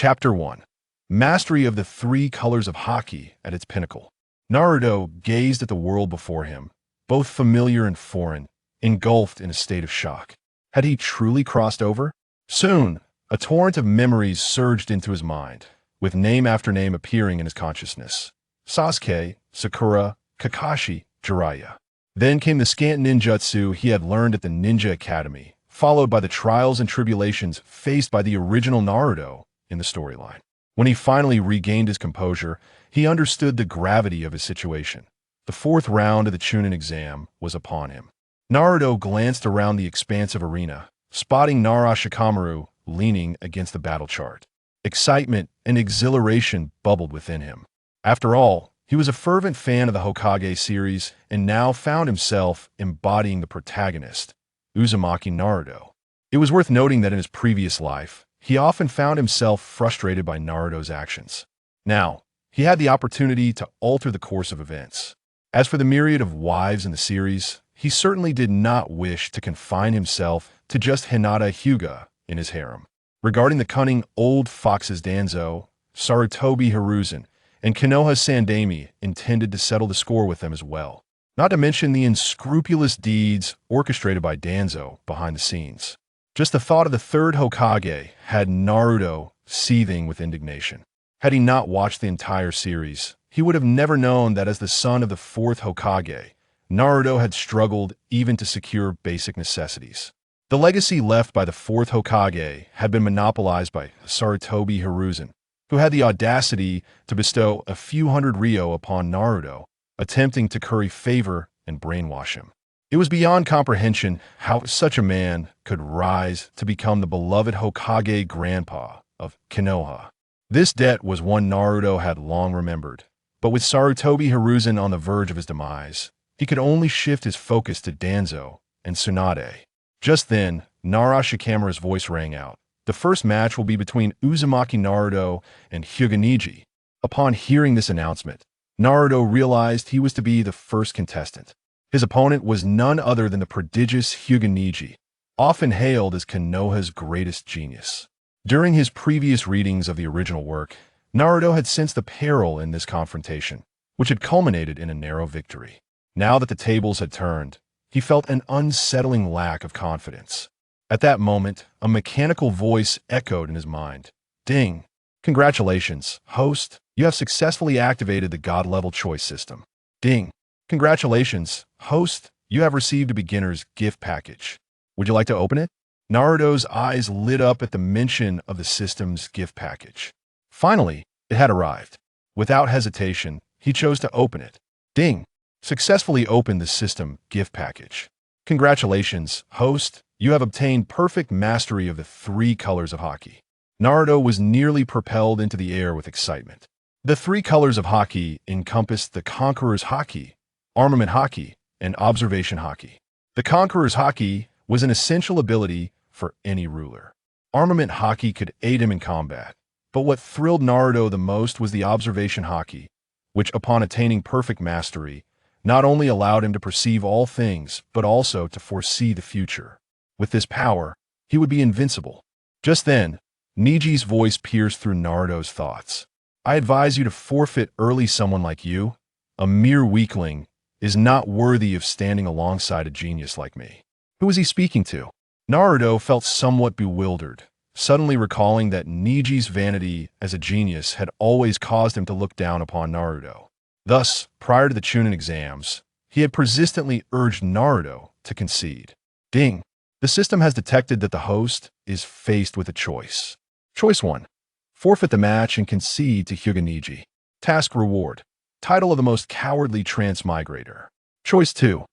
Chapter 1. Mastery of the Three Colors of Haki at its pinnacle. Naruto gazed at the world before him, both familiar and foreign, engulfed in a state of shock. Had he truly crossed over? Soon, a torrent of memories surged into his mind, with name after name appearing in his consciousness. Sasuke, Sakura, Kakashi, Jiraiya. Then came the scant ninjutsu he had learned at the Ninja Academy, followed by the trials and tribulations faced by the original Naruto in the storyline. When he finally regained his composure, he understood the gravity of his situation. The fourth round of the Chunin exam was upon him. Naruto glanced around the expansive arena, spotting Nara Shikamaru leaning against the battle chart. Excitement and exhilaration bubbled within him. After all, he was a fervent fan of the Hokage series and now found himself embodying the protagonist, Uzumaki Naruto. It was worth noting that in his previous life, he often found himself frustrated by Naruto's actions. Now, he had the opportunity to alter the course of events. As for the myriad of wives in the series, he certainly did not wish to confine himself to just Hinata Hyuga in his harem. Regarding the cunning old foxes Danzo, Sarutobi Hiruzen, and Konoha Sandami intended to settle the score with them as well. Not to mention the unscrupulous deeds orchestrated by Danzo behind the scenes. Just the thought of the third Hokage had Naruto seething with indignation. Had he not watched the entire series, he would have never known that as the son of the fourth Hokage, Naruto had struggled even to secure basic necessities. The legacy left by the fourth Hokage had been monopolized by Sarutobi Hiruzen, who had the audacity to bestow a few hundred ryo upon Naruto, attempting to curry favor and brainwash him. It was beyond comprehension how such a man could rise to become the beloved Hokage grandpa of Konoha. This debt was one Naruto had long remembered, but with Sarutobi Hiruzen on the verge of his demise, he could only shift his focus to Danzo and Tsunade. Just then, Nara Shikamaru's voice rang out. The first match will be between Uzumaki Naruto and Hyuga Neji. Upon hearing this announcement, Naruto realized he was to be the first contestant. His opponent was none other than the prodigious Hyuga Neji, often hailed as Konoha's greatest genius. During his previous readings of the original work, Naruto had sensed the peril in this confrontation, which had culminated in a narrow victory. Now that the tables had turned, he felt an unsettling lack of confidence. At that moment, a mechanical voice echoed in his mind. Ding! Congratulations, host. You have successfully activated the God-level choice system. Ding! Congratulations, host. You have received a beginner's gift package. Would you like to open it? Naruto's eyes lit up at the mention of the system's gift package. Finally, it had arrived. Without hesitation, he chose to open it. Ding! Successfully opened the system gift package. Congratulations, host. You have obtained perfect mastery of the three colors of Haki. Naruto was nearly propelled into the air with excitement. The three colors of Haki encompassed the Conqueror's Haki, Armament Haki, and Observation Haki. The Conqueror's Haki was an essential ability for any ruler. Armament Haki could aid him in combat, but what thrilled Naruto the most was the Observation Haki, which, upon attaining perfect mastery, not only allowed him to perceive all things, but also to foresee the future. With this power, he would be invincible. Just then, Neji's voice pierced through Naruto's thoughts. I advise you to forfeit early. Someone like you, a mere weakling, is not worthy of standing alongside a genius like me. Who was he speaking to? Naruto felt somewhat bewildered, suddenly recalling that Neji's vanity as a genius had always caused him to look down upon Naruto. Thus, prior to the Chunin exams, he had persistently urged Naruto to concede. Ding! The system has detected that the host is faced with a choice. Choice 1. Forfeit the match and concede to Hyuga Neji. Task reward. Title of the most cowardly transmigrator. Choice 2.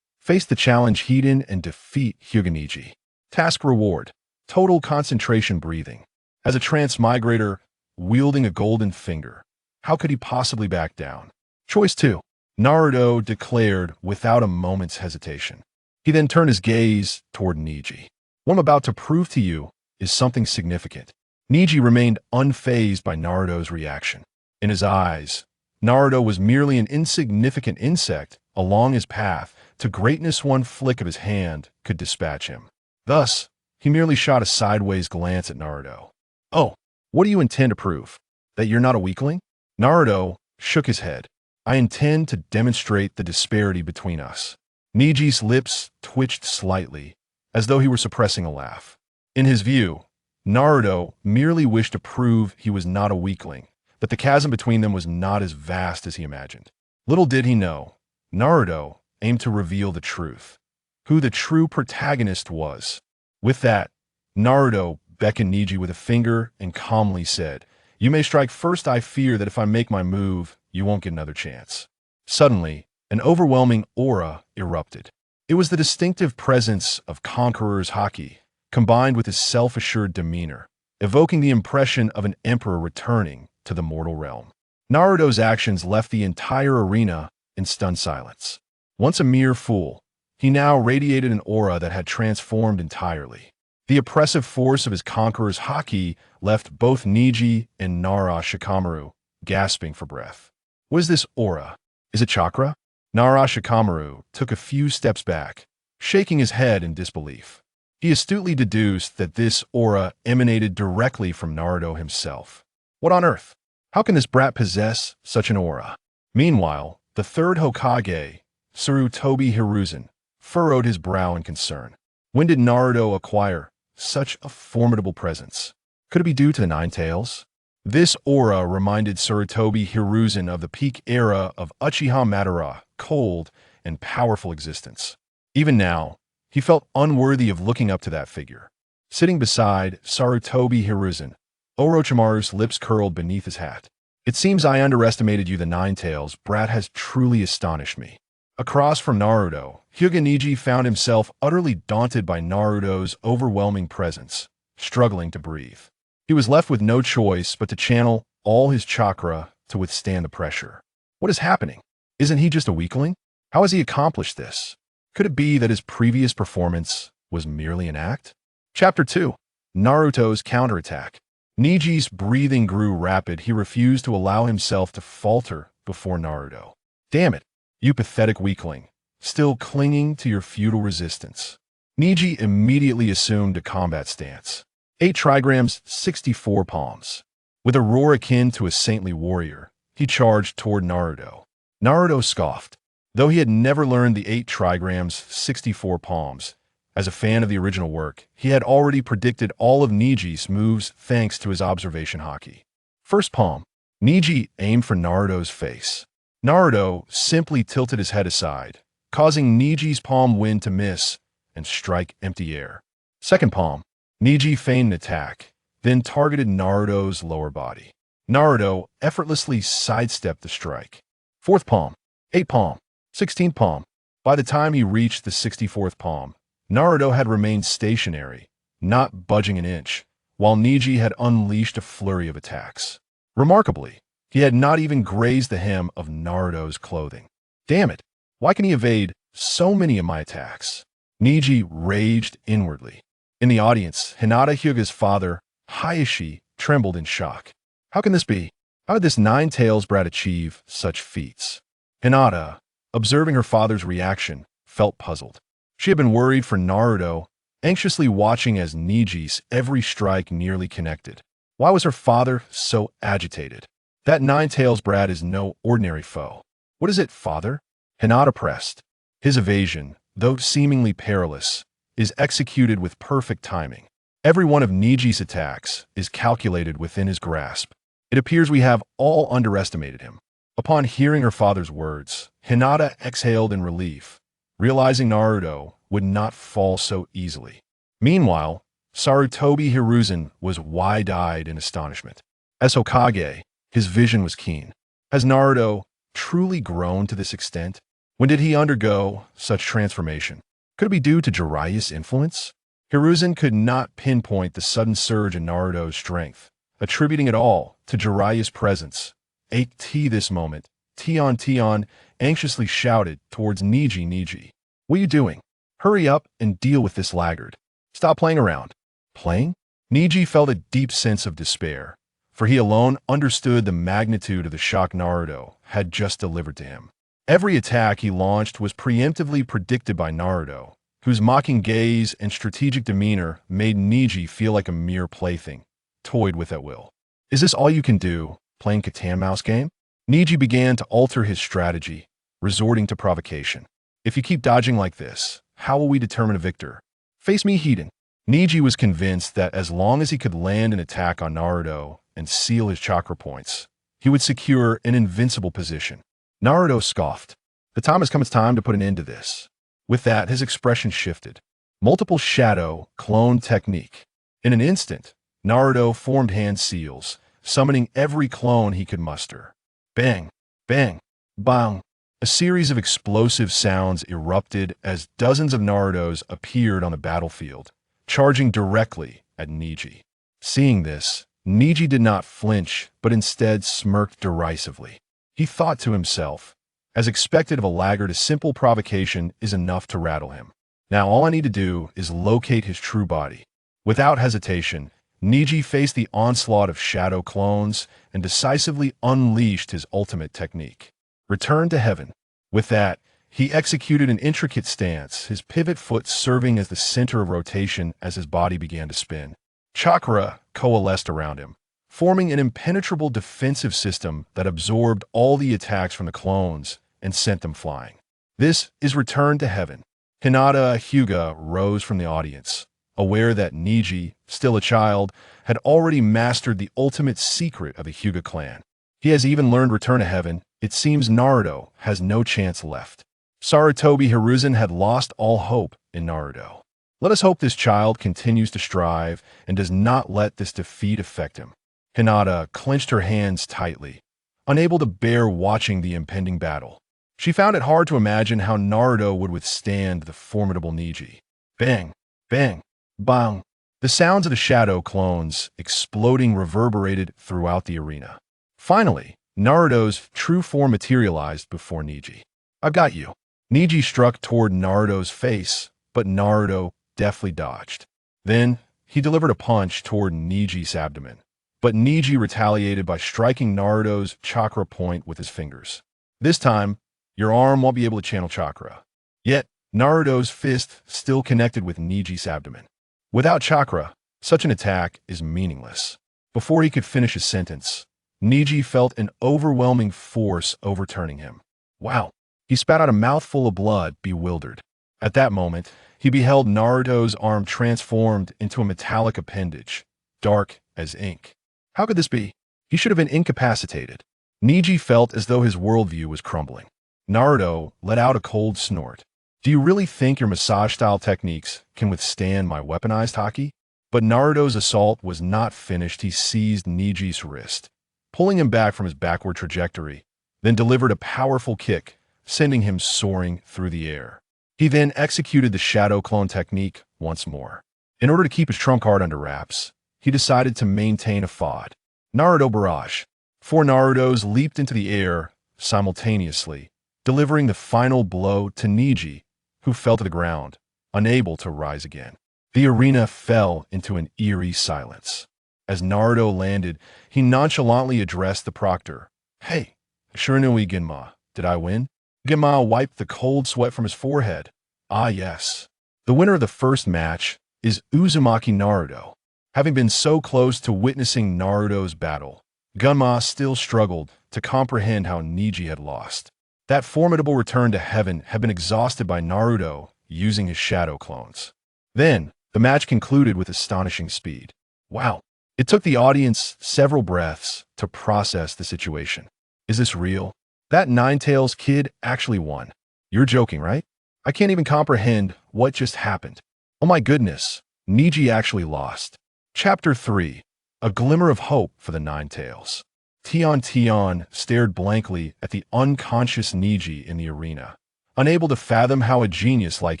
Face the challenge heat-in and defeat Hyuga Neji. Task reward. Total concentration breathing. As a transmigrator wielding a golden finger, how could he possibly back down? Choice 2. Naruto declared without a moment's hesitation. He then turned his gaze toward Neji. What I'm about to prove to you is something significant. Neji remained unfazed by Naruto's reaction. In his eyes, Naruto was merely an insignificant insect along his path to greatness. One flick of his hand could dispatch him. Thus, he merely shot a sideways glance at Naruto. Oh, What do you intend to prove? That you're not a weakling? Naruto shook his head. I intend to demonstrate the disparity between us. Neji's lips twitched slightly, as though he were suppressing a laugh. In his view, Naruto merely wished to prove he was not a weakling, that the chasm between them was not as vast as he imagined. Little did he know, Naruto aimed to reveal the truth, who the true protagonist was. With that, Naruto beckoned Neji with a finger and calmly said, "You may strike first. I fear that if I make my move, you won't get another chance." Suddenly, an overwhelming aura erupted. It was the distinctive presence of Conqueror's Haki, combined with his self-assured demeanor, evoking the impression of an emperor returning to the mortal realm. Naruto's actions left the entire arena in stunned silence. Once a mere fool, he now radiated an aura that had transformed entirely. The oppressive force of his Conqueror's Haki left both Neji and Nara Shikamaru gasping for breath. What is this aura? Is it chakra? Nara Shikamaru took a few steps back, shaking his head in disbelief. He astutely deduced that this aura emanated directly from Naruto himself. What on earth? How can this brat possess such an aura? Meanwhile, the third Hokage, Sarutobi Hiruzen, furrowed his brow in concern. When did Naruto acquire such a formidable presence? Could it be due to the Nine Tails? This aura reminded Sarutobi Hiruzen of the peak era of Uchiha Madara, cold and powerful existence. Even now, he felt unworthy of looking up to that figure. Sitting beside Sarutobi Hiruzen, Orochimaru's lips curled beneath his hat. "It seems I underestimated you. The Nine Tails brat has truly astonished me." Across from Naruto, Hyuga Neji found himself utterly daunted by Naruto's overwhelming presence, struggling to breathe. He was left with no choice but to channel all his chakra to withstand the pressure. What is happening? Isn't he just a weakling? How has he accomplished this? Could it be that his previous performance was merely an act? Chapter 2. Naruto's Counterattack. Neji's breathing grew rapid. He refused to allow himself to falter before Naruto. "Damn it, you pathetic weakling, still clinging to your feudal resistance." Neji immediately assumed a combat stance. 8 trigrams, 64 palms. With a roar akin to a saintly warrior, he charged toward Naruto. Naruto scoffed. Though he had never learned the 8 trigrams, 64 palms, as a fan of the original work, he had already predicted all of Neji's moves thanks to his observation Haki. First palm. Neji aimed for Naruto's face. Naruto simply tilted his head aside, causing Neji's palm wind to miss and strike empty air. Second palm. Neji feigned an attack, then targeted Naruto's lower body. Naruto effortlessly sidestepped the strike. Fourth palm. 8 palm. 16 palm. By the time he reached the 64th palm, Naruto had remained stationary, not budging an inch, while Neji had unleashed a flurry of attacks. Remarkably, he had not even grazed the hem of Naruto's clothing. "Damn it, why can he evade so many of my attacks?" Neji raged inwardly. In the audience, Hinata Hyuga's father, Hayashi, trembled in shock. How can this be? How did this Nine Tails brat achieve such feats? Hinata, observing her father's reaction, felt puzzled. She had been worried for Naruto, anxiously watching as Neji's every strike nearly connected. Why was her father so agitated? "That Nine Tails brat is no ordinary foe." "What is it, father?" Hinata pressed. His evasion, though seemingly perilous, is executed with perfect timing. Every one of Neji's attacks is calculated within his grasp. It appears we have all underestimated him. Upon hearing her father's words, Hinata exhaled in relief, realizing Naruto would not fall so easily. Meanwhile, Sarutobi Hiruzen was wide-eyed in astonishment. As Hokage, his vision was keen. Has Naruto truly grown to this extent? When did he undergo such transformation? Could it be due to Jiraiya's influence? Hiruzen could not pinpoint the sudden surge in Naruto's strength, attributing it all to Jiraiya's presence. This moment, Tion anxiously shouted towards Neji. "What are you doing? Hurry up and deal with this laggard. Stop playing around." Playing? Neji felt a deep sense of despair, for he alone understood the magnitude of the shock Naruto had just delivered to him. Every attack he launched was preemptively predicted by Naruto, whose mocking gaze and strategic demeanor made Neji feel like a mere plaything, toyed with at will. Is this all you can do, playing cat-and-mouse game? Neji began to alter his strategy, resorting to provocation. If you keep dodging like this, how will we determine a victor? Face me, Hiden. Neji was convinced that as long as he could land an attack on Naruto and seal his chakra points, he would secure an invincible position. Naruto scoffed. The time has come, it's time to put an end to this. With that, his expression shifted. Multiple shadow clone technique. In an instant, Naruto formed hand seals, summoning every clone he could muster. Bang, bang, bang. A series of explosive sounds erupted as dozens of Narutos appeared on the battlefield, charging directly at Neji. Seeing this, Neji did not flinch, but instead smirked derisively. He thought to himself, as expected of a laggard, a simple provocation is enough to rattle him. Now all I need to do is locate his true body. Without hesitation, Neji faced the onslaught of shadow clones and decisively unleashed his ultimate technique. Return to heaven. With that, he executed an intricate stance, his pivot foot serving as the center of rotation as his body began to spin. Chakra coalesced around him, forming an impenetrable defensive system that absorbed all the attacks from the clones and sent them flying. This is return to heaven. Hinata Hyuga rose from the audience, aware that Neji, still a child, had already mastered the ultimate secret of the Hyuga clan. He has even learned return to heaven. It seems Naruto has no chance left. Sarutobi Hiruzen had lost all hope in Naruto. Let us hope this child continues to strive and does not let this defeat affect him. Hinata clenched her hands tightly, unable to bear watching the impending battle. She found it hard to imagine how Naruto would withstand the formidable Neji. Bang, bang, bang. The sounds of the shadow clones exploding reverberated throughout the arena. Finally, Naruto's true form materialized before Neji. I've got you. Neji struck toward Naruto's face, but Naruto deftly dodged. Then, he delivered a punch toward Neji's abdomen. But Neji retaliated by striking Naruto's chakra point with his fingers. This time, your arm won't be able to channel chakra. Yet, Naruto's fist still connected with Neji's abdomen. Without chakra, such an attack is meaningless. Before he could finish his sentence, Neji felt an overwhelming force overturning him. Wow! He spat out a mouthful of blood, bewildered. At that moment, he beheld Naruto's arm transformed into a metallic appendage, dark as ink. How could this be? He should have been incapacitated. Neji felt as though his worldview was crumbling. Naruto let out a cold snort. Do you really think your massage-style techniques can withstand my weaponized Haki? But Naruto's assault was not finished. He seized Neji's wrist, pulling him back from his backward trajectory, then delivered a powerful kick, sending him soaring through the air. He then executed the shadow clone technique once more. In order to keep his trump card under wraps, he decided to maintain a FOD. Naruto Barrage. 4 Narutos leaped into the air simultaneously, delivering the final blow to Neji, who fell to the ground, unable to rise again. The arena fell into an eerie silence. As Naruto landed, he nonchalantly addressed the proctor. Hey, Shiranui Genma, did I win? Genma wiped the cold sweat from his forehead. Ah yes. The winner of the first match is Uzumaki Naruto. Having been so close to witnessing Naruto's battle, Genma still struggled to comprehend how Neji had lost. That formidable return to heaven had been exhausted by Naruto using his shadow clones. Then, the match concluded with astonishing speed. Wow! It took the audience several breaths to process the situation. Is this real? That Ninetales kid actually won. You're joking, right? I can't even comprehend what just happened. Oh my goodness, Neji actually lost. Chapter 3. A Glimmer of Hope for the Ninetales. Tion stared blankly at the unconscious Neji in the arena, unable to fathom how a genius like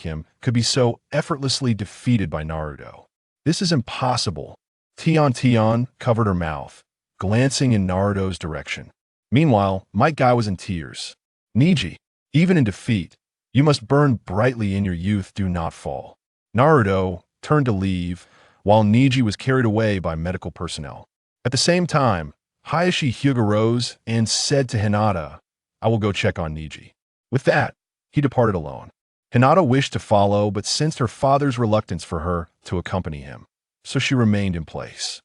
him could be so effortlessly defeated by Naruto. This is impossible. Tion covered her mouth, glancing in Naruto's direction. Meanwhile, Might Guy was in tears. Neji, even in defeat, you must burn brightly in your youth, do not fall. Naruto turned to leave, while Neji was carried away by medical personnel. At the same time, Hayashi Hyuga rose and said to Hinata, I will go check on Neji. With that, he departed alone. Hinata wished to follow, but sensed her father's reluctance for her to accompany him, so she remained in place.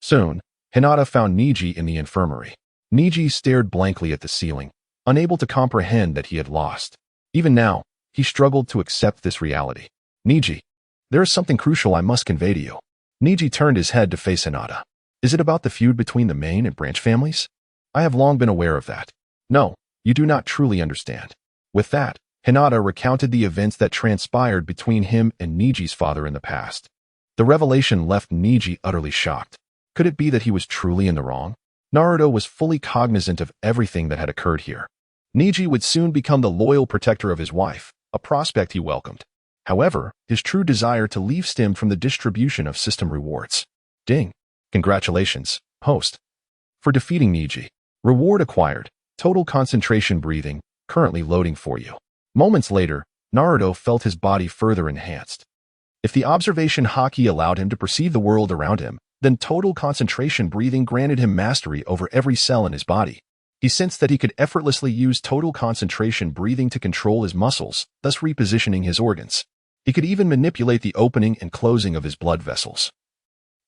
Soon, Hinata found Neji in the infirmary. Neji stared blankly at the ceiling, unable to comprehend that he had lost. Even now, he struggled to accept this reality. Neji, there is something crucial I must convey to you. Neji turned his head to face Hinata. Is it about the feud between the main and branch families? I have long been aware of that. No, you do not truly understand. With that, Hinata recounted the events that transpired between him and Neji's father in the past. The revelation left Neji utterly shocked. Could it be that he was truly in the wrong? Naruto was fully cognizant of everything that had occurred here. Neji would soon become the loyal protector of his wife, a prospect he welcomed. However, his true desire to leave stemmed from the distribution of system rewards. Ding! Congratulations, host, for defeating Neji. Reward acquired. Total concentration breathing, currently loading for you. Moments later, Naruto felt his body further enhanced. If the observation Haki allowed him to perceive the world around him, then total concentration breathing granted him mastery over every cell in his body. He sensed that he could effortlessly use total concentration breathing to control his muscles, thus repositioning his organs. He could even manipulate the opening and closing of his blood vessels,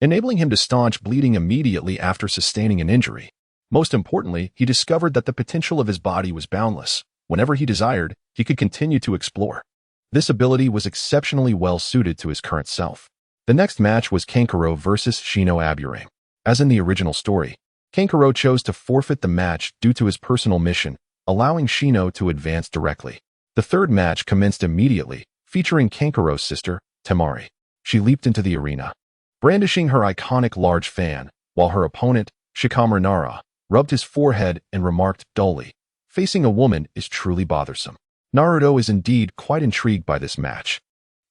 enabling him to staunch bleeding immediately after sustaining an injury. Most importantly, he discovered that the potential of his body was boundless. Whenever he desired, he could continue to explore. This ability was exceptionally well suited to his current self. The next match was Kankuro versus Shino Aburame. As in the original story, Kankuro chose to forfeit the match due to his personal mission, allowing Shino to advance directly. The third match commenced immediately, featuring Kankuro's sister, Temari. She leaped into the arena, brandishing her iconic large fan, while her opponent, Shikamaru Nara, rubbed his forehead and remarked dully, "Facing a woman is truly bothersome." Naruto is indeed quite intrigued by this match.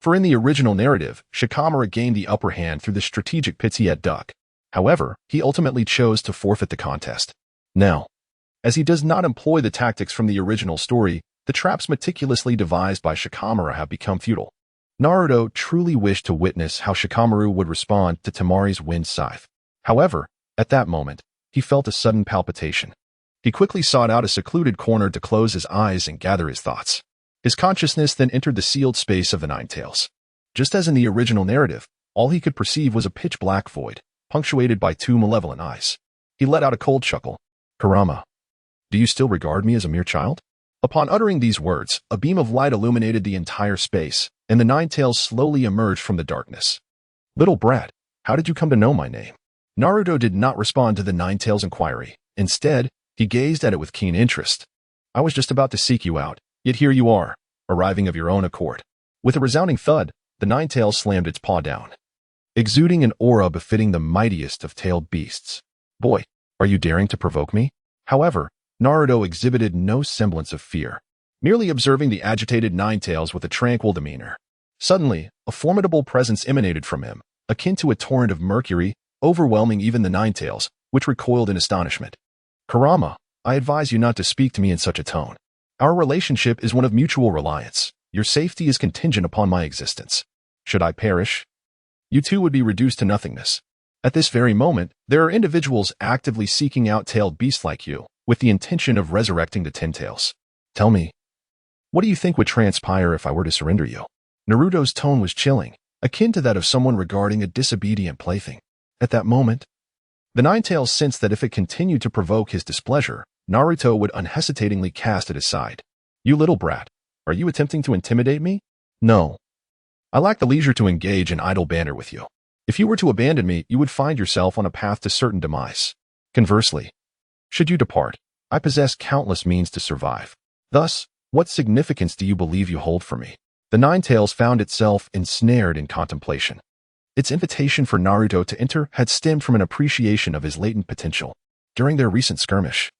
For in the original narrative, Shikamaru gained the upper hand through the strategic pits he had dug. However, he ultimately chose to forfeit the contest. Now, as he does not employ the tactics from the original story, the traps meticulously devised by Shikamaru have become futile. Naruto truly wished to witness how Shikamaru would respond to Temari's wind scythe. However, at that moment, he felt a sudden palpitation. He quickly sought out a secluded corner to close his eyes and gather his thoughts. His consciousness then entered the sealed space of the Nine Tails. Just as in the original narrative, all he could perceive was a pitch-black void, punctuated by two malevolent eyes. He let out a cold chuckle. "Kurama, do you still regard me as a mere child?" Upon uttering these words, a beam of light illuminated the entire space, and the Nine Tails slowly emerged from the darkness. "Little brat, how did you come to know my name?" Naruto did not respond to the Nine Tails' inquiry. Instead, he gazed at it with keen interest. "I was just about to seek you out, yet here you are, arriving of your own accord." With a resounding thud, the Nine Tails slammed its paw down, exuding an aura befitting the mightiest of tailed beasts. "Boy, are you daring to provoke me?" However, Naruto exhibited no semblance of fear, merely observing the agitated Nine Tails with a tranquil demeanor. Suddenly, a formidable presence emanated from him, akin to a torrent of mercury, overwhelming even the Nine Tails, which recoiled in astonishment. "Kurama, I advise you not to speak to me in such a tone. Our relationship is one of mutual reliance. Your safety is contingent upon my existence. Should I perish, you too would be reduced to nothingness. At this very moment, there are individuals actively seeking out tailed beasts like you, with the intention of resurrecting the Ten Tails. Tell me, what do you think would transpire if I were to surrender you?" Naruto's tone was chilling, akin to that of someone regarding a disobedient plaything. At that moment, the Nine Tails sensed that if it continued to provoke his displeasure, Naruto would unhesitatingly cast it aside. "You little brat, are you attempting to intimidate me?" "No. I lack the leisure to engage in idle banter with you. If you were to abandon me, you would find yourself on a path to certain demise. Conversely, should you depart, I possess countless means to survive. Thus, what significance do you believe you hold for me?" The Nine Tails found itself ensnared in contemplation. Its invitation for Naruto to enter had stemmed from an appreciation of his latent potential. During their recent skirmish,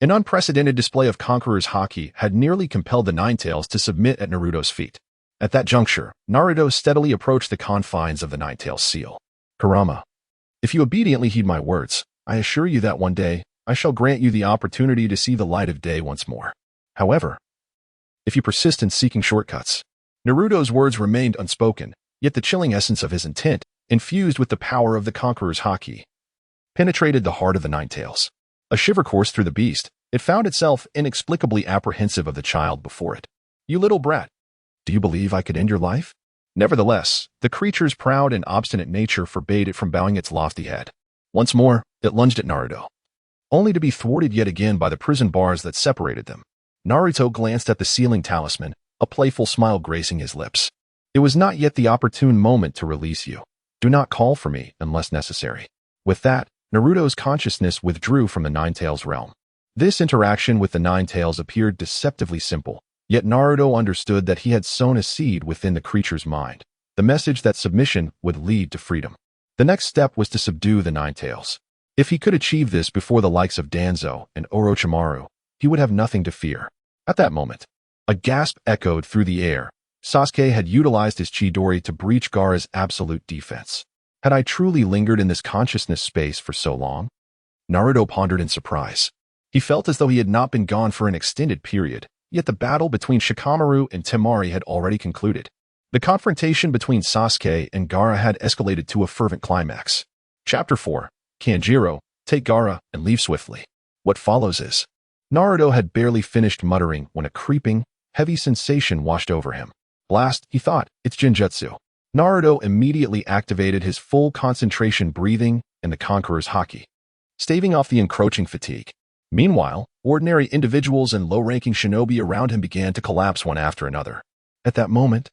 an unprecedented display of Conqueror's Haki had nearly compelled the Nine Tails to submit at Naruto's feet. At that juncture, Naruto steadily approached the confines of the Nine Tails seal. "Kurama, if you obediently heed my words, I assure you that one day, I shall grant you the opportunity to see the light of day once more. However, if you persist in seeking shortcuts..." Naruto's words remained unspoken, yet the chilling essence of his intent, infused with the power of the Conqueror's Haki, penetrated the heart of the Nine Tails. A shiver coursed through the beast. It found itself inexplicably apprehensive of the child before it. "You little brat, do you believe I could end your life?" Nevertheless, the creature's proud and obstinate nature forbade it from bowing its lofty head. Once more, it lunged at Naruto, only to be thwarted yet again by the prison bars that separated them. Naruto glanced at the ceiling talisman, a playful smile gracing his lips. It was not yet the opportune moment to release you. Do not call for me unless necessary. With that, Naruto's consciousness withdrew from the Nine-Tails realm. This interaction with the Nine-Tails appeared deceptively simple, yet Naruto understood that he had sown a seed within the creature's mind, the message that submission would lead to freedom. The next step was to subdue the Nine-Tails. If he could achieve this before the likes of Danzo and Orochimaru, he would have nothing to fear. At that moment, a gasp echoed through the air. Sasuke had utilized his Chidori to breach Gaara's absolute defense. Had I truly lingered in this consciousness space for so long? Naruto pondered in surprise. He felt as though he had not been gone for an extended period, yet the battle between Shikamaru and Temari had already concluded. The confrontation between Sasuke and Gaara had escalated to a fervent climax. Chapter 4. Kanjiro, take Gaara and leave swiftly. What follows is... Naruto had barely finished muttering when a creeping, heavy sensation washed over him. Blast, he thought, it's Genjutsu. Naruto immediately activated his full concentration breathing and the Conqueror's Haki, staving off the encroaching fatigue. Meanwhile, ordinary individuals and low-ranking shinobi around him began to collapse one after another. At that moment,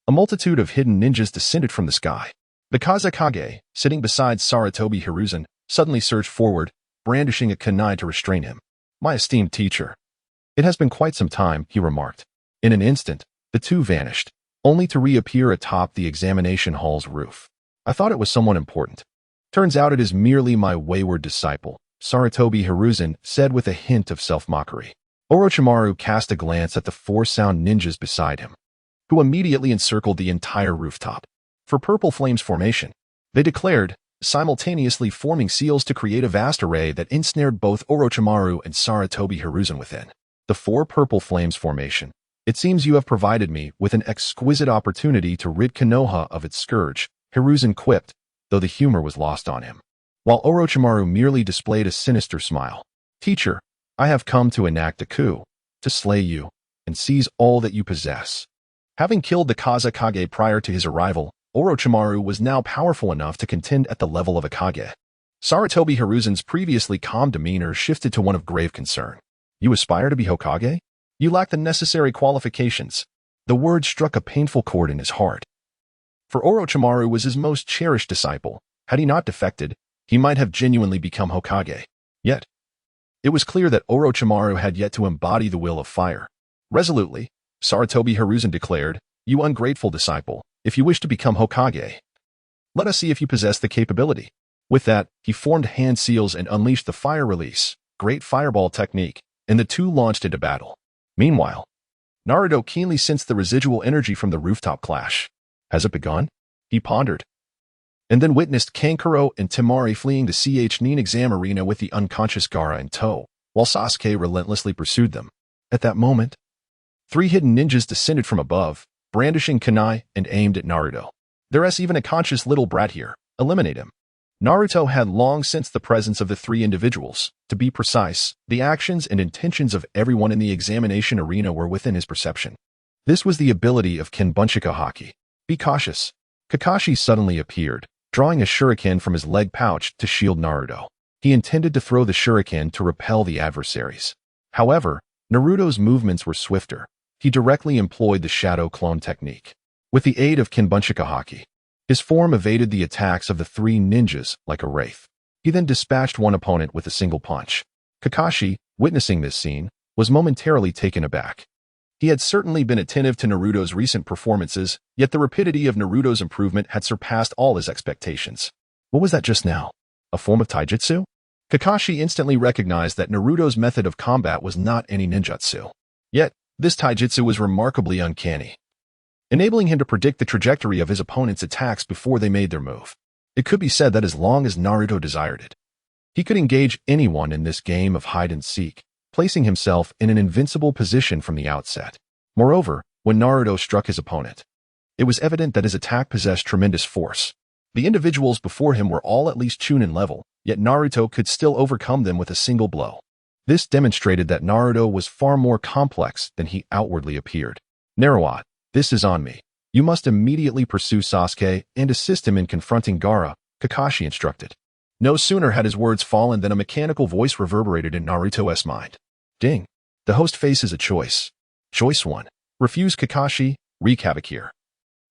a multitude of hidden ninjas descended from the sky. The Kazekage, sitting beside Sarutobi Hiruzen, suddenly surged forward, brandishing a kunai to restrain him. My esteemed teacher. It has been quite some time, he remarked. In an instant, the two vanished, only to reappear atop the examination hall's roof. I thought it was someone important. Turns out it is merely my wayward disciple, Sarutobi Hiruzen said with a hint of self-mockery. Orochimaru cast a glance at the four sound ninjas beside him, who immediately encircled the entire rooftop. For purple flames formation, they declared, simultaneously forming seals to create a vast array that ensnared both Orochimaru and Sarutobi Hiruzen within. The four purple flames formation. It seems you have provided me with an exquisite opportunity to rid Konoha of its scourge, Hiruzen quipped, though the humor was lost on him. While Orochimaru merely displayed a sinister smile. Teacher, I have come to enact a coup, to slay you, and seize all that you possess. Having killed the Kazekage prior to his arrival, Orochimaru was now powerful enough to contend at the level of a Kage. Sarutobi Hiruzen's previously calm demeanor shifted to one of grave concern. You aspire to be Hokage? You lack the necessary qualifications. The word struck a painful chord in his heart. For Orochimaru was his most cherished disciple. Had he not defected, he might have genuinely become Hokage. Yet, it was clear that Orochimaru had yet to embody the will of fire. Resolutely, Sarutobi Hiruzen declared, You ungrateful disciple, if you wish to become Hokage, let us see if you possess the capability. With that, he formed hand seals and unleashed the fire release, great fireball technique, and the two launched into battle. Meanwhile, Naruto keenly sensed the residual energy from the rooftop clash. Has it begun? He pondered. And then witnessed Kankuro and Temari fleeing the Nin exam arena with the unconscious Gaara in tow, while Sasuke relentlessly pursued them. At that moment, three hidden ninjas descended from above, brandishing kunai and aimed at Naruto. There's even a conscious little brat here. Eliminate him. Naruto had long sensed the presence of the three individuals. To be precise, the actions and intentions of everyone in the examination arena were within his perception. This was the ability of Kenbunchika Haki. Be cautious. Kakashi suddenly appeared, drawing a shuriken from his leg pouch to shield Naruto. He intended to throw the shuriken to repel the adversaries. However, Naruto's movements were swifter. He directly employed the shadow clone technique. With the aid of Kenbunchika Haki, his form evaded the attacks of the three ninjas like a wraith. He then dispatched one opponent with a single punch. Kakashi, witnessing this scene, was momentarily taken aback. He had certainly been attentive to Naruto's recent performances, yet the rapidity of Naruto's improvement had surpassed all his expectations. What was that just now? A form of taijutsu? Kakashi instantly recognized that Naruto's method of combat was not any ninjutsu. Yet, this taijutsu was remarkably uncanny, enabling him to predict the trajectory of his opponent's attacks before they made their move. It could be said that as long as Naruto desired it, he could engage anyone in this game of hide-and-seek, placing himself in an invincible position from the outset. Moreover, when Naruto struck his opponent, it was evident that his attack possessed tremendous force. The individuals before him were all at least Chunin level, yet Naruto could still overcome them with a single blow. This demonstrated that Naruto was far more complex than he outwardly appeared. Naruto, this is on me. You must immediately pursue Sasuke and assist him in confronting Gaara, Kakashi instructed. No sooner had his words fallen than a mechanical voice reverberated in Naruto's mind. Ding. The host faces a choice. Choice 1. Refuse Kakashi, wreak havoc here,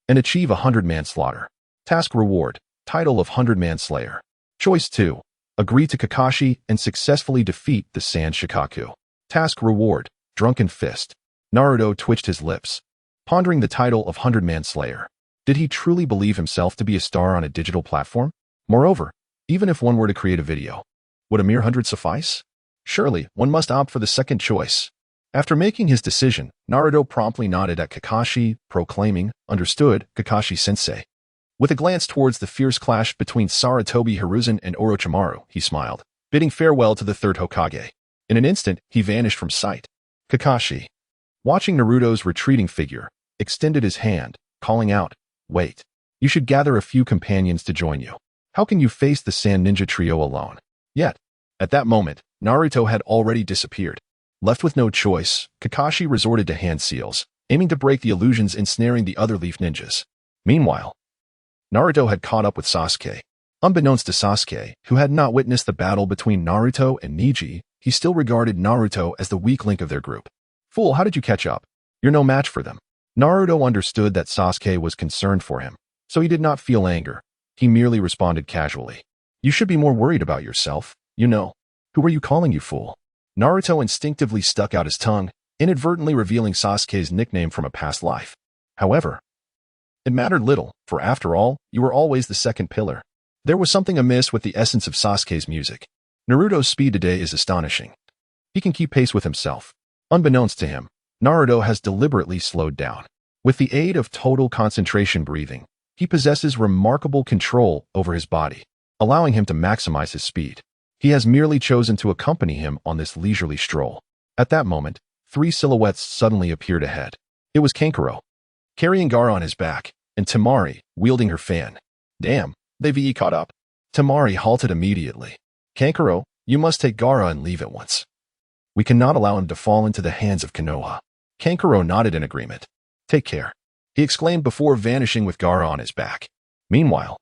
and achieve 100 manslaughter. Task reward, title of 100-man slayer. Choice 2. Agree to Kakashi and successfully defeat the Sand Shukaku. Task reward, drunken fist. Naruto twitched his lips, pondering the title of 100-man slayer. Did he truly believe himself to be a star on a digital platform? Moreover, even if one were to create a video, would a mere 100 suffice? Surely, one must opt for the second choice. After making his decision, Naruto promptly nodded at Kakashi, proclaiming, "Understood, Kakashi-sensei." With a glance towards the fierce clash between Sarutobi Hiruzen and Orochimaru, he smiled, bidding farewell to the third Hokage. In an instant, he vanished from sight. Kakashi, watching Naruto's retreating figure, extended his hand, calling out, "Wait. You should gather a few companions to join you. How can you face the Sand Ninja Trio alone?" Yet, at that moment, Naruto had already disappeared. Left with no choice, Kakashi resorted to hand seals, aiming to break the illusions ensnaring the other Leaf Ninjas. Meanwhile, Naruto had caught up with Sasuke. Unbeknownst to Sasuke, who had not witnessed the battle between Naruto and Neji, he still regarded Naruto as the weak link of their group. "Fool, how did you catch up? You're no match for them." Naruto understood that Sasuke was concerned for him, so he did not feel anger. He merely responded casually. "You should be more worried about yourself, you know." "Who are you calling you fool?" Naruto instinctively stuck out his tongue, inadvertently revealing Sasuke's nickname from a past life. However, it mattered little, for after all, you were always the second pillar. There was something amiss with the essence of Sasuke's music. Naruto's speed today is astonishing. He can keep pace with himself. Unbeknownst to him, Naruto has deliberately slowed down. With the aid of total concentration breathing, he possesses remarkable control over his body, allowing him to maximize his speed. He has merely chosen to accompany him on this leisurely stroll. At that moment, 3 silhouettes suddenly appeared ahead. It was Kankuro, carrying Gaara on his back, and Temari, wielding her fan. Damn, they've caught up. Temari halted immediately. "Kankuro, you must take Gaara and leave at once. We cannot allow him to fall into the hands of Konoha." Kankuro nodded in agreement. "Take care," he exclaimed before vanishing with Gaara on his back. Meanwhile,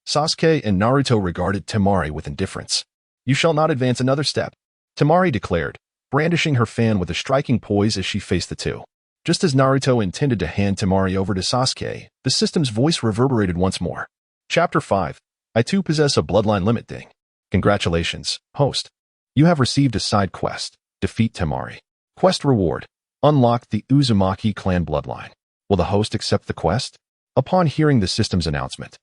Sasuke and Naruto regarded Temari with indifference. "You shall not advance another step," Temari declared, brandishing her fan with a striking poise as she faced the two. Just as Naruto intended to hand Temari over to Sasuke, the system's voice reverberated once more. Chapter 5. I too possess a bloodline limit ding. Congratulations, host. You have received a side quest. Defeat Temari. Quest reward. Unlock the Uzumaki clan bloodline. Will the host accept the quest? Upon hearing the system's announcement,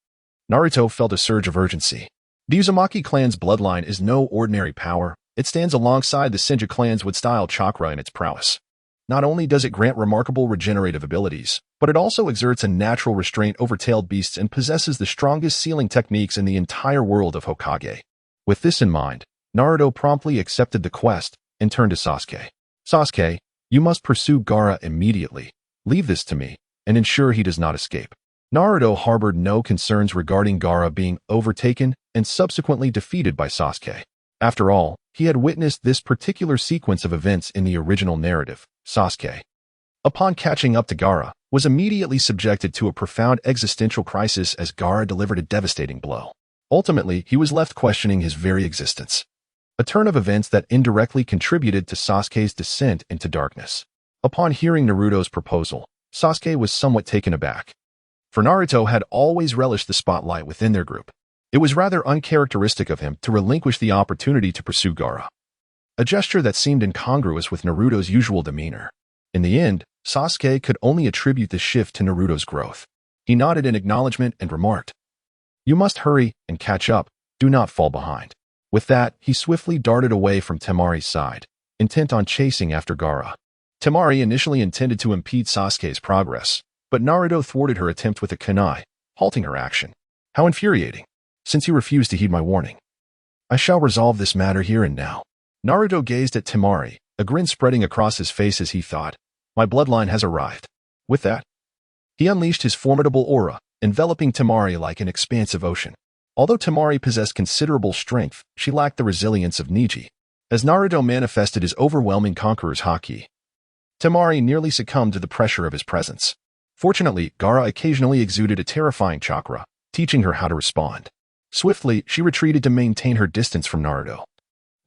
Naruto felt a surge of urgency. The Uzumaki clan's bloodline is no ordinary power. It stands alongside the Senju clan's wood-style chakra in its prowess. Not only does it grant remarkable regenerative abilities, but it also exerts a natural restraint over tailed beasts and possesses the strongest sealing techniques in the entire world of Hokage. With this in mind, Naruto promptly accepted the quest and turned to Sasuke. "Sasuke, you must pursue Gaara immediately. Leave this to me, and ensure he does not escape." Naruto harbored no concerns regarding Gaara being overtaken and subsequently defeated by Sasuke. After all, he had witnessed this particular sequence of events in the original narrative. Sasuke, upon catching up to Gaara, was immediately subjected to a profound existential crisis as Gaara delivered a devastating blow. Ultimately, he was left questioning his very existence. A turn of events that indirectly contributed to Sasuke's descent into darkness. Upon hearing Naruto's proposal, Sasuke was somewhat taken aback. For Naruto had always relished the spotlight within their group. It was rather uncharacteristic of him to relinquish the opportunity to pursue Gaara, a gesture that seemed incongruous with Naruto's usual demeanor. In the end, Sasuke could only attribute the shift to Naruto's growth. He nodded in acknowledgement and remarked, "You must hurry and catch up, do not fall behind." With that, he swiftly darted away from Temari's side, intent on chasing after Gaara. Temari initially intended to impede Sasuke's progress, but Naruto thwarted her attempt with a kunai, halting her action. How infuriating. Since you refuse to heed my warning, I shall resolve this matter here and now. Naruto gazed at Temari, a grin spreading across his face as he thought, my bloodline has arrived. With that, he unleashed his formidable aura, enveloping Temari like an expansive ocean. Although Temari possessed considerable strength, she lacked the resilience of Neji. As Naruto manifested his overwhelming conqueror's Haki, Temari nearly succumbed to the pressure of his presence. Fortunately, Gaara occasionally exuded a terrifying chakra, teaching her how to respond. Swiftly, she retreated to maintain her distance from Naruto,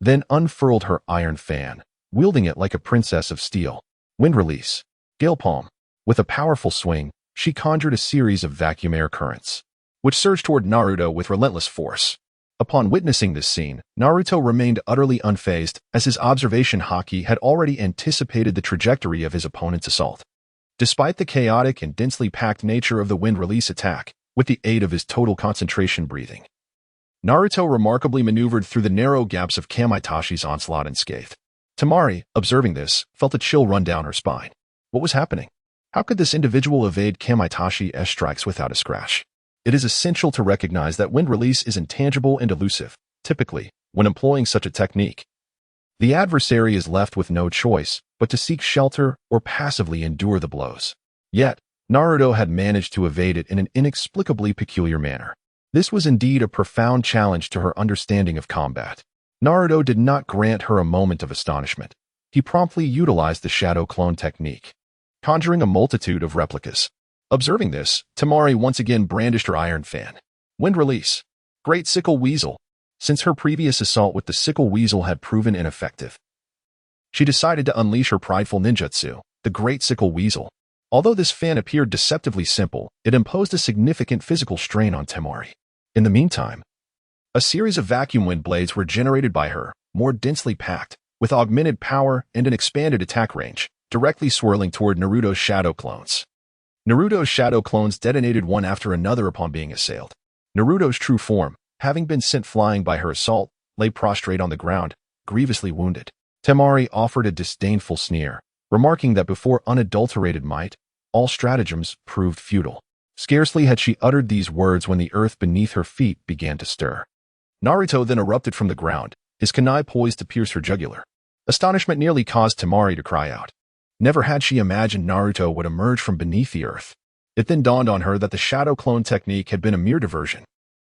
then unfurled her iron fan, wielding it like a princess of steel. Wind release. Gale palm. With a powerful swing, she conjured a series of vacuum air currents, which surged toward Naruto with relentless force. Upon witnessing this scene, Naruto remained utterly unfazed, as his observation Haki had already anticipated the trajectory of his opponent's assault. Despite the chaotic and densely packed nature of the wind release attack, with the aid of his total concentration breathing, Naruto remarkably maneuvered through the narrow gaps of Kamitashi's onslaught unscathed. Temari, observing this, felt a chill run down her spine. What was happening? How could this individual evade Kamitashi's strikes without a scratch? It is essential to recognize that wind release is intangible and elusive. Typically, when employing such a technique, the adversary is left with no choice but to seek shelter or passively endure the blows. Yet, Naruto had managed to evade it in an inexplicably peculiar manner. This was indeed a profound challenge to her understanding of combat. Naruto did not grant her a moment of astonishment. He promptly utilized the shadow clone technique, conjuring a multitude of replicas. Observing this, Temari once again brandished her iron fan. Wind release. Great Sickle Weasel. Since her previous assault with the Sickle Weasel had proven ineffective, she decided to unleash her prideful ninjutsu, the Great Sickle Weasel. Although this fan appeared deceptively simple, it imposed a significant physical strain on Temari. In the meantime, a series of vacuum wind blades were generated by her, more densely packed, with augmented power and an expanded attack range, directly swirling toward Naruto's shadow clones. Naruto's shadow clones detonated one after another upon being assailed. Naruto's true form, having been sent flying by her assault, lay prostrate on the ground, grievously wounded. Temari offered a disdainful sneer, remarking that before unadulterated might, all stratagems proved futile. Scarcely had she uttered these words when the earth beneath her feet began to stir. Naruto then erupted from the ground, his kunai poised to pierce her jugular. Astonishment nearly caused Temari to cry out. Never had she imagined Naruto would emerge from beneath the earth. It then dawned on her that the shadow clone technique had been a mere diversion.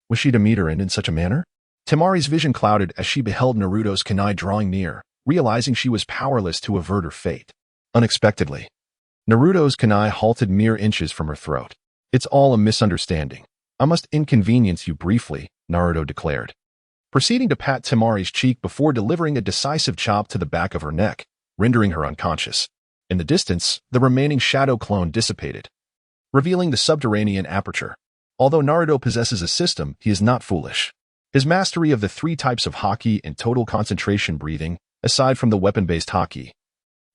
Was she to meet her end in such a manner? Temari's vision clouded as she beheld Naruto's kunai drawing near, realizing she was powerless to avert her fate. Unexpectedly, Naruto's kunai halted mere inches from her throat. It's all a misunderstanding. I must inconvenience you briefly, Naruto declared, proceeding to pat Temari's cheek before delivering a decisive chop to the back of her neck, rendering her unconscious. In the distance, the remaining shadow clone dissipated, revealing the subterranean aperture. Although Naruto possesses a system, he is not foolish. His mastery of the 3 types of Haki and total concentration breathing, aside from the weapon-based Haki,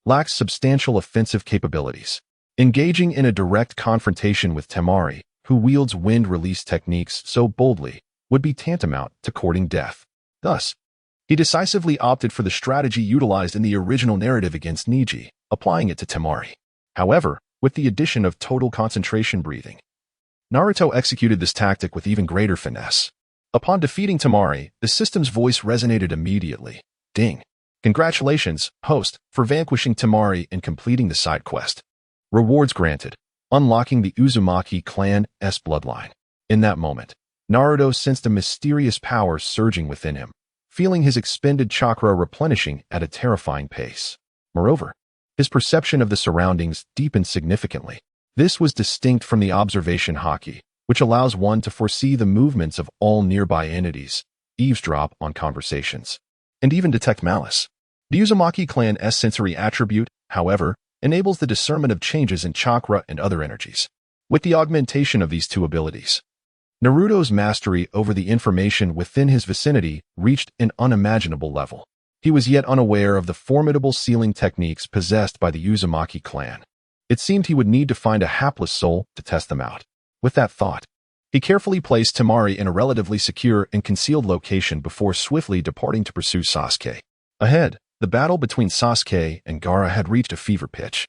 lacks substantial offensive capabilities. Engaging in a direct confrontation with Temari, who wields wind release techniques so boldly, would be tantamount to courting death. Thus, he decisively opted for the strategy utilized in the original narrative against Neji, applying it to Temari. However, with the addition of total concentration breathing, Naruto executed this tactic with even greater finesse. Upon defeating Temari, the system's voice resonated immediately. Ding! Congratulations, host, for vanquishing Temari and completing the side quest. Rewards granted. Unlocking the Uzumaki clan's bloodline. In that moment, Naruto sensed a mysterious power surging within him, feeling his expended chakra replenishing at a terrifying pace. Moreover, his perception of the surroundings deepened significantly. This was distinct from the observation Haki, which allows one to foresee the movements of all nearby entities, eavesdrop on conversations, and even detect malice. The Uzumaki clan's sensory attribute, however, enables the discernment of changes in chakra and other energies. With the augmentation of these 2 abilities, Naruto's mastery over the information within his vicinity reached an unimaginable level. He was yet unaware of the formidable sealing techniques possessed by the Uzumaki clan. It seemed he would need to find a hapless soul to test them out. With that thought, he carefully placed Temari in a relatively secure and concealed location before swiftly departing to pursue Sasuke. Ahead, the battle between Sasuke and Gaara had reached a fever pitch.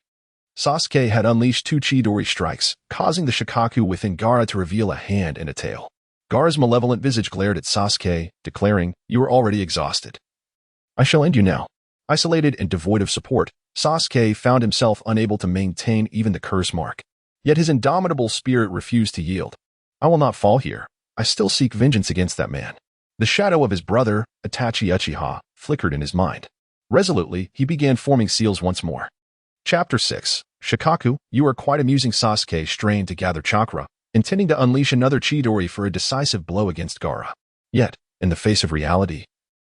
Sasuke had unleashed 2 Chidori strikes, causing the Shukaku within Gaara to reveal a hand and a tail. Gaara's malevolent visage glared at Sasuke, declaring, "You are already exhausted. I shall end you now." Isolated and devoid of support, Sasuke found himself unable to maintain even the curse mark. Yet his indomitable spirit refused to yield. "I will not fall here. I still seek vengeance against that man." The shadow of his brother, Itachi Uchiha, flickered in his mind. Resolutely, he began forming seals once more. Chapter 6. Shukaku, you are quite amusing. Sasuke strained to gather chakra, intending to unleash another Chidori for a decisive blow against Gaara. Yet, in the face of reality,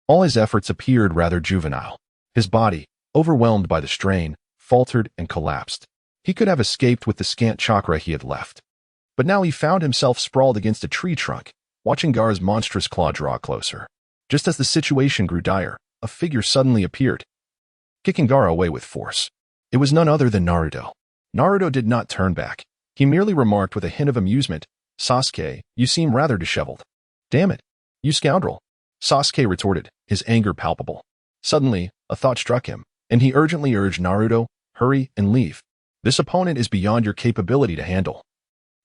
all his efforts appeared rather juvenile. His body, overwhelmed by the strain, faltered and collapsed. He could have escaped with the scant chakra he had left. But now he found himself sprawled against a tree trunk, watching Gaara's monstrous claw draw closer. Just as the situation grew dire, a figure suddenly appeared, kicking Gaara away with force. It was none other than Naruto. Naruto did not turn back. He merely remarked with a hint of amusement, "Sasuke, you seem rather disheveled." "Damn it, you scoundrel," Sasuke retorted, his anger palpable. Suddenly, a thought struck him, and he urgently urged Naruto, "Hurry and leave. This opponent is beyond your capability to handle.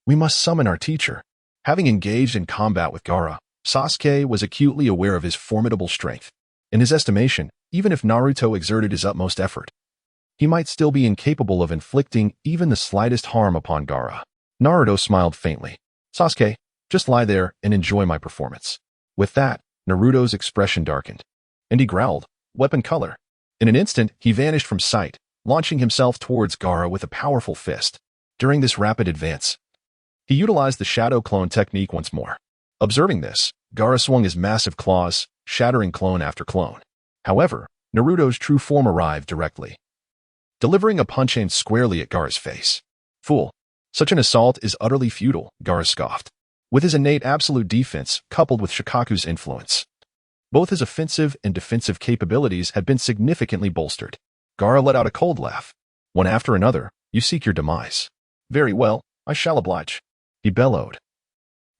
We must summon our teacher." Having engaged in combat with Gaara, Sasuke was acutely aware of his formidable strength. In his estimation, even if Naruto exerted his utmost effort, he might still be incapable of inflicting even the slightest harm upon Gaara. Naruto smiled faintly. "Sasuke, just lie there and enjoy my performance." With that, Naruto's expression darkened, and he growled, "Weapon color." In an instant, he vanished from sight, launching himself towards Gaara with a powerful fist. During this rapid advance, he utilized the shadow clone technique once more. Observing this, Gaara swung his massive claws, shattering clone after clone. However, Naruto's true form arrived directly, delivering a punch aimed squarely at Gaara's face. "Fool, such an assault is utterly futile," Gaara scoffed. With his innate absolute defense coupled with Shikaku's influence, both his offensive and defensive capabilities had been significantly bolstered. Gaara let out a cold laugh. "One after another, you seek your demise. Very well, I shall oblige," he bellowed,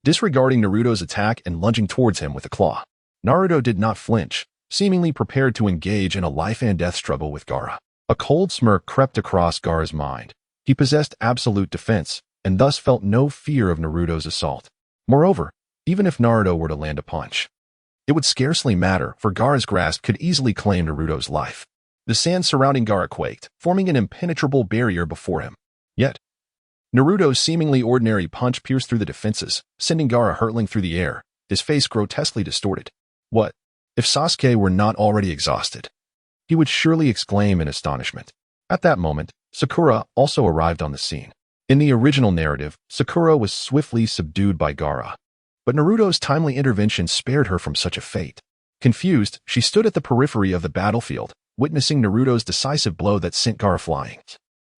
disregarding Naruto's attack and lunging towards him with a claw. Naruto did not flinch, seemingly prepared to engage in a life-and-death struggle with Gaara. A cold smirk crept across Gaara's mind. He possessed absolute defense, and thus felt no fear of Naruto's assault. Moreover, even if Naruto were to land a punch, it would scarcely matter, for Gaara's grasp could easily claim Naruto's life. The sand surrounding Gaara quaked, forming an impenetrable barrier before him. Yet, Naruto's seemingly ordinary punch pierced through the defenses, sending Gaara hurtling through the air, his face grotesquely distorted. What if Sasuke were not already exhausted? He would surely exclaim in astonishment. At that moment, Sakura also arrived on the scene. In the original narrative, Sakura was swiftly subdued by Gaara, but Naruto's timely intervention spared her from such a fate. Confused, she stood at the periphery of the battlefield, witnessing Naruto's decisive blow that sent Gaara flying,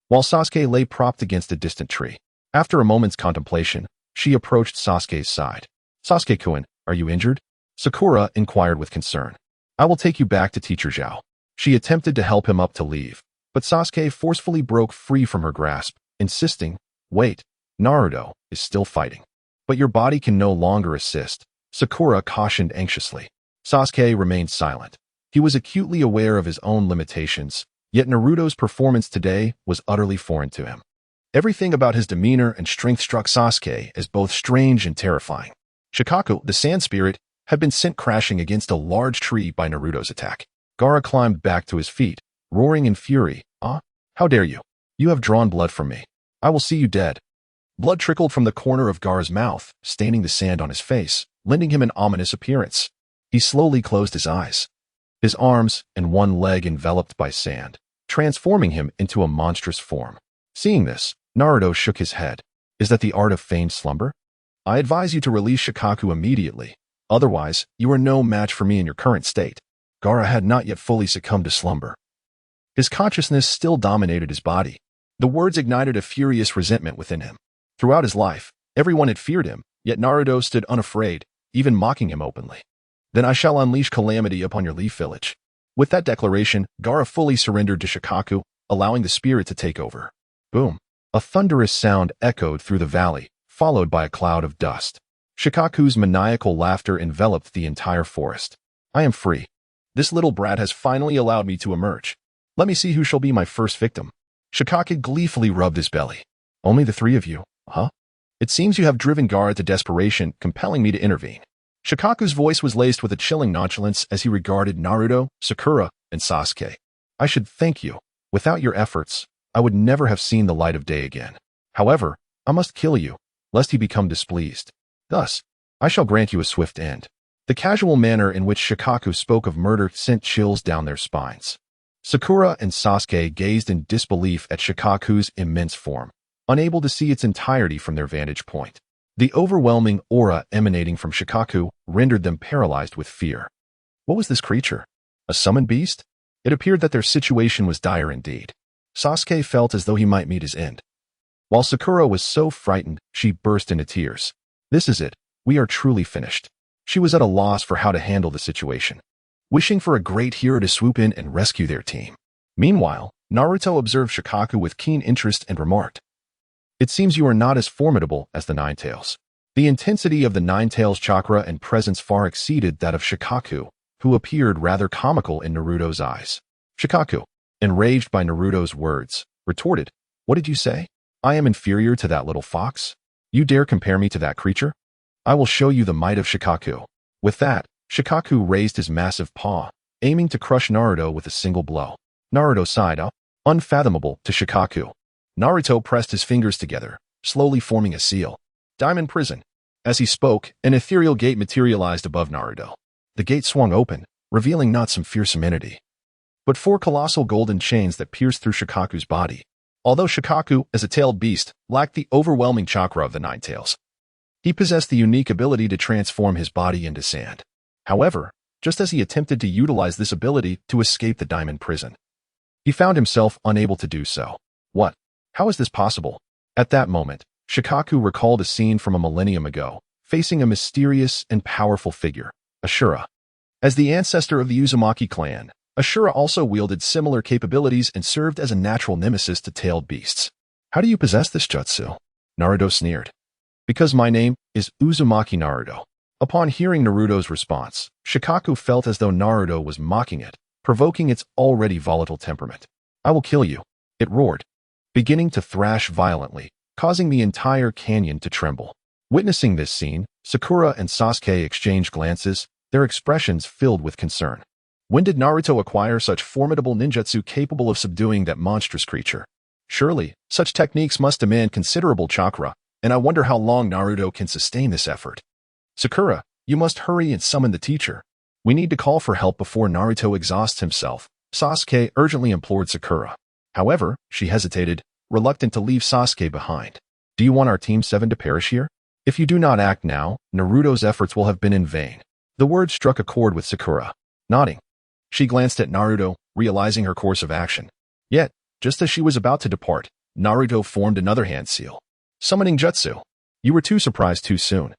while Sasuke lay propped against a distant tree. After a moment's contemplation, she approached Sasuke's side. "Sasuke-kun, are you injured?" Sakura inquired with concern. "I will take you back to Teacher Zhao." She attempted to help him up to leave, but Sasuke forcefully broke free from her grasp, insisting, "Wait, Naruto is still fighting. But your body can no longer assist," Sakura cautioned anxiously. Sasuke remained silent. He was acutely aware of his own limitations, yet Naruto's performance today was utterly foreign to him. Everything about his demeanor and strength struck Sasuke as both strange and terrifying. Shukaku, the sand spirit, had been sent crashing against a large tree by Naruto's attack. Gaara climbed back to his feet, roaring in fury. "Ah, how dare you? You have drawn blood from me. I will see you dead." Blood trickled from the corner of Gaara's mouth, staining the sand on his face, lending him an ominous appearance. He slowly closed his eyes, his arms and one leg enveloped by sand, transforming him into a monstrous form. Seeing this, Naruto shook his head. "Is that the art of feigned slumber? I advise you to release Shukaku immediately. Otherwise, you are no match for me in your current state." Gaara had not yet fully succumbed to slumber. His consciousness still dominated his body. The words ignited a furious resentment within him. Throughout his life, everyone had feared him, yet Naruto stood unafraid, even mocking him openly. "Then I shall unleash calamity upon your Leaf Village." With that declaration, Gaara fully surrendered to Shukaku, allowing the spirit to take over. Boom! A thunderous sound echoed through the valley, followed by a cloud of dust. Shukaku's maniacal laughter enveloped the entire forest. "I am free. This little brat has finally allowed me to emerge. Let me see who shall be my first victim." Shukaku gleefully rubbed his belly. "Only the three of you, huh? It seems you have driven Gaara to desperation, compelling me to intervene." Shukaku's voice was laced with a chilling nonchalance as he regarded Naruto, Sakura, and Sasuke. "I should thank you. Without your efforts, I would never have seen the light of day again. However, I must kill you, lest he become displeased. Thus, I shall grant you a swift end." The casual manner in which Shukaku spoke of murder sent chills down their spines. Sakura and Sasuke gazed in disbelief at Shukaku's immense form, unable to see its entirety from their vantage point. The overwhelming aura emanating from Shukaku rendered them paralyzed with fear. What was this creature? A summoned beast? It appeared that their situation was dire indeed. Sasuke felt as though he might meet his end. While Sakura was so frightened, she burst into tears. This is it. We are truly finished. She was at a loss for how to handle the situation, wishing for a great hero to swoop in and rescue their team. Meanwhile, Naruto observed Shukaku with keen interest and remarked, "It seems you are not as formidable as the Nine Tails." The intensity of the Nine Tails chakra and presence far exceeded that of Shukaku, who appeared rather comical in Naruto's eyes. Shukaku, enraged by Naruto's words, retorted, "What did you say? I am inferior to that little fox? You dare compare me to that creature? I will show you the might of Shukaku." With that, Shukaku raised his massive paw, aiming to crush Naruto with a single blow. Naruto sighed out, unfathomable to Shukaku. Naruto pressed his fingers together, slowly forming a seal. Diamond Prison. As he spoke, an ethereal gate materialized above Naruto. The gate swung open, revealing not some fearsome entity, but four colossal golden chains that pierced through Shukaku's body. Although Shukaku, as a tailed beast, lacked the overwhelming chakra of the Nine Tails, he possessed the unique ability to transform his body into sand. However, just as he attempted to utilize this ability to escape the diamond prison, he found himself unable to do so. What? How is this possible? At that moment, Shukaku recalled a scene from a millennium ago, facing a mysterious and powerful figure, Ashura. As the ancestor of the Uzumaki clan, Ashura also wielded similar capabilities and served as a natural nemesis to tailed beasts. "How do you possess this jutsu?" Naruto sneered. "Because my name is Uzumaki Naruto." Upon hearing Naruto's response, Shukaku felt as though Naruto was mocking it, provoking its already volatile temperament. "I will kill you," it roared, beginning to thrash violently, causing the entire canyon to tremble. Witnessing this scene, Sakura and Sasuke exchanged glances, their expressions filled with concern. When did Naruto acquire such formidable ninjutsu capable of subduing that monstrous creature? Surely, such techniques must demand considerable chakra, and I wonder how long Naruto can sustain this effort. "Sakura, you must hurry and summon the teacher. We need to call for help before Naruto exhausts himself," Sasuke urgently implored Sakura. However, she hesitated, reluctant to leave Sasuke behind. "Do you want our Team 7 to perish here? If you do not act now, Naruto's efforts will have been in vain." The words struck a chord with Sakura. Nodding, she glanced at Naruto, realizing her course of action. Yet, just as she was about to depart, Naruto formed another hand seal. "Summoning jutsu. You were too surprised too soon.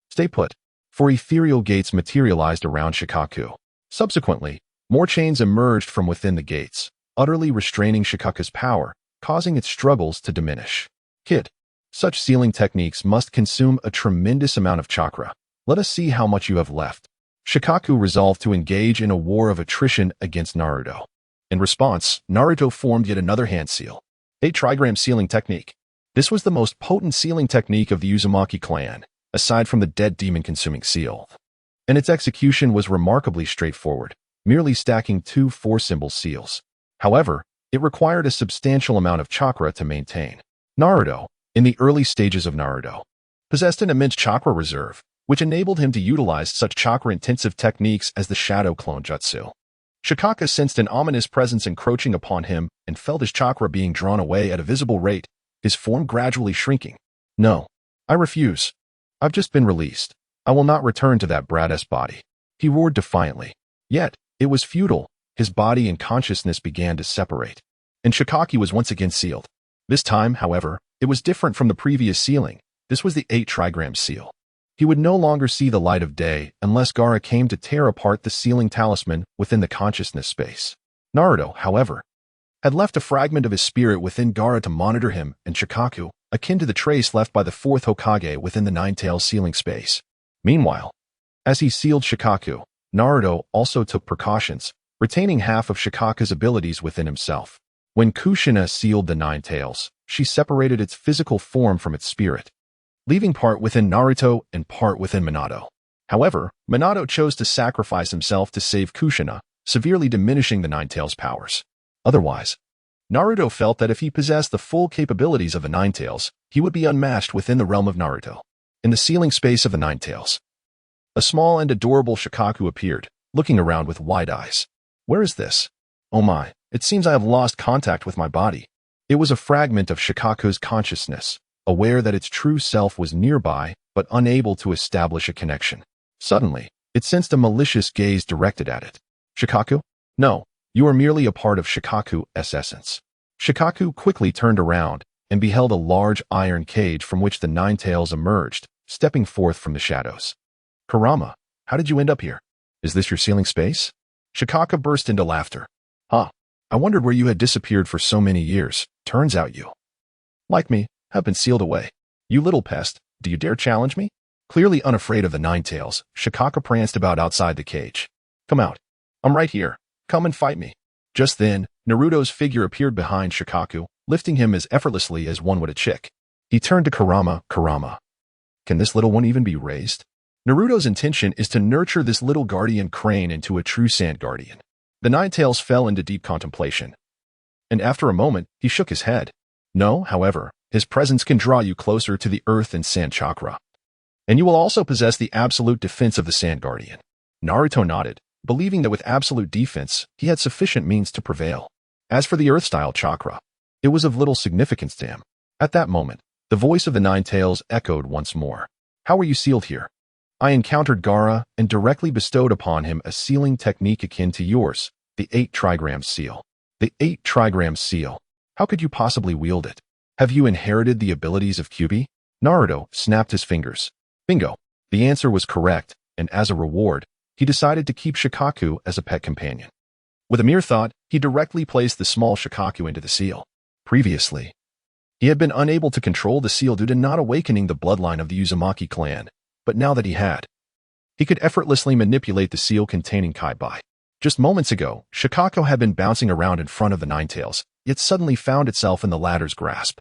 Stay put." Four ethereal gates materialized around Shukaku. Subsequently, more chains emerged from within the gates, utterly restraining Shukaku's power, causing its struggles to diminish. "Kid, such sealing techniques must consume a tremendous amount of chakra. Let us see how much you have left." Shukaku resolved to engage in a war of attrition against Naruto. In response, Naruto formed yet another hand seal. A trigram sealing technique. This was the most potent sealing technique of the Uzumaki clan, aside from the dead demon-consuming seal. And its execution was remarkably straightforward, merely stacking two 4-symbol seals. However, it required a substantial amount of chakra to maintain. Naruto, in the early stages of Naruto, possessed an immense chakra reserve, which enabled him to utilize such chakra-intensive techniques as the Shadow Clone Jutsu. Shukaku sensed an ominous presence encroaching upon him and felt his chakra being drawn away at a visible rate, his form gradually shrinking. "No, I refuse. I've just been released. I will not return to that brat-ass body," he roared defiantly. Yet, it was futile. His body and consciousness began to separate, and Shukaku was once again sealed. This time, however, it was different from the previous sealing. This was the 8-trigram seal. He would no longer see the light of day unless Gaara came to tear apart the sealing talisman within the consciousness space. Naruto, however, had left a fragment of his spirit within Gaara to monitor him and Shukaku, akin to the trace left by the 4th Hokage within the Nine-Tails sealing space. Meanwhile, as he sealed Shukaku, Naruto also took precautions, retaining half of Shukaku's abilities within himself. When Kushina sealed the Nine Tails, she separated its physical form from its spirit, leaving part within Naruto and part within Minato. However, Minato chose to sacrifice himself to save Kushina, severely diminishing the Nine Tails' powers. Otherwise, Naruto felt that if he possessed the full capabilities of the Nine Tails, he would be unmatched within the realm of Naruto. In the sealing space of the Nine Tails, a small and adorable Shukaku appeared, looking around with wide eyes. "Where is this? Oh my, it seems I have lost contact with my body." It was a fragment of Shukaku's consciousness, aware that its true self was nearby but unable to establish a connection. Suddenly, it sensed a malicious gaze directed at it. Shukaku? No, you are merely a part of Shukaku's essence. Shukaku quickly turned around and beheld a large iron cage from which the Nine Tails emerged, stepping forth from the shadows. Kurama, how did you end up here? Is this your ceiling space? Shukaku burst into laughter. Huh, I wondered where you had disappeared for so many years. Turns out you, like me, have been sealed away. You little pest, do you dare challenge me? Clearly unafraid of the Nine Tails, Shukaku pranced about outside the cage. Come out. I'm right here. Come and fight me. Just then, Naruto's figure appeared behind Shukaku, lifting him as effortlessly as one would a chick. He turned to Kurama. Kurama, can this little one even be raised? Naruto's intention is to nurture this little guardian crane into a true sand guardian. The Nine Tails fell into deep contemplation. And after a moment, he shook his head. No, however, his presence can draw you closer to the earth and sand chakra. And you will also possess the absolute defense of the sand guardian. Naruto nodded, believing that with absolute defense, he had sufficient means to prevail. As for the earth-style chakra, it was of little significance to him. At that moment, the voice of the Nine Tails echoed once more. How were you sealed here? I encountered Gaara and directly bestowed upon him a sealing technique akin to yours, the 8 trigram seal. The 8 trigram seal. How could you possibly wield it? Have you inherited the abilities of Kyuubi? Naruto snapped his fingers. Bingo. The answer was correct, and as a reward, he decided to keep Shukaku as a pet companion. With a mere thought, he directly placed the small Shukaku into the seal. Previously, he had been unable to control the seal due to not awakening the bloodline of the Uzumaki clan, but now that he had, he could effortlessly manipulate the seal containing Kaibai. Just moments ago, Shukaku had been bouncing around in front of the Nine Tails, yet suddenly found itself in the latter's grasp.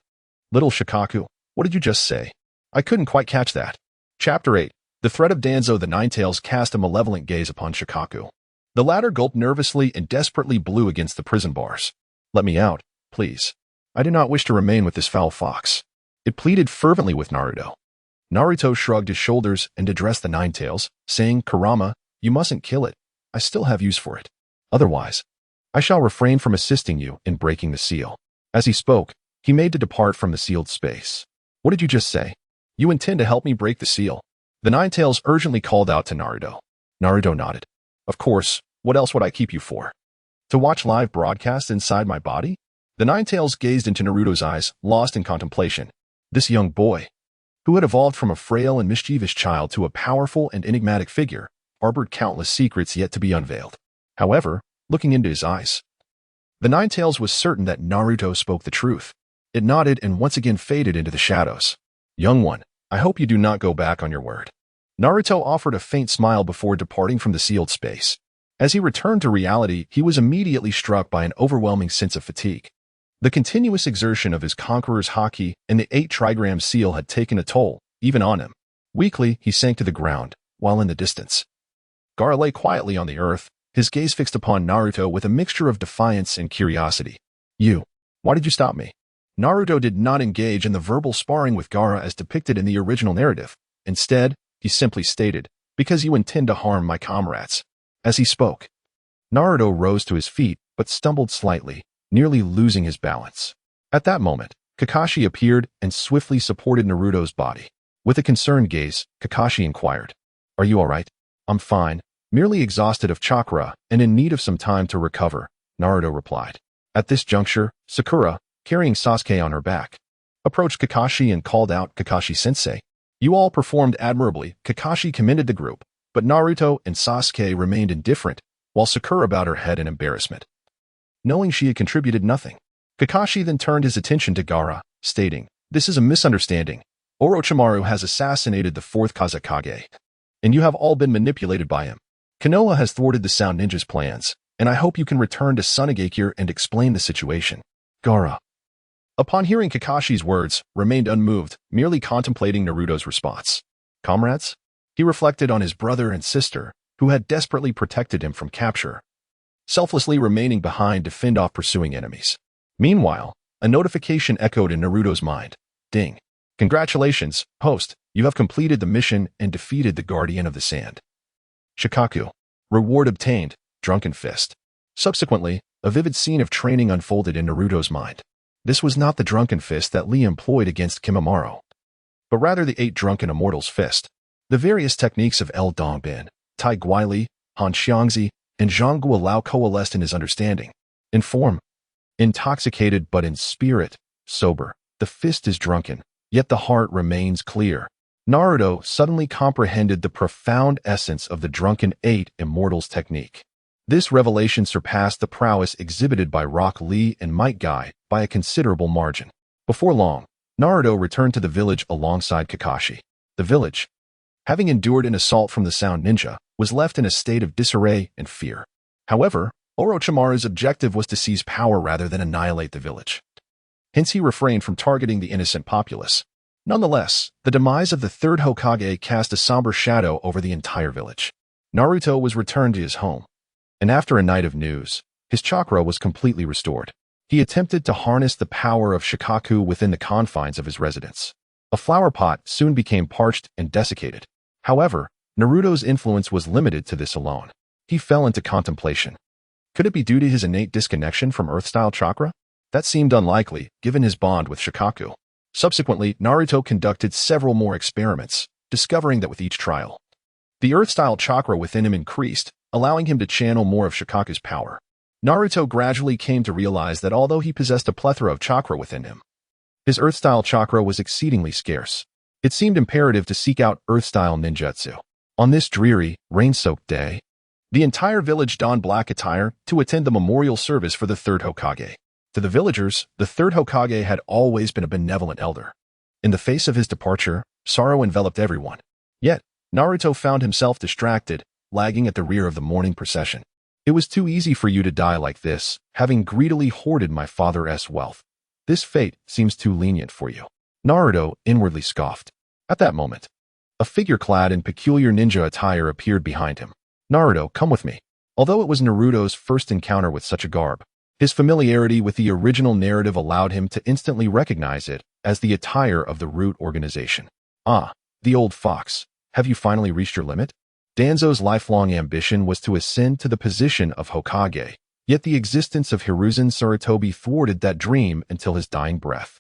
Little Shukaku, what did you just say? I couldn't quite catch that. Chapter 8. The threat of Danzo. The Nine Tails cast a malevolent gaze upon Shukaku. The latter gulped nervously and desperately blew against the prison bars. Let me out, please. I do not wish to remain with this foul fox. It pleaded fervently with Naruto. Naruto shrugged his shoulders and addressed the Nine Tails, saying, Kurama, you mustn't kill it. I still have use for it. Otherwise, I shall refrain from assisting you in breaking the seal. As he spoke, he made to depart from the sealed space. What did you just say? You intend to help me break the seal? The Nine Tails urgently called out to Naruto. Naruto nodded. Of course, what else would I keep you for? To watch live broadcasts inside my body? The Nine Tails gazed into Naruto's eyes, lost in contemplation. This young boy, who had evolved from a frail and mischievous child to a powerful and enigmatic figure, harbored countless secrets yet to be unveiled. However, looking into his eyes, the Nine Tails was certain that Naruto spoke the truth. It nodded and once again faded into the shadows. Young one, I hope you do not go back on your word. Naruto offered a faint smile before departing from the sealed space. As he returned to reality, he was immediately struck by an overwhelming sense of fatigue. The continuous exertion of his conqueror's Haki and the 8 trigram seal had taken a toll, even on him. Weakly, he sank to the ground, while in the distance, Gaara lay quietly on the earth, his gaze fixed upon Naruto with a mixture of defiance and curiosity. Why did you stop me? Naruto did not engage in the verbal sparring with Gaara as depicted in the original narrative. Instead, he simply stated, because you intend to harm my comrades. As he spoke, Naruto rose to his feet, but stumbled slightly, nearly losing his balance. At that moment, Kakashi appeared and swiftly supported Naruto's body. With a concerned gaze, Kakashi inquired, Are you all right? I'm fine, merely exhausted of chakra and in need of some time to recover, Naruto replied. At this juncture, Sakura, carrying Sasuke on her back, approached Kakashi and called out, Kakashi-sensei. You all performed admirably. Kakashi commended the group, but Naruto and Sasuke remained indifferent, while Sakura bowed her head in embarrassment, knowing she had contributed nothing. Kakashi then turned his attention to Gaara, stating, This is a misunderstanding. Orochimaru has assassinated the 4th Kazekage, and you have all been manipulated by him. Konoha has thwarted the Sound Ninja's plans, and I hope you can return to Sunagakure and explain the situation. Gaara, upon hearing Kakashi's words, remained unmoved, merely contemplating Naruto's response. Comrades? He reflected on his brother and sister, who had desperately protected him from capture, selflessly remaining behind to fend off pursuing enemies. Meanwhile, a notification echoed in Naruto's mind. Ding. Congratulations, host, you have completed the mission and defeated the Guardian of the Sand. Shukaku. Reward obtained, Drunken Fist. Subsequently, a vivid scene of training unfolded in Naruto's mind. This was not the drunken fist that Lee employed against Kimimaro, but rather the 8 drunken immortals' fist. The various techniques of El Dongbin, Tai Guili, Han Xiangzi, and Zhang Guolao coalesced in his understanding. In form, intoxicated but in spirit, sober, the fist is drunken, yet the heart remains clear. Naruto suddenly comprehended the profound essence of the drunken 8 immortals technique. This revelation surpassed the prowess exhibited by Rock Lee and Might Guy by a considerable margin. Before long, Naruto returned to the village alongside Kakashi. The village, having endured an assault from the Sound Ninja, was left in a state of disarray and fear. However, Orochimaru's objective was to seize power rather than annihilate the village. Hence he refrained from targeting the innocent populace. Nonetheless, the demise of the 3rd Hokage cast a somber shadow over the entire village. Naruto was returned to his home, and after a night of news, his chakra was completely restored. He attempted to harness the power of Shukaku within the confines of his residence. A flower pot soon became parched and desiccated. However, Naruto's influence was limited to this alone. He fell into contemplation. Could it be due to his innate disconnection from Earth-style chakra? That seemed unlikely, given his bond with Shukaku. Subsequently, Naruto conducted several more experiments, discovering that with each trial, the Earth-style chakra within him increased, allowing him to channel more of Shukaku's power. Naruto gradually came to realize that although he possessed a plethora of chakra within him, his Earth-style chakra was exceedingly scarce. It seemed imperative to seek out Earth-style ninjutsu. On this dreary, rain-soaked day, the entire village donned black attire to attend the memorial service for the 3rd Hokage. To the villagers, the 3rd Hokage had always been a benevolent elder. In the face of his departure, sorrow enveloped everyone. Yet, Naruto found himself distracted, lagging at the rear of the mourning procession. It was too easy for you to die like this, having greedily hoarded my father's wealth. This fate seems too lenient for you. Naruto inwardly scoffed. At that moment, a figure clad in peculiar ninja attire appeared behind him. Naruto, come with me. Although it was Naruto's first encounter with such a garb, his familiarity with the original narrative allowed him to instantly recognize it as the attire of the Root organization. Ah, the old fox. Have you finally reached your limit? Danzo's lifelong ambition was to ascend to the position of Hokage, yet the existence of Hiruzen Sarutobi thwarted that dream until his dying breath.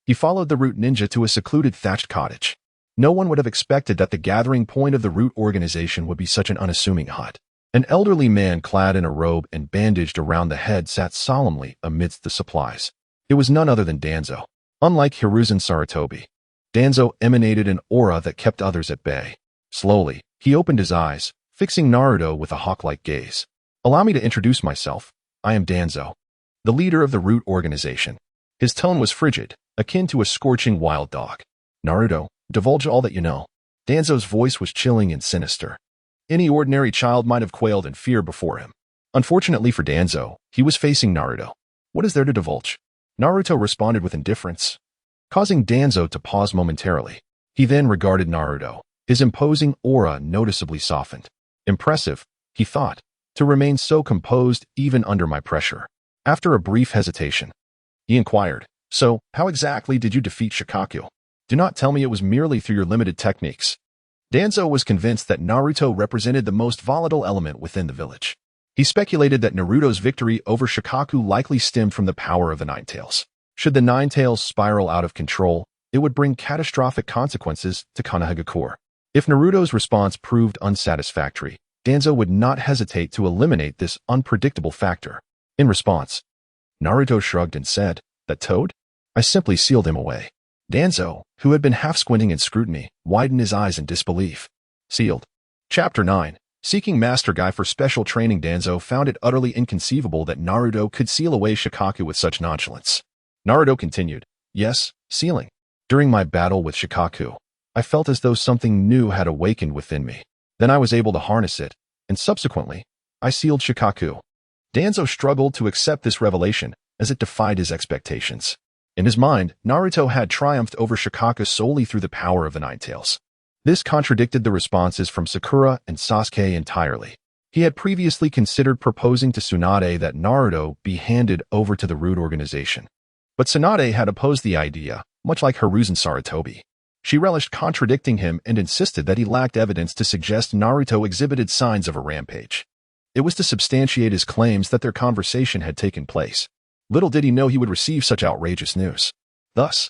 He followed the Root ninja to a secluded thatched cottage. No one would have expected that the gathering point of the Root organization would be such an unassuming hut. An elderly man clad in a robe and bandaged around the head sat solemnly amidst the supplies. It was none other than Danzo. Unlike Hiruzen Sarutobi, Danzo emanated an aura that kept others at bay. Slowly, he opened his eyes, fixing Naruto with a hawk-like gaze. Allow me to introduce myself. I am Danzo, the leader of the Root organization. His tone was frigid, akin to a scorching wild dog. Naruto, divulge all that you know. Danzo's voice was chilling and sinister. Any ordinary child might have quailed in fear before him. Unfortunately for Danzo, he was facing Naruto. What is there to divulge? Naruto responded with indifference, causing Danzo to pause momentarily. He then regarded Naruto. His imposing aura noticeably softened. Impressive, he thought, to remain so composed even under my pressure. After a brief hesitation, he inquired, so, how exactly did you defeat Shukaku? Do not tell me it was merely through your limited techniques. Danzo was convinced that Naruto represented the most volatile element within the village. He speculated that Naruto's victory over Shukaku likely stemmed from the power of the Nine Tails. Should the Nine Tails spiral out of control, it would bring catastrophic consequences to Konoha. If Naruto's response proved unsatisfactory, Danzo would not hesitate to eliminate this unpredictable factor. In response, Naruto shrugged and said, "That toad? I simply sealed him away." Danzo, who had been half-squinting in scrutiny, widened his eyes in disbelief. Sealed. Chapter 9. Seeking Master Guy for special training. Danzo found it utterly inconceivable that Naruto could seal away Shukaku with such nonchalance. Naruto continued, "Yes, sealing. During my battle with Shukaku, I felt as though something new had awakened within me. Then I was able to harness it, and subsequently, I sealed Shukaku." Danzo struggled to accept this revelation, as it defied his expectations. In his mind, Naruto had triumphed over Shukaku solely through the power of the Nine Tails. This contradicted the responses from Sakura and Sasuke entirely. He had previously considered proposing to Tsunade that Naruto be handed over to the Root organization. But Tsunade had opposed the idea, much like Hiruzen Sarutobi. She relished contradicting him and insisted that he lacked evidence to suggest Naruto exhibited signs of a rampage. It was to substantiate his claims that their conversation had taken place. Little did he know he would receive such outrageous news. Thus,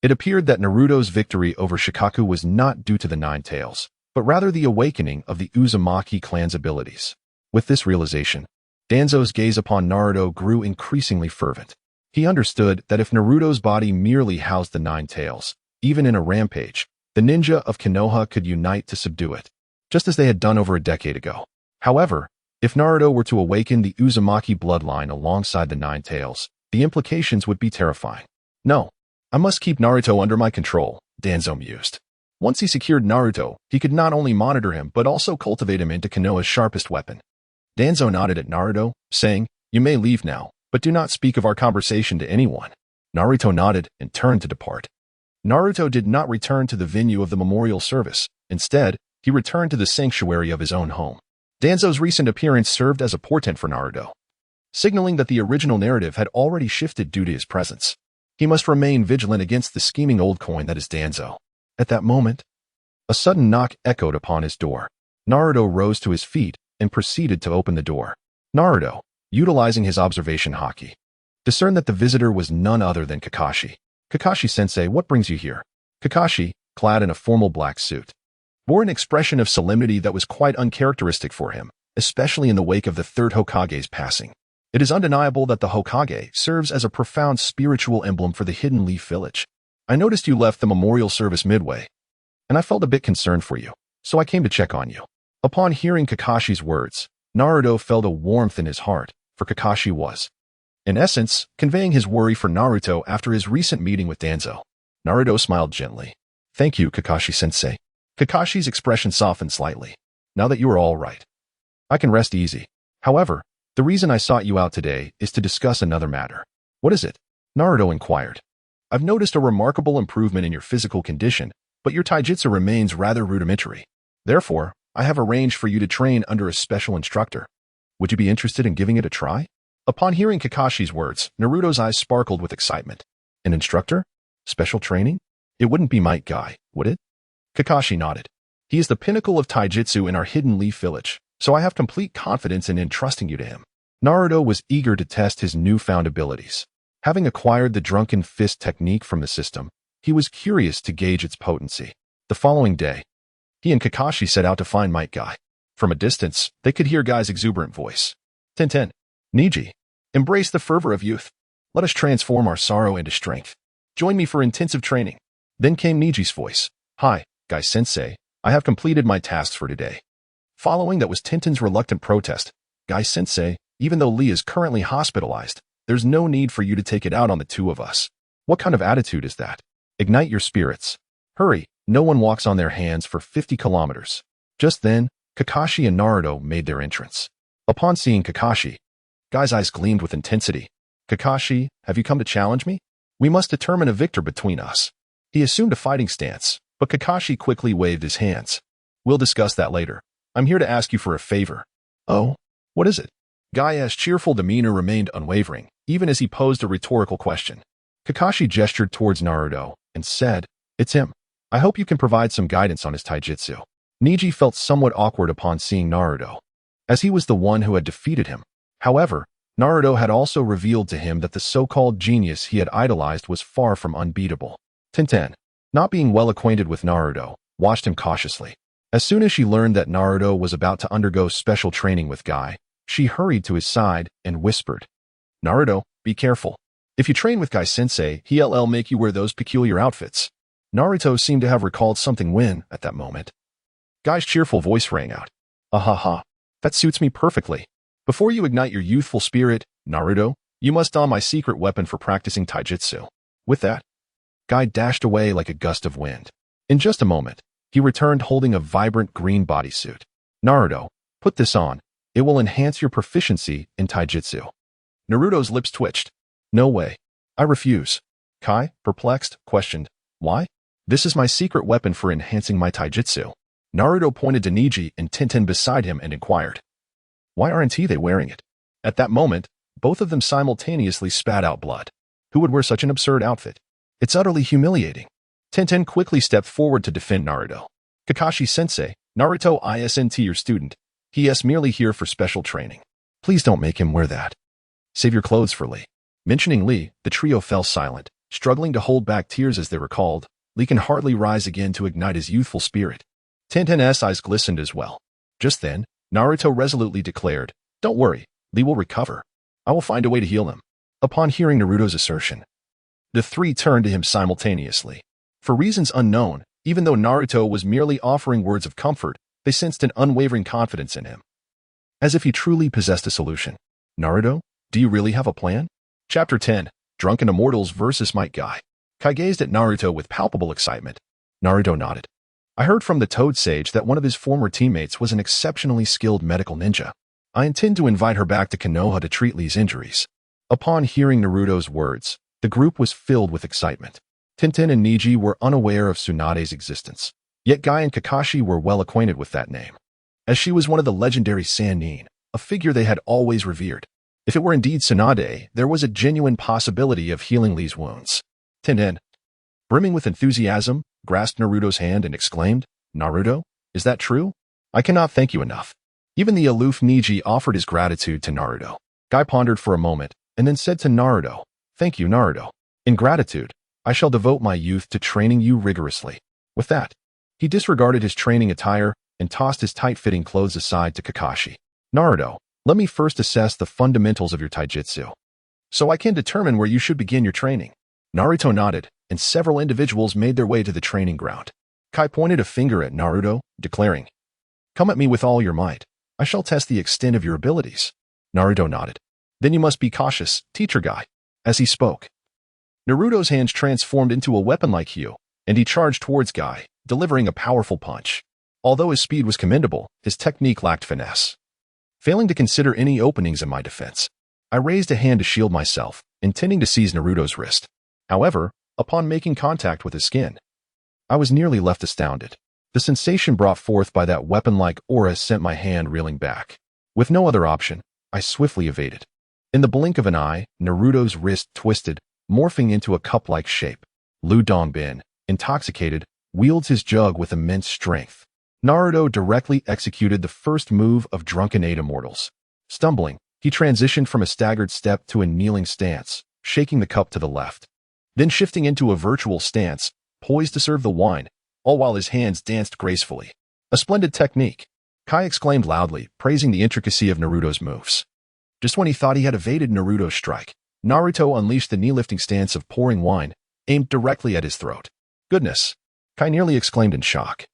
it appeared that Naruto's victory over Shukaku was not due to the Nine Tails, but rather the awakening of the Uzumaki clan's abilities. With this realization, Danzo's gaze upon Naruto grew increasingly fervent. He understood that if Naruto's body merely housed the Nine Tails, even in a rampage, the ninja of Konoha could unite to subdue it, just as they had done over a decade ago. However, if Naruto were to awaken the Uzumaki bloodline alongside the Nine Tails, the implications would be terrifying. No, I must keep Naruto under my control, Danzo mused. Once he secured Naruto, he could not only monitor him but also cultivate him into Konoha's sharpest weapon. Danzo nodded at Naruto, saying, "You may leave now, but do not speak of our conversation to anyone." Naruto nodded and turned to depart. Naruto did not return to the venue of the memorial service. Instead, he returned to the sanctuary of his own home. Danzo's recent appearance served as a portent for Naruto, signaling that the original narrative had already shifted due to his presence. He must remain vigilant against the scheming old coin that is Danzo. At that moment, a sudden knock echoed upon his door. Naruto rose to his feet and proceeded to open the door. Naruto, utilizing his observation Haki, discerned that the visitor was none other than Kakashi. "Kakashi-sensei, what brings you here?" Kakashi, clad in a formal black suit, bore an expression of solemnity that was quite uncharacteristic for him, especially in the wake of the third Hokage's passing. It is undeniable that the Hokage serves as a profound spiritual emblem for the Hidden Leaf Village. I noticed you left the memorial service midway, and I felt a bit concerned for you, so I came to check on you. Upon hearing Kakashi's words, Naruto felt a warmth in his heart, for Kakashi was, in essence, conveying his worry for Naruto after his recent meeting with Danzo. Naruto smiled gently. "Thank you, Kakashi-sensei." Kakashi's expression softened slightly. "Now that you are all right, I can rest easy. However, the reason I sought you out today is to discuss another matter." "What is it?" Naruto inquired. "I've noticed a remarkable improvement in your physical condition, but your taijutsu remains rather rudimentary. Therefore, I have arranged for you to train under a special instructor. Would you be interested in giving it a try?" Upon hearing Kakashi's words, Naruto's eyes sparkled with excitement. "An instructor? Special training? It wouldn't be Might Guy, would it?" Kakashi nodded. "He is the pinnacle of taijutsu in our Hidden Leaf Village, so I have complete confidence in entrusting you to him." Naruto was eager to test his newfound abilities. Having acquired the drunken fist technique from the system, he was curious to gauge its potency. The following day, he and Kakashi set out to find Might Guy. From a distance, they could hear Guy's exuberant voice. "Tenten, Neji, embrace the fervor of youth. Let us transform our sorrow into strength. Join me for intensive training." Then came Neji's voice. "Hi, Guy-sensei, I have completed my tasks for today." Following that was Tenten's reluctant protest. "Guy-sensei, even though Lee is currently hospitalized, there's no need for you to take it out on the two of us. What kind of attitude is that? Ignite your spirits. Hurry, no one walks on their hands for 50 kilometers. Just then, Kakashi and Naruto made their entrance. Upon seeing Kakashi, Guy's eyes gleamed with intensity. "Kakashi, have you come to challenge me? We must determine a victor between us." He assumed a fighting stance, but Kakashi quickly waved his hands. "We'll discuss that later. I'm here to ask you for a favor." "Oh, what is it?" Guy's cheerful demeanor remained unwavering, even as he posed a rhetorical question. Kakashi gestured towards Naruto and said, "It's him. I hope you can provide some guidance on his taijutsu." Neji felt somewhat awkward upon seeing Naruto, as he was the one who had defeated him. However, Naruto had also revealed to him that the so-called genius he had idolized was far from unbeatable. Tenten, not being well acquainted with Naruto, watched him cautiously. As soon as she learned that Naruto was about to undergo special training with Guy, she hurried to his side and whispered, "Naruto, be careful. If you train with Guy-sensei, he'll make you wear those peculiar outfits." Naruto seemed to have recalled something when, at that moment, Guy's cheerful voice rang out. "Ahaha, that suits me perfectly. Before you ignite your youthful spirit, Naruto, you must don my secret weapon for practicing taijutsu." With that, Guy dashed away like a gust of wind. In just a moment, he returned holding a vibrant green bodysuit. "Naruto, put this on. It will enhance your proficiency in taijutsu." Naruto's lips twitched. "No way. I refuse." Kai, perplexed, questioned, "Why?" "This is my secret weapon for enhancing my taijutsu." Naruto pointed to Neji and Tenten beside him and inquired, "Why aren't they wearing it?" At that moment, both of them simultaneously spat out blood. Who would wear such an absurd outfit? It's utterly humiliating. Tenten quickly stepped forward to defend Naruto. "Kakashi-sensei, Naruto isn't your student. He is merely here for special training. Please don't make him wear that. Save your clothes for Lee." Mentioning Lee, the trio fell silent, struggling to hold back tears as they recalled, Lee can hardly rise again to ignite his youthful spirit. Tintin's eyes glistened as well. Just then, Naruto resolutely declared, "Don't worry, Lee will recover. I will find a way to heal him." Upon hearing Naruto's assertion, the three turned to him simultaneously. For reasons unknown, even though Naruto was merely offering words of comfort, they sensed an unwavering confidence in him. As if he truly possessed a solution. "Naruto, do you really have a plan?" Chapter 10, Drunken Immortals vs. Might Guy. Kai gazed at Naruto with palpable excitement. Naruto nodded. "I heard from the Toad Sage that one of his former teammates was an exceptionally skilled medical ninja. I intend to invite her back to Konoha to treat Lee's injuries." Upon hearing Naruto's words, the group was filled with excitement. Tintin and Neji were unaware of Tsunade's existence, yet Guy and Kakashi were well acquainted with that name, as she was one of the legendary Sannin, a figure they had always revered. If it were indeed Tsunade, there was a genuine possibility of healing Lee's wounds. Tintin, brimming with enthusiasm, grasped Naruto's hand and exclaimed, "Naruto, is that true? I cannot thank you enough." Even the aloof Neji offered his gratitude to Naruto. Guy pondered for a moment, and then said to Naruto, "Thank you, Naruto. In gratitude, I shall devote my youth to training you rigorously." With that, he disregarded his training attire and tossed his tight-fitting clothes aside to Kakashi. "Naruto, let me first assess the fundamentals of your taijutsu, so I can determine where you should begin your training." Naruto nodded, and several individuals made their way to the training ground. Kai pointed a finger at Naruto, declaring, "Come at me with all your might. I shall test the extent of your abilities." Naruto nodded. "Then you must be cautious, teacher Guy." As he spoke, Naruto's hands transformed into a weapon-like hue, and he charged towards Guy, delivering a powerful punch. Although his speed was commendable, his technique lacked finesse. Failing to consider any openings in my defense, I raised a hand to shield myself, intending to seize Naruto's wrist. However, upon making contact with his skin, I was nearly left astounded. The sensation brought forth by that weapon-like aura sent my hand reeling back. With no other option, I swiftly evaded. In the blink of an eye, Naruto's wrist twisted, morphing into a cup-like shape. Lu Dongbin, intoxicated, wields his jug with immense strength. Naruto directly executed the first move of Drunken Immortals. Stumbling, he transitioned from a staggered step to a kneeling stance, shaking the cup to the left. Then shifting into a virtual stance, poised to serve the wine, all while his hands danced gracefully. "A splendid technique," Kai exclaimed loudly, praising the intricacy of Naruto's moves. Just when he thought he had evaded Naruto's strike, Naruto unleashed the knee-lifting stance of pouring wine, aimed directly at his throat. "Goodness!" Kai nearly exclaimed in shock.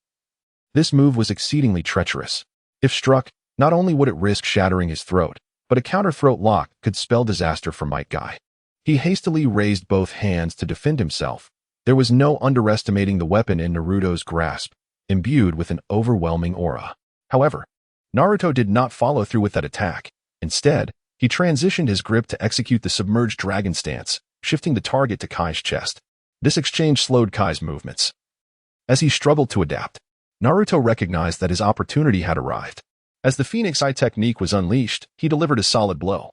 This move was exceedingly treacherous. If struck, not only would it risk shattering his throat, but a counter-throat lock could spell disaster for Might Guy. He hastily raised both hands to defend himself. There was no underestimating the weapon in Naruto's grasp, imbued with an overwhelming aura. However, Naruto did not follow through with that attack. Instead, he transitioned his grip to execute the submerged dragon stance, shifting the target to Kai's chest. This exchange slowed Kai's movements. As he struggled to adapt, Naruto recognized that his opportunity had arrived. As the Phoenix Eye technique was unleashed, he delivered a solid blow,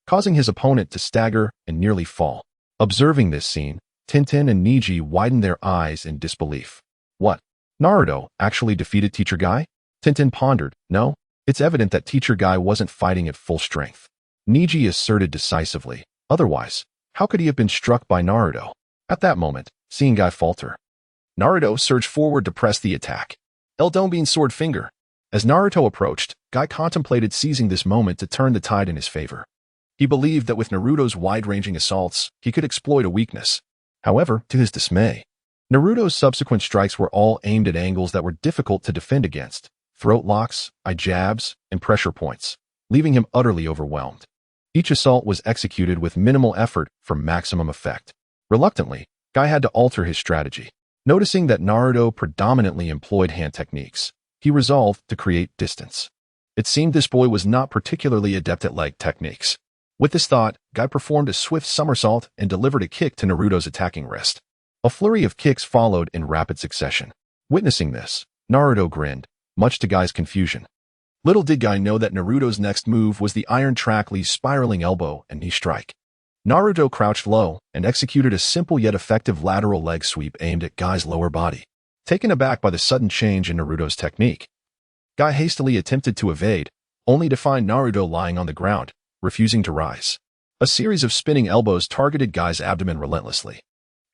causing his opponent to stagger and nearly fall. Observing this scene, Tintin and Neji widened their eyes in disbelief. "What? Naruto actually defeated Teacher Guy?" Tintin pondered. "No, it's evident that Teacher Guy wasn't fighting at full strength." Neji asserted decisively. "Otherwise, how could he have been struck by Naruto?" At that moment, seeing Guy falter, Naruto surged forward to press the attack. Dongbin's sword finger. As Naruto approached, Guy contemplated seizing this moment to turn the tide in his favor. He believed that with Naruto's wide-ranging assaults, he could exploit a weakness. However, to his dismay, Naruto's subsequent strikes were all aimed at angles that were difficult to defend against: throat locks, eye jabs, and pressure points, leaving him utterly overwhelmed. Each assault was executed with minimal effort for maximum effect. Reluctantly, Guy had to alter his strategy. Noticing that Naruto predominantly employed hand techniques, he resolved to create distance. It seemed this boy was not particularly adept at leg techniques. With this thought, Guy performed a swift somersault and delivered a kick to Naruto's attacking wrist. A flurry of kicks followed in rapid succession. Witnessing this, Naruto grinned, much to Guy's confusion. Little did Guy know that Naruto's next move was the Iron Trackly's spiraling elbow and knee strike. Naruto crouched low and executed a simple yet effective lateral leg sweep aimed at Guy's lower body. Taken aback by the sudden change in Naruto's technique, Guy hastily attempted to evade, only to find Naruto lying on the ground, refusing to rise. A series of spinning elbows targeted Guy's abdomen relentlessly.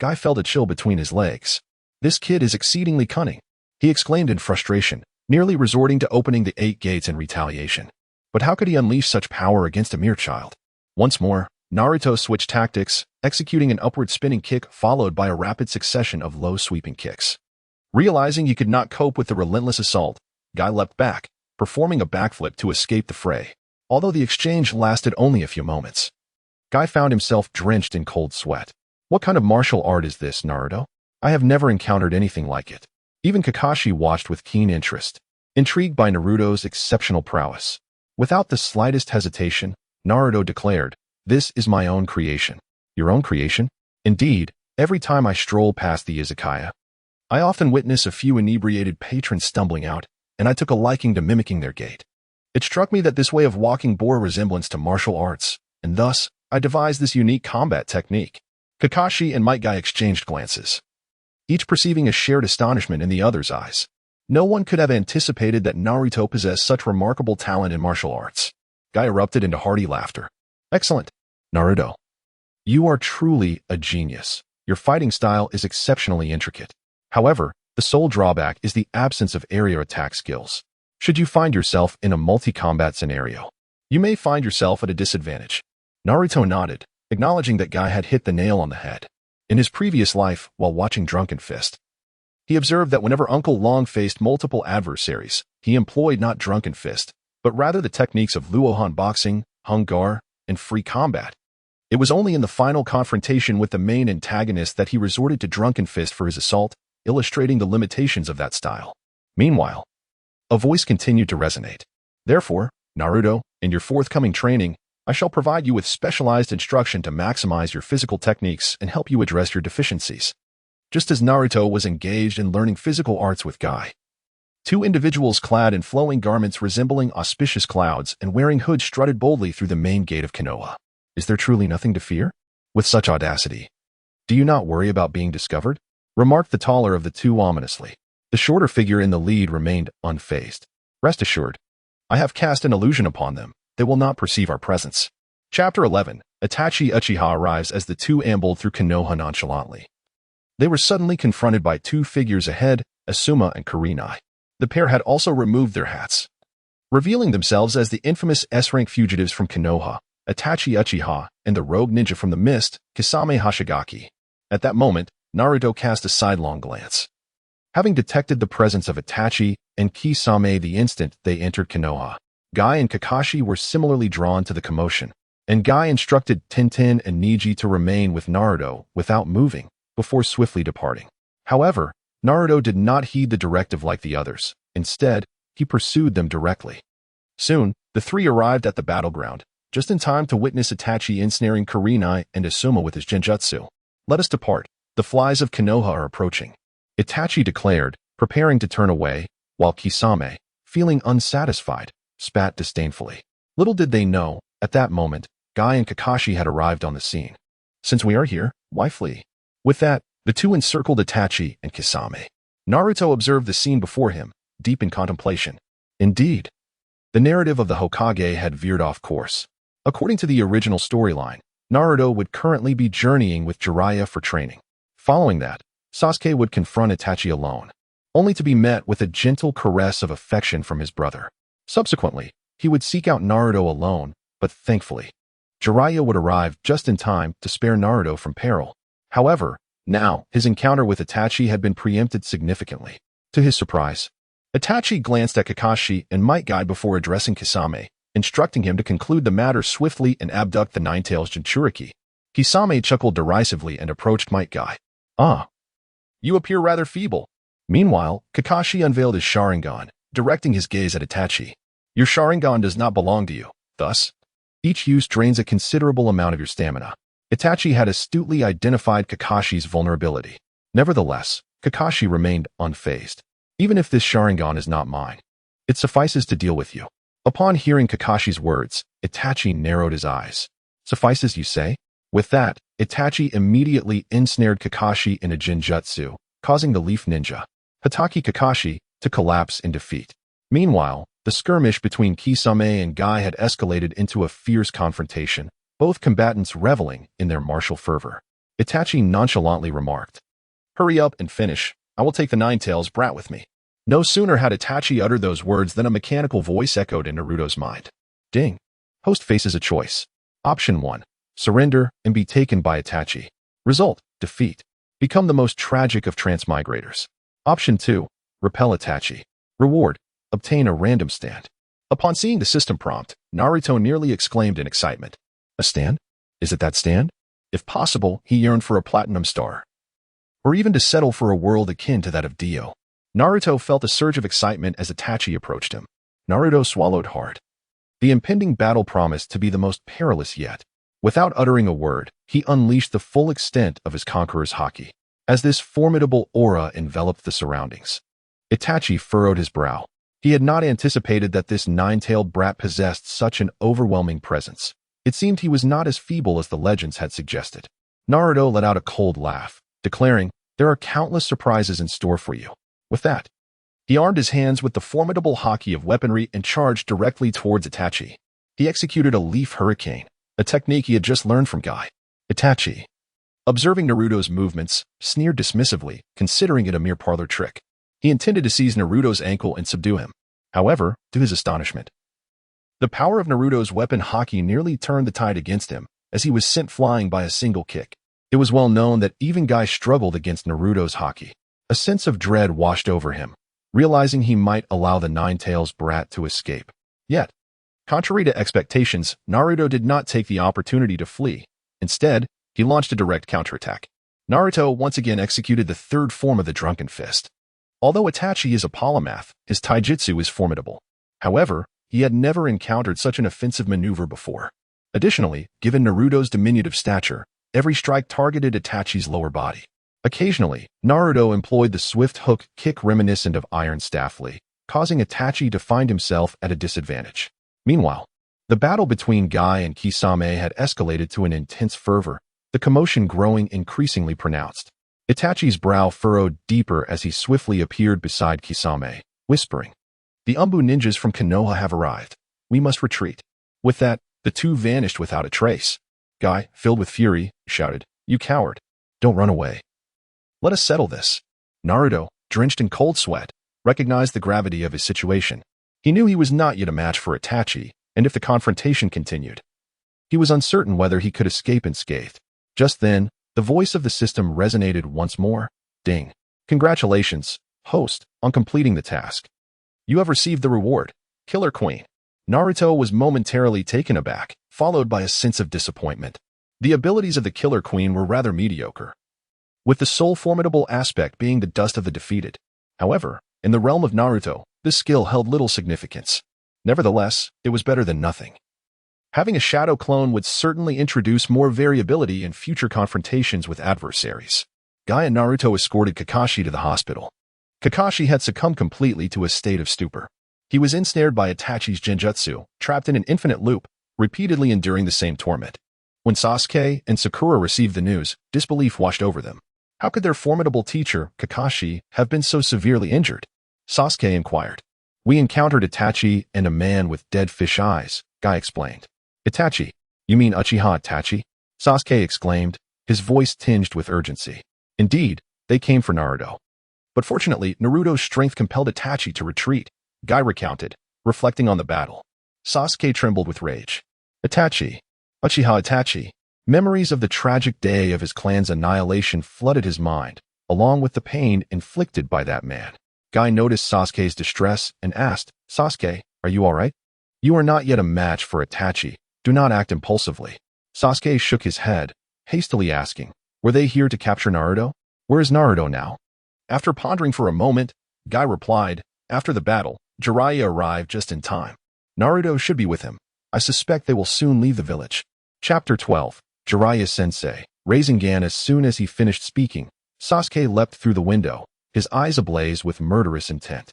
Guy felt a chill between his legs. This kid is exceedingly cunning, he exclaimed in frustration, nearly resorting to opening the 8 gates in retaliation. But how could he unleash such power against a mere child? Once more, Naruto switched tactics, executing an upward spinning kick followed by a rapid succession of low sweeping kicks. Realizing he could not cope with the relentless assault, Guy leapt back, performing a backflip to escape the fray. Although the exchange lasted only a few moments, Guy found himself drenched in cold sweat. What kind of martial art is this, Naruto? I have never encountered anything like it. Even Kakashi watched with keen interest, intrigued by Naruto's exceptional prowess. Without the slightest hesitation, Naruto declared, "This is my own creation." Your own creation? Indeed, every time I stroll past the izakaya, I often witness a few inebriated patrons stumbling out, and I took a liking to mimicking their gait. It struck me that this way of walking bore a resemblance to martial arts, and thus, I devised this unique combat technique. Kakashi and Might Guy exchanged glances, each perceiving a shared astonishment in the other's eyes. No one could have anticipated that Naruto possessed such remarkable talent in martial arts. Guy erupted into hearty laughter. Excellent, Naruto. You are truly a genius. Your fighting style is exceptionally intricate. However, the sole drawback is the absence of area attack skills. Should you find yourself in a multi-combat scenario, you may find yourself at a disadvantage. Naruto nodded, acknowledging that Guy had hit the nail on the head. In his previous life, while watching Drunken Fist, he observed that whenever Uncle Long faced multiple adversaries, he employed not Drunken Fist, but rather the techniques of Luohan boxing, Hung Gar, and free combat. It was only in the final confrontation with the main antagonist that he resorted to Drunken Fist for his assault, illustrating the limitations of that style. Meanwhile, a voice continued to resonate. Therefore, Naruto, in your forthcoming training, I shall provide you with specialized instruction to maximize your physical techniques and help you address your deficiencies. Just as Naruto was engaged in learning physical arts with Guy, 2 individuals clad in flowing garments resembling auspicious clouds and wearing hoods strutted boldly through the main gate of Konoha. Is there truly nothing to fear? With such audacity, do you not worry about being discovered? Remarked the taller of the 2 ominously. The shorter figure in the lead remained unfazed. Rest assured, I have cast an illusion upon them. They will not perceive our presence. Chapter 11. Itachi Uchiha arrives as the 2 ambled through Konoha nonchalantly. They were suddenly confronted by 2 figures ahead, Asuma and Kurenai. The pair had also removed their hats, revealing themselves as the infamous S-rank fugitives from Konoha, Itachi Uchiha, and the rogue ninja from the mist, Kisame Hoshigaki. At that moment, Naruto cast a sidelong glance. Having detected the presence of Itachi and Kisame the instant they entered Konoha, Guy and Kakashi were similarly drawn to the commotion, and Guy instructed Tintin and Neji to remain with Naruto without moving, before swiftly departing. However, Naruto did not heed the directive like the others. Instead, he pursued them directly. Soon, the 3 arrived at the battleground, just in time to witness Itachi ensnaring Kurenai and Asuma with his genjutsu. Let us depart. The flies of Konoha are approaching, Itachi declared, preparing to turn away, while Kisame, feeling unsatisfied, spat disdainfully. Little did they know, at that moment, Guy and Kakashi had arrived on the scene. Since we are here, why flee? With that, the 2 encircled Itachi and Kisame. Naruto observed the scene before him, deep in contemplation. Indeed, the narrative of the Hokage had veered off course. According to the original storyline, Naruto would currently be journeying with Jiraiya for training. Following that, Sasuke would confront Itachi alone, only to be met with a gentle caress of affection from his brother. Subsequently, he would seek out Naruto alone, but thankfully, Jiraiya would arrive just in time to spare Naruto from peril. However, now, his encounter with Itachi had been preempted significantly. To his surprise, Itachi glanced at Kakashi and Might Guy before addressing Kisame, instructing him to conclude the matter swiftly and abduct the Nine-Tails Jinchuriki. Kisame chuckled derisively and approached Might Guy. Ah, you appear rather feeble. Meanwhile, Kakashi unveiled his Sharingan, directing his gaze at Itachi. Your Sharingan does not belong to you. Thus, each use drains a considerable amount of your stamina. Itachi had astutely identified Kakashi's vulnerability. Nevertheless, Kakashi remained unfazed. Even if this Sharingan is not mine, it suffices to deal with you. Upon hearing Kakashi's words, Itachi narrowed his eyes. Suffices, you say? With that, Itachi immediately ensnared Kakashi in a genjutsu, causing the Leaf Ninja, Hatake Kakashi, to collapse in defeat. Meanwhile, the skirmish between Kisame and Guy had escalated into a fierce confrontation, both combatants reveling in their martial fervor. Itachi nonchalantly remarked, "Hurry up and finish. I will take the Nine-Tails brat with me." No sooner had Itachi uttered those words than a mechanical voice echoed in Naruto's mind. Ding. Host faces a choice. Option 1. Surrender and be taken by Itachi. Result: defeat. Become the most tragic of transmigrators. Option 2. Repel Itachi. Reward: obtain a random stand. Upon seeing the system prompt, Naruto nearly exclaimed in excitement. A stand? Is it that stand? If possible, he yearned for a platinum star. Or even to settle for a world akin to that of Dio. Naruto felt a surge of excitement as Itachi approached him. Naruto swallowed hard. The impending battle promised to be the most perilous yet. Without uttering a word, he unleashed the full extent of his conqueror's Haki, as this formidable aura enveloped the surroundings. Itachi furrowed his brow. He had not anticipated that this nine-tailed brat possessed such an overwhelming presence. It seemed he was not as feeble as the legends had suggested. Naruto let out a cold laugh, declaring, "There are countless surprises in store for you." With that, he armed his hands with the formidable Haki of weaponry and charged directly towards Itachi. He executed a leaf hurricane, a technique he had just learned from Guy. Itachi, observing Naruto's movements, sneered dismissively, considering it a mere parlor trick. He intended to seize Naruto's ankle and subdue him. However, to his astonishment, the power of Naruto's weapon Haki nearly turned the tide against him, as he was sent flying by a single kick. It was well known that even Guy struggled against Naruto's Haki. A sense of dread washed over him, realizing he might allow the Nine-Tails brat to escape. Yet, contrary to expectations, Naruto did not take the opportunity to flee. Instead, he launched a direct counterattack. Naruto once again executed the third form of the Drunken Fist. Although Itachi is a polymath, his taijutsu is formidable. However, he had never encountered such an offensive maneuver before. Additionally, given Naruto's diminutive stature, every strike targeted Itachi's lower body. Occasionally, Naruto employed the swift hook kick reminiscent of Iron Staffly, causing Itachi to find himself at a disadvantage. Meanwhile, the battle between Guy and Kisame had escalated to an intense fervor, the commotion growing increasingly pronounced. Itachi's brow furrowed deeper as he swiftly appeared beside Kisame, whispering, "The Umbu ninjas from Konoha have arrived. We must retreat." With that, the two vanished without a trace. Guy, filled with fury, shouted, "You coward! Don't run away. Let us settle this." Naruto, drenched in cold sweat, recognized the gravity of his situation. He knew he was not yet a match for Itachi, and if the confrontation continued, he was uncertain whether he could escape unscathed. Just then, the voice of the system resonated once more. Ding. Congratulations, host, on completing the task. You have received the reward, Killer Queen. Naruto was momentarily taken aback, followed by a sense of disappointment. The abilities of the Killer Queen were rather mediocre, with the sole formidable aspect being the dust of the defeated. However, in the realm of Naruto, this skill held little significance. Nevertheless, it was better than nothing. Having a shadow clone would certainly introduce more variability in future confrontations with adversaries. Guy and Naruto escorted Kakashi to the hospital. Kakashi had succumbed completely to a state of stupor. He was ensnared by Itachi's genjutsu, trapped in an infinite loop, repeatedly enduring the same torment. When Sasuke and Sakura received the news, disbelief washed over them. How could their formidable teacher, Kakashi, have been so severely injured? Sasuke inquired. We encountered Itachi and a man with dead fish eyes, Guy explained. Itachi? You mean Uchiha Itachi? Sasuke exclaimed, his voice tinged with urgency. Indeed, they came for Naruto. But fortunately, Naruto's strength compelled Itachi to retreat, Guy recounted, reflecting on the battle. Sasuke trembled with rage. Itachi. Uchiha Itachi. Memories of the tragic day of his clan's annihilation flooded his mind, along with the pain inflicted by that man. Guy noticed Sasuke's distress and asked, Sasuke, are you all right? You are not yet a match for Itachi. Do not act impulsively. Sasuke shook his head, hastily asking, were they here to capture Naruto? Where is Naruto now? After pondering for a moment, Guy replied, after the battle, Jiraiya arrived just in time. Naruto should be with him. I suspect they will soon leave the village. Chapter 12. Jiraiya Sensei. Raising Gan as soon as he finished speaking, Sasuke leapt through the window, his eyes ablaze with murderous intent.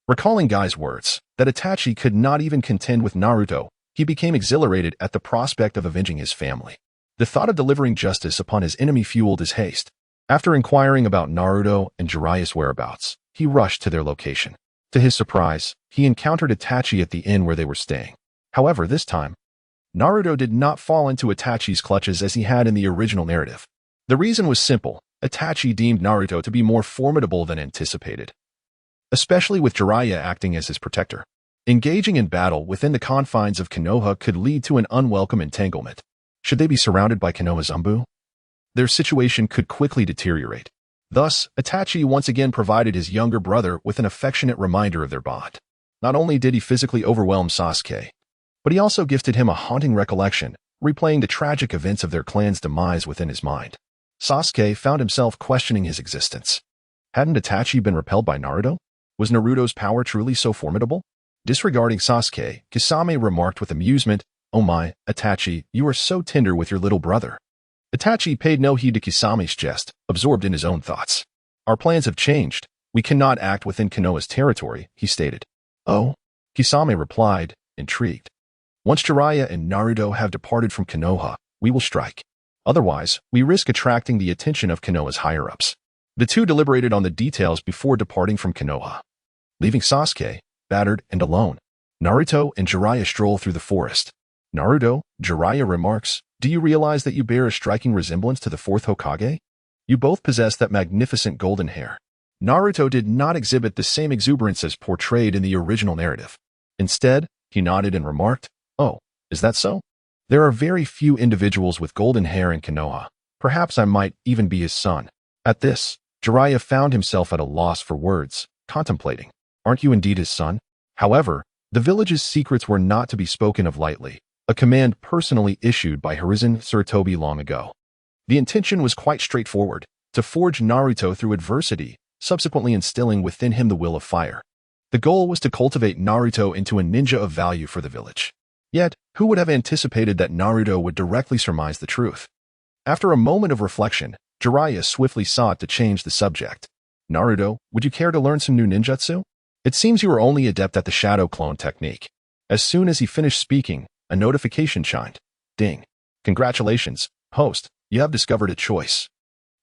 Recalling Guy's words, that Itachi could not even contend with Naruto, he became exhilarated at the prospect of avenging his family. The thought of delivering justice upon his enemy fueled his haste. After inquiring about Naruto and Jiraiya's whereabouts, he rushed to their location. To his surprise, he encountered Itachi at the inn where they were staying. However, this time, Naruto did not fall into Itachi's clutches as he had in the original narrative. The reason was simple. Itachi deemed Naruto to be more formidable than anticipated, especially with Jiraiya acting as his protector. Engaging in battle within the confines of Konoha could lead to an unwelcome entanglement. Should they be surrounded by Konoha Zanbu? Their situation could quickly deteriorate. Thus, Itachi once again provided his younger brother with an affectionate reminder of their bond. Not only did he physically overwhelm Sasuke, but he also gifted him a haunting recollection, replaying the tragic events of their clan's demise within his mind. Sasuke found himself questioning his existence. Hadn't Itachi been repelled by Naruto? Was Naruto's power truly so formidable? Disregarding Sasuke, Kisame remarked with amusement, "Oh my, Itachi, you are so tender with your little brother." Itachi paid no heed to Kisame's jest, absorbed in his own thoughts. "Our plans have changed. We cannot act within Konoha's territory," he stated. "Oh?" Kisame replied, intrigued. "Once Jiraiya and Naruto have departed from Konoha, we will strike. Otherwise, we risk attracting the attention of Konoha's higher-ups." The two deliberated on the details before departing from Konoha. Leaving Sasuke, battered and alone, Naruto and Jiraiya stroll through the forest. "Naruto," Jiraiya remarks, "do you realize that you bear a striking resemblance to the fourth Hokage? You both possess that magnificent golden hair." Naruto did not exhibit the same exuberance as portrayed in the original narrative. Instead, he nodded and remarked, "Oh, is that so? There are very few individuals with golden hair in Konoha. Perhaps I might even be his son." At this, Jiraiya found himself at a loss for words, contemplating, "Aren't you indeed his son?" However, the village's secrets were not to be spoken of lightly, a command personally issued by Hiruzen Sarutobi long ago. The intention was quite straightforward, to forge Naruto through adversity, subsequently instilling within him the will of fire. The goal was to cultivate Naruto into a ninja of value for the village. Yet, who would have anticipated that Naruto would directly surmise the truth? After a moment of reflection, Jiraiya swiftly sought to change the subject. "Naruto, would you care to learn some new ninjutsu? It seems you are only adept at the shadow clone technique." As soon as he finished speaking, a notification chimed. Ding. "Congratulations, host, you have discovered a choice.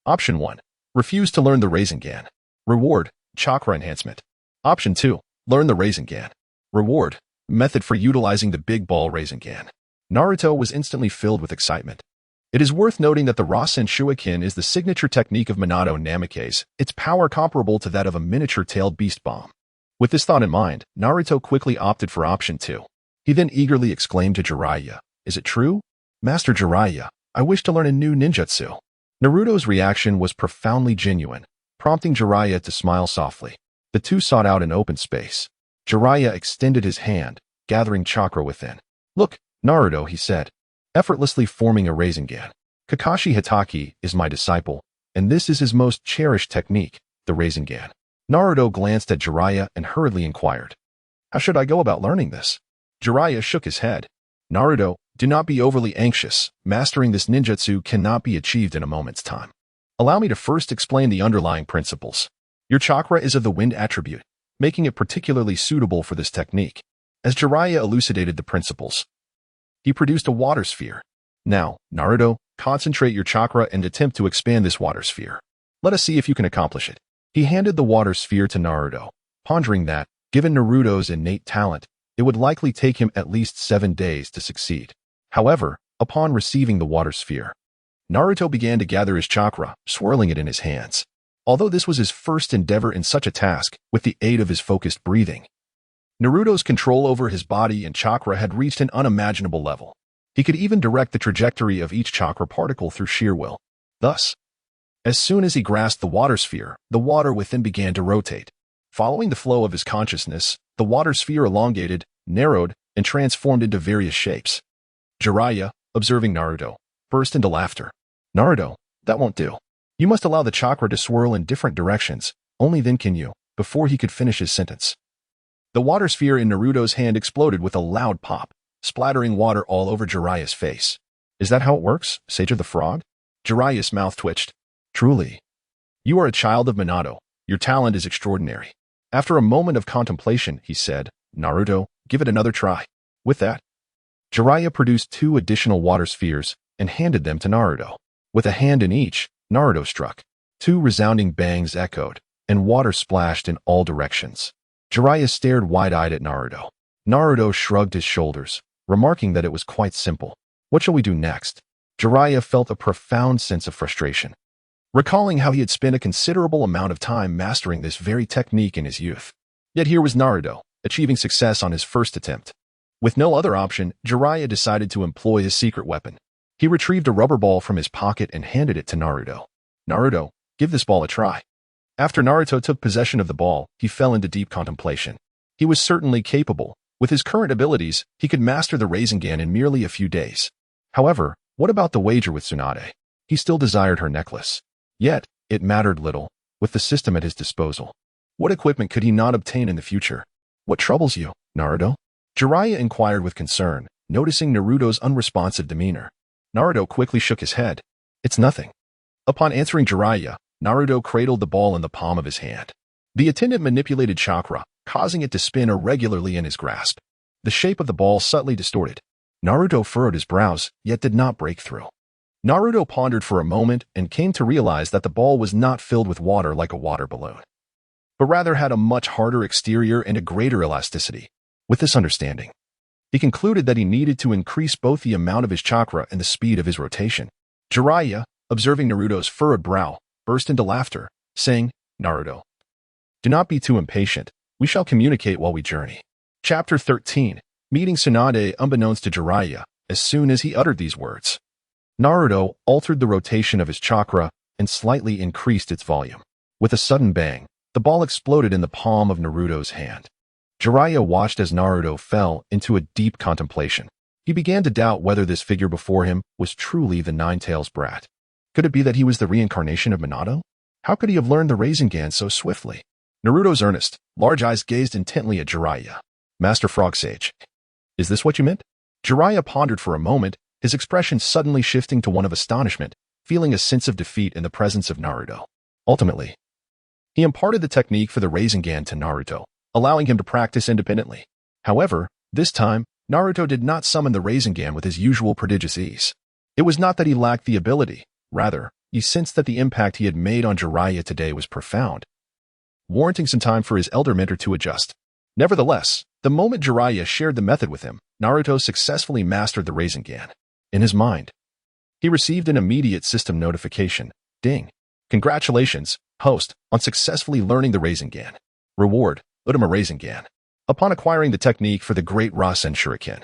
Option 1. Refuse to learn the Rasengan. Reward, chakra enhancement. Option 2. Learn the Rasengan. Reward, method for utilizing the big ball Rasengan." Naruto was instantly filled with excitement. It is worth noting that the Rasen Shuakin is the signature technique of Minato Namikaze, its power comparable to that of a miniature-tailed beast bomb. With this thought in mind, Naruto quickly opted for option 2. He then eagerly exclaimed to Jiraiya, "Is it true? Master Jiraiya, I wish to learn a new ninjutsu." Naruto's reaction was profoundly genuine, prompting Jiraiya to smile softly. The two sought out an open space. Jiraiya extended his hand, gathering chakra within. "Look, Naruto," he said, effortlessly forming a Rasengan. "Kakashi Hitaki is my disciple, and this is his most cherished technique, the Rasengan." Naruto glanced at Jiraiya and hurriedly inquired, "How should I go about learning this?" Jiraiya shook his head. "Naruto, do not be overly anxious. Mastering this ninjutsu cannot be achieved in a moment's time. Allow me to first explain the underlying principles. Your chakra is of the wind attribute, making it particularly suitable for this technique." As Jiraiya elucidated the principles, he produced a water sphere. "Now, Naruto, concentrate your chakra and attempt to expand this water sphere. Let us see if you can accomplish it." He handed the water sphere to Naruto, pondering that, given Naruto's innate talent, it would likely take him at least 7 days to succeed. However, upon receiving the water sphere, Naruto began to gather his chakra, swirling it in his hands. Although this was his first endeavor in such a task, with the aid of his focused breathing, Naruto's control over his body and chakra had reached an unimaginable level. He could even direct the trajectory of each chakra particle through sheer will. Thus, as soon as he grasped the water sphere, the water within began to rotate. Following the flow of his consciousness, the water sphere elongated, narrowed, and transformed into various shapes. Jiraiya, observing Naruto, burst into laughter. "Naruto, that won't do. You must allow the chakra to swirl in different directions, only then can you," before he could finish his sentence. The water sphere in Naruto's hand exploded with a loud pop, splattering water all over Jiraiya's face. "Is that how it works, Sage of the Frog?" Jiraiya's mouth twitched. "Truly. You are a child of Minato. Your talent is extraordinary." After a moment of contemplation, he said, "Naruto, give it another try." With that, Jiraiya produced 2 additional water spheres and handed them to Naruto. With a hand in each, Naruto struck. 2 resounding bangs echoed, and water splashed in all directions. Jiraiya stared wide-eyed at Naruto. Naruto shrugged his shoulders, remarking that it was quite simple. What shall we do next? Jiraiya felt a profound sense of frustration, recalling how he had spent a considerable amount of time mastering this very technique in his youth. Yet here was Naruto, achieving success on his first attempt. With no other option, Jiraiya decided to employ his secret weapon. He retrieved a rubber ball from his pocket and handed it to Naruto. Naruto, give this ball a try. After Naruto took possession of the ball, he fell into deep contemplation. He was certainly capable. With his current abilities, he could master the Rasengan in merely a few days. However, what about the wager with Tsunade? He still desired her necklace. Yet, it mattered little, with the system at his disposal. What equipment could he not obtain in the future? What troubles you, Naruto? Jiraiya inquired with concern, noticing Naruto's unresponsive demeanor. Naruto quickly shook his head. It's nothing. Upon answering Jiraiya, Naruto cradled the ball in the palm of his hand. The attendant manipulated chakra, causing it to spin irregularly in his grasp. The shape of the ball subtly distorted. Naruto furrowed his brows, yet did not break through. Naruto pondered for a moment and came to realize that the ball was not filled with water like a water balloon, but rather had a much harder exterior and a greater elasticity. With this understanding, he concluded that he needed to increase both the amount of his chakra and the speed of his rotation. Jiraiya, observing Naruto's furrowed brow, burst into laughter, saying, Naruto, do not be too impatient. We shall communicate while we journey. Chapter 13. Meeting Tsunade unbeknownst to Jiraiya. As soon as he uttered these words, Naruto altered the rotation of his chakra and slightly increased its volume. With a sudden bang, the ball exploded in the palm of Naruto's hand. Jiraiya watched as Naruto fell into a deep contemplation. He began to doubt whether this figure before him was truly the Nine-Tails brat. Could it be that he was the reincarnation of Minato? How could he have learned the Rasengan so swiftly? Naruto's earnest, large eyes gazed intently at Jiraiya. Master Frog Sage, is this what you meant? Jiraiya pondered for a moment, his expression suddenly shifting to one of astonishment, feeling a sense of defeat in the presence of Naruto. Ultimately, he imparted the technique for the Rasengan to Naruto, allowing him to practice independently. However, this time, Naruto did not summon the Rasengan with his usual prodigious ease. It was not that he lacked the ability. Rather, he sensed that the impact he had made on Jiraiya today was profound, warranting some time for his elder mentor to adjust. Nevertheless, the moment Jiraiya shared the method with him, Naruto successfully mastered the Rasengan. In his mind, he received an immediate system notification. Ding. Congratulations, host, on successfully learning the Rasengan. Reward, Utama Rasengan. Upon acquiring the technique for the Great Rasen Shuriken,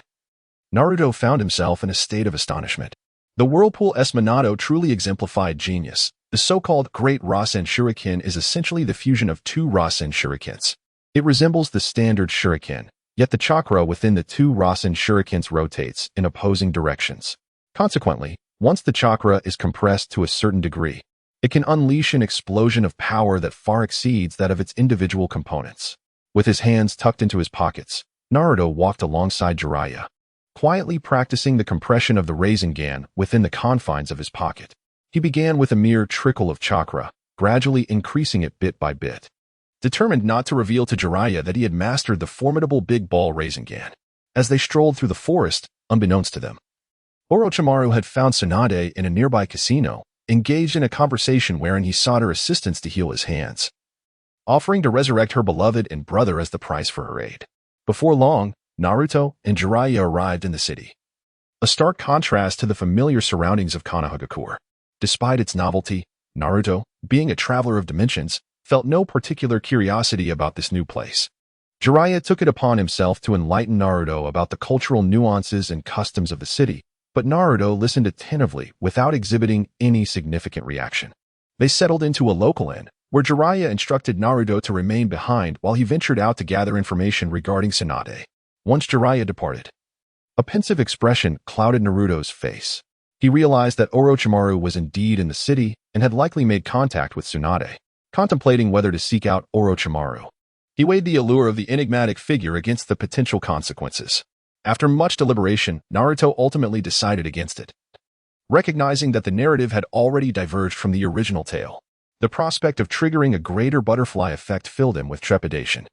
Naruto found himself in a state of astonishment. The Whirlpool Minato truly exemplified genius. The so-called Great Rasen Shuriken is essentially the fusion of two Rasen Shurikens. It resembles the standard shuriken, yet the chakra within the two Rasen Shurikens rotates in opposing directions. Consequently, once the chakra is compressed to a certain degree, it can unleash an explosion of power that far exceeds that of its individual components. With his hands tucked into his pockets, Naruto walked alongside Jiraiya, quietly practicing the compression of the Rasengan within the confines of his pocket. He began with a mere trickle of chakra, gradually increasing it bit by bit, determined not to reveal to Jiraiya that he had mastered the formidable big ball Rasengan. As they strolled through the forest, unbeknownst to them, Orochimaru had found Tsunade in a nearby casino, engaged in a conversation wherein he sought her assistance to heal his hands, offering to resurrect her beloved and brother as the price for her aid. Before long, Naruto and Jiraiya arrived in the city, a stark contrast to the familiar surroundings of Konoha. Despite its novelty, Naruto, being a traveler of dimensions, felt no particular curiosity about this new place. Jiraiya took it upon himself to enlighten Naruto about the cultural nuances and customs of the city, but Naruto listened attentively without exhibiting any significant reaction. They settled into a local inn, where Jiraiya instructed Naruto to remain behind while he ventured out to gather information regarding Tsunade. Once Jiraiya departed, a pensive expression clouded Naruto's face. He realized that Orochimaru was indeed in the city and had likely made contact with Tsunade. Contemplating whether to seek out Orochimaru, he weighed the allure of the enigmatic figure against the potential consequences. After much deliberation, Naruto ultimately decided against it. Recognizing that the narrative had already diverged from the original tale, the prospect of triggering a greater butterfly effect filled him with trepidation.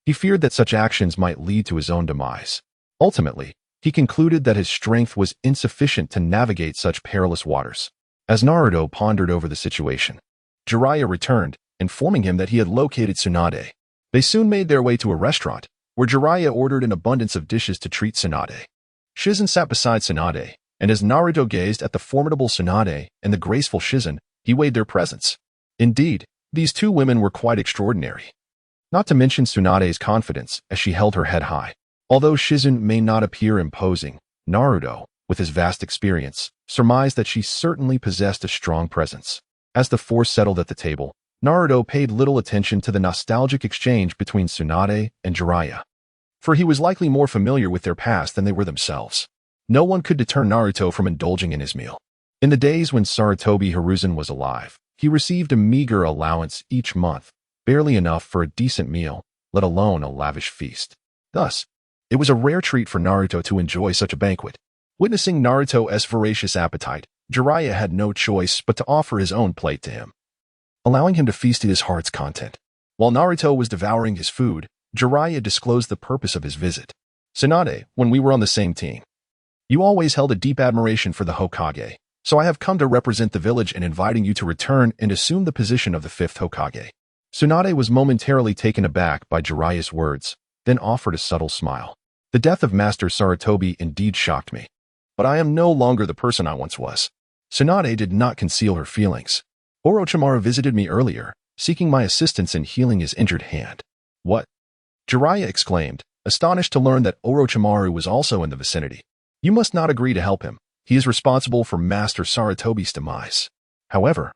He feared that such actions might lead to his own demise. Ultimately, he concluded that his strength was insufficient to navigate such perilous waters. As Naruto pondered over the situation, Jiraiya returned, informing him that he had located Tsunade. They soon made their way to a restaurant, where Jiraiya ordered an abundance of dishes to treat Tsunade. Shizen sat beside Tsunade, and as Naruto gazed at the formidable Tsunade and the graceful Shizen, he weighed their presence. Indeed, these two women were quite extraordinary. Not to mention Tsunade's confidence as she held her head high. Although Shizen may not appear imposing, Naruto, with his vast experience, surmised that she certainly possessed a strong presence. As the four settled at the table, Naruto paid little attention to the nostalgic exchange between Tsunade and Jiraiya, for he was likely more familiar with their past than they were themselves. No one could deter Naruto from indulging in his meal. In the days when Sarutobi Hiruzen was alive, he received a meager allowance each month, barely enough for a decent meal, let alone a lavish feast. Thus, it was a rare treat for Naruto to enjoy such a banquet. Witnessing Naruto's voracious appetite, Jiraiya had no choice but to offer his own plate to him, allowing him to feast at his heart's content. While Naruto was devouring his food, Jiraiya disclosed the purpose of his visit. Tsunade, when we were on the same team, you always held a deep admiration for the Hokage, so I have come to represent the village in inviting you to return and assume the position of the 5th Hokage. Tsunade was momentarily taken aback by Jiraiya's words, then offered a subtle smile. The death of Master Sarutobi indeed shocked me, but I am no longer the person I once was. Tsunade did not conceal her feelings. Orochimaru visited me earlier, seeking my assistance in healing his injured hand. What? Jiraiya exclaimed, astonished to learn that Orochimaru was also in the vicinity. You must not agree to help him. He is responsible for Master Sarutobi's demise. However,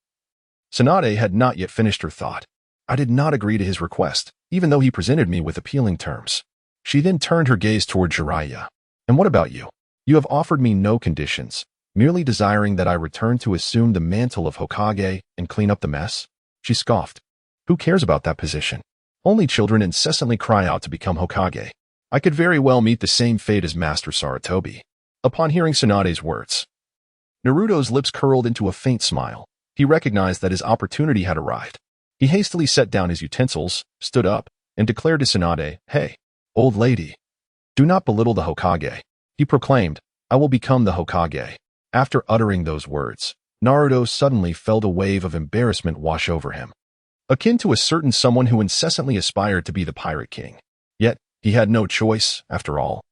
Tsunade had not yet finished her thought. I did not agree to his request, even though he presented me with appealing terms. She then turned her gaze toward Jiraiya. And what about you? You have offered me no conditions, merely desiring that I return to assume the mantle of Hokage and clean up the mess? She scoffed. Who cares about that position? Only children incessantly cry out to become Hokage. I could very well meet the same fate as Master Sarutobi. Upon hearing Tsunade's words, Naruto's lips curled into a faint smile. He recognized that his opportunity had arrived. He hastily set down his utensils, stood up, and declared to Tsunade, Hey, old lady, do not belittle the Hokage. He proclaimed, I will become the Hokage. After uttering those words, Naruto suddenly felt a wave of embarrassment wash over him, akin to a certain someone who incessantly aspired to be the Pirate King. Yet, he had no choice, after all.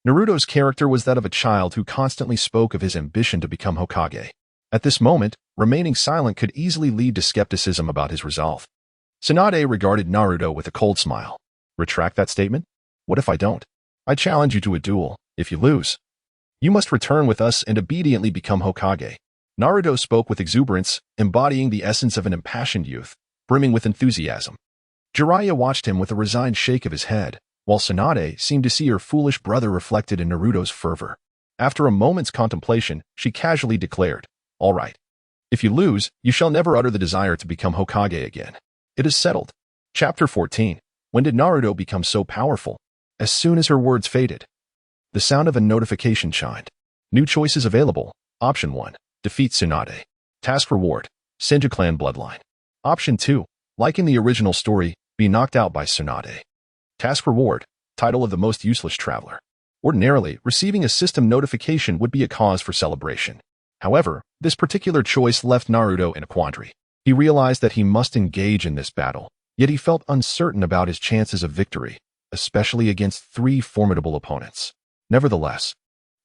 Naruto's character was that of a child who constantly spoke of his ambition to become Hokage. At this moment, remaining silent could easily lead to skepticism about his resolve. Tsunade regarded Naruto with a cold smile. Retract that statement? What if I don't? I challenge you to a duel. If you lose, you must return with us and obediently become Hokage. Naruto spoke with exuberance, embodying the essence of an impassioned youth, brimming with enthusiasm. Jiraiya watched him with a resigned shake of his head, while Tsunade seemed to see her foolish brother reflected in Naruto's fervor. After a moment's contemplation, she casually declared, All right. If you lose, you shall never utter the desire to become Hokage again. It is settled. Chapter 14. When did Naruto become so powerful? As soon as her words faded, the sound of a notification chimed. New choices available. Option 1. Defeat Tsunade. Task reward. Senju clan bloodline. Option 2. Like in the original story, be knocked out by Tsunade. Task reward. Title of the most useless traveler. Ordinarily, receiving a system notification would be a cause for celebration. However, this particular choice left Naruto in a quandary. He realized that he must engage in this battle, yet he felt uncertain about his chances of victory, especially against 3 formidable opponents. Nevertheless,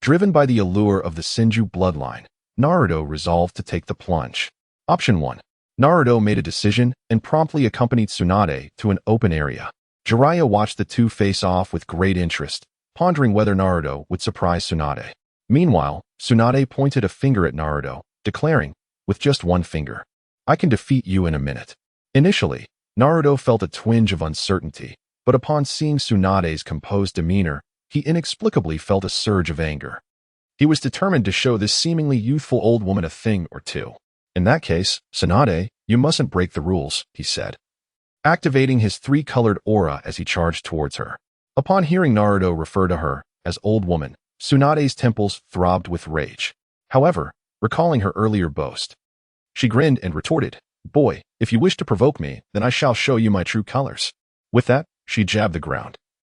driven by the allure of the Senju bloodline, Naruto resolved to take the plunge. Option 1. Naruto made a decision and promptly accompanied Tsunade to an open area. Jiraiya watched the two face off with great interest, pondering whether Naruto would surprise Tsunade. Meanwhile, Tsunade pointed a finger at Naruto, declaring, with just one finger, I can defeat you in a minute. Initially, Naruto felt a twinge of uncertainty, but upon seeing Tsunade's composed demeanor, he inexplicably felt a surge of anger. He was determined to show this seemingly youthful old woman a thing or two. In that case, Tsunade, you mustn't break the rules, he said, activating his 3-colored aura as he charged towards her. Upon hearing Naruto refer to her as old woman, Tsunade's temples throbbed with rage. However, recalling her earlier boast, she grinned and retorted, Boy, if you wish to provoke me, then I shall show you my true colors. With that, she jabbed the ground,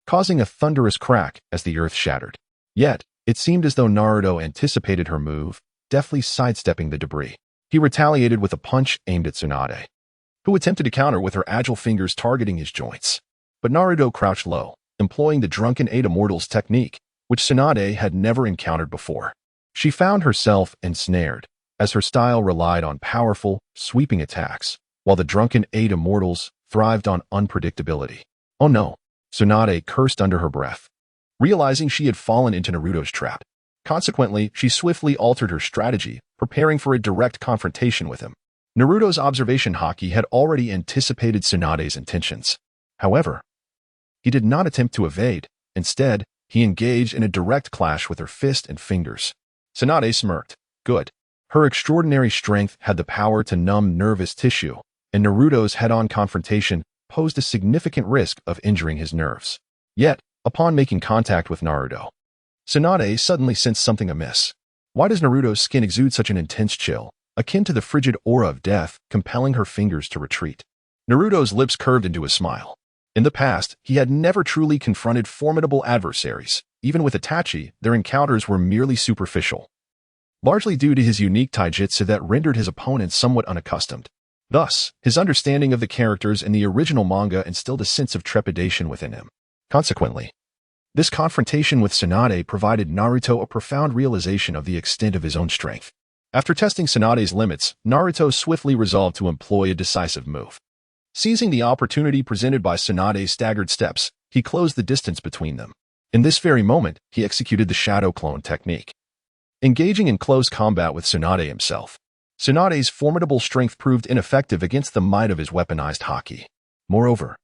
causing a thunderous crack as the earth shattered. Yet, it seemed as though Naruto anticipated her move, deftly sidestepping the debris. He retaliated with a punch aimed at Tsunade, who attempted to counter with her agile fingers targeting his joints. But Naruto crouched low, employing the drunken 8 immortals technique, which Tsunade had never encountered before. She found herself ensnared, as her style relied on powerful, sweeping attacks, while the drunken 8 immortals thrived on unpredictability. Oh no, Tsunade cursed under her breath, realizing she had fallen into Naruto's trap. Consequently, she swiftly altered her strategy, preparing for a direct confrontation with him. Naruto's observation Haki had already anticipated Tsunade's intentions. However, he did not attempt to evade. Instead, he engaged in a direct clash with her fist and fingers. Tsunade smirked. Good. Her extraordinary strength had the power to numb nervous tissue, and Naruto's head-on confrontation posed a significant risk of injuring his nerves. Yet, upon making contact with Naruto, Tsunade suddenly sensed something amiss. Why does Naruto's skin exude such an intense chill, akin to the frigid aura of death, compelling her fingers to retreat? Naruto's lips curved into a smile. In the past, he had never truly confronted formidable adversaries. Even with Itachi, their encounters were merely superficial, largely due to his unique taijutsu that rendered his opponents somewhat unaccustomed. Thus, his understanding of the characters in the original manga instilled a sense of trepidation within him. Consequently, this confrontation with Tsunade provided Naruto a profound realization of the extent of his own strength. After testing Tsunade's limits, Naruto swiftly resolved to employ a decisive move. Seizing the opportunity presented by Tsunade's staggered steps, he closed the distance between them. In this very moment, he executed the shadow clone technique. Engaging in close combat with Tsunade himself, Tsunade's formidable strength proved ineffective against the might of his weaponized Haki. Moreover,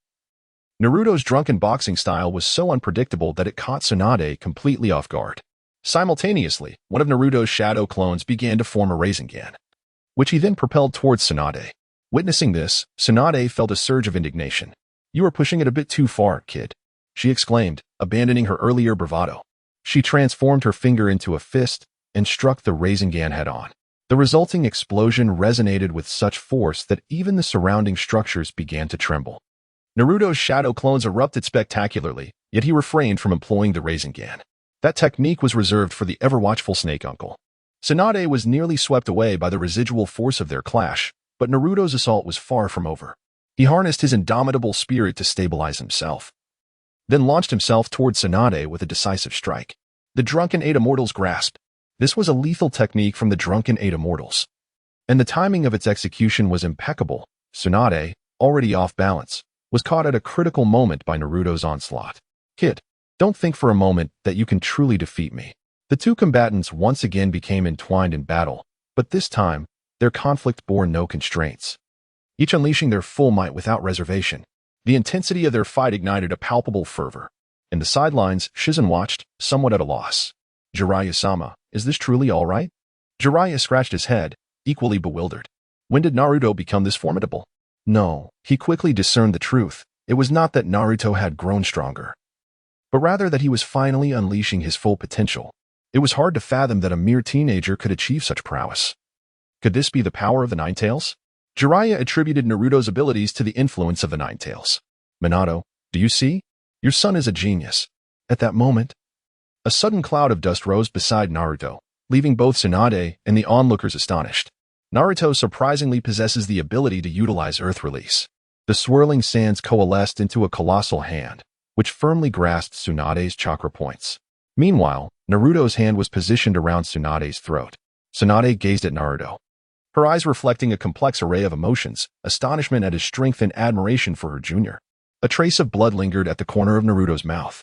Naruto's drunken boxing style was so unpredictable that it caught Tsunade completely off guard. Simultaneously, one of Naruto's shadow clones began to form a Rasengan, which he then propelled towards Tsunade. Witnessing this, Tsunade felt a surge of indignation. "You are pushing it a bit too far, kid," she exclaimed, abandoning her earlier bravado. She transformed her finger into a fist and struck the Rasengan head-on. The resulting explosion resonated with such force that even the surrounding structures began to tremble. Naruto's shadow clones erupted spectacularly, yet he refrained from employing the Rasengan. That technique was reserved for the ever-watchful Snake Uncle. Tsunade was nearly swept away by the residual force of their clash, but Naruto's assault was far from over. He harnessed his indomitable spirit to stabilize himself, then launched himself toward Tsunade with a decisive strike. The Drunken 8 Immortals grasped. This was a lethal technique from the Drunken 8 Immortals, and the timing of its execution was impeccable. Tsunade, already off balance, was caught at a critical moment by Naruto's onslaught. "Kid, don't think for a moment that you can truly defeat me." The two combatants once again became entwined in battle, but this time, their conflict bore no constraints, each unleashing their full might without reservation. The intensity of their fight ignited a palpable fervor. In the sidelines, Shizen watched, somewhat at a loss. "Jiraiya-sama, is this truly all right?" Jiraiya scratched his head, equally bewildered. When did Naruto become this formidable? No, he quickly discerned the truth. It was not that Naruto had grown stronger, but rather that he was finally unleashing his full potential. It was hard to fathom that a mere teenager could achieve such prowess. Could this be the power of the Nine Tails? Jiraiya attributed Naruto's abilities to the influence of the Nine Tails. "Minato, do you see? Your son is a genius." At that moment, a sudden cloud of dust rose beside Naruto, leaving both Tsunade and the onlookers astonished. Naruto surprisingly possesses the ability to utilize Earth Release. The swirling sands coalesced into a colossal hand, which firmly grasped Tsunade's chakra points. Meanwhile, Naruto's hand was positioned around Tsunade's throat. Tsunade gazed at Naruto, her eyes reflecting a complex array of emotions, astonishment at his strength and admiration for her junior. A trace of blood lingered at the corner of Naruto's mouth,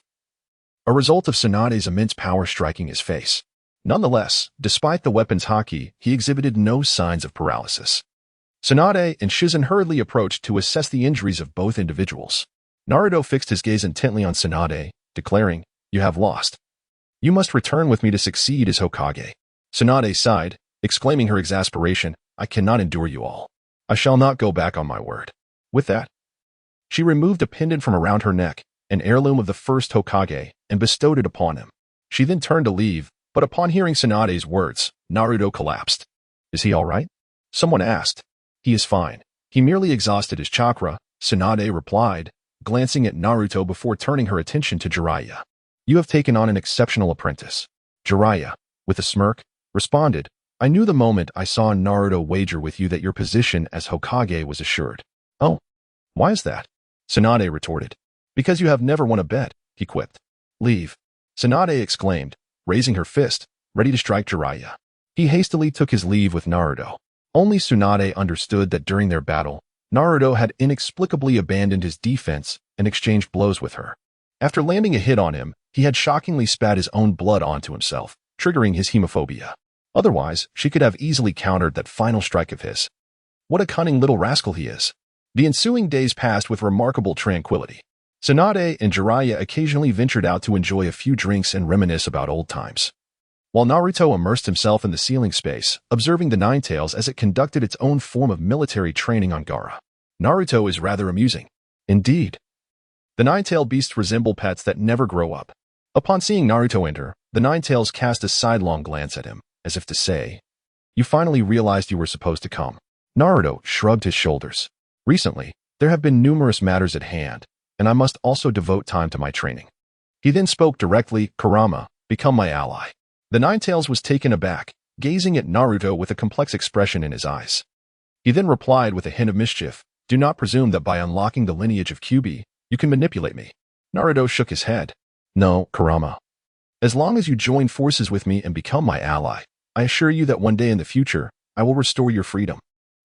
a result of Tsunade's immense power striking his face. Nonetheless, despite the weapon's Haki, he exhibited no signs of paralysis. Tsunade and Shizen hurriedly approached to assess the injuries of both individuals. Naruto fixed his gaze intently on Tsunade, declaring, "You have lost. You must return with me to succeed as Hokage." Tsunade sighed, exclaiming her exasperation, "I cannot endure you all. I shall not go back on my word." With that, she removed a pendant from around her neck, an heirloom of the first Hokage, and bestowed it upon him. She then turned to leave, but upon hearing Tsunade's words, Naruto collapsed. "Is he all right?" someone asked. "He is fine. He merely exhausted his chakra," Tsunade replied, glancing at Naruto before turning her attention to Jiraiya. "You have taken on an exceptional apprentice." Jiraiya, with a smirk, responded, "I knew the moment I saw Naruto wager with you that your position as Hokage was assured." "Oh, why is that?" Tsunade retorted. "Because you have never won a bet," he quipped. "Leave." Tsunade exclaimed, raising her fist, ready to strike Jiraiya. He hastily took his leave with Naruto. Only Tsunade understood that during their battle, Naruto had inexplicably abandoned his defense and exchanged blows with her. After landing a hit on him, he had shockingly spat his own blood onto himself, triggering his hemophobia. Otherwise, she could have easily countered that final strike of his. What a cunning little rascal he is. The ensuing days passed with remarkable tranquility. Tsunade and Jiraiya occasionally ventured out to enjoy a few drinks and reminisce about old times, while Naruto immersed himself in the ceiling space, observing the Ninetales as it conducted its own form of military training on Gaara. Naruto is rather amusing. Indeed. The Ninetale beasts resemble pets that never grow up. Upon seeing Naruto enter, the Ninetales cast a sidelong glance at him, as if to say, "You finally realized you were supposed to come." Naruto shrugged his shoulders. "Recently, there have been numerous matters at hand, and I must also devote time to my training." He then spoke directly, "Kurama, become my ally." The Ninetales was taken aback, gazing at Naruto with a complex expression in his eyes. He then replied with a hint of mischief, "Do not presume that by unlocking the lineage of Kyuubi, you can manipulate me." Naruto shook his head. "No, Kurama. As long as you join forces with me and become my ally, I assure you that one day in the future, I will restore your freedom."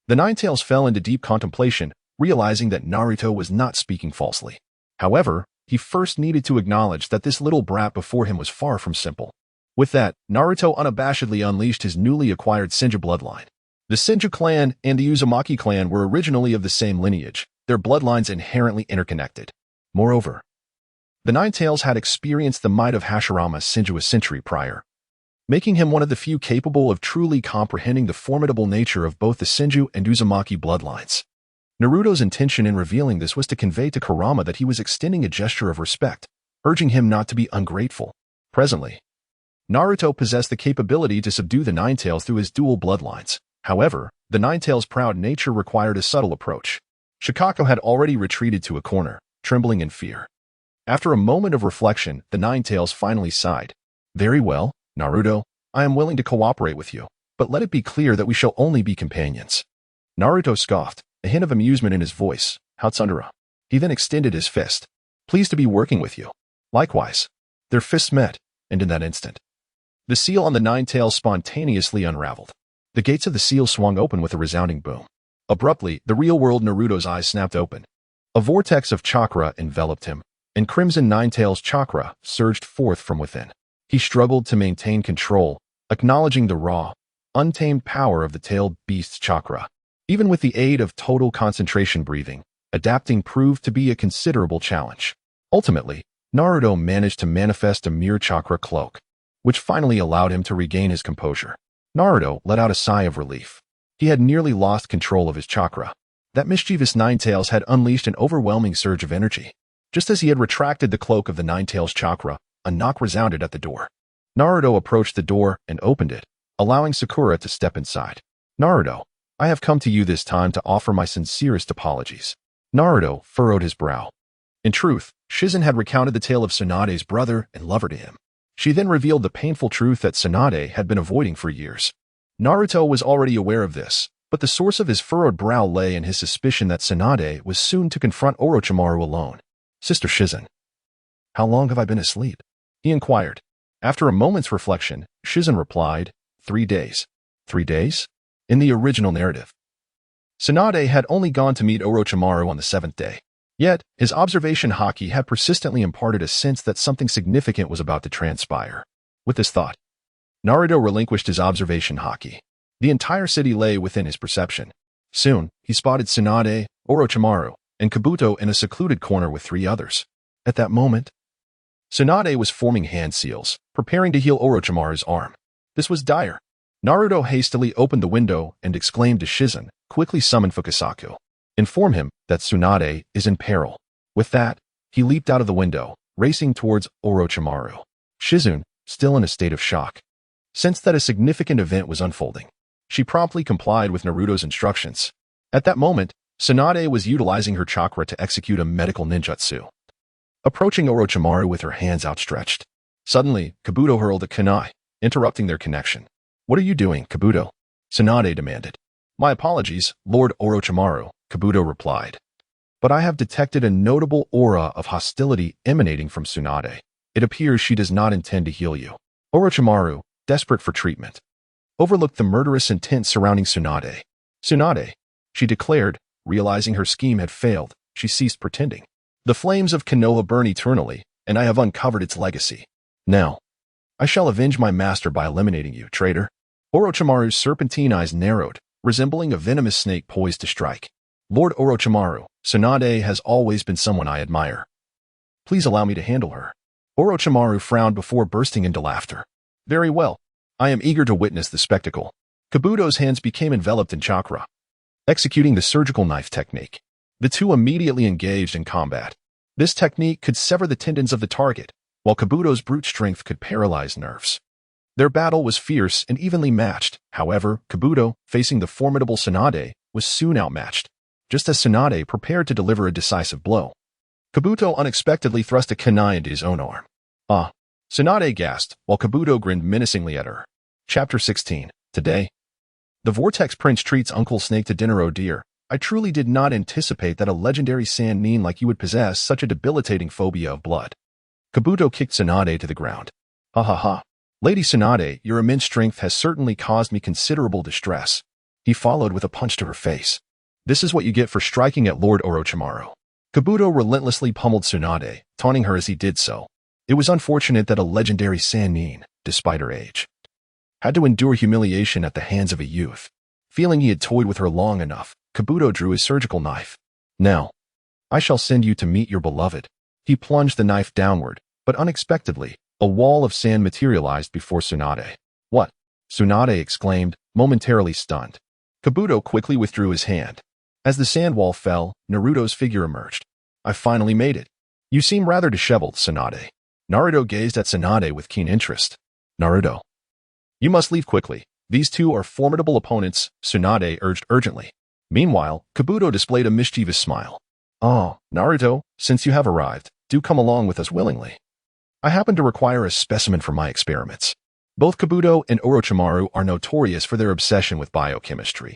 The Ninetales fell into deep contemplation, realizing that Naruto was not speaking falsely. However, he first needed to acknowledge that this little brat before him was far from simple. With that, Naruto unabashedly unleashed his newly acquired Senju bloodline. The Senju clan and the Uzumaki clan were originally of the same lineage, their bloodlines inherently interconnected. Moreover, the Ninetales had experienced the might of Hashirama Senju a century prior, making him one of the few capable of truly comprehending the formidable nature of both the Senju and Uzumaki bloodlines. Naruto's intention in revealing this was to convey to Kurama that he was extending a gesture of respect, urging him not to be ungrateful. Presently, Naruto possessed the capability to subdue the Ninetales through his dual bloodlines. However, the Ninetales' proud nature required a subtle approach. Shukaku had already retreated to a corner, trembling in fear. After a moment of reflection, the Ninetales finally sighed. "Very well, Naruto, I am willing to cooperate with you, but let it be clear that we shall only be companions." Naruto scoffed, a hint of amusement in his voice. "How tsundere." He then extended his fist. "Pleased to be working with you." Likewise. Their fists met, and in that instant, the seal on the Ninetales spontaneously unraveled. The gates of the seal swung open with a resounding boom. Abruptly, the real-world Naruto's eyes snapped open. A vortex of chakra enveloped him, and Crimson Ninetales chakra surged forth from within. He struggled to maintain control, acknowledging the raw, untamed power of the tailed beast's chakra. Even with the aid of total concentration breathing, adapting proved to be a considerable challenge. Ultimately, Naruto managed to manifest a mere chakra cloak, which finally allowed him to regain his composure. Naruto let out a sigh of relief. He had nearly lost control of his chakra. That mischievous Ninetales had unleashed an overwhelming surge of energy. Just as he had retracted the cloak of the Ninetales chakra, a knock resounded at the door. Naruto approached the door and opened it, allowing Sakura to step inside. "Naruto, I have come to you this time to offer my sincerest apologies." Naruto furrowed his brow. In truth, Shizen had recounted the tale of Tsunade's brother and lover to him. She then revealed the painful truth that Tsunade had been avoiding for years. Naruto was already aware of this, but the source of his furrowed brow lay in his suspicion that Tsunade was soon to confront Orochimaru alone. "Sister Shizen, how long have I been asleep?" he inquired. After a moment's reflection, Shizen replied, 3 days. 3 days? In the original narrative, Tsunade had only gone to meet Orochimaru on the 7th day. Yet, his observation Haki had persistently imparted a sense that something significant was about to transpire. With this thought, Naruto relinquished his observation Haki. The entire city lay within his perception. Soon, he spotted Tsunade, Orochimaru, and Kabuto in a secluded corner with 3 others. At that moment, Tsunade was forming hand seals, preparing to heal Orochimaru's arm. This was dire. Naruto hastily opened the window and exclaimed to Shizen, "Quickly summon Fukasaku. Inform him that Tsunade is in peril." With that, he leaped out of the window, racing towards Orochimaru. Shizen, still in a state of shock, sensed that a significant event was unfolding. She promptly complied with Naruto's instructions. At that moment, Tsunade was utilizing her chakra to execute a medical ninjutsu, approaching Orochimaru with her hands outstretched. Suddenly, Kabuto hurled a kunai, interrupting their connection. "What are you doing, Kabuto?" Tsunade demanded. "My apologies, Lord Orochimaru," Kabuto replied. "But I have detected a notable aura of hostility emanating from Tsunade." It appears she does not intend to heal you. Orochimaru, desperate for treatment, overlooked the murderous intent surrounding Tsunade. Tsunade, she declared, realizing her scheme had failed, she ceased pretending. The flames of Konoha burn eternally, and I have uncovered its legacy. Now, I shall avenge my master by eliminating you, traitor. Orochimaru's serpentine eyes narrowed, resembling a venomous snake poised to strike. Lord Orochimaru, Tsunade has always been someone I admire. Please allow me to handle her. Orochimaru frowned before bursting into laughter. Very well. I am eager to witness the spectacle. Kabuto's hands became enveloped in chakra, executing the surgical knife technique. The two immediately engaged in combat. This technique could sever the tendons of the target, while Kabuto's brute strength could paralyze nerves. Their battle was fierce and evenly matched. However, Kabuto, facing the formidable Tsunade, was soon outmatched. Just as Tsunade prepared to deliver a decisive blow, Kabuto unexpectedly thrust a kunai into his own arm. Ah! Tsunade gasped, while Kabuto grinned menacingly at her. Chapter 16. Today, the Vortex Prince treats Uncle Snake to dinner. Oh dear, I truly did not anticipate that a legendary Sannin like you would possess such a debilitating phobia of blood. Kabuto kicked Tsunade to the ground. Ha ha ha. Lady Tsunade, your immense strength has certainly caused me considerable distress. He followed with a punch to her face. This is what you get for striking at Lord Orochimaru. Kabuto relentlessly pummeled Tsunade, taunting her as he did so. It was unfortunate that a legendary Sannin, despite her age, had to endure humiliation at the hands of a youth. Feeling he had toyed with her long enough, Kabuto drew his surgical knife. Now, I shall send you to meet your beloved. He plunged the knife downward, but unexpectedly, a wall of sand materialized before Tsunade. What? Tsunade exclaimed, momentarily stunned. Kabuto quickly withdrew his hand. As the sand wall fell, Naruto's figure emerged. I finally made it. You seem rather disheveled, Tsunade. Naruto gazed at Tsunade with keen interest. Naruto, you must leave quickly. These two are formidable opponents, Tsunade urged urgently. Meanwhile, Kabuto displayed a mischievous smile. Oh, Naruto, since you have arrived, do come along with us willingly. I happen to require a specimen for my experiments. Both Kabuto and Orochimaru are notorious for their obsession with biochemistry.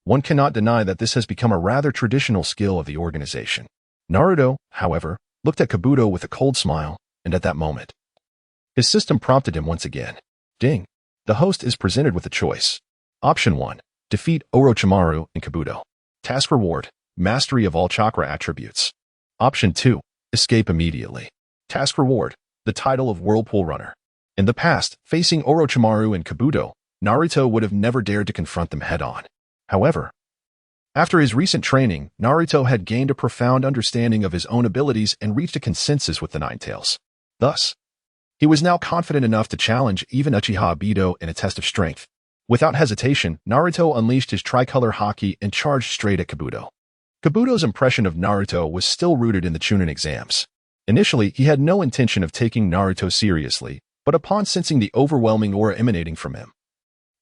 One cannot deny that this has become a rather traditional skill of the organization. Naruto, however, looked at Kabuto with a cold smile, and at that moment, his system prompted him once again. Ding! The host is presented with a choice. Option 1. Defeat Orochimaru and Kabuto. Task reward. Mastery of all chakra attributes. Option 2. Escape immediately. Task reward. The title of Whirlpool Runner. In the past, facing Orochimaru and Kabuto, Naruto would have never dared to confront them head-on. However, after his recent training, Naruto had gained a profound understanding of his own abilities and reached a consensus with the Nine Tails. Thus, he was now confident enough to challenge even Uchiha Obito in a test of strength. Without hesitation, Naruto unleashed his tricolor Haki and charged straight at Kabuto. Kabuto's impression of Naruto was still rooted in the Chunin exams. Initially, he had no intention of taking Naruto seriously, but upon sensing the overwhelming aura emanating from him,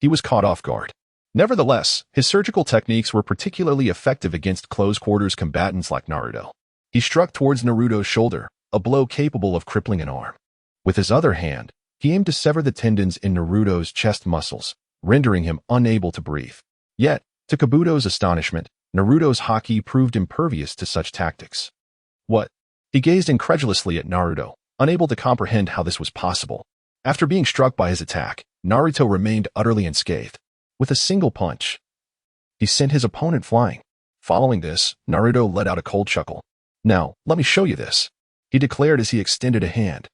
he was caught off guard. Nevertheless, his surgical techniques were particularly effective against close-quarters combatants like Naruto. He struck towards Naruto's shoulder, a blow capable of crippling an arm. With his other hand, he aimed to sever the tendons in Naruto's chest muscles, rendering him unable to breathe. Yet, to Kabuto's astonishment, Naruto's Haki proved impervious to such tactics. What? He gazed incredulously at Naruto, unable to comprehend how this was possible. After being struck by his attack, Naruto remained utterly unscathed. With a single punch, he sent his opponent flying. Following this, Naruto let out a cold chuckle. Now, let me show you this, he declared as he extended a hand,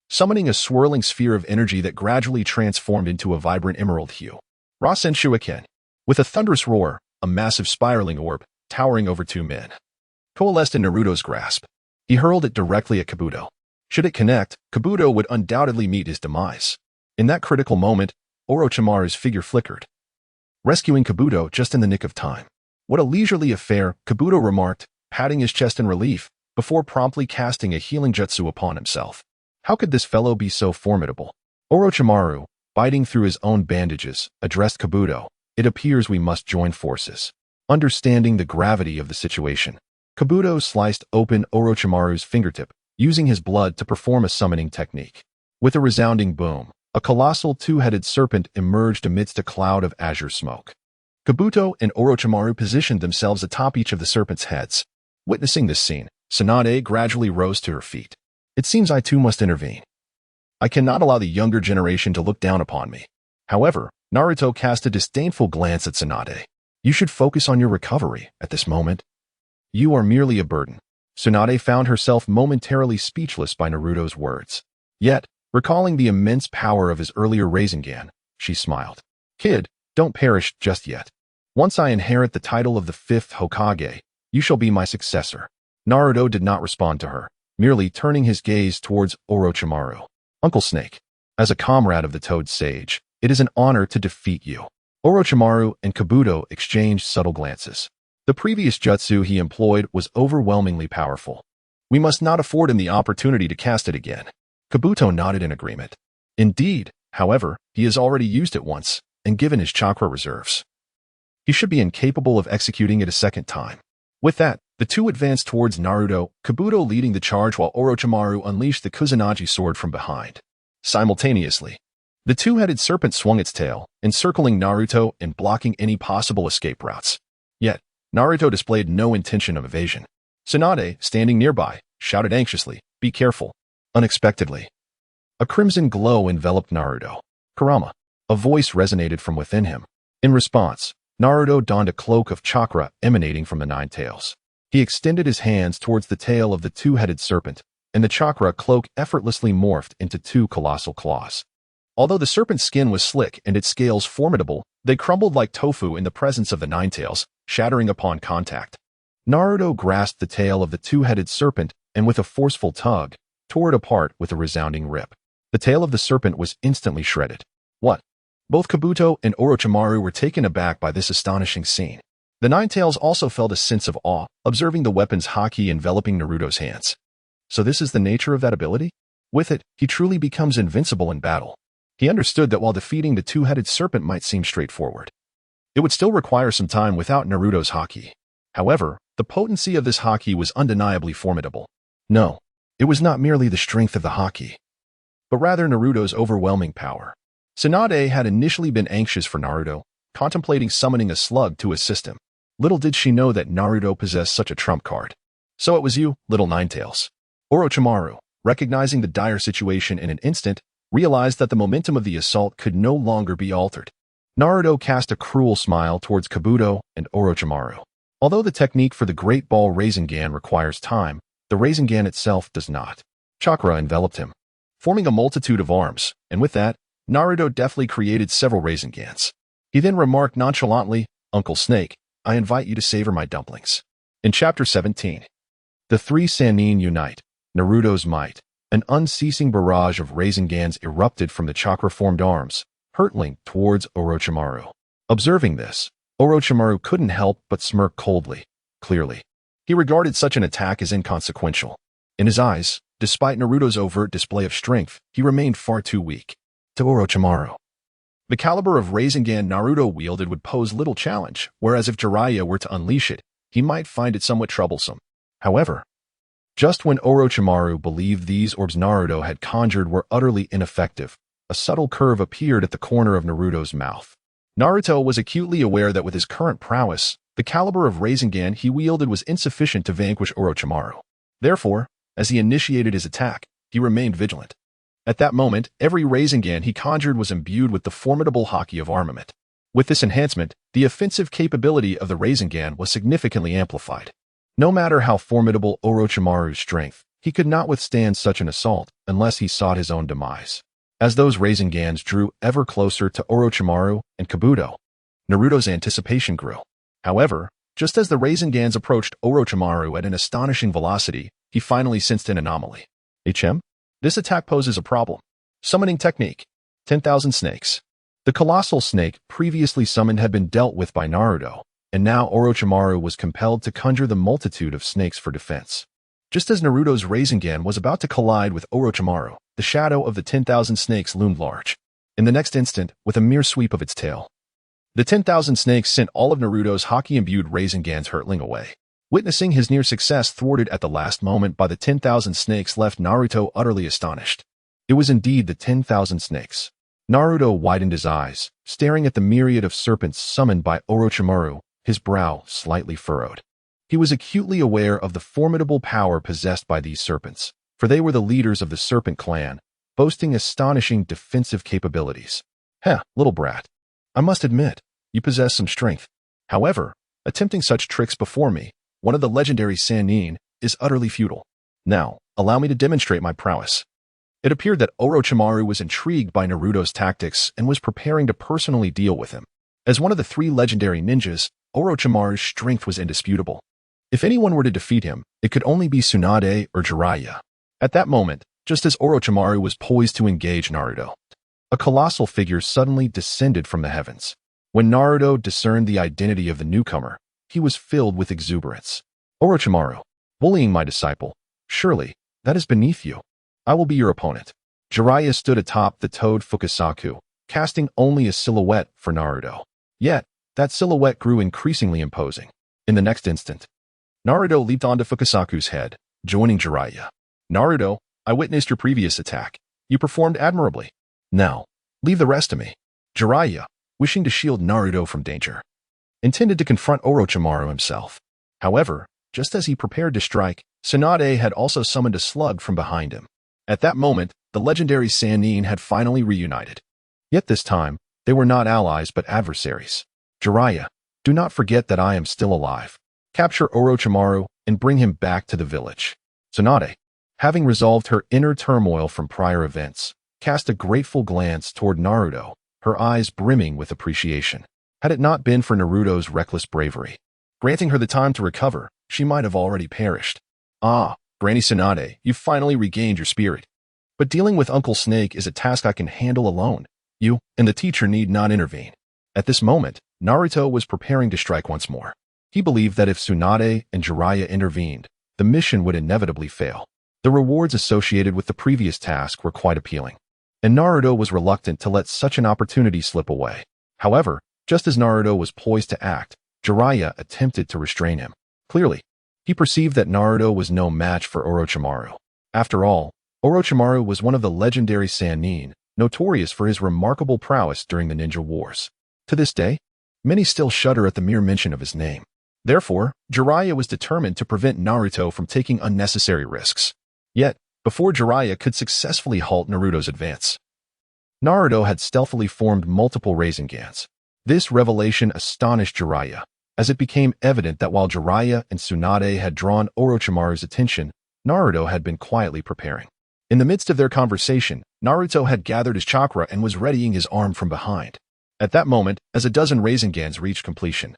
summoning a swirling sphere of energy that gradually transformed into a vibrant emerald hue. Rasen Shuiken. With a thunderous roar, a massive spiraling orb, towering over two men, coalesced in Naruto's grasp. He hurled it directly at Kabuto. Should it connect, Kabuto would undoubtedly meet his demise. In that critical moment, Orochimaru's figure flickered, rescuing Kabuto just in the nick of time. What a leisurely affair, Kabuto remarked, patting his chest in relief, before promptly casting a healing jutsu upon himself. How could this fellow be so formidable? Orochimaru, biting through his own bandages, addressed Kabuto. It appears we must join forces. Understanding the gravity of the situation, Kabuto sliced open Orochimaru's fingertip, using his blood to perform a summoning technique. With a resounding boom, a colossal two-headed serpent emerged amidst a cloud of azure smoke. Kabuto and Orochimaru positioned themselves atop each of the serpent's heads. Witnessing this scene, Tsunade gradually rose to her feet. It seems I too must intervene. I cannot allow the younger generation to look down upon me. However, Naruto cast a disdainful glance at Tsunade. You should focus on your recovery at this moment. You are merely a burden. Tsunade found herself momentarily speechless by Naruto's words. Yet, recalling the immense power of his earlier Rasengan, she smiled. Kid, don't perish just yet. Once I inherit the title of the 5th Hokage, you shall be my successor. Naruto did not respond to her, merely turning his gaze towards Orochimaru. Uncle Snake, as a comrade of the Toad Sage, it is an honor to defeat you. Orochimaru and Kabuto exchanged subtle glances. The previous jutsu he employed was overwhelmingly powerful. We must not afford him the opportunity to cast it again. Kabuto nodded in agreement. Indeed, however, he has already used it once, and given his chakra reserves, he should be incapable of executing it a second time. With that, the two advanced towards Naruto, Kabuto leading the charge while Orochimaru unleashed the Kusanagi sword from behind. Simultaneously, the two-headed serpent swung its tail, encircling Naruto and blocking any possible escape routes. Yet, Naruto displayed no intention of evasion. Tsunade, standing nearby, shouted anxiously, "Be careful." Unexpectedly, a crimson glow enveloped Naruto. Kurama. A voice resonated from within him. In response, Naruto donned a cloak of chakra emanating from the nine tails. He extended his hands towards the tail of the two-headed serpent, and the chakra cloak effortlessly morphed into two colossal claws. Although the serpent's skin was slick and its scales formidable, they crumbled like tofu in the presence of the nine tails, shattering upon contact. Naruto grasped the tail of the two-headed serpent and with a forceful tug, tore it apart with a resounding rip. The tail of the serpent was instantly shredded. What? Both Kabuto and Orochimaru were taken aback by this astonishing scene. The Nine Tails also felt a sense of awe, observing the weapon's haki enveloping Naruto's hands. So this is the nature of that ability? With it, he truly becomes invincible in battle. He understood that while defeating the two-headed serpent might seem straightforward, it would still require some time without Naruto's haki. However, the potency of this haki was undeniably formidable. No, it was not merely the strength of the haki, but rather Naruto's overwhelming power. Tsunade had initially been anxious for Naruto, contemplating summoning a slug to assist him. Little did she know that Naruto possessed such a trump card. So it was you, little Ninetails. Orochimaru, recognizing the dire situation in an instant, realized that the momentum of the assault could no longer be altered. Naruto cast a cruel smile towards Kabuto and Orochimaru. Although the technique for the Great Ball Rasengan requires time, the Rasengan itself does not. Chakra enveloped him, forming a multitude of arms, and with that, Naruto deftly created several Rasengans. He then remarked nonchalantly, "Uncle Snake, I invite you to savor my dumplings." In Chapter 17, the three Sannin unite. Naruto's might. An unceasing barrage of Rasengans erupted from the chakra-formed arms, hurtling towards Orochimaru. Observing this, Orochimaru couldn't help but smirk coldly. Clearly, he regarded such an attack as inconsequential. In his eyes, despite Naruto's overt display of strength, he remained far too weak. To Orochimaru, the caliber of Rasengan Naruto wielded would pose little challenge, whereas if Jiraiya were to unleash it, he might find it somewhat troublesome. However, just when Orochimaru believed these orbs Naruto had conjured were utterly ineffective, a subtle curve appeared at the corner of Naruto's mouth. Naruto was acutely aware that with his current prowess, the caliber of Rasengan he wielded was insufficient to vanquish Orochimaru. Therefore, as he initiated his attack, he remained vigilant. At that moment, every Rasengan he conjured was imbued with the formidable haki of armament. With this enhancement, the offensive capability of the Rasengan was significantly amplified. No matter how formidable Orochimaru's strength, he could not withstand such an assault unless he sought his own demise. As those Rasengans drew ever closer to Orochimaru and Kabuto, Naruto's anticipation grew. However, just as the Rasengans approached Orochimaru at an astonishing velocity, he finally sensed an anomaly. HM? This attack poses a problem. Summoning technique. 10,000 snakes. The colossal snake previously summoned had been dealt with by Naruto, and now Orochimaru was compelled to conjure the multitude of snakes for defense. Just as Naruto's Rasengan was about to collide with Orochimaru, the shadow of the 10,000 snakes loomed large. In the next instant, with a mere sweep of its tail, the 10,000 snakes sent all of Naruto's haki-imbued Rasengans hurtling away. Witnessing his near success thwarted at the last moment by the 10,000 snakes left Naruto utterly astonished. It was indeed the 10,000 snakes. Naruto widened his eyes, staring at the myriad of serpents summoned by Orochimaru, his brow slightly furrowed. He was acutely aware of the formidable power possessed by these serpents. for they were the leaders of the Serpent Clan, boasting astonishing defensive capabilities. Heh, little brat. I must admit, you possess some strength. However, attempting such tricks before me, one of the legendary Sannin, is utterly futile. Now, allow me to demonstrate my prowess. It appeared that Orochimaru was intrigued by Naruto's tactics and was preparing to personally deal with him. As one of the three legendary ninjas, Orochimaru's strength was indisputable. If anyone were to defeat him, it could only be Tsunade or Jiraiya. At that moment, just as Orochimaru was poised to engage Naruto, a colossal figure suddenly descended from the heavens. When Naruto discerned the identity of the newcomer, he was filled with exuberance. Orochimaru, bullying my disciple, surely, that is beneath you. I will be your opponent. Jiraiya stood atop the toad Fukasaku, casting only a silhouette for Naruto. Yet, that silhouette grew increasingly imposing. In the next instant, Naruto leaped onto Fukasaku's head, joining Jiraiya. Naruto, I witnessed your previous attack. You performed admirably. Now, leave the rest to me. Jiraiya, wishing to shield Naruto from danger, intended to confront Orochimaru himself. However, just as he prepared to strike, Tsunade had also summoned a slug from behind him. At that moment, the legendary Sannin had finally reunited. Yet this time, they were not allies but adversaries. Jiraiya, do not forget that I am still alive. Capture Orochimaru and bring him back to the village. Tsunade, having resolved her inner turmoil from prior events, cast a grateful glance toward Naruto, her eyes brimming with appreciation. Had it not been for Naruto's reckless bravery, granting her the time to recover, she might have already perished. Ah, Granny Tsunade, you finally regained your spirit. But dealing with Uncle Snake is a task I can handle alone. You and the teacher need not intervene. At this moment, Naruto was preparing to strike once more. He believed that if Tsunade and Jiraiya intervened, the mission would inevitably fail. The rewards associated with the previous task were quite appealing, and Naruto was reluctant to let such an opportunity slip away. However, just as Naruto was poised to act, Jiraiya attempted to restrain him. Clearly, he perceived that Naruto was no match for Orochimaru. After all, Orochimaru was one of the legendary Sannin, notorious for his remarkable prowess during the ninja wars. To this day, many still shudder at the mere mention of his name. Therefore, Jiraiya was determined to prevent Naruto from taking unnecessary risks. Yet, before Jiraiya could successfully halt Naruto's advance, Naruto had stealthily formed multiple Razengans. This revelation astonished Jiraiya, as it became evident that while Jiraiya and Tsunade had drawn Orochimaru's attention, Naruto had been quietly preparing. In the midst of their conversation, Naruto had gathered his chakra and was readying his arm from behind. At that moment, as a dozen Razengans reached completion,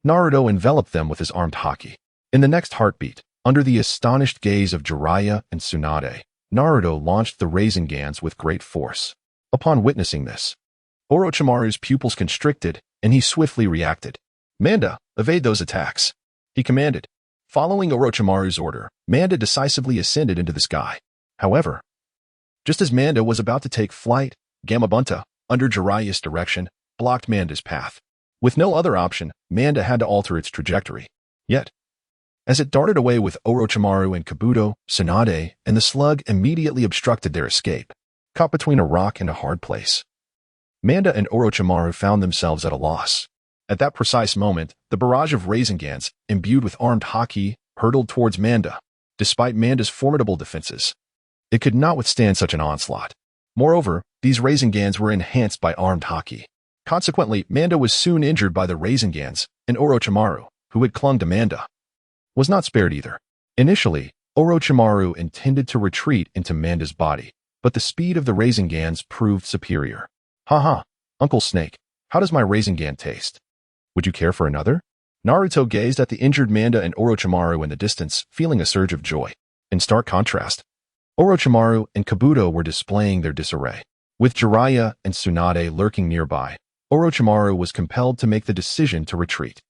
Naruto enveloped them with his armed Haki. In the next heartbeat, under the astonished gaze of Jiraiya and Tsunade, Naruto launched the Razengans with great force. Upon witnessing this, Orochimaru's pupils constricted, and he swiftly reacted. Manda, evade those attacks, he commanded. Following Orochimaru's order, Manda decisively ascended into the sky. However, just as Manda was about to take flight, Gamabunta, under Jiraiya's direction, blocked Manda's path. With no other option, Manda had to alter its trajectory. Yet, as it darted away with Orochimaru and Kabuto, Tsunade, and the slug immediately obstructed their escape, caught between a rock and a hard place. Manda and Orochimaru found themselves at a loss. At that precise moment, the barrage of Razengans, imbued with armed Haki, hurtled towards Manda. Despite Manda's formidable defenses, it could not withstand such an onslaught. Moreover, these Razengans were enhanced by armed Haki. Consequently, Manda was soon injured by the Razengans, and Orochimaru, who had clung to Manda, was not spared either. Initially, Orochimaru intended to retreat into Manda's body, but the speed of the Razengans proved superior. Haha, Uncle Snake, how does my Rasengan taste? Would you care for another? Naruto gazed at the injured Manda and Orochimaru in the distance, feeling a surge of joy. In stark contrast, Orochimaru and Kabuto were displaying their disarray. With Jiraiya and Tsunade lurking nearby, Orochimaru was compelled to make the decision to retreat.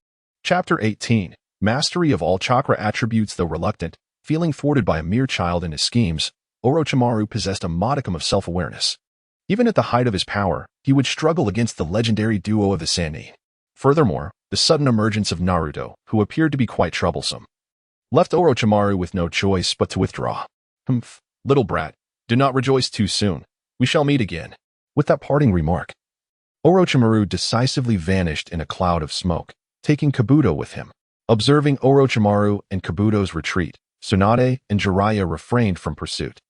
Chapter 18. Mastery of all chakra attributes. Though reluctant, feeling thwarted by a mere child in his schemes, Orochimaru possessed a modicum of self-awareness. Even at the height of his power, he would struggle against the legendary duo of the Sannin. Furthermore, the sudden emergence of Naruto, who appeared to be quite troublesome, left Orochimaru with no choice but to withdraw. Humph, little brat, do not rejoice too soon. We shall meet again. With that parting remark, Orochimaru decisively vanished in a cloud of smoke, taking Kabuto with him. Observing Orochimaru and Kabuto's retreat, Tsunade and Jiraiya refrained from pursuit.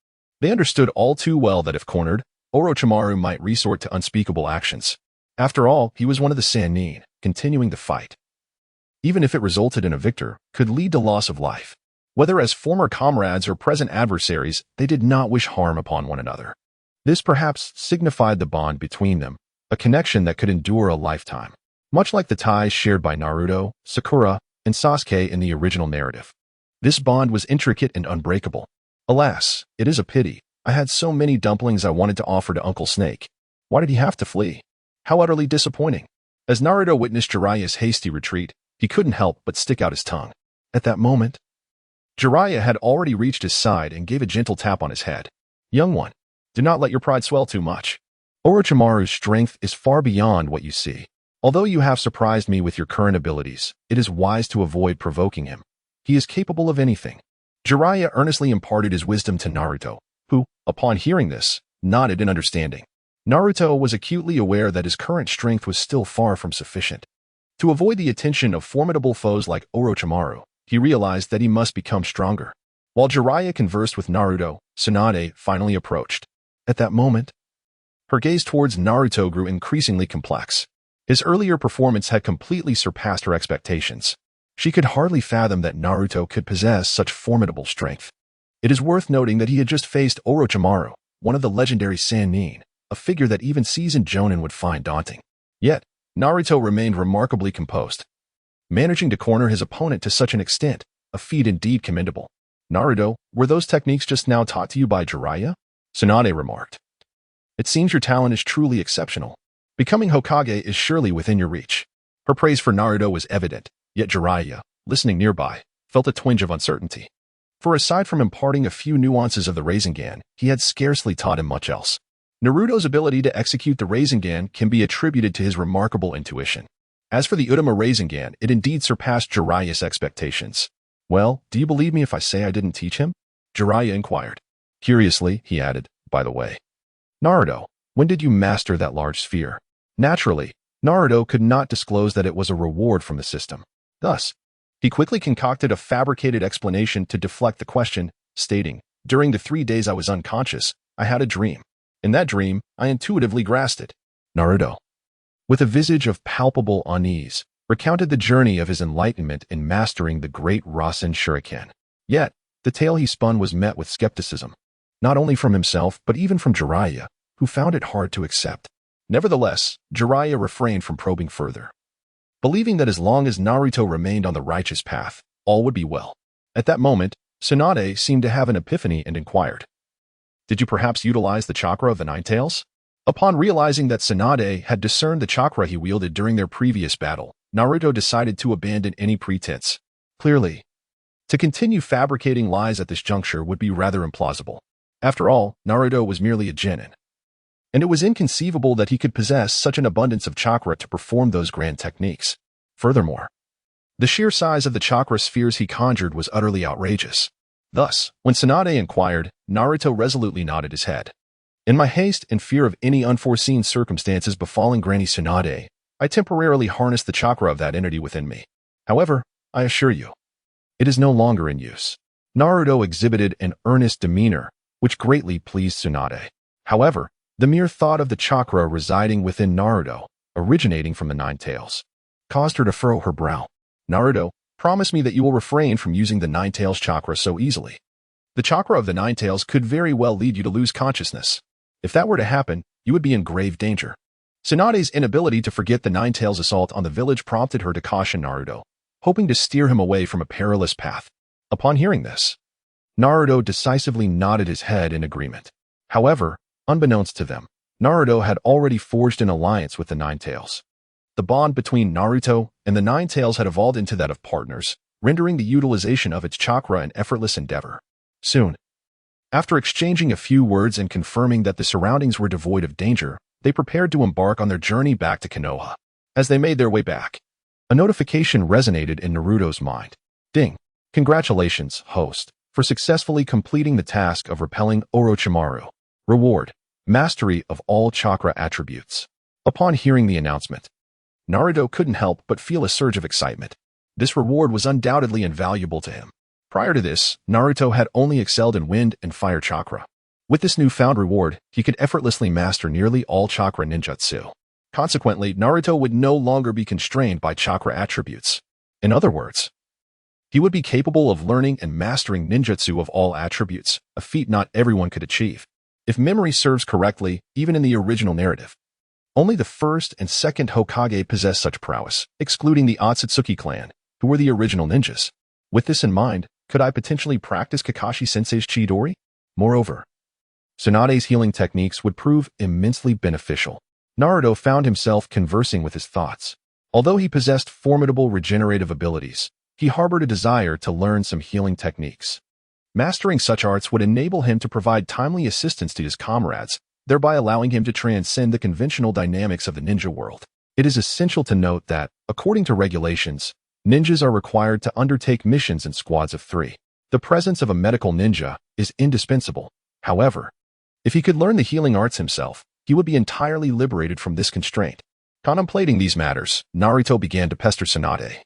They understood all too well that if cornered, Orochimaru might resort to unspeakable actions. After all, he was one of the Sannin, continuing the fight, even if it resulted in a victor, could lead to loss of life. Whether as former comrades or present adversaries, they did not wish harm upon one another. This perhaps signified the bond between them, a connection that could endure a lifetime, much like the ties shared by Naruto, Sakura, and Sasuke in the original narrative. This bond was intricate and unbreakable. Alas, it is a pity. I had so many dumplings I wanted to offer to Uncle Snake. Why did he have to flee? How utterly disappointing. As Naruto witnessed Jiraiya's hasty retreat, he couldn't help but stick out his tongue. At that moment, Jiraiya had already reached his side and gave a gentle tap on his head. Young one, do not let your pride swell too much. Orochimaru's strength is far beyond what you see. Although you have surprised me with your current abilities, it is wise to avoid provoking him. He is capable of anything. Jiraiya earnestly imparted his wisdom to Naruto, who, upon hearing this, nodded in understanding. Naruto was acutely aware that his current strength was still far from sufficient. To avoid the attention of formidable foes like Orochimaru, he realized that he must become stronger. While Jiraiya conversed with Naruto, Tsunade finally approached. At that moment, her gaze towards Naruto grew increasingly complex. His earlier performance had completely surpassed her expectations. She could hardly fathom that Naruto could possess such formidable strength. It is worth noting that he had just faced Orochimaru, one of the legendary Sannin, a figure that even seasoned jonin would find daunting. Yet, Naruto remained remarkably composed. Managing to corner his opponent to such an extent, a feat indeed commendable. Naruto, were those techniques just now taught to you by Jiraiya? Tsunade remarked. It seems your talent is truly exceptional. Becoming Hokage is surely within your reach. Her praise for Naruto was evident, yet Jiraiya, listening nearby, felt a twinge of uncertainty. For aside from imparting a few nuances of the Rasengan, he had scarcely taught him much else. Naruto's ability to execute the Rasengan can be attributed to his remarkable intuition. As for the Udama Rasengan, it indeed surpassed Jiraiya's expectations. Well, do you believe me if I say I didn't teach him? Jiraiya inquired. Curiously, he added, by the way. Naruto, when did you master that large sphere? Naturally, Naruto could not disclose that it was a reward from the system. Thus, he quickly concocted a fabricated explanation to deflect the question, stating, during the 3 days I was unconscious, I had a dream. In that dream, I intuitively grasped it. Naruto, with a visage of palpable unease, recounted the journey of his enlightenment in mastering the great Rasen Shuriken. Yet, the tale he spun was met with skepticism, not only from himself but even from Jiraiya, who found it hard to accept. Nevertheless, Jiraiya refrained from probing further, believing that as long as Naruto remained on the righteous path, all would be well. At that moment, Tsunade seemed to have an epiphany and inquired, did you perhaps utilize the chakra of the Nine Tails? Upon realizing that Tsunade had discerned the chakra he wielded during their previous battle, Naruto decided to abandon any pretense. Clearly, to continue fabricating lies at this juncture would be rather implausible. After all, Naruto was merely a genin, and it was inconceivable that he could possess such an abundance of chakra to perform those grand techniques. Furthermore, the sheer size of the chakra spheres he conjured was utterly outrageous. Thus, when Tsunade inquired, Naruto resolutely nodded his head. In my haste and fear of any unforeseen circumstances befalling Granny Tsunade, I temporarily harnessed the chakra of that entity within me. However, I assure you, it is no longer in use. Naruto exhibited an earnest demeanor, which greatly pleased Tsunade. However, the mere thought of the chakra residing within Naruto, originating from the Nine Tails, caused her to furrow her brow. Naruto, promise me that you will refrain from using the Nine Tails chakra so easily. The chakra of the Nine Tails could very well lead you to lose consciousness. If that were to happen, you would be in grave danger. Tsunade's inability to forget the Nine Tails assault on the village prompted her to caution Naruto, hoping to steer him away from a perilous path. Upon hearing this, Naruto decisively nodded his head in agreement. However, unbeknownst to them, Naruto had already forged an alliance with the Nine Tails. The bond between Naruto and the Nine Tails had evolved into that of partners, rendering the utilization of its chakra an effortless endeavor. Soon, after exchanging a few words and confirming that the surroundings were devoid of danger, they prepared to embark on their journey back to Konoha. As they made their way back, a notification resonated in Naruto's mind. Ding! Congratulations, host, for successfully completing the task of repelling Orochimaru. Reward: mastery of all chakra attributes. Upon hearing the announcement, Naruto couldn't help but feel a surge of excitement. This reward was undoubtedly invaluable to him. Prior to this, Naruto had only excelled in wind and fire chakra. With this newfound reward, he could effortlessly master nearly all chakra ninjutsu. Consequently, Naruto would no longer be constrained by chakra attributes. In other words, he would be capable of learning and mastering ninjutsu of all attributes, a feat not everyone could achieve. If memory serves correctly, even in the original narrative, only the first and second Hokage possessed such prowess, excluding the Akatsuki clan, who were the original ninjas. With this in mind, could I potentially practice Kakashi-sensei's Chidori? Moreover, Tsunade's healing techniques would prove immensely beneficial. Naruto found himself conversing with his thoughts. Although he possessed formidable regenerative abilities, he harbored a desire to learn some healing techniques. Mastering such arts would enable him to provide timely assistance to his comrades, thereby allowing him to transcend the conventional dynamics of the ninja world. It is essential to note that, according to regulations, ninjas are required to undertake missions in squads of 3. The presence of a medical ninja is indispensable. However, if he could learn the healing arts himself, he would be entirely liberated from this constraint. Contemplating these matters, Naruto began to pester Tsunade,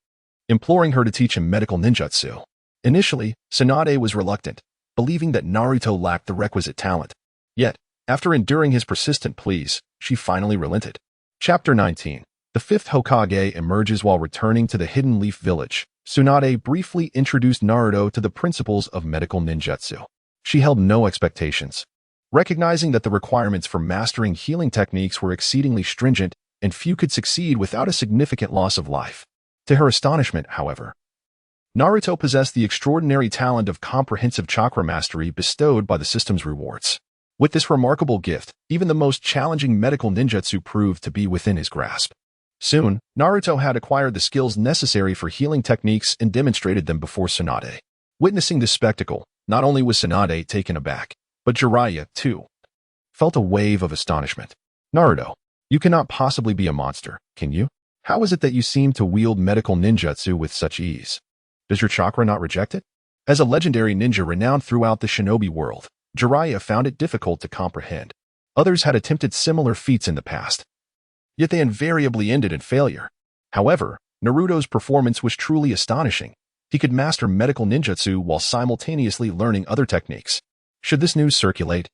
imploring her to teach him medical ninjutsu. Initially, Tsunade was reluctant, believing that Naruto lacked the requisite talent. Yet, after enduring his persistent pleas, she finally relented. Chapter 19. The fifth Hokage emerges while returning to the Hidden Leaf Village. Tsunade briefly introduced Naruto to the principles of medical ninjutsu. She held no expectations, recognizing that the requirements for mastering healing techniques were exceedingly stringent and few could succeed without a significant loss of life. To her astonishment, however, Naruto possessed the extraordinary talent of comprehensive chakra mastery bestowed by the system's rewards. With this remarkable gift, even the most challenging medical ninjutsu proved to be within his grasp. Soon, Naruto had acquired the skills necessary for healing techniques and demonstrated them before Tsunade. Witnessing this spectacle, not only was Tsunade taken aback, but Jiraiya, too, felt a wave of astonishment. Naruto, you cannot possibly be a monster, can you? How is it that you seem to wield medical ninjutsu with such ease? Does your chakra not reject it? As a legendary ninja renowned throughout the shinobi world, Jiraiya found it difficult to comprehend. Others had attempted similar feats in the past, yet they invariably ended in failure. However, Naruto's performance was truly astonishing. He could master medical ninjutsu while simultaneously learning other techniques. Should this news circulate,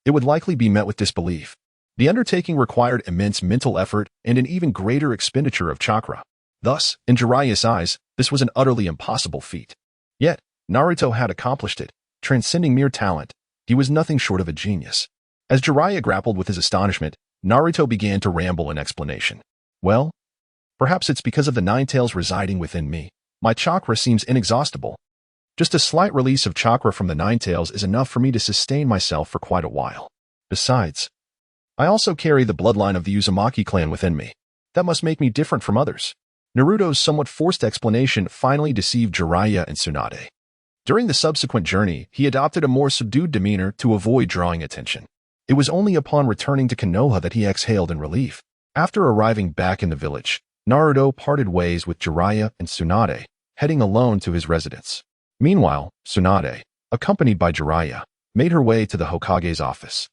it would likely be met with disbelief. The undertaking required immense mental effort and an even greater expenditure of chakra. Thus, in Jiraiya's eyes, this was an utterly impossible feat. Yet, Naruto had accomplished it. Transcending mere talent, he was nothing short of a genius. As Jiraiya grappled with his astonishment, Naruto began to ramble in explanation. Well, perhaps it's because of the nine tails residing within me. My chakra seems inexhaustible. Just a slight release of chakra from the nine tails is enough for me to sustain myself for quite a while. Besides, I also carry the bloodline of the Uzumaki clan within me. That must make me different from others. Naruto's somewhat forced explanation finally deceived Jiraiya and Tsunade. During the subsequent journey, he adopted a more subdued demeanor to avoid drawing attention. It was only upon returning to Konoha that he exhaled in relief. After arriving back in the village, Naruto parted ways with Jiraiya and Tsunade, heading alone to his residence. Meanwhile, Tsunade, accompanied by Jiraiya, made her way to the Hokage's office.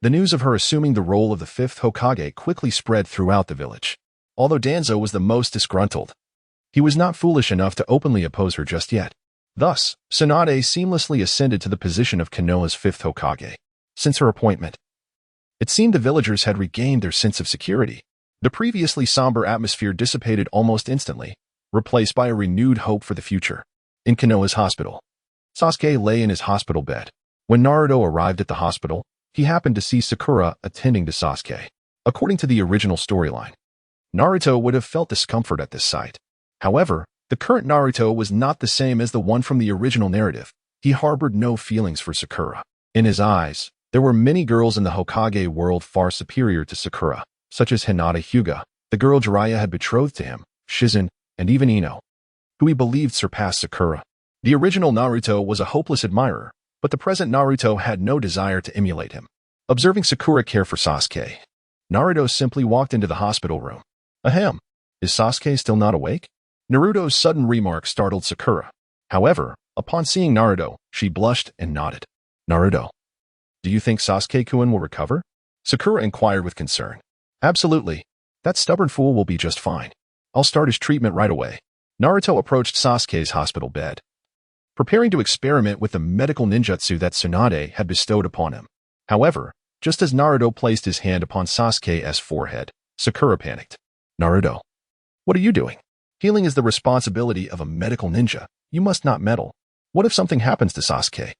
The news of her assuming the role of the fifth Hokage quickly spread throughout the village. Although Danzo was the most disgruntled, he was not foolish enough to openly oppose her just yet. Thus, Tsunade seamlessly ascended to the position of Konoha's fifth Hokage. Since her appointment, it seemed the villagers had regained their sense of security. The previously somber atmosphere dissipated almost instantly, replaced by a renewed hope for the future. In Konoha's hospital, Sasuke lay in his hospital bed. When Naruto arrived at the hospital, he happened to see Sakura attending to Sasuke. According to the original storyline, Naruto would have felt discomfort at this sight. However, the current Naruto was not the same as the one from the original narrative. He harbored no feelings for Sakura. In his eyes, there were many girls in the Hokage world far superior to Sakura, such as Hinata Hyuga, the girl Jiraiya had betrothed to him, Shizen, and even Ino, who he believed surpassed Sakura. The original Naruto was a hopeless admirer, but the present Naruto had no desire to emulate him. Observing Sakura care for Sasuke, Naruto simply walked into the hospital room. Ahem, is Sasuke still not awake? Naruto's sudden remark startled Sakura. However, upon seeing Naruto, she blushed and nodded. Naruto, do you think Sasuke-kun will recover? Sakura inquired with concern. Absolutely. That stubborn fool will be just fine. I'll start his treatment right away. Naruto approached Sasuke's hospital bed. preparing to experiment with the medical ninjutsu that Tsunade had bestowed upon him. However, just as Naruto placed his hand upon Sasuke's forehead, Sakura panicked. Naruto, what are you doing? Healing is the responsibility of a medical ninja. You must not meddle. What if something happens to Sasuke?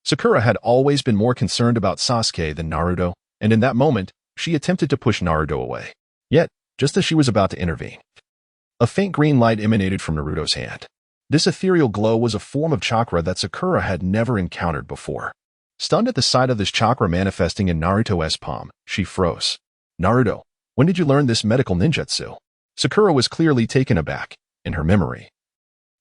Sakura had always been more concerned about Sasuke than Naruto, and in that moment, she attempted to push Naruto away. Yet, just as she was about to intervene, a faint green light emanated from Naruto's hand. This ethereal glow was a form of chakra that Sakura had never encountered before. Stunned at the sight of this chakra manifesting in Naruto's palm, she froze. Naruto, when did you learn this medical ninjutsu? Sakura was clearly taken aback. In her memory,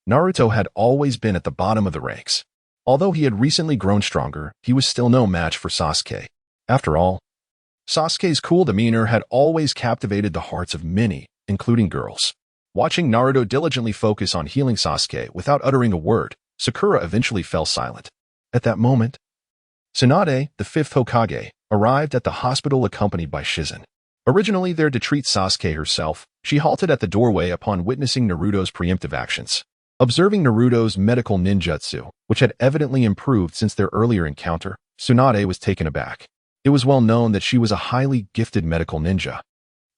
Naruto had always been at the bottom of the ranks. Although he had recently grown stronger, he was still no match for Sasuke. After all, Sasuke's cool demeanor had always captivated the hearts of many, including girls. Watching Naruto diligently focus on healing Sasuke without uttering a word, Sakura eventually fell silent. At that moment, Tsunade, the fifth Hokage, arrived at the hospital accompanied by Shizen. Originally there to treat Sasuke herself, she halted at the doorway upon witnessing Naruto's preemptive actions. Observing Naruto's medical ninjutsu, which had evidently improved since their earlier encounter, Tsunade was taken aback. It was well known that she was a highly gifted medical ninja.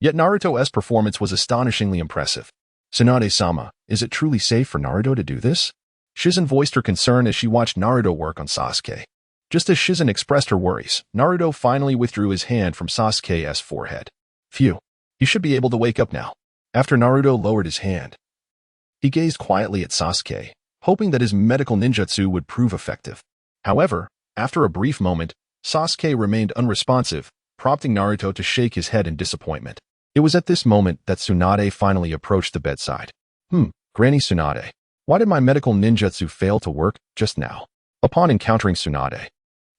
Yet Naruto's performance was astonishingly impressive. Tsunade-sama, is it truly safe for Naruto to do this? Shizen voiced her concern as she watched Naruto work on Sasuke. Just as Shizen expressed her worries, Naruto finally withdrew his hand from Sasuke's forehead. Phew, you should be able to wake up now. After Naruto lowered his hand, he gazed quietly at Sasuke, hoping that his medical ninjutsu would prove effective. However, after a brief moment, Sasuke remained unresponsive, prompting Naruto to shake his head in disappointment. It was at this moment that Tsunade finally approached the bedside. Granny Tsunade, why did my medical ninjutsu fail to work just now? Upon encountering Tsunade,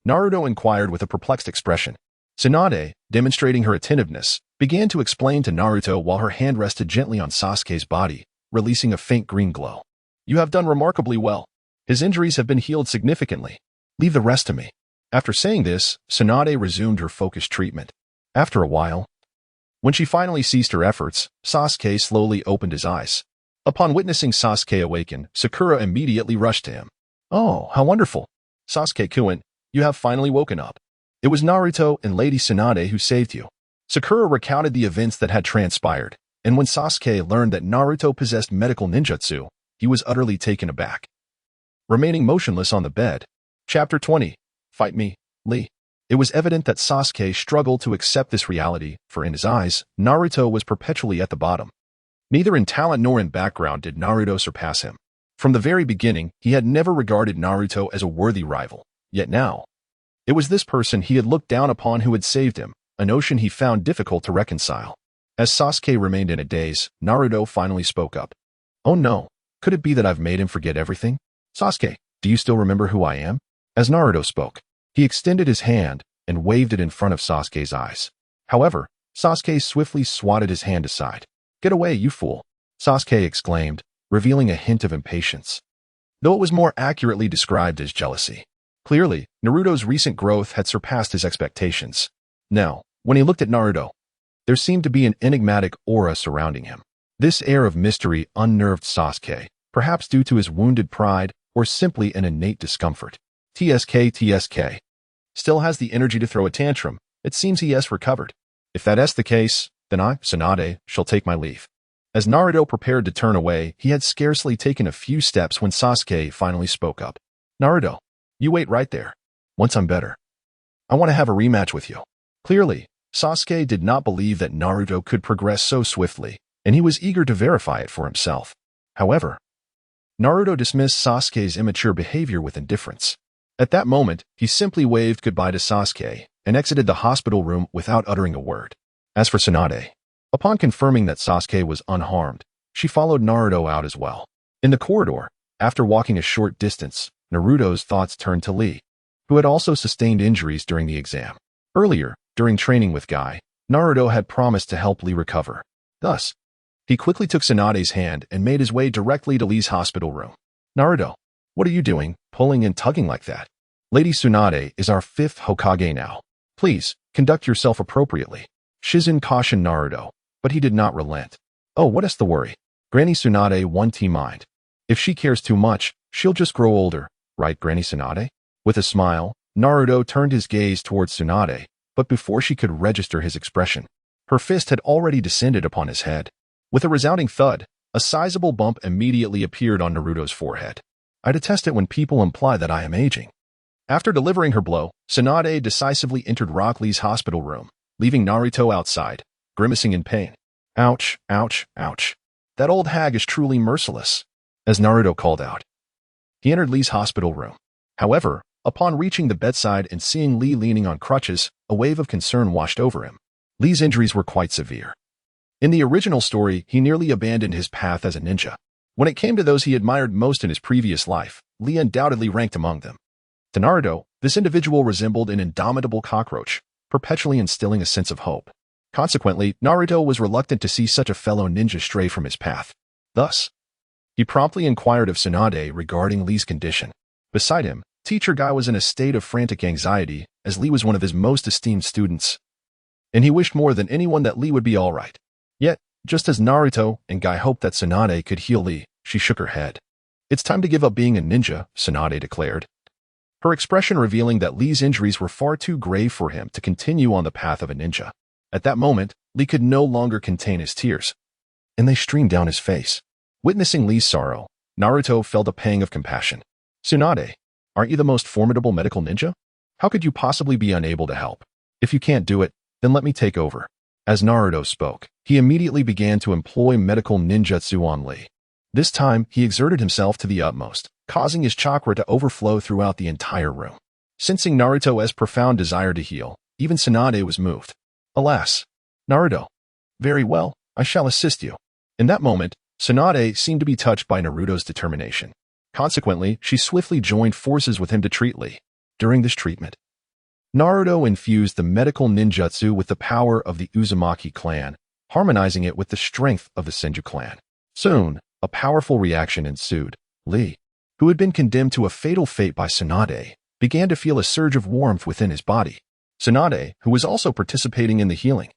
Naruto inquired with a perplexed expression. Tsunade, demonstrating her attentiveness, began to explain to Naruto while her hand rested gently on Sasuke's body, releasing a faint green glow. You have done remarkably well. His injuries have been healed significantly. Leave the rest to me. After saying this, Tsunade resumed her focused treatment. After a while, when she finally ceased her efforts, Sasuke slowly opened his eyes. Upon witnessing Sasuke awaken, Sakura immediately rushed to him. Oh, how wonderful. Sasuke-kun, you have finally woken up. It was Naruto and Lady Tsunade who saved you. Sakura recounted the events that had transpired, and when Sasuke learned that Naruto possessed medical ninjutsu, he was utterly taken aback. Remaining motionless on the bed. Chapter 20. Fight me, Lee. It was evident that Sasuke struggled to accept this reality, for in his eyes, Naruto was perpetually at the bottom. Neither in talent nor in background did Naruto surpass him. From the very beginning, he had never regarded Naruto as a worthy rival. Yet now, it was this person he had looked down upon who had saved him, a notion he found difficult to reconcile. As Sasuke remained in a daze, Naruto finally spoke up. Oh no, could it be that I've made him forget everything? Sasuke, do you still remember who I am? As Naruto spoke, he extended his hand and waved it in front of Sasuke's eyes. However, Sasuke swiftly swatted his hand aside. Get away, you fool! Sasuke exclaimed, revealing a hint of impatience, though it was more accurately described as jealousy. Clearly, Naruto's recent growth had surpassed his expectations. Now, when he looked at Naruto, there seemed to be an enigmatic aura surrounding him. This air of mystery unnerved Sasuke, perhaps due to his wounded pride or simply an innate discomfort. TSK still has the energy to throw a tantrum. It seems he has recovered. If that's the case, then I, Tsunade, shall take my leave. As Naruto prepared to turn away, he had scarcely taken a few steps when Sasuke finally spoke up. Naruto, you wait right there. Once I'm better, I want to have a rematch with you. Clearly, Sasuke did not believe that Naruto could progress so swiftly, and he was eager to verify it for himself. However, Naruto dismissed Sasuke's immature behavior with indifference. At that moment, he simply waved goodbye to Sasuke and exited the hospital room without uttering a word. As for Tsunade, upon confirming that Sasuke was unharmed, she followed Naruto out as well. In the corridor, after walking a short distance, Naruto's thoughts turned to Lee, who had also sustained injuries during the exam. Earlier, during training with Guy, Naruto had promised to help Lee recover. Thus, he quickly took Tsunade's hand and made his way directly to Lee's hospital room. Naruto, what are you doing, pulling and tugging like that? Lady Tsunade is our fifth Hokage now. Please, conduct yourself appropriately. Shizen cautioned Naruto, but he did not relent. Oh, what is the worry? Granny Tsunade won't mind. If she cares too much, She'll just grow older, right, Granny Tsunade? With a smile, Naruto turned his gaze towards Tsunade, but before she could register his expression, her fist had already descended upon his head. With a resounding thud, a sizable bump immediately appeared on Naruto's forehead. I detest it when people imply that I am aging. After delivering her blow, Tsunade decisively entered Rock Lee's hospital room, leaving Naruto outside, grimacing in pain. Ouch, ouch, ouch. That old hag is truly merciless, as Naruto called out. He entered Lee's hospital room. However, upon reaching the bedside and seeing Lee leaning on crutches, a wave of concern washed over him. Lee's injuries were quite severe. In the original story, he nearly abandoned his path as a ninja. When it came to those he admired most in his previous life, Lee undoubtedly ranked among them. To Naruto, this individual resembled an indomitable cockroach, perpetually instilling a sense of hope. Consequently, Naruto was reluctant to see such a fellow ninja stray from his path. Thus, he promptly inquired of Tsunade regarding Lee's condition. Beside him, Teacher Guy was in a state of frantic anxiety, as Lee was one of his most esteemed students, and he wished more than anyone that Lee would be all right. Yet, just as Naruto and Guy hoped that Tsunade could heal Lee, she shook her head. It's time to give up being a ninja, Tsunade declared, her expression revealing that Lee's injuries were far too grave for him to continue on the path of a ninja. At that moment, Lee could no longer contain his tears, and they streamed down his face. Witnessing Lee's sorrow, Naruto felt a pang of compassion. Tsunade, aren't you the most formidable medical ninja? How could you possibly be unable to help? If you can't do it, then let me take over. As Naruto spoke, he immediately began to employ medical ninjutsu on Lee. This time, he exerted himself to the utmost, causing his chakra to overflow throughout the entire room. Sensing Naruto's profound desire to heal, even Tsunade was moved. Alas, Naruto. Very well, I shall assist you. In that moment, Tsunade seemed to be touched by Naruto's determination. Consequently, she swiftly joined forces with him to treat Lee. During this treatment, Naruto infused the medical ninjutsu with the power of the Uzumaki clan, harmonizing it with the strength of the Senju clan. Soon, a powerful reaction ensued. Lee, who had been condemned to a fatal fate by Tsunade, began to feel a surge of warmth within his body. Tsunade, who was also participating in the healing,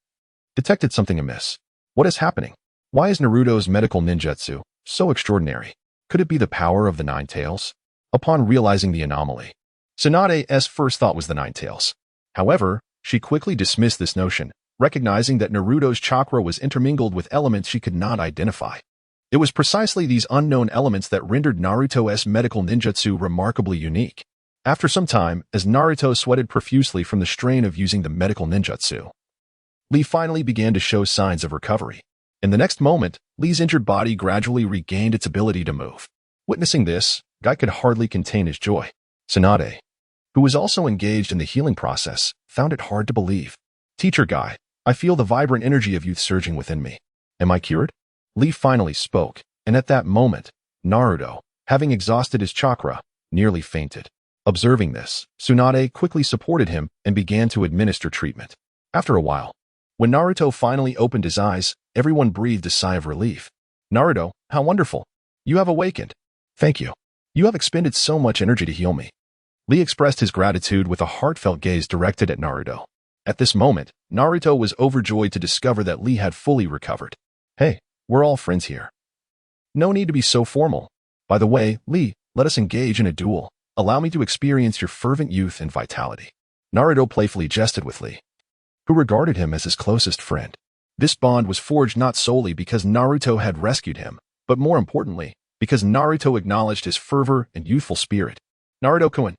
detected something amiss. What is happening? Why is Naruto's medical ninjutsu so extraordinary? Could it be the power of the Nine Tails? Upon realizing the anomaly, Tsunade's first thought was the Nine Tails. However, she quickly dismissed this notion, recognizing that Naruto's chakra was intermingled with elements she could not identify. It was precisely these unknown elements that rendered Naruto's medical ninjutsu remarkably unique. After some time, as Naruto sweated profusely from the strain of using the medical ninjutsu, Lee finally began to show signs of recovery. In the next moment, Lee's injured body gradually regained its ability to move. Witnessing this, Guy could hardly contain his joy. Tsunade, who was also engaged in the healing process, found it hard to believe. Teacher Guy, I feel the vibrant energy of youth surging within me. Am I cured? Lee finally spoke, and at that moment, Naruto, having exhausted his chakra, nearly fainted. Observing this, Tsunade quickly supported him and began to administer treatment. After a while, when Naruto finally opened his eyes, everyone breathed a sigh of relief. Naruto, how wonderful. You have awakened. Thank you. You have expended so much energy to heal me. Lee expressed his gratitude with a heartfelt gaze directed at Naruto. At this moment, Naruto was overjoyed to discover that Lee had fully recovered. Hey, we're all friends here. No need to be so formal. By the way, Lee, let us engage in a duel. Allow me to experience your fervent youth and vitality. Naruto playfully jested with Lee, who regarded him as his closest friend. This bond was forged not solely because Naruto had rescued him, but more importantly, because Naruto acknowledged his fervor and youthful spirit. Naruto-kun,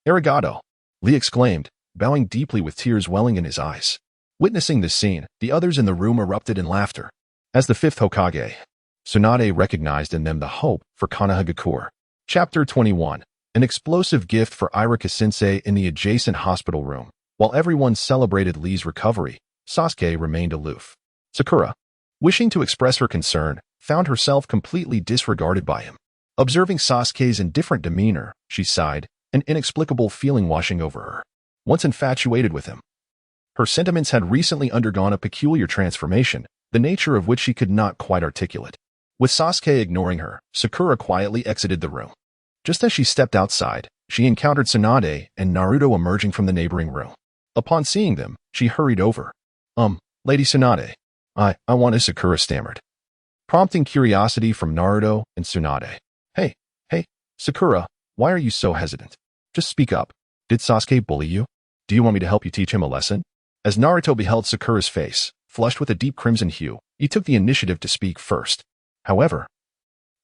arigato, Lee exclaimed, bowing deeply with tears welling in his eyes. Witnessing this scene, the others in the room erupted in laughter. As the fifth Hokage, Tsunade recognized in them the hope for Konoha. Chapter 21. An explosive gift for Irika-sensei in the adjacent hospital room. While everyone celebrated Lee's recovery, Sasuke remained aloof. Sakura, wishing to express her concern, found herself completely disregarded by him. Observing Sasuke's indifferent demeanor, she sighed, an inexplicable feeling washing over her. Once infatuated with him, her sentiments had recently undergone a peculiar transformation, the nature of which she could not quite articulate. With Sasuke ignoring her, Sakura quietly exited the room. Just as she stepped outside, she encountered Tsunade and Naruto emerging from the neighboring room. Upon seeing them, she hurried over. Lady Tsunade. I want to," Sakura stammered, prompting curiosity from Naruto and Tsunade. Hey, Sakura, why are you so hesitant? Just speak up. Did Sasuke bully you? Do you want me to help you teach him a lesson? As Naruto beheld Sakura's face, flushed with a deep crimson hue, he took the initiative to speak first. However,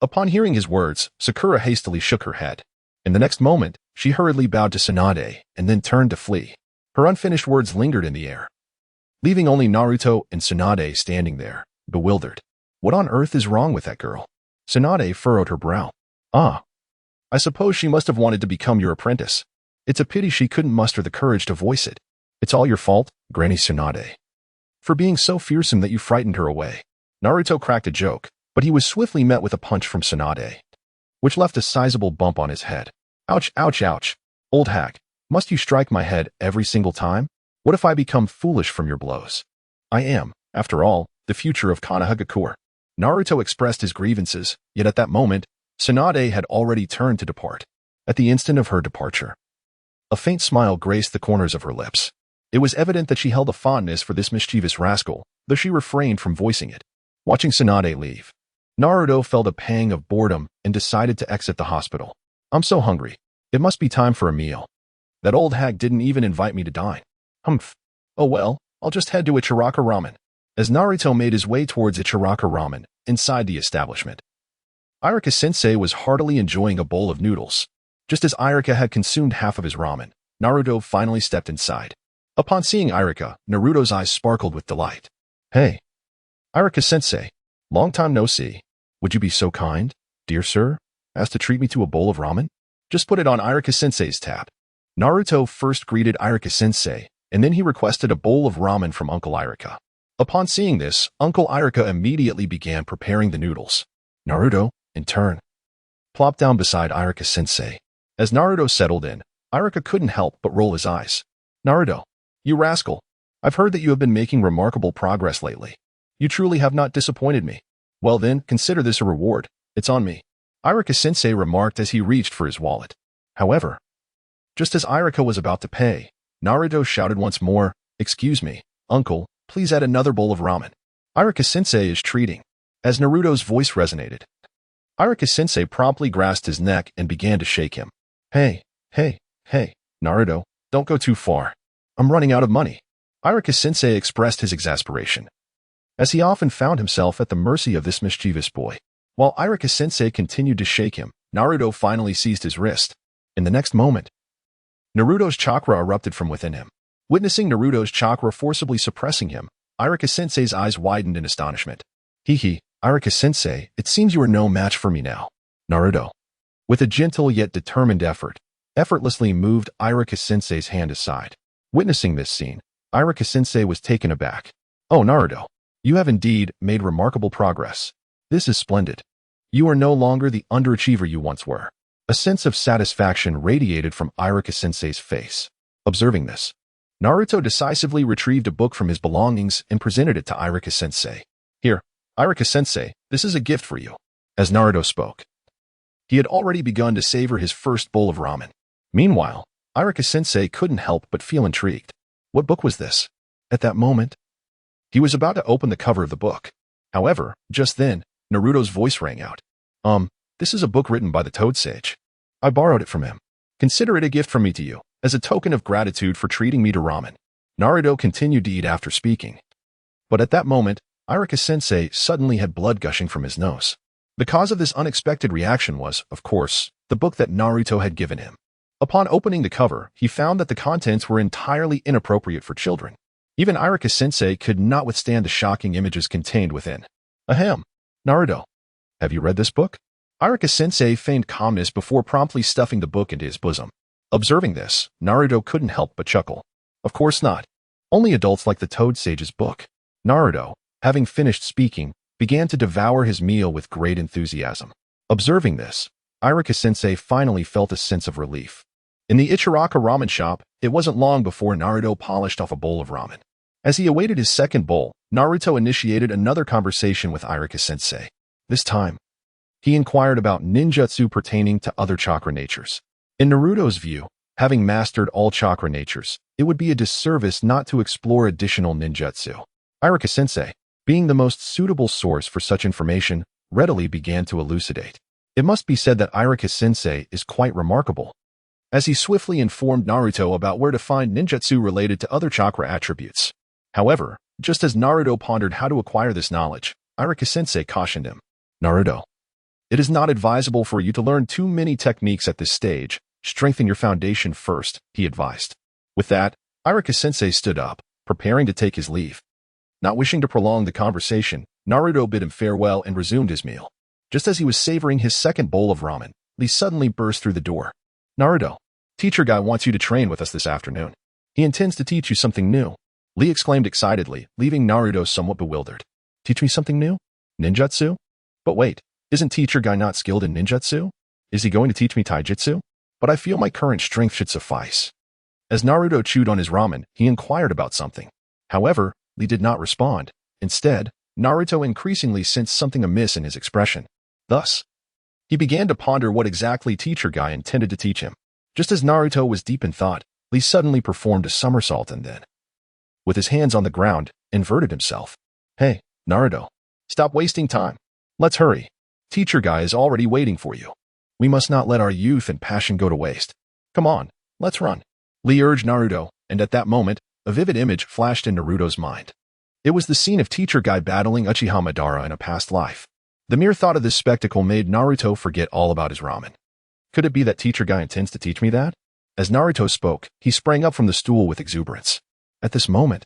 upon hearing his words, Sakura hastily shook her head. In the next moment, she hurriedly bowed to Tsunade and then turned to flee. Her unfinished words lingered in the air, leaving only Naruto and Tsunade standing there, bewildered. What on earth is wrong with that girl? Tsunade furrowed her brow. Ah, I suppose she must have wanted to become your apprentice. It's a pity she couldn't muster the courage to voice it. It's all your fault, Granny Tsunade, for being so fearsome that you frightened her away. Naruto cracked a joke, but he was swiftly met with a punch from Tsunade, which left a sizable bump on his head. Ouch, ouch, ouch. Old hag, must you strike my head every single time? What if I become foolish from your blows? I am, after all, the future of Konoha. Naruto expressed his grievances, yet at that moment, Tsunade had already turned to depart. At the instant of her departure, a faint smile graced the corners of her lips. It was evident that she held a fondness for this mischievous rascal, though she refrained from voicing it. Watching Tsunade leave, Naruto felt a pang of boredom and decided to exit the hospital. I'm so hungry. It must be time for a meal. That old hag didn't even invite me to dine. Humph. Oh well, I'll just head to Ichiraka Ramen. As Naruto made his way towards Ichiraka Ramen, inside the establishment, Irika-sensei was heartily enjoying a bowl of noodles. Just as Irika had consumed half of his ramen, Naruto finally stepped inside. Upon seeing Irika, Naruto's eyes sparkled with delight. Hey, Irika-sensei, long time no see. Would you be so kind, dear sir, as to treat me to a bowl of ramen? Just put it on Irika-sensei's tab. Naruto first greeted Irika-sensei, and then he requested a bowl of ramen from Uncle Irika. Upon seeing this, Uncle Irika immediately began preparing the noodles. Naruto, in turn, plopped down beside Irika-sensei. As Naruto settled in, Irika couldn't help but roll his eyes. Naruto, you rascal, I've heard that you have been making remarkable progress lately. You truly have not disappointed me. Well then, consider this a reward. It's on me. Irika-sensei remarked as he reached for his wallet. However, just as Irika was about to pay, Naruto shouted once more, Excuse me, uncle, please add another bowl of ramen. Irika-sensei is treating. As Naruto's voice resonated, Irika-sensei promptly grasped his neck and began to shake him. Hey, Naruto, don't go too far. I'm running out of money. Irika-sensei expressed his exasperation, as he often found himself at the mercy of this mischievous boy. While Irika-sensei continued to shake him, Naruto finally seized his wrist. In the next moment, Naruto's chakra erupted from within him. Witnessing Naruto's chakra forcibly suppressing him, Irika-sensei's eyes widened in astonishment. Hee, Irika-sensei, it seems you are no match for me now. Naruto, with a gentle yet determined effort, effortlessly moved Irika-sensei's hand aside. Witnessing this scene, Irika-sensei was taken aback. Oh, Naruto, you have indeed made remarkable progress. This is splendid. You are no longer the underachiever you once were. A sense of satisfaction radiated from Irika-sensei's face. Observing this, Naruto decisively retrieved a book from his belongings and presented it to Irika-sensei. Here, Irika-sensei, this is a gift for you. As Naruto spoke, he had already begun to savor his first bowl of ramen. Meanwhile, Irika-sensei couldn't help but feel intrigued. What book was this? At that moment, he was about to open the cover of the book. However, just then, Naruto's voice rang out. This is a book written by the Toad Sage. I borrowed it from him. Consider it a gift from me to you, as a token of gratitude for treating me to ramen. Naruto continued to eat after speaking. But at that moment, Irika-sensei suddenly had blood gushing from his nose. The cause of this unexpected reaction was, of course, the book that Naruto had given him. Upon opening the cover, he found that the contents were entirely inappropriate for children. Even Irika-sensei could not withstand the shocking images contained within. Ahem. Naruto, have you read this book? Irika-sensei feigned calmness before promptly stuffing the book into his bosom. Observing this, Naruto couldn't help but chuckle. Of course not. Only adults like the Toad Sage's book. Naruto, having finished speaking, began to devour his meal with great enthusiasm. Observing this, Irika-sensei finally felt a sense of relief. In the Ichiraka ramen shop, it wasn't long before Naruto polished off a bowl of ramen. As he awaited his second bowl, Naruto initiated another conversation with Irika-sensei. This time, he inquired about ninjutsu pertaining to other chakra natures. In Naruto's view, having mastered all chakra natures, it would be a disservice not to explore additional ninjutsu. Irika-sensei, being the most suitable source for such information, readily began to elucidate. It must be said that Irika-sensei is quite remarkable, as he swiftly informed Naruto about where to find ninjutsu related to other chakra attributes. However, just as Naruto pondered how to acquire this knowledge, Irika-sensei cautioned him. Naruto, it is not advisable for you to learn too many techniques at this stage. Strengthen your foundation first, he advised. With that, Irika-sensei stood up, preparing to take his leave. Not wishing to prolong the conversation, Naruto bid him farewell and resumed his meal. Just as he was savoring his second bowl of ramen, Lee suddenly burst through the door. Naruto, teacher guy wants you to train with us this afternoon. He intends to teach you something new. Lee exclaimed excitedly, leaving Naruto somewhat bewildered. Teach me something new? Ninjutsu? But wait, isn't teacher guy not skilled in ninjutsu? Is he going to teach me taijutsu? But I feel my current strength should suffice. As Naruto chewed on his ramen, he inquired about something. However, Lee did not respond. Instead, Naruto increasingly sensed something amiss in his expression. Thus, he began to ponder what exactly teacher guy intended to teach him. Just as Naruto was deep in thought, Lee suddenly performed a somersault and then, with his hands on the ground, inverted himself. Hey, Naruto, stop wasting time. Let's hurry. Teacher guy is already waiting for you. We must not let our youth and passion go to waste. Come on, let's run. Lee urged Naruto, and at that moment, a vivid image flashed in Naruto's mind. It was the scene of teacher guy battling Uchiha Madara in a past life. The mere thought of this spectacle made Naruto forget all about his ramen. Could it be that teacher guy intends to teach me that? As Naruto spoke, he sprang up from the stool with exuberance. At this moment,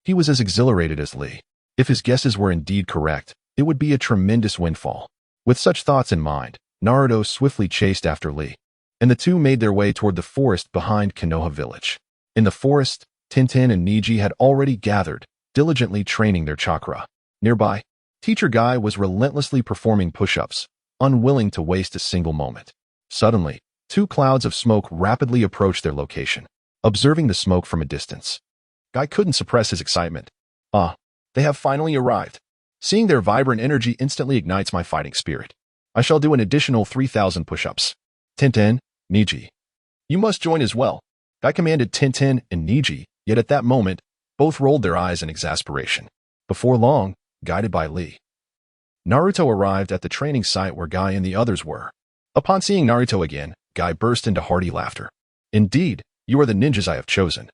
he was as exhilarated as Lee. If his guesses were indeed correct, it would be a tremendous windfall. With such thoughts in mind, Naruto swiftly chased after Lee, and the two made their way toward the forest behind Konoha village. In the forest, Tintin and Neji had already gathered, diligently training their chakra. Nearby, teacher guy was relentlessly performing push-ups, unwilling to waste a single moment. Suddenly, two clouds of smoke rapidly approached their location. Observing the smoke from a distance, Guy couldn't suppress his excitement. Ah, they have finally arrived. Seeing their vibrant energy instantly ignites my fighting spirit. I shall do an additional 3,000 push-ups. Tintin, Neji, you must join as well. Guy commanded Tintin and Neji, yet at that moment, both rolled their eyes in exasperation. Before long, guided by Lee, Naruto arrived at the training site where Guy and the others were. Upon seeing Naruto again, Guy burst into hearty laughter. Indeed, you are the ninjas I have chosen.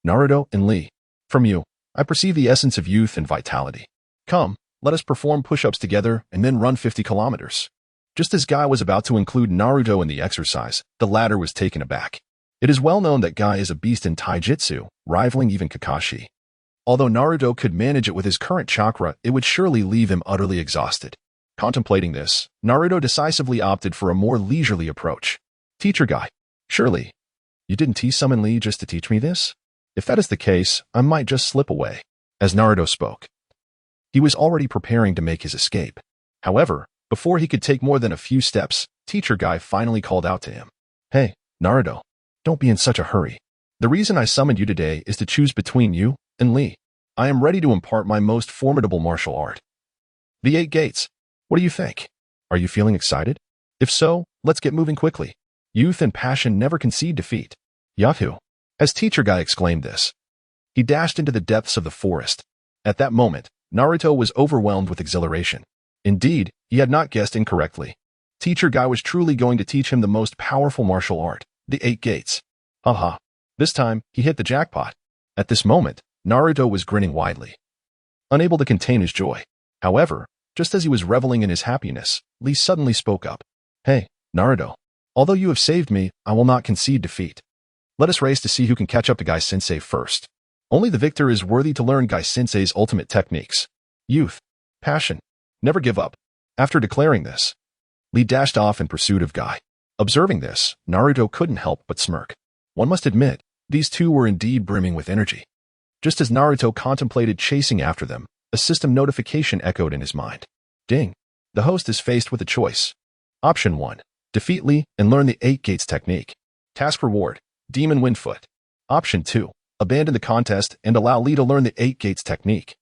Naruto and Lee, from you, I perceive the essence of youth and vitality. Come, let us perform push-ups together and then run 50 kilometers. Just as Guy was about to include Naruto in the exercise, the latter was taken aback. It is well known that Guy is a beast in taijutsu, rivaling even Kakashi. Although Naruto could manage it with his current chakra, it would surely leave him utterly exhausted. Contemplating this, Naruto decisively opted for a more leisurely approach. Teacher Guy, surely, you didn't summon Lee just to teach me this? If that is the case, I might just slip away. As Naruto spoke, he was already preparing to make his escape. However, before he could take more than a few steps, teacher Guy finally called out to him. Hey, Naruto, don't be in such a hurry. The reason I summoned you today is to choose between you and Lee. I am ready to impart my most formidable martial art. The 8 Gates. What do you think? Are you feeling excited? If so, let's get moving quickly. Youth and passion never concede defeat. Yahoo! As teacher Guy exclaimed this, he dashed into the depths of the forest. At that moment, Naruto was overwhelmed with exhilaration. Indeed, he had not guessed incorrectly. Teacher Guy was truly going to teach him the most powerful martial art, the 8 Gates. Haha. This time, he hit the jackpot. At this moment, Naruto was grinning widely, unable to contain his joy. However, just as he was reveling in his happiness, Lee suddenly spoke up. Hey, Naruto, although you have saved me, I will not concede defeat. Let us race to see who can catch up to Guy Sensei first. Only the victor is worthy to learn Guy Sensei's ultimate techniques. Youth, passion, never give up. After declaring this, Lee dashed off in pursuit of Guy. Observing this, Naruto couldn't help but smirk. One must admit, these two were indeed brimming with energy. Just as Naruto contemplated chasing after them, a system notification echoed in his mind. Ding! The host is faced with a choice. Option 1. Defeat Lee and learn the 8 Gates technique. Task reward. Demon Windfoot. Option 2. Abandon the contest and allow Lee to learn the 8 Gates technique.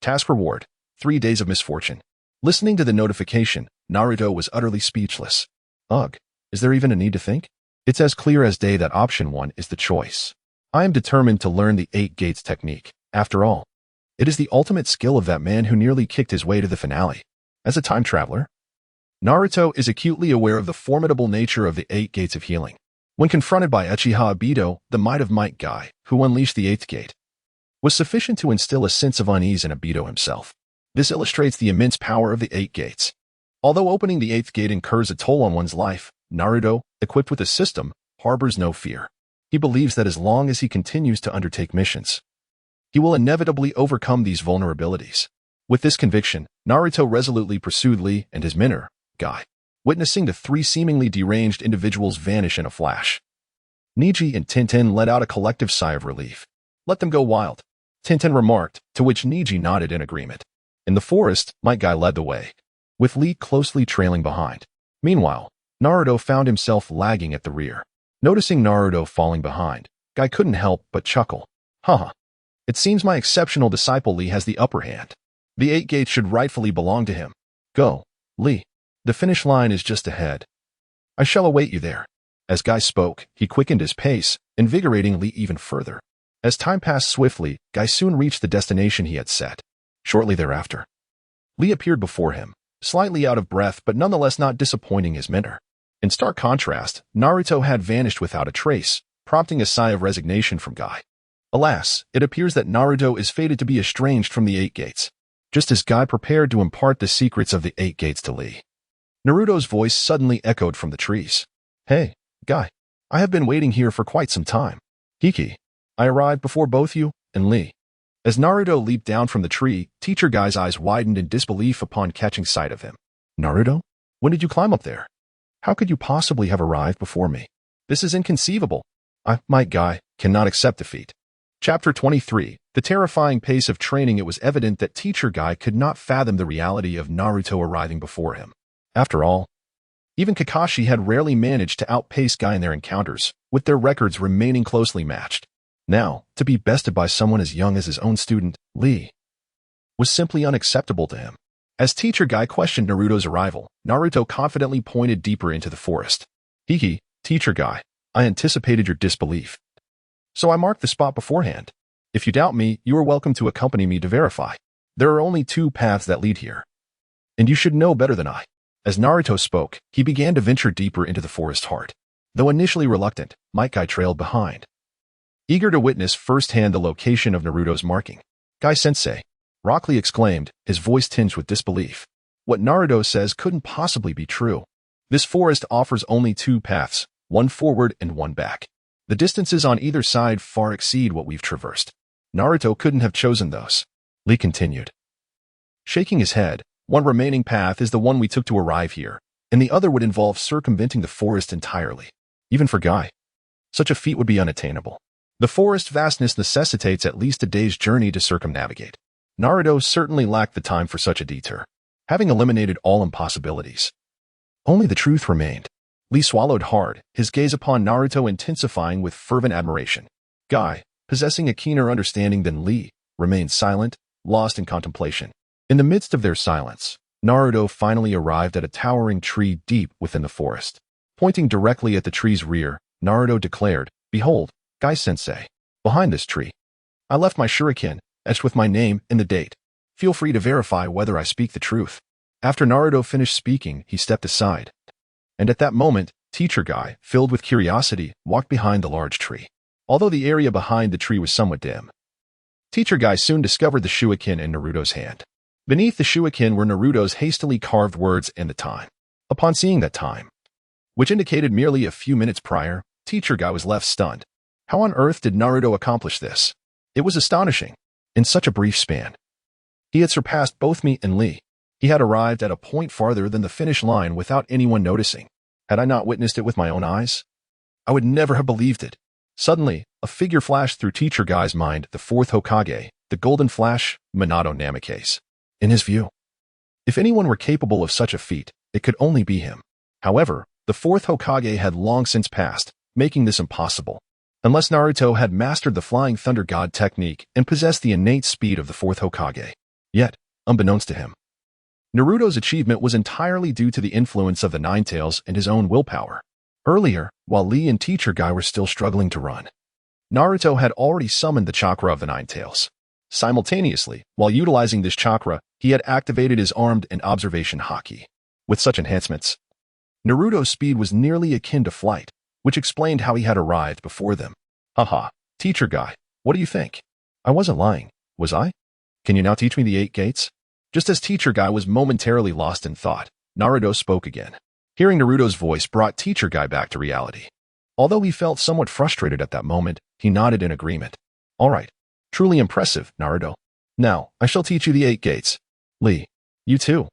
Task reward. 3 days of misfortune. Listening to the notification, Naruto was utterly speechless. Ugh, is there even a need to think? It's as clear as day that option 1 is the choice. I am determined to learn the 8 Gates technique. After all, it is the ultimate skill of that man who nearly kicked his way to the finale. As a time traveler, Naruto is acutely aware of the formidable nature of the 8 gates of healing. When confronted by Uchiha Obito, the might of might guy, who unleashed the 8th gate, was sufficient to instill a sense of unease in Obito himself. This illustrates the immense power of the 8 gates. Although opening the 8th gate incurs a toll on one's life, Naruto, equipped with a system, harbors no fear. He believes that as long as he continues to undertake missions, he will inevitably overcome these vulnerabilities. With this conviction, Naruto resolutely pursued Lee and his mentor, Guy, witnessing the 3 seemingly deranged individuals vanish in a flash. Neji and Tintin let out a collective sigh of relief. "Let them go wild," Tintin remarked, to which Neji nodded in agreement. In the forest, Might Guy led the way, with Lee closely trailing behind. Meanwhile, Naruto found himself lagging at the rear. Noticing Naruto falling behind, Guy couldn't help but chuckle. Haha. It seems my exceptional disciple Lee has the upper hand. The 8 gates should rightfully belong to him. Go, Lee. The finish line is just ahead. I shall await you there. As Guy spoke, he quickened his pace, invigorating Lee even further. As time passed swiftly, Guy soon reached the destination he had set. Shortly thereafter, Lee appeared before him, slightly out of breath but nonetheless not disappointing his mentor. In stark contrast, Naruto had vanished without a trace, prompting a sigh of resignation from Guy. Alas, it appears that Naruto is fated to be estranged from the 8 gates. Just as Guy prepared to impart the secrets of the 8 gates to Lee, Naruto's voice suddenly echoed from the trees. Hey, Guy. I have been waiting here for quite some time. Hiki. I arrived before both you and Lee. As Naruto leaped down from the tree, Teacher Guy's eyes widened in disbelief upon catching sight of him. Naruto? When did you climb up there? How could you possibly have arrived before me? This is inconceivable. Might Guy, cannot accept defeat. Chapter 23. The terrifying pace of training. It was evident that Teacher Guy could not fathom the reality of Naruto arriving before him. After all, even Kakashi had rarely managed to outpace Guy in their encounters, with their records remaining closely matched. Now, to be bested by someone as young as his own student, Lee, was simply unacceptable to him. As Teacher Guy questioned Naruto's arrival, Naruto confidently pointed deeper into the forest. Hiki, Teacher Guy, I anticipated your disbelief, so I marked the spot beforehand. If you doubt me, you are welcome to accompany me to verify. There are only 2 paths that lead here, and you should know better than I. As Naruto spoke, he began to venture deeper into the forest heart. Though initially reluctant, Might Guy trailed behind, eager to witness firsthand the location of Naruto's marking. Guy-sensei, Rock Lee exclaimed, his voice tinged with disbelief. What Naruto says couldn't possibly be true. This forest offers only 2 paths, one forward and one back. The distances on either side far exceed what we've traversed. Naruto couldn't have chosen those. Lee continued, shaking his head. One remaining path is the one we took to arrive here, and the other would involve circumventing the forest entirely. Even for Guy, such a feat would be unattainable. The forest vastness necessitates at least a day's journey to circumnavigate. Naruto certainly lacked the time for such a detour, having eliminated all impossibilities. Only the truth remained. Lee swallowed hard, his gaze upon Naruto intensifying with fervent admiration. Guy, possessing a keener understanding than Lee, remained silent, lost in contemplation. In the midst of their silence, Naruto finally arrived at a towering tree deep within the forest. Pointing directly at the tree's rear, Naruto declared, Behold, Guy-sensei, behind this tree. I left my shuriken, etched with my name and the date. Feel free to verify whether I speak the truth. After Naruto finished speaking, he stepped aside. And at that moment, Teacher Guy, filled with curiosity, walked behind the large tree. Although the area behind the tree was somewhat dim, Teacher Guy soon discovered the shuriken in Naruto's hand. Beneath the shuriken were Naruto's hastily carved words and the time. Upon seeing that time, which indicated merely a few minutes prior, Teacher Guy was left stunned. How on earth did Naruto accomplish this? It was astonishing. In such a brief span, he had surpassed both me and Lee. He had arrived at a point farther than the finish line without anyone noticing. Had I not witnessed it with my own eyes, I would never have believed it. Suddenly, a figure flashed through Teacher Guy's mind, the 4th Hokage, the Golden Flash, Minato Namikaze. In his view, if anyone were capable of such a feat, it could only be him. However, the 4th Hokage had long since passed, making this impossible. Unless Naruto had mastered the Flying Thunder God technique and possessed the innate speed of the 4th Hokage. Yet, unbeknownst to him, Naruto's achievement was entirely due to the influence of the Nine Tails and his own willpower. Earlier, while Lee and Teacher Guy were still struggling to run, Naruto had already summoned the chakra of the Nine Tails. Simultaneously, while utilizing this chakra, he had activated his armed and observation Haki. With such enhancements, Naruto's speed was nearly akin to flight, which explained how he had arrived before them. Haha, teacher guy, what do you think? I wasn't lying, was I? Can you now teach me the 8 gates? Just as teacher guy was momentarily lost in thought, Naruto spoke again. Hearing Naruto's voice brought teacher guy back to reality. Although he felt somewhat frustrated at that moment, he nodded in agreement. All right. Truly impressive, Naruto. Now, I shall teach you the 8 gates. Lee, you too.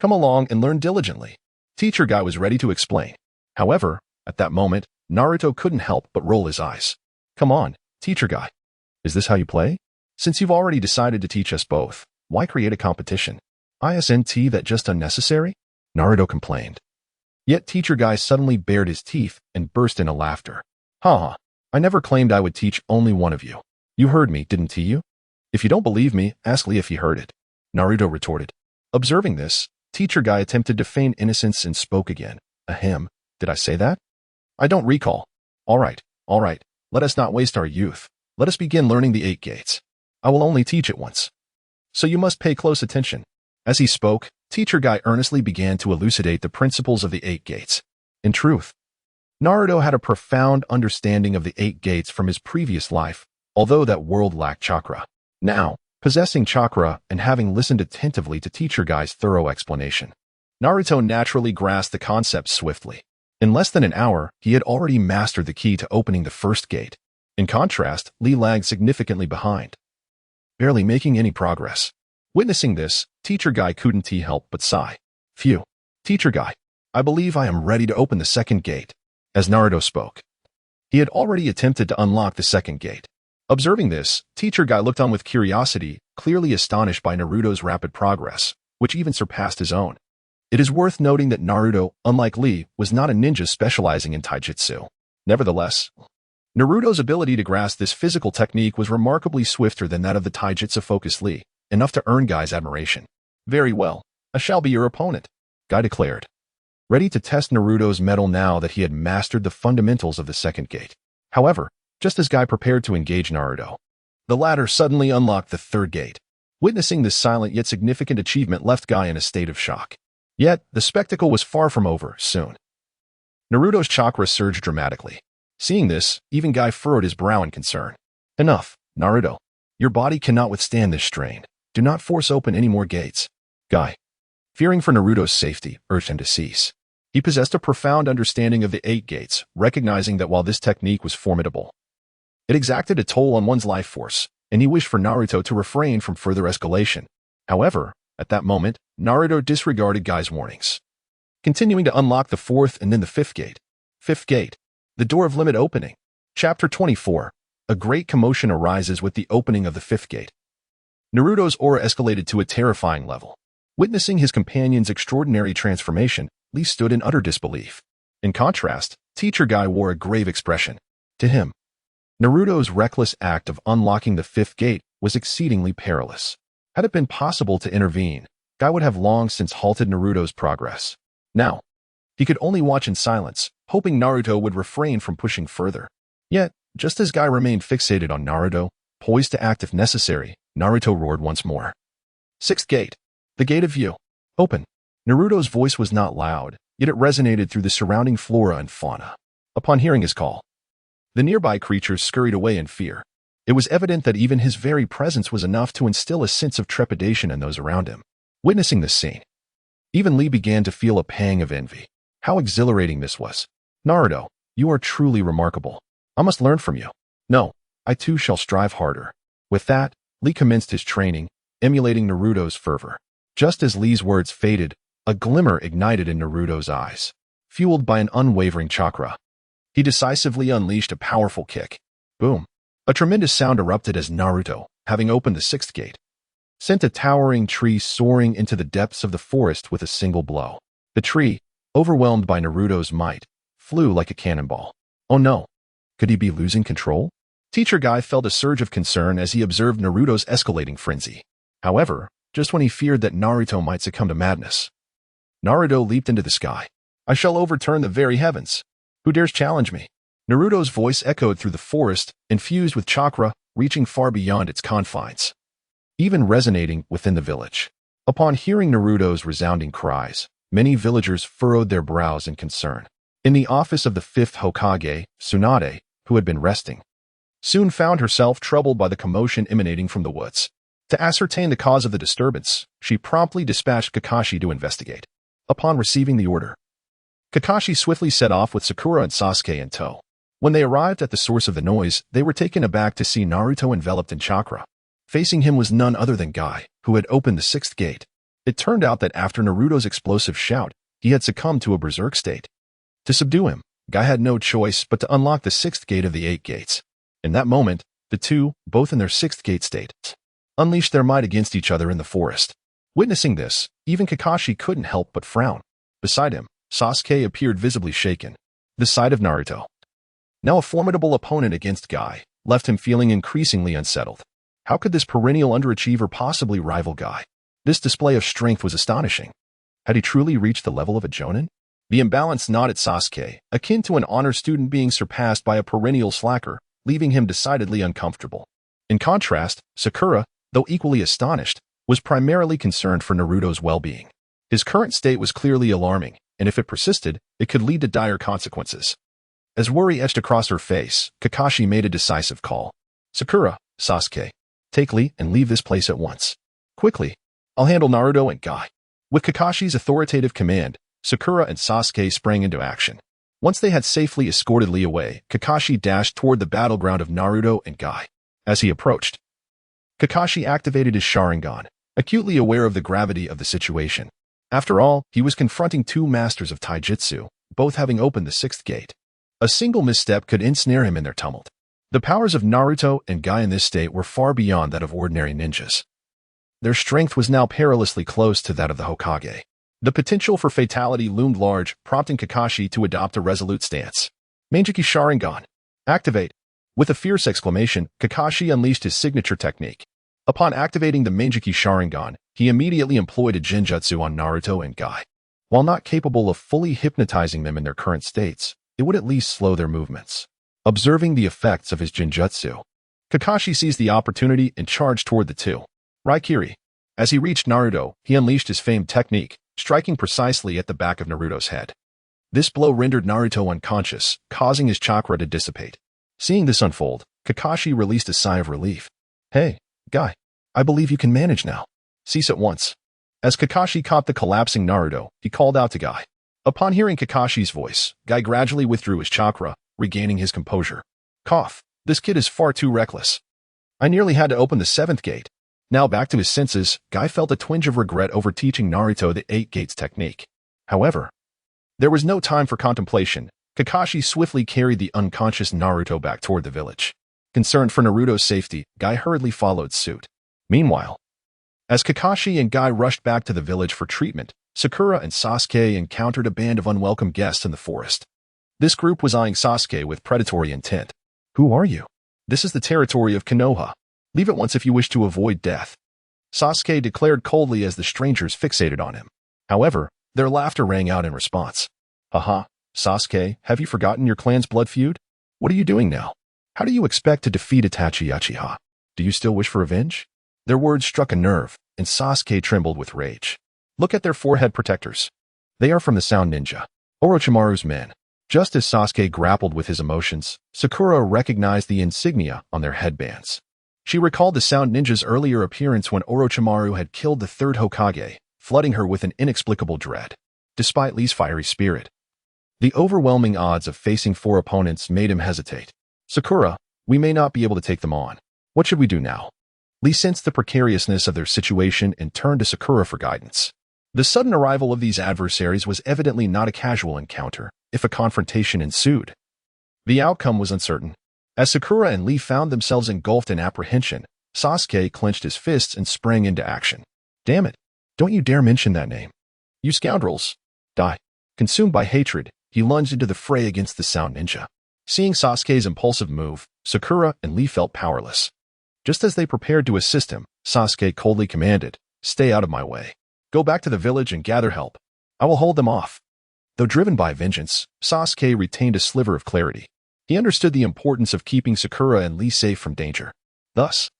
Come along and learn diligently. Teacher guy was ready to explain. However, at that moment, Naruto couldn't help but roll his eyes. Come on, teacher guy. Is this how you play? Since you've already decided to teach us both, why create a competition? Isn't that just unnecessary? Naruto complained. Yet teacher guy suddenly bared his teeth and burst into laughter. Haha, I never claimed I would teach only one of you. You heard me, didn't you? If you don't believe me, ask Lee if he heard it. Naruto retorted. Observing this, teacher guy attempted to feign innocence and spoke again. Ahem, did I say that? I don't recall. All right, let us not waste our youth. Let us begin learning the 8 gates. I will only teach it once. So you must pay close attention. As he spoke, teacher guy earnestly began to elucidate the principles of the 8 gates. In truth, Naruto had a profound understanding of the 8 gates from his previous life, although that world lacked chakra. Now, possessing chakra and having listened attentively to teacher guy's thorough explanation, Naruto naturally grasped the concept swiftly. In less than an hour, he had already mastered the key to opening the first gate. In contrast, Lee lagged significantly behind, barely making any progress. Witnessing this, teacher guy couldn't help but sigh. Phew. Teacher guy, I believe I am ready to open the second gate. As Naruto spoke, he had already attempted to unlock the second gate. Observing this, teacher guy looked on with curiosity, clearly astonished by Naruto's rapid progress, which even surpassed his own. It is worth noting that Naruto, unlike Lee, was not a ninja specializing in taijutsu. Nevertheless, Naruto's ability to grasp this physical technique was remarkably swifter than that of the taijutsu-focused Lee, enough to earn Guy's admiration. Very well, I shall be your opponent, Guy declared, ready to test Naruto's mettle now that he had mastered the fundamentals of the second gate. However, just as Guy prepared to engage Naruto, the latter suddenly unlocked the third gate. Witnessing this silent yet significant achievement left Guy in a state of shock. Yet, the spectacle was far from over soon. Naruto's chakra surged dramatically. Seeing this, even Guy furrowed his brow in concern. Enough, Naruto. Your body cannot withstand this strain. Do not force open any more gates. Guy, fearing for Naruto's safety, urged him to cease. He possessed a profound understanding of the 8 gates, recognizing that while this technique was formidable, it exacted a toll on one's life force, and he wished for Naruto to refrain from further escalation. However, at that moment, Naruto disregarded Guy's warnings, continuing to unlock the 4th and then the 5th gate. 5th gate, the door of limit opening. Chapter 24. A great commotion arises with the opening of the 5th gate. Naruto's aura escalated to a terrifying level. Witnessing his companion's extraordinary transformation, Lee stood in utter disbelief. In contrast, teacher Guy wore a grave expression. To him, Naruto's reckless act of unlocking the 5th gate was exceedingly perilous. Had it been possible to intervene, Guy would have long since halted Naruto's progress. Now, he could only watch in silence, hoping Naruto would refrain from pushing further. Yet, just as Guy remained fixated on Naruto, poised to act if necessary, Naruto roared once more. 6th gate. The gate of view. Open. Naruto's voice was not loud, yet it resonated through the surrounding flora and fauna. Upon hearing his call, the nearby creatures scurried away in fear. It was evident that even his very presence was enough to instill a sense of trepidation in those around him. Witnessing this scene, even Lee began to feel a pang of envy. How exhilarating this was. Naruto, you are truly remarkable. I must learn from you. No, I too shall strive harder. With that, Lee commenced his training, emulating Naruto's fervor. Just as Lee's words faded, a glimmer ignited in Naruto's eyes. Fueled by an unwavering chakra, he decisively unleashed a powerful kick. Boom. A tremendous sound erupted as Naruto, having opened the 6th gate, sent a towering tree soaring into the depths of the forest with a single blow. The tree, overwhelmed by Naruto's might, flew like a cannonball. Oh no. Could he be losing control? Teacher Guy felt a surge of concern as he observed Naruto's escalating frenzy. However, just when he feared that Naruto might succumb to madness, Naruto leaped into the sky. I shall overturn the very heavens. Who dares challenge me? Naruto's voice echoed through the forest, infused with chakra, reaching far beyond its confines, even resonating within the village. Upon hearing Naruto's resounding cries, Many villagers furrowed their brows in concern. In the office of the fifth Hokage, Tsunade, who had been resting, soon found herself troubled by the commotion emanating from the woods. To ascertain the cause of the disturbance, she promptly dispatched Kakashi to investigate. Upon receiving the order, Kakashi swiftly set off with Sakura and Sasuke in tow. When they arrived at the source of the noise, they were taken aback to see Naruto enveloped in chakra. Facing him was none other than Guy, who had opened the sixth gate. It turned out that after Naruto's explosive shout, he had succumbed to a berserk state. To subdue him, Guy had no choice but to unlock the sixth gate of the 8 gates. In that moment, the two, both in their sixth gate state, unleashed their might against each other in the forest. Witnessing this, even Kakashi couldn't help but frown. Beside him, Sasuke appeared visibly shaken. The sight of Naruto, now a formidable opponent against Guy, left him feeling increasingly unsettled. How could this perennial underachiever possibly rival Guy? This display of strength was astonishing. Had he truly reached the level of a jonin? The imbalance gnawed at Sasuke, akin to an honor student being surpassed by a perennial slacker, leaving him decidedly uncomfortable. In contrast, Sakura, though equally astonished, was primarily concerned for Naruto's well-being. His current state was clearly alarming, and if it persisted, it could lead to dire consequences. As worry etched across her face, Kakashi made a decisive call. Sakura, Sasuke, take lead and leave this place at once. Quickly, I'll handle Naruto and Guy. With Kakashi's authoritative command, Sakura and Sasuke sprang into action. Once they had safely escorted Lee away, Kakashi dashed toward the battleground of Naruto and Guy. As he approached, Kakashi activated his Sharingan, acutely aware of the gravity of the situation. After all, he was confronting two masters of taijutsu, both having opened the sixth gate. A single misstep could ensnare him in their tumult. The powers of Naruto and Guy in this state were far beyond that of ordinary ninjas. Their strength was now perilously close to that of the Hokage. The potential for fatality loomed large, prompting Kakashi to adopt a resolute stance. Manjiki Sharingan. Activate. With a fierce exclamation, Kakashi unleashed his signature technique. Upon activating the Manjiki Sharingan, he immediately employed a Genjutsu on Naruto and Guy. While not capable of fully hypnotizing them in their current states, it would at least slow their movements. Observing the effects of his Genjutsu, Kakashi seized the opportunity and charged toward the two. Raikiri. As he reached Naruto, he unleashed his famed technique, striking precisely at the back of Naruto's head. This blow rendered Naruto unconscious, causing his chakra to dissipate. Seeing this unfold, Kakashi released a sigh of relief. Hey, Guy, I believe you can manage now. Cease at once. As Kakashi caught the collapsing Naruto, he called out to Guy. Upon hearing Kakashi's voice, Guy gradually withdrew his chakra, regaining his composure. Cough. This kid is far too reckless. I nearly had to open the 7th gate. Now back to his senses, Guy felt a twinge of regret over teaching Naruto the 8 gates technique. However, there was no time for contemplation. Kakashi swiftly carried the unconscious Naruto back toward the village. Concerned for Naruto's safety, Guy hurriedly followed suit. Meanwhile, as Kakashi and Guy rushed back to the village for treatment, Sakura and Sasuke encountered a band of unwelcome guests in the forest. This group was eyeing Sasuke with predatory intent. Who are you? This is the territory of Konoha. Leave at once if you wish to avoid death. Sasuke declared coldly as the strangers fixated on him. However, their laughter rang out in response. Haha, Sasuke, have you forgotten your clan's blood feud? What are you doing now? How do you expect to defeat Itachi Uchiha? Do you still wish for revenge? Their words struck a nerve, and Sasuke trembled with rage. Look at their forehead protectors. They are from the Sound Ninja, Orochimaru's men. Just as Sasuke grappled with his emotions, Sakura recognized the insignia on their headbands. She recalled the Sound Ninja's earlier appearance when Orochimaru had killed the third Hokage, flooding her with an inexplicable dread. Despite Lee's fiery spirit, the overwhelming odds of facing 4 opponents made him hesitate. Sakura, we may not be able to take them on. What should we do now? Lee sensed the precariousness of their situation and turned to Sakura for guidance. The sudden arrival of these adversaries was evidently not a casual encounter, if a confrontation ensued. The outcome was uncertain. As Sakura and Lee found themselves engulfed in apprehension, Sasuke clenched his fists and sprang into action. Damn it! Don't you dare mention that name. You scoundrels! Die. Consumed by hatred, he lunged into the fray against the Sound Ninja. Seeing Sasuke's impulsive move, Sakura and Lee felt powerless. Just as they prepared to assist him, Sasuke coldly commanded, "Stay out of my way. Go back to the village and gather help. I will hold them off." Though driven by vengeance, Sasuke retained a sliver of clarity. He understood the importance of keeping Sakura and Lee safe from danger. Thus,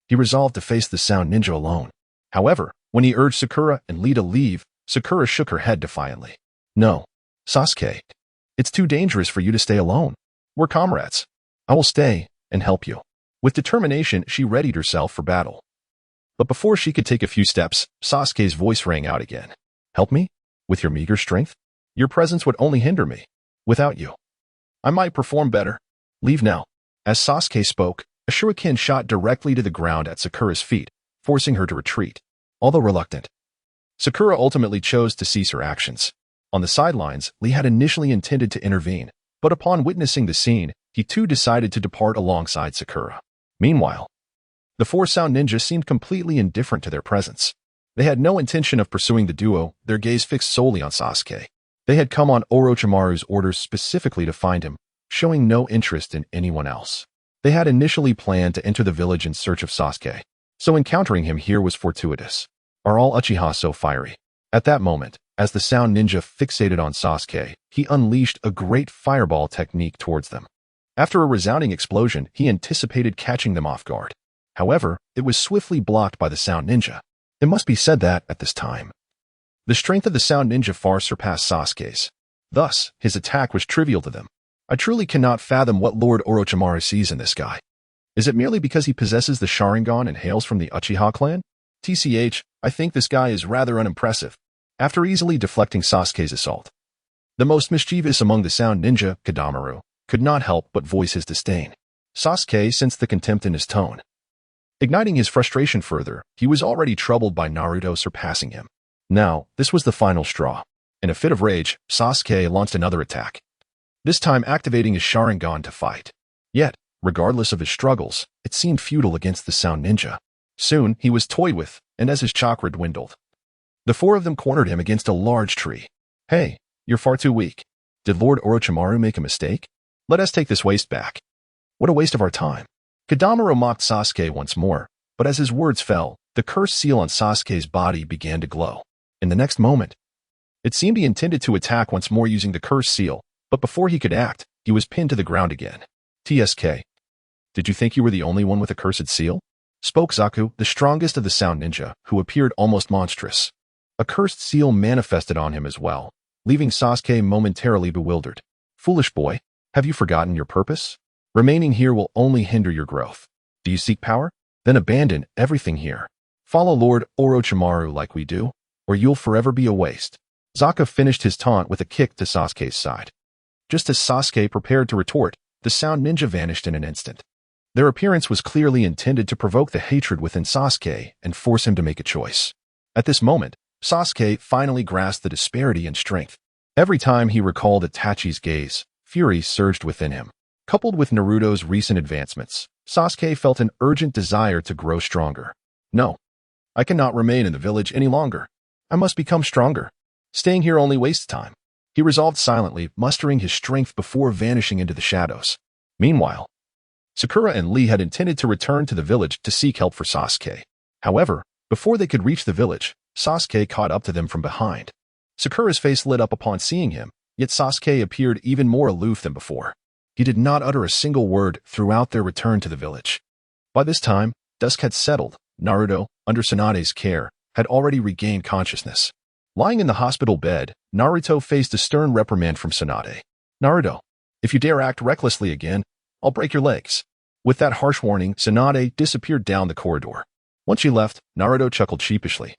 he resolved to face the Sound Ninja alone. However, when he urged Sakura and Lee to leave, Sakura shook her head defiantly. No, Sasuke. It's too dangerous for you to stay alone. We're comrades. I will stay and help you. With determination, she readied herself for battle. But before she could take a few steps, Sasuke's voice rang out again. Help me? With your meager strength? Your presence would only hinder me. Without you, I might perform better. Leave now. As Sasuke spoke, a shuriken shot directly to the ground at Sakura's feet, forcing her to retreat. Although reluctant, Sakura ultimately chose to cease her actions. On the sidelines, Lee had initially intended to intervene, but upon witnessing the scene, he too decided to depart alongside Sakura. Meanwhile, the four sound ninjas seemed completely indifferent to their presence. They had no intention of pursuing the duo, their gaze fixed solely on Sasuke. They had come on Orochimaru's orders specifically to find him, showing no interest in anyone else. They had initially planned to enter the village in search of Sasuke, so encountering him here was fortuitous. Are all Uchiha so fiery? At that moment, as the sound ninja fixated on Sasuke, he unleashed a great fireball technique towards them. After a resounding explosion, he anticipated catching them off guard. However, it was swiftly blocked by the sound ninja. It must be said that, at this time, the strength of the sound ninja far surpassed Sasuke's. Thus, his attack was trivial to them. I truly cannot fathom what Lord Orochimaru sees in this guy. Is it merely because he possesses the Sharingan and hails from the Uchiha clan? TCH, I think this guy is rather unimpressive. After easily deflecting Sasuke's assault, the most mischievous among the sound ninja, Kadamaru, could not help but voice his disdain. Sasuke sensed the contempt in his tone. Igniting his frustration further, he was already troubled by Naruto surpassing him. Now, this was the final straw. In a fit of rage, Sasuke launched another attack, this time activating his Sharingan to fight. Yet, regardless of his struggles, it seemed futile against the sound ninja. Soon, he was toyed with, and as his chakra dwindled, the four of them cornered him against a large tree. Hey, you're far too weak. Did Lord Orochimaru make a mistake? Let us take this waste back. What a waste of our time. Kadamaru mocked Sasuke once more, but as his words fell, the cursed seal on Sasuke's body began to glow. In the next moment, it seemed he intended to attack once more using the cursed seal, but before he could act, he was pinned to the ground again. TSK. Did you think you were the only one with a cursed seal? Spoke Zaku, the strongest of the sound ninja, who appeared almost monstrous. A cursed seal manifested on him as well, leaving Sasuke momentarily bewildered. Foolish boy, have you forgotten your purpose? Remaining here will only hinder your growth. Do you seek power? Then abandon everything here. Follow Lord Orochimaru like we do, or you'll forever be a waste. Zaku finished his taunt with a kick to Sasuke's side. Just as Sasuke prepared to retort, the sound ninja vanished in an instant. Their appearance was clearly intended to provoke the hatred within Sasuke and force him to make a choice. At this moment, Sasuke finally grasped the disparity in strength. Every time he recalled Itachi's gaze, fury surged within him. Coupled with Naruto's recent advancements, Sasuke felt an urgent desire to grow stronger. No, I cannot remain in the village any longer. I must become stronger. Staying here only wastes time. He resolved silently, mustering his strength before vanishing into the shadows. Meanwhile, Sakura and Lee had intended to return to the village to seek help for Sasuke. However, before they could reach the village, Sasuke caught up to them from behind. Sakura's face lit up upon seeing him, yet Sasuke appeared even more aloof than before. He did not utter a single word throughout their return to the village. By this time, dusk had settled. Naruto, under Tsunade's care, had already regained consciousness. Lying in the hospital bed, Naruto faced a stern reprimand from Tsunade. Naruto, if you dare act recklessly again, I'll break your legs. With that harsh warning, Tsunade disappeared down the corridor. Once she left, Naruto chuckled sheepishly,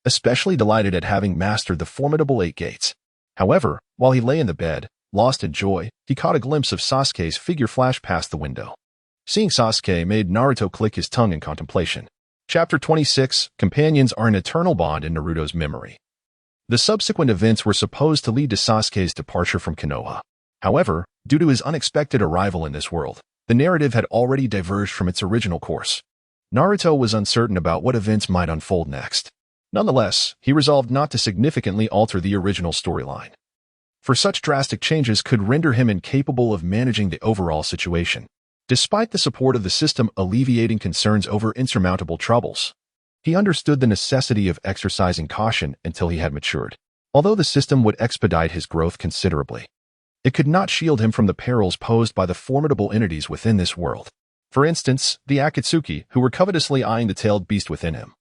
especially delighted at having mastered the formidable 8 gates. However, while he lay in the bed, lost in joy, he caught a glimpse of Sasuke's figure flash past the window. Seeing Sasuke made Naruto click his tongue in contemplation. Chapter 26, Companions are an eternal bond in Naruto's memory. The subsequent events were supposed to lead to Sasuke's departure from Konoha. However, due to his unexpected arrival in this world, the narrative had already diverged from its original course. Naruto was uncertain about what events might unfold next. Nonetheless, he resolved not to significantly alter the original storyline, for such drastic changes could render him incapable of managing the overall situation. Despite the support of the system alleviating concerns over insurmountable troubles, he understood the necessity of exercising caution until he had matured. Although the system would expedite his growth considerably, it could not shield him from the perils posed by the formidable entities within this world. For instance, the Akatsuki, who were covetously eyeing the tailed beast within him,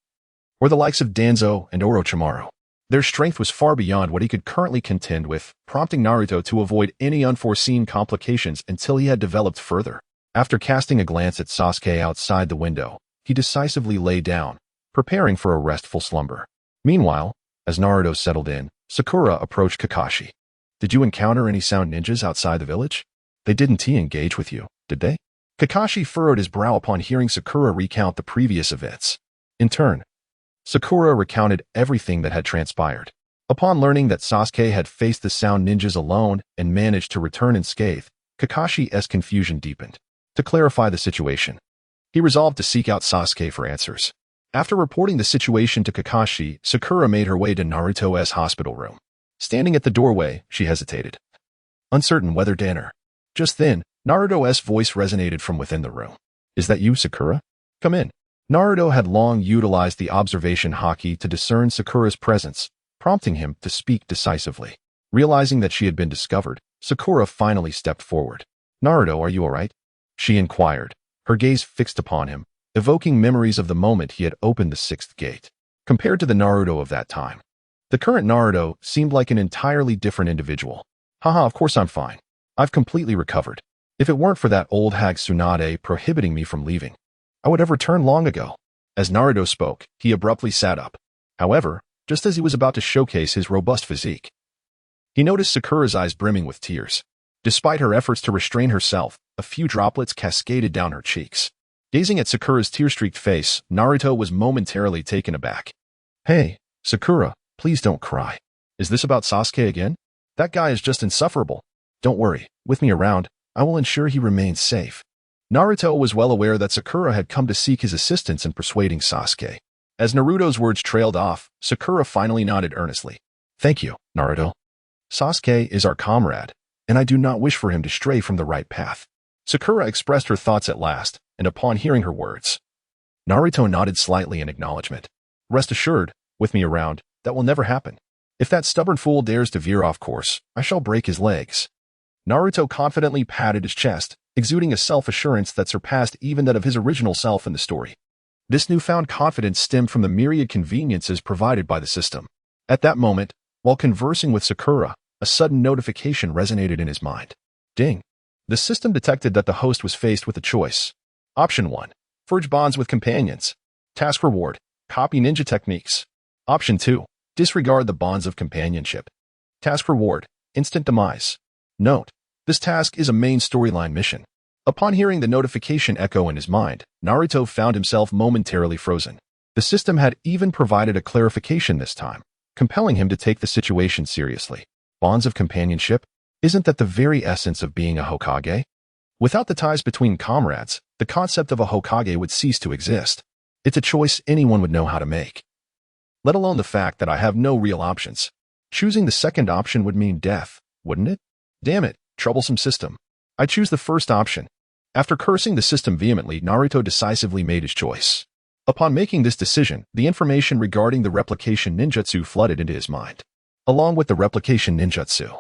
or the likes of Danzo and Orochimaru. Their strength was far beyond what he could currently contend with, prompting Naruto to avoid any unforeseen complications until he had developed further. After casting a glance at Sasuke outside the window, he decisively lay down, preparing for a restful slumber. Meanwhile, as Naruto settled in, Sakura approached Kakashi. Did you encounter any sound ninjas outside the village? They didn't engage with you, did they? Kakashi furrowed his brow upon hearing Sakura recount the previous events. In turn, Sakura recounted everything that had transpired. Upon learning that Sasuke had faced the sound ninjas alone and managed to return unscathed, Kakashi's confusion deepened. To clarify the situation, he resolved to seek out Sasuke for answers. After reporting the situation to Kakashi, Sakura made her way to Naruto's hospital room. Standing at the doorway, she hesitated, uncertain whether to enter. Just then, Naruto's voice resonated from within the room. Is that you, Sakura? Come in. Naruto had long utilized the observation Haki to discern Sakura's presence, prompting him to speak decisively. Realizing that she had been discovered, Sakura finally stepped forward. Naruto, are you alright? She inquired, her gaze fixed upon him, evoking memories of the moment he had opened the sixth gate. Compared to the Naruto of that time, the current Naruto seemed like an entirely different individual. Haha, of course I'm fine. I've completely recovered. If it weren't for that old hag Tsunade prohibiting me from leaving, I would have returned long ago. As Naruto spoke, he abruptly sat up. However, just as he was about to showcase his robust physique, he noticed Sakura's eyes brimming with tears. Despite her efforts to restrain herself, a few droplets cascaded down her cheeks. Gazing at Sakura's tear-streaked face, Naruto was momentarily taken aback. Hey, Sakura, please don't cry. Is this about Sasuke again? That guy is just insufferable. Don't worry, with me around, I will ensure he remains safe. Naruto was well aware that Sakura had come to seek his assistance in persuading Sasuke. As Naruto's words trailed off, Sakura finally nodded earnestly. Thank you, Naruto. Sasuke is our comrade, and I do not wish for him to stray from the right path. Sakura expressed her thoughts at last, and upon hearing her words, Naruto nodded slightly in acknowledgement. Rest assured, with me around, that will never happen. If that stubborn fool dares to veer off course, I shall break his legs. Naruto confidently patted his chest, exuding a self-assurance that surpassed even that of his original self in the story. This newfound confidence stemmed from the myriad conveniences provided by the system. At that moment, while conversing with Sakura, a sudden notification resonated in his mind. Ding! The system detected that the host was faced with a choice. Option 1. Forge bonds with companions. Task reward. Copy ninja techniques. Option 2. Disregard the bonds of companionship. Task reward. Instant demise. Note: this task is a main storyline mission. Upon hearing the notification echo in his mind, Naruto found himself momentarily frozen. The system had even provided a clarification this time, compelling him to take the situation seriously. Bonds of companionship? Isn't that the very essence of being a Hokage? Without the ties between comrades, the concept of a Hokage would cease to exist. It's a choice anyone would know how to make. Let alone the fact that I have no real options. Choosing the second option would mean death, wouldn't it? Damn it, troublesome system. I choose the first option. After cursing the system vehemently, Naruto decisively made his choice. Upon making this decision, the information regarding the replication ninjutsu flooded into his mind. Along with the replication ninjutsu,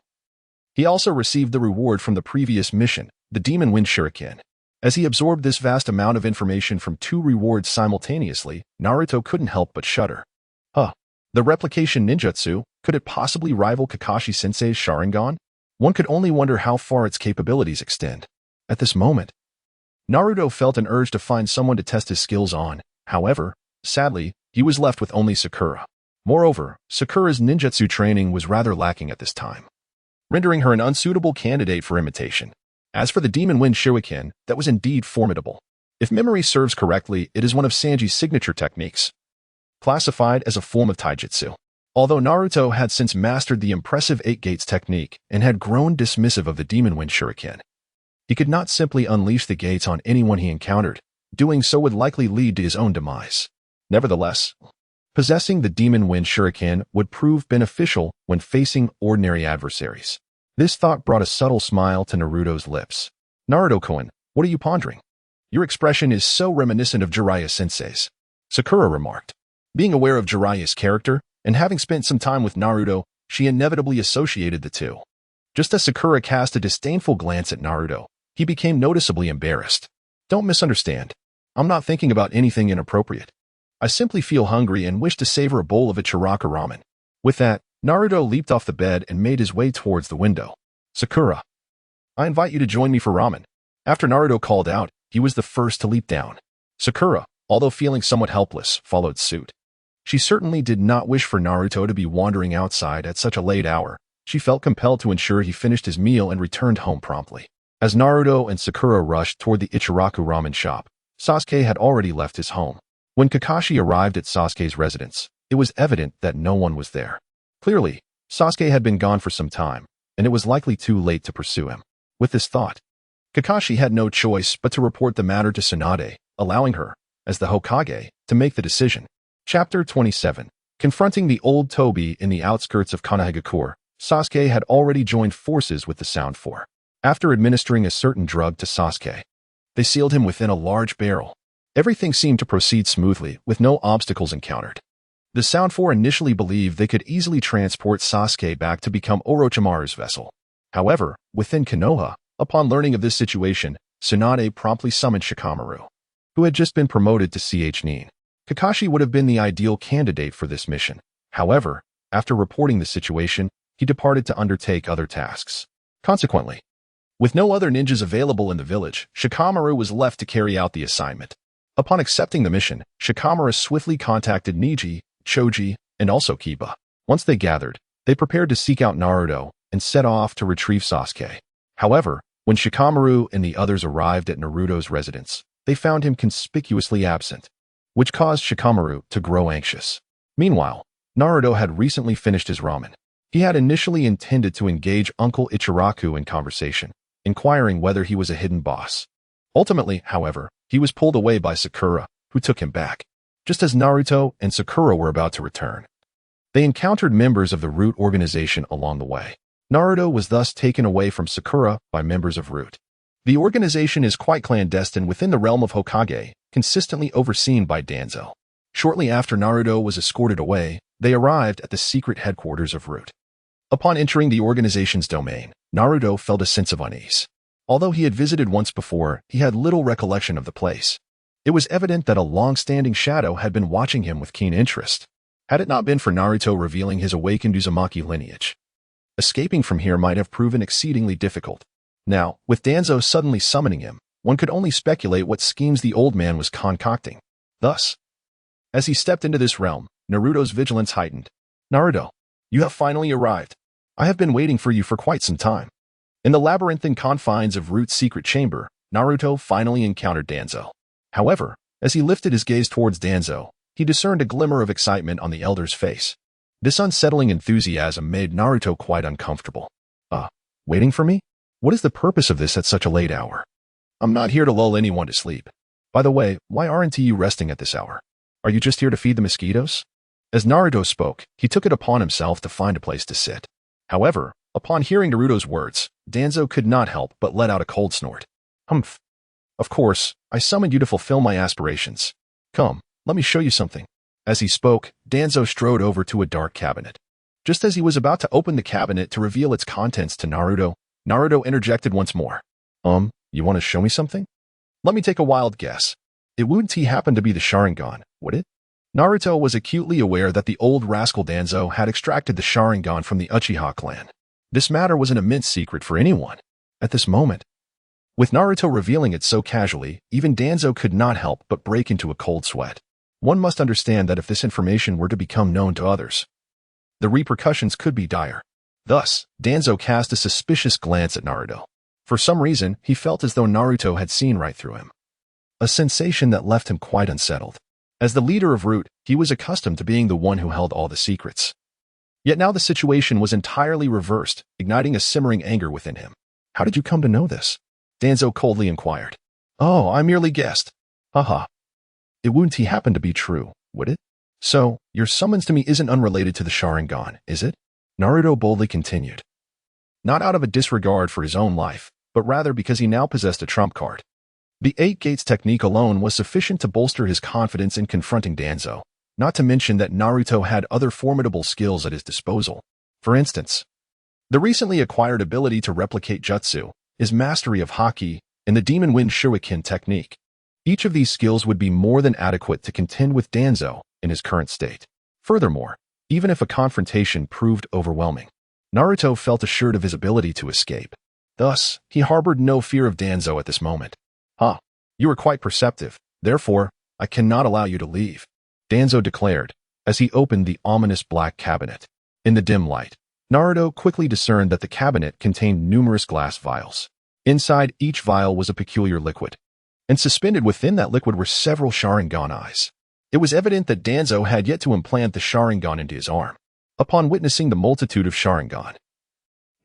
he also received the reward from the previous mission, the Demon Wind Shuriken. As he absorbed this vast amount of information from two rewards simultaneously, Naruto couldn't help but shudder. The replication ninjutsu, could it possibly rival Kakashi Sensei's Sharingan? One could only wonder how far its capabilities extend. At this moment, Naruto felt an urge to find someone to test his skills on. However, sadly, he was left with only Sakura. Moreover, Sakura's ninjutsu training was rather lacking at this time, rendering her an unsuitable candidate for imitation. As for the Demon Wind Shuriken, that was indeed formidable. If memory serves correctly, it is one of Sanji's signature techniques, classified as a form of taijutsu. Although Naruto had since mastered the impressive Eight Gates technique and had grown dismissive of the Demon Wind Shuriken, he could not simply unleash the gates on anyone he encountered. Doing so would likely lead to his own demise. Nevertheless, possessing the Demon Wind Shuriken would prove beneficial when facing ordinary adversaries. This thought brought a subtle smile to Naruto's lips. Naruto-kun, what are you pondering? Your expression is so reminiscent of Jiraiya Sensei's, Sakura remarked. Being aware of Jiraiya's character, and having spent some time with Naruto, she inevitably associated the two. Just as Sakura cast a disdainful glance at Naruto, he became noticeably embarrassed. Don't misunderstand. I'm not thinking about anything inappropriate. I simply feel hungry and wish to savor a bowl of Ichiraka ramen. With that, Naruto leaped off the bed and made his way towards the window. Sakura, I invite you to join me for ramen. After Naruto called out, he was the first to leap down. Sakura, although feeling somewhat helpless, followed suit. She certainly did not wish for Naruto to be wandering outside at such a late hour. She felt compelled to ensure he finished his meal and returned home promptly. As Naruto and Sakura rushed toward the Ichiraku ramen shop, Sasuke had already left his home. When Kakashi arrived at Sasuke's residence, it was evident that no one was there. Clearly, Sasuke had been gone for some time, and it was likely too late to pursue him. With this thought, Kakashi had no choice but to report the matter to Tsunade, allowing her, as the Hokage, to make the decision. Chapter 27. Confronting the old Toby in the outskirts of Konohagakure, Sasuke had already joined forces with the Sound Four. After administering a certain drug to Sasuke, they sealed him within a large barrel. Everything seemed to proceed smoothly, with no obstacles encountered. The Sound Four initially believed they could easily transport Sasuke back to become Orochimaru's vessel. However, within Konoha, upon learning of this situation, Tsunade promptly summoned Shikamaru, who had just been promoted to Ch-Nin. Kakashi would have been the ideal candidate for this mission. However, after reporting the situation, he departed to undertake other tasks. Consequently, with no other ninjas available in the village, Shikamaru was left to carry out the assignment. Upon accepting the mission, Shikamaru swiftly contacted Neji, Choji, and also Kiba. Once they gathered, they prepared to seek out Naruto and set off to retrieve Sasuke. However, when Shikamaru and the others arrived at Naruto's residence, they found him conspicuously absent, which caused Shikamaru to grow anxious. Meanwhile, Naruto had recently finished his ramen. He had initially intended to engage Uncle Ichiraku in conversation, inquiring whether he was a hidden boss. Ultimately, however, he was pulled away by Sakura, who took him back. Just as Naruto and Sakura were about to return, they encountered members of the Root organization along the way. Naruto was thus taken away from Sakura by members of Root. The organization is quite clandestine within the realm of Hokage, consistently overseen by Danzo. Shortly after Naruto was escorted away, they arrived at the secret headquarters of Root. Upon entering the organization's domain, Naruto felt a sense of unease. Although he had visited once before, he had little recollection of the place. It was evident that a long-standing shadow had been watching him with keen interest. Had it not been for Naruto revealing his awakened Uzumaki lineage, escaping from here might have proven exceedingly difficult. Now, with Danzo suddenly summoning him, one could only speculate what schemes the old man was concocting. Thus, as he stepped into this realm, Naruto's vigilance heightened. Naruto, you have finally arrived. I have been waiting for you for quite some time. In the labyrinthine confines of Root's secret chamber, Naruto finally encountered Danzo. However, as he lifted his gaze towards Danzo, he discerned a glimmer of excitement on the elder's face. This unsettling enthusiasm made Naruto quite uncomfortable. Waiting for me? What is the purpose of this at such a late hour? I'm not here to lull anyone to sleep. By the way, why aren't you resting at this hour? Are you just here to feed the mosquitoes? As Naruto spoke, he took it upon himself to find a place to sit. However, upon hearing Naruto's words, Danzo could not help but let out a cold snort. Humph. Of course, I summoned you to fulfill my aspirations. Come, let me show you something. As he spoke, Danzo strode over to a dark cabinet. Just as he was about to open the cabinet to reveal its contents to Naruto, Naruto interjected once more. You want to show me something? Let me take a wild guess. It wouldn't happen to be the Sharingan, would it? Naruto was acutely aware that the old rascal Danzo had extracted the Sharingan from the Uchiha clan. This matter was an immense secret for anyone. At this moment, with Naruto revealing it so casually, even Danzo could not help but break into a cold sweat. One must understand that if this information were to become known to others, the repercussions could be dire. Thus, Danzo cast a suspicious glance at Naruto. For some reason, he felt as though Naruto had seen right through him. A sensation that left him quite unsettled. As the leader of Root, he was accustomed to being the one who held all the secrets. Yet now the situation was entirely reversed, igniting a simmering anger within him. How did you come to know this? Danzo coldly inquired. Oh, I merely guessed. Haha. It wouldn't happen to be true, would it? So, your summons to me isn't unrelated to the Sharingan, is it? Naruto boldly continued. Not out of a disregard for his own life, but rather because he now possessed a trump card. The Eight Gates technique alone was sufficient to bolster his confidence in confronting Danzo, not to mention that Naruto had other formidable skills at his disposal. For instance, the recently acquired ability to replicate jutsu, his mastery of Haki, and the Demon Wind Shuriken technique. Each of these skills would be more than adequate to contend with Danzo in his current state. Furthermore, even if a confrontation proved overwhelming. Naruto felt assured of his ability to escape. Thus, he harbored no fear of Danzo at this moment. "Huh, you are quite perceptive. Therefore, I cannot allow you to leave," Danzo declared, as he opened the ominous black cabinet. In the dim light, Naruto quickly discerned that the cabinet contained numerous glass vials. Inside each vial was a peculiar liquid, and suspended within that liquid were several Sharingan eyes. It was evident that Danzo had yet to implant the Sharingan into his arm. Upon witnessing the multitude of Sharingan,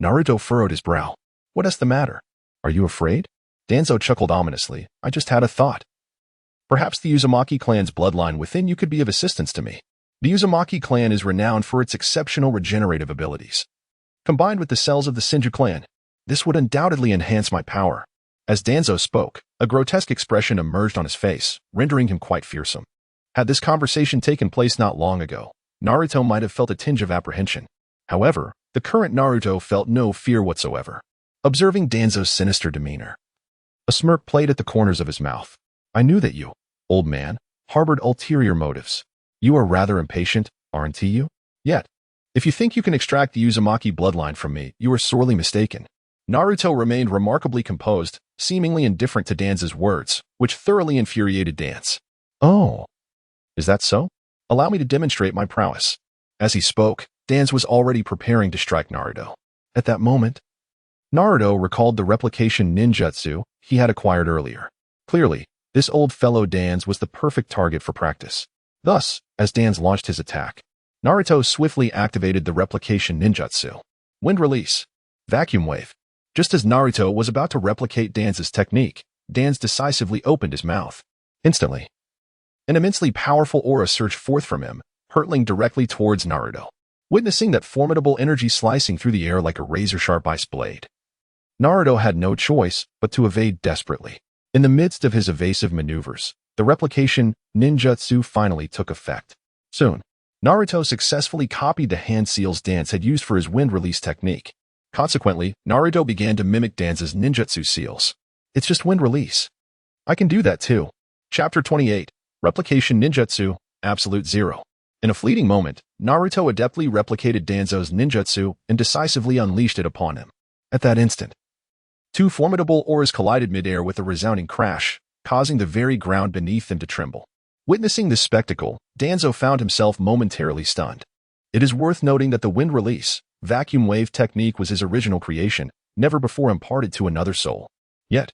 Naruto furrowed his brow. "What is the matter? Are you afraid?" Danzo chuckled ominously. "I just had a thought. Perhaps the Uzumaki clan's bloodline within you could be of assistance to me. The Uzumaki clan is renowned for its exceptional regenerative abilities. Combined with the cells of the Senju clan, this would undoubtedly enhance my power." As Danzo spoke, a grotesque expression emerged on his face, rendering him quite fearsome. Had this conversation taken place not long ago, Naruto might have felt a tinge of apprehension. However, the current Naruto felt no fear whatsoever. Observing Danzo's sinister demeanor, a smirk played at the corners of his mouth. "I knew that you, old man, harbored ulterior motives. You are rather impatient, aren't you? Yet, if you think you can extract the Uzumaki bloodline from me, you are sorely mistaken." Naruto remained remarkably composed, seemingly indifferent to Danzo's words, which thoroughly infuriated Danzo. "Oh, is that so? Allow me to demonstrate my prowess." As he spoke, Danzo was already preparing to strike Naruto. At that moment, Naruto recalled the replication ninjutsu he had acquired earlier. Clearly, this old fellow Danzo was the perfect target for practice. Thus, as Danzo launched his attack, Naruto swiftly activated the replication ninjutsu. Wind release. Vacuum wave. Just as Naruto was about to replicate Danzo's technique, Danzo decisively opened his mouth. Instantly, an immensely powerful aura surged forth from him, hurtling directly towards Naruto. Witnessing that formidable energy slicing through the air like a razor-sharp ice blade, Naruto had no choice but to evade desperately. In the midst of his evasive maneuvers, the replication ninjutsu finally took effect. Soon, Naruto successfully copied the hand seals Danzo had used for his wind release technique. Consequently, Naruto began to mimic Danzo's ninjutsu seals. "It's just wind release. I can do that too." Chapter 28, Replication Ninjutsu, Absolute Zero. In a fleeting moment, Naruto adeptly replicated Danzo's ninjutsu and decisively unleashed it upon him. At that instant, two formidable auras collided midair with a resounding crash, causing the very ground beneath them to tremble. Witnessing this spectacle, Danzo found himself momentarily stunned. It is worth noting that the wind release, vacuum wave technique was his original creation, never before imparted to another soul. Yet,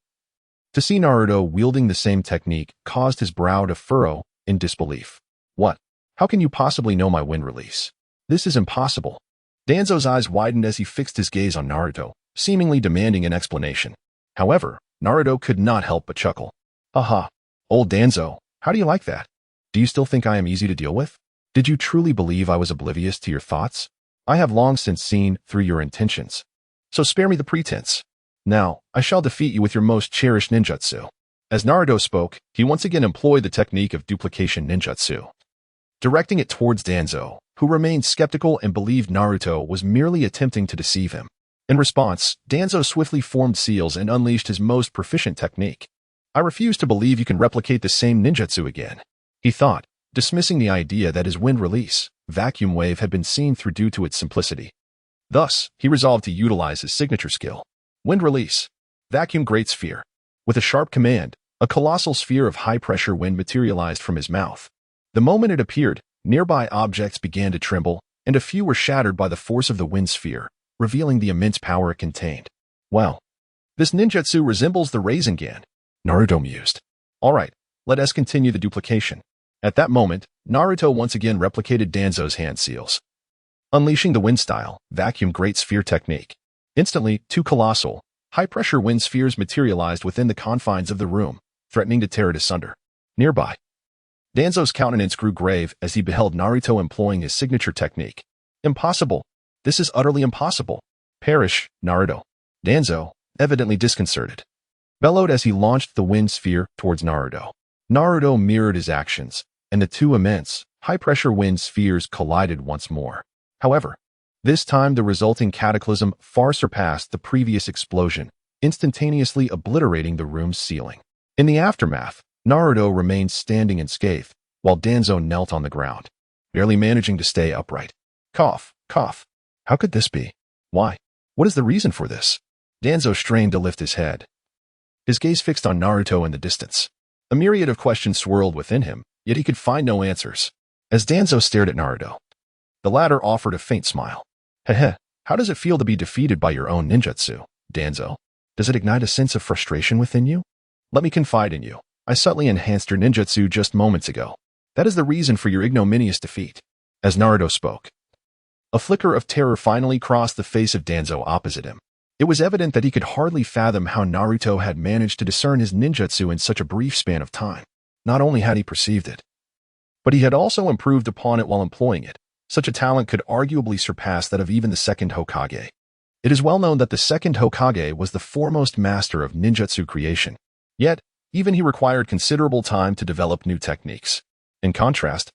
to see Naruto wielding the same technique caused his brow to furrow in disbelief. "What? How can you possibly know my wind release? This is impossible." Danzo's eyes widened as he fixed his gaze on Naruto, seemingly demanding an explanation. However, Naruto could not help but chuckle. "Aha, old Danzo, how do you like that? Do you still think I am easy to deal with? Did you truly believe I was oblivious to your thoughts? I have long since seen through your intentions. So spare me the pretense. Now, I shall defeat you with your most cherished ninjutsu." As Naruto spoke, he once again employed the technique of duplication ninjutsu, directing it towards Danzo, who remained skeptical and believed Naruto was merely attempting to deceive him. In response, Danzo swiftly formed seals and unleashed his most proficient technique. "I refuse to believe you can replicate the same ninjutsu again," he thought, dismissing the idea that his wind release, vacuum wave had been seen through due to its simplicity. Thus, he resolved to utilize his signature skill. Wind release. Vacuum great sphere. With a sharp command, a colossal sphere of high-pressure wind materialized from his mouth. The moment it appeared, nearby objects began to tremble, and a few were shattered by the force of the wind sphere, revealing the immense power it contained. "Well, this ninjutsu resembles the Rasengan," Naruto mused. "All right, let us continue the duplication." At that moment, Naruto once again replicated Danzo's hand seals, unleashing the wind style, vacuum great sphere technique. Instantly, two colossal, high-pressure wind spheres materialized within the confines of the room, threatening to tear it asunder. Nearby, Danzo's countenance grew grave as he beheld Naruto employing his signature technique. "Impossible. This is utterly impossible. Perish, Naruto." Danzo, evidently disconcerted, bellowed as he launched the wind sphere towards Naruto. Naruto mirrored his actions, and the two immense, high-pressure wind spheres collided once more. However, this time the resulting cataclysm far surpassed the previous explosion, instantaneously obliterating the room's ceiling. In the aftermath, Naruto remained standing unscathed, while Danzo knelt on the ground, barely managing to stay upright. Cough, cough. How could this be? Why? What is the reason for this? Danzo strained to lift his head. His gaze fixed on Naruto in the distance. A myriad of questions swirled within him, yet he could find no answers. As Danzo stared at Naruto, the latter offered a faint smile. Heh, how does it feel to be defeated by your own ninjutsu, Danzo? Does it ignite a sense of frustration within you? Let me confide in you. I subtly enhanced your ninjutsu just moments ago. That is the reason for your ignominious defeat. As Naruto spoke, a flicker of terror finally crossed the face of Danzo opposite him. It was evident that he could hardly fathom how Naruto had managed to discern his ninjutsu in such a brief span of time. Not only had he perceived it, but he had also improved upon it while employing it. Such a talent could arguably surpass that of even the second Hokage. It is well known that the second Hokage was the foremost master of ninjutsu creation. Yet, even he required considerable time to develop new techniques. In contrast,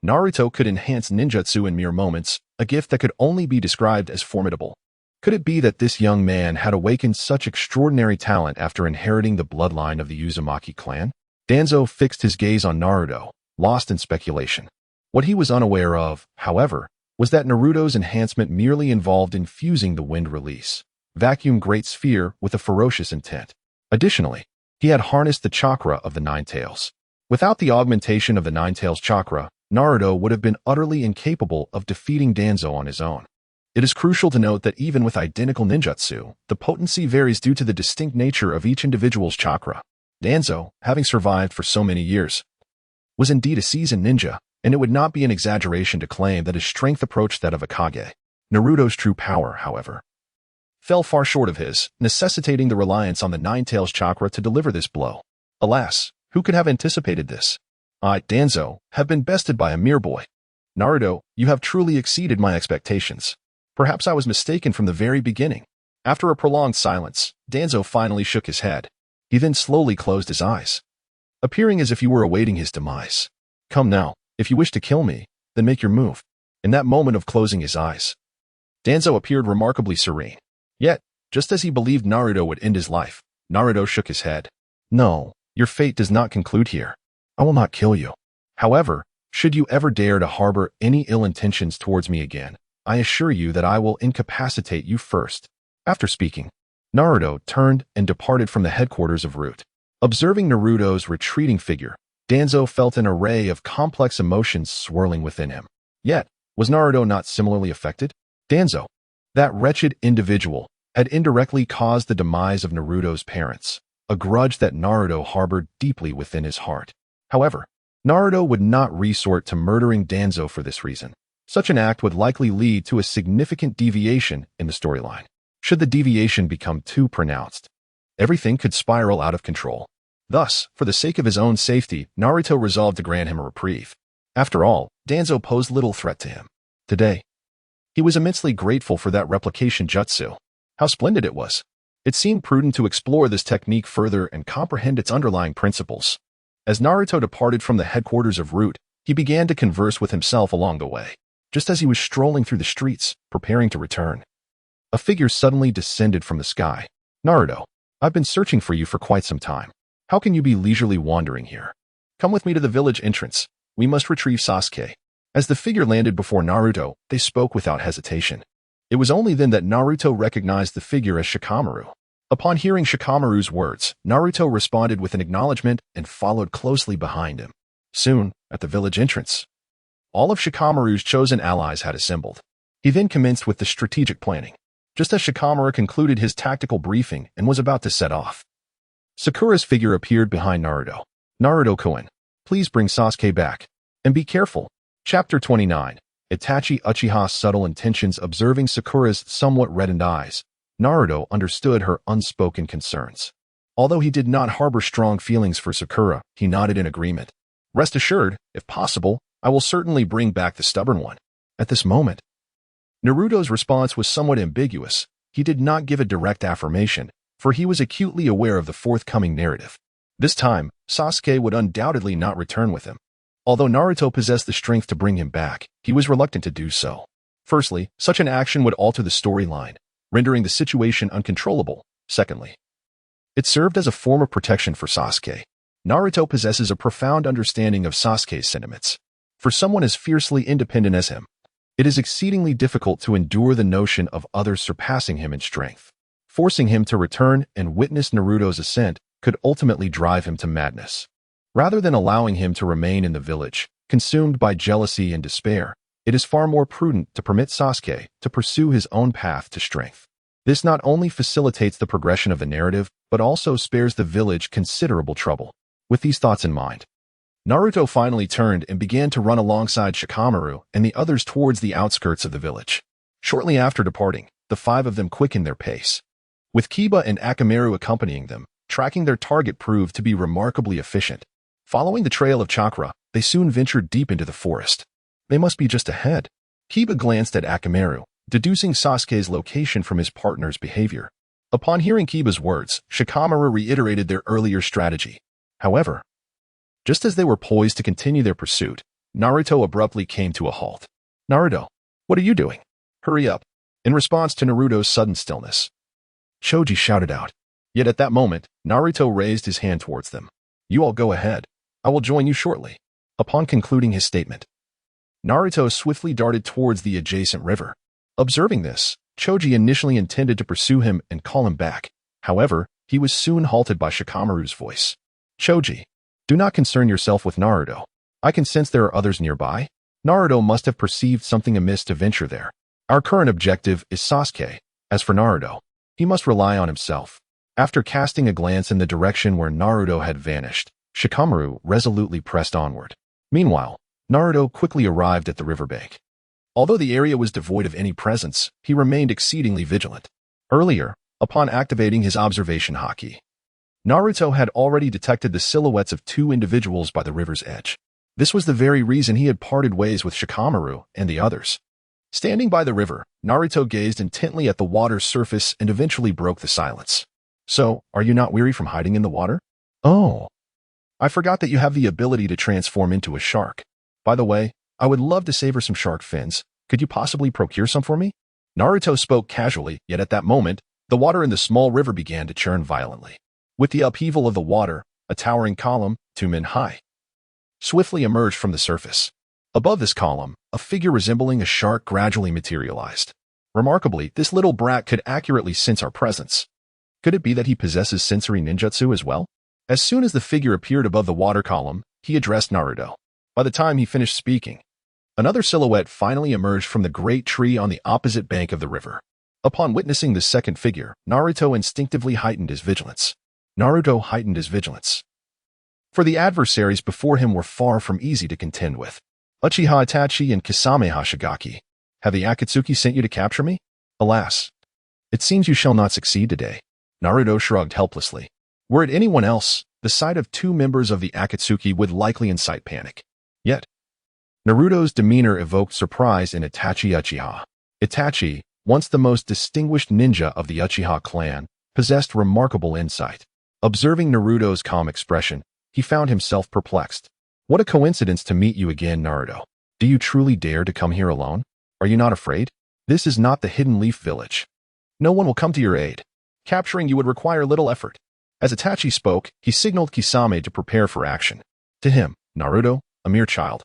Naruto could enhance ninjutsu in mere moments, a gift that could only be described as formidable. Could it be that this young man had awakened such extraordinary talent after inheriting the bloodline of the Uzumaki clan? Danzo fixed his gaze on Naruto, lost in speculation. What he was unaware of, however, was that Naruto's enhancement merely involved infusing the wind release, vacuum great sphere with a ferocious intent. Additionally, he had harnessed the chakra of the Nine Tails. Without the augmentation of the Nine Tails chakra, Naruto would have been utterly incapable of defeating Danzo on his own. It is crucial to note that even with identical ninjutsu, the potency varies due to the distinct nature of each individual's chakra. Danzo, having survived for so many years, was indeed a seasoned ninja, and it would not be an exaggeration to claim that his strength approached that of a Kage. Naruto's true power, however, fell far short of his, necessitating the reliance on the Nine Tails chakra to deliver this blow. Alas, who could have anticipated this? I, Danzo, have been bested by a mere boy. Naruto, you have truly exceeded my expectations. Perhaps I was mistaken from the very beginning. After a prolonged silence, Danzo finally shook his head. He then slowly closed his eyes, appearing as if he were awaiting his demise. Come now, if you wish to kill me, then make your move. In that moment of closing his eyes, Danzo appeared remarkably serene. Yet, just as he believed Naruto would end his life, Naruto shook his head. No, your fate does not conclude here. I will not kill you. However, should you ever dare to harbor any ill intentions towards me again, I assure you that I will incapacitate you first. After speaking, Naruto turned and departed from the headquarters of Root. Observing Naruto's retreating figure, Danzo felt an array of complex emotions swirling within him. Yet, was Naruto not similarly affected? Danzo, that wretched individual, had indirectly caused the demise of Naruto's parents, a grudge that Naruto harbored deeply within his heart. However, Naruto would not resort to murdering Danzo for this reason. Such an act would likely lead to a significant deviation in the storyline. Should the deviation become too pronounced, everything could spiral out of control. Thus, for the sake of his own safety, Naruto resolved to grant him a reprieve. After all, Danzo posed little threat to him. Today, he was immensely grateful for that replication jutsu. How splendid it was. It seemed prudent to explore this technique further and comprehend its underlying principles. As Naruto departed from the headquarters of Root, he began to converse with himself along the way. Just as he was strolling through the streets, preparing to return, a figure suddenly descended from the sky. Naruto, I've been searching for you for quite some time. How can you be leisurely wandering here? Come with me to the village entrance. We must retrieve Sasuke. As the figure landed before Naruto, they spoke without hesitation. It was only then that Naruto recognized the figure as Shikamaru. Upon hearing Shikamaru's words, Naruto responded with an acknowledgement and followed closely behind him. Soon, at the village entrance, all of Shikamaru's chosen allies had assembled. He then commenced with the strategic planning. Just as Shikamaru concluded his tactical briefing and was about to set off, Sakura's figure appeared behind Naruto. Naruto-kun, please bring Sasuke back. And be careful. Chapter 29. Itachi Uchiha's subtle intentions. Observing Sakura's somewhat reddened eyes, Naruto understood her unspoken concerns. Although he did not harbor strong feelings for Sakura, he nodded in agreement. Rest assured, if possible, I will certainly bring back the stubborn one. At this moment, Naruto's response was somewhat ambiguous. He did not give a direct affirmation, for he was acutely aware of the forthcoming narrative. This time, Sasuke would undoubtedly not return with him. Although Naruto possessed the strength to bring him back, he was reluctant to do so. Firstly, such an action would alter the storyline, rendering the situation uncontrollable. Secondly, it served as a form of protection for Sasuke. Naruto possesses a profound understanding of Sasuke's sentiments. For someone as fiercely independent as him, It is exceedingly difficult to endure the notion of others surpassing him in strength. Forcing him to return and witness Naruto's ascent could ultimately drive him to madness. Rather than allowing him to remain in the village, consumed by jealousy and despair, it is far more prudent to permit Sasuke to pursue his own path to strength. This not only facilitates the progression of the narrative, but also spares the village considerable trouble. With these thoughts in mind, Naruto finally turned and began to run alongside Shikamaru and the others towards the outskirts of the village. Shortly after departing, the five of them quickened their pace. With Kiba and Akamaru accompanying them, tracking their target proved to be remarkably efficient. Following the trail of chakra, they soon ventured deep into the forest. They must be just ahead. Kiba glanced at Akamaru, deducing Sasuke's location from his partner's behavior. Upon hearing Kiba's words, Shikamaru reiterated their earlier strategy. However, just as they were poised to continue their pursuit, Naruto abruptly came to a halt. "Naruto, what are you doing? Hurry up!" In response to Naruto's sudden stillness, Choji shouted out. Yet at that moment, Naruto raised his hand towards them. "You all go ahead. I will join you shortly." Upon concluding his statement, Naruto swiftly darted towards the adjacent river. Observing this, Choji initially intended to pursue him and call him back. However, he was soon halted by Shikamaru's voice. "Choji, do not concern yourself with Naruto. I can sense there are others nearby." Naruto must have perceived something amiss to venture there. "Our current objective is Sasuke. As for Naruto, he must rely on himself." After casting a glance in the direction where Naruto had vanished, Shikamaru resolutely pressed onward. Meanwhile, Naruto quickly arrived at the riverbank. Although the area was devoid of any presence, he remained exceedingly vigilant. Earlier, upon activating his observation Haki, Naruto had already detected the silhouettes of two individuals by the river's edge. This was the very reason he had parted ways with Shikamaru and the others. Standing by the river, Naruto gazed intently at the water's surface and eventually broke the silence. "So, are you not weary from hiding in the water?" "Oh, I forgot that you have the ability to transform into a shark. By the way, I would love to savor some shark fins. Could you possibly procure some for me?" Naruto spoke casually, yet at that moment, the water in the small river began to churn violently. With the upheaval of the water, a towering column, 2 men high, swiftly emerged from the surface. Above this column, a figure resembling a shark gradually materialized. Remarkably, this little brat could accurately sense our presence. Could it be that he possesses sensory ninjutsu as well? As soon as the figure appeared above the water column, he addressed Naruto. By the time he finished speaking, another silhouette finally emerged from the great tree on the opposite bank of the river. Upon witnessing the second figure, Naruto instinctively heightened his vigilance. For the adversaries before him were far from easy to contend with. Uchiha Itachi and Kisame Hashigaki. "Have the Akatsuki sent you to capture me?" "Alas, it seems you shall not succeed today." Naruto shrugged helplessly. Were it anyone else, the sight of 2 members of the Akatsuki would likely incite panic. Yet, Naruto's demeanor evoked surprise in Itachi Uchiha. Itachi, once the most distinguished ninja of the Uchiha clan, possessed remarkable insight. Observing Naruto's calm expression, he found himself perplexed. "What a coincidence to meet you again, Naruto. Do you truly dare to come here alone? Are you not afraid? This is not the Hidden Leaf Village. No one will come to your aid. Capturing you would require little effort." As Itachi spoke, he signaled Kisame to prepare for action. To him, Naruto, a mere child,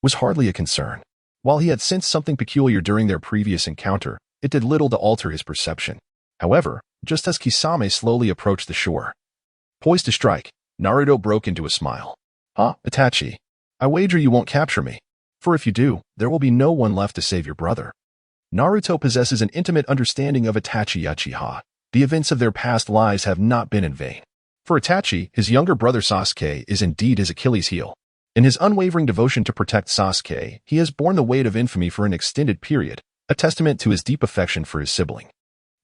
was hardly a concern. While he had sensed something peculiar during their previous encounter, it did little to alter his perception. However, just as Kisame slowly approached the shore, poised to strike, Naruto broke into a smile. "Huh, Itachi, I wager you won't capture me. For if you do, there will be no one left to save your brother." Naruto possesses an intimate understanding of Itachi Uchiha. The events of their past lives have not been in vain. For Itachi, his younger brother Sasuke is indeed his Achilles heel. In his unwavering devotion to protect Sasuke, he has borne the weight of infamy for an extended period, a testament to his deep affection for his sibling.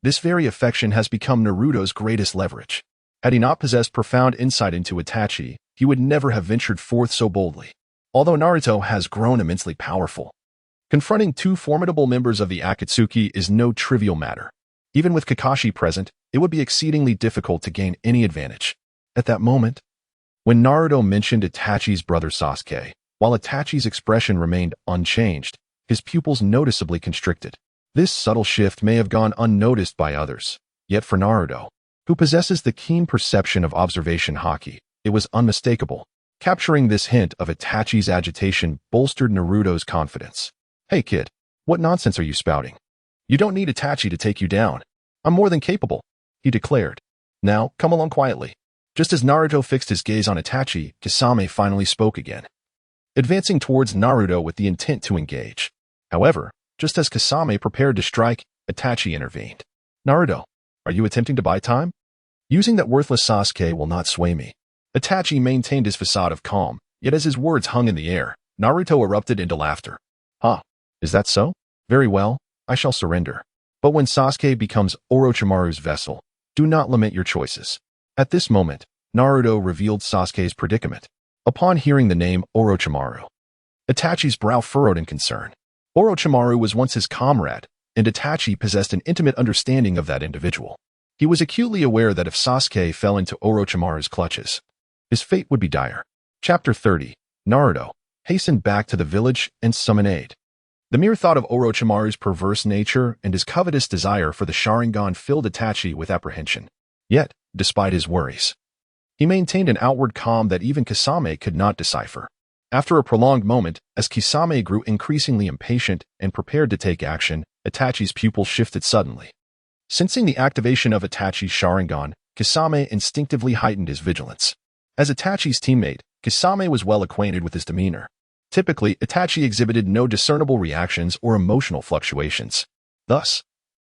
This very affection has become Naruto's greatest leverage. Had he not possessed profound insight into Itachi, he would never have ventured forth so boldly. Although Naruto has grown immensely powerful, confronting 2 formidable members of the Akatsuki is no trivial matter. Even with Kakashi present, it would be exceedingly difficult to gain any advantage. At that moment, when Naruto mentioned Itachi's brother Sasuke, while Itachi's expression remained unchanged, his pupils noticeably constricted. This subtle shift may have gone unnoticed by others, yet for Naruto, who possesses the keen perception of observation Haki, it was unmistakable. Capturing this hint of Itachi's agitation bolstered Naruto's confidence. "Hey kid, What nonsense are you spouting? You don't need Itachi to take you down. I'm more than capable, he declared. Now, come along quietly. Just as Naruto fixed his gaze on Itachi, Kisame finally spoke again, advancing towards Naruto with the intent to engage. However, just as Kisame prepared to strike, Itachi intervened. Naruto, are you attempting to buy time? Using that worthless Sasuke will not sway me. Itachi maintained his facade of calm, yet as his words hung in the air, Naruto erupted into laughter. Huh, is that so? Very well, I shall surrender. But when Sasuke becomes Orochimaru's vessel, do not lament your choices. At this moment, Naruto revealed Sasuke's predicament. Upon hearing the name Orochimaru, Itachi's brow furrowed in concern. Orochimaru was once his comrade, and Itachi possessed an intimate understanding of that individual. He was acutely aware that if Sasuke fell into Orochimaru's clutches, his fate would be dire. Chapter 30. Naruto hastened back to the village and summoned aid. The mere thought of Orochimaru's perverse nature and his covetous desire for the Sharingan filled Itachi with apprehension. Yet, despite his worries, he maintained an outward calm that even Kisame could not decipher. After a prolonged moment, as Kisame grew increasingly impatient and prepared to take action, Itachi's pupil shifted suddenly. Sensing the activation of Itachi's Sharingan, Kisame instinctively heightened his vigilance. As Itachi's teammate, Kisame was well acquainted with his demeanor. Typically, Itachi exhibited no discernible reactions or emotional fluctuations. Thus,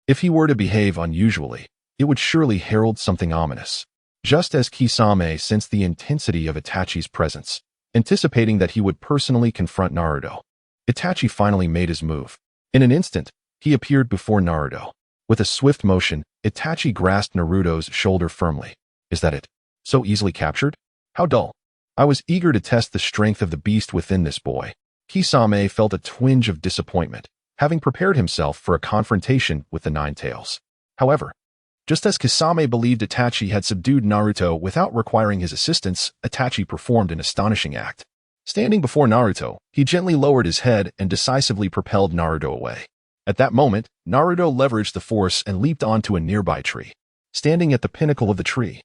if he were to behave unusually, it would surely herald something ominous. Just as Kisame sensed the intensity of Itachi's presence, anticipating that he would personally confront Naruto, Itachi finally made his move. In an instant, he appeared before Naruto. With a swift motion, Itachi grasped Naruto's shoulder firmly. Is that it? So easily captured? How dull. I was eager to test the strength of the beast within this boy. Kisame felt a twinge of disappointment, having prepared himself for a confrontation with the Nine Tails. However, just as Kisame believed Itachi had subdued Naruto without requiring his assistance, Itachi performed an astonishing act. Standing before Naruto, he gently lowered his head and decisively propelled Naruto away. At that moment, Naruto leveraged the force and leaped onto a nearby tree. Standing at the pinnacle of the tree,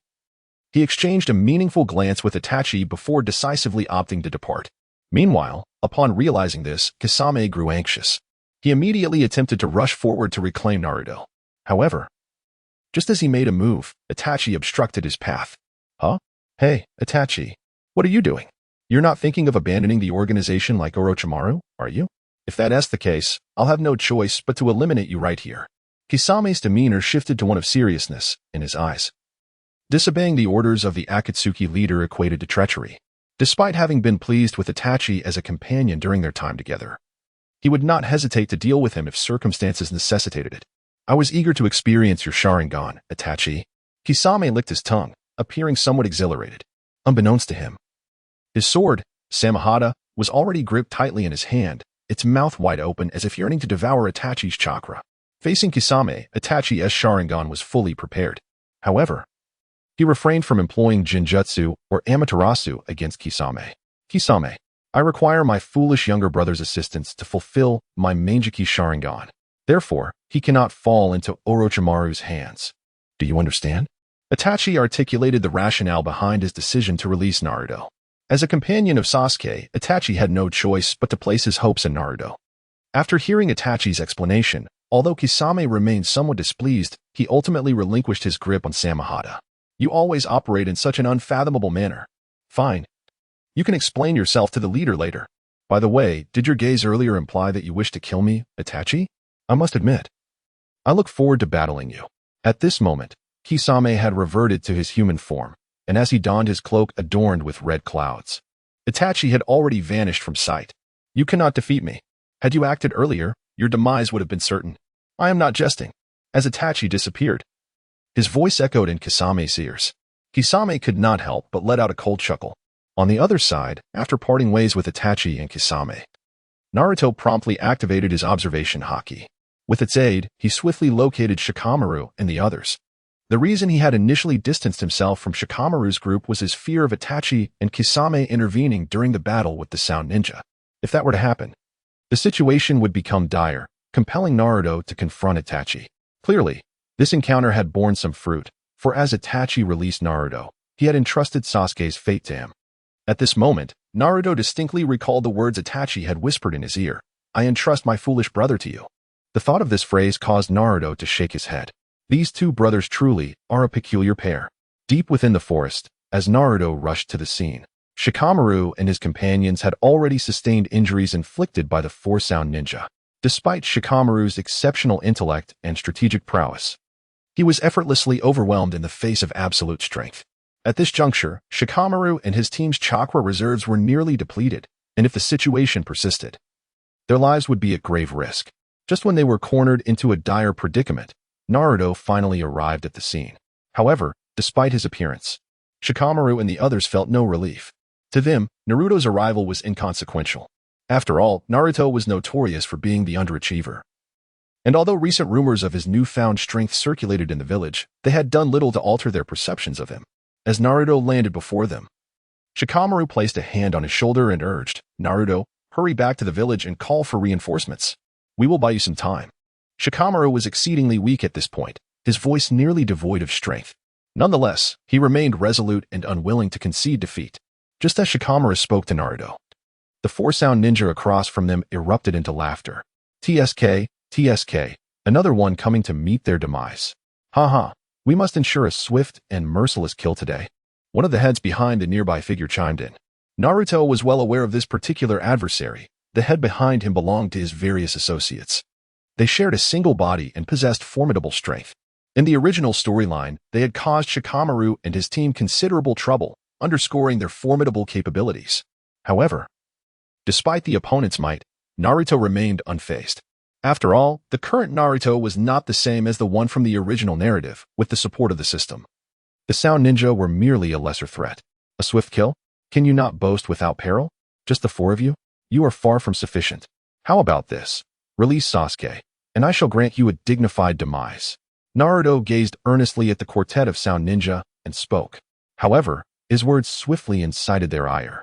he exchanged a meaningful glance with Itachi before decisively opting to depart. Meanwhile, upon realizing this, Kisame grew anxious. He immediately attempted to rush forward to reclaim Naruto. However, just as he made a move, Itachi obstructed his path. Huh? Hey, Itachi, what are you doing? You're not thinking of abandoning the organization like Orochimaru, are you? If that's the case, I'll have no choice but to eliminate you right here. Kisame's demeanor shifted to one of seriousness in his eyes. Disobeying the orders of the Akatsuki leader equated to treachery. Despite having been pleased with Itachi as a companion during their time together, he would not hesitate to deal with him if circumstances necessitated it. I was eager to experience your Sharingan, Itachi. Kisame licked his tongue, appearing somewhat exhilarated. Unbeknownst to him, his sword, Samahata, was already gripped tightly in his hand, its mouth wide open as if yearning to devour Itachi's chakra. Facing Kisame, Itachi's Sharingan was fully prepared. However, he refrained from employing Jinjutsu or Amaterasu against Kisame. Kisame, I require my foolish younger brother's assistance to fulfill my Manjiki Sharingan. Therefore, he cannot fall into Orochimaru's hands. Do you understand? Itachi articulated the rationale behind his decision to release Naruto. As a companion of Sasuke, Itachi had no choice but to place his hopes in Naruto. After hearing Itachi's explanation, although Kisame remained somewhat displeased, he ultimately relinquished his grip on Samahata. You always operate in such an unfathomable manner. Fine. You can explain yourself to the leader later. By the way, did your gaze earlier imply that you wish to kill me, Itachi? I must admit, I look forward to battling you. At this moment, Kisame had reverted to his human form, and as he donned his cloak adorned with red clouds, Itachi had already vanished from sight. You cannot defeat me. Had you acted earlier, your demise would have been certain. I am not jesting. As Itachi disappeared, his voice echoed in Kisame's ears. Kisame could not help but let out a cold chuckle. On the other side, after parting ways with Itachi and Kisame, Naruto promptly activated his observation Haki. With its aid, he swiftly located Shikamaru and the others. The reason he had initially distanced himself from Shikamaru's group was his fear of Itachi and Kisame intervening during the battle with the Sound Ninja. If that were to happen, the situation would become dire, compelling Naruto to confront Itachi. Clearly, this encounter had borne some fruit, for as Itachi released Naruto, he had entrusted Sasuke's fate to him. At this moment, Naruto distinctly recalled the words Itachi had whispered in his ear. I entrust my foolish brother to you." The thought of this phrase caused Naruto to shake his head. These two brothers truly are a peculiar pair. Deep within the forest, as Naruto rushed to the scene, Shikamaru and his companions had already sustained injuries inflicted by the four-sound ninja. Despite Shikamaru's exceptional intellect and strategic prowess, he was effortlessly overwhelmed in the face of absolute strength. At this juncture, Shikamaru and his team's chakra reserves were nearly depleted, and if the situation persisted, their lives would be at grave risk. Just when they were cornered into a dire predicament, Naruto finally arrived at the scene. However, despite his appearance, Shikamaru and the others felt no relief. To them, Naruto's arrival was inconsequential. After all, Naruto was notorious for being the underachiever. And although recent rumors of his newfound strength circulated in the village, they had done little to alter their perceptions of him. As Naruto landed before them, Shikamaru placed a hand on his shoulder and urged, "Naruto, hurry back to the village and call for reinforcements. We will buy you some time." Shikamaru was exceedingly weak at this point, his voice nearly devoid of strength. Nonetheless, he remained resolute and unwilling to concede defeat. Just as Shikamaru spoke to Naruto, the four-sound ninja across from them erupted into laughter. "TSK, TSK, another one coming to meet their demise. Haha, we must ensure a swift and merciless kill today." One of the heads behind the nearby figure chimed in. Naruto was well aware of this particular adversary. The head behind him belonged to his various associates. They shared a single body and possessed formidable strength. In the original storyline, they had caused Shikamaru and his team considerable trouble, underscoring their formidable capabilities. However, despite the opponent's might, Naruto remained unfazed. After all, the current Naruto was not the same as the one from the original narrative, with the support of the system. The Sound Ninja were merely a lesser threat. A swift kill? Can you not boast without peril? Just the four of you? You are far from sufficient. How about this? Release Sasuke, and I shall grant you a dignified demise. Naruto gazed earnestly at the quartet of Sound Ninja and spoke. However, his words swiftly incited their ire,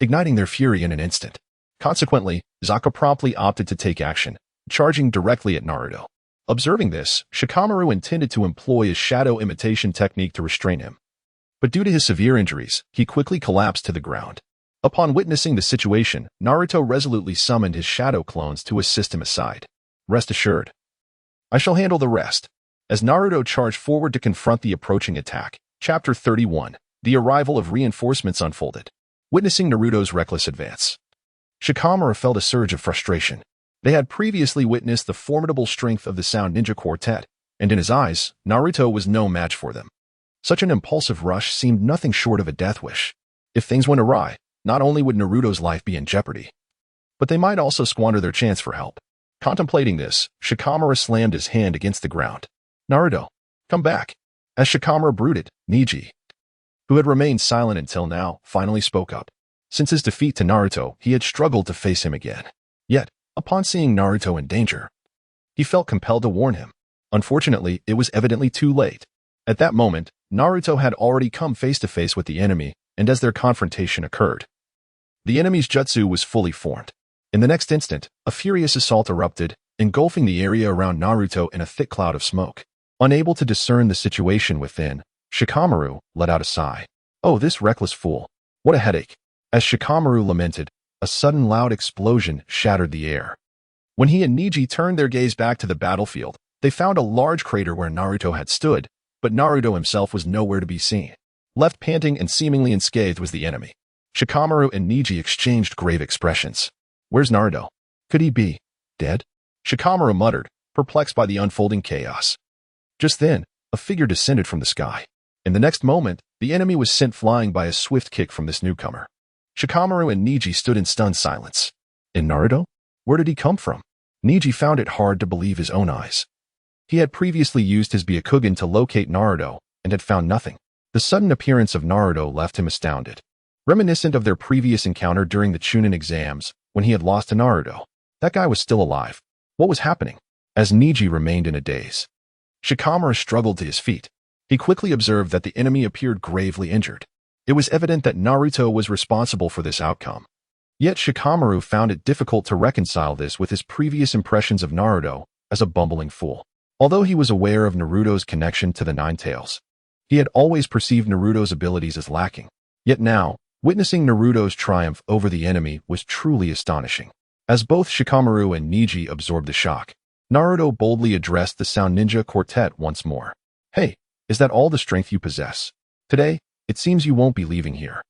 igniting their fury in an instant. Consequently, Sasuke promptly opted to take action, charging directly at Naruto. Observing this, Shikamaru intended to employ his shadow imitation technique to restrain him. But due to his severe injuries, he quickly collapsed to the ground. Upon witnessing the situation, Naruto resolutely summoned his shadow clones to assist him aside. "Rest assured, I shall handle the rest." As Naruto charged forward to confront the approaching attack, Chapter 31, the arrival of reinforcements unfolded. Witnessing Naruto's reckless advance, Shikamaru felt a surge of frustration. They had previously witnessed the formidable strength of the Sound Ninja Quartet, and in his eyes, Naruto was no match for them. Such an impulsive rush seemed nothing short of a death wish. If things went awry, not only would Naruto's life be in jeopardy, but they might also squander their chance for help. Contemplating this, Shikamaru slammed his hand against the ground. "Naruto, come back." As Shikamaru brooded, Neji, who had remained silent until now, finally spoke up. Since his defeat to Naruto, he had struggled to face him again. Yet, upon seeing Naruto in danger, he felt compelled to warn him. Unfortunately, it was evidently too late. At that moment, Naruto had already come face to face with the enemy, and as their confrontation occurred, the enemy's jutsu was fully formed. In the next instant, a furious assault erupted, engulfing the area around Naruto in a thick cloud of smoke. Unable to discern the situation within, Shikamaru let out a sigh. "Oh, this reckless fool. What a headache." As Shikamaru lamented, a sudden loud explosion shattered the air. When he and Neji turned their gaze back to the battlefield, they found a large crater where Naruto had stood, but Naruto himself was nowhere to be seen. Left panting and seemingly unscathed was the enemy. Shikamaru and Neji exchanged grave expressions. "Where's Naruto? Could he be dead?" Shikamaru muttered, perplexed by the unfolding chaos. Just then, a figure descended from the sky. In the next moment, the enemy was sent flying by a swift kick from this newcomer. Shikamaru and Neji stood in stunned silence. And Naruto? Where did he come from? Neji found it hard to believe his own eyes. He had previously used his Byakugan to locate Naruto and had found nothing. The sudden appearance of Naruto left him astounded. Reminiscent of their previous encounter during the Chunin exams, when he had lost to Naruto, that guy was still alive. What was happening? As Neji remained in a daze, Shikamaru struggled to his feet. He quickly observed that the enemy appeared gravely injured. It was evident that Naruto was responsible for this outcome. Yet Shikamaru found it difficult to reconcile this with his previous impressions of Naruto as a bumbling fool. Although he was aware of Naruto's connection to the Nine Tails, he had always perceived Naruto's abilities as lacking. Yet now, witnessing Naruto's triumph over the enemy was truly astonishing. As both Shikamaru and Neji absorbed the shock, Naruto boldly addressed the Sound Ninja Quartet once more. Hey, is that all the strength you possess? Today, it seems you won't be leaving here.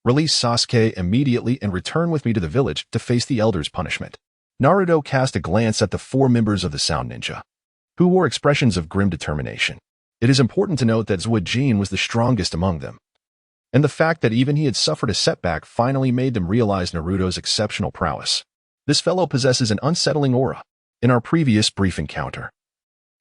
Release Sasuke immediately and return with me to the village to face the Elder's punishment. Naruto cast a glance at the 4 members of the Sound Ninja, who wore expressions of grim determination. It is important to note that Zuijin was the strongest among them, and the fact that even he had suffered a setback finally made them realize Naruto's exceptional prowess. This fellow possesses an unsettling aura. In our previous brief encounter,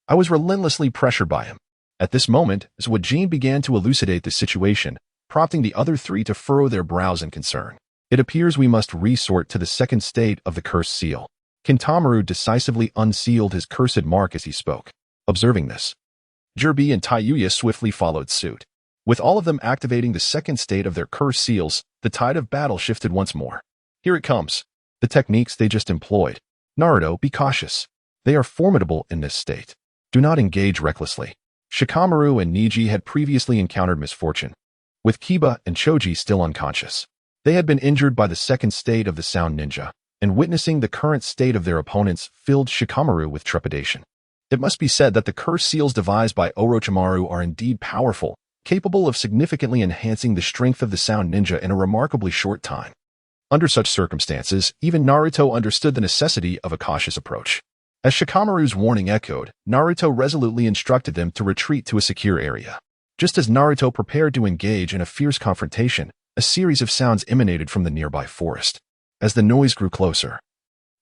I was relentlessly pressured by him. At this moment, Zuijin began to elucidate the situation, prompting the other 3 to furrow their brows in concern. It appears we must resort to the second state of the cursed seal. Kintamaru decisively unsealed his cursed mark as he spoke. Observing this, Jiraiya and Taiyuya swiftly followed suit. With all of them activating the second state of their cursed seals, the tide of battle shifted once more. Here it comes. The techniques they just employed. Naruto, be cautious. They are formidable in this state. Do not engage recklessly. Shikamaru and Neji had previously encountered misfortune, with Kiba and Choji still unconscious. They had been injured by the second state of the Sound Ninja, and witnessing the current state of their opponents filled Shikamaru with trepidation. It must be said that the cursed seals devised by Orochimaru are indeed powerful, capable of significantly enhancing the strength of the Sound Ninja in a remarkably short time. Under such circumstances, even Naruto understood the necessity of a cautious approach. As Shikamaru's warning echoed, Naruto resolutely instructed them to retreat to a secure area. Just as Naruto prepared to engage in a fierce confrontation, a series of sounds emanated from the nearby forest. As the noise grew closer,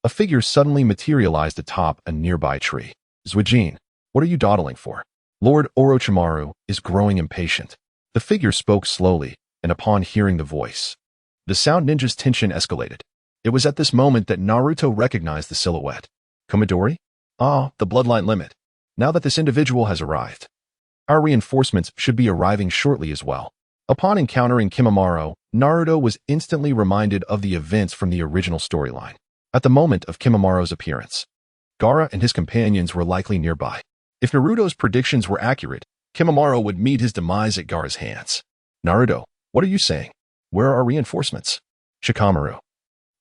a figure suddenly materialized atop a nearby tree. Zuijin, what are you dawdling for? Lord Orochimaru is growing impatient. The figure spoke slowly, and upon hearing the voice, the Sound Ninja's tension escalated. It was at this moment that Naruto recognized the silhouette. Komidori? Ah, the bloodline limit. Now that this individual has arrived, our reinforcements should be arriving shortly as well. Upon encountering Kimimaro, Naruto was instantly reminded of the events from the original storyline. At the moment of Kimimaro's appearance, Gaara and his companions were likely nearby. If Naruto's predictions were accurate, Kimimaro would meet his demise at Gaara's hands. Naruto, what are you saying? Where are our reinforcements? Shikamaru,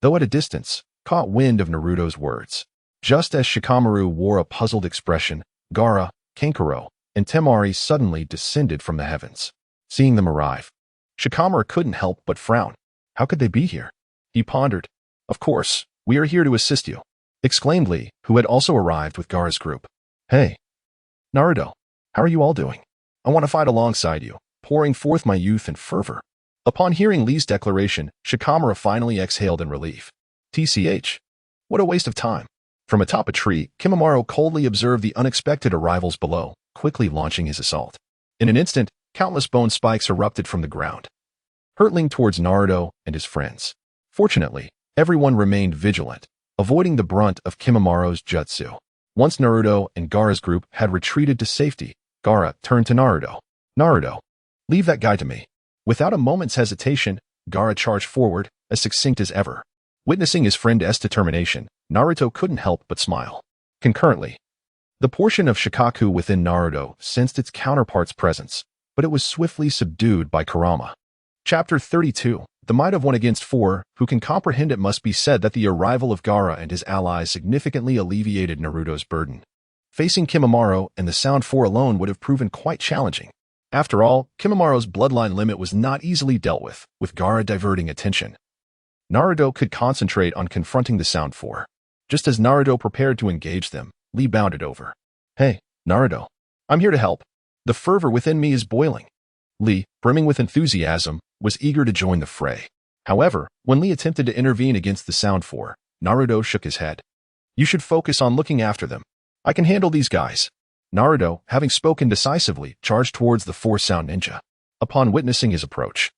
though at a distance, caught wind of Naruto's words. Just as Shikamaru wore a puzzled expression, Gaara, Kankuro, and Temari suddenly descended from the heavens. Seeing them arrive, Shikamaru couldn't help but frown. How could they be here? He pondered. Of course, we are here to assist you, exclaimed Lee, who had also arrived with Gaara's group. Hey, Naruto, how are you all doing? I want to fight alongside you, pouring forth my youth and fervor. Upon hearing Lee's declaration, Shikamaru finally exhaled in relief. TCH. What a waste of time. From atop a tree, Kimimaro coldly observed the unexpected arrivals below, quickly launching his assault. In an instant, countless bone spikes erupted from the ground, hurtling towards Naruto and his friends. Fortunately, everyone remained vigilant, avoiding the brunt of Kimimaro's jutsu. Once Naruto and Gaara's group had retreated to safety, Gaara turned to Naruto. Naruto, leave that guy to me. Without a moment's hesitation, Gaara charged forward, as succinct as ever. Witnessing his friend's determination, Naruto couldn't help but smile. Concurrently, the portion of Shukaku within Naruto sensed its counterpart's presence, but it was swiftly subdued by Kurama. Chapter 32. The Might of 1 against 4. Who can comprehend? It must be said that the arrival of Gaara and his allies significantly alleviated Naruto's burden. Facing Kimimaro and the Sound 4 alone would have proven quite challenging. After all, Kimimaro's bloodline limit was not easily dealt with Gaara diverting attention. Naruto could concentrate on confronting the Sound 4. Just as Naruto prepared to engage them, Lee bounded over. Hey, Naruto, I'm here to help. The fervor within me is boiling. Lee, brimming with enthusiasm, was eager to join the fray. However, when Lee attempted to intervene against the Sound 4, Naruto shook his head. You should focus on looking after them. I can handle these guys. Naruto, having spoken decisively, charged towards the 4 Sound Ninja. Upon witnessing his approach,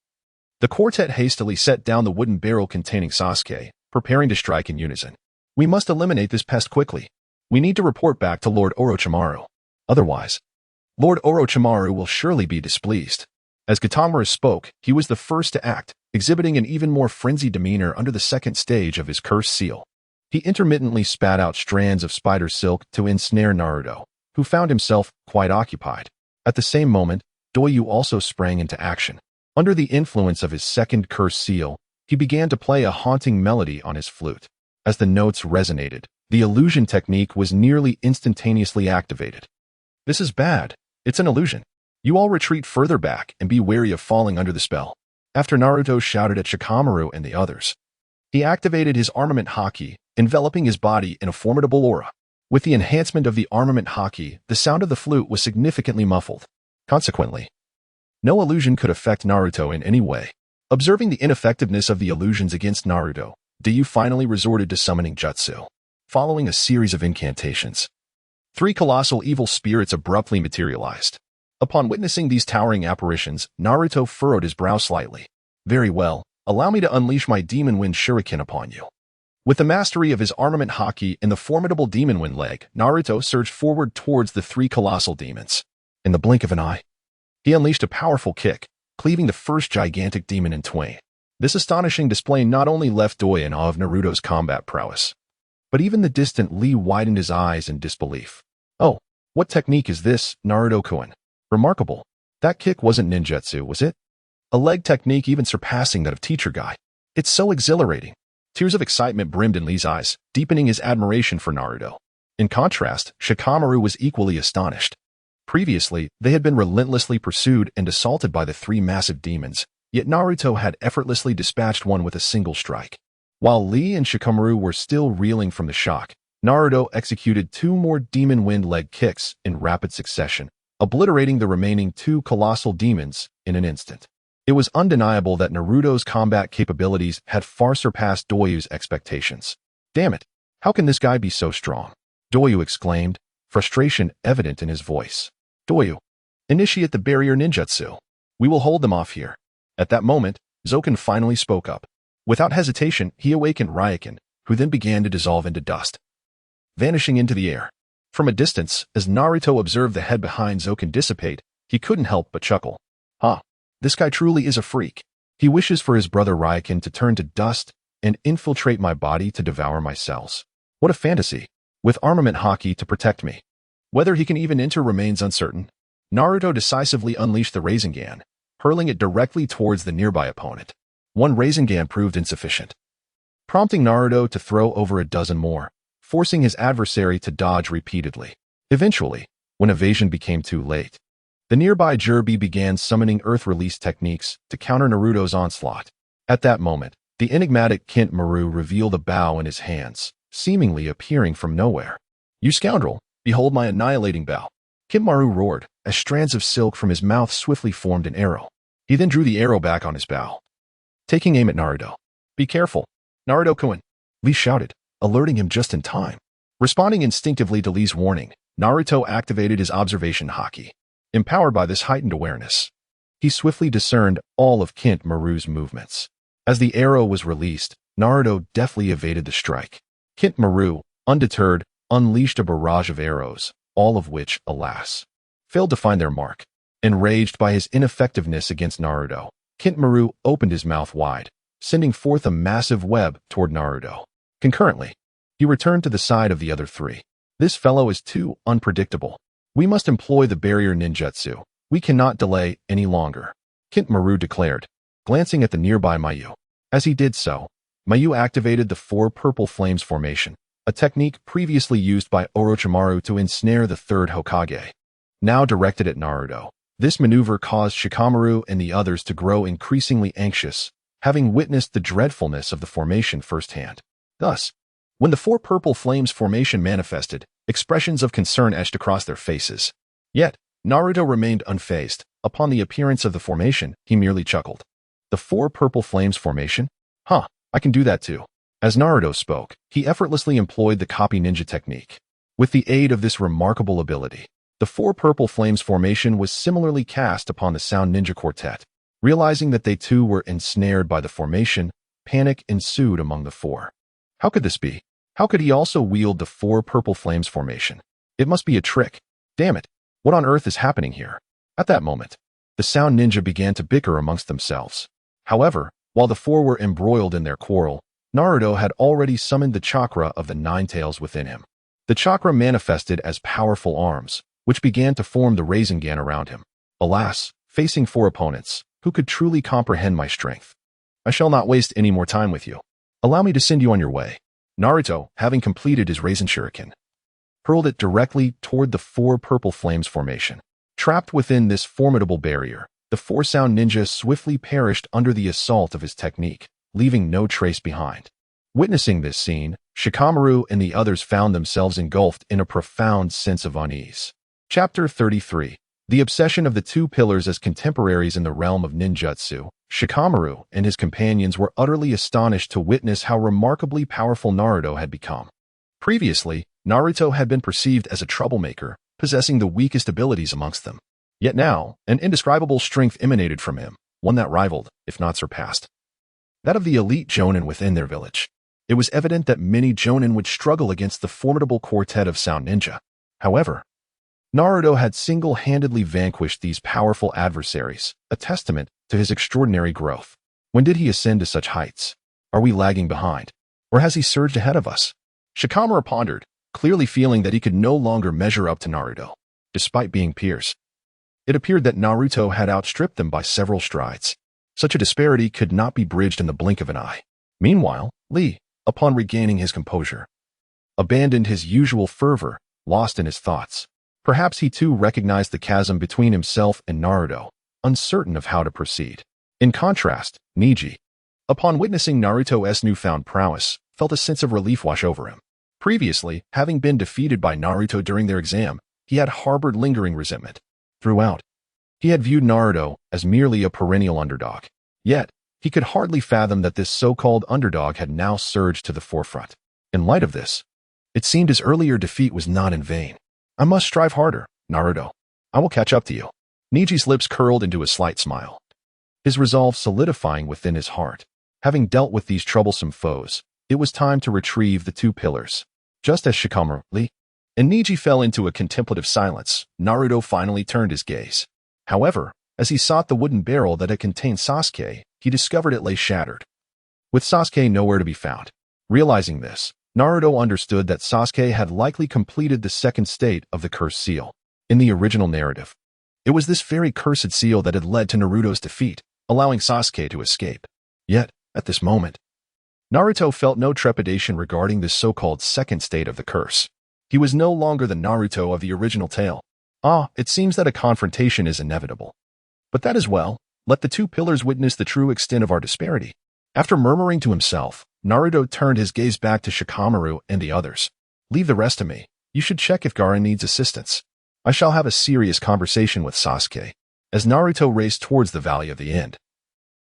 the quartet hastily set down the wooden barrel containing Sasuke, preparing to strike in unison. We must eliminate this pest quickly. We need to report back to Lord Orochimaru. Otherwise, Lord Orochimaru will surely be displeased. As Gatomura spoke, he was the first to act, exhibiting an even more frenzied demeanor under the second stage of his cursed seal. He intermittently spat out strands of spider silk to ensnare Naruto, who found himself quite occupied. At the same moment, Doyu also sprang into action. Under the influence of his second cursed seal, he began to play a haunting melody on his flute. As the notes resonated, the illusion technique was nearly instantaneously activated. This is bad. It's an illusion. You all retreat further back and be wary of falling under the spell. After Naruto shouted at Shikamaru and the others, he activated his armament Haki, enveloping his body in a formidable aura. With the enhancement of the armament Haki, the sound of the flute was significantly muffled. Consequently, no illusion could affect Naruto in any way. Observing the ineffectiveness of the illusions against Naruto, Ryu finally resorted to summoning jutsu. Following a series of incantations, 3 colossal evil spirits abruptly materialized. Upon witnessing these towering apparitions, Naruto furrowed his brow slightly. Very well, allow me to unleash my Demon Wind Shuriken upon you. With the mastery of his armament Haki and the formidable Demon Wind leg, Naruto surged forward towards the 3 colossal demons. In the blink of an eye, he unleashed a powerful kick, cleaving the first gigantic demon in twain. This astonishing display not only left Doi in awe of Naruto's combat prowess, but even the distant Lee widened his eyes in disbelief. Oh, what technique is this, Naruto-kun? Remarkable. That kick wasn't ninjutsu, was it? A leg technique even surpassing that of Teacher Guy. It's so exhilarating. Tears of excitement brimmed in Lee's eyes, deepening his admiration for Naruto. In contrast, Shikamaru was equally astonished. Previously, they had been relentlessly pursued and assaulted by the 3 massive demons, yet Naruto had effortlessly dispatched one with a single strike. While Lee and Shikamaru were still reeling from the shock, Naruto executed 2 more demon wind leg kicks in rapid succession, obliterating the remaining 2 colossal demons in an instant. It was undeniable that Naruto's combat capabilities had far surpassed Doyu's expectations. Damn it, how can this guy be so strong? Doyu exclaimed, frustration evident in his voice. Doyu, initiate the barrier ninjutsu. We will hold them off here. At that moment, Zoken finally spoke up. Without hesitation, he awakened Ryoken, who then began to dissolve into dust, vanishing into the air. From a distance, as Naruto observed the head behind Zoken dissipate, he couldn't help but chuckle. This guy truly is a freak. He wishes for his brother Ryoken to turn to dust and infiltrate my body to devour my cells. What a fantasy, with armament Haki to protect me. Whether he can even enter remains uncertain. Naruto decisively unleashed the Rasengan, hurling it directly towards the nearby opponent. One Rasengan proved insufficient, prompting Naruto to throw over a dozen more, forcing his adversary to dodge repeatedly. Eventually, when evasion became too late, the nearby Jiraiya began summoning earth release techniques to counter Naruto's onslaught. At that moment, the enigmatic Kintmaru revealed a bow in his hands, seemingly appearing from nowhere. You scoundrel, behold my annihilating bow. Kintmaru roared, as strands of silk from his mouth swiftly formed an arrow. He then drew the arrow back on his bow, taking aim at Naruto. Be careful, Naruto-kun, Lee shouted, alerting him just in time. Responding instinctively to Lee's warning, Naruto activated his observation Haki. Empowered by this heightened awareness, he swiftly discerned all of Kintmaru's movements. As the arrow was released, Naruto deftly evaded the strike. Kintmaru, undeterred, unleashed a barrage of arrows, all of which, alas, failed to find their mark. Enraged by his ineffectiveness against Naruto, Kintmaru opened his mouth wide, sending forth a massive web toward Naruto. Concurrently, he returned to the side of the other 3. This fellow is too unpredictable. We must employ the barrier ninjutsu. We cannot delay any longer, Kintmaru declared, glancing at the nearby Mayu. As he did so, Mayu activated the 4 purple flames formation, a technique previously used by Orochimaru to ensnare the 3rd Hokage. Now directed at Naruto, this maneuver caused Shikamaru and the others to grow increasingly anxious, having witnessed the dreadfulness of the formation firsthand. Thus, when the 4 purple flames formation manifested, expressions of concern etched across their faces. Yet, Naruto remained unfazed. Upon the appearance of the formation, he merely chuckled. The 4 purple flames formation? I can do that too. As Naruto spoke, he effortlessly employed the copy ninja technique. With the aid of this remarkable ability, the 4 purple flames formation was similarly cast upon the Sound Ninja Quartet. Realizing that they too were ensnared by the formation, panic ensued among the 4. How could this be? How could he also wield the 4 purple flames formation? It must be a trick. Damn it, what on earth is happening here? At that moment, the Sound Ninja began to bicker amongst themselves. However, while the 4 were embroiled in their quarrel, Naruto had already summoned the chakra of the 9 tails within him. The chakra manifested as powerful arms, which began to form the Rasengan around him. Alas, facing 4 opponents, who could truly comprehend my strength? I shall not waste any more time with you. Allow me to send you on your way. Naruto, having completed his Rasen Shuriken, hurled it directly toward the four purple flames formation. Trapped within this formidable barrier, the four-sound ninja swiftly perished under the assault of his technique, leaving no trace behind. Witnessing this scene, Shikamaru and the others found themselves engulfed in a profound sense of unease. Chapter 33. The obsession of the two pillars as contemporaries in the realm of ninjutsu. Shikamaru and his companions were utterly astonished to witness how remarkably powerful Naruto had become. Previously, Naruto had been perceived as a troublemaker, possessing the weakest abilities amongst them. Yet now, an indescribable strength emanated from him, one that rivaled, if not surpassed, that of the elite Jonin within their village. It was evident that many Jonin would struggle against the formidable quartet of Sound Ninja. However, Naruto had single-handedly vanquished these powerful adversaries, a testament to his extraordinary growth. When did he ascend to such heights? Are we lagging behind? Or has he surged ahead of us? Shikamaru pondered, clearly feeling that he could no longer measure up to Naruto, despite being peers. It appeared that Naruto had outstripped them by several strides. Such a disparity could not be bridged in the blink of an eye. Meanwhile, Lee, upon regaining his composure, abandoned his usual fervor, lost in his thoughts. Perhaps he too recognized the chasm between himself and Naruto, uncertain of how to proceed. In contrast, Neji, upon witnessing Naruto's newfound prowess, felt a sense of relief wash over him. Previously, having been defeated by Naruto during their exam, he had harbored lingering resentment. Throughout, he had viewed Naruto as merely a perennial underdog. Yet, he could hardly fathom that this so-called underdog had now surged to the forefront. In light of this, it seemed his earlier defeat was not in vain. I must strive harder, Naruto. I will catch up to you. Neji's lips curled into a slight smile, his resolve solidifying within his heart. Having dealt with these troublesome foes, it was time to retrieve the two pillars. Just as Shikamaru, Lee, and Neji fell into a contemplative silence, Naruto finally turned his gaze. However, as he sought the wooden barrel that had contained Sasuke, he discovered it lay shattered, with Sasuke nowhere to be found. Realizing this, Naruto understood that Sasuke had likely completed the second state of the cursed seal. In the original narrative, it was this very cursed seal that had led to Naruto's defeat, allowing Sasuke to escape. Yet, at this moment, Naruto felt no trepidation regarding this so-called second state of the curse. He was no longer the Naruto of the original tale. It seems that a confrontation is inevitable. But that as well, let the two pillars witness the true extent of our disparity. After murmuring to himself, Naruto turned his gaze back to Shikamaru and the others. Leave the rest to me. You should check if Gaara needs assistance. I shall have a serious conversation with Sasuke. As Naruto raced towards the Valley of the End,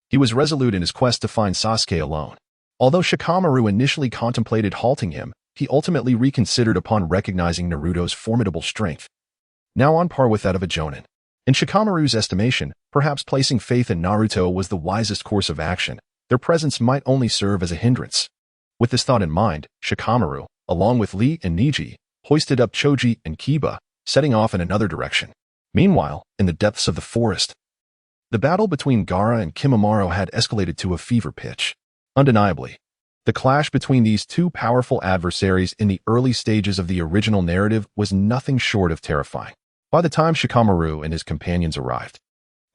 he was resolute in his quest to find Sasuke alone. Although Shikamaru initially contemplated halting him, he ultimately reconsidered upon recognizing Naruto's formidable strength, now on par with that of a Jonin. In Shikamaru's estimation, perhaps placing faith in Naruto was the wisest course of action. Their presence might only serve as a hindrance. With this thought in mind, Shikamaru, along with Lee and Neji, hoisted up Choji and Kiba, setting off in another direction. Meanwhile, in the depths of the forest, the battle between Gaara and Kimimaro had escalated to a fever pitch. Undeniably, the clash between these two powerful adversaries in the early stages of the original narrative was nothing short of terrifying. By the time Shikamaru and his companions arrived,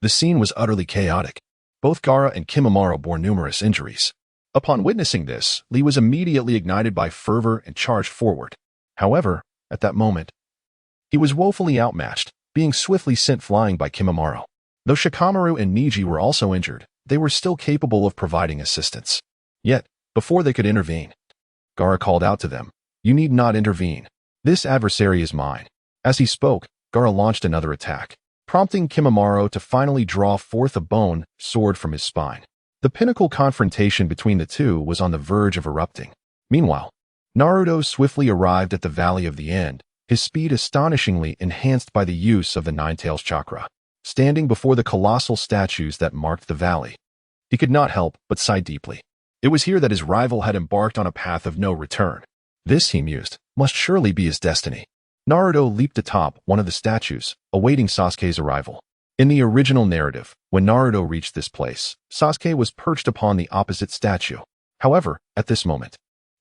the scene was utterly chaotic. Both Gaara and Kimimaro bore numerous injuries. Upon witnessing this, Lee was immediately ignited by fervor and charged forward. However, at that moment, he was woefully outmatched, being swiftly sent flying by Kimimaro. Though Shikamaru and Neji were also injured, they were still capable of providing assistance. Yet, before they could intervene, Gaara called out to them, "You need not intervene. This adversary is mine." As he spoke, Gaara launched another attack, prompting Kimimaro to finally draw forth a bone sword from his spine. The pinnacle confrontation between the two was on the verge of erupting. Meanwhile, Naruto swiftly arrived at the Valley of the End, his speed astonishingly enhanced by the use of the Nine-Tails chakra. Standing before the colossal statues that marked the valley, he could not help but sigh deeply. It was here that his rival had embarked on a path of no return. This, he mused, must surely be his destiny. Naruto leaped atop one of the statues, awaiting Sasuke's arrival. In the original narrative, when Naruto reached this place, Sasuke was perched upon the opposite statue. However, at this moment,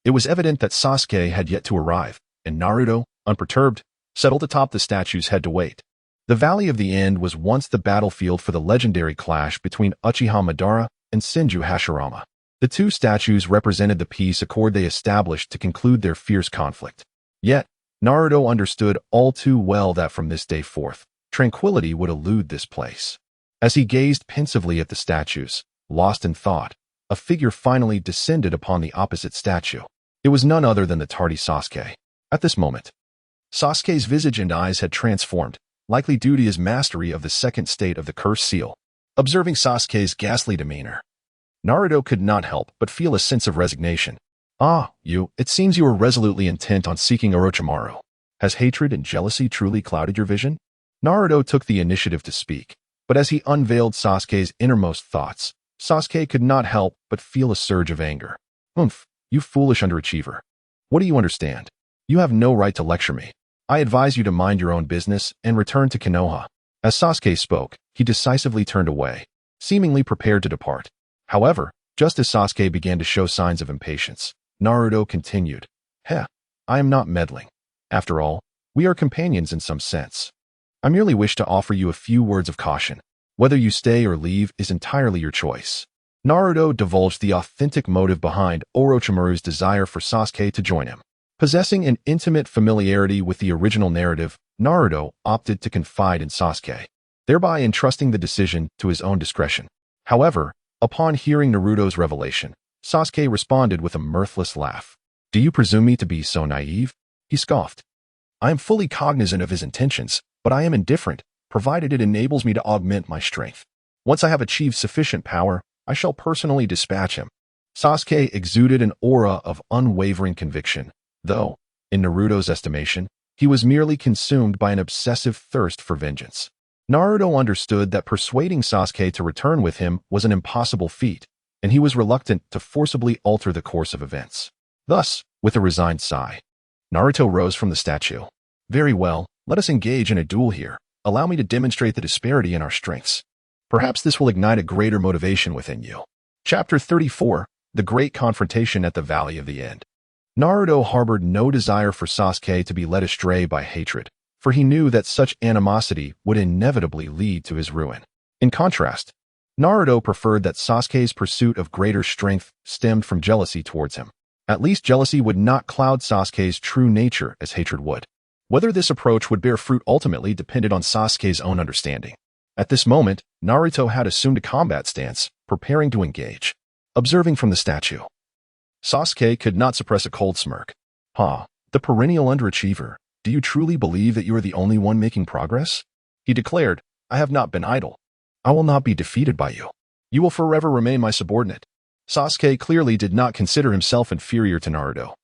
it was evident that Sasuke had yet to arrive, and Naruto, unperturbed, settled atop the statue's head to wait. The Valley of the End was once the battlefield for the legendary clash between Uchiha Madara and Senju Hashirama. The two statues represented the peace accord they established to conclude their fierce conflict. Yet, Naruto understood all too well that from this day forth, tranquility would elude this place. As he gazed pensively at the statues, lost in thought, a figure finally descended upon the opposite statue. It was none other than the tardy Sasuke. At this moment, Sasuke's visage and eyes had transformed, likely due to his mastery of the second state of the cursed seal. Observing Sasuke's ghastly demeanor, Naruto could not help but feel a sense of resignation. Ah, it seems you are resolutely intent on seeking Orochimaru. Has hatred and jealousy truly clouded your vision? Naruto took the initiative to speak, but as he unveiled Sasuke's innermost thoughts, Sasuke could not help but feel a surge of anger. Oomph, you foolish underachiever. What do you understand? You have no right to lecture me. I advise you to mind your own business and return to Konoha. As Sasuke spoke, he decisively turned away, seemingly prepared to depart. However, just as Sasuke began to show signs of impatience, Naruto continued, I am not meddling. After all, we are companions in some sense. I merely wish to offer you a few words of caution. Whether you stay or leave is entirely your choice. Naruto divulged the authentic motive behind Orochimaru's desire for Sasuke to join him. Possessing an intimate familiarity with the original narrative, Naruto opted to confide in Sasuke, thereby entrusting the decision to his own discretion. However, upon hearing Naruto's revelation, Sasuke responded with a mirthless laugh. Do you presume me to be so naive? He scoffed. I am fully cognizant of his intentions, but I am indifferent, provided it enables me to augment my strength. Once I have achieved sufficient power, I shall personally dispatch him. Sasuke exuded an aura of unwavering conviction, though, in Naruto's estimation, he was merely consumed by an obsessive thirst for vengeance. Naruto understood that persuading Sasuke to return with him was an impossible feat, and he was reluctant to forcibly alter the course of events. Thus, with a resigned sigh, Naruto rose from the statue. Very well, let us engage in a duel here. Allow me to demonstrate the disparity in our strengths. Perhaps this will ignite a greater motivation within you. Chapter 34, The Great Confrontation at the Valley of the End. Naruto harbored no desire for Sasuke to be led astray by hatred, for he knew that such animosity would inevitably lead to his ruin. In contrast, Naruto preferred that Sasuke's pursuit of greater strength stemmed from jealousy towards him. At least jealousy would not cloud Sasuke's true nature as hatred would. Whether this approach would bear fruit ultimately depended on Sasuke's own understanding. At this moment, Naruto had assumed a combat stance, preparing to engage. Observing from the statue, Sasuke could not suppress a cold smirk. The perennial underachiever, do you truly believe that you are the only one making progress? He declared, I have not been idle. I will not be defeated by you. You will forever remain my subordinate. Sasuke clearly did not consider himself inferior to Naruto,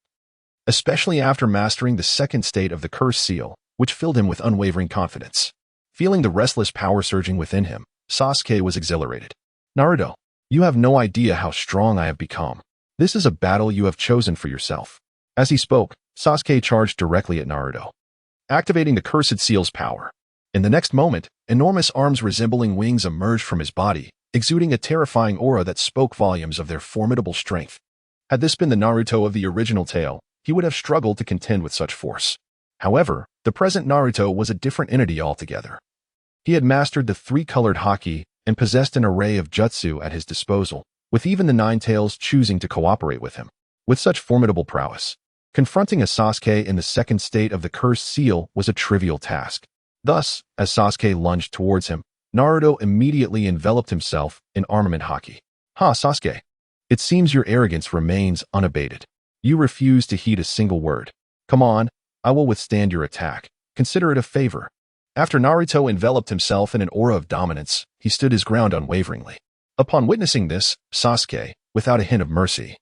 especially after mastering the second state of the cursed seal, which filled him with unwavering confidence. Feeling the restless power surging within him, Sasuke was exhilarated. Naruto, you have no idea how strong I have become. This is a battle you have chosen for yourself. As he spoke, Sasuke charged directly at Naruto, activating the cursed seal's power. In the next moment, enormous arms resembling wings emerged from his body, exuding a terrifying aura that spoke volumes of their formidable strength. Had this been the Naruto of the original tale, he would have struggled to contend with such force. However, the present Naruto was a different entity altogether. He had mastered the three-colored Haki and possessed an array of jutsu at his disposal, with even the Nine Tails choosing to cooperate with him. With such formidable prowess, confronting a Sasuke in the second state of the cursed seal was a trivial task. Thus, as Sasuke lunged towards him, Naruto immediately enveloped himself in armament Haki. Sasuke. It seems your arrogance remains unabated. You refuse to heed a single word. Come on, I will withstand your attack. Consider it a favor. After Naruto enveloped himself in an aura of dominance, he stood his ground unwaveringly. Upon witnessing this, Sasuke, without a hint of mercy,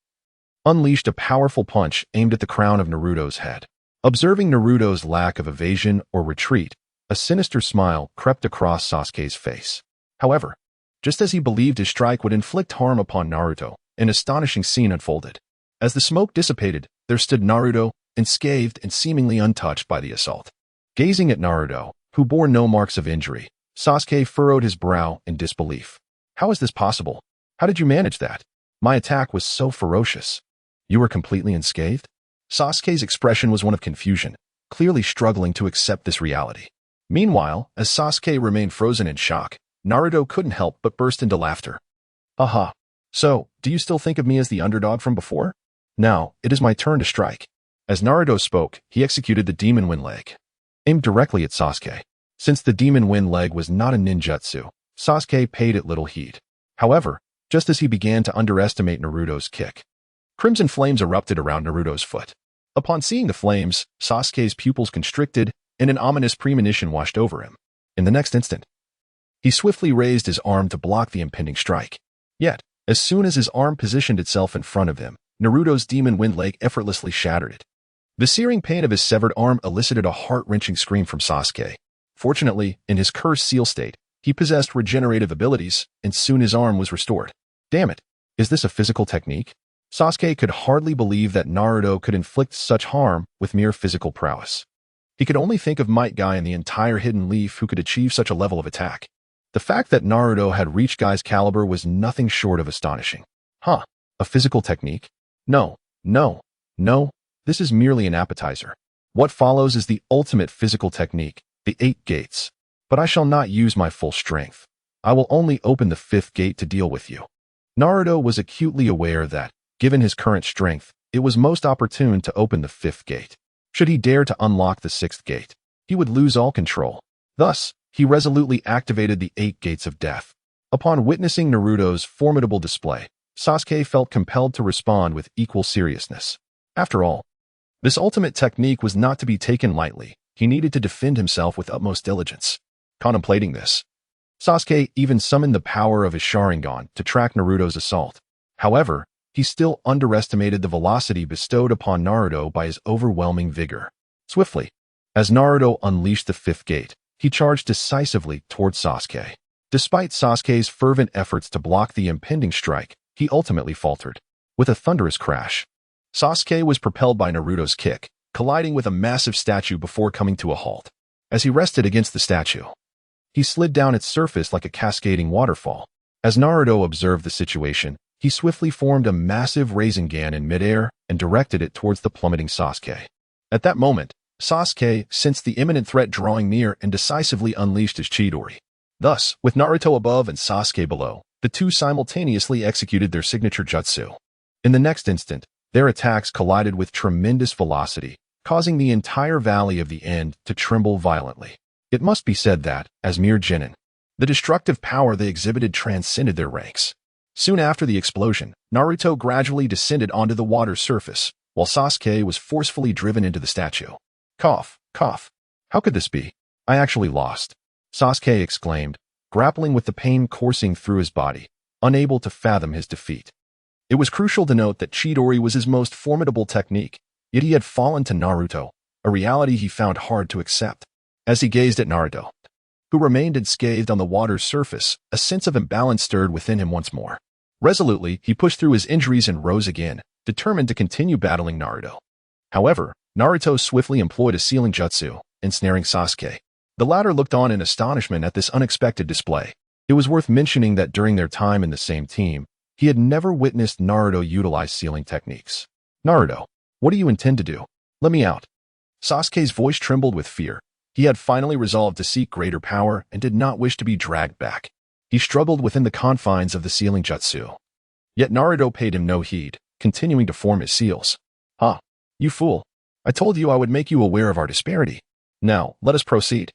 unleashed a powerful punch aimed at the crown of Naruto's head. Observing Naruto's lack of evasion or retreat, a sinister smile crept across Sasuke's face. However, just as he believed his strike would inflict harm upon Naruto, an astonishing scene unfolded. As the smoke dissipated, there stood Naruto, unscathed and seemingly untouched by the assault. Gazing at Naruto, who bore no marks of injury, Sasuke furrowed his brow in disbelief. How is this possible? How did you manage that? My attack was so ferocious. You were completely unscathed? Sasuke's expression was one of confusion, clearly struggling to accept this reality. Meanwhile, as Sasuke remained frozen in shock, Naruto couldn't help but burst into laughter. So, do you still think of me as the underdog from before? Now, it is my turn to strike. As Naruto spoke, he executed the demon wind leg, aimed directly at Sasuke. Since the demon wind leg was not a ninjutsu, Sasuke paid it little heed. However, just as he began to underestimate Naruto's kick, crimson flames erupted around Naruto's foot. Upon seeing the flames, Sasuke's pupils constricted and an ominous premonition washed over him. In the next instant, he swiftly raised his arm to block the impending strike. Yet, as soon as his arm positioned itself in front of him, Naruto's demon wind leg effortlessly shattered it. The searing pain of his severed arm elicited a heart-wrenching scream from Sasuke. Fortunately, in his cursed seal state, he possessed regenerative abilities, and soon his arm was restored. Damn it, is this a physical technique? Sasuke could hardly believe that Naruto could inflict such harm with mere physical prowess. He could only think of Might Guy and the entire Hidden Leaf who could achieve such a level of attack. The fact that Naruto had reached Guy's caliber was nothing short of astonishing. Huh, a physical technique? No, this is merely an appetizer. What follows is the ultimate physical technique, the 8 gates. But I shall not use my full strength. I will only open the 5th gate to deal with you. Naruto was acutely aware that, given his current strength, it was most opportune to open the 5th gate. Should he dare to unlock the 6th gate, he would lose all control. Thus, he resolutely activated the 8 gates of death. Upon witnessing Naruto's formidable display, Sasuke felt compelled to respond with equal seriousness. After all, this ultimate technique was not to be taken lightly. He needed to defend himself with utmost diligence. Contemplating this, Sasuke even summoned the power of his Sharingan to track Naruto's assault. However, he still underestimated the velocity bestowed upon Naruto by his overwhelming vigor. Swiftly, as Naruto unleashed the 5th gate, he charged decisively towards Sasuke. Despite Sasuke's fervent efforts to block the impending strike, he ultimately faltered. With a thunderous crash, Sasuke was propelled by Naruto's kick, colliding with a massive statue before coming to a halt. As he rested against the statue, he slid down its surface like a cascading waterfall. As Naruto observed the situation, he swiftly formed a massive Rasengan in midair and directed it towards the plummeting Sasuke. At that moment, Sasuke sensed the imminent threat drawing near and decisively unleashed his Chidori. Thus, with Naruto above and Sasuke below, the two simultaneously executed their signature jutsu. In the next instant, their attacks collided with tremendous velocity, causing the entire Valley of the End to tremble violently. It must be said that, as mere genin, the destructive power they exhibited transcended their ranks. Soon after the explosion, Naruto gradually descended onto the water's surface, while Sasuke was forcefully driven into the statue. Cough, cough. How could this be? I actually lost, Sasuke exclaimed, grappling with the pain coursing through his body, unable to fathom his defeat. It was crucial to note that Chidori was his most formidable technique, yet he had fallen to Naruto, a reality he found hard to accept. As he gazed at Naruto, who remained unscathed on the water's surface, a sense of imbalance stirred within him once more. Resolutely, he pushed through his injuries and rose again, determined to continue battling Naruto. However, Naruto swiftly employed a sealing jutsu, ensnaring Sasuke. The latter looked on in astonishment at this unexpected display. It was worth mentioning that during their time in the same team, he had never witnessed Naruto utilize sealing techniques. Naruto, what do you intend to do? Let me out. Sasuke's voice trembled with fear. He had finally resolved to seek greater power and did not wish to be dragged back. He struggled within the confines of the sealing jutsu. Yet Naruto paid him no heed, continuing to form his seals. Ha! You fool! I told you I would make you aware of our disparity. Now, let us proceed.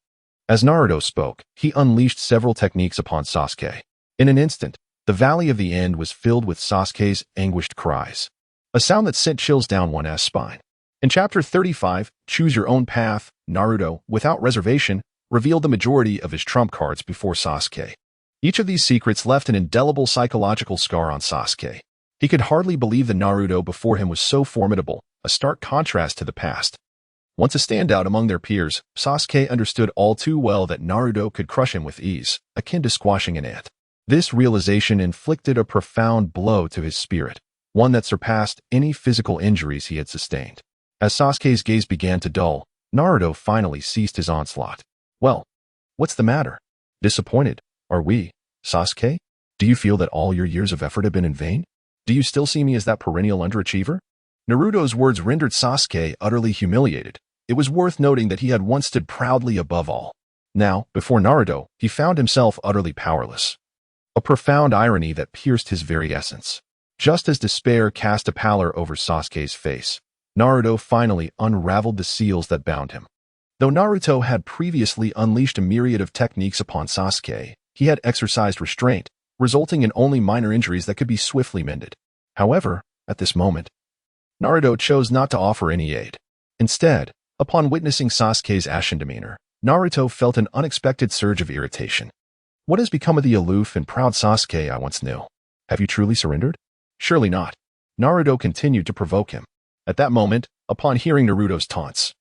As Naruto spoke, he unleashed several techniques upon Sasuke. In an instant, the Valley of the End was filled with Sasuke's anguished cries, a sound that sent chills down one's spine. In Chapter 35, Choose Your Own Path, Naruto, without reservation, revealed the majority of his trump cards before Sasuke. Each of these secrets left an indelible psychological scar on Sasuke. He could hardly believe the Naruto before him was so formidable, a stark contrast to the past. Once a standout among their peers, Sasuke understood all too well that Naruto could crush him with ease, akin to squashing an ant. This realization inflicted a profound blow to his spirit, one that surpassed any physical injuries he had sustained. As Sasuke's gaze began to dull, Naruto finally ceased his onslaught. Well, what's the matter? Disappointed, are we, Sasuke? Do you feel that all your years of effort have been in vain? Do you still see me as that perennial underachiever? Naruto's words rendered Sasuke utterly humiliated. It was worth noting that he had once stood proudly above all. Now, before Naruto, he found himself utterly powerless. a profound irony that pierced his very essence. Just as despair cast a pallor over Sasuke's face, Naruto finally unraveled the seals that bound him. Though Naruto had previously unleashed a myriad of techniques upon Sasuke, he had exercised restraint, resulting in only minor injuries that could be swiftly mended. However, at this moment, Naruto chose not to offer any aid. Instead, upon witnessing Sasuke's ashen demeanor, Naruto felt an unexpected surge of irritation. What has become of the aloof and proud Sasuke I once knew? Have you truly surrendered? Surely not. Naruto continued to provoke him. At that moment, upon hearing Naruto's taunts,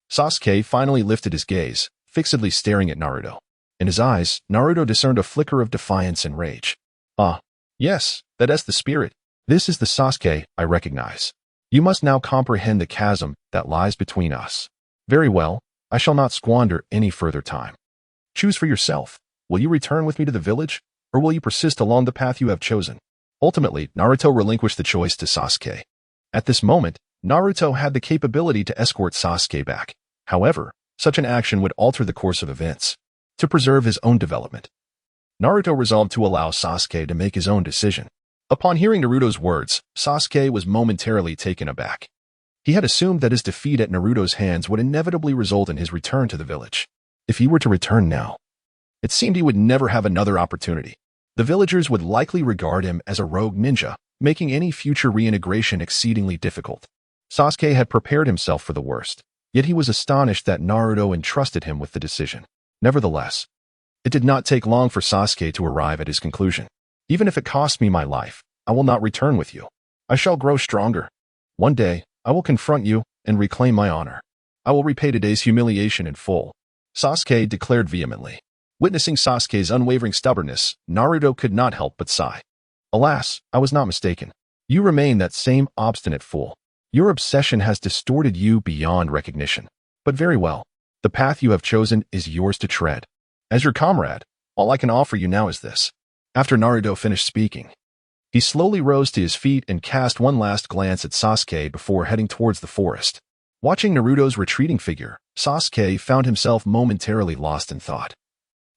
Sasuke finally lifted his gaze, fixedly staring at Naruto. In his eyes, Naruto discerned a flicker of defiance and rage. Ah, yes, that is the spirit. This is the Sasuke I recognize. You must now comprehend the chasm that lies between us. Very well, I shall not squander any further time. Choose for yourself. Will you return with me to the village, or will you persist along the path you have chosen? Ultimately, Naruto relinquished the choice to Sasuke. At this moment, Naruto had the capability to escort Sasuke back. However, such an action would alter the course of events. To preserve his own development, Naruto resolved to allow Sasuke to make his own decision. Upon hearing Naruto's words, Sasuke was momentarily taken aback. He had assumed that his defeat at Naruto's hands would inevitably result in his return to the village. If he were to return now, it seemed he would never have another opportunity. The villagers would likely regard him as a rogue ninja, making any future reintegration exceedingly difficult. Sasuke had prepared himself for the worst, yet he was astonished that Naruto entrusted him with the decision. Nevertheless, it did not take long for Sasuke to arrive at his conclusion. Even if it costs me my life, I will not return with you. I shall grow stronger. One day, I will confront you and reclaim my honor. I will repay today's humiliation in full, Sasuke declared vehemently. Witnessing Sasuke's unwavering stubbornness, Naruto could not help but sigh. Alas, I was not mistaken. You remain that same obstinate fool. Your obsession has distorted you beyond recognition. But very well. The path you have chosen is yours to tread. As your comrade, all I can offer you now is this. After Naruto finished speaking, he slowly rose to his feet and cast one last glance at Sasuke before heading towards the forest. Watching Naruto's retreating figure, Sasuke found himself momentarily lost in thought,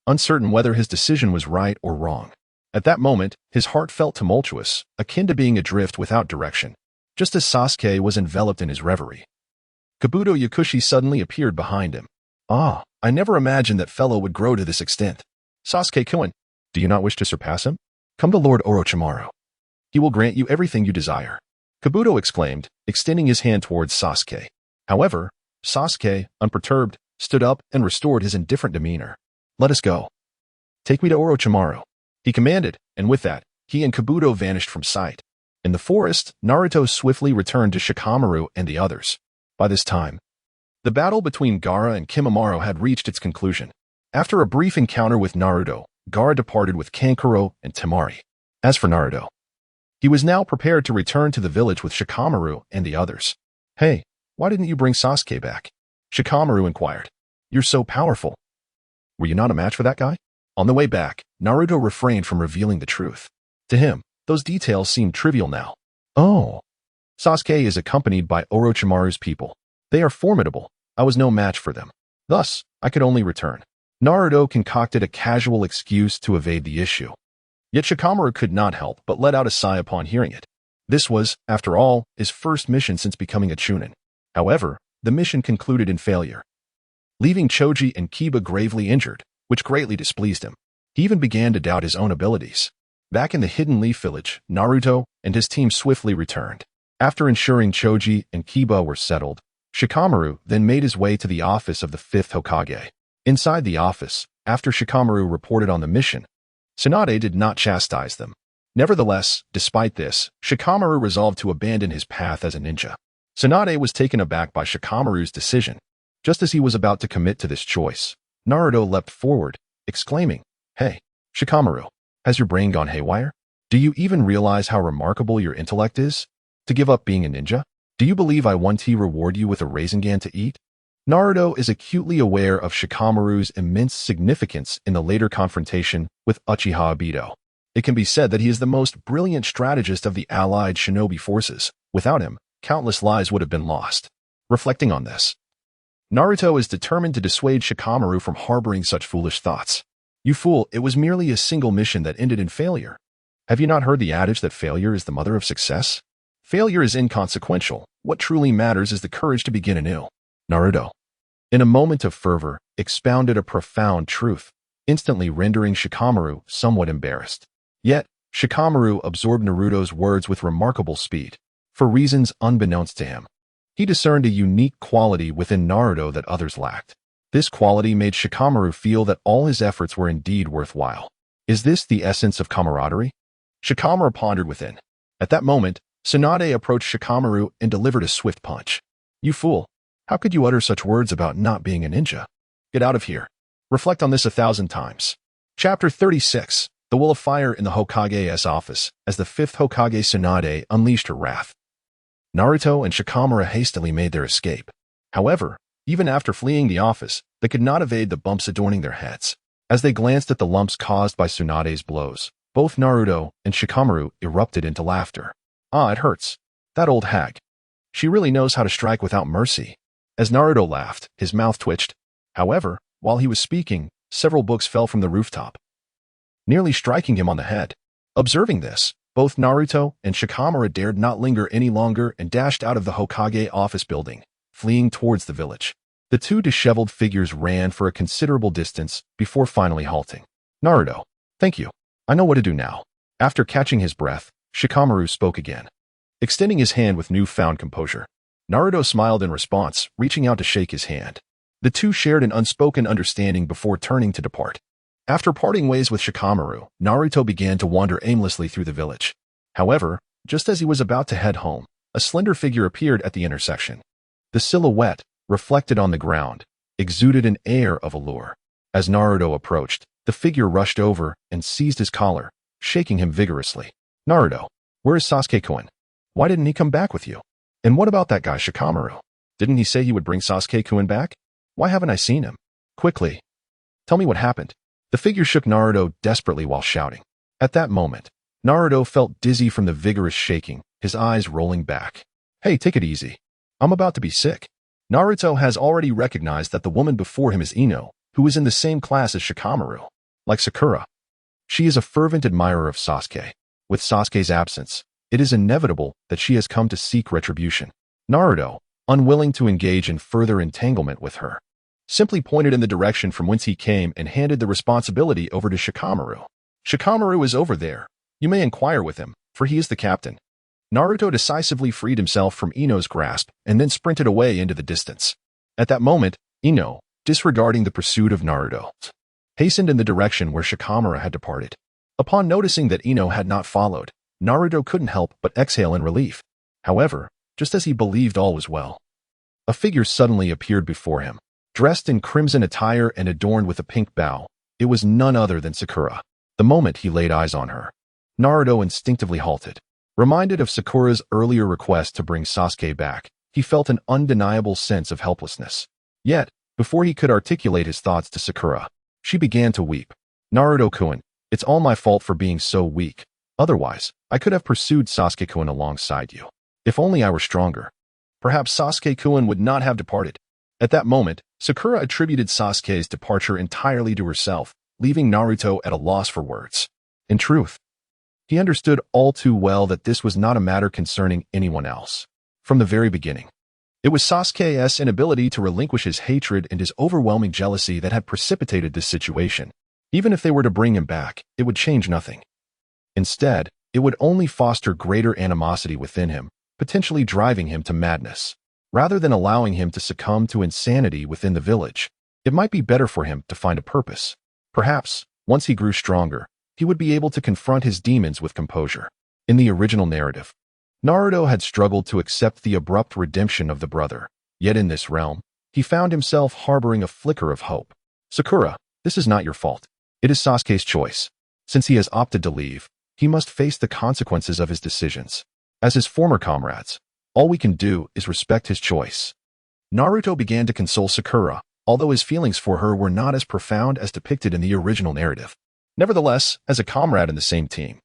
uncertain whether his decision was right or wrong. At that moment, his heart felt tumultuous, akin to being adrift without direction. Just as Sasuke was enveloped in his reverie, Kabuto Yakushi suddenly appeared behind him. Ah, I never imagined that fellow would grow to this extent. Sasuke-kun, do you not wish to surpass him? Come to Lord Orochimaru. He will grant you everything you desire. Kabuto exclaimed, extending his hand towards Sasuke. However, Sasuke, unperturbed, stood up and restored his indifferent demeanor. Let us go. Take me to Orochimaru, he commanded, and with that, he and Kabuto vanished from sight. In the forest, Naruto swiftly returned to Shikamaru and the others. By this time, the battle between Gaara and Kimimaro had reached its conclusion. After a brief encounter with Naruto, Gaara departed with Kankuro and Temari. As for Naruto, he was now prepared to return to the village with Shikamaru and the others. Hey, why didn't you bring Sasuke back? Shikamaru inquired. You're so powerful. Were you not a match for that guy? On the way back, Naruto refrained from revealing the truth. To him, those details seemed trivial now. Oh. Sasuke is accompanied by Orochimaru's people. They are formidable. I was no match for them. Thus, I could only return. Naruto concocted a casual excuse to evade the issue. Yet Shikamaru could not help but let out a sigh upon hearing it. This was, after all, his first mission since becoming a Chunin. However, the mission concluded in failure, leaving Choji and Kiba gravely injured, which greatly displeased him. He even began to doubt his own abilities. Back in the Hidden Leaf Village, Naruto and his team swiftly returned. After ensuring Choji and Kiba were settled, Shikamaru then made his way to the office of the 5th Hokage. Inside the office, after Shikamaru reported on the mission, Tsunade did not chastise them. Nevertheless, despite this, Shikamaru resolved to abandon his path as a ninja. Tsunade was taken aback by Shikamaru's decision. Just as he was about to commit to this choice, Naruto leapt forward, exclaiming, Hey, Shikamaru, has your brain gone haywire? Do you even realize how remarkable your intellect is? To give up being a ninja? Do you believe I want to reward you with a Rasengan to eat? Naruto is acutely aware of Shikamaru's immense significance in the later confrontation with Uchiha Obito. It can be said that he is the most brilliant strategist of the allied shinobi forces. Without him, countless lives would have been lost. Reflecting on this, Naruto is determined to dissuade Shikamaru from harboring such foolish thoughts. You fool, it was merely a single mission that ended in failure. Have you not heard the adage that failure is the mother of success? Failure is inconsequential. What truly matters is the courage to begin anew. Naruto, in a moment of fervor, expounded a profound truth, instantly rendering Shikamaru somewhat embarrassed. Yet, Shikamaru absorbed Naruto's words with remarkable speed. For reasons unbeknownst to him, he discerned a unique quality within Naruto that others lacked. This quality made Shikamaru feel that all his efforts were indeed worthwhile. Is this the essence of camaraderie? Shikamaru pondered within. At that moment, Tsunade approached Shikamaru and delivered a swift punch. You fool! How could you utter such words about not being a ninja? Get out of here. Reflect on this 1,000 times. Chapter 36. The Will of Fire in the Hokage's office, as the fifth Hokage Tsunade unleashed her wrath. Naruto and Shikamaru hastily made their escape. However, even after fleeing the office, they could not evade the bumps adorning their heads. As they glanced at the lumps caused by Tsunade's blows, both Naruto and Shikamaru erupted into laughter. Ah, it hurts. That old hag. She really knows how to strike without mercy. As Naruto laughed, his mouth twitched. However, while he was speaking, several books fell from the rooftop, nearly striking him on the head. Observing this, both Naruto and Shikamaru dared not linger any longer and dashed out of the Hokage office building, fleeing towards the village. The two disheveled figures ran for a considerable distance before finally halting. Naruto, thank you. I know what to do now. After catching his breath, Shikamaru spoke again, extending his hand with newfound composure. Naruto smiled in response, reaching out to shake his hand. The two shared an unspoken understanding before turning to depart. After parting ways with Shikamaru, Naruto began to wander aimlessly through the village. However, just as he was about to head home, a slender figure appeared at the intersection. The silhouette, reflected on the ground, exuded an air of allure. As Naruto approached, the figure rushed over and seized his collar, shaking him vigorously. Naruto, where is Sasuke-kun? Why didn't he come back with you? And what about that guy Shikamaru? Didn't he say he would bring Sasuke-kun back? Why haven't I seen him? Quickly, tell me what happened. The figure shook Naruto desperately while shouting. At that moment, Naruto felt dizzy from the vigorous shaking, his eyes rolling back. Hey, take it easy. I'm about to be sick. Naruto has already recognized that the woman before him is Ino, who is in the same class as Shikamaru. Like Sakura, she is a fervent admirer of Sasuke. With Sasuke's absence, it is inevitable that she has come to seek retribution. Naruto, unwilling to engage in further entanglement with her, simply pointed in the direction from whence he came and handed the responsibility over to Shikamaru. Shikamaru is over there. You may inquire with him, for he is the captain. Naruto decisively freed himself from Ino's grasp and then sprinted away into the distance. At that moment, Ino, disregarding the pursuit of Naruto, hastened in the direction where Shikamaru had departed. Upon noticing that Ino had not followed, Naruto couldn't help but exhale in relief. However, just as he believed all was well, a figure suddenly appeared before him. Dressed in crimson attire and adorned with a pink bow, it was none other than Sakura. The moment he laid eyes on her, Naruto instinctively halted. Reminded of Sakura's earlier request to bring Sasuke back, he felt an undeniable sense of helplessness. Yet, before he could articulate his thoughts to Sakura, she began to weep. Naruto-kun, it's all my fault for being so weak. Otherwise, I could have pursued Sasuke-kun alongside you. If only I were stronger. Perhaps Sasuke-kun would not have departed. At that moment, Sakura attributed Sasuke's departure entirely to herself, leaving Naruto at a loss for words. In truth, he understood all too well that this was not a matter concerning anyone else. From the very beginning, it was Sasuke's inability to relinquish his hatred and his overwhelming jealousy that had precipitated this situation. Even if they were to bring him back, it would change nothing. Instead, it would only foster greater animosity within him, potentially driving him to madness. Rather than allowing him to succumb to insanity within the village, it might be better for him to find a purpose. Perhaps, once he grew stronger, he would be able to confront his demons with composure. In the original narrative, Naruto had struggled to accept the abrupt redemption of the brother, yet in this realm, he found himself harboring a flicker of hope. Sakura, this is not your fault. It is Sasuke's choice. Since he has opted to leave, he must face the consequences of his decisions. As his former comrades, all we can do is respect his choice. Naruto began to console Sakura, although his feelings for her were not as profound as depicted in the original narrative. Nevertheless, as a comrade in the same team,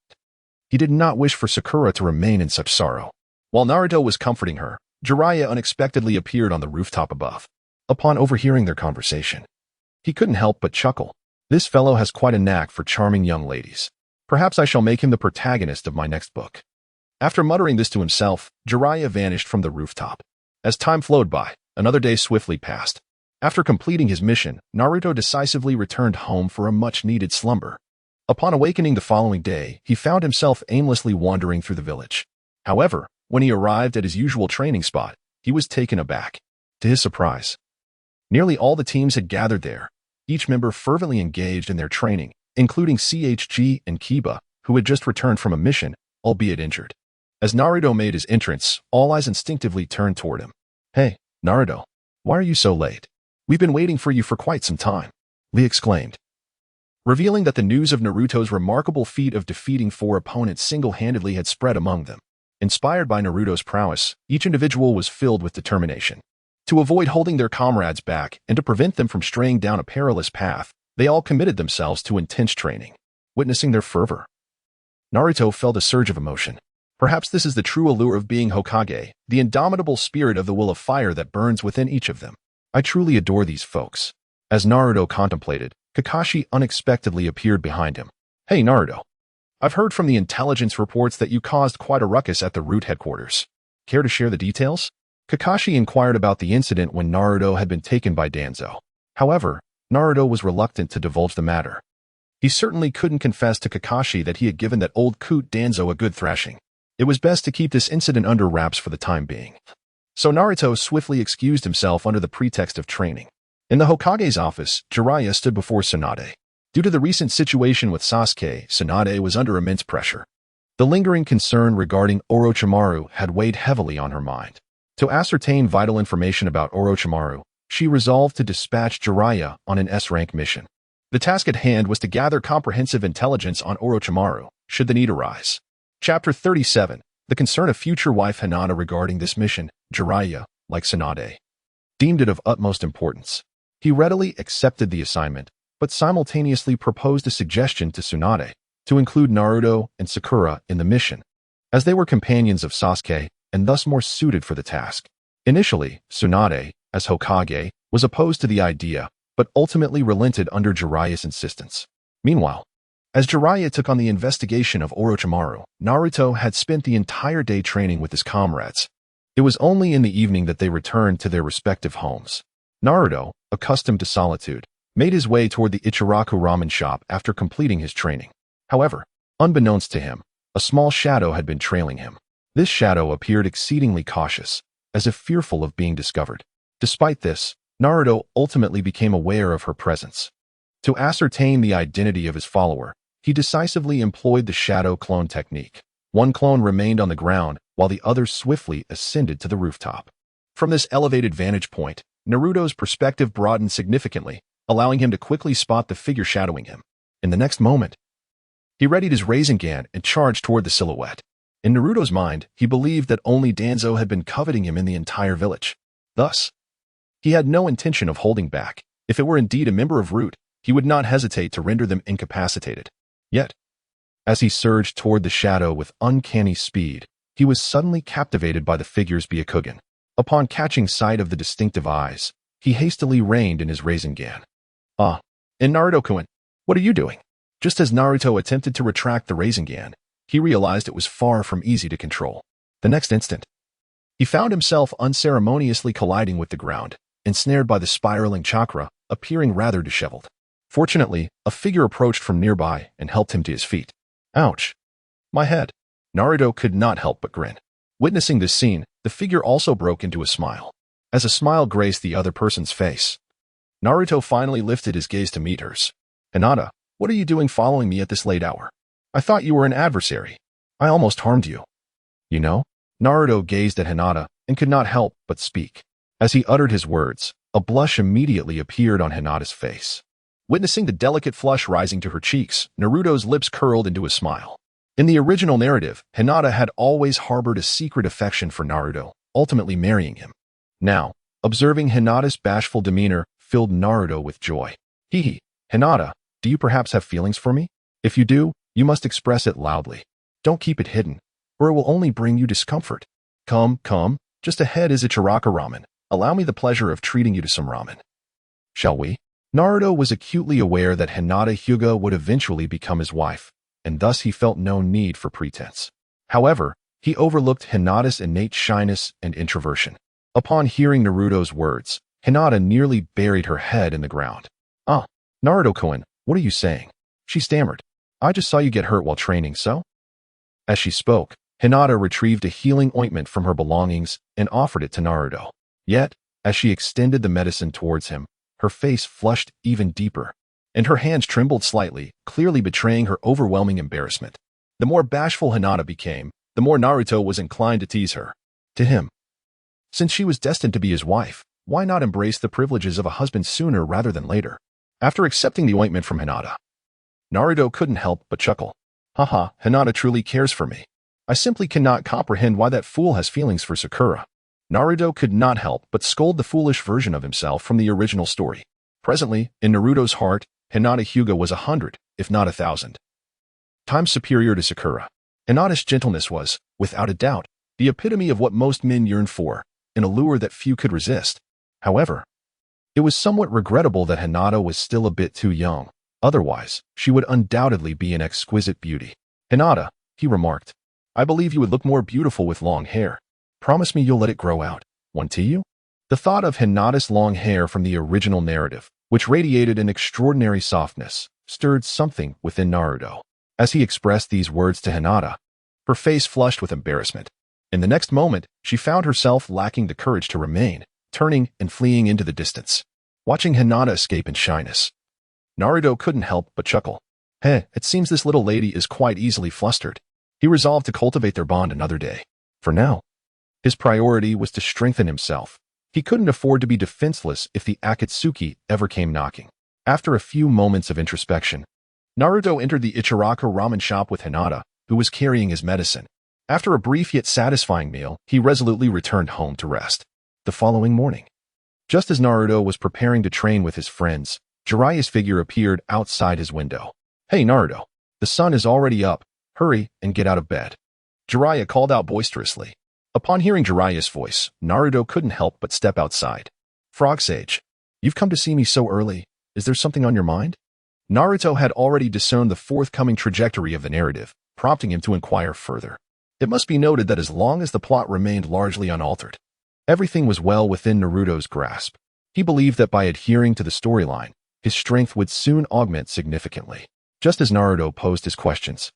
he did not wish for Sakura to remain in such sorrow. While Naruto was comforting her, Jiraiya unexpectedly appeared on the rooftop above. Upon overhearing their conversation, he couldn't help but chuckle. This fellow has quite a knack for charming young ladies. Perhaps I shall make him the protagonist of my next book. After muttering this to himself, Jiraiya vanished from the rooftop. As time flowed by, another day swiftly passed. After completing his mission, Naruto decisively returned home for a much-needed slumber. Upon awakening the following day, he found himself aimlessly wandering through the village. However, when he arrived at his usual training spot, he was taken aback. To his surprise, nearly all the teams had gathered there, each member fervently engaged in their training, including CHG and Kiba, who had just returned from a mission, albeit injured. As Naruto made his entrance, all eyes instinctively turned toward him. "Hey, Naruto, why are you so late? We've been waiting for you for quite some time," Lee exclaimed, revealing that the news of Naruto's remarkable feat of defeating 4 opponents single-handedly had spread among them. Inspired by Naruto's prowess, each individual was filled with determination. To avoid holding their comrades back and to prevent them from straying down a perilous path, they all committed themselves to intense training. Witnessing their fervor, Naruto felt a surge of emotion. Perhaps this is the true allure of being Hokage, the indomitable spirit of the will of fire that burns within each of them. I truly adore these folks. As Naruto contemplated, Kakashi unexpectedly appeared behind him. "Hey, Naruto. I've heard from the intelligence reports that you caused quite a ruckus at the root headquarters. Care to share the details?" Kakashi inquired about the incident when Naruto had been taken by Danzo. However, Naruto was reluctant to divulge the matter. He certainly couldn't confess to Kakashi that he had given that old coot Danzo a good thrashing. It was best to keep this incident under wraps for the time being. So Naruto swiftly excused himself under the pretext of training. In the Hokage's office, Jiraiya stood before Tsunade. Due to the recent situation with Sasuke, Tsunade was under immense pressure. The lingering concern regarding Orochimaru had weighed heavily on her mind. To ascertain vital information about Orochimaru, she resolved to dispatch Jiraiya on an S-rank mission. The task at hand was to gather comprehensive intelligence on Orochimaru, should the need arise. Chapter 37. The concern of future wife Hinata regarding this mission. Jiraiya, like Tsunade, deemed it of utmost importance. He readily accepted the assignment, but simultaneously proposed a suggestion to Tsunade to include Naruto and Sakura in the mission, as they were companions of Sasuke and thus more suited for the task. Initially, Tsunade, as Hokage, was opposed to the idea, but ultimately relented under Jiraiya's insistence. Meanwhile, as Jiraiya took on the investigation of Orochimaru, Naruto had spent the entire day training with his comrades. It was only in the evening that they returned to their respective homes. Naruto, accustomed to solitude, made his way toward the Ichiraku ramen shop after completing his training. However, unbeknownst to him, a small shadow had been trailing him. This shadow appeared exceedingly cautious, as if fearful of being discovered. Despite this, Naruto ultimately became aware of her presence. To ascertain the identity of his follower, he decisively employed the shadow clone technique. One clone remained on the ground, while the other swiftly ascended to the rooftop. From this elevated vantage point, Naruto's perspective broadened significantly, allowing him to quickly spot the figure shadowing him. In the next moment, he readied his Rasengan and charged toward the silhouette. In Naruto's mind, he believed that only Danzo had been coveting him in the entire village. Thus, he had no intention of holding back. If it were indeed a member of Root, he would not hesitate to render them incapacitated. Yet, as he surged toward the shadow with uncanny speed, he was suddenly captivated by the figure's Byakugan. Upon catching sight of the distinctive eyes, he hastily reined in his Rasengan. "Ah, and Naruto-kun, what are you doing?" Just as Naruto attempted to retract the Rasengan, he realized it was far from easy to control. The next instant, he found himself unceremoniously colliding with the ground, ensnared by the spiraling chakra, appearing rather disheveled. Fortunately, a figure approached from nearby and helped him to his feet. "Ouch! My head." Naruto could not help but grin. Witnessing this scene, the figure also broke into a smile. As a smile graced the other person's face, Naruto finally lifted his gaze to meet hers. "Hinata, what are you doing following me at this late hour? I thought you were an adversary. I almost harmed you." "You know?" Naruto gazed at Hinata and could not help but speak. As he uttered his words, a blush immediately appeared on Hinata's face. Witnessing the delicate flush rising to her cheeks, Naruto's lips curled into a smile. In the original narrative, Hinata had always harbored a secret affection for Naruto, ultimately marrying him. Now, observing Hinata's bashful demeanor filled Naruto with joy. "Hee, Hinata, do you perhaps have feelings for me? If you do, you must express it loudly. Don't keep it hidden, or it will only bring you discomfort. Come, just ahead is Ichiraku ramen. Allow me the pleasure of treating you to some ramen. Shall we?" Naruto was acutely aware that Hinata Hyuga would eventually become his wife, and thus he felt no need for pretense. However, he overlooked Hinata's innate shyness and introversion. Upon hearing Naruto's words, Hinata nearly buried her head in the ground. "Ah, Naruto-kun, what are you saying?" she stammered. "I just saw you get hurt while training, so?" As she spoke, Hinata retrieved a healing ointment from her belongings and offered it to Naruto. Yet, as she extended the medicine towards him, her face flushed even deeper, and her hands trembled slightly, clearly betraying her overwhelming embarrassment. The more bashful Hinata became, the more Naruto was inclined to tease her. To him, since she was destined to be his wife, why not embrace the privileges of a husband sooner rather than later? After accepting the ointment from Hinata, Naruto couldn't help but chuckle. Haha, Hinata truly cares for me. I simply cannot comprehend why that fool has feelings for Sakura. Naruto could not help but scold the foolish version of himself from the original story. Presently, in Naruto's heart, Hinata Hyuga was 100, if not 1,000 times superior to Sakura. Hinata's gentleness was, without a doubt, the epitome of what most men yearn for, an allure that few could resist. However, it was somewhat regrettable that Hinata was still a bit too young. Otherwise, she would undoubtedly be an exquisite beauty. "Hinata," he remarked, "I believe you would look more beautiful with long hair. Promise me you'll let it grow out, won't you?" The thought of Hinata's long hair from the original narrative, which radiated an extraordinary softness, stirred something within Naruto. As he expressed these words to Hinata, her face flushed with embarrassment. In the next moment, she found herself lacking the courage to remain, turning and fleeing into the distance. Watching Hinata escape in shyness, Naruto couldn't help but chuckle. It seems this little lady is quite easily flustered. He resolved to cultivate their bond another day. For now, his priority was to strengthen himself. He couldn't afford to be defenseless if the Akatsuki ever came knocking. After a few moments of introspection, Naruto entered the Ichiraka ramen shop with Hinata, who was carrying his medicine. After a brief yet satisfying meal, he resolutely returned home to rest. The following morning, just as Naruto was preparing to train with his friends, Jiraiya's figure appeared outside his window. "Hey Naruto, the sun is already up. Hurry and get out of bed," Jiraiya called out boisterously. Upon hearing Jiraiya's voice, Naruto couldn't help but step outside. "Frog Sage, you've come to see me so early. Is there something on your mind?" Naruto had already discerned the forthcoming trajectory of the narrative, prompting him to inquire further. It must be noted that as long as the plot remained largely unaltered, everything was well within Naruto's grasp. He believed that by adhering to the storyline, his strength would soon augment significantly. Just as Naruto posed his questions,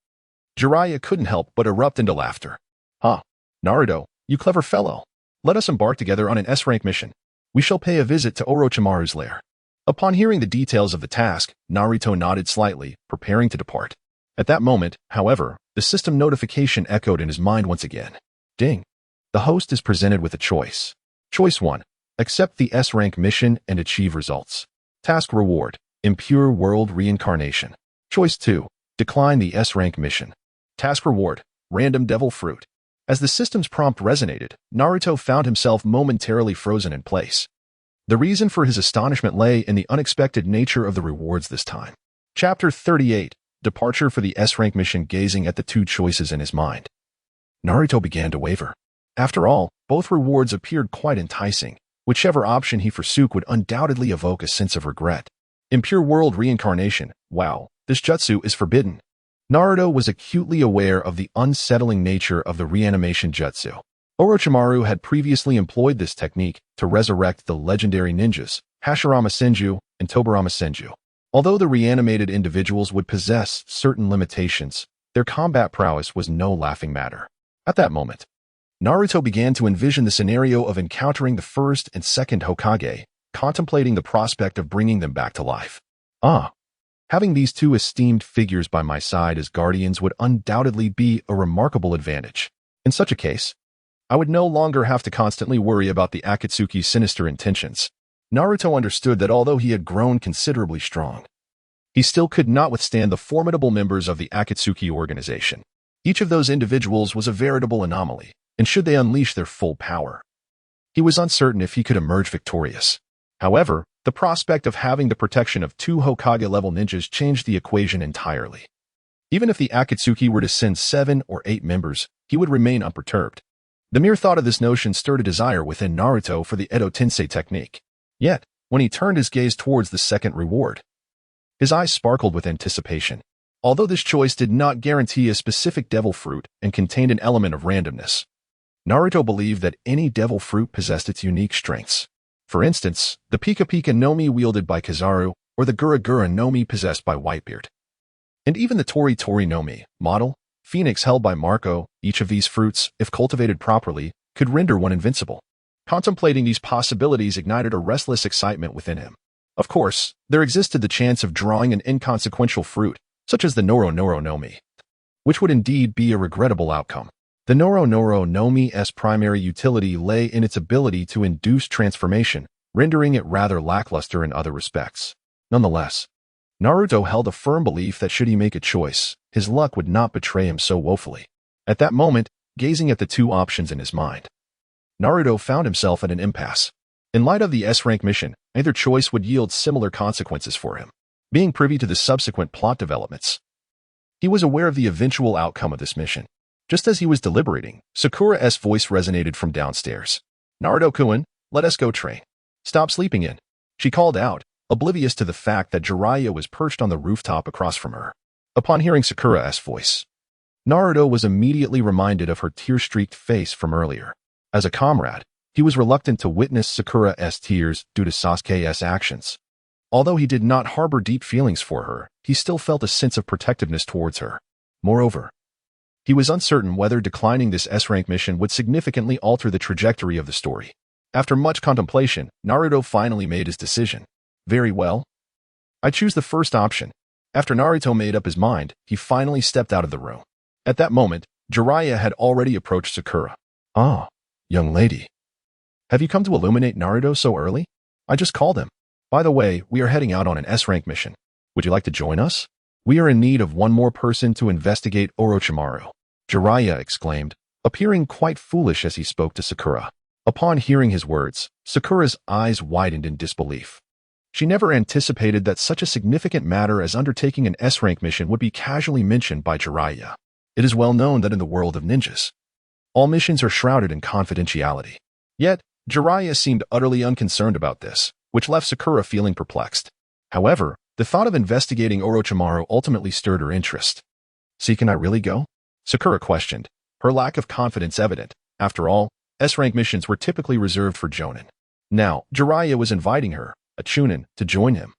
Jiraiya couldn't help but erupt into laughter. Naruto, you clever fellow. Let us embark together on an S-rank mission. We shall pay a visit to Orochimaru's lair." Upon hearing the details of the task, Naruto nodded slightly, preparing to depart. At that moment, however, the system notification echoed in his mind once again. Ding! The host is presented with a choice. Choice 1. Accept the S-rank mission and achieve results. Task reward: Impure World Reincarnation. Choice 2. Decline the S-rank mission. Task reward: Random Devil Fruit. As the system's prompt resonated, Naruto found himself momentarily frozen in place. The reason for his astonishment lay in the unexpected nature of the rewards this time. Chapter 38. Departure for the S-rank mission. Gazing at the two choices in his mind, Naruto began to waver. After all, both rewards appeared quite enticing. Whichever option he forsook would undoubtedly evoke a sense of regret. Impure World Reincarnation. Wow, this jutsu is forbidden. Naruto was acutely aware of the unsettling nature of the reanimation jutsu. Orochimaru had previously employed this technique to resurrect the legendary ninjas, Hashirama Senju and Tobirama Senju. Although the reanimated individuals would possess certain limitations, their combat prowess was no laughing matter. At that moment, Naruto began to envision the scenario of encountering the first and second Hokage, contemplating the prospect of bringing them back to life. Having these two esteemed figures by my side as guardians would undoubtedly be a remarkable advantage. In such a case, I would no longer have to constantly worry about the Akatsuki's sinister intentions. Naruto understood that although he had grown considerably strong, he still could not withstand the formidable members of the Akatsuki organization. Each of those individuals was a veritable anomaly, and should they unleash their full power, he was uncertain if he could emerge victorious. However, the prospect of having the protection of two Hokage-level ninjas changed the equation entirely. Even if the Akatsuki were to send 7 or 8 members, he would remain unperturbed. The mere thought of this notion stirred a desire within Naruto for the Edo Tensei technique. Yet, when he turned his gaze towards the second reward. His eyes sparkled with anticipation. Although this choice did not guarantee a specific devil fruit and contained an element of randomness, Naruto believed that any devil fruit possessed its unique strengths. For instance, the Pika Pika no Mi wielded by Kizaru, or the Gura Gura no Mi possessed by Whitebeard. And even the Tori Tori no Mi, model, Phoenix held by Marco, each of these fruits, if cultivated properly, could render one invincible. Contemplating these possibilities ignited a restless excitement within him. Of course, there existed the chance of drawing an inconsequential fruit, such as the Noro Noro no Mi, which would indeed be a regrettable outcome. The Noro Noro no Mi's primary utility lay in its ability to induce transformation, rendering it rather lackluster in other respects. Nonetheless, Naruto held a firm belief that should he make a choice, his luck would not betray him so woefully. At that moment, gazing at the two options in his mind, Naruto found himself at an impasse. In light of the S-rank mission, either choice would yield similar consequences for him. Being privy to the subsequent plot developments, he was aware of the eventual outcome of this mission. Just as he was deliberating, Sakura's voice resonated from downstairs. "Naruto-kun, let us go train. Stop sleeping in," she called out, oblivious to the fact that Jiraiya was perched on the rooftop across from her. Upon hearing Sakura's voice, Naruto was immediately reminded of her tear-streaked face from earlier. As a comrade, he was reluctant to witness Sakura's tears due to Sasuke's actions. Although he did not harbor deep feelings for her, he still felt a sense of protectiveness towards her. Moreover, he was uncertain whether declining this S-rank mission would significantly alter the trajectory of the story. After much contemplation, Naruto finally made his decision. "Very well. I choose the first option." After Naruto made up his mind, he finally stepped out of the room. At that moment, Jiraiya had already approached Sakura. "Ah, young lady. Have you come to illuminate Naruto so early? I just called him. By the way, we are heading out on an S-rank mission. Would you like to join us? We are in need of one more person to investigate Orochimaru," Jiraiya exclaimed, appearing quite foolish as he spoke to Sakura. Upon hearing his words, Sakura's eyes widened in disbelief. She never anticipated that such a significant matter as undertaking an S-rank mission would be casually mentioned by Jiraiya. It is well known that in the world of ninjas, all missions are shrouded in confidentiality. Yet, Jiraiya seemed utterly unconcerned about this, which left Sakura feeling perplexed. However, the thought of investigating Orochimaru ultimately stirred her interest. "See, can I really go?" Sakura questioned, her lack of confidence evident. After all, S-rank missions were typically reserved for Jonin. Now, Jiraiya was inviting her, a Chunin, to join him,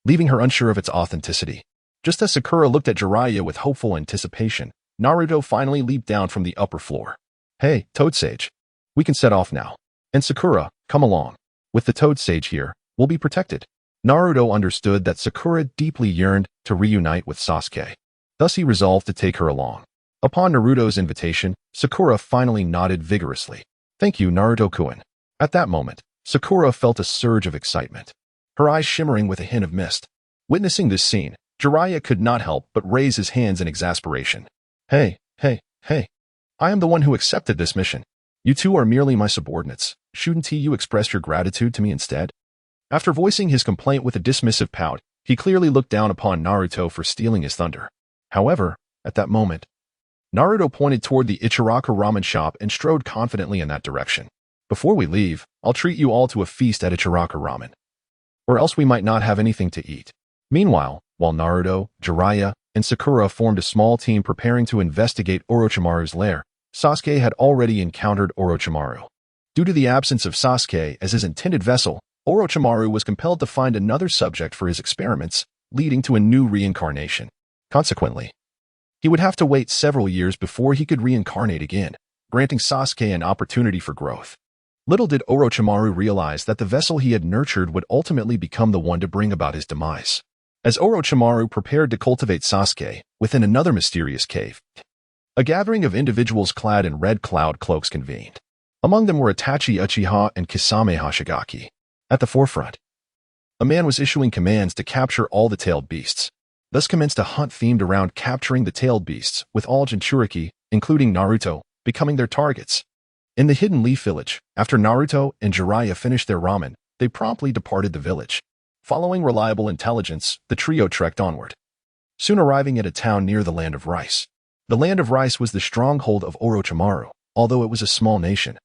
leaving her unsure of its authenticity. Just as Sakura looked at Jiraiya with hopeful anticipation, Naruto finally leaped down from the upper floor. "Hey, Toad Sage. We can set off now. And Sakura, come along. With the Toad Sage here, we'll be protected." Naruto understood that Sakura deeply yearned to reunite with Sasuke. Thus he resolved to take her along. Upon Naruto's invitation, Sakura finally nodded vigorously. "Thank you, Naruto-kun." At that moment, Sakura felt a surge of excitement, her eyes shimmering with a hint of mist. Witnessing this scene, Jiraiya could not help but raise his hands in exasperation. Hey, I am the one who accepted this mission. You two are merely my subordinates. Shouldn't you express your gratitude to me instead?" After voicing his complaint with a dismissive pout, he clearly looked down upon Naruto for stealing his thunder. However, at that moment, Naruto pointed toward the Ichiraka ramen shop and strode confidently in that direction. "Before we leave, I'll treat you all to a feast at Ichiraka ramen. Or else we might not have anything to eat." Meanwhile, while Naruto, Jiraiya, and Sakura formed a small team preparing to investigate Orochimaru's lair, Sasuke had already encountered Orochimaru. Due to the absence of Sasuke as his intended vessel, Orochimaru was compelled to find another subject for his experiments, leading to a new reincarnation. Consequently, he would have to wait several years before he could reincarnate again, granting Sasuke an opportunity for growth. Little did Orochimaru realize that the vessel he had nurtured would ultimately become the one to bring about his demise. As Orochimaru prepared to cultivate Sasuke within another mysterious cave, a gathering of individuals clad in red cloud cloaks convened. Among them were Itachi Uchiha and Kisame Hashigaki. At the forefront, a man was issuing commands to capture all the tailed beasts. Thus commenced a hunt themed around capturing the tailed beasts, with all Jinchuriki, including Naruto, becoming their targets. In the Hidden Leaf Village, after Naruto and Jiraiya finished their ramen, they promptly departed the village. Following reliable intelligence, the trio trekked onward, soon arriving at a town near the Land of Rice. The Land of Rice was the stronghold of Orochimaru, although it was a small nation.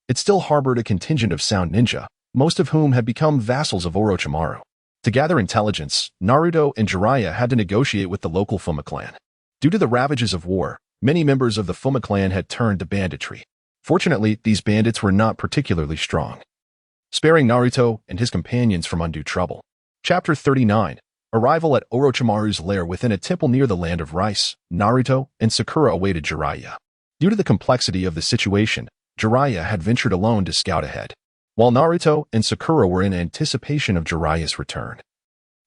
It still harbored a contingent of sound ninja, most of whom had become vassals of Orochimaru. To gather intelligence, Naruto and Jiraiya had to negotiate with the local Fuma clan. Due to the ravages of war, many members of the Fuma clan had turned to banditry. Fortunately, these bandits were not particularly strong, sparing Naruto and his companions from undue trouble. Chapter 39. Arrival at Orochimaru's lair within a temple near the Land of Rice. Naruto and Sakura awaited Jiraiya. Due to the complexity of the situation, Jiraiya had ventured alone to scout ahead, while Naruto and Sakura were in anticipation of Jiraiya's return.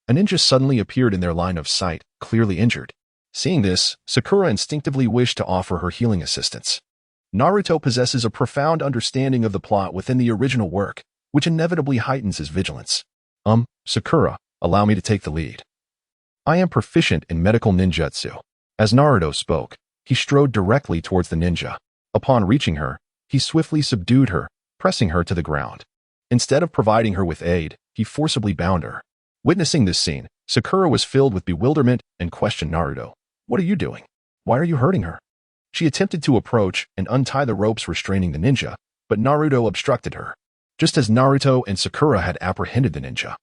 A ninja suddenly appeared in their line of sight, clearly injured. Seeing this, Sakura instinctively wished to offer her healing assistance. Naruto possesses a profound understanding of the plot within the original work, which inevitably heightens his vigilance. Sakura, allow me to take the lead. I am proficient in medical ninjutsu. As Naruto spoke, he strode directly towards the ninja. Upon reaching her, he swiftly subdued her, pressing her to the ground. Instead of providing her with aid, he forcibly bound her. Witnessing this scene, Sakura was filled with bewilderment and questioned Naruto. What are you doing? Why are you hurting her? She attempted to approach and untie the ropes restraining the ninja, but Naruto obstructed her. Just as Naruto and Sakura had apprehended the ninja,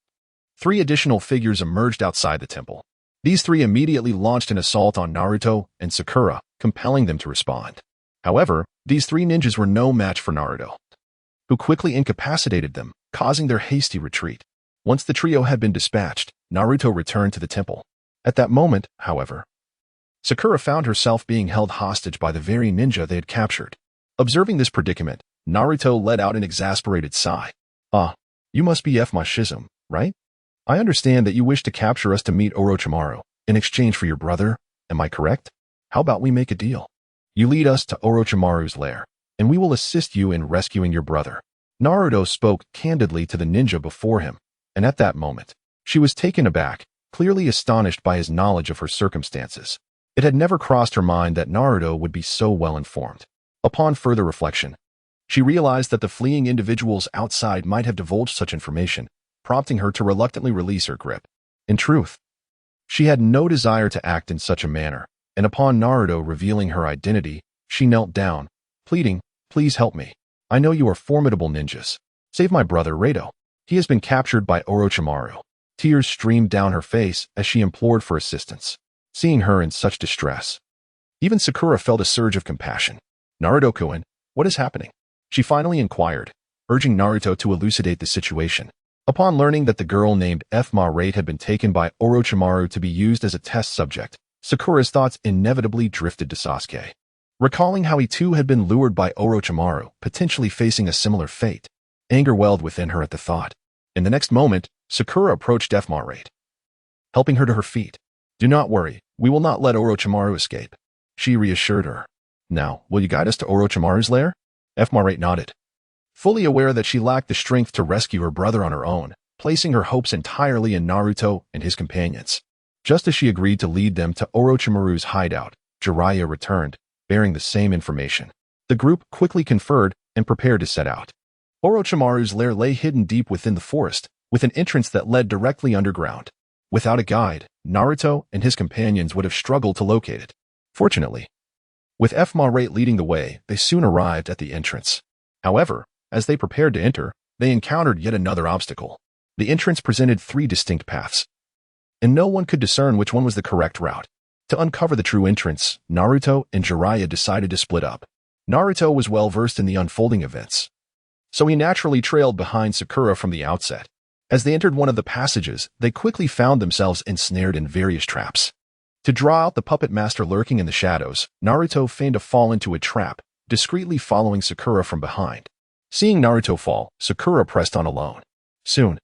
3 additional figures emerged outside the temple. These 3 immediately launched an assault on Naruto and Sakura, compelling them to respond. However, these 3 ninjas were no match for Naruto, who quickly incapacitated them, causing their hasty retreat. Once the trio had been dispatched, Naruto returned to the temple. At that moment, however, Sakura found herself being held hostage by the very ninja they had captured. Observing this predicament, Naruto let out an exasperated sigh. You must be my Shizum, right? I understand that you wish to capture us to meet Orochimaru in exchange for your brother, am I correct? How about we make a deal? You lead us to Orochimaru's lair, and we will assist you in rescuing your brother. Naruto spoke candidly to the ninja before him, and at that moment, she was taken aback, clearly astonished by his knowledge of her circumstances. It had never crossed her mind that Naruto would be so well informed. Upon further reflection, she realized that the fleeing individuals outside might have divulged such information, prompting her to reluctantly release her grip. In truth, she had no desire to act in such a manner, and upon Naruto revealing her identity, she knelt down, pleading, "Please help me. I know you are formidable ninjas. Save my brother Reito. He has been captured by Orochimaru." Tears streamed down her face as she implored for assistance. Seeing her in such distress, even Sakura felt a surge of compassion. "Naruto-kun, what is happening?" she finally inquired, urging Naruto to elucidate the situation. Upon learning that the girl named F-Ma-Rate had been taken by Orochimaru to be used as a test subject, Sakura's thoughts inevitably drifted to Sasuke. Recalling how he too had been lured by Orochimaru, potentially facing a similar fate, anger welled within her at the thought. In the next moment, Sakura approached F-Ma-Rate, helping her to her feet. "Do not worry, we will not let Orochimaru escape," she reassured her. "Now, will you guide us to Orochimaru's lair?" F-Ma-Rate nodded, fully aware that she lacked the strength to rescue her brother on her own, placing her hopes entirely in Naruto and his companions. Just as she agreed to lead them to Orochimaru's hideout, Jiraiya returned, bearing the same information. The group quickly conferred and prepared to set out. Orochimaru's lair lay hidden deep within the forest, with an entrance that led directly underground. Without a guide, Naruto and his companions would have struggled to locate it. Fortunately, with F-Ma-Rate leading the way, they soon arrived at the entrance. However, as they prepared to enter, they encountered yet another obstacle. The entrance presented 3 distinct paths, and no one could discern which one was the correct route. To uncover the true entrance, Naruto and Jiraiya decided to split up. Naruto was well versed in the unfolding events, so he naturally trailed behind Sakura from the outset. As they entered one of the passages, they quickly found themselves ensnared in various traps. To draw out the puppet master lurking in the shadows, Naruto feigned to fall into a trap, discreetly following Sakura from behind. Seeing Naruto fall, Sakura pressed on alone. Soon,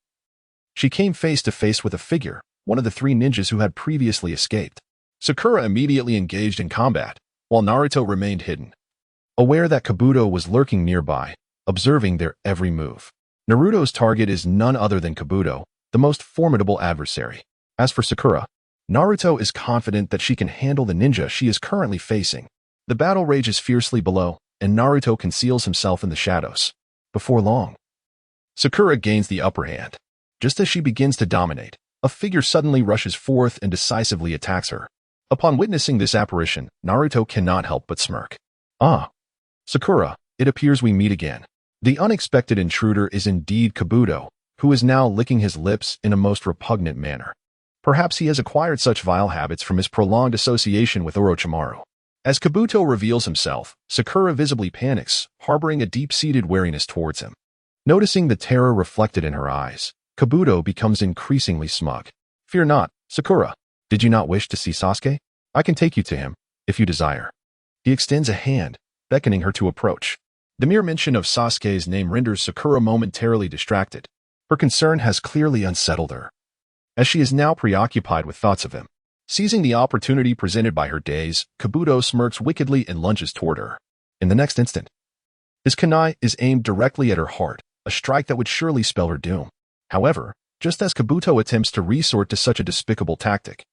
she came face to face with a figure, one of the 3 ninjas who had previously escaped. Sakura immediately engaged in combat, while Naruto remained hidden, aware that Kabuto was lurking nearby, observing their every move. Naruto's target is none other than Kabuto, the most formidable adversary. As for Sakura, Naruto is confident that she can handle the ninja she is currently facing. The battle rages fiercely below, and Naruto conceals himself in the shadows. Before long, Sakura gains the upper hand. Just as she begins to dominate, a figure suddenly rushes forth and decisively attacks her. Upon witnessing this apparition, Naruto cannot help but smirk. "Ah, Sakura, it appears we meet again." The unexpected intruder is indeed Kabuto, who is now licking his lips in a most repugnant manner. Perhaps he has acquired such vile habits from his prolonged association with Orochimaru. As Kabuto reveals himself, Sakura visibly panics, harboring a deep-seated wariness towards him. Noticing the terror reflected in her eyes, Kabuto becomes increasingly smug. Fear not, Sakura. Did you not wish to see Sasuke? I can take you to him, if you desire. He extends a hand, beckoning her to approach. The mere mention of Sasuke's name renders Sakura momentarily distracted. Her concern has clearly unsettled her, as she is now preoccupied with thoughts of him. Seizing the opportunity presented by her daze, Kabuto smirks wickedly and lunges toward her. In the next instant, his kunai is aimed directly at her heart, a strike that would surely spell her doom. However, just as Kabuto attempts to resort to such a despicable tactic,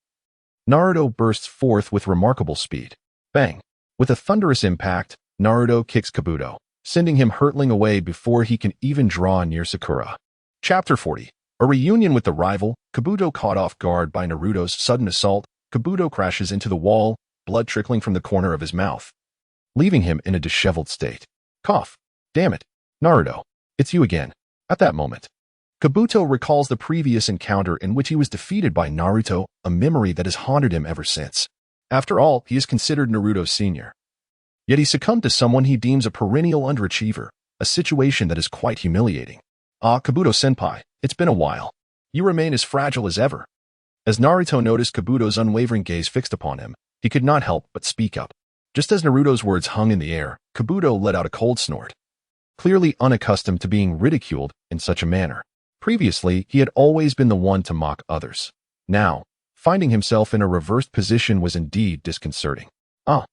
Naruto bursts forth with remarkable speed. Bang! With a thunderous impact, Naruto kicks Kabuto, sending him hurtling away before he can even draw near Sakura. Chapter 40. A reunion with the rival. Kabuto caught off guard by Naruto's sudden assault. Kabuto crashes into the wall, blood trickling from the corner of his mouth, leaving him in a disheveled state. Cough. Damn it. Naruto. It's you again. At that moment, Kabuto recalls the previous encounter in which he was defeated by Naruto, a memory that has haunted him ever since. After all, he is considered Naruto's senior. Yet he succumbed to someone he deems a perennial underachiever, a situation that is quite humiliating. Ah, Kabuto-senpai, it's been a while. You remain as fragile as ever. As Naruto noticed Kabuto's unwavering gaze fixed upon him, he could not help but speak up. Just as Naruto's words hung in the air, Kabuto let out a cold snort, clearly unaccustomed to being ridiculed in such a manner. Previously, he had always been the one to mock others. Now, finding himself in a reversed position was indeed disconcerting. Ah,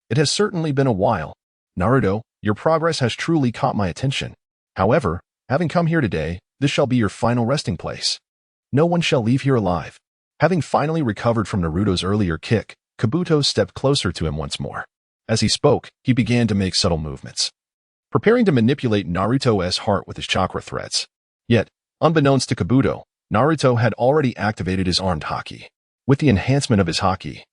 it has certainly been a while. Naruto, your progress has truly caught my attention. However, having come here today, this shall be your final resting place. No one shall leave here alive. Having finally recovered from Naruto's earlier kick, Kabuto stepped closer to him once more. As he spoke, he began to make subtle movements, preparing to manipulate Naruto's heart with his chakra threads. Yet, unbeknownst to Kabuto, Naruto had already activated his armed Haki. With the enhancement of his Haki,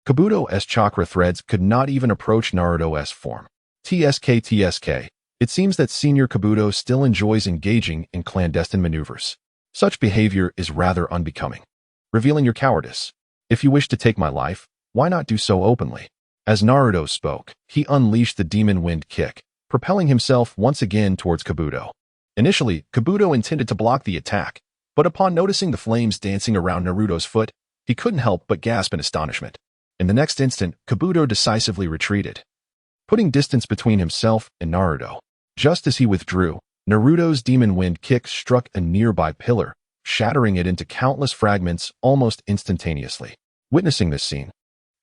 Kabuto's chakra threads could not even approach Naruto's form. TSK. It seems that Senior Kabuto still enjoys engaging in clandestine maneuvers. Such behavior is rather unbecoming, revealing your cowardice. If you wish to take my life, why not do so openly? As Naruto spoke, he unleashed the demon wind kick, propelling himself once again towards Kabuto. Initially, Kabuto intended to block the attack, but upon noticing the flames dancing around Naruto's foot, he couldn't help but gasp in astonishment. In the next instant, Kabuto decisively retreated, putting distance between himself and Naruto. Just as he withdrew, Naruto's demon wind kick struck a nearby pillar, shattering it into countless fragments almost instantaneously. Witnessing this scene,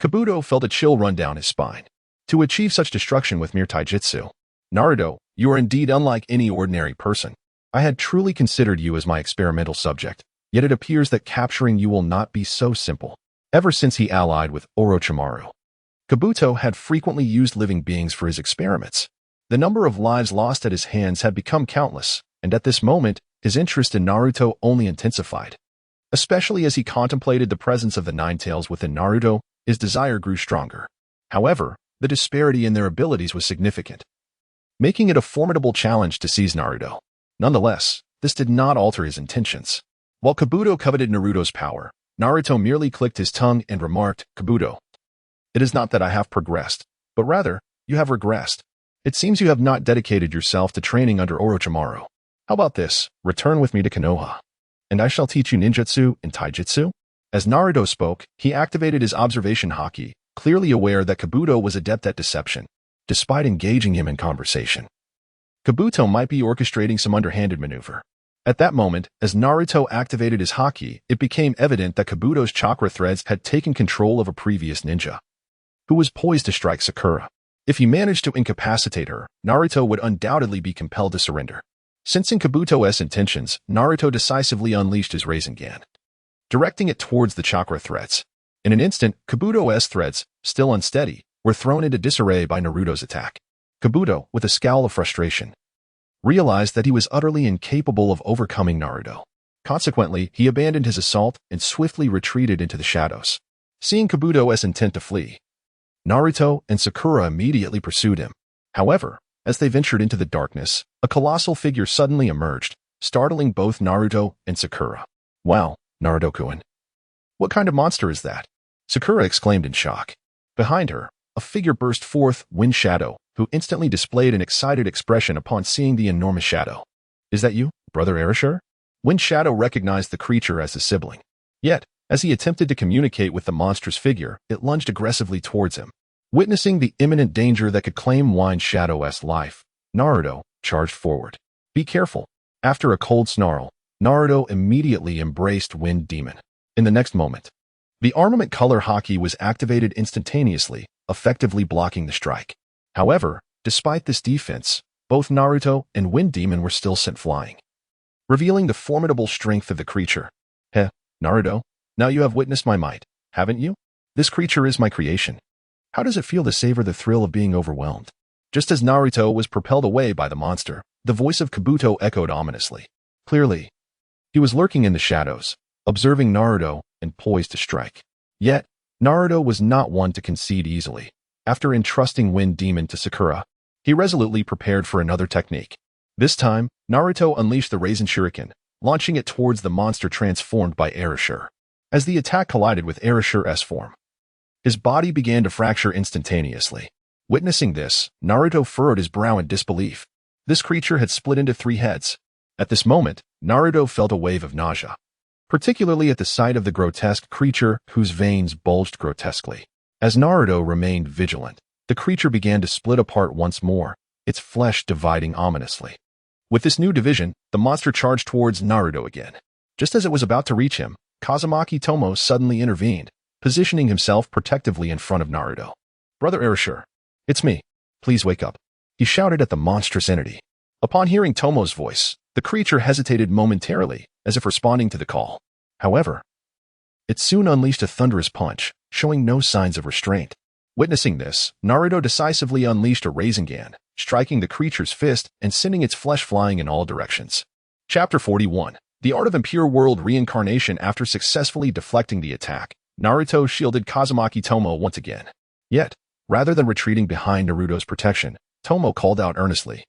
Kabuto felt a chill run down his spine. To achieve such destruction with mere taijutsu, Naruto, you are indeed unlike any ordinary person. I had truly considered you as my experimental subject, yet it appears that capturing you will not be so simple. Ever since he allied with Orochimaru, Kabuto had frequently used living beings for his experiments. The number of lives lost at his hands had become countless, and at this moment, his interest in Naruto only intensified. Especially as he contemplated the presence of the Nine Tails within Naruto, his desire grew stronger. However, the disparity in their abilities was significant, making it a formidable challenge to seize Naruto. Nonetheless, this did not alter his intentions. While Kabuto coveted Naruto's power, Naruto merely clicked his tongue and remarked, Kabuto, it is not that I have progressed, but rather, you have regressed. It seems you have not dedicated yourself to training under Orochimaru. How about this? Return with me to Konoha, and I shall teach you ninjutsu and taijutsu? As Naruto spoke, he activated his observation Haki, clearly aware that Kabuto was adept at deception, despite engaging him in conversation. Kabuto might be orchestrating some underhanded maneuver. At that moment, as Naruto activated his Haki, it became evident that Kabuto's chakra threads had taken control of a previous ninja, who was poised to strike Sakura. If he managed to incapacitate her, Naruto would undoubtedly be compelled to surrender. Sensing Kabuto's intentions, Naruto decisively unleashed his Rasengan, directing it towards the chakra threads. In an instant, Kabuto's threads, still unsteady, were thrown into disarray by Naruto's attack. Kabuto, with a scowl of frustration, realized that he was utterly incapable of overcoming Naruto. Consequently, he abandoned his assault and swiftly retreated into the shadows. Seeing Kabuto's intent to flee, Naruto and Sakura immediately pursued him. However, As they ventured into the darkness, a colossal figure suddenly emerged, startling both Naruto and Sakura. "Wow, Naruto-kun. What kind of monster is that?" Sakura exclaimed in shock. Behind her, a figure burst forth, Wind Shadow, who instantly displayed an excited expression upon seeing the enormous shadow. "Is that you, Brother Erasure?" Wind Shadow recognized the creature as his sibling. Yet, as he attempted to communicate with the monstrous figure, it lunged aggressively towards him. Witnessing the imminent danger that could claim Wind Shadow's life, Naruto charged forward. "Be careful." After a cold snarl, Naruto immediately embraced Wind Demon. In the next moment, the armament color Haki was activated instantaneously, effectively blocking the strike. However, despite this defense, both Naruto and Wind Demon were still sent flying, revealing the formidable strength of the creature. "Heh, Naruto, now you have witnessed my might, haven't you? This creature is my creation. How does it feel to savor the thrill of being overwhelmed?" Just as Naruto was propelled away by the monster, the voice of Kabuto echoed ominously. Clearly, he was lurking in the shadows, observing Naruto and poised to strike. Yet, Naruto was not one to concede easily. After entrusting Wind Demon to Sakura, he resolutely prepared for another technique. This time, Naruto unleashed the Raisin Shuriken, launching it towards the monster transformed by Erasure. As the attack collided with Erasure's form, his body began to fracture instantaneously. Witnessing this, Naruto furrowed his brow in disbelief. This creature had split into 3 heads. At this moment, Naruto felt a wave of nausea, particularly at the sight of the grotesque creature whose veins bulged grotesquely. As Naruto remained vigilant, the creature began to split apart once more, its flesh dividing ominously. With this new division, the monster charged towards Naruto again. Just as it was about to reach him, Kazumaki Tomo suddenly intervened, positioning himself protectively in front of Naruto. "Brother Erasure, it's me. Please wake up," he shouted at the monstrous entity. Upon hearing Tomo's voice, the creature hesitated momentarily, as if responding to the call. However, it soon unleashed a thunderous punch, showing no signs of restraint. Witnessing this, Naruto decisively unleashed a Rasengan, striking the creature's fist and sending its flesh flying in all directions. Chapter 41. The Art of Impure World Reincarnation. After successfully deflecting the attack, Naruto shielded Kazumaki Tomo once again. Yet, rather than retreating behind Naruto's protection, Tomo called out earnestly,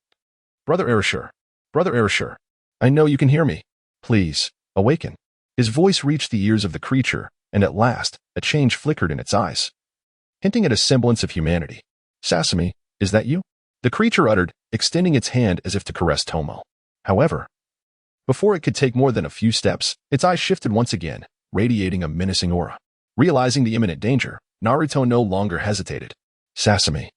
"Brother Erasure, Brother Erasure, I know you can hear me. Please, awaken." His voice reached the ears of the creature, and at last, a change flickered in its eyes, hinting at a semblance of humanity. "Sasuke, is that you?" the creature uttered, extending its hand as if to caress Tomo. However, before it could take more than a few steps, its eyes shifted once again, radiating a menacing aura. Realizing the imminent danger, Naruto no longer hesitated. "Sasuke,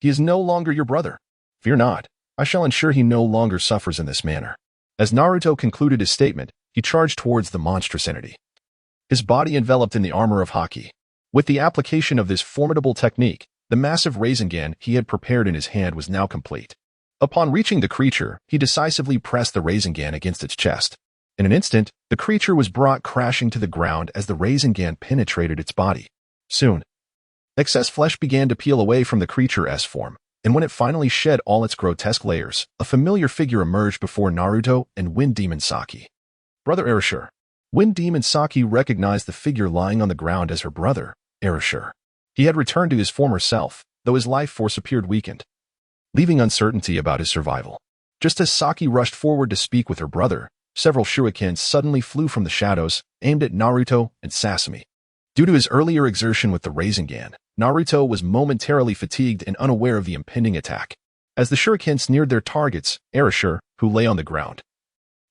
he is no longer your brother. Fear not, I shall ensure he no longer suffers in this manner." As Naruto concluded his statement, he charged towards the monstrous entity, his body enveloped in the armor of Haki. With the application of this formidable technique, the massive Rasengan he had prepared in his hand was now complete. Upon reaching the creature, he decisively pressed the Rasengan against its chest. In an instant, the creature was brought crashing to the ground as the Rasengan penetrated its body. Soon, excess flesh began to peel away from the creature's form, and when it finally shed all its grotesque layers, a familiar figure emerged before Naruto and Wind Demon Saki. "Brother Erasure." Wind Demon Saki recognized the figure lying on the ground as her brother, Erasure. He had returned to his former self, though his life force appeared weakened, leaving uncertainty about his survival. Just as Saki rushed forward to speak with her brother, several shurikens suddenly flew from the shadows, aimed at Naruto and Sasuke. Due to his earlier exertion with the Rasengan, Naruto was momentarily fatigued and unaware of the impending attack. As the shurikens neared their targets, Erasure, who lay on the ground,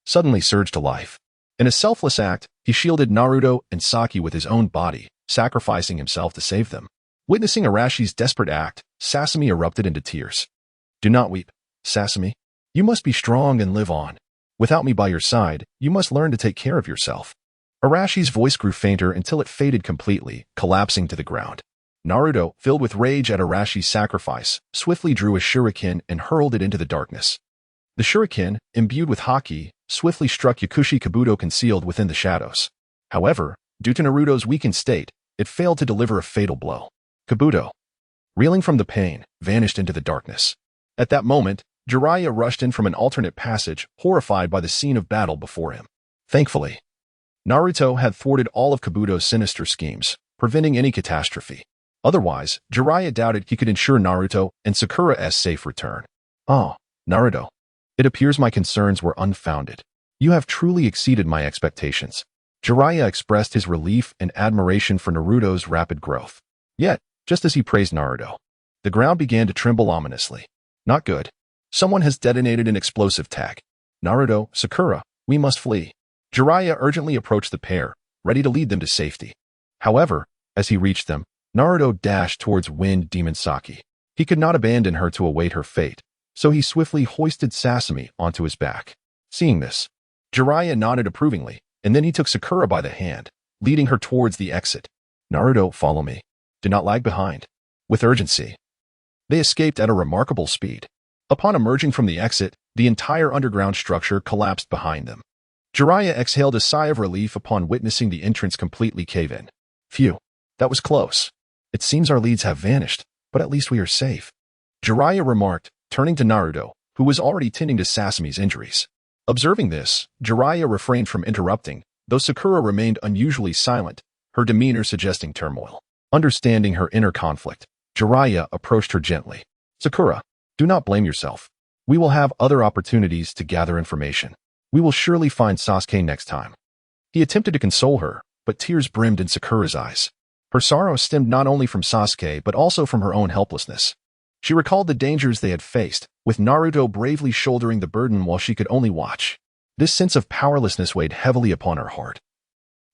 suddenly surged to life. In a selfless act, he shielded Naruto and Saki with his own body, sacrificing himself to save them. Witnessing Arashi's desperate act, Sasuke erupted into tears. "Do not weep, Sasuke. You must be strong and live on. Without me by your side, you must learn to take care of yourself." Arashi's voice grew fainter until it faded completely, collapsing to the ground. Naruto, filled with rage at Arashi's sacrifice, swiftly drew a shuriken and hurled it into the darkness. The shuriken, imbued with Haki, swiftly struck Yakushi Kabuto concealed within the shadows. However, due to Naruto's weakened state, it failed to deliver a fatal blow. Kabuto, reeling from the pain, vanished into the darkness. At that moment, Jiraiya rushed in from an alternate passage, horrified by the scene of battle before him. Thankfully, Naruto had thwarted all of Kabuto's sinister schemes, preventing any catastrophe. Otherwise, Jiraiya doubted he could ensure Naruto and Sakura's safe return. Oh, Naruto. It appears my concerns were unfounded. You have truly exceeded my expectations. Jiraiya expressed his relief and admiration for Naruto's rapid growth. Yet, just as he praised Naruto, the ground began to tremble ominously. Not good. Someone has detonated an explosive tag. Naruto, Sakura, we must flee. Jiraiya urgently approached the pair, ready to lead them to safety. However, as he reached them, Naruto dashed towards Wind Demon Saki. He could not abandon her to await her fate, so he swiftly hoisted Sasami onto his back. Seeing this, Jiraiya nodded approvingly, and then he took Sakura by the hand, leading her towards the exit. Naruto, follow me. Do not lag behind. With urgency. They escaped at a remarkable speed. Upon emerging from the exit, the entire underground structure collapsed behind them. Jiraiya exhaled a sigh of relief upon witnessing the entrance completely cave in. Phew, that was close. It seems our leads have vanished, but at least we are safe. Jiraiya remarked, turning to Naruto, who was already tending to Sasami's injuries. Observing this, Jiraiya refrained from interrupting, though Sakura remained unusually silent, her demeanor suggesting turmoil. Understanding her inner conflict, Jiraiya approached her gently. Sakura, do not blame yourself. We will have other opportunities to gather information. We will surely find Sasuke next time. He attempted to console her, but tears brimmed in Sakura's eyes. Her sorrow stemmed not only from Sasuke but also from her own helplessness. She recalled the dangers they had faced, with Naruto bravely shouldering the burden while she could only watch. This sense of powerlessness weighed heavily upon her heart,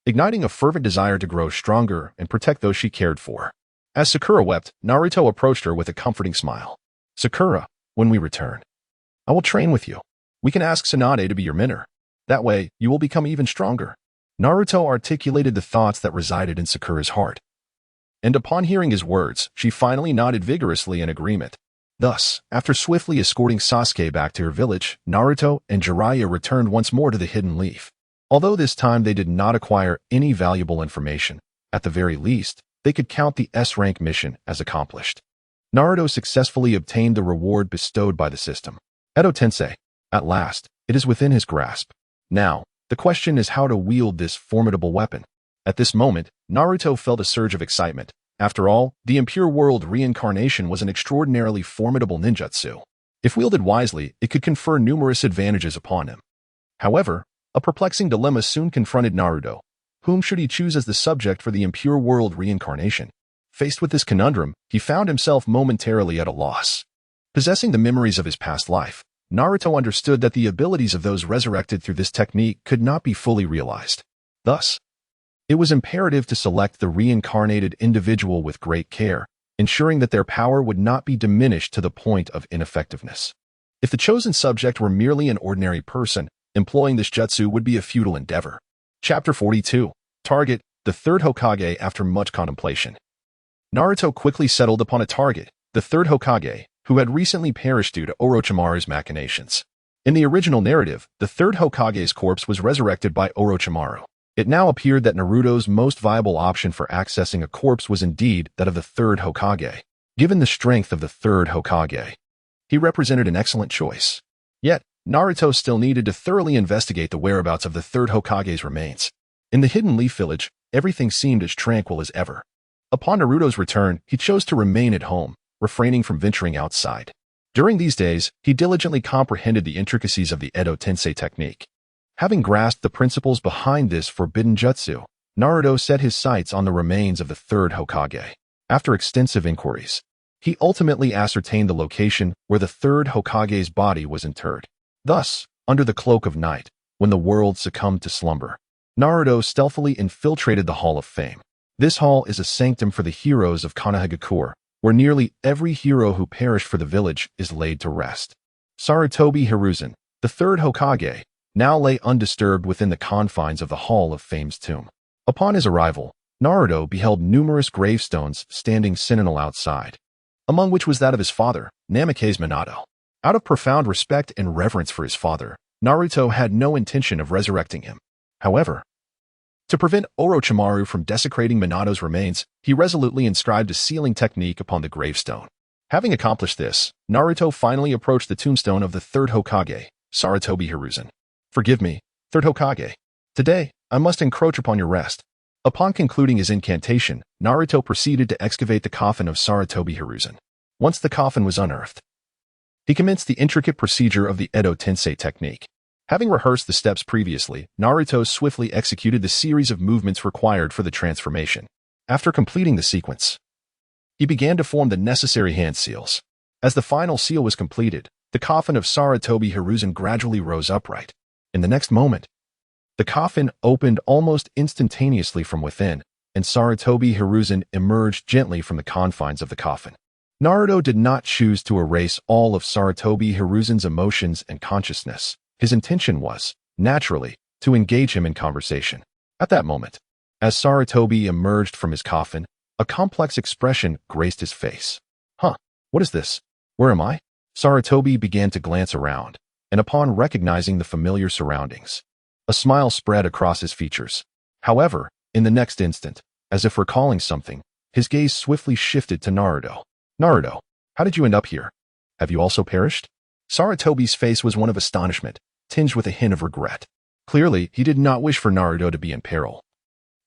igniting a fervent desire to grow stronger and protect those she cared for. As Sakura wept, Naruto approached her with a comforting smile. Sakura, when we return, I will train with you. We can ask Tsunade to be your mentor. That way, you will become even stronger. Naruto articulated the thoughts that resided in Sakura's heart. And upon hearing his words, she finally nodded vigorously in agreement. Thus, after swiftly escorting Sasuke back to her village, Naruto and Jiraiya returned once more to the Hidden Leaf. Although this time they did not acquire any valuable information, at the very least, they could count the S-rank mission as accomplished. Naruto successfully obtained the reward bestowed by the system. Edo Tensei, at last, it is within his grasp. Now, the question is how to wield this formidable weapon. At this moment, Naruto felt a surge of excitement. After all, the Impure World reincarnation was an extraordinarily formidable ninjutsu. If wielded wisely, it could confer numerous advantages upon him. However, a perplexing dilemma soon confronted Naruto. Whom should he choose as the subject for the Impure World reincarnation? Faced with this conundrum, he found himself momentarily at a loss. Possessing the memories of his past life, Naruto understood that the abilities of those resurrected through this technique could not be fully realized. Thus, it was imperative to select the reincarnated individual with great care, ensuring that their power would not be diminished to the point of ineffectiveness. If the chosen subject were merely an ordinary person, employing this jutsu would be a futile endeavor. Chapter 42. Target, the third Hokage after much contemplation. Naruto quickly settled upon a target, the third Hokage, who had recently perished due to Orochimaru's machinations. In the original narrative, the third Hokage's corpse was resurrected by Orochimaru. It now appeared that Naruto's most viable option for accessing a corpse was indeed that of the third Hokage. Given the strength of the third Hokage, he represented an excellent choice. Yet, Naruto still needed to thoroughly investigate the whereabouts of the third Hokage's remains. In the Hidden Leaf Village, everything seemed as tranquil as ever. Upon Naruto's return, he chose to remain at home, refraining from venturing outside. During these days, he diligently comprehended the intricacies of the Edo Tensei technique. Having grasped the principles behind this forbidden jutsu, Naruto set his sights on the remains of the third Hokage. After extensive inquiries, he ultimately ascertained the location where the third Hokage's body was interred. Thus, under the cloak of night, when the world succumbed to slumber, Naruto stealthily infiltrated the Hall of Fame. This hall is a sanctum for the heroes of Konoha, where nearly every hero who perished for the village is laid to rest. Sarutobi Hiruzen, the third Hokage, now lay undisturbed within the confines of the Hall of Fame's tomb. Upon his arrival, Naruto beheld numerous gravestones standing sentinel outside, among which was that of his father, Namake's Minato. Out of profound respect and reverence for his father, Naruto had no intention of resurrecting him. However, to prevent Orochimaru from desecrating Minato's remains, he resolutely inscribed a sealing technique upon the gravestone. Having accomplished this, Naruto finally approached the tombstone of the third Hokage, Sarutobi Hiruzen. Forgive me, third Hokage. Today, I must encroach upon your rest. Upon concluding his incantation, Naruto proceeded to excavate the coffin of Sarutobi Hiruzen. Once the coffin was unearthed, He commenced the intricate procedure of the Edo Tensei technique. Having rehearsed the steps previously, Naruto swiftly executed the series of movements required for the transformation. After completing the sequence, he began to form the necessary hand seals. As the final seal was completed, the coffin of Sarutobi Hiruzen gradually rose upright. In the next moment, the coffin opened almost instantaneously from within, and Sarutobi Hiruzen emerged gently from the confines of the coffin. Naruto did not choose to erase all of Sarutobi Hiruzen's emotions and consciousness. His intention was, naturally, to engage him in conversation. At that moment, as Sarutobi emerged from his coffin, a complex expression graced his face. Huh, what is this? Where am I? Sarutobi began to glance around, and upon recognizing the familiar surroundings, a smile spread across his features. However, in the next instant, as if recalling something, his gaze swiftly shifted to Naruto. Naruto, how did you end up here? Have you also perished? Sarutobi's face was one of astonishment, tinged with a hint of regret. Clearly, he did not wish for Naruto to be in peril,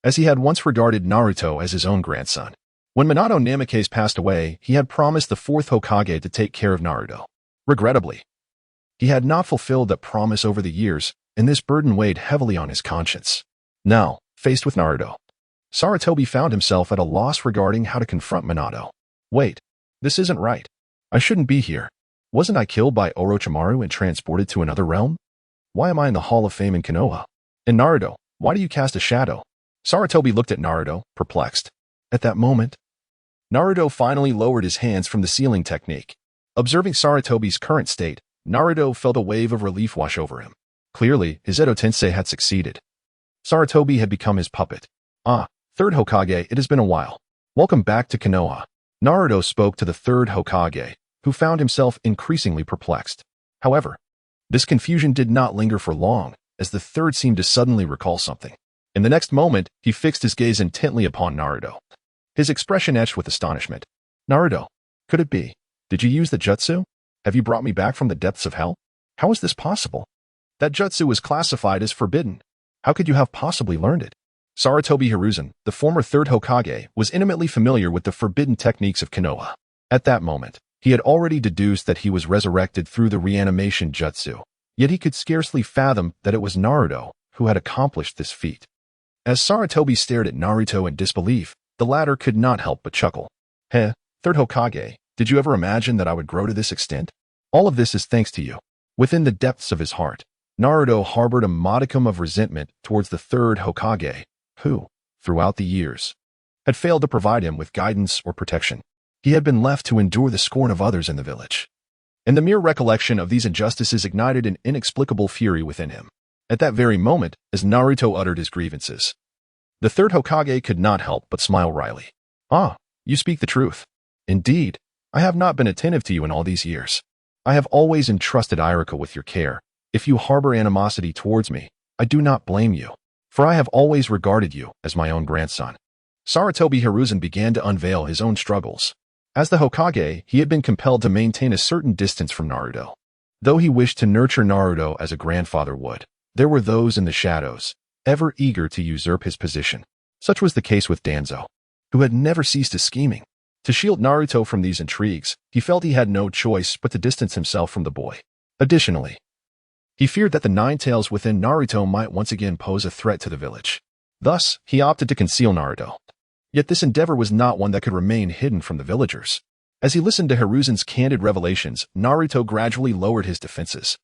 as he had once regarded Naruto as his own grandson. When Minato Namikaze passed away, he had promised the fourth Hokage to take care of Naruto. Regrettably, he had not fulfilled that promise over the years, and this burden weighed heavily on his conscience. Now, faced with Naruto, Sarutobi found himself at a loss regarding how to confront Minato. Wait, this isn't right. I shouldn't be here. Wasn't I killed by Orochimaru and transported to another realm? Why am I in the Hall of Fame in Konoha? And Naruto, why do you cast a shadow? Sarutobi looked at Naruto, perplexed. At that moment, Naruto finally lowered his hands from the sealing technique. Observing Sarutobi's current state, Naruto felt a wave of relief wash over him. Clearly, his Edo Tensei had succeeded. Sarutobi had become his puppet. Ah, third Hokage, it has been a while. Welcome back to Konoha. Naruto spoke to the third Hokage, who found himself increasingly perplexed. However, this confusion did not linger for long, as the third seemed to suddenly recall something. In the next moment, he fixed his gaze intently upon Naruto. His expression etched with astonishment. Naruto, could it be? Did you use the jutsu? Have you brought me back from the depths of hell? How is this possible? That jutsu was classified as forbidden. How could you have possibly learned it? Sarutobi Hiruzen, the former third Hokage, was intimately familiar with the forbidden techniques of Konoha. At that moment, he had already deduced that he was resurrected through the reanimation jutsu, yet he could scarcely fathom that it was Naruto who had accomplished this feat. As Sarutobi stared at Naruto in disbelief, the latter could not help but chuckle. Heh, third Hokage, did you ever imagine that I would grow to this extent? All of this is thanks to you. Within the depths of his heart, Naruto harbored a modicum of resentment towards the third Hokage, who, throughout the years, had failed to provide him with guidance or protection. He had been left to endure the scorn of others in the village. And the mere recollection of these injustices ignited an inexplicable fury within him. At that very moment, as Naruto uttered his grievances, the third Hokage could not help but smile wryly. Ah, you speak the truth. Indeed, I have not been attentive to you in all these years. I have always entrusted Irika with your care. If you harbor animosity towards me, I do not blame you, for I have always regarded you as my own grandson. Sarutobi Hiruzen began to unveil his own struggles. As the Hokage, he had been compelled to maintain a certain distance from Naruto. Though he wished to nurture Naruto as a grandfather would, there were those in the shadows, ever eager to usurp his position. Such was the case with Danzo, who had never ceased his scheming. To shield Naruto from these intrigues, he felt he had no choice but to distance himself from the boy. Additionally, he feared that the nine tails within Naruto might once again pose a threat to the village. Thus, he opted to conceal Naruto. Yet this endeavor was not one that could remain hidden from the villagers. As he listened to Hiruzen's candid revelations, Naruto gradually lowered his defenses.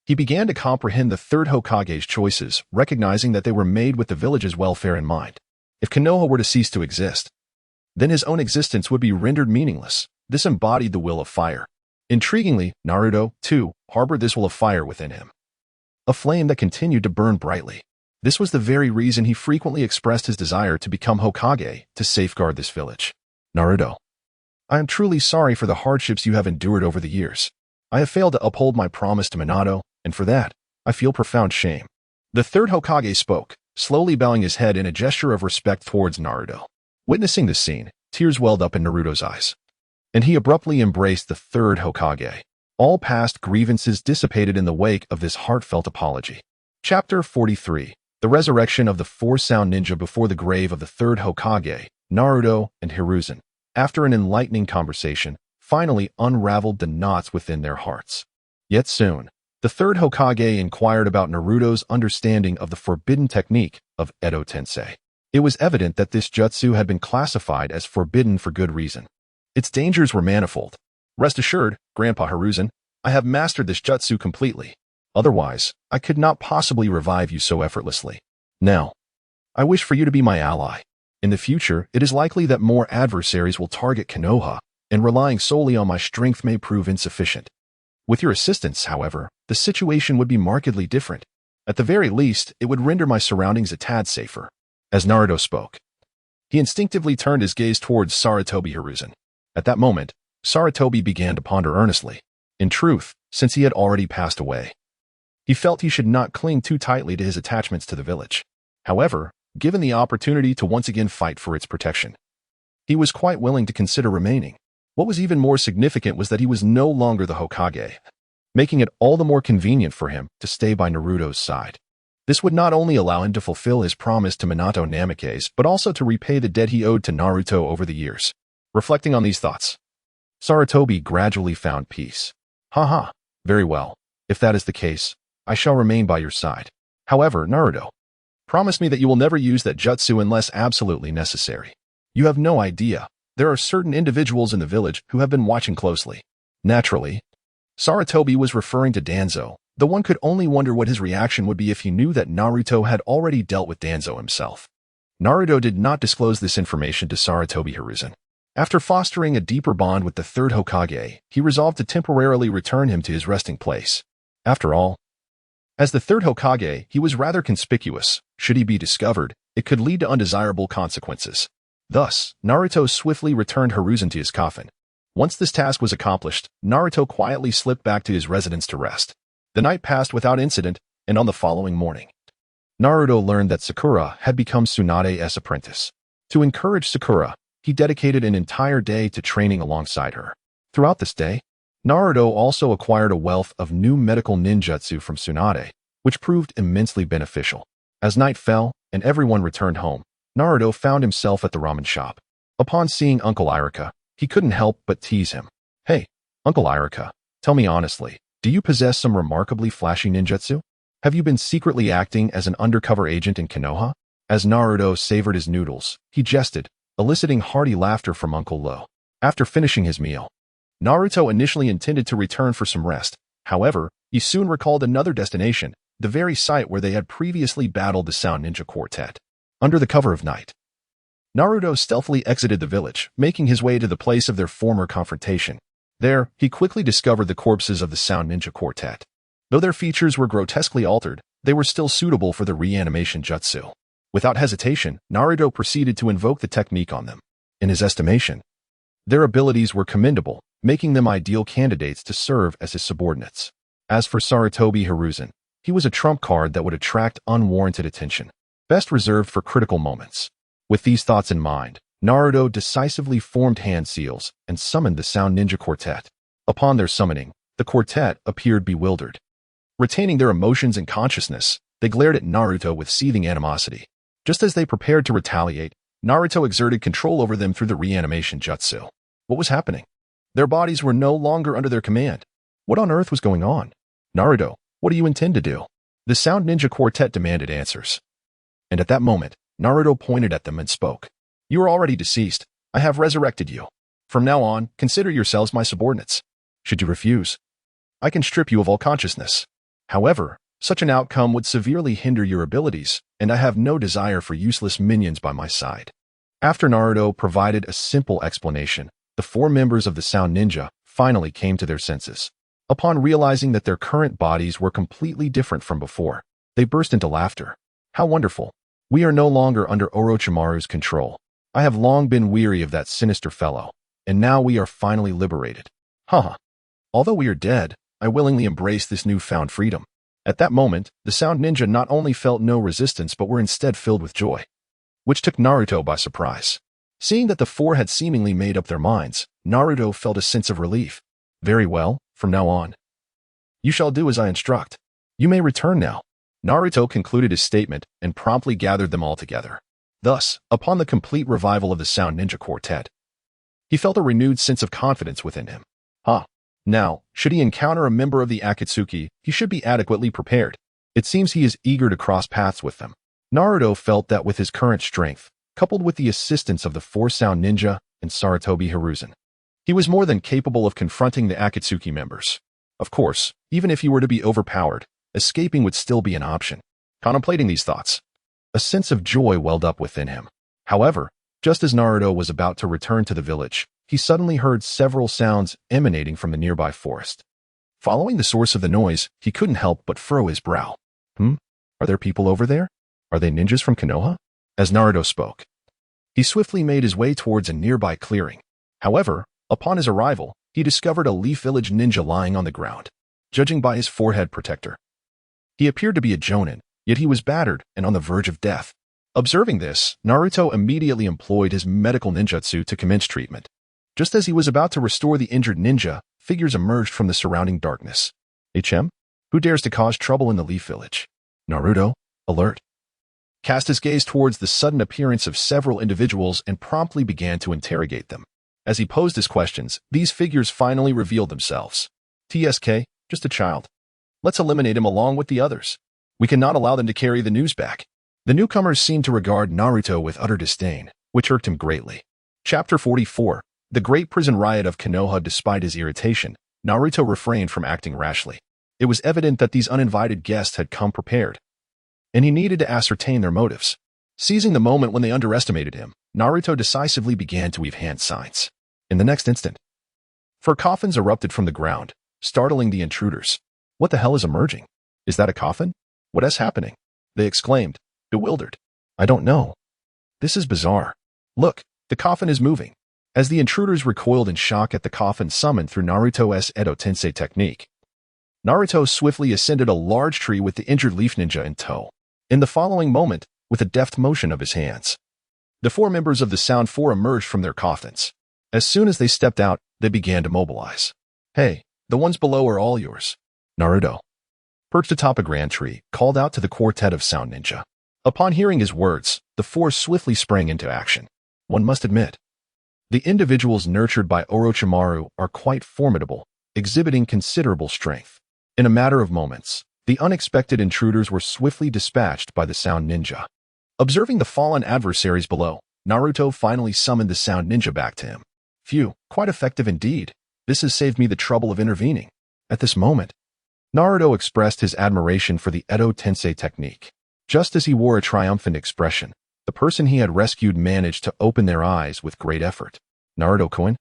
He began to comprehend the third Hokage's choices, recognizing that they were made with the village's welfare in mind. If Konoha were to cease to exist, then his own existence would be rendered meaningless. This embodied the will of fire. Intriguingly, Naruto, too, harbored this will of fire within him, a flame that continued to burn brightly. This was the very reason he frequently expressed his desire to become Hokage to safeguard this village. Naruto, I am truly sorry for the hardships you have endured over the years. I have failed to uphold my promise to Minato, and for that, I feel profound shame. The third Hokage spoke, slowly bowing his head in a gesture of respect towards Naruto. Witnessing this scene, tears welled up in Naruto's eyes, and he abruptly embraced the third Hokage. All past grievances dissipated in the wake of this heartfelt apology. Chapter 43. The resurrection of the four-sound ninja before the grave of the third Hokage, Naruto and Hiruzen. After an enlightening conversation, finally unraveled the knots within their hearts. Yet soon, the third Hokage inquired about Naruto's understanding of the forbidden technique of Edo Tensei. It was evident that this jutsu had been classified as forbidden for good reason. Its dangers were manifold. Rest assured, Grandpa Hiruzen, I have mastered this jutsu completely. Otherwise, I could not possibly revive you so effortlessly. Now, I wish for you to be my ally. In the future, it is likely that more adversaries will target Konoha, and relying solely on my strength may prove insufficient. With your assistance, however, the situation would be markedly different. At the very least, it would render my surroundings a tad safer. As Naruto spoke, he instinctively turned his gaze towards Sarutobi Hiruzen. At that moment, Sarutobi began to ponder earnestly. In truth, since he had already passed away, he felt he should not cling too tightly to his attachments to the village. However, given the opportunity to once again fight for its protection, he was quite willing to consider remaining. What was even more significant was that he was no longer the Hokage, making it all the more convenient for him to stay by Naruto's side. This would not only allow him to fulfill his promise to Minato Namikaze, but also to repay the debt he owed to Naruto over the years. Reflecting on these thoughts, Sarutobi gradually found peace. Haha, very well. If that is the case, I shall remain by your side. However, Naruto, promise me that you will never use that jutsu unless absolutely necessary. You have no idea. There are certain individuals in the village who have been watching closely. Naturally, Sarutobi was referring to Danzo, though one could only wonder what his reaction would be if he knew that Naruto had already dealt with Danzo himself. Naruto did not disclose this information to Sarutobi Hiruzen. After fostering a deeper bond with the third Hokage, he resolved to temporarily return him to his resting place. After all, as the third Hokage, he was rather conspicuous. Should he be discovered, it could lead to undesirable consequences. Thus, Naruto swiftly returned Hiruzen to his coffin. Once this task was accomplished, Naruto quietly slipped back to his residence to rest. The night passed without incident, and on the following morning, Naruto learned that Sakura had become Tsunade's apprentice. To encourage Sakura, he dedicated an entire day to training alongside her. Throughout this day, Naruto also acquired a wealth of new medical ninjutsu from Tsunade, which proved immensely beneficial. As night fell and everyone returned home, Naruto found himself at the ramen shop. Upon seeing Uncle Irika, he couldn't help but tease him. Hey, Uncle Irika, tell me honestly, do you possess some remarkably flashy ninjutsu? Have you been secretly acting as an undercover agent in Konoha? As Naruto savored his noodles, he jested, eliciting hearty laughter from Uncle Lo. After finishing his meal, Naruto initially intended to return for some rest. However, he soon recalled another destination, the very site where they had previously battled the Sound Ninja Quartet. Under the cover of night, Naruto stealthily exited the village, making his way to the place of their former confrontation. There, he quickly discovered the corpses of the Sound Ninja Quartet. Though their features were grotesquely altered, they were still suitable for the reanimation jutsu. Without hesitation, Naruto proceeded to invoke the technique on them. In his estimation, their abilities were commendable, making them ideal candidates to serve as his subordinates. As for Sarutobi Hiruzen, he was a trump card that would attract unwarranted attention, best reserved for critical moments. With these thoughts in mind, Naruto decisively formed hand seals and summoned the Sound Ninja Quartet. Upon their summoning, the quartet appeared bewildered. Retaining their emotions and consciousness, they glared at Naruto with seething animosity. Just as they prepared to retaliate, Naruto exerted control over them through the reanimation jutsu. What was happening? Their bodies were no longer under their command. What on earth was going on? Naruto, what do you intend to do? The Sound Ninja Quartet demanded answers. And at that moment, Naruto pointed at them and spoke. You are already deceased. I have resurrected you. From now on, consider yourselves my subordinates. Should you refuse, I can strip you of all consciousness. However, such an outcome would severely hinder your abilities, and I have no desire for useless minions by my side. After Naruto provided a simple explanation, the four members of the Sound Ninja finally came to their senses. Upon realizing that their current bodies were completely different from before, they burst into laughter. How wonderful! We are no longer under Orochimaru's control. I have long been weary of that sinister fellow, and now we are finally liberated. Haha. Although we are dead, I willingly embrace this newfound freedom. At that moment, the Sound Ninja not only felt no resistance but were instead filled with joy, which took Naruto by surprise. Seeing that the four had seemingly made up their minds, Naruto felt a sense of relief. Very well, from now on, you shall do as I instruct. You may return now. Naruto concluded his statement and promptly gathered them all together. Thus, upon the complete revival of the Sound Ninja Quartet, He felt a renewed sense of confidence within him. Now, should he encounter a member of the Akatsuki, he should be adequately prepared. It seems he is eager to cross paths with them. Naruto felt that with his current strength, coupled with the assistance of the four-sound ninja and Sarutobi Hiruzen, he was more than capable of confronting the Akatsuki members. Of course, even if he were to be overpowered, escaping would still be an option. Contemplating these thoughts, a sense of joy welled up within him. However, just as Naruto was about to return to the village, he suddenly heard several sounds emanating from the nearby forest. Following the source of the noise, he couldn't help but furrow his brow. Are there people over there? Are they ninjas from Konoha? As Naruto spoke, he swiftly made his way towards a nearby clearing. However, upon his arrival, he discovered a Leaf Village ninja lying on the ground. Judging by his forehead protector, he appeared to be a jonin, yet he was battered and on the verge of death. Observing this, Naruto immediately employed his medical ninjutsu to commence treatment. Just as he was about to restore the injured ninja, figures emerged from the surrounding darkness. HM? Who dares to cause trouble in the Leaf Village? Naruto, alert, cast his gaze towards the sudden appearance of several individuals and promptly began to interrogate them. As he posed his questions, these figures finally revealed themselves. TSK, just a child. Let's eliminate him along with the others. We cannot allow them to carry the news back. The newcomers seemed to regard Naruto with utter disdain, which irked him greatly. Chapter 44. The Great Prison Riot of Konoha. Despite his irritation, Naruto refrained from acting rashly. It was evident that these uninvited guests had come prepared, and he needed to ascertain their motives. Seizing the moment when they underestimated him, Naruto decisively began to weave hand signs. In the next instant, fur coffins erupted from the ground, startling the intruders. What the hell is emerging? Is that a coffin? What is happening? They exclaimed, bewildered. I don't know. This is bizarre. Look, the coffin is moving. As the intruders recoiled in shock at the coffin summoned through Naruto's Edo Tensei technique, Naruto swiftly ascended a large tree with the injured Leaf Ninja in tow. In the following moment, with a deft motion of his hands, the four members of the Sound Four emerged from their coffins. As soon as they stepped out, they began to mobilize. Hey, the ones below are all yours. Naruto, perched atop a grand tree, called out to the quartet of Sound Ninja. Upon hearing his words, the four swiftly sprang into action. One must admit, the individuals nurtured by Orochimaru are quite formidable, exhibiting considerable strength. In a matter of moments, the unexpected intruders were swiftly dispatched by the Sound Ninja. Observing the fallen adversaries below, Naruto finally summoned the Sound Ninja back to him. Phew, quite effective indeed. This has saved me the trouble of intervening. At this moment, Naruto expressed his admiration for the Edo Tensei technique. Just as he wore a triumphant expression, the person he had rescued managed to open their eyes with great effort. Naruto-kun,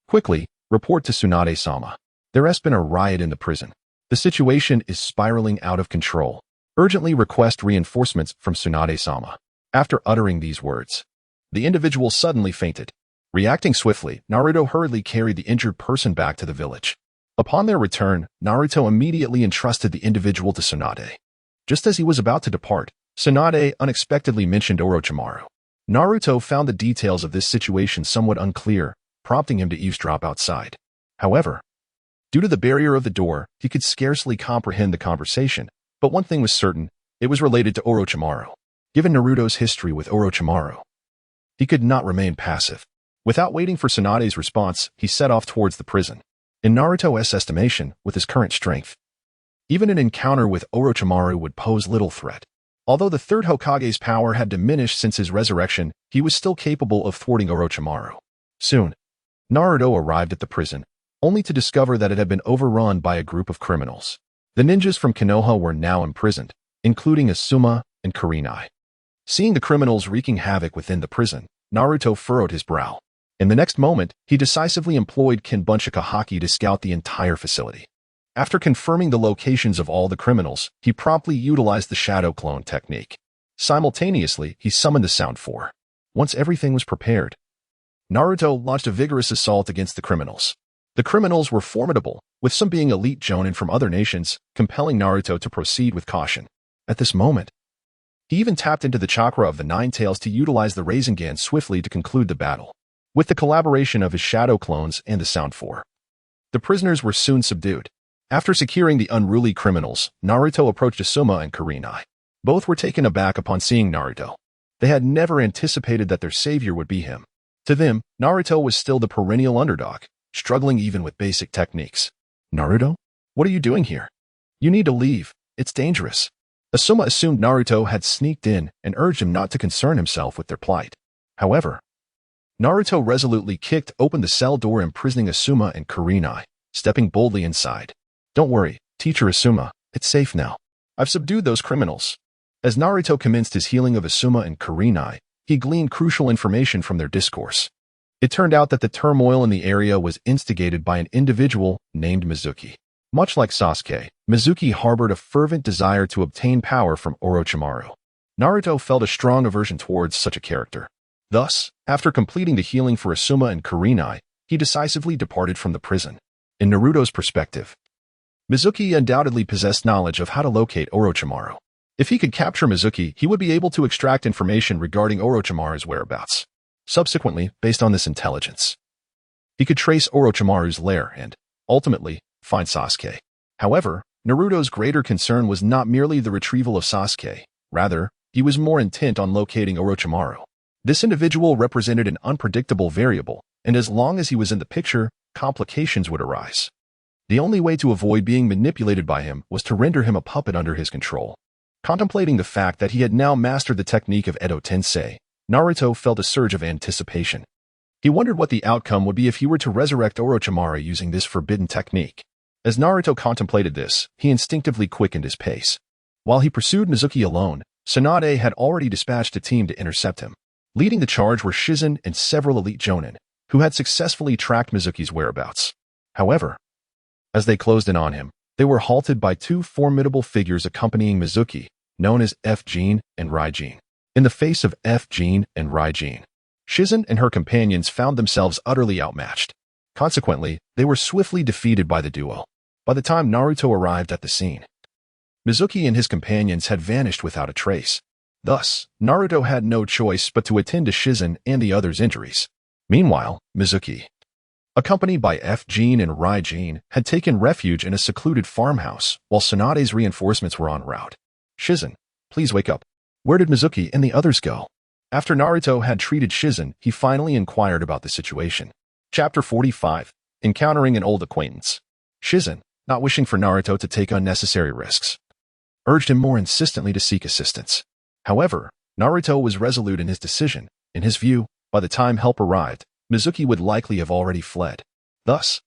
quickly, report to Tsunade-sama. There has been a riot in the prison. The situation is spiraling out of control. Urgently request reinforcements from Tsunade-sama. After uttering these words, the individual suddenly fainted. Reacting swiftly, Naruto hurriedly carried the injured person back to the village. Upon their return, Naruto immediately entrusted the individual to Tsunade. Just as he was about to depart, Tsunade unexpectedly mentioned Orochimaru. Naruto found the details of this situation somewhat unclear, prompting him to eavesdrop outside. However, due to the barrier of the door, he could scarcely comprehend the conversation, but one thing was certain, it was related to Orochimaru. Given Naruto's history with Orochimaru, he could not remain passive. Without waiting for Tsunade's response, he set off towards the prison. In Naruto's estimation, with his current strength, even an encounter with Orochimaru would pose little threat. Although the third Hokage's power had diminished since his resurrection, he was still capable of thwarting Orochimaru. Soon, Naruto arrived at the prison, only to discover that it had been overrun by a group of criminals. The ninjas from Konoha were now imprisoned, including Asuma and Kurenai. Seeing the criminals wreaking havoc within the prison, Naruto furrowed his brow. In the next moment, he decisively employed Kinbunshika Haki to scout the entire facility. After confirming the locations of all the criminals, he promptly utilized the shadow clone technique. Simultaneously, he summoned the Sound Four. Once everything was prepared, Naruto launched a vigorous assault against the criminals. The criminals were formidable, with some being elite jonin from other nations, compelling Naruto to proceed with caution. At this moment, he even tapped into the chakra of the Nine Tails to utilize the Rasengan swiftly to conclude the battle. With the collaboration of his shadow clones and the Sound Four, the prisoners were soon subdued. After securing the unruly criminals, Naruto approached Asuma and Kurenai. Both were taken aback upon seeing Naruto. They had never anticipated that their savior would be him. To them, Naruto was still the perennial underdog, struggling even with basic techniques. Naruto? What are you doing here? You need to leave. It's dangerous. Asuma assumed Naruto had sneaked in and urged him not to concern himself with their plight. However, Naruto resolutely kicked open the cell door, imprisoning Asuma and Kurenai, stepping boldly inside. Don't worry, Teacher Asuma, it's safe now. I've subdued those criminals. As Naruto commenced his healing of Asuma and Kurenai, he gleaned crucial information from their discourse. It turned out that the turmoil in the area was instigated by an individual named Mizuki. Much like Sasuke, Mizuki harbored a fervent desire to obtain power from Orochimaru. Naruto felt a strong aversion towards such a character. Thus, after completing the healing for Asuma and Kurenai, he decisively departed from the prison. In Naruto's perspective, Mizuki undoubtedly possessed knowledge of how to locate Orochimaru. If he could capture Mizuki, he would be able to extract information regarding Orochimaru's whereabouts. Subsequently, based on this intelligence, he could trace Orochimaru's lair and, ultimately, find Sasuke. However, Naruto's greater concern was not merely the retrieval of Sasuke. Rather, he was more intent on locating Orochimaru. This individual represented an unpredictable variable, and as long as he was in the picture, complications would arise. The only way to avoid being manipulated by him was to render him a puppet under his control. Contemplating the fact that he had now mastered the technique of Edo Tensei, Naruto felt a surge of anticipation. He wondered what the outcome would be if he were to resurrect Orochimaru using this forbidden technique. As Naruto contemplated this, he instinctively quickened his pace. While he pursued Mizuki alone, Tsunade had already dispatched a team to intercept him. Leading the charge were Shizen and several elite jonin, who had successfully tracked Mizuki's whereabouts. However, as they closed in on him, they were halted by two formidable figures accompanying Mizuki, known as F-Jin and Raijin. In the face of F-Jin and Raijin, Shizen and her companions found themselves utterly outmatched. Consequently, they were swiftly defeated by the duo. By the time Naruto arrived at the scene, Mizuki and his companions had vanished without a trace. Thus, Naruto had no choice but to attend to Shizen and the others' injuries. Meanwhile, Mizuki, accompanied by F-Jin and Raijin, had taken refuge in a secluded farmhouse while Tsunade's reinforcements were en route. Shizen, please wake up. Where did Mizuki and the others go? After Naruto had treated Shizen, he finally inquired about the situation. Chapter 45. Encountering an old acquaintance. Shizen, not wishing for Naruto to take unnecessary risks, urged him more insistently to seek assistance. However, Naruto was resolute in his decision. In his view, by the time help arrived, Mizuki would likely have already fled. Thus,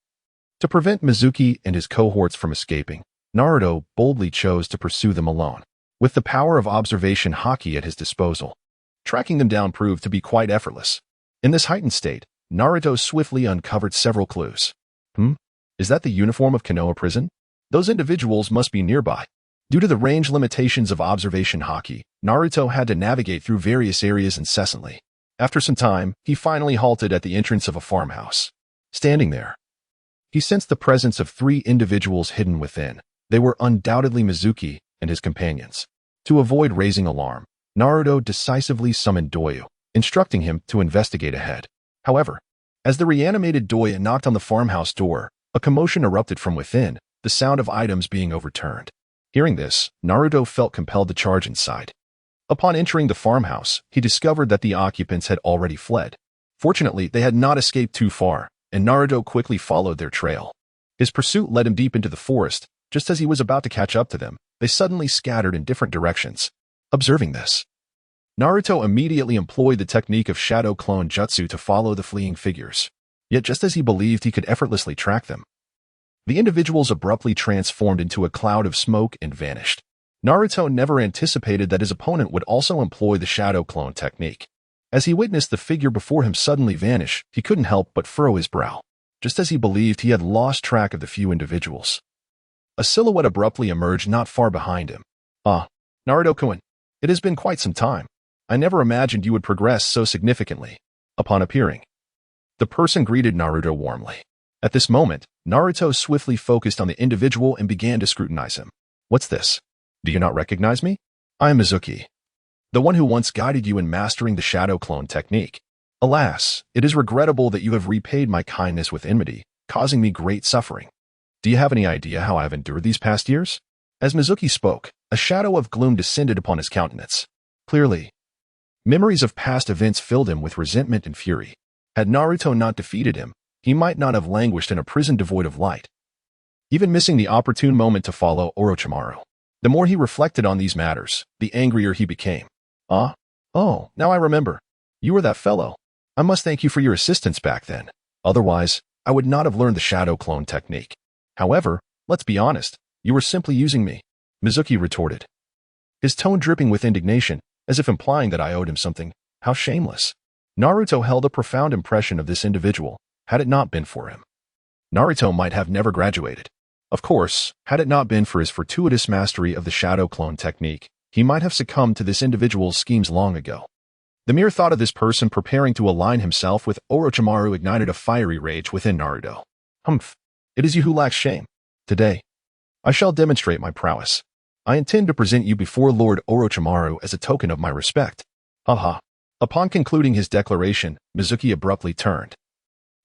to prevent Mizuki and his cohorts from escaping, Naruto boldly chose to pursue them alone. With the power of observation Haki at his disposal, tracking them down proved to be quite effortless. In this heightened state, Naruto swiftly uncovered several clues. Is that the uniform of Konoha prison? Those individuals must be nearby. Due to the range limitations of observation Haki, Naruto had to navigate through various areas incessantly. After some time, he finally halted at the entrance of a farmhouse. Standing there, he sensed the presence of three individuals hidden within. They were undoubtedly Mizuki and his companions. To avoid raising alarm, Naruto decisively summoned Doyu, instructing him to investigate ahead. However, as the reanimated Doyu knocked on the farmhouse door, a commotion erupted from within, the sound of items being overturned. Hearing this, Naruto felt compelled to charge inside. Upon entering the farmhouse, he discovered that the occupants had already fled. Fortunately, they had not escaped too far, and Naruto quickly followed their trail. His pursuit led him deep into the forest. Just as he was about to catch up to them, they suddenly scattered in different directions. Observing this, Naruto immediately employed the technique of shadow clone jutsu to follow the fleeing figures. Yet just as he believed he could effortlessly track them, the individuals abruptly transformed into a cloud of smoke and vanished. Naruto never anticipated that his opponent would also employ the shadow clone technique. As he witnessed the figure before him suddenly vanish, he couldn't help but furrow his brow. Just as he believed he had lost track of the few individuals, a silhouette abruptly emerged not far behind him. Naruto-kun, it has been quite some time. I never imagined you would progress so significantly. Upon appearing, the person greeted Naruto warmly. At this moment, Naruto swiftly focused on the individual and began to scrutinize him. What's this? Do you not recognize me? I am Mizuki, the one who once guided you in mastering the shadow clone technique. Alas, it is regrettable that you have repaid my kindness with enmity, causing me great suffering. Do you have any idea how I have endured these past years? As Mizuki spoke, a shadow of gloom descended upon his countenance. Clearly, memories of past events filled him with resentment and fury. Had Naruto not defeated him, he might not have languished in a prison devoid of light, even missing the opportune moment to follow Orochimaru. The more he reflected on these matters, the angrier he became. Oh, now I remember. You were that fellow. I must thank you for your assistance back then. Otherwise, I would not have learned the shadow clone technique. However, let's be honest, you were simply using me, Mizuki retorted, his tone dripping with indignation, as if implying that I owed him something. How shameless. Naruto held a profound impression of this individual, had it not been for him. Naruto might have never graduated. Of course, had it not been for his fortuitous mastery of the shadow clone technique, he might have succumbed to this individual's schemes long ago. The mere thought of this person preparing to align himself with Orochimaru ignited a fiery rage within Naruto. Humph, it is you who lacks shame. Today, I shall demonstrate my prowess. I intend to present you before Lord Orochimaru as a token of my respect. Haha. Upon concluding his declaration, Mizuki abruptly turned,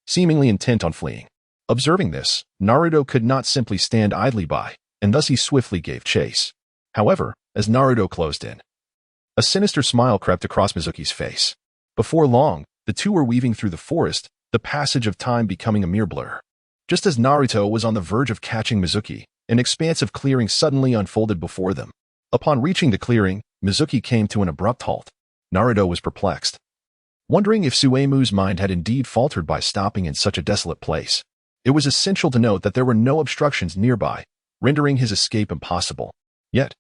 seemingly intent on fleeing. Observing this, Naruto could not simply stand idly by, and thus he swiftly gave chase. However, as Naruto closed in, a sinister smile crept across Mizuki's face. Before long, the two were weaving through the forest, the passage of time becoming a mere blur. Just as Naruto was on the verge of catching Mizuki, an expansive clearing suddenly unfolded before them. Upon reaching the clearing, Mizuki came to an abrupt halt. Naruto was perplexed, wondering if Suemu's mind had indeed faltered by stopping in such a desolate place. It was essential to note that there were no obstructions nearby, rendering his escape impossible. Yet,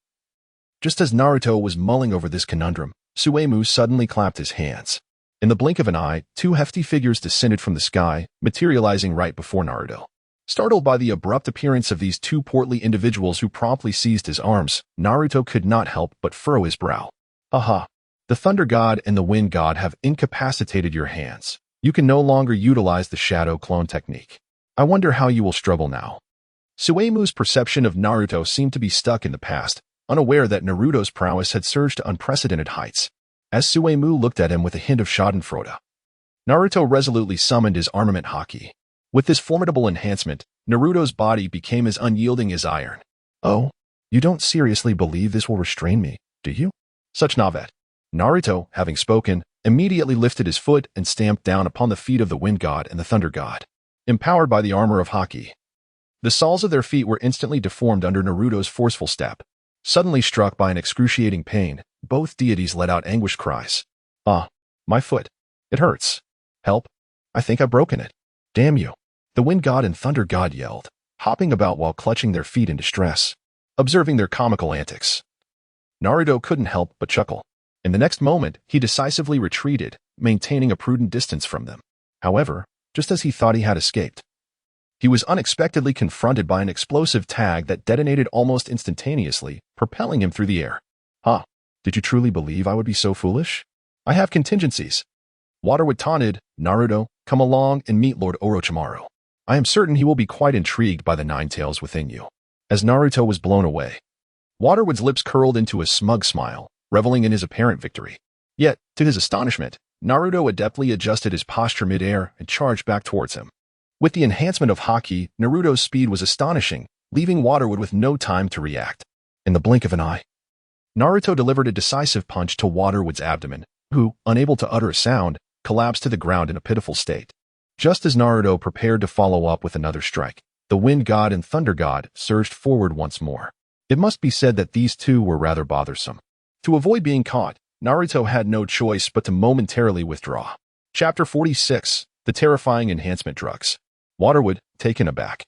just as Naruto was mulling over this conundrum, Suemu suddenly clapped his hands. In the blink of an eye, two hefty figures descended from the sky, materializing right before Naruto. Startled by the abrupt appearance of these two portly individuals who promptly seized his arms, Naruto could not help but furrow his brow. Aha! The Thunder God and the Wind God have incapacitated your hands. You can no longer utilize the shadow clone technique. I wonder how you will struggle now. Suemu's perception of Naruto seemed to be stuck in the past, unaware that Naruto's prowess had surged to unprecedented heights. As Suemu looked at him with a hint of schadenfreude, Naruto resolutely summoned his armament Haki. With this formidable enhancement, Naruto's body became as unyielding as iron. Oh, you don't seriously believe this will restrain me, do you? Such navet. Naruto, having spoken, immediately lifted his foot and stamped down upon the feet of the Wind God and the Thunder God. Empowered by the armor of Haki, the soles of their feet were instantly deformed under Naruto's forceful step. Suddenly struck by an excruciating pain, both deities let out anguished cries. Ah, my foot. It hurts. Help. I think I've broken it. Damn you. The Wind God and Thunder God yelled, hopping about while clutching their feet in distress. Observing their comical antics, Naruto couldn't help but chuckle. In the next moment, he decisively retreated, maintaining a prudent distance from them. However, just as he thought he had escaped, he was unexpectedly confronted by an explosive tag that detonated almost instantaneously, propelling him through the air. Huh, did you truly believe I would be so foolish? I have contingencies. Waterwood taunted, Naruto, come along and meet Lord Orochimaru. I am certain he will be quite intrigued by the nine tails within you. As Naruto was blown away, Waterwood's lips curled into a smug smile, reveling in his apparent victory. Yet, to his astonishment, Naruto adeptly adjusted his posture mid-air and charged back towards him. With the enhancement of Haki, Naruto's speed was astonishing, leaving Waterwood with no time to react. In the blink of an eye, Naruto delivered a decisive punch to Waterwood's abdomen, who, unable to utter a sound, collapsed to the ground in a pitiful state. Just as Naruto prepared to follow up with another strike, the Wind God and Thunder God surged forward once more. It must be said that these two were rather bothersome. To avoid being caught, Naruto had no choice but to momentarily withdraw. Chapter 46, The Terrifying Enhancement Drugs. Waterwood, taken aback,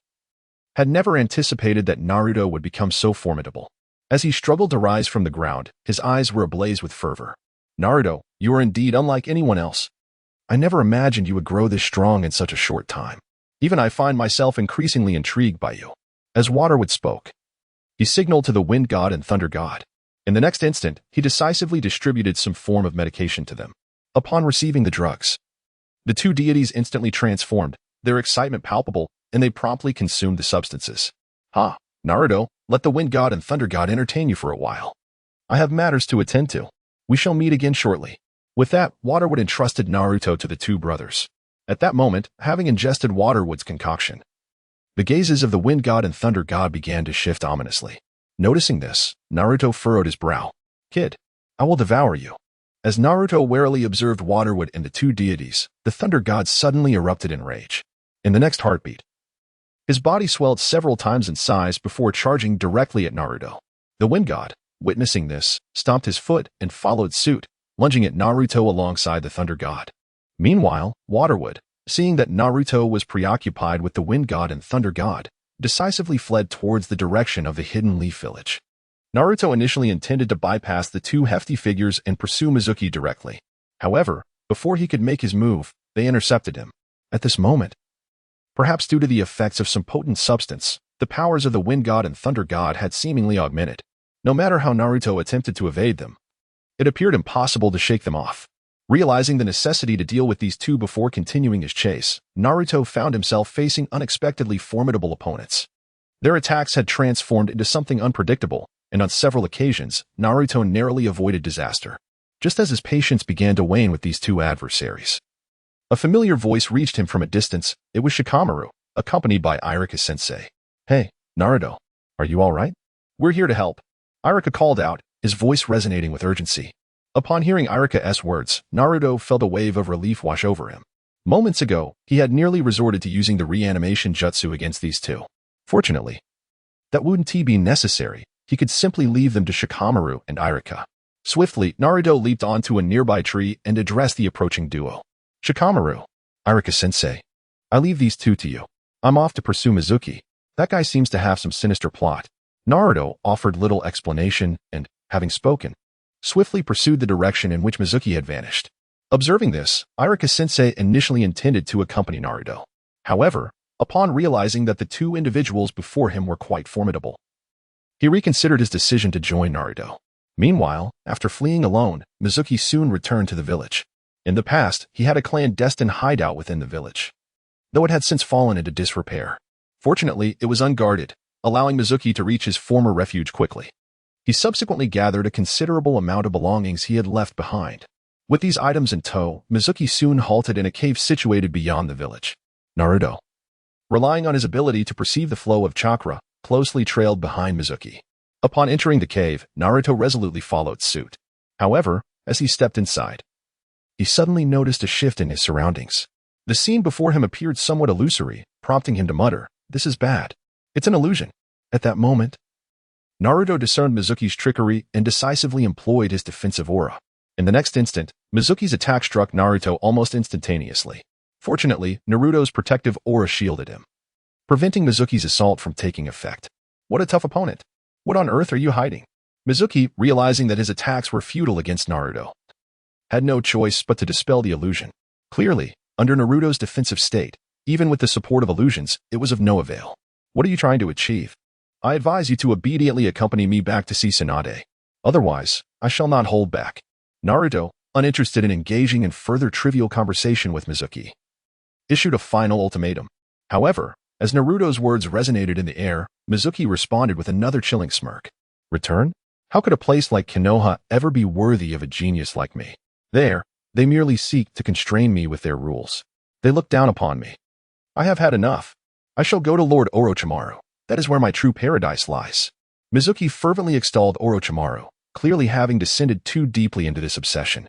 had never anticipated that Naruto would become so formidable. As he struggled to rise from the ground, his eyes were ablaze with fervor. Naruto, you are indeed unlike anyone else. I never imagined you would grow this strong in such a short time. Even I find myself increasingly intrigued by you. As Waterwood spoke, he signaled to the Wind God and Thunder God. In the next instant, he decisively distributed some form of medication to them. Upon receiving the drugs, the two deities instantly transformed, their excitement palpable, and they promptly consumed the substances. Ha, Naruto, let the Wind God and Thunder God entertain you for a while. I have matters to attend to. We shall meet again shortly. With that, Waterwood entrusted Naruto to the two brothers. At that moment, having ingested Waterwood's concoction, the gazes of the Wind God and Thunder God began to shift ominously. Noticing this, Naruto furrowed his brow. Kid, I will devour you. As Naruto warily observed Waterwood and the two deities, the Thunder God suddenly erupted in rage. In the next heartbeat, his body swelled several times in size before charging directly at Naruto. The Wind God, witnessing this, stomped his foot and followed suit, lunging at Naruto alongside the Thunder God. Meanwhile, Waterwood, seeing that Naruto was preoccupied with the Wind God and Thunder God, decisively fled towards the direction of the Hidden Leaf Village. Naruto initially intended to bypass the two hefty figures and pursue Mizuki directly. However, before he could make his move, they intercepted him. At this moment, perhaps due to the effects of some potent substance, the powers of the Wind God and Thunder God had seemingly augmented. No matter how Naruto attempted to evade them, it appeared impossible to shake them off. Realizing the necessity to deal with these two before continuing his chase, Naruto found himself facing unexpectedly formidable opponents. Their attacks had transformed into something unpredictable, and on several occasions, Naruto narrowly avoided disaster. Just as his patience began to wane with these two adversaries, a familiar voice reached him from a distance. It was Shikamaru, accompanied by Irika-sensei. "Hey, Naruto, are you all right? We're here to help," Irika called out, his voice resonating with urgency. Upon hearing Irika's words, Naruto felt a wave of relief wash over him. Moments ago, he had nearly resorted to using the reanimation jutsu against these two. Fortunately, that wouldn't be necessary. He could simply leave them to Shikamaru and Irika. Swiftly, Naruto leaped onto a nearby tree and addressed the approaching duo. "Shikamaru, Irika-sensei, I leave these two to you. I'm off to pursue Mizuki. That guy seems to have some sinister plot." Naruto offered little explanation and, having spoken, swiftly pursued the direction in which Mizuki had vanished. Observing this, Irika-sensei initially intended to accompany Naruto. However, upon realizing that the two individuals before him were quite formidable, he reconsidered his decision to join Naruto. Meanwhile, after fleeing alone, Mizuki soon returned to the village. In the past, he had a clandestine hideout within the village, though it had since fallen into disrepair. Fortunately, it was unguarded, allowing Mizuki to reach his former refuge quickly. He subsequently gathered a considerable amount of belongings he had left behind. With these items in tow, Mizuki soon halted in a cave situated beyond the village. Naruto, relying on his ability to perceive the flow of chakra, closely trailed behind Mizuki. Upon entering the cave, Naruto resolutely followed suit. However, as he stepped inside, he suddenly noticed a shift in his surroundings. The scene before him appeared somewhat illusory, prompting him to mutter, "This is bad. It's an illusion." At that moment, Naruto discerned Mizuki's trickery and decisively employed his defensive aura. In the next instant, Mizuki's attack struck Naruto almost instantaneously. Fortunately, Naruto's protective aura shielded him, preventing Mizuki's assault from taking effect. What a tough opponent. What on earth are you hiding? Mizuki, realizing that his attacks were futile against Naruto, had no choice but to dispel the illusion. Clearly, under Naruto's defensive state, even with the support of illusions, it was of no avail. "What are you trying to achieve? I advise you to obediently accompany me back to see Tsunade. Otherwise, I shall not hold back." Naruto, uninterested in engaging in further trivial conversation with Mizuki, issued a final ultimatum. However, as Naruto's words resonated in the air, Mizuki responded with another chilling smirk. "Return? How could a place like Konoha ever be worthy of a genius like me? There, they merely seek to constrain me with their rules. They look down upon me. I have had enough. I shall go to Lord Orochimaru. That is where my true paradise lies." Mizuki fervently extolled Orochimaru, clearly having descended too deeply into this obsession,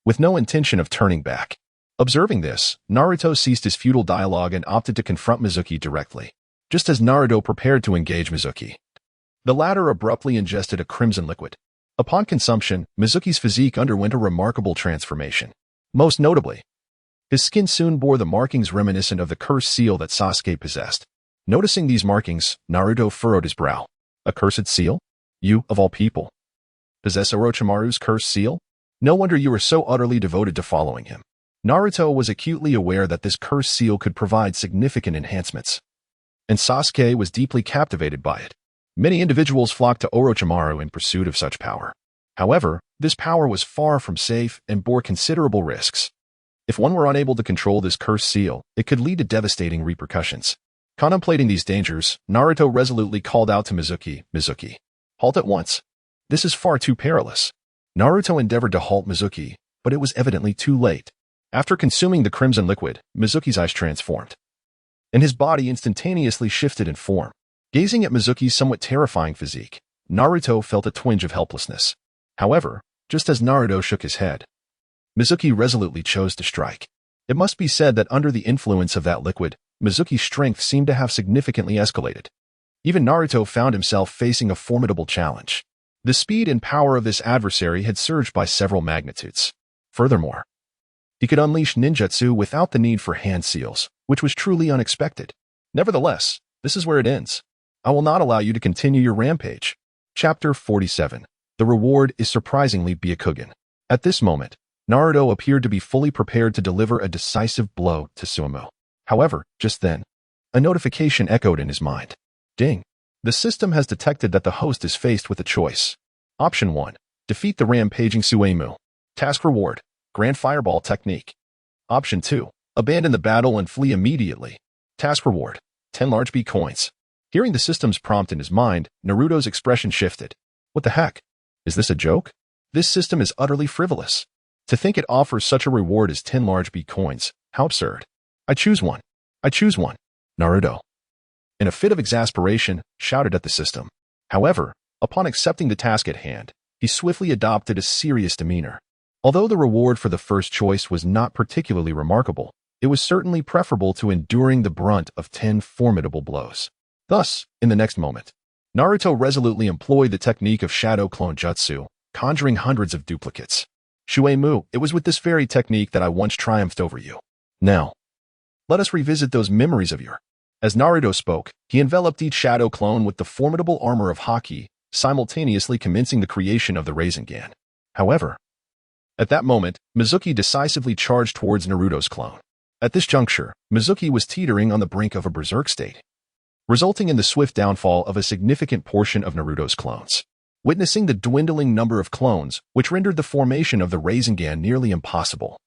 with no intention of turning back. Observing this, Naruto ceased his futile dialogue and opted to confront Mizuki directly. Just as Naruto prepared to engage Mizuki, the latter abruptly ingested a crimson liquid. Upon consumption, Mizuki's physique underwent a remarkable transformation. Most notably, his skin soon bore the markings reminiscent of the cursed seal that Sasuke possessed. Noticing these markings, Naruto furrowed his brow. "A cursed seal? You, of all people, possess Orochimaru's cursed seal? No wonder you are so utterly devoted to following him." Naruto was acutely aware that this cursed seal could provide significant enhancements, and Sasuke was deeply captivated by it. Many individuals flocked to Orochimaru in pursuit of such power. However, this power was far from safe and bore considerable risks. If one were unable to control this cursed seal, it could lead to devastating repercussions. Contemplating these dangers, Naruto resolutely called out to Mizuki, "Mizuki, halt at once. This is far too perilous." Naruto endeavored to halt Mizuki, but it was evidently too late. After consuming the crimson liquid, Mizuki's eyes transformed, and his body instantaneously shifted in form. Gazing at Mizuki's somewhat terrifying physique, Naruto felt a twinge of helplessness. However, just as Naruto shook his head. Mizuki resolutely chose to strike. It must be said that under the influence of that liquid, Mizuki's strength seemed to have significantly escalated. Even Naruto found himself facing a formidable challenge. The speed and power of this adversary had surged by several magnitudes. Furthermore, he could unleash ninjutsu without the need for hand seals, which was truly unexpected. Nevertheless, this is where it ends. I will not allow you to continue your rampage. Chapter 47. The reward is surprisingly Byakugan. At this moment, Naruto appeared to be fully prepared to deliver a decisive blow to Sumo. However, just then, a notification echoed in his mind. Ding. The system has detected that the host is faced with a choice. Option 1. Defeat the rampaging Suemu. Task reward. Grand Fireball Technique. Option 2. Abandon the battle and flee immediately. Task reward. 10 large B coins. Hearing the system's prompt in his mind, Naruto's expression shifted. What the heck? Is this a joke? This system is utterly frivolous. To think it offers such a reward as 10 large B coins. How absurd. I choose one. I choose one. Naruto, in a fit of exasperation, shouted at the system. However, upon accepting the task at hand, he swiftly adopted a serious demeanor. Although the reward for the first choice was not particularly remarkable, it was certainly preferable to enduring the brunt of 10 formidable blows. Thus, in the next moment, Naruto resolutely employed the technique of shadow clone jutsu, conjuring hundreds of duplicates. Shuemu, it was with this very technique that I once triumphed over you. Now, let us revisit those memories of your. As Naruto spoke, he enveloped each shadow clone with the formidable armor of Haki, simultaneously commencing the creation of the Rasengan. However, at that moment, Mizuki decisively charged towards Naruto's clone. At this juncture, Mizuki was teetering on the brink of a berserk state, resulting in the swift downfall of a significant portion of Naruto's clones. Witnessing the dwindling number of clones, which rendered the formation of the Rasengan nearly impossible,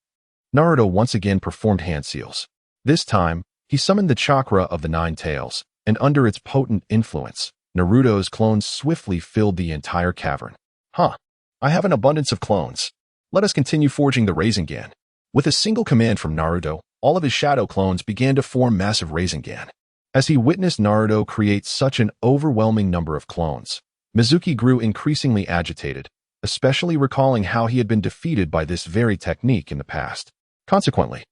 Naruto once again performed hand seals. This time, he summoned the chakra of the Nine Tails, and under its potent influence, Naruto's clones swiftly filled the entire cavern. I have an abundance of clones. Let us continue forging the Rasengan. With a single command from Naruto, all of his shadow clones began to form massive Rasengan. As he witnessed Naruto create such an overwhelming number of clones, Mizuki grew increasingly agitated, especially recalling how he had been defeated by this very technique in the past. Consequently,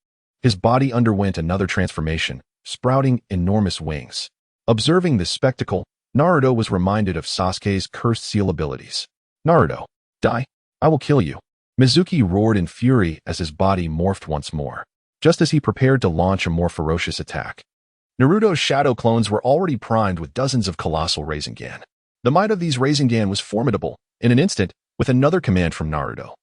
his body underwent another transformation, sprouting enormous wings. Observing this spectacle, Naruto was reminded of Sasuke's cursed seal abilities. Naruto, die! I will kill you! Mizuki roared in fury as his body morphed once more, just as he prepared to launch a more ferocious attack. Naruto's shadow clones were already primed with dozens of colossal Rasengan. The might of these Rasengan was formidable. In an instant, with another command from Naruto,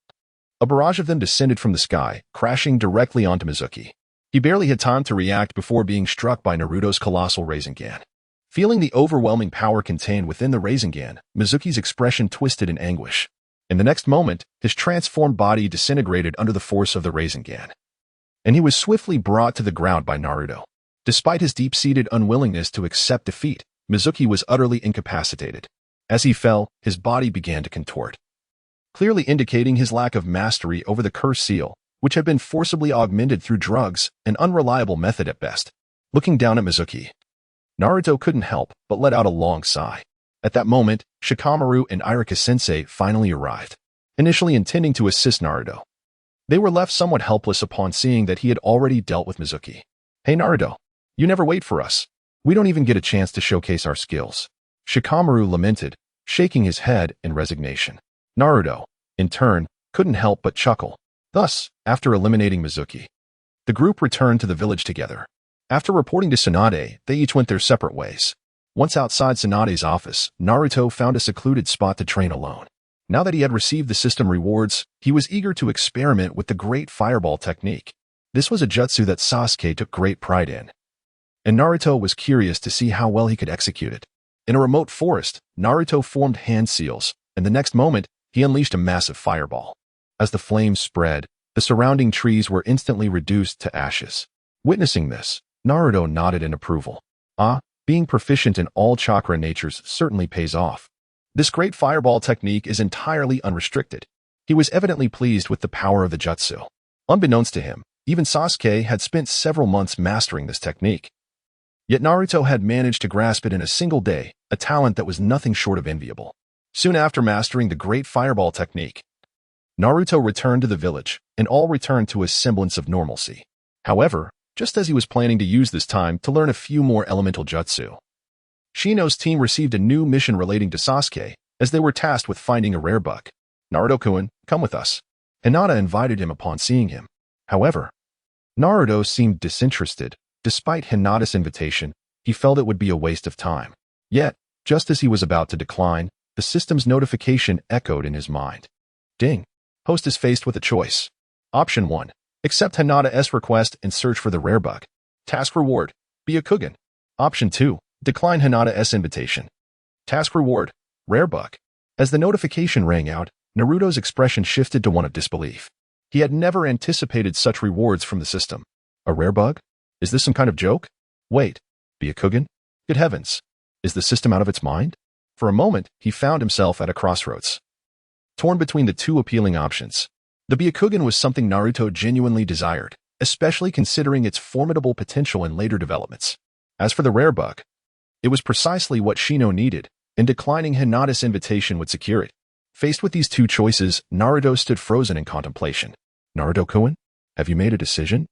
a barrage of them descended from the sky, crashing directly onto Mizuki. He barely had time to react before being struck by Naruto's colossal Rasengan. Feeling the overwhelming power contained within the Rasengan, Mizuki's expression twisted in anguish. In the next moment, his transformed body disintegrated under the force of the Rasengan, and he was swiftly brought to the ground by Naruto. Despite his deep-seated unwillingness to accept defeat, Mizuki was utterly incapacitated. As he fell, his body began to contort, clearly indicating his lack of mastery over the cursed seal, which had been forcibly augmented through drugs, an unreliable method at best. Looking down at Mizuki, Naruto couldn't help but let out a long sigh. At that moment, Shikamaru and Irika-sensei finally arrived, initially intending to assist Naruto. They were left somewhat helpless upon seeing that he had already dealt with Mizuki. Hey Naruto, you never wait for us. We don't even get a chance to showcase our skills. Shikamaru lamented, shaking his head in resignation. Naruto, in turn, couldn't help but chuckle. Thus, after eliminating Mizuki, the group returned to the village together. After reporting to Tsunade, they each went their separate ways. Once outside Tsunade's office, Naruto found a secluded spot to train alone. Now that he had received the system rewards, he was eager to experiment with the Great Fireball technique. This was a jutsu that Sasuke took great pride in, and Naruto was curious to see how well he could execute it. In a remote forest, Naruto formed hand seals, and the next moment, he unleashed a massive fireball. As the flames spread, the surrounding trees were instantly reduced to ashes. Witnessing this, Naruto nodded in approval. Being proficient in all chakra natures certainly pays off. This great fireball technique is entirely unrestricted. He was evidently pleased with the power of the jutsu. Unbeknownst to him, even Sasuke had spent several months mastering this technique. Yet Naruto had managed to grasp it in a single day, a talent that was nothing short of enviable. Soon after mastering the great fireball technique, Naruto returned to the village, and all returned to a semblance of normalcy. However, just as he was planning to use this time to learn a few more elemental jutsu, Shino's team received a new mission relating to Sasuke, as they were tasked with finding a rare bug. Naruto-kun, come with us. Hinata invited him upon seeing him. However, Naruto seemed disinterested. Despite Hinata's invitation, he felt it would be a waste of time. Yet, just as he was about to decline, the system's notification echoed in his mind. Ding. Host is faced with a choice. Option 1. Accept Hinata's request and search for the rare bug. Task reward. Be a Kugan. Option 2. Decline Hinata's invitation. Task reward. Rare bug. As the notification rang out, Naruto's expression shifted to one of disbelief. He had never anticipated such rewards from the system. A rare bug? Is this some kind of joke? Wait. Be a Kugan? Good heavens. Is the system out of its mind? For a moment, he found himself at a crossroads, torn between the two appealing options. The Byakugan was something Naruto genuinely desired, especially considering its formidable potential in later developments. As for the rare bug, it was precisely what Shino needed, and declining Hinata's invitation would secure it. Faced with these two choices, Naruto stood frozen in contemplation. Naruto-kun, have you made a decision?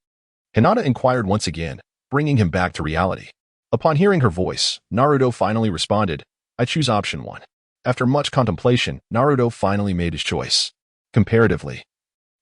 Hinata inquired once again, bringing him back to reality. Upon hearing her voice, Naruto finally responded, I choose option 1. After much contemplation, Naruto finally made his choice. Comparatively,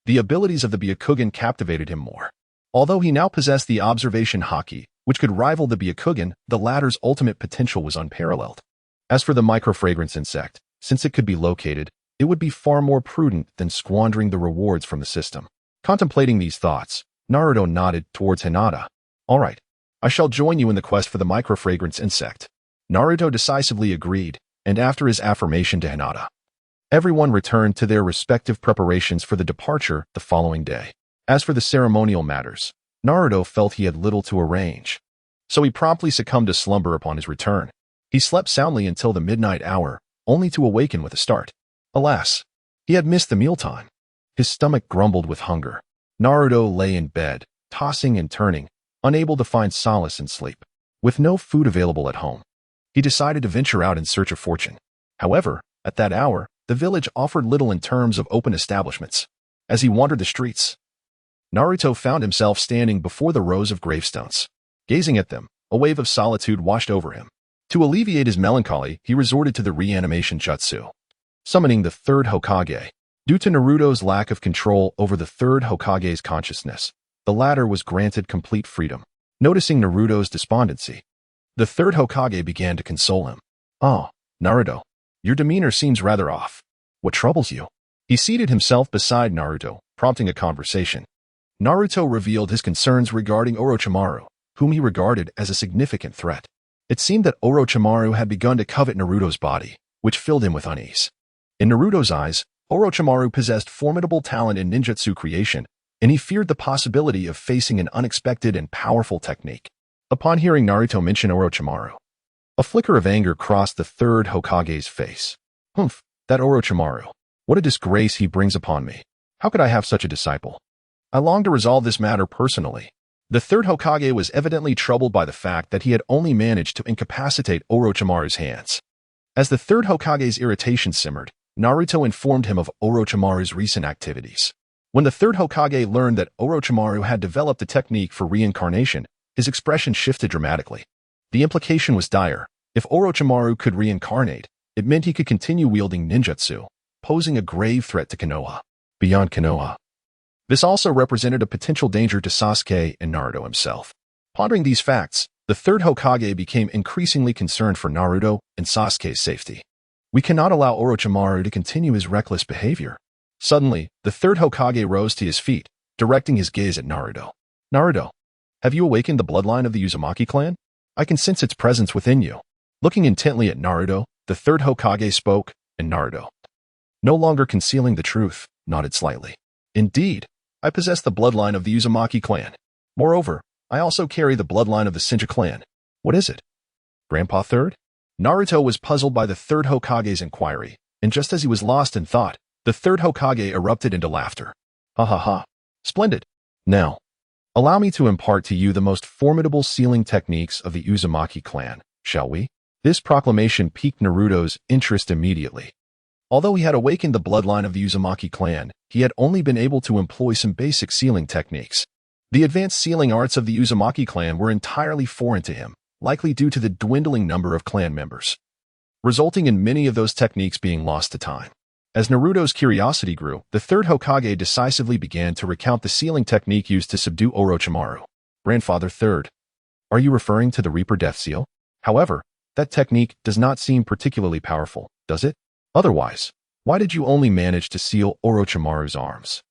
the abilities of the Byakugan captivated him more. Although he now possessed the observation Haki, which could rival the Byakugan, the latter's ultimate potential was unparalleled. As for the microfragrance insect, since it could be located, it would be far more prudent than squandering the rewards from the system. Contemplating these thoughts, Naruto nodded towards Hinata. All right, I shall join you in the quest for the microfragrance insect. Naruto decisively agreed, and after his affirmation to Hinata, everyone returned to their respective preparations for the departure the following day. As for the ceremonial matters, Naruto felt he had little to arrange, so he promptly succumbed to slumber upon his return. He slept soundly until the midnight hour, only to awaken with a start. Alas, he had missed the mealtime. His stomach grumbled with hunger. Naruto lay in bed, tossing and turning, unable to find solace in sleep. With no food available at home, he decided to venture out in search of fortune. However, at that hour, the village offered little in terms of open establishments. As he wandered the streets, Naruto found himself standing before the rows of gravestones. Gazing at them, a wave of solitude washed over him. To alleviate his melancholy, he resorted to the reanimation jutsu, summoning the third Hokage. Due to Naruto's lack of control over the third Hokage's consciousness, the latter was granted complete freedom. Noticing Naruto's despondency, the third Hokage began to console him. Oh, Naruto, your demeanor seems rather off. What troubles you? He seated himself beside Naruto, prompting a conversation. Naruto revealed his concerns regarding Orochimaru, whom he regarded as a significant threat. It seemed that Orochimaru had begun to covet Naruto's body, which filled him with unease. In Naruto's eyes, Orochimaru possessed formidable talent in ninjutsu creation, and he feared the possibility of facing an unexpected and powerful technique. Upon hearing Naruto mention Orochimaru, a flicker of anger crossed the third Hokage's face. Humph, that Orochimaru. What a disgrace he brings upon me. How could I have such a disciple? I long to resolve this matter personally. The third Hokage was evidently troubled by the fact that he had only managed to incapacitate Orochimaru's hands. As the third Hokage's irritation simmered, Naruto informed him of Orochimaru's recent activities. When the third Hokage learned that Orochimaru had developed a technique for reincarnation, his expression shifted dramatically. The implication was dire. If Orochimaru could reincarnate, it meant he could continue wielding ninjutsu, posing a grave threat to Konoha. Beyond Konoha, this also represented a potential danger to Sasuke and Naruto himself. Pondering these facts, the third Hokage became increasingly concerned for Naruto and Sasuke's safety. We cannot allow Orochimaru to continue his reckless behavior. Suddenly, the third Hokage rose to his feet, directing his gaze at Naruto. Naruto, have you awakened the bloodline of the Uzumaki clan? I can sense its presence within you. Looking intently at Naruto, the third Hokage spoke, and Naruto, no longer concealing the truth, nodded slightly. Indeed, I possess the bloodline of the Uzumaki clan. Moreover, I also carry the bloodline of the Shinja clan. What is it? Grandpa Third? Naruto was puzzled by the third Hokage's inquiry, and just as he was lost in thought, the third Hokage erupted into laughter. Ha ha ha. Splendid. Now, allow me to impart to you the most formidable sealing techniques of the Uzumaki clan, shall we? This proclamation piqued Naruto's interest immediately. Although he had awakened the bloodline of the Uzumaki clan, he had only been able to employ some basic sealing techniques. The advanced sealing arts of the Uzumaki clan were entirely foreign to him, likely due to the dwindling number of clan members, resulting in many of those techniques being lost to time. As Naruto's curiosity grew, the third Hokage decisively began to recount the sealing technique used to subdue Orochimaru. Grandfather Third. Are you referring to the Reaper Death Seal? However, that technique does not seem particularly powerful, does it? Otherwise, why did you only manage to seal Orochimaru's arms?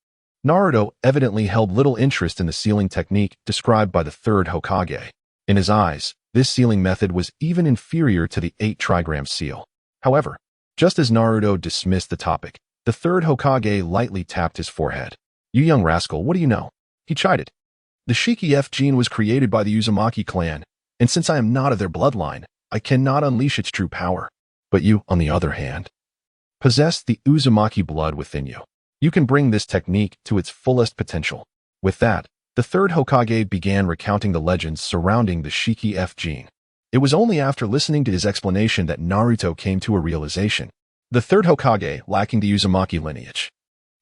Naruto evidently held little interest in the sealing technique described by the third Hokage. In his eyes, this sealing method was even inferior to the 8 trigram seal. However, just as Naruto dismissed the topic, the third Hokage lightly tapped his forehead. You young rascal, what do you know? He chided. The Shiki F gene was created by the Uzumaki clan, and since I am not of their bloodline, I cannot unleash its true power. But you, on the other hand, possess the Uzumaki blood within you. You can bring this technique to its fullest potential. With that, the third Hokage began recounting the legends surrounding the Shiki F gene. It was only after listening to his explanation that Naruto came to a realization. The third Hokage, lacking the Uzumaki lineage,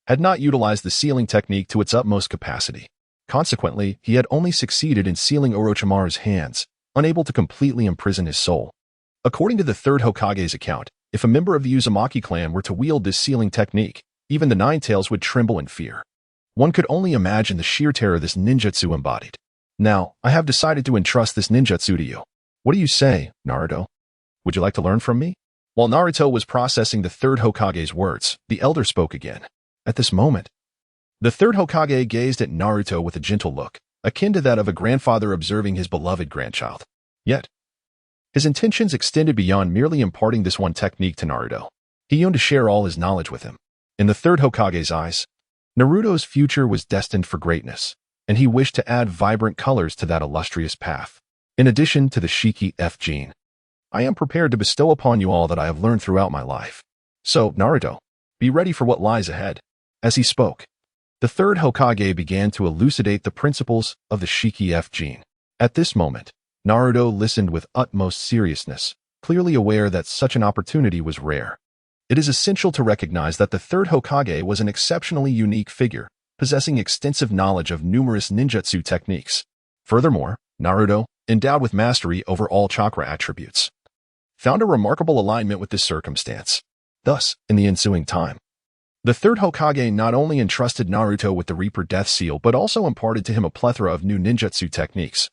had not utilized the sealing technique to its utmost capacity. Consequently, he had only succeeded in sealing Orochimaru's hands, unable to completely imprison his soul. According to the third Hokage's account, if a member of the Uzumaki clan were to wield this sealing technique, even the Nine Tails would tremble in fear. One could only imagine the sheer terror this ninjutsu embodied. Now, I have decided to entrust this ninjutsu to you. What do you say, Naruto? Would you like to learn from me? While Naruto was processing the third Hokage's words, the elder spoke again. At this moment, the third Hokage gazed at Naruto with a gentle look, akin to that of a grandfather observing his beloved grandchild. Yet, his intentions extended beyond merely imparting this one technique to Naruto. He yearned to share all his knowledge with him. In the third Hokage's eyes, Naruto's future was destined for greatness, and he wished to add vibrant colors to that illustrious path. In addition to the Shiki F gene, I am prepared to bestow upon you all that I have learned throughout my life. So, Naruto, be ready for what lies ahead. As he spoke, the third Hokage began to elucidate the principles of the Shiki F gene. At this moment, Naruto listened with utmost seriousness, clearly aware that such an opportunity was rare. It is essential to recognize that the third Hokage was an exceptionally unique figure, possessing extensive knowledge of numerous ninjutsu techniques. Furthermore, Naruto, endowed with mastery over all chakra attributes, found a remarkable alignment with this circumstance. Thus, in the ensuing time, the third Hokage not only entrusted Naruto with the Reaper Death Seal but also imparted to him a plethora of new ninjutsu techniques,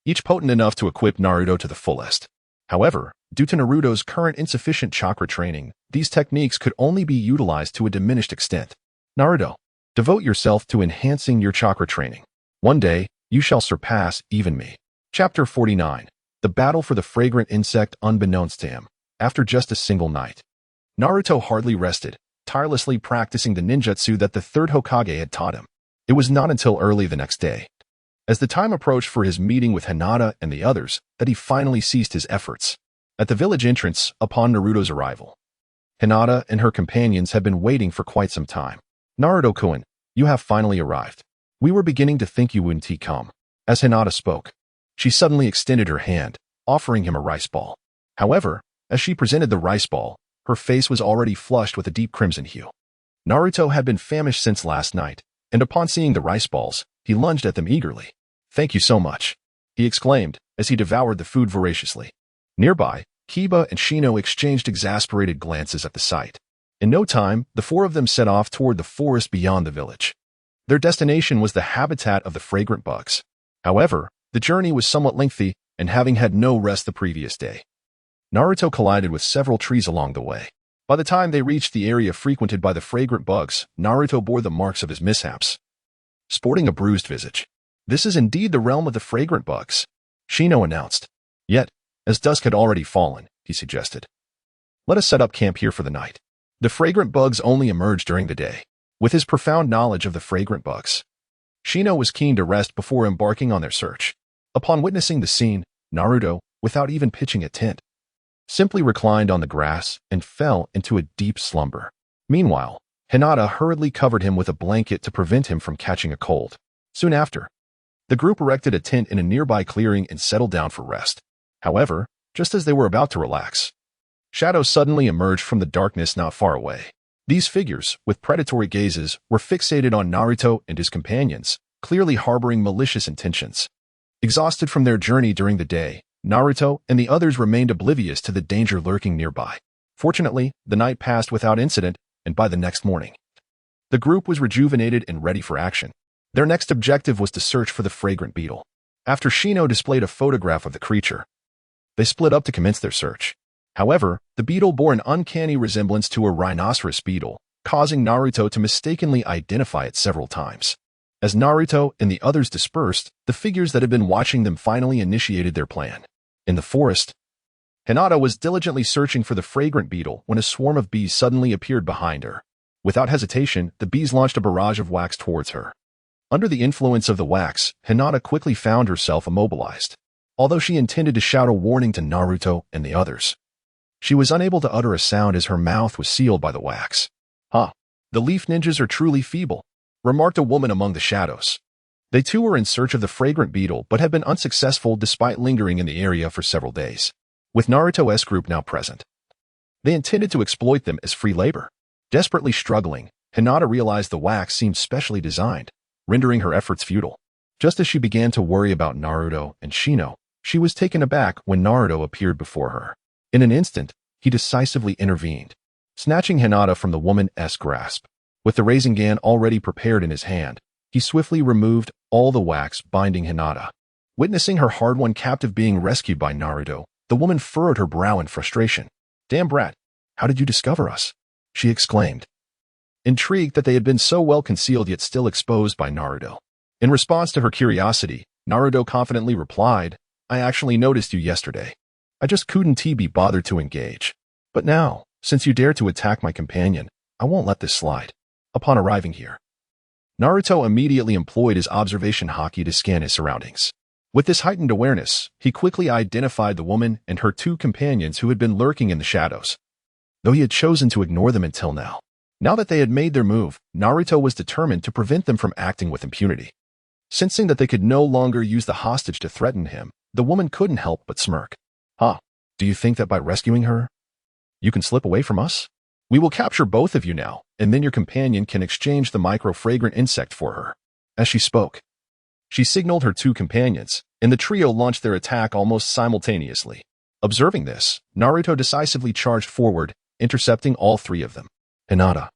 each potent enough to equip Naruto to the fullest. However, due to Naruto's current insufficient chakra training, these techniques could only be utilized to a diminished extent. Naruto, devote yourself to enhancing your chakra training. One day, you shall surpass even me. Chapter 49. The Battle for the Fragrant Insect. Unbeknownst to him, after just a single night, Naruto hardly rested, tirelessly practicing the ninjutsu that the third Hokage had taught him. It was not until early the next day, as the time approached for his meeting with Hinata and the others, that he finally ceased his efforts. At the village entrance, upon Naruto's arrival, Hinata and her companions had been waiting for quite some time. Naruto-kun, you have finally arrived. We were beginning to think you wouldn't come. As Hinata spoke, she suddenly extended her hand, offering him a rice ball. However, as she presented the rice ball, her face was already flushed with a deep crimson hue. Naruto had been famished since last night, and upon seeing the rice balls, he lunged at them eagerly. Thank you so much, he exclaimed as he devoured the food voraciously. Nearby, Kiba and Shino exchanged exasperated glances at the sight. In no time, the four of them set off toward the forest beyond the village. Their destination was the habitat of the fragrant bugs. However, the journey was somewhat lengthy, and having had no rest the previous day, Naruto collided with several trees along the way. By the time they reached the area frequented by the fragrant bugs, Naruto bore the marks of his mishaps, sporting a bruised visage. This is indeed the realm of the fragrant bugs, Shino announced. Yet, as dusk had already fallen, he suggested, let us set up camp here for the night. The fragrant bugs only emerge during the day. With his profound knowledge of the fragrant bugs, Shino was keen to rest before embarking on their search. Upon witnessing the scene, Naruto, without even pitching a tent, simply reclined on the grass and fell into a deep slumber. Meanwhile, Hinata hurriedly covered him with a blanket to prevent him from catching a cold. Soon after, the group erected a tent in a nearby clearing and settled down for rest. However, just as they were about to relax, Shadows suddenly emerged from the darkness not far away. These figures, with predatory gazes, were fixated on Naruto and his companions, clearly harboring malicious intentions. Exhausted from their journey during the day, Naruto and the others remained oblivious to the danger lurking nearby. Fortunately, the night passed without incident, and by the next morning, the group was rejuvenated and ready for action. Their next objective was to search for the fragrant beetle. After Shino displayed a photograph of the creature, they split up to commence their search. However, the beetle bore an uncanny resemblance to a rhinoceros beetle, causing Naruto to mistakenly identify it several times. As Naruto and the others dispersed, the figures that had been watching them finally initiated their plan. In the forest, Hinata was diligently searching for the fragrant beetle when a swarm of bees suddenly appeared behind her. Without hesitation, the bees launched a barrage of wax towards her. Under the influence of the wax, Hinata quickly found herself immobilized. Although she intended to shout a warning to Naruto and the others, she was unable to utter a sound as her mouth was sealed by the wax. The leaf ninjas are truly feeble, remarked a woman among the shadows. They too were in search of the fragrant beetle but had been unsuccessful despite lingering in the area for several days. With Naruto's group now present, they intended to exploit them as free labor. Desperately struggling, Hinata realized the wax seemed specially designed, rendering her efforts futile. Just as she began to worry about Naruto and Shino, she was taken aback when Naruto appeared before her. In an instant, he decisively intervened, snatching Hinata from the woman's grasp. With the Rasengan already prepared in his hand, he swiftly removed all the wax binding Hinata. Witnessing her hard-won captive being rescued by Naruto, the woman furrowed her brow in frustration. "Damn brat, how did you discover us?" she exclaimed, intrigued that they had been so well concealed yet still exposed by Naruto. In response to her curiosity, Naruto confidently replied, "I actually noticed you yesterday. I just couldn't be bothered to engage. But now, since you dare to attack my companion, I won't let this slide." Upon arriving here, Naruto immediately employed his observation Haki to scan his surroundings. With this heightened awareness, he quickly identified the woman and her two companions who had been lurking in the shadows, though he had chosen to ignore them until now. Now that they had made their move, Naruto was determined to prevent them from acting with impunity. Sensing that they could no longer use the hostage to threaten him, the woman couldn't help but smirk. Do you think that by rescuing her, you can slip away from us? We will capture both of you now, and then your companion can exchange the micro-fragrant insect for her." As she spoke, she signaled her two companions, and the trio launched their attack almost simultaneously. Observing this, Naruto decisively charged forward, intercepting all three of them. "Hinata,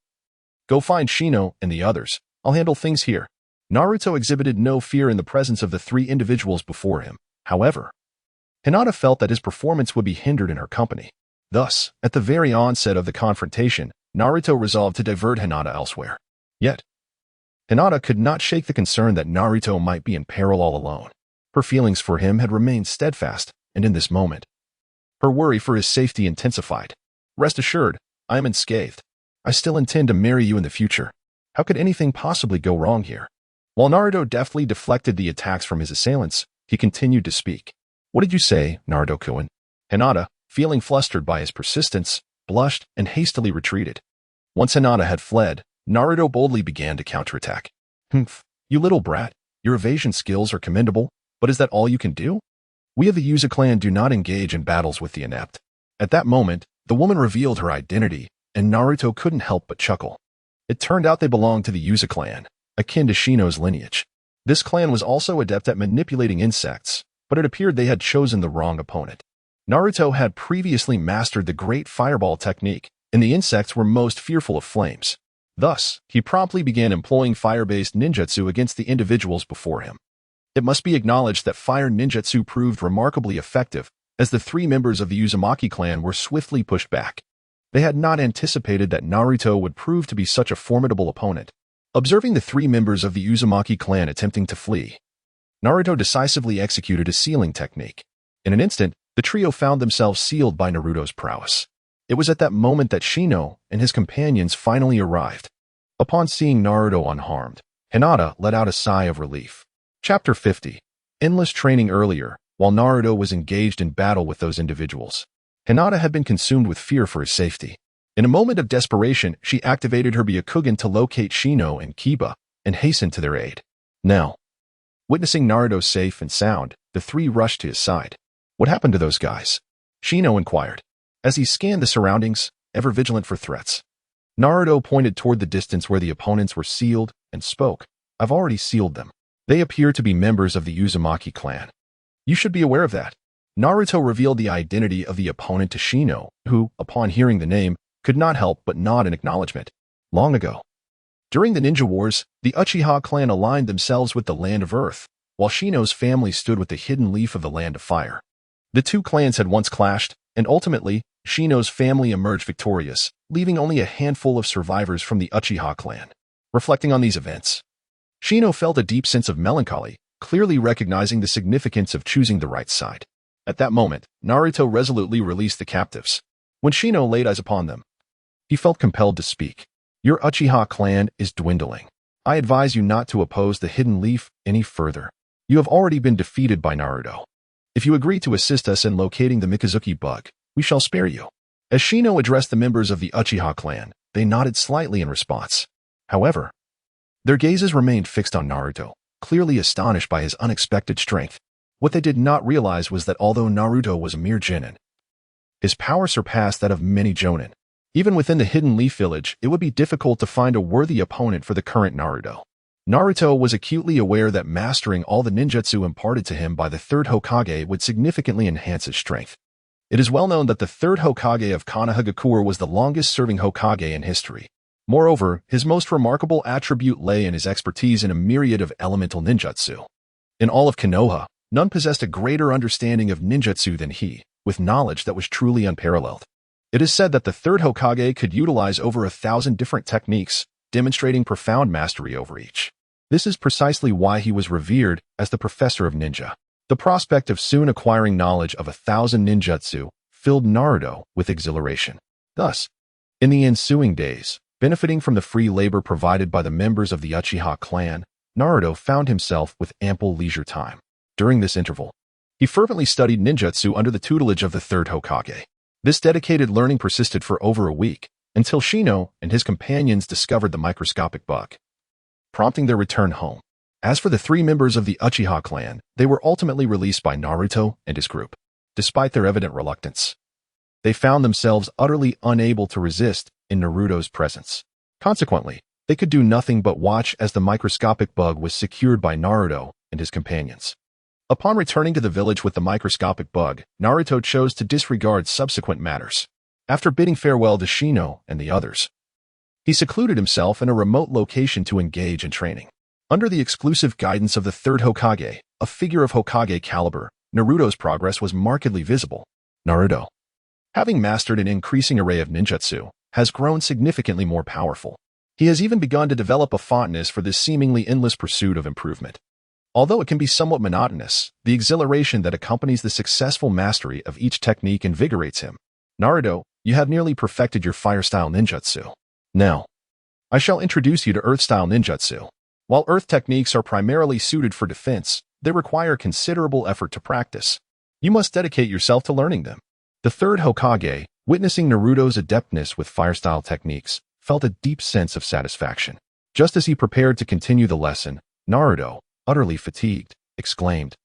go find Shino and the others. I'll handle things here." Naruto exhibited no fear in the presence of the three individuals before him. However, Hinata felt that his performance would be hindered in her company. Thus, at the very onset of the confrontation, Naruto resolved to divert Hinata elsewhere. Yet, Hinata could not shake the concern that Naruto might be in peril all alone. Her feelings for him had remained steadfast, and in this moment, her worry for his safety intensified. "Rest assured, I am unscathed. I still intend to marry you in the future. How could anything possibly go wrong here?" While Naruto deftly deflected the attacks from his assailants, he continued to speak. "What did you say, Naruto-kun?" Hinata, feeling flustered by his persistence, blushed and hastily retreated. Once Hinata had fled, Naruto boldly began to counterattack. "You little brat, your evasion skills are commendable, but is that all you can do? We of the Yuza clan do not engage in battles with the inept." At that moment, the woman revealed her identity, and Naruto couldn't help but chuckle. It turned out they belonged to the Yuza clan, akin to Shino's lineage. This clan was also adept at manipulating insects, but it appeared they had chosen the wrong opponent. Naruto had previously mastered the Great Fireball technique, and the insects were most fearful of flames. Thus, he promptly began employing fire-based ninjutsu against the individuals before him. It must be acknowledged that fire ninjutsu proved remarkably effective, as the three members of the Uzumaki clan were swiftly pushed back. They had not anticipated that Naruto would prove to be such a formidable opponent. Observing the three members of the Uzumaki clan attempting to flee, Naruto decisively executed a sealing technique. In an instant, the trio found themselves sealed by Naruto's prowess. It was at that moment that Shino and his companions finally arrived. Upon seeing Naruto unharmed, Hinata let out a sigh of relief. Chapter 50. Endless training. Earlier, while Naruto was engaged in battle with those individuals, Hinata had been consumed with fear for his safety. In a moment of desperation, she activated her Byakugan to locate Shino and Kiba and hasten to their aid. Now, witnessing Naruto safe and sound, the three rushed to his side. "What happened to those guys?" Shino inquired. As he scanned the surroundings, ever vigilant for threats, Naruto pointed toward the distance where the opponents were sealed and spoke. I've already sealed them. They appear to be members of the Uzumaki clan. You should be aware of that. Naruto revealed the identity of the opponent to Shino, who, upon hearing the name, could not help but nod in acknowledgement. Long ago, during the Ninja Wars, the Uchiha clan aligned themselves with the Land of Earth, while Shino's family stood with the hidden leaf of the Land of Fire. The two clans had once clashed, and ultimately, Shino's family emerged victorious, leaving only a handful of survivors from the Uchiha clan. Reflecting on these events, Shino felt a deep sense of melancholy, clearly recognizing the significance of choosing the right side. At that moment, Naruto resolutely released the captives. When Shino laid eyes upon them, he felt compelled to speak. Your Uchiha clan is dwindling. I advise you not to oppose the hidden leaf any further. You have already been defeated by Naruto. If you agree to assist us in locating the Mikazuki bug, we shall spare you. As Shino addressed the members of the Uchiha clan, they nodded slightly in response. However, their gazes remained fixed on Naruto, clearly astonished by his unexpected strength. What they did not realize was that although Naruto was a mere genin, his power surpassed that of many jonin. Even within the Hidden Leaf Village, it would be difficult to find a worthy opponent for the current Naruto. Naruto was acutely aware that mastering all the ninjutsu imparted to him by the third Hokage would significantly enhance his strength. It is well known that the third Hokage of Konoha was the longest-serving Hokage in history. Moreover, his most remarkable attribute lay in his expertise in a myriad of elemental ninjutsu. In all of Konoha, none possessed a greater understanding of ninjutsu than he, with knowledge that was truly unparalleled. It is said that the third Hokage could utilize over 1,000 different techniques, demonstrating profound mastery over each. This is precisely why he was revered as the professor of ninja. The prospect of soon acquiring knowledge of 1,000 ninjutsu filled Naruto with exhilaration. Thus, in the ensuing days, benefiting from the free labor provided by the members of the Uchiha clan, Naruto found himself with ample leisure time. During this interval, he fervently studied ninjutsu under the tutelage of the third Hokage. This dedicated learning persisted for over a week, until Shino and his companions discovered the microscopic bug, prompting their return home. As for the three members of the Uchiha clan, they were ultimately released by Naruto and his group. Despite their evident reluctance, they found themselves utterly unable to resist in Naruto's presence. Consequently, they could do nothing but watch as the microscopic bug was secured by Naruto and his companions. Upon returning to the village with the microscopic bug, Naruto chose to disregard subsequent matters. After bidding farewell to Shino and the others, he secluded himself in a remote location to engage in training. Under the exclusive guidance of the third Hokage, a figure of Hokage caliber, Naruto's progress was markedly visible. Naruto, having mastered an increasing array of ninjutsu, has grown significantly more powerful. He has even begun to develop a fondness for this seemingly endless pursuit of improvement. Although it can be somewhat monotonous, the exhilaration that accompanies the successful mastery of each technique invigorates him. Naruto, you have nearly perfected your fire-style ninjutsu. Now, I shall introduce you to earth-style ninjutsu. While earth techniques are primarily suited for defense, they require considerable effort to practice. You must dedicate yourself to learning them. The third Hokage, witnessing Naruto's adeptness with fire-style techniques, felt a deep sense of satisfaction. Just as he prepared to continue the lesson, Naruto, utterly fatigued, exclaimed,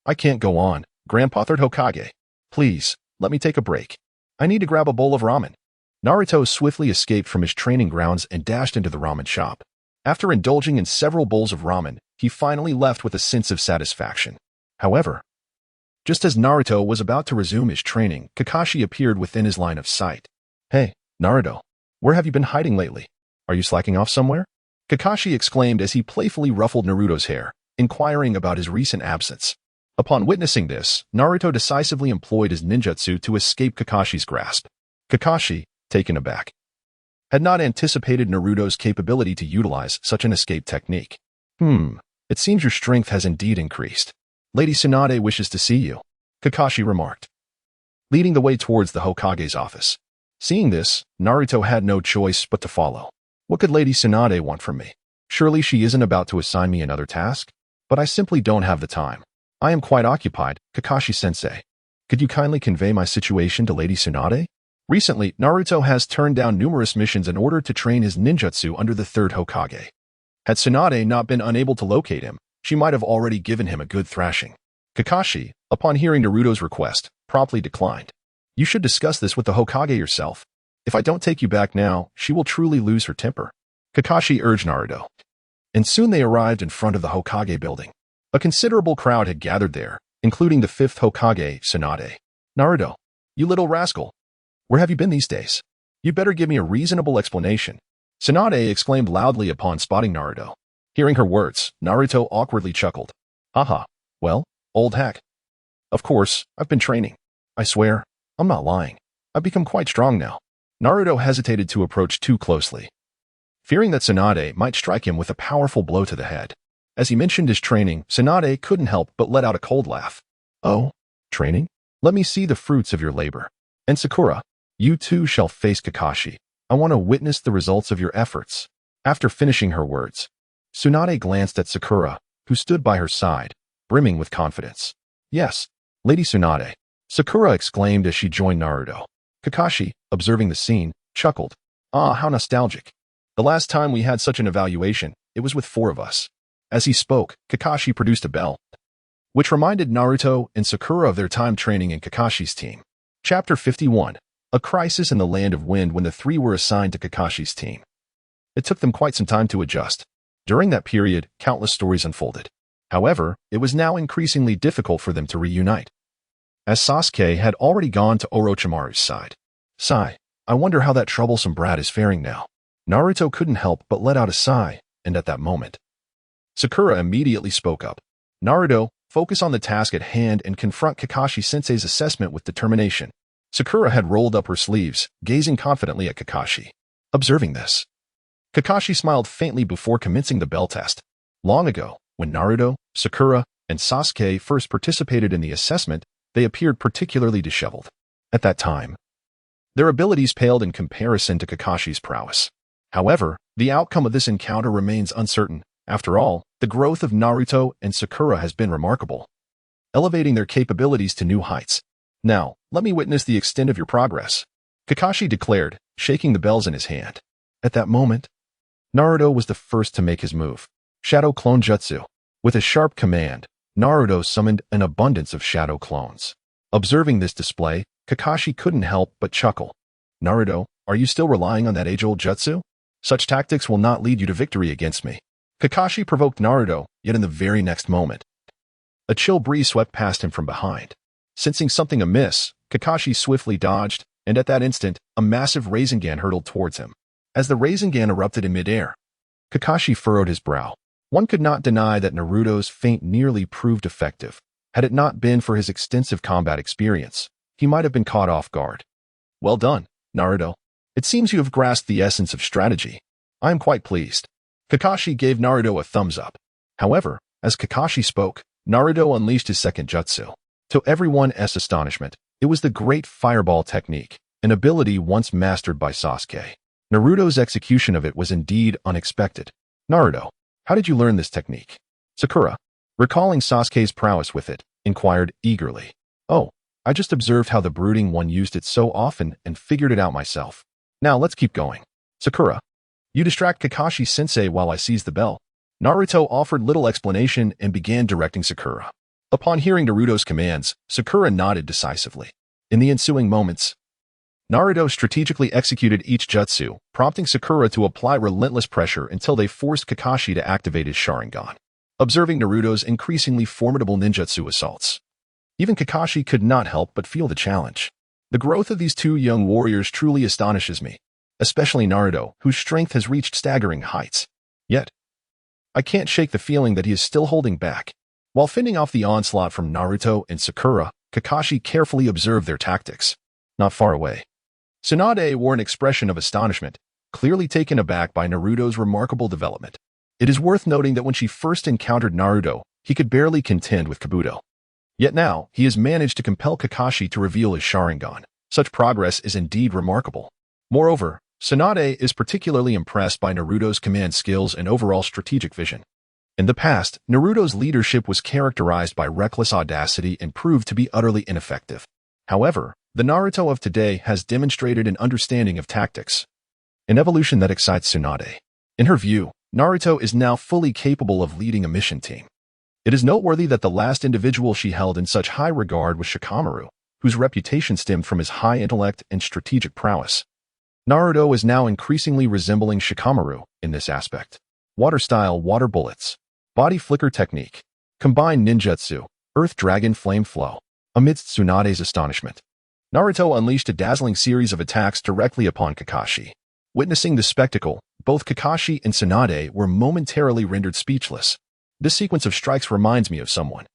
I can't go on, Grandpa Third Hokage. Please, let me take a break. I need to grab a bowl of ramen. Naruto swiftly escaped from his training grounds and dashed into the ramen shop. After indulging in several bowls of ramen, he finally left with a sense of satisfaction. However, just as Naruto was about to resume his training, Kakashi appeared within his line of sight. Hey, Naruto, where have you been hiding lately? Are you slacking off somewhere? Kakashi exclaimed as he playfully ruffled Naruto's hair, inquiring about his recent absence. Upon witnessing this, Naruto decisively employed his ninjutsu to escape Kakashi's grasp. Kakashi, taken aback, had not anticipated Naruto's capability to utilize such an escape technique. It seems your strength has indeed increased. Lady Tsunade wishes to see you, Kakashi remarked, leading the way towards the Hokage's office. Seeing this, Naruto had no choice but to follow. What could Lady Tsunade want from me? Surely she isn't about to assign me another task? But I simply don't have the time. I am quite occupied, Kakashi-sensei. Could you kindly convey my situation to Lady Tsunade? Recently, Naruto has turned down numerous missions in order to train his ninjutsu under the third Hokage. Had Tsunade not been unable to locate him, she might have already given him a good thrashing. Kakashi, upon hearing Naruto's request, promptly declined. You should discuss this with the Hokage yourself. If I don't take you back now, she will truly lose her temper. Kakashi urged Naruto. And soon they arrived in front of the Hokage building. A considerable crowd had gathered there, including the fifth Hokage, Tsunade. Naruto, you little rascal. Where have you been these days? You better give me a reasonable explanation. Tsunade exclaimed loudly upon spotting Naruto. Hearing her words, Naruto awkwardly chuckled. Haha, well, old hack. Of course, I've been training. I swear, I'm not lying. I've become quite strong now. Naruto hesitated to approach too closely, fearing that Tsunade might strike him with a powerful blow to the head. As he mentioned his training, Tsunade couldn't help but let out a cold laugh. Oh, training? Let me see the fruits of your labor. And Sakura, you too shall face Kakashi. I want to witness the results of your efforts. After finishing her words, Tsunade glanced at Sakura, who stood by her side, brimming with confidence. Yes, Lady Tsunade, Sakura exclaimed as she joined Naruto. Kakashi, observing the scene, chuckled. Ah, how nostalgic. The last time we had such an evaluation, it was with 4 of us. As he spoke, Kakashi produced a bell, which reminded Naruto and Sakura of their time training in Kakashi's team. Chapter 51. A crisis in the land of wind when the 3 were assigned to Kakashi's team. It took them quite some time to adjust. During that period, countless stories unfolded. However, it was now increasingly difficult for them to reunite, as Sasuke had already gone to Orochimaru's side. Sigh, I wonder how that troublesome brat is faring now. Naruto couldn't help but let out a sigh, and at that moment, Sakura immediately spoke up. Naruto, focus on the task at hand and confront Kakashi-sensei's assessment with determination. Sakura had rolled up her sleeves, gazing confidently at Kakashi. Observing this, Kakashi smiled faintly before commencing the bell test. Long ago, when Naruto, Sakura, and Sasuke first participated in the assessment, they appeared particularly disheveled. At that time, their abilities paled in comparison to Kakashi's prowess. However, the outcome of this encounter remains uncertain. After all, the growth of Naruto and Sakura has been remarkable, elevating their capabilities to new heights. Now, let me witness the extent of your progress, Kakashi declared, shaking the bells in his hand. At that moment, Naruto was the first to make his move. Shadow Clone Jutsu. With a sharp command, Naruto summoned an abundance of shadow clones. Observing this display, Kakashi couldn't help but chuckle. Naruto, are you still relying on that age-old jutsu? Such tactics will not lead you to victory against me. Kakashi provoked Naruto, yet in the very next moment, a chill breeze swept past him from behind. Sensing something amiss, Kakashi swiftly dodged, and at that instant, a massive Rasengan hurtled towards him. As the Rasengan erupted in midair, Kakashi furrowed his brow. One could not deny that Naruto's feint nearly proved effective. Had it not been for his extensive combat experience, he might have been caught off guard. Well done, Naruto. It seems you have grasped the essence of strategy. I am quite pleased. Kakashi gave Naruto a thumbs up. However, as Kakashi spoke, Naruto unleashed his second jutsu. To everyone's astonishment, it was the Great Fireball technique, an ability once mastered by Sasuke. Naruto's execution of it was indeed unexpected. Naruto, how did you learn this technique? Sakura, recalling Sasuke's prowess with it, inquired eagerly. Oh, I just observed how the brooding one used it so often and figured it out myself. Now let's keep going. Sakura, you distract Kakashi-sensei while I seize the bell. Naruto offered little explanation and began directing Sakura. Upon hearing Naruto's commands, Sakura nodded decisively. In the ensuing moments, Naruto strategically executed each jutsu, prompting Sakura to apply relentless pressure until they forced Kakashi to activate his Sharingan. Observing Naruto's increasingly formidable ninjutsu assaults, even Kakashi could not help but feel the challenge. The growth of these 2 young warriors truly astonishes me, especially Naruto, whose strength has reached staggering heights. Yet, I can't shake the feeling that he is still holding back. While fending off the onslaught from Naruto and Sakura, Kakashi carefully observed their tactics. Not far away, Tsunade wore an expression of astonishment, clearly taken aback by Naruto's remarkable development. It is worth noting that when she first encountered Naruto, he could barely contend with Kabuto. Yet now, he has managed to compel Kakashi to reveal his Sharingan. Such progress is indeed remarkable. Moreover, Tsunade is particularly impressed by Naruto's command skills and overall strategic vision. In the past, Naruto's leadership was characterized by reckless audacity and proved to be utterly ineffective. However, the Naruto of today has demonstrated an understanding of tactics, an evolution that excites Tsunade. In her view, Naruto is now fully capable of leading a mission team. It is noteworthy that the last individual she held in such high regard was Shikamaru, whose reputation stemmed from his high intellect and strategic prowess. Naruto is now increasingly resembling Shikamaru in this aspect. Water style, water bullets, body flicker technique, combined ninjutsu, earth dragon flame flow. Amidst Tsunade's astonishment, Naruto unleashed a dazzling series of attacks directly upon Kakashi. Witnessing the spectacle, both Kakashi and Tsunade were momentarily rendered speechless. This sequence of strikes reminds me of someone.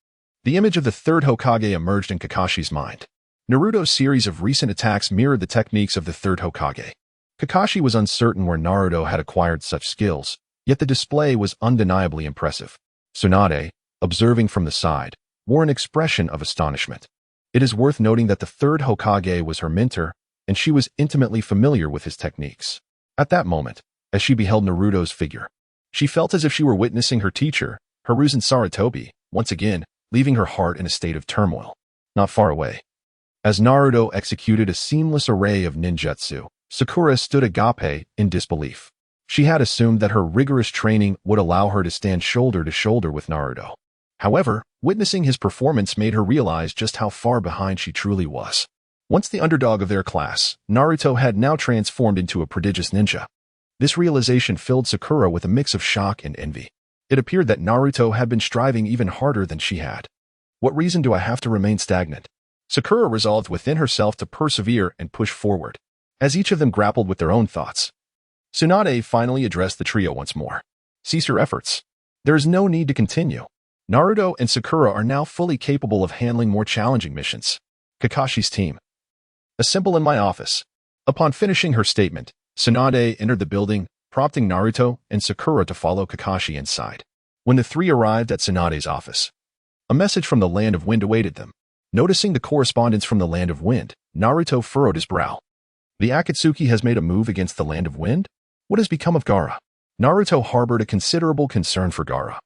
The image of the third Hokage emerged in Kakashi's mind. Naruto's series of recent attacks mirrored the techniques of the third Hokage. Kakashi was uncertain where Naruto had acquired such skills, yet the display was undeniably impressive. Tsunade, observing from the side, wore an expression of astonishment. It is worth noting that the third Hokage was her mentor, and she was intimately familiar with his techniques. At that moment, as she beheld Naruto's figure, she felt as if she were witnessing her teacher, Hiruzen Sarutobi, once again, leaving her heart in a state of turmoil. Not far away, as Naruto executed a seamless array of ninjutsu, Sakura stood agape in disbelief. She had assumed that her rigorous training would allow her to stand shoulder to shoulder with Naruto. However, witnessing his performance made her realize just how far behind she truly was. Once the underdog of their class, Naruto had now transformed into a prodigious ninja. This realization filled Sakura with a mix of shock and envy. It appeared that Naruto had been striving even harder than she had. What reason do I have to remain stagnant? Sakura resolved within herself to persevere and push forward. As each of them grappled with their own thoughts, Tsunade finally addressed the trio once more. Cease your efforts. There is no need to continue. Naruto and Sakura are now fully capable of handling more challenging missions. Kakashi's team. Assemble in my office. Upon finishing her statement, Tsunade entered the building, prompting Naruto and Sakura to follow Kakashi inside. When the three arrived at Tsunade's office, a message from the Land of Wind awaited them. Noticing the correspondence from the Land of Wind, Naruto furrowed his brow. The Akatsuki has made a move against the Land of Wind? What has become of Gaara? Naruto harbored a considerable concern for Gaara,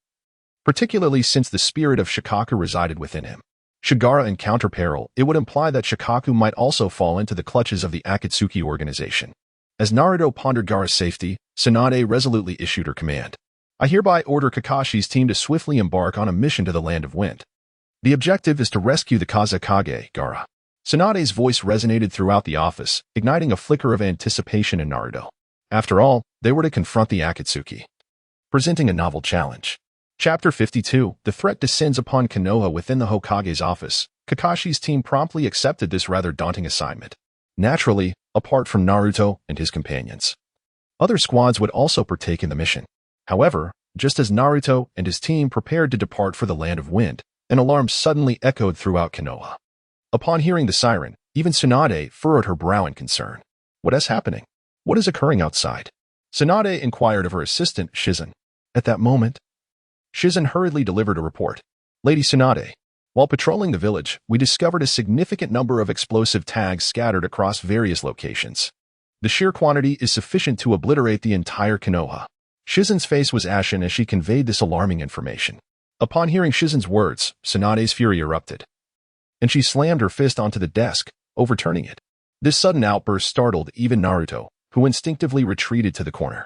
particularly since the spirit of Shukaku resided within him. Should Gaara encounter peril, it would imply that Shukaku might also fall into the clutches of the Akatsuki organization. As Naruto pondered Gaara's safety, Tsunade resolutely issued her command. I hereby order Kakashi's team to swiftly embark on a mission to the Land of Wind. The objective is to rescue the Kazekage, Gaara. Tsunade's voice resonated throughout the office, igniting a flicker of anticipation in Naruto. After all, they were to confront the Akatsuki, presenting a novel challenge. Chapter 52, the threat descends upon Konoha within the Hokage's office. Kakashi's team promptly accepted this rather daunting assignment. Naturally, apart from Naruto and his companions, other squads would also partake in the mission. However, just as Naruto and his team prepared to depart for the Land of Wind, an alarm suddenly echoed throughout Konoha. Upon hearing the siren, even Tsunade furrowed her brow in concern. What is happening? What is occurring outside? Tsunade inquired of her assistant, Shizen. At that moment, Shizen hurriedly delivered a report. Lady Tsunade, while patrolling the village, we discovered a significant number of explosive tags scattered across various locations. The sheer quantity is sufficient to obliterate the entire Konoha. Shizen's face was ashen as she conveyed this alarming information. Upon hearing Shizen's words, Tsunade's fury erupted, and she slammed her fist onto the desk, overturning it. This sudden outburst startled even Naruto, who instinctively retreated to the corner.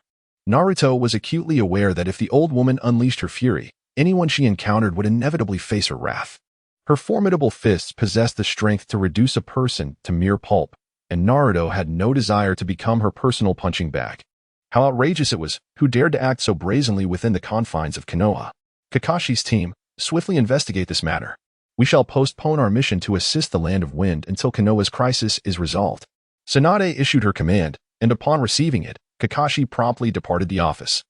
Naruto was acutely aware that if the old woman unleashed her fury, anyone she encountered would inevitably face her wrath. Her formidable fists possessed the strength to reduce a person to mere pulp, and Naruto had no desire to become her personal punching bag. How outrageous it was, who dared to act so brazenly within the confines of Konoha. Kakashi's team, swiftly investigate this matter. We shall postpone our mission to assist the Land of Wind until Konoha's crisis is resolved. Tsunade issued her command, and upon receiving it, Kakashi promptly departed the office,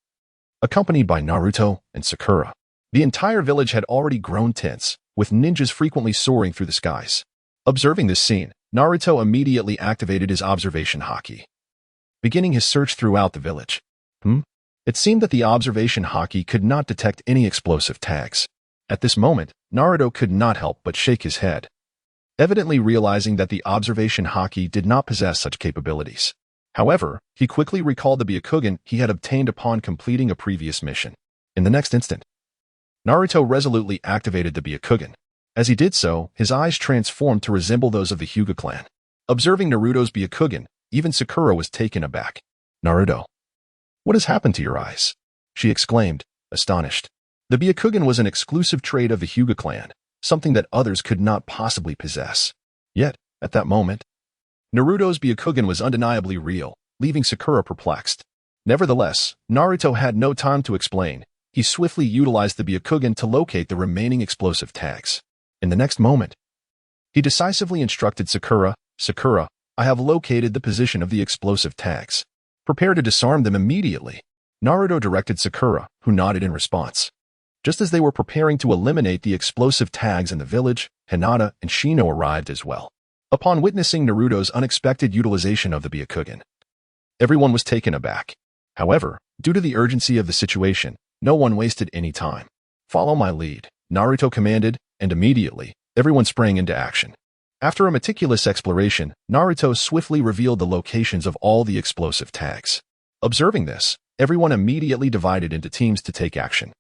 accompanied by Naruto and Sakura. The entire village had already grown tense, with ninjas frequently soaring through the skies. Observing this scene, Naruto immediately activated his observation Haki, beginning his search throughout the village. It seemed that the observation Haki could not detect any explosive tags. At this moment, Naruto could not help but shake his head, evidently realizing that the observation Haki did not possess such capabilities. However, he quickly recalled the Byakugan he had obtained upon completing a previous mission. In the next instant, Naruto resolutely activated the Byakugan. As he did so, his eyes transformed to resemble those of the Hyuga clan. Observing Naruto's Byakugan, even Sakura was taken aback. Naruto, what has happened to your eyes? She exclaimed, astonished. The Byakugan was an exclusive trait of the Hyuga clan, something that others could not possibly possess. Yet, at that moment, Naruto's Byakugan was undeniably real, leaving Sakura perplexed. Nevertheless, Naruto had no time to explain. He swiftly utilized the Byakugan to locate the remaining explosive tags. In the next moment, he decisively instructed Sakura, "Sakura, I have located the position of the explosive tags. Prepare to disarm them immediately." Naruto directed Sakura, who nodded in response. Just as they were preparing to eliminate the explosive tags in the village, Hinata and Shino arrived as well. Upon witnessing Naruto's unexpected utilization of the Byakugan, everyone was taken aback. However, due to the urgency of the situation, no one wasted any time. "Follow my lead," Naruto commanded, and immediately, everyone sprang into action. After a meticulous exploration, Naruto swiftly revealed the locations of all the explosive tags. Observing this, everyone immediately divided into teams to take action.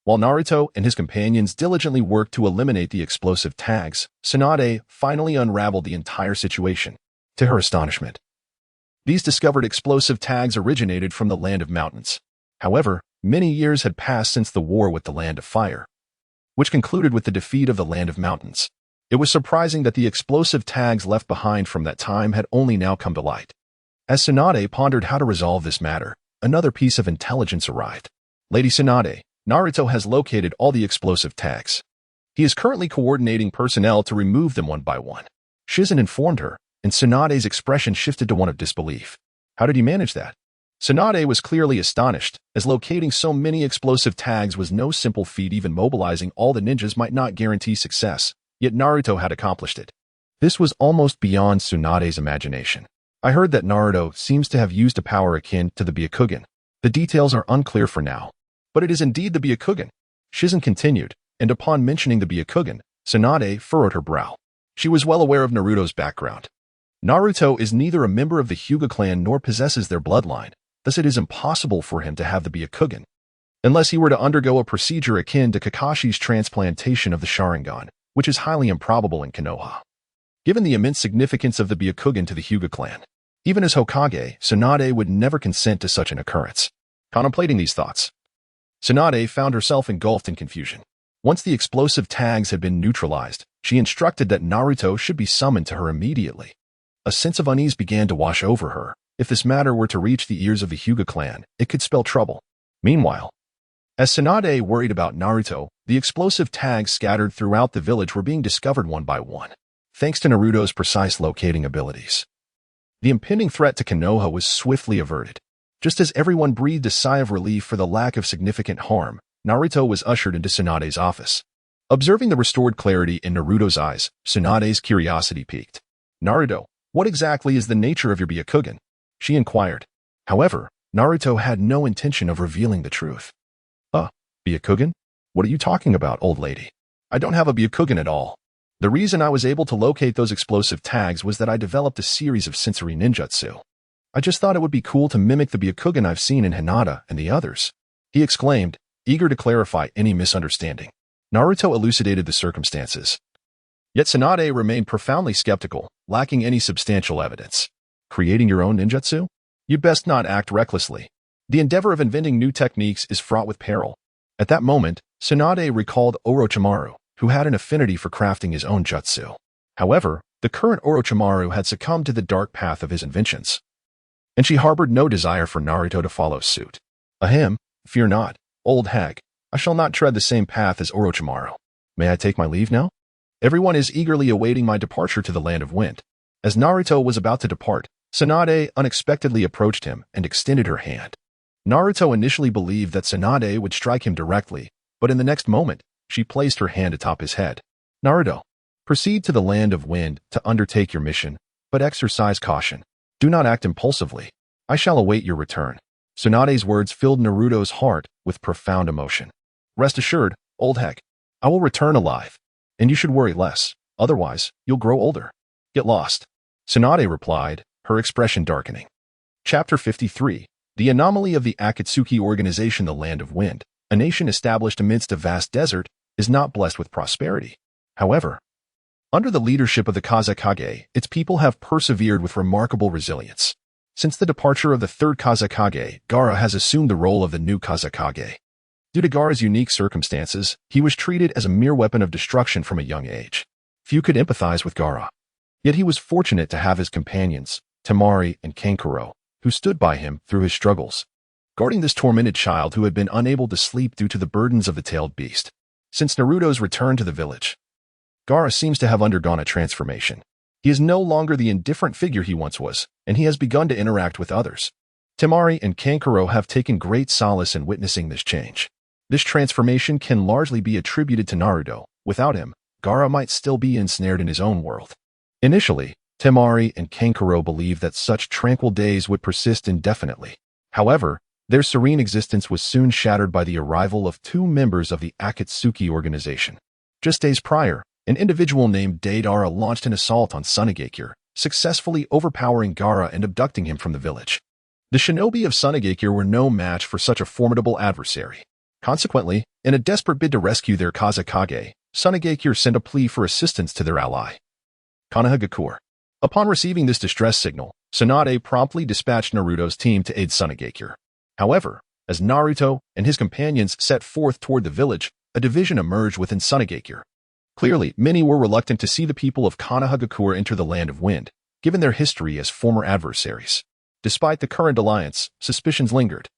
While Naruto and his companions diligently worked to eliminate the explosive tags, Tsunade finally unraveled the entire situation. To her astonishment, these discovered explosive tags originated from the Land of Mountains. However, many years had passed since the war with the Land of Fire, which concluded with the defeat of the Land of Mountains. It was surprising that the explosive tags left behind from that time had only now come to light. As Tsunade pondered how to resolve this matter, another piece of intelligence arrived. "Lady Tsunade, Naruto has located all the explosive tags. He is currently coordinating personnel to remove them one by one." Shizen informed her, and Tsunade's expression shifted to one of disbelief. How did he manage that? Tsunade was clearly astonished, as locating so many explosive tags was no simple feat. Even mobilizing all the ninjas might not guarantee success, yet Naruto had accomplished it. This was almost beyond Tsunade's imagination. "I heard that Naruto seems to have used a power akin to the Byakugan. The details are unclear for now, but it is indeed the Byakugan," Shizen continued, and upon mentioning the Byakugan, Tsunade furrowed her brow. She was well aware of Naruto's background. Naruto is neither a member of the Hyuga clan nor possesses their bloodline, thus it is impossible for him to have the Byakugan, unless he were to undergo a procedure akin to Kakashi's transplantation of the Sharingan, which is highly improbable in Konoha. Given the immense significance of the Byakugan to the Hyuga clan, even as Hokage, Tsunade would never consent to such an occurrence. Contemplating these thoughts, Tsunade found herself engulfed in confusion. Once the explosive tags had been neutralized, she instructed that Naruto should be summoned to her immediately. A sense of unease began to wash over her. If this matter were to reach the ears of the Hyuga clan, it could spell trouble. Meanwhile, as Tsunade worried about Naruto, the explosive tags scattered throughout the village were being discovered one by one, thanks to Naruto's precise locating abilities. The impending threat to Konoha was swiftly averted. Just as everyone breathed a sigh of relief for the lack of significant harm, Naruto was ushered into Tsunade's office. Observing the restored clarity in Naruto's eyes, Tsunade's curiosity piqued. "Naruto, what exactly is the nature of your Byakugan?" she inquired. However, Naruto had no intention of revealing the truth. Byakugan? What are you talking about, old lady? I don't have a Byakugan at all. The reason I was able to locate those explosive tags was that I developed a series of sensory ninjutsu. I just thought it would be cool to mimic the Byakugan I've seen in Hinata and the others," he exclaimed, eager to clarify any misunderstanding. Naruto elucidated the circumstances. Yet Tsunade remained profoundly skeptical, lacking any substantial evidence. "Creating your own ninjutsu? You best not act recklessly. The endeavor of inventing new techniques is fraught with peril." At that moment, Tsunade recalled Orochimaru, who had an affinity for crafting his own jutsu. However, the current Orochimaru had succumbed to the dark path of his inventions, and she harbored no desire for Naruto to follow suit. "Ahem, fear not, old hag. I shall not tread the same path as Orochimaru. May I take my leave now? Everyone is eagerly awaiting my departure to the Land of Wind." As Naruto was about to depart, Tsunade unexpectedly approached him and extended her hand. Naruto initially believed that Tsunade would strike him directly, but in the next moment, she placed her hand atop his head. "Naruto, proceed to the Land of Wind to undertake your mission, but exercise caution. Do not act impulsively. I shall await your return." Tsunade's words filled Naruto's heart with profound emotion. "Rest assured, old hag, I will return alive, and you should worry less, otherwise you'll grow older. Get lost." Tsunade replied, her expression darkening. Chapter 53. The anomaly of the Akatsuki organization. The Land of Wind, a nation established amidst a vast desert, is not blessed with prosperity. However, under the leadership of the Kazekage, its people have persevered with remarkable resilience. Since the departure of the third Kazekage, Gaara has assumed the role of the new Kazekage. Due to Gaara's unique circumstances, he was treated as a mere weapon of destruction from a young age. Few could empathize with Gaara. Yet he was fortunate to have his companions, Temari and Kankuro, who stood by him through his struggles, guarding this tormented child who had been unable to sleep due to the burdens of the tailed beast. Since Naruto's return to the village, Gaara seems to have undergone a transformation. He is no longer the indifferent figure he once was, and he has begun to interact with others. Temari and Kankuro have taken great solace in witnessing this change. This transformation can largely be attributed to Naruto. Without him, Gaara might still be ensnared in his own world. Initially, Temari and Kankuro believed that such tranquil days would persist indefinitely. However, their serene existence was soon shattered by the arrival of two members of the Akatsuki organization. Just days prior, an individual named Deidara launched an assault on Sunagakure, successfully overpowering Gaara and abducting him from the village. The shinobi of Sunagakure were no match for such a formidable adversary. Consequently, in a desperate bid to rescue their Kazekage, Sunagakure sent a plea for assistance to their ally, Konoha. Upon receiving this distress signal, Tsunade promptly dispatched Naruto's team to aid Sunagakure. However, as Naruto and his companions set forth toward the village, a division emerged within Sunagakure. Clearly, many were reluctant to see the people of Konoha enter the Land of Wind, given their history as former adversaries. Despite the current alliance, suspicions lingered.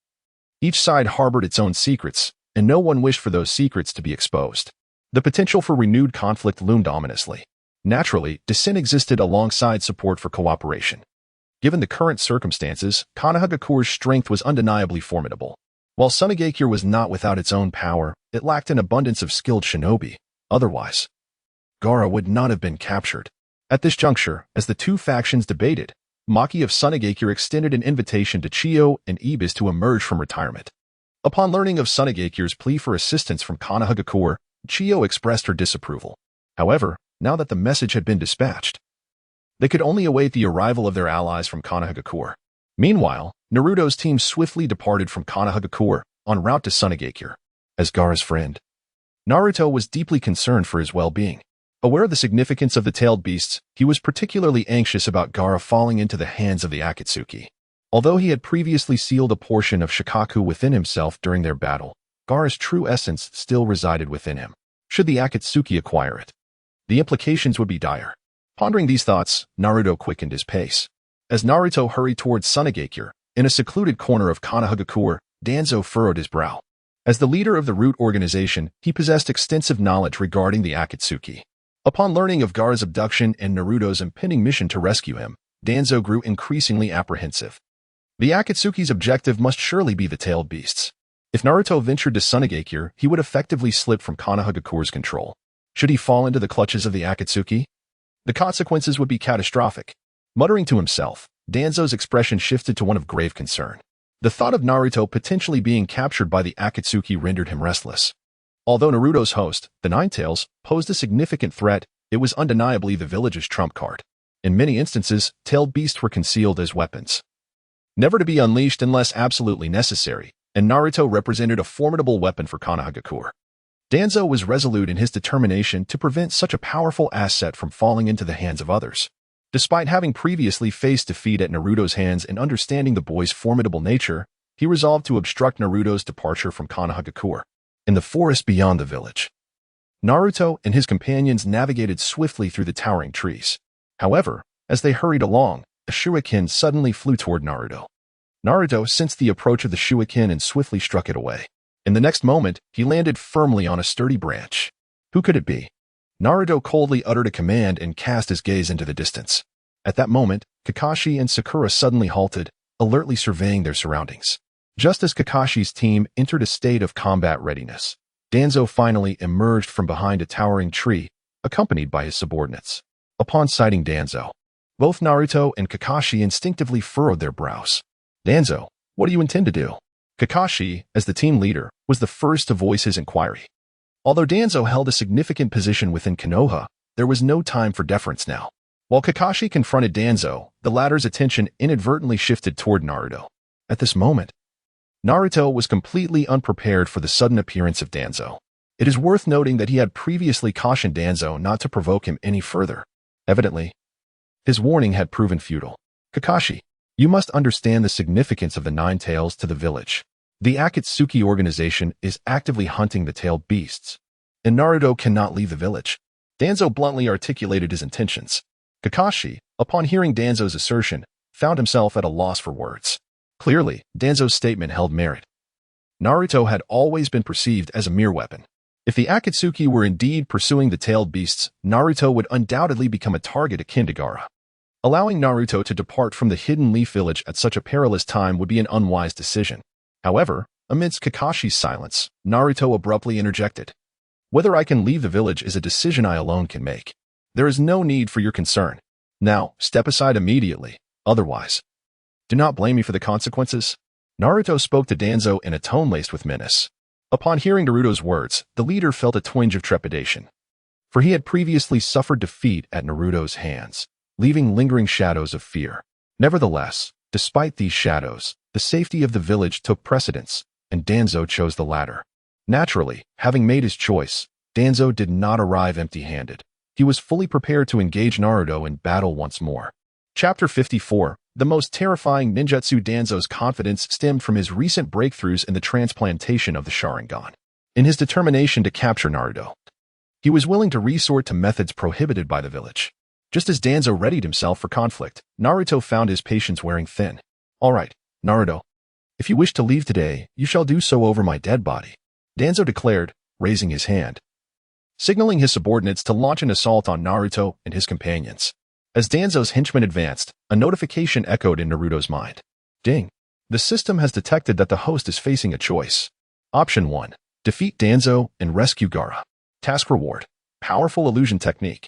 Each side harbored its own secrets, and no one wished for those secrets to be exposed. The potential for renewed conflict loomed ominously. Naturally, dissent existed alongside support for cooperation. Given the current circumstances, Konoha's strength was undeniably formidable. While Sunagakure was not without its own power, it lacked an abundance of skilled shinobi. Otherwise, Gaara would not have been captured. At this juncture, as the two factions debated, Maki of Sunagakure extended an invitation to Chiyo and Ibis to emerge from retirement. Upon learning of Sunagakure's plea for assistance from Konoha, Chiyo expressed her disapproval. However, now that the message had been dispatched, they could only await the arrival of their allies from Konoha. Meanwhile, Naruto's team swiftly departed from Konoha en route to Sunagakure. As Gaara's friend, Naruto was deeply concerned for his well-being. Aware of the significance of the tailed beasts, he was particularly anxious about Gaara falling into the hands of the Akatsuki. Although he had previously sealed a portion of Shukaku within himself during their battle, Gaara's true essence still resided within him. Should the Akatsuki acquire it, the implications would be dire. Pondering these thoughts, Naruto quickened his pace. As Naruto hurried towards Sunagakure, in a secluded corner of Konoha, Danzo furrowed his brow. As the leader of the Root organization, he possessed extensive knowledge regarding the Akatsuki. Upon learning of Gaara's abduction and Naruto's impending mission to rescue him, Danzo grew increasingly apprehensive. The Akatsuki's objective must surely be the tailed beasts. If Naruto ventured to Sunagakure, he would effectively slip from Konoha's control. Should he fall into the clutches of the Akatsuki, the consequences would be catastrophic. Muttering to himself, Danzo's expression shifted to one of grave concern. The thought of Naruto potentially being captured by the Akatsuki rendered him restless. Although Naruto's host, the Ninetales, posed a significant threat, it was undeniably the village's trump card. In many instances, tailed beasts were concealed as weapons, never to be unleashed unless absolutely necessary, and Naruto represented a formidable weapon for Konoha. Danzo was resolute in his determination to prevent such a powerful asset from falling into the hands of others. Despite having previously faced defeat at Naruto's hands and understanding the boy's formidable nature, he resolved to obstruct Naruto's departure from Konoha. In the forest beyond the village, Naruto and his companions navigated swiftly through the towering trees. However, as they hurried along, a shuriken suddenly flew toward Naruto. Naruto sensed the approach of the shuriken and swiftly struck it away. In the next moment, he landed firmly on a sturdy branch. Who could it be? Naruto coldly uttered a command and cast his gaze into the distance. At that moment, Kakashi and Sakura suddenly halted, alertly surveying their surroundings. Just as Kakashi's team entered a state of combat readiness, Danzo finally emerged from behind a towering tree, accompanied by his subordinates. Upon sighting Danzo, both Naruto and Kakashi instinctively furrowed their brows. Danzo, what do you intend to do? Kakashi, as the team leader, was the first to voice his inquiry. Although Danzo held a significant position within Konoha, there was no time for deference now. While Kakashi confronted Danzo, the latter's attention inadvertently shifted toward Naruto. At this moment, Naruto was completely unprepared for the sudden appearance of Danzo. It is worth noting that he had previously cautioned Danzo not to provoke him any further. Evidently, his warning had proven futile. Kakashi, you must understand the significance of the Nine Tails to the village. The Akatsuki organization is actively hunting the tailed beasts, and Naruto cannot leave the village. Danzo bluntly articulated his intentions. Kakashi, upon hearing Danzo's assertion, found himself at a loss for words. Clearly, Danzo's statement held merit. Naruto had always been perceived as a mere weapon. If the Akatsuki were indeed pursuing the tailed beasts, Naruto would undoubtedly become a target akin to Gaara. Allowing Naruto to depart from the Hidden Leaf Village at such a perilous time would be an unwise decision. However, amidst Kakashi's silence, Naruto abruptly interjected. Whether I can leave the village is a decision I alone can make. There is no need for your concern. Now, step aside immediately. Otherwise, do not blame me for the consequences. Naruto spoke to Danzo in a tone laced with menace. Upon hearing Naruto's words, the leader felt a twinge of trepidation. For he had previously suffered defeat at Naruto's hands, leaving lingering shadows of fear. Nevertheless, despite these shadows, the safety of the village took precedence, and Danzo chose the latter. Naturally, having made his choice, Danzo did not arrive empty-handed. He was fully prepared to engage Naruto in battle once more. Chapter 54. The most terrifying ninjutsu. Danzo's confidence stemmed from his recent breakthroughs in the transplantation of the Sharingan. In his determination to capture Naruto, he was willing to resort to methods prohibited by the village. Just as Danzo readied himself for conflict, Naruto found his patience wearing thin. All right, Naruto. If you wish to leave today, you shall do so over my dead body, Danzo declared, raising his hand, signaling his subordinates to launch an assault on Naruto and his companions. As Danzo's henchmen advanced, a notification echoed in Naruto's mind. Ding. The system has detected that the host is facing a choice. Option 1. Defeat Danzo and rescue Gaara. Task reward. Powerful illusion technique.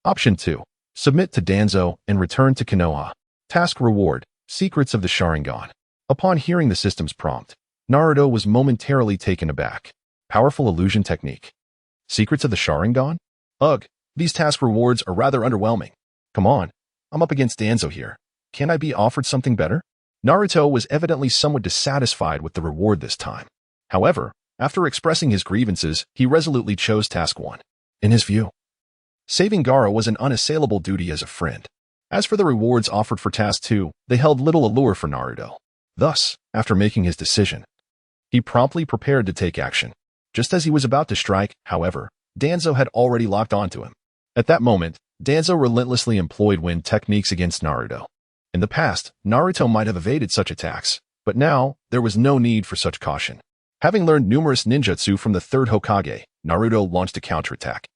Option 2. Submit to Danzo and return to Konoha. Task reward. Secrets of the Sharingan. Upon hearing the system's prompt, Naruto was momentarily taken aback. Powerful illusion technique. Secrets of the Sharingan? Ugh, these task rewards are rather underwhelming. Come on, I'm up against Danzo here. Can I be offered something better? Naruto was evidently somewhat dissatisfied with the reward this time. However, after expressing his grievances, he resolutely chose Task 1. In his view, saving Gaara was an unassailable duty as a friend. As for the rewards offered for Task 2, they held little allure for Naruto. Thus, after making his decision, he promptly prepared to take action. Just as he was about to strike, however, Danzo had already locked onto him. At that moment, Danzo relentlessly employed wind techniques against Naruto. In the past, Naruto might have evaded such attacks, but now, there was no need for such caution. Having learned numerous ninjutsu from the third Hokage, Naruto launched a counterattack.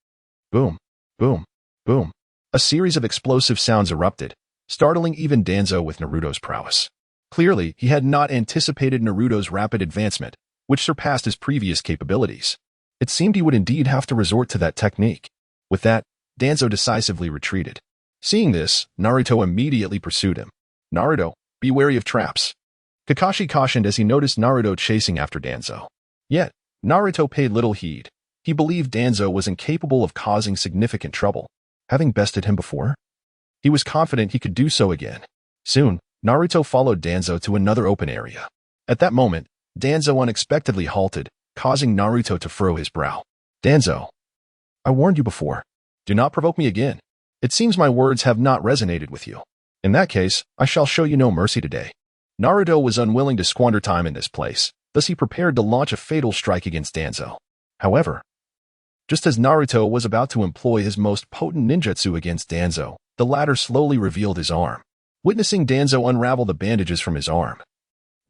Boom, boom, boom. A series of explosive sounds erupted, startling even Danzo with Naruto's prowess. Clearly, he had not anticipated Naruto's rapid advancement, which surpassed his previous capabilities. It seemed he would indeed have to resort to that technique. With that, Danzo decisively retreated. Seeing this, Naruto immediately pursued him. Naruto, be wary of traps. Kakashi cautioned as he noticed Naruto chasing after Danzo. Yet, Naruto paid little heed. He believed Danzo was incapable of causing significant trouble. Having bested him before, he was confident he could do so again. Soon, Naruto followed Danzo to another open area. At that moment, Danzo unexpectedly halted, causing Naruto to furrow his brow. Danzo, I warned you before. Do not provoke me again. It seems my words have not resonated with you. In that case, I shall show you no mercy today. Naruto was unwilling to squander time in this place, thus he prepared to launch a fatal strike against Danzo. However, just as Naruto was about to employ his most potent ninjutsu against Danzo, the latter slowly revealed his arm. Witnessing Danzo unravel the bandages from his arm,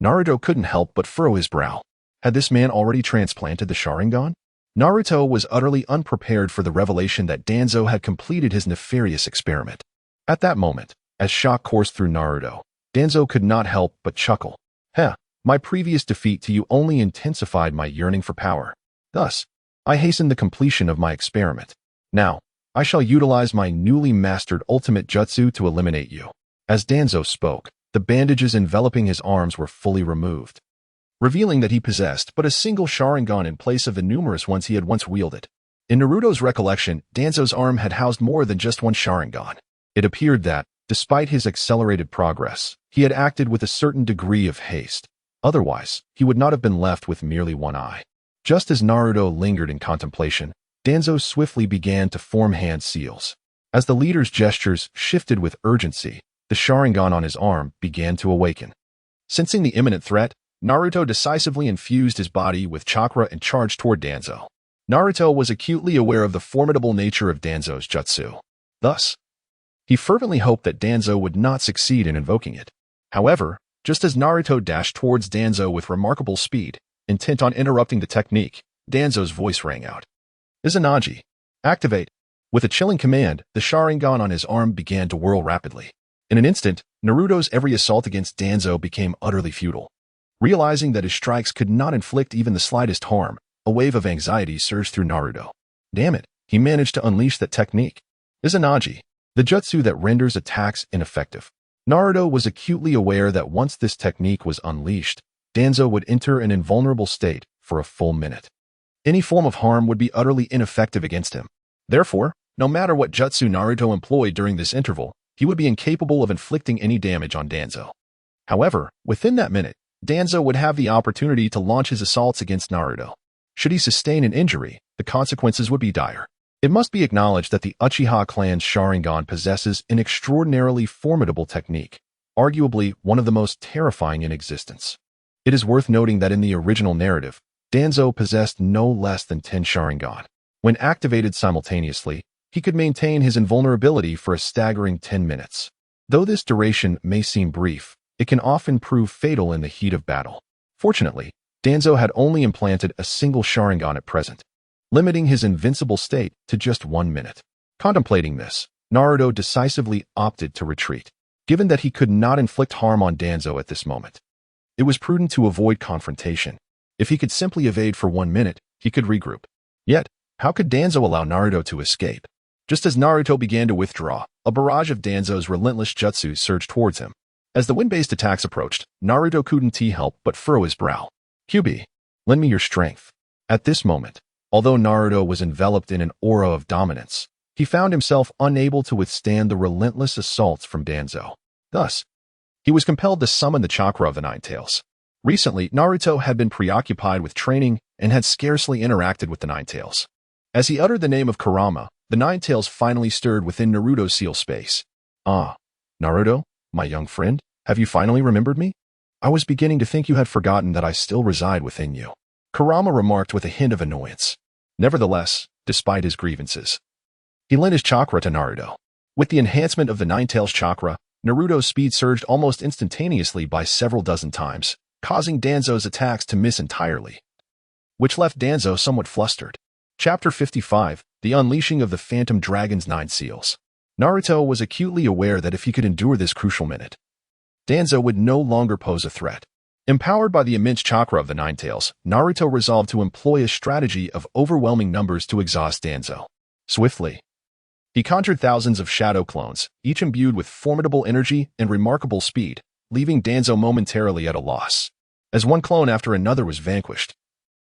Naruto couldn't help but furrow his brow. Had this man already transplanted the Sharingan? Naruto was utterly unprepared for the revelation that Danzo had completed his nefarious experiment. At that moment, as shock coursed through Naruto, Danzo could not help but chuckle. Heh, my previous defeat to you only intensified my yearning for power. Thus, I hastened the completion of my experiment. Now, I shall utilize my newly mastered ultimate jutsu to eliminate you. As Danzo spoke, the bandages enveloping his arms were fully removed, revealing that he possessed but a single Sharingan in place of the numerous ones he had once wielded. In Naruto's recollection, Danzo's arm had housed more than just one Sharingan. It appeared that, despite his accelerated progress, he had acted with a certain degree of haste. Otherwise, he would not have been left with merely one eye. Just as Naruto lingered in contemplation, Danzo swiftly began to form hand seals. As the leader's gestures shifted with urgency, the Sharingan on his arm began to awaken. Sensing the imminent threat, Naruto decisively infused his body with chakra and charged toward Danzo. Naruto was acutely aware of the formidable nature of Danzo's jutsu. Thus, He fervently hoped that Danzo would not succeed in invoking it. However, just as Naruto dashed towards Danzo with remarkable speed, intent on interrupting the technique, Danzo's voice rang out. Izanagi, activate. With a chilling command, the Sharingan on his arm began to whirl rapidly. In an instant, Naruto's every assault against Danzo became utterly futile. Realizing that his strikes could not inflict even the slightest harm, a wave of anxiety surged through Naruto. Damn it, he managed to unleash that technique. Izanagi, the jutsu that renders attacks ineffective. Naruto was acutely aware that once this technique was unleashed, Danzo would enter an invulnerable state for a full minute. Any form of harm would be utterly ineffective against him. Therefore, no matter what jutsu Naruto employed during this interval, he would be incapable of inflicting any damage on Danzo. However, within that minute, Danzo would have the opportunity to launch his assaults against Naruto. Should he sustain an injury, the consequences would be dire. It must be acknowledged that the Uchiha clan's Sharingan possesses an extraordinarily formidable technique, arguably one of the most terrifying in existence. It is worth noting that in the original narrative, Danzo possessed no less than 10 Sharingan. When activated simultaneously, he could maintain his invulnerability for a staggering 10 minutes. Though this duration may seem brief, it can often prove fatal in the heat of battle. Fortunately, Danzo had only implanted a single Sharingan at present, limiting his invincible state to just 1 minute. Contemplating this, Naruto decisively opted to retreat, given that he could not inflict harm on Danzo at this moment. It was prudent to avoid confrontation. If he could simply evade for 1 minute, he could regroup. Yet, how could Danzo allow Naruto to escape? Just as Naruto began to withdraw, a barrage of Danzo's relentless jutsu surged towards him. As the wind-based attacks approached, Naruto couldn't help but furrow his brow. "Kyuubi, lend me your strength." At this moment, although Naruto was enveloped in an aura of dominance, he found himself unable to withstand the relentless assaults from Danzo. Thus, he was compelled to summon the chakra of the Nine Tails. Recently, Naruto had been preoccupied with training and had scarcely interacted with the Nine Tails. As he uttered the name of Kurama, the Nine Tails finally stirred within Naruto's seal space. "Ah, Naruto, my young friend, have you finally remembered me? I was beginning to think you had forgotten that I still reside within you," Kurama remarked with a hint of annoyance. Nevertheless, despite his grievances, he lent his chakra to Naruto. With the enhancement of the Nine Tails chakra, Naruto's speed surged almost instantaneously by several dozen times, causing Danzo's attacks to miss entirely, which left Danzo somewhat flustered. Chapter 55, The Unleashing of the Phantom Dragon's Nine Seals. Naruto was acutely aware that if he could endure this crucial minute, Danzo would no longer pose a threat. Empowered by the immense chakra of the Nine Tails, Naruto resolved to employ a strategy of overwhelming numbers to exhaust Danzo. Swiftly, he conjured thousands of shadow clones, each imbued with formidable energy and remarkable speed, leaving Danzo momentarily at a loss. As one clone after another was vanquished,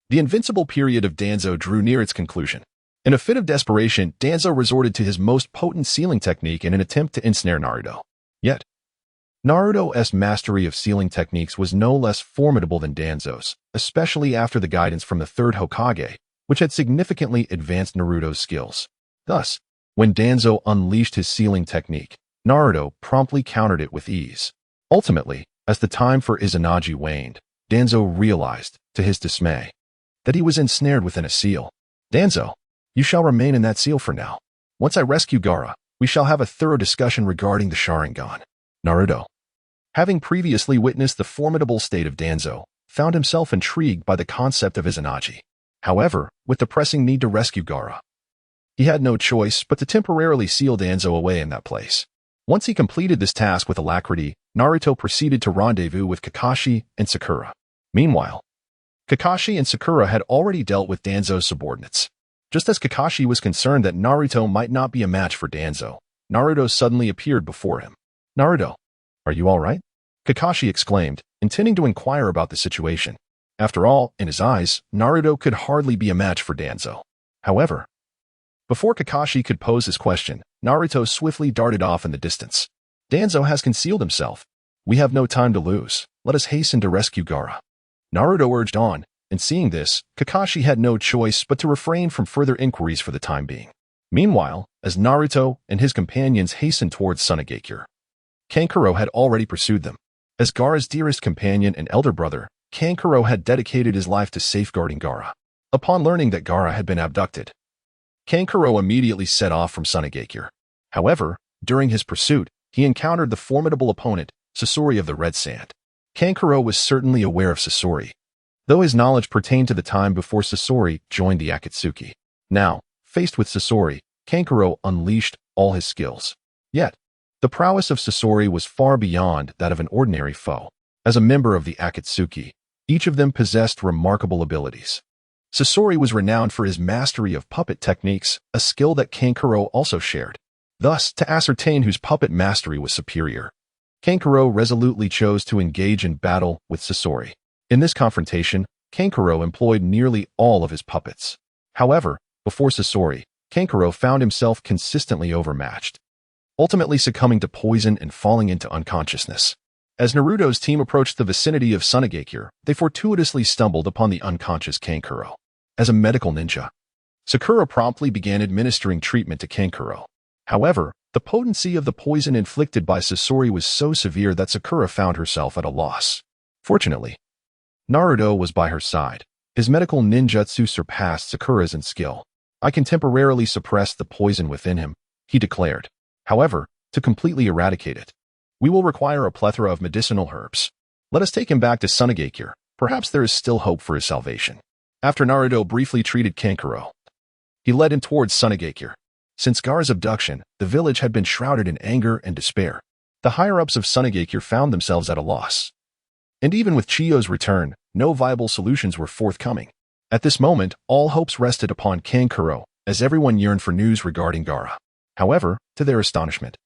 the invincible period of Danzo drew near its conclusion. In a fit of desperation, Danzo resorted to his most potent sealing technique in an attempt to ensnare Naruto. Yet, Naruto's mastery of sealing techniques was no less formidable than Danzo's, especially after the guidance from the third Hokage, which had significantly advanced Naruto's skills. Thus, when Danzo unleashed his sealing technique, Naruto promptly countered it with ease. Ultimately, as the time for Izanagi waned, Danzo realized, to his dismay, that he was ensnared within a seal. "Danzo, you shall remain in that seal for now. Once I rescue Gaara, we shall have a thorough discussion regarding the Sharingan." Naruto, having previously witnessed the formidable state of Danzo, found himself intrigued by the concept of Izanagi. However, with the pressing need to rescue Gaara, he had no choice but to temporarily seal Danzo away in that place. Once he completed this task with alacrity, Naruto proceeded to rendezvous with Kakashi and Sakura. Meanwhile, Kakashi and Sakura had already dealt with Danzo's subordinates. Just as Kakashi was concerned that Naruto might not be a match for Danzo, Naruto suddenly appeared before him. "Naruto, are you all right?" Kakashi exclaimed, intending to inquire about the situation. After all, in his eyes, Naruto could hardly be a match for Danzo. However, before Kakashi could pose his question, Naruto swiftly darted off in the distance. "Danzo has concealed himself. We have no time to lose. Let us hasten to rescue Gaara." Naruto urged on, and seeing this, Kakashi had no choice but to refrain from further inquiries for the time being. Meanwhile, as Naruto and his companions hastened towards Sunagakure, Kankuro had already pursued them. As Gaara's dearest companion and elder brother, Kankuro had dedicated his life to safeguarding Gaara. Upon learning that Gaara had been abducted, Kankuro immediately set off from Sunagakure. However, During his pursuit, he encountered the formidable opponent, Sasori of the Red Sand. Kankuro was certainly aware of Sasori, though his knowledge pertained to the time before Sasori joined the Akatsuki. Now, faced with Sasori, Kankuro unleashed all his skills. Yet, the prowess of Sasori was far beyond that of an ordinary foe. As a member of the Akatsuki, each of them possessed remarkable abilities. Sasori was renowned for his mastery of puppet techniques, a skill that Kankuro also shared. Thus, to ascertain whose puppet mastery was superior, Kankuro resolutely chose to engage in battle with Sasori. In this confrontation, Kankuro employed nearly all of his puppets. However, before Sasori, Kankuro found himself consistently overmatched, ultimately succumbing to poison and falling into unconsciousness. As Naruto's team approached the vicinity of Sunagakure, they fortuitously stumbled upon the unconscious Kankuro. As a medical ninja, Sakura promptly began administering treatment to Kankuro. However, the potency of the poison inflicted by Sasori was so severe that Sakura found herself at a loss. Fortunately, Naruto was by her side. His medical ninjutsu surpassed Sakura's in skill. "I can temporarily suppress the poison within him," he declared. "However, to completely eradicate it, we will require a plethora of medicinal herbs. Let us take him back to Sunagakure. Perhaps there is still hope for his salvation." After Naruto briefly treated Kankuro, he led him towards Sunagakure. Since Gaara's abduction, the village had been shrouded in anger and despair. The higher-ups of Sunagakure found themselves at a loss. And even with Chiyo's return, no viable solutions were forthcoming. At this moment, all hopes rested upon Kankuro, as everyone yearned for news regarding Gaara. However, to their astonishment,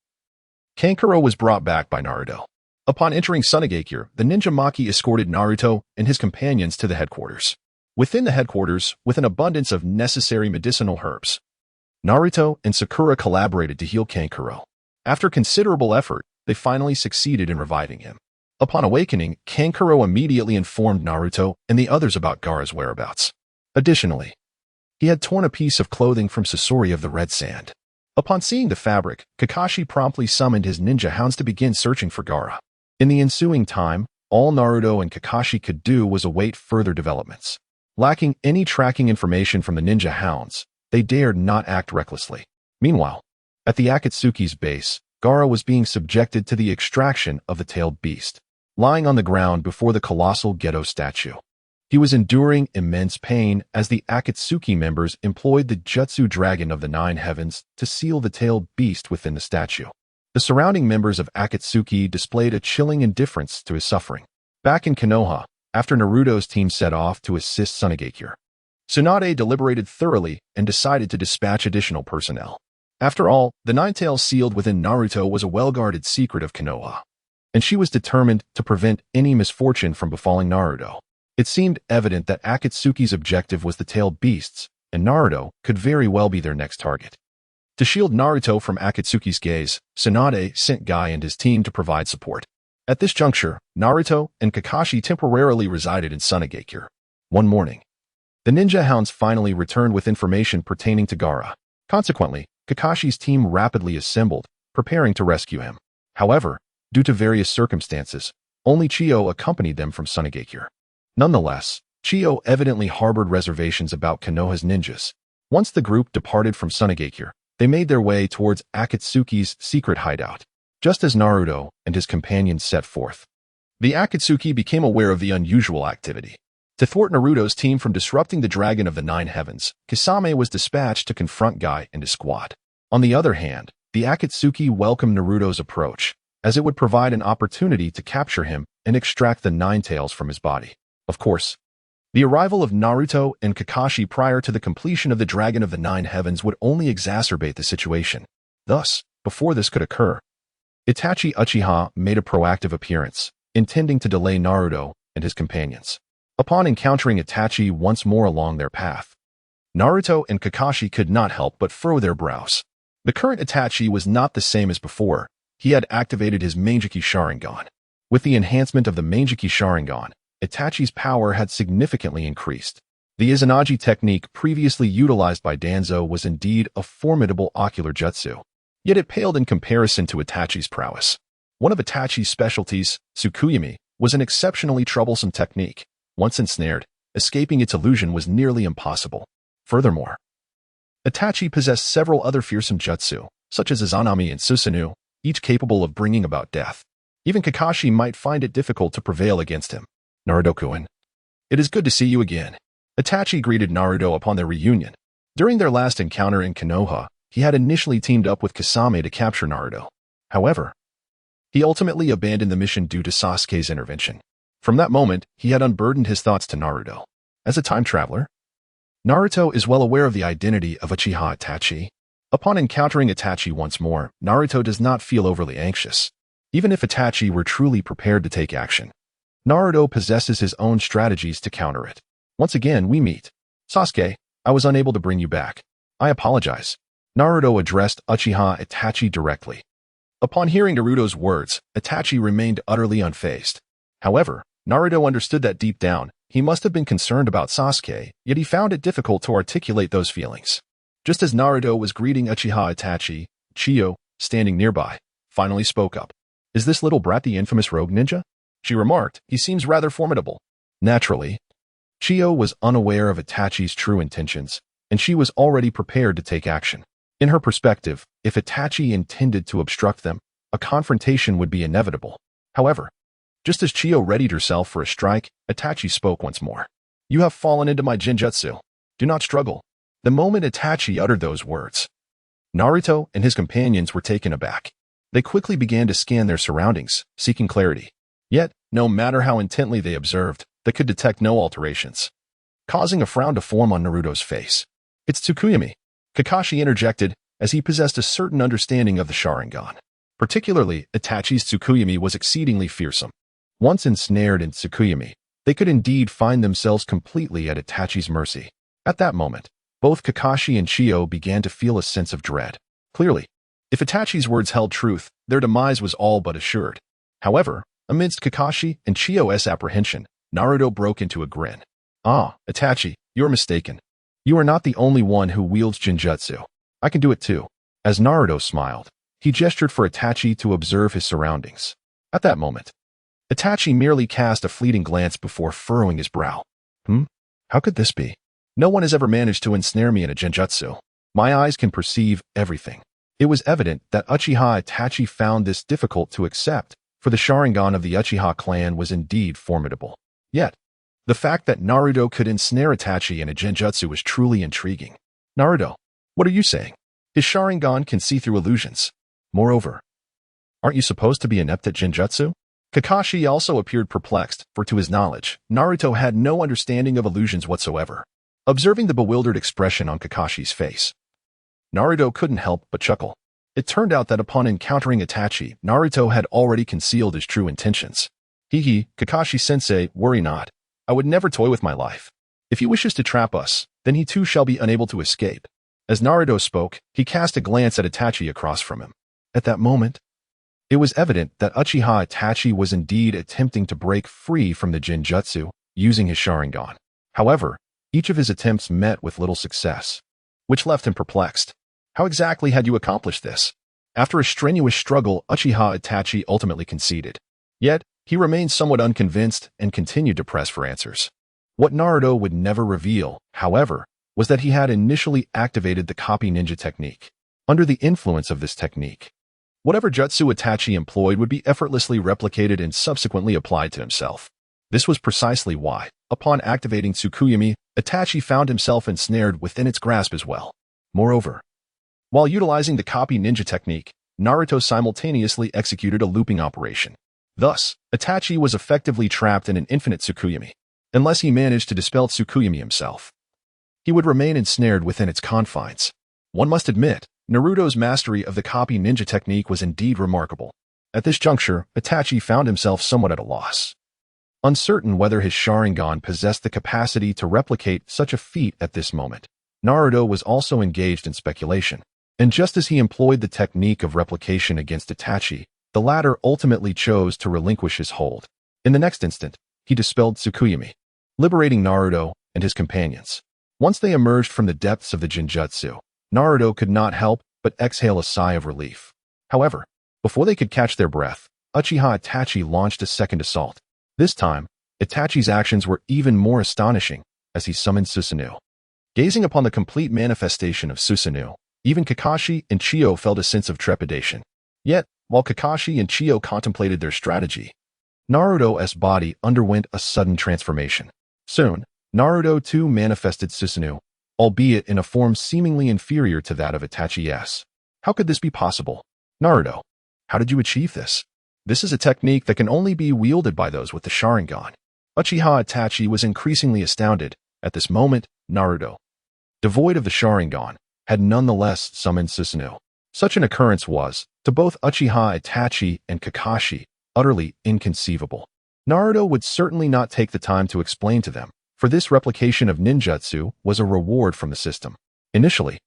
Kankuro was brought back by Naruto. Upon entering Sunagakure, the ninja Maki escorted Naruto and his companions to the headquarters. Within the headquarters, with an abundance of necessary medicinal herbs, Naruto and Sakura collaborated to heal Kankuro. After considerable effort, they finally succeeded in reviving him. Upon awakening, Kankuro immediately informed Naruto and the others about Gaara's whereabouts. Additionally, he had torn a piece of clothing from Sasori of the Red Sand. Upon seeing the fabric, Kakashi promptly summoned his ninja hounds to begin searching for Gaara. In the ensuing time, all Naruto and Kakashi could do was await further developments. Lacking any tracking information from the ninja hounds, they dared not act recklessly. Meanwhile, at the Akatsuki's base, Gaara was being subjected to the extraction of the tailed beast, lying on the ground before the colossal Geto statue. He was enduring immense pain as the Akatsuki members employed the Jutsu Dragon of the Nine Heavens to seal the tailed beast within the statue. The surrounding members of Akatsuki displayed a chilling indifference to his suffering. Back in Konoha, after Naruto's team set off to assist Sunagakure, Tsunade deliberated thoroughly and decided to dispatch additional personnel. After all, the nine tails sealed within Naruto was a well-guarded secret of Konoha, and she was determined to prevent any misfortune from befalling Naruto. It seemed evident that Akatsuki's objective was the tailed beasts, and Naruto could very well be their next target. To shield Naruto from Akatsuki's gaze, Tsunade sent Guy and his team to provide support. At this juncture, Naruto and Kakashi temporarily resided in Sunagakure. One morning, the ninja hounds finally returned with information pertaining to Gaara. Consequently, Kakashi's team rapidly assembled, preparing to rescue him. However, due to various circumstances, only Chiyo accompanied them from Sunagakure. Nonetheless, Chiyo evidently harbored reservations about Konoha's ninjas. Once the group departed from Sunagakure, they made their way towards Akatsuki's secret hideout. Just as Naruto and his companions set forth, the Akatsuki became aware of the unusual activity. To thwart Naruto's team from disrupting the Dragon of the Nine Heavens, Kisame was dispatched to confront Guy and his squad. On the other hand, the Akatsuki welcomed Naruto's approach, as it would provide an opportunity to capture him and extract the nine tails from his body. Of course, the arrival of Naruto and Kakashi prior to the completion of the Dragon of the Nine Heavens would only exacerbate the situation. Thus, before this could occur, Itachi Uchiha made a proactive appearance, intending to delay Naruto and his companions. Upon encountering Itachi once more along their path, Naruto and Kakashi could not help but furrow their brows. The current Itachi was not the same as before. He had activated his Manjiki Sharingan. With the enhancement of the Manjiki Sharingan, Itachi's power had significantly increased. The Izanagi technique previously utilized by Danzo was indeed a formidable ocular jutsu, yet it paled in comparison to Itachi's prowess. One of Itachi's specialties, Tsukuyami, was an exceptionally troublesome technique. Once ensnared, escaping its illusion was nearly impossible. Furthermore, Itachi possessed several other fearsome jutsu, such as Izanami and Susanoo, each capable of bringing about death. Even Kakashi might find it difficult to prevail against him. Naruto-kun. It is good to see you again. Itachi greeted Naruto upon their reunion. During their last encounter in Konoha, he had initially teamed up with Kasame to capture Naruto. However, he ultimately abandoned the mission due to Sasuke's intervention. From that moment, he had unburdened his thoughts to Naruto. As a time traveler, Naruto is well aware of the identity of Uchiha Itachi. Upon encountering Itachi once more, Naruto does not feel overly anxious. Even if Itachi were truly prepared to take action, Naruto possesses his own strategies to counter it. Once again, we meet. Sasuke, I was unable to bring you back. I apologize. Naruto addressed Uchiha Itachi directly. Upon hearing Naruto's words, Itachi remained utterly unfazed. However, Naruto understood that deep down, he must have been concerned about Sasuke, yet he found it difficult to articulate those feelings. Just as Naruto was greeting Uchiha Itachi, Chiyo, standing nearby, finally spoke up. Is this little brat the infamous rogue ninja? She remarked, he seems rather formidable. Naturally, Chiyo was unaware of Itachi's true intentions, and she was already prepared to take action. In her perspective, if Itachi intended to obstruct them, a confrontation would be inevitable. However, just as Chiyo readied herself for a strike, Itachi spoke once more. You have fallen into my genjutsu. Do not struggle. The moment Itachi uttered those words, Naruto and his companions were taken aback. They quickly began to scan their surroundings, seeking clarity. Yet, no matter how intently they observed, they could detect no alterations, causing a frown to form on Naruto's face. It's Tsukuyomi, Kakashi interjected, as he possessed a certain understanding of the Sharingan. Particularly, Itachi's Tsukuyomi was exceedingly fearsome. Once ensnared in Tsukuyomi, they could indeed find themselves completely at Itachi's mercy. At that moment, both Kakashi and Chiyo began to feel a sense of dread. Clearly, if Itachi's words held truth, their demise was all but assured. However, amidst Kakashi and Chiyo's apprehension, Naruto broke into a grin. Ah, Itachi, you're mistaken. You are not the only one who wields genjutsu. I can do it too. As Naruto smiled, he gestured for Itachi to observe his surroundings. At that moment, Itachi merely cast a fleeting glance before furrowing his brow. How could this be? No one has ever managed to ensnare me in a genjutsu. My eyes can perceive everything. It was evident that Uchiha Itachi found this difficult to accept, for the Sharingan of the Uchiha clan was indeed formidable. Yet, the fact that Naruto could ensnare Itachi in a genjutsu was truly intriguing. Naruto, what are you saying? His Sharingan can see through illusions. Moreover, aren't you supposed to be inept at genjutsu? Kakashi also appeared perplexed, for to his knowledge, Naruto had no understanding of illusions whatsoever. Observing the bewildered expression on Kakashi's face, Naruto couldn't help but chuckle. It turned out that upon encountering Itachi, Naruto had already concealed his true intentions. Hee, Kakashi-sensei, worry not. I would never toy with my life. If he wishes to trap us, then he too shall be unable to escape. As Naruto spoke, he cast a glance at Itachi across from him. At that moment, it was evident that Uchiha Itachi was indeed attempting to break free from the genjutsu, using his Sharingan. However, each of his attempts met with little success, which left him perplexed. How exactly had you accomplished this? After a strenuous struggle, Uchiha Itachi ultimately conceded. Yet, he remained somewhat unconvinced and continued to press for answers. What Naruto would never reveal, however, was that he had initially activated the copy ninja technique. Under the influence of this technique, whatever jutsu Itachi employed would be effortlessly replicated and subsequently applied to himself. This was precisely why, upon activating Tsukuyomi, Itachi found himself ensnared within its grasp as well. Moreover, while utilizing the copy ninja technique, Naruto simultaneously executed a looping operation. Thus, Itachi was effectively trapped in an infinite Tsukuyomi. Unless he managed to dispel Tsukuyomi himself, he would remain ensnared within its confines. One must admit, Naruto's mastery of the copy ninja technique was indeed remarkable. At this juncture, Itachi found himself somewhat at a loss. Uncertain whether his Sharingan possessed the capacity to replicate such a feat at this moment, Naruto was also engaged in speculation. And just as he employed the technique of replication against Itachi, the latter ultimately chose to relinquish his hold. In the next instant, he dispelled Tsukuyomi, liberating Naruto and his companions. Once they emerged from the depths of the genjutsu, Naruto could not help but exhale a sigh of relief. However, before they could catch their breath, Uchiha Itachi launched a second assault. This time, Itachi's actions were even more astonishing as he summoned Susanoo. Gazing upon the complete manifestation of Susanoo, Even Kakashi and Chio felt a sense of trepidation. Yet, while Kakashi and Chio contemplated their strategy, Naruto's body underwent a sudden transformation. Soon, Naruto too manifested Susanoo, albeit in a form seemingly inferior to that of Itachi's. How could this be possible? Naruto, how did you achieve this? This is a technique that can only be wielded by those with the Sharingan. Uchiha Itachi was increasingly astounded. At this moment, Naruto, devoid of the Sharingan, had nonetheless summoned Susanoo. Such an occurrence was, to both Uchiha Itachi and Kakashi, utterly inconceivable. Naruto would certainly not take the time to explain to them, for this replication of ninjutsu was a reward from the system. Initially,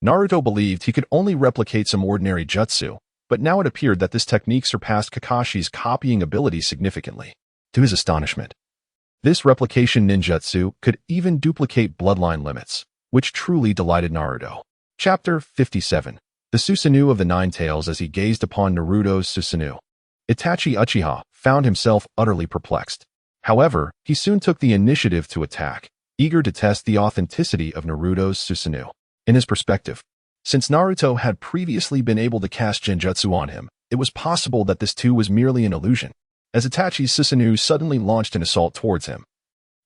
Naruto believed he could only replicate some ordinary jutsu, but now it appeared that this technique surpassed Kakashi's copying ability significantly. To his astonishment, this replication ninjutsu could even duplicate bloodline limits, which truly delighted Naruto. Chapter 57. The Susanoo of the Nine Tails. As he gazed upon Naruto's Susanoo, Itachi Uchiha found himself utterly perplexed. However, he soon took the initiative to attack, eager to test the authenticity of Naruto's Susanoo. In his perspective, since Naruto had previously been able to cast Genjutsu on him, it was possible that this too was merely an illusion. As Itachi's Susanoo suddenly launched an assault towards him,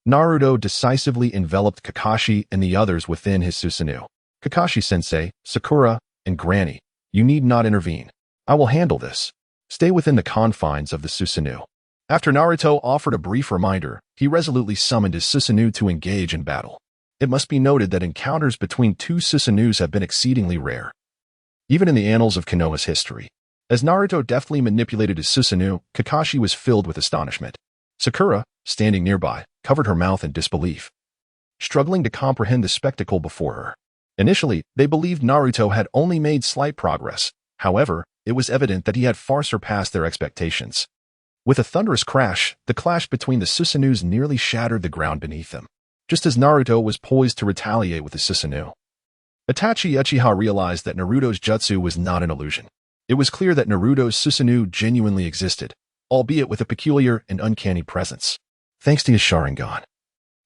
Naruto decisively enveloped Kakashi and the others within his Susanoo. Kakashi-sensei, Sakura, and Granny, you need not intervene. I will handle this. Stay within the confines of the Susanoo. After Naruto offered a brief reminder, he resolutely summoned his Susanoo to engage in battle. It must be noted that encounters between two Susanoos have been exceedingly rare, even in the annals of Konoha's history. As Naruto deftly manipulated his Susanoo, Kakashi was filled with astonishment. Sakura, standing nearby, covered her mouth in disbelief, struggling to comprehend the spectacle before her. Initially, they believed Naruto had only made slight progress. However, it was evident that he had far surpassed their expectations. With a thunderous crash, the clash between the Susanoos nearly shattered the ground beneath them, just as Naruto was poised to retaliate with his Susanoo. Itachi Uchiha realized that Naruto's jutsu was not an illusion. It was clear that Naruto's Susanoo genuinely existed, albeit with a peculiar and uncanny presence. Thanks to his Sharingan,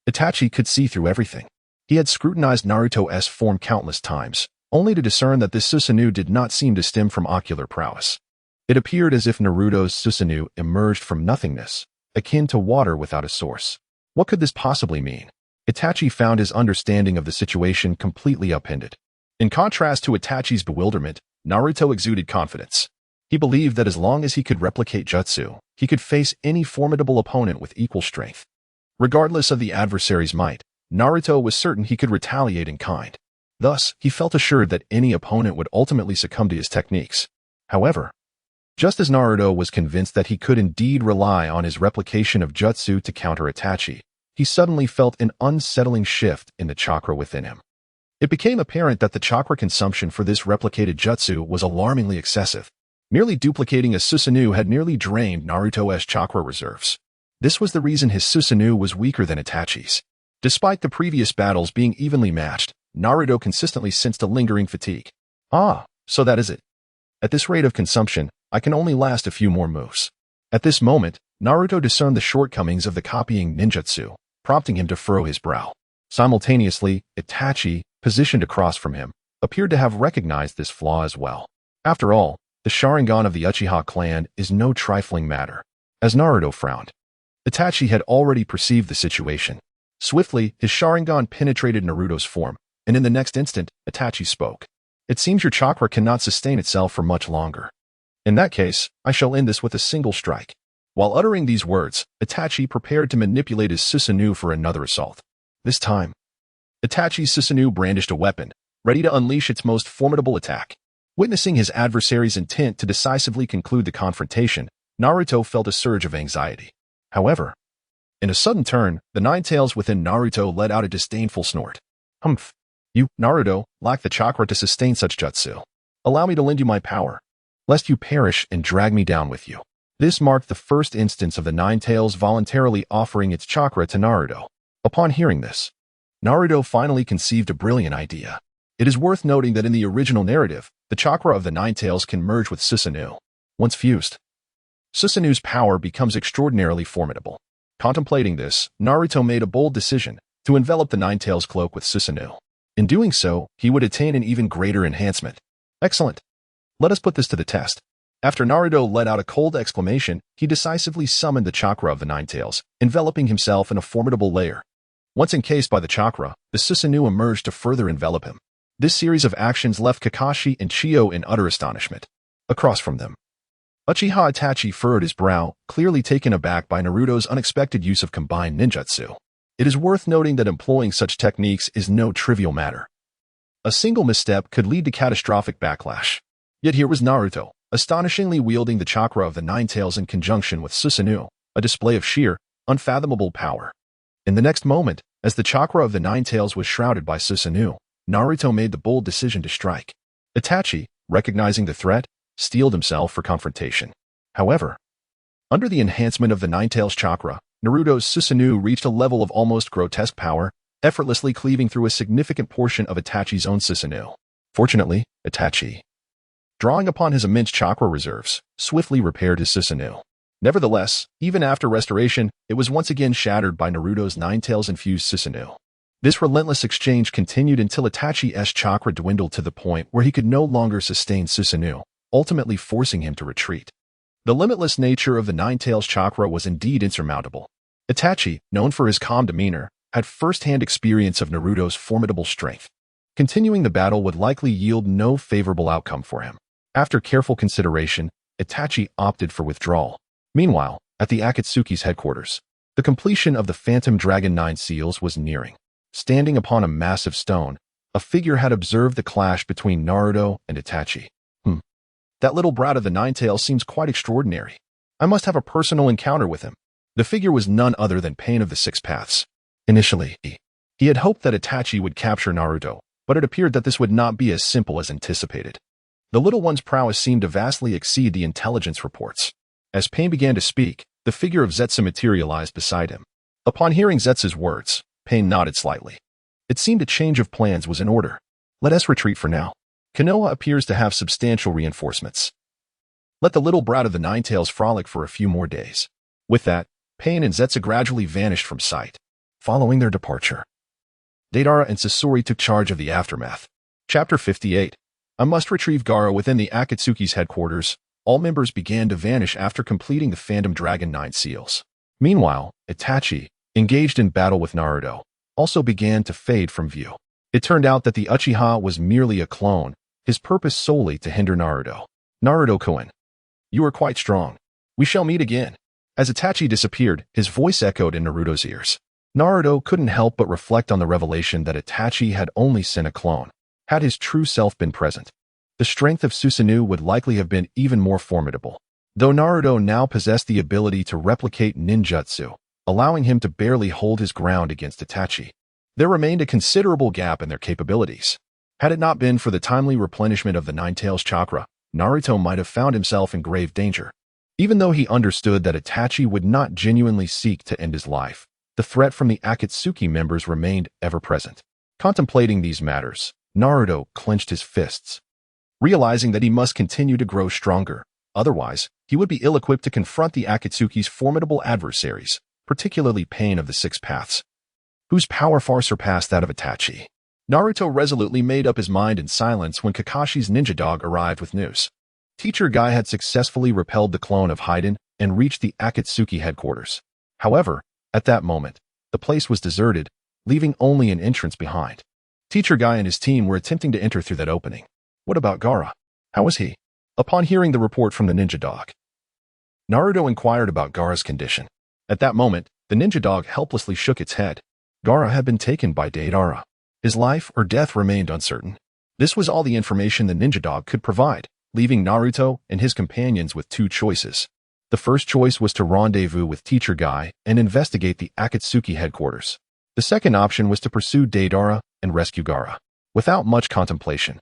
Itachi could see through everything. He had scrutinized Naruto's form countless times, only to discern that this Susanoo did not seem to stem from ocular prowess. It appeared as if Naruto's Susanoo emerged from nothingness, akin to water without a source. What could this possibly mean? Itachi found his understanding of the situation completely upended. In contrast to Itachi's bewilderment, Naruto exuded confidence. He believed that as long as he could replicate jutsu, he could face any formidable opponent with equal strength. Regardless of the adversary's might, Naruto was certain he could retaliate in kind. Thus, he felt assured that any opponent would ultimately succumb to his techniques. However, just as Naruto was convinced that he could indeed rely on his replication of jutsu to counter Itachi, he suddenly felt an unsettling shift in the chakra within him. It became apparent that the chakra consumption for this replicated jutsu was alarmingly excessive. Merely duplicating a Susanoo had nearly drained Naruto's chakra reserves. This was the reason his Susanoo was weaker than Itachi's. Despite the previous battles being evenly matched, Naruto consistently sensed a lingering fatigue. Ah, so that is it. At this rate of consumption, I can only last a few more moves. At this moment, Naruto discerned the shortcomings of the copying ninjutsu, prompting him to furrow his brow. Simultaneously, Itachi, positioned across from him, appeared to have recognized this flaw as well. After all, the Sharingan of the Uchiha clan is no trifling matter. As Naruto frowned, Itachi had already perceived the situation. Swiftly, his Sharingan penetrated Naruto's form, and in the next instant, Itachi spoke. It seems your chakra cannot sustain itself for much longer. In that case, I shall end this with a single strike. While uttering these words, Itachi prepared to manipulate his Susanoo for another assault. This time, Itachi's Susanoo brandished a weapon, ready to unleash its most formidable attack. Witnessing his adversary's intent to decisively conclude the confrontation, Naruto felt a surge of anxiety. However, in a sudden turn, the nine tails within Naruto let out a disdainful snort. Humph. You, Naruto, lack the chakra to sustain such jutsu. Allow me to lend you my power, lest you perish and drag me down with you. This marked the first instance of the nine tails voluntarily offering its chakra to Naruto. Upon hearing this, Naruto finally conceived a brilliant idea. It is worth noting that in the original narrative, the chakra of the nine tails can merge with Susanoo. Once fused, Susanoo's power becomes extraordinarily formidable. Contemplating this, Naruto made a bold decision to envelop the nine tails cloak with Susanoo. In doing so, he would attain an even greater enhancement. Excellent. Let us put this to the test. After Naruto let out a cold exclamation, he decisively summoned the chakra of the Nine Tails, enveloping himself in a formidable layer. Once encased by the chakra, the Susanoo emerged to further envelop him. This series of actions left Kakashi and Chiyo in utter astonishment. Across from them, Uchiha Itachi furrowed his brow, clearly taken aback by Naruto's unexpected use of combined ninjutsu. It is worth noting that employing such techniques is no trivial matter. A single misstep could lead to catastrophic backlash. Yet here was Naruto, astonishingly wielding the chakra of the Nine Tails in conjunction with Susanoo, a display of sheer, unfathomable power. In the next moment, as the chakra of the Nine Tails was shrouded by Susanoo, Naruto made the bold decision to strike. Itachi, recognizing the threat, steeled himself for confrontation. However, under the enhancement of the Nine Tails chakra, Naruto's Susanoo reached a level of almost grotesque power, effortlessly cleaving through a significant portion of Itachi's own Susanoo. Fortunately, Itachi, drawing upon his immense chakra reserves, swiftly repaired his Susanoo. Nevertheless, even after restoration, it was once again shattered by Naruto's Nine Tails-infused Susanoo. This relentless exchange continued until Itachi's chakra dwindled to the point where he could no longer sustain Susanoo, ultimately forcing him to retreat. The limitless nature of the Nine Tails chakra was indeed insurmountable. Itachi, known for his calm demeanor, had first-hand experience of Naruto's formidable strength. Continuing the battle would likely yield no favorable outcome for him. After careful consideration, Itachi opted for withdrawal. Meanwhile, at the Akatsuki's headquarters, the completion of the Phantom Dragon 9 seals was nearing. Standing upon a massive stone, a figure had observed the clash between Naruto and Itachi. That little brat of the Nine Tails seems quite extraordinary. I must have a personal encounter with him. The figure was none other than Pain of the Six Paths. Initially, he had hoped that Itachi would capture Naruto, but it appeared that this would not be as simple as anticipated. The little one's prowess seemed to vastly exceed the intelligence reports. As Pain began to speak, the figure of Zetsu materialized beside him. Upon hearing Zetsu's words, Pain nodded slightly. It seemed a change of plans was in order. Let us retreat for now. Konoha appears to have substantial reinforcements. Let the little brat of the Nine Tails frolic for a few more days. With that, Pain and Zetsu gradually vanished from sight. Following their departure, Deidara and Sasori took charge of the aftermath. Chapter 58. I must retrieve Gaara within the Akatsuki's headquarters. All members began to vanish after completing the Phantom Dragon 9 seals. Meanwhile, Itachi, engaged in battle with Naruto, also began to fade from view. It turned out that the Uchiha was merely a clone, his purpose solely to hinder Naruto. Naruto-kun, you are quite strong. We shall meet again. As Itachi disappeared, his voice echoed in Naruto's ears. Naruto couldn't help but reflect on the revelation that Itachi had only sent a clone. Had his true self been present, the strength of Susanoo would likely have been even more formidable. Though Naruto now possessed the ability to replicate ninjutsu, allowing him to barely hold his ground against Itachi, there remained a considerable gap in their capabilities. Had it not been for the timely replenishment of the Nine Tails chakra, Naruto might have found himself in grave danger. Even though he understood that Itachi would not genuinely seek to end his life, the threat from the Akatsuki members remained ever present. Contemplating these matters, Naruto clenched his fists, realizing that he must continue to grow stronger. Otherwise, he would be ill-equipped to confront the Akatsuki's formidable adversaries, particularly Pain of the Six Paths, whose power far surpassed that of Itachi. Naruto resolutely made up his mind in silence when Kakashi's ninja dog arrived with news. Teacher Guy had successfully repelled the clone of Haiden and reached the Akatsuki headquarters. However, at that moment, the place was deserted, leaving only an entrance behind. Teacher Guy and his team were attempting to enter through that opening. What about Gaara? How was he? Upon hearing the report from the ninja dog, Naruto inquired about Gaara's condition. At that moment, the ninja dog helplessly shook its head. Gaara had been taken by Deidara. His life or death remained uncertain. This was all the information the ninja dog could provide, leaving Naruto and his companions with two choices. The first choice was to rendezvous with Teacher Guy and investigate the Akatsuki headquarters. The second option was to pursue Deidara and rescue Gaara. Without much contemplation,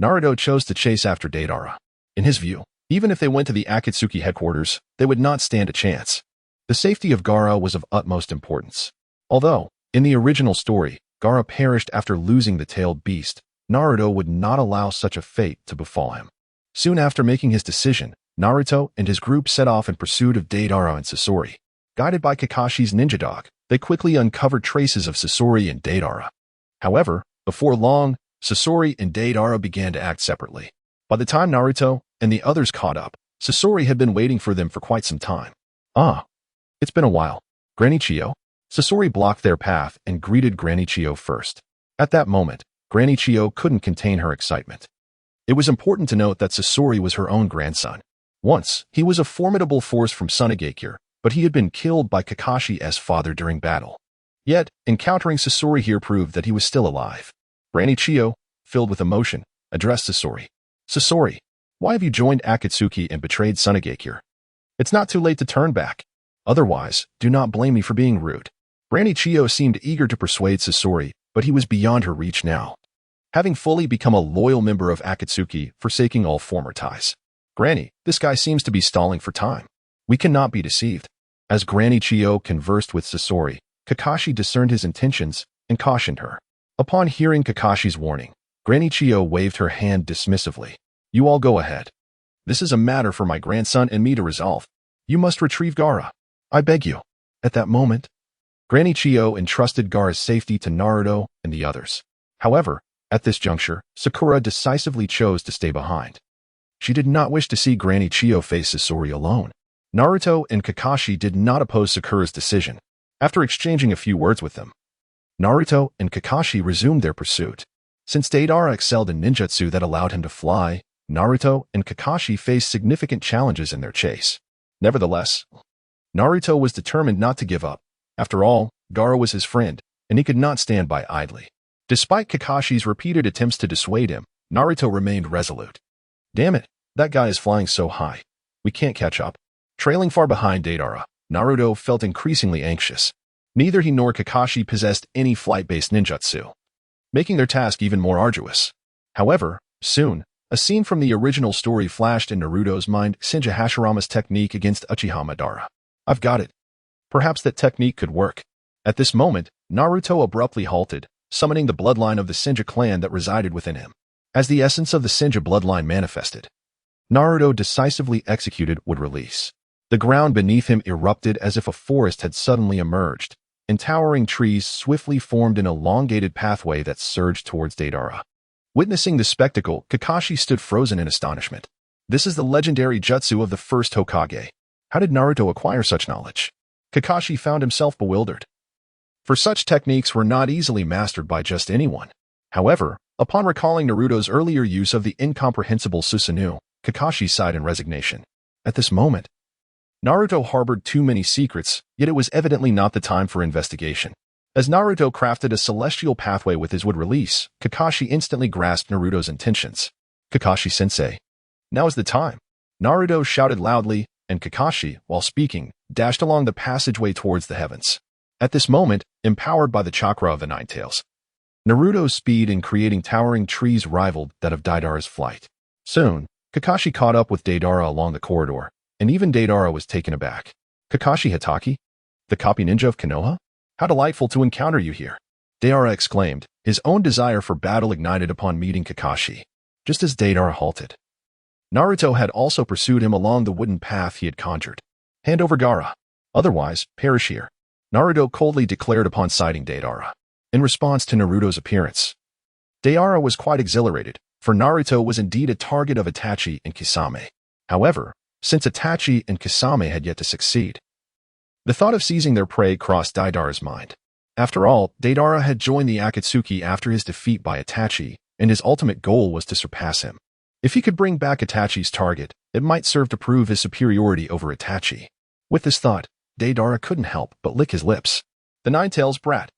Naruto chose to chase after Deidara. In his view, even if they went to the Akatsuki headquarters, they would not stand a chance. The safety of Gaara was of utmost importance. Although, in the original story, Gaara perished after losing the tailed beast, Naruto would not allow such a fate to befall him. Soon after making his decision, Naruto and his group set off in pursuit of Deidara and Sasori. Guided by Kakashi's ninja dog, they quickly uncovered traces of Sasori and Deidara. However, Before long, Sasori and Deidara began to act separately. By the time Naruto and the others caught up, Sasori had been waiting for them for quite some time. Ah, it's been a while. Granny Chio? Sasori blocked their path and greeted Granny Chio first. At that moment, Granny Chio couldn't contain her excitement. It was important to note that Sasori was her own grandson. Once, he was a formidable force from Sunagakure, but he had been killed by Kakashi's father during battle. Yet, encountering Sasori here proved that he was still alive. Granny Chio, filled with emotion, addressed Sasori. Sasori, why have you joined Akatsuki and betrayed Sunagakure? It's not too late to turn back. Otherwise, do not blame me for being rude. Granny Chio seemed eager to persuade Sasori, but he was beyond her reach now. Having fully become a loyal member of Akatsuki, forsaking all former ties. Granny, this guy seems to be stalling for time. We cannot be deceived. As Granny Chio conversed with Sasori, Kakashi discerned his intentions and cautioned her. Upon hearing Kakashi's warning, Granny Chio waved her hand dismissively. You all go ahead. This is a matter for my grandson and me to resolve. You must retrieve Gaara. I beg you. At that moment, Granny Chio entrusted Gaara's safety to Naruto and the others. However, at this juncture, Sakura decisively chose to stay behind. She did not wish to see Granny Chio face Sasori alone. Naruto and Kakashi did not oppose Sakura's decision. After exchanging a few words with them, Naruto and Kakashi resumed their pursuit. Since Deidara excelled in ninjutsu that allowed him to fly, Naruto and Kakashi faced significant challenges in their chase. Nevertheless, Naruto was determined not to give up. After all, Gaara was his friend, and he could not stand by idly. Despite Kakashi's repeated attempts to dissuade him, Naruto remained resolute. Damn it, that guy is flying so high. We can't catch up. Trailing far behind Deidara, Naruto felt increasingly anxious. Neither he nor Kakashi possessed any flight-based ninjutsu, making their task even more arduous. However, soon, a scene from the original story flashed in Naruto's mind: Senju Hashirama's technique against Uchiha Madara. I've got it. Perhaps that technique could work. At this moment, Naruto abruptly halted, summoning the bloodline of the Senju clan that resided within him. As the essence of the Senju bloodline manifested, Naruto decisively executed would release. The ground beneath him erupted as if a forest had suddenly emerged, and towering trees swiftly formed an elongated pathway that surged towards Deidara. Witnessing the spectacle, Kakashi stood frozen in astonishment. This is the legendary jutsu of the first Hokage. How did Naruto acquire such knowledge? Kakashi found himself bewildered. For such techniques were not easily mastered by just anyone. However, upon recalling Naruto's earlier use of the incomprehensible Susanoo, Kakashi sighed in resignation. At this moment, Naruto harbored too many secrets, yet it was evidently not the time for investigation. As Naruto crafted a celestial pathway with his wood release, Kakashi instantly grasped Naruto's intentions. Kakashi-sensei. Now is the time. Naruto shouted loudly, and Kakashi, while speaking, dashed along the passageway towards the heavens. At this moment, empowered by the chakra of the Nine Tails, Naruto's speed in creating towering trees rivaled that of Deidara's flight. Soon, Kakashi caught up with Deidara along the corridor, and even Deidara was taken aback. Kakashi Hatake? The copy ninja of Konoha? How delightful to encounter you here. Deidara exclaimed, his own desire for battle ignited upon meeting Kakashi. Just as Deidara halted, Naruto had also pursued him along the wooden path he had conjured. Hand over Gaara. Otherwise, perish here. Naruto coldly declared upon sighting Deidara. In response to Naruto's appearance, Deidara was quite exhilarated, for Naruto was indeed a target of Itachi and Kisame. However, since Itachi and Kisame had yet to succeed, the thought of seizing their prey crossed Deidara's mind. After all, Deidara had joined the Akatsuki after his defeat by Itachi, and his ultimate goal was to surpass him. If he could bring back Itachi's target, it might serve to prove his superiority over Itachi. With this thought, Deidara couldn't help but lick his lips. The Nine-Tails brat.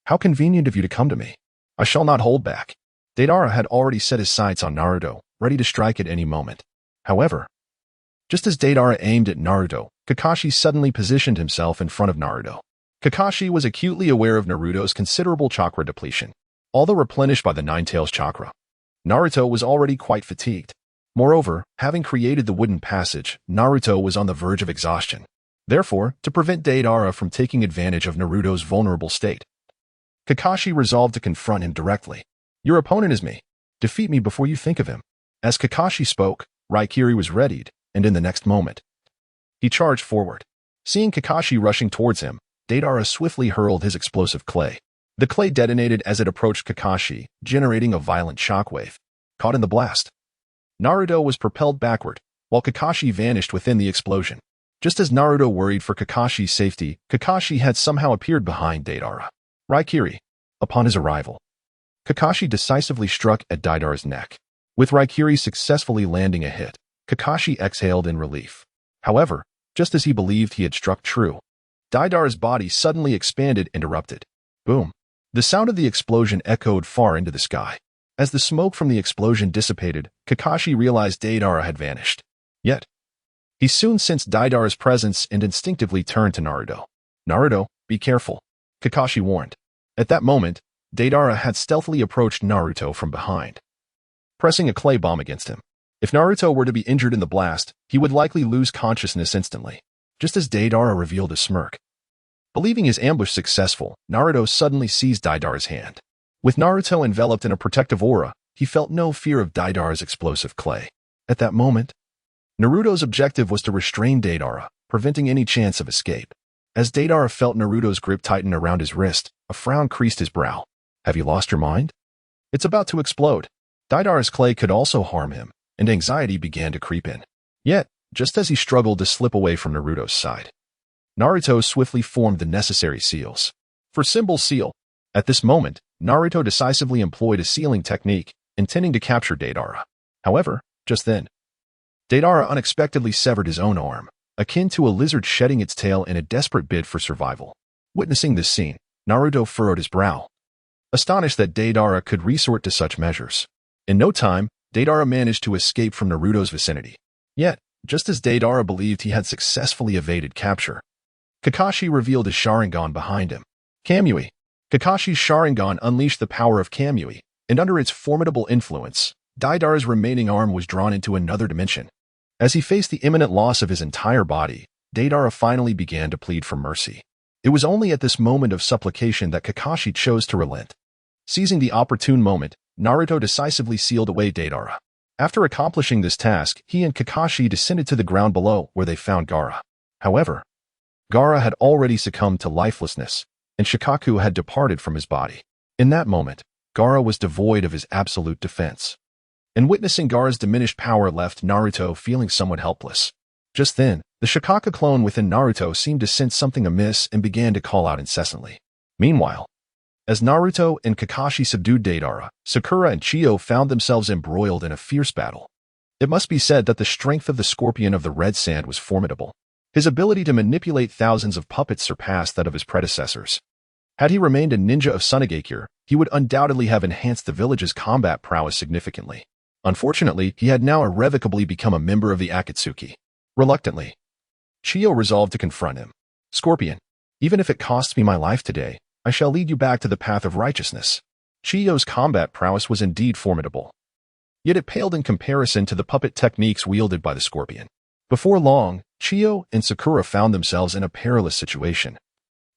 How convenient of you to come to me. I shall not hold back. Deidara had already set his sights on Naruto, ready to strike at any moment. However, just as Deidara aimed at Naruto, Kakashi suddenly positioned himself in front of Naruto. Kakashi was acutely aware of Naruto's considerable chakra depletion. Although replenished by the Nine-Tails chakra, Naruto was already quite fatigued. Moreover, having created the wooden passage, Naruto was on the verge of exhaustion. Therefore, to prevent Deidara from taking advantage of Naruto's vulnerable state, Kakashi resolved to confront him directly. Your opponent is me. Defeat me before you think of him. As Kakashi spoke, Raikiri was readied, and in the next moment, he charged forward. Seeing Kakashi rushing towards him, Deidara swiftly hurled his explosive clay. The clay detonated as it approached Kakashi, generating a violent shockwave. Caught in the blast, Naruto was propelled backward, while Kakashi vanished within the explosion. Just as Naruto worried for Kakashi's safety, Kakashi had somehow appeared behind Deidara. Raikiri. Upon his arrival, Kakashi decisively struck at Deidara's neck. With Raikiri successfully landing a hit, Kakashi exhaled in relief. However, just as he believed he had struck true, Deidara's body suddenly expanded and erupted. Boom. The sound of the explosion echoed far into the sky. As the smoke from the explosion dissipated, Kakashi realized Deidara had vanished. Yet, he soon sensed Deidara's presence and instinctively turned to Naruto. "Naruto, be careful," Kakashi warned. At that moment, Deidara had stealthily approached Naruto from behind, pressing a clay bomb against him. If Naruto were to be injured in the blast, he would likely lose consciousness instantly. Just as Deidara revealed a smirk. Believing his ambush successful, Naruto suddenly seized Deidara's hand. With Naruto enveloped in a protective aura, he felt no fear of Deidara's explosive clay. At that moment, Naruto's objective was to restrain Deidara, preventing any chance of escape. As Deidara felt Naruto's grip tighten around his wrist, a frown creased his brow. "Have you lost your mind? It's about to explode." Deidara's clay could also harm him, and anxiety began to creep in. Yet, just as he struggled to slip away from Naruto's side, Naruto swiftly formed the necessary seals. For symbol seal. At this moment, Naruto decisively employed a sealing technique, intending to capture Deidara. However, just then, Deidara unexpectedly severed his own arm, akin to a lizard shedding its tail in a desperate bid for survival. Witnessing this scene, Naruto furrowed his brow, astonished that Deidara could resort to such measures. In no time, Deidara managed to escape from Naruto's vicinity. Yet, just as Deidara believed he had successfully evaded capture, Kakashi revealed his Sharingan behind him. Kamui. Kakashi's Sharingan unleashed the power of Kamui, and under its formidable influence, Deidara's remaining arm was drawn into another dimension. As he faced the imminent loss of his entire body, Deidara finally began to plead for mercy. It was only at this moment of supplication that Kakashi chose to relent. Seizing the opportune moment, Naruto decisively sealed away Deidara. After accomplishing this task, he and Kakashi descended to the ground below, where they found Gaara. However, Gaara had already succumbed to lifelessness, and Shukaku had departed from his body. In that moment, Gaara was devoid of his absolute defense. And witnessing Gaara's diminished power left Naruto feeling somewhat helpless. Just then, the Shukaku clone within Naruto seemed to sense something amiss and began to call out incessantly. Meanwhile, as Naruto and Kakashi subdued Deidara, Sakura and Chiyo found themselves embroiled in a fierce battle. It must be said that the strength of the scorpion of the Red Sand was formidable. His ability to manipulate thousands of puppets surpassed that of his predecessors. Had he remained a ninja of Sunagakure, he would undoubtedly have enhanced the village's combat prowess significantly. Unfortunately, he had now irrevocably become a member of the Akatsuki. Reluctantly, Chiyo resolved to confront him. "Scorpion, even if it costs me my life today, I shall lead you back to the path of righteousness." Chiyo's combat prowess was indeed formidable. Yet it paled in comparison to the puppet techniques wielded by the scorpion. Before long, Chiyo and Sakura found themselves in a perilous situation,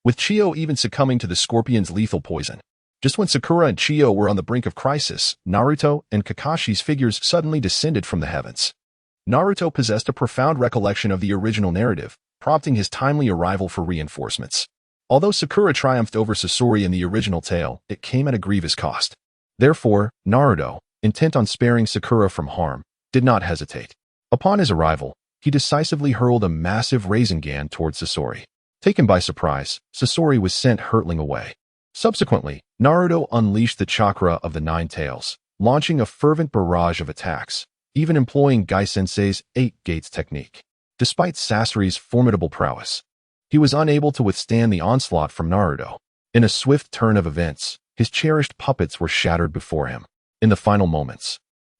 with Chiyo even succumbing to the scorpion's lethal poison. Just when Sakura and Chiyo were on the brink of crisis, Naruto and Kakashi's figures suddenly descended from the heavens. Naruto possessed a profound recollection of the original narrative, prompting his timely arrival for reinforcements. Although Sakura triumphed over Sasori in the original tale, it came at a grievous cost. Therefore, Naruto, intent on sparing Sakura from harm, did not hesitate. Upon his arrival, he decisively hurled a massive Rasengan towards Sasori. Taken by surprise, Sasori was sent hurtling away. Subsequently, Naruto unleashed the chakra of the Nine Tails, launching a fervent barrage of attacks, even employing Gai Sensei's 8 Gates technique. Despite Sasori's formidable prowess, he was unable to withstand the onslaught from Naruto. In a swift turn of events, his cherished puppets were shattered before him. In the final moments,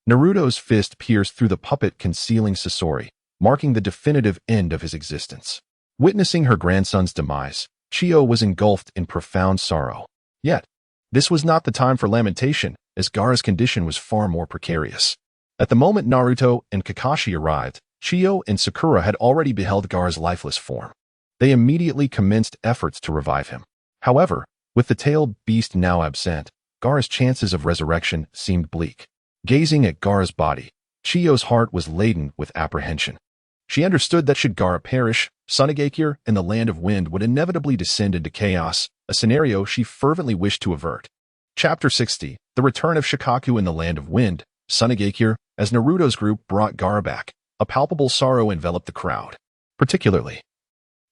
Naruto's fist pierced through the puppet concealing Sasori, marking the definitive end of his existence. Witnessing her grandson's demise, Chiyo was engulfed in profound sorrow. Yet, this was not the time for lamentation, as Gaara's condition was far more precarious. At the moment Naruto and Kakashi arrived, Chiyo and Sakura had already beheld Gaara's lifeless form. They immediately commenced efforts to revive him. However, with the tailed beast now absent, Gaara's chances of resurrection seemed bleak. Gazing at Gaara's body, Chiyo's heart was laden with apprehension. She understood that should Gaara perish, Sunagakure and the Land of Wind would inevitably descend into chaos, a scenario she fervently wished to avert. Chapter 60, The Return of Shukaku in the Land of Wind. Sunagakure, as Naruto's group brought Gaara back, a palpable sorrow enveloped the crowd. Particularly,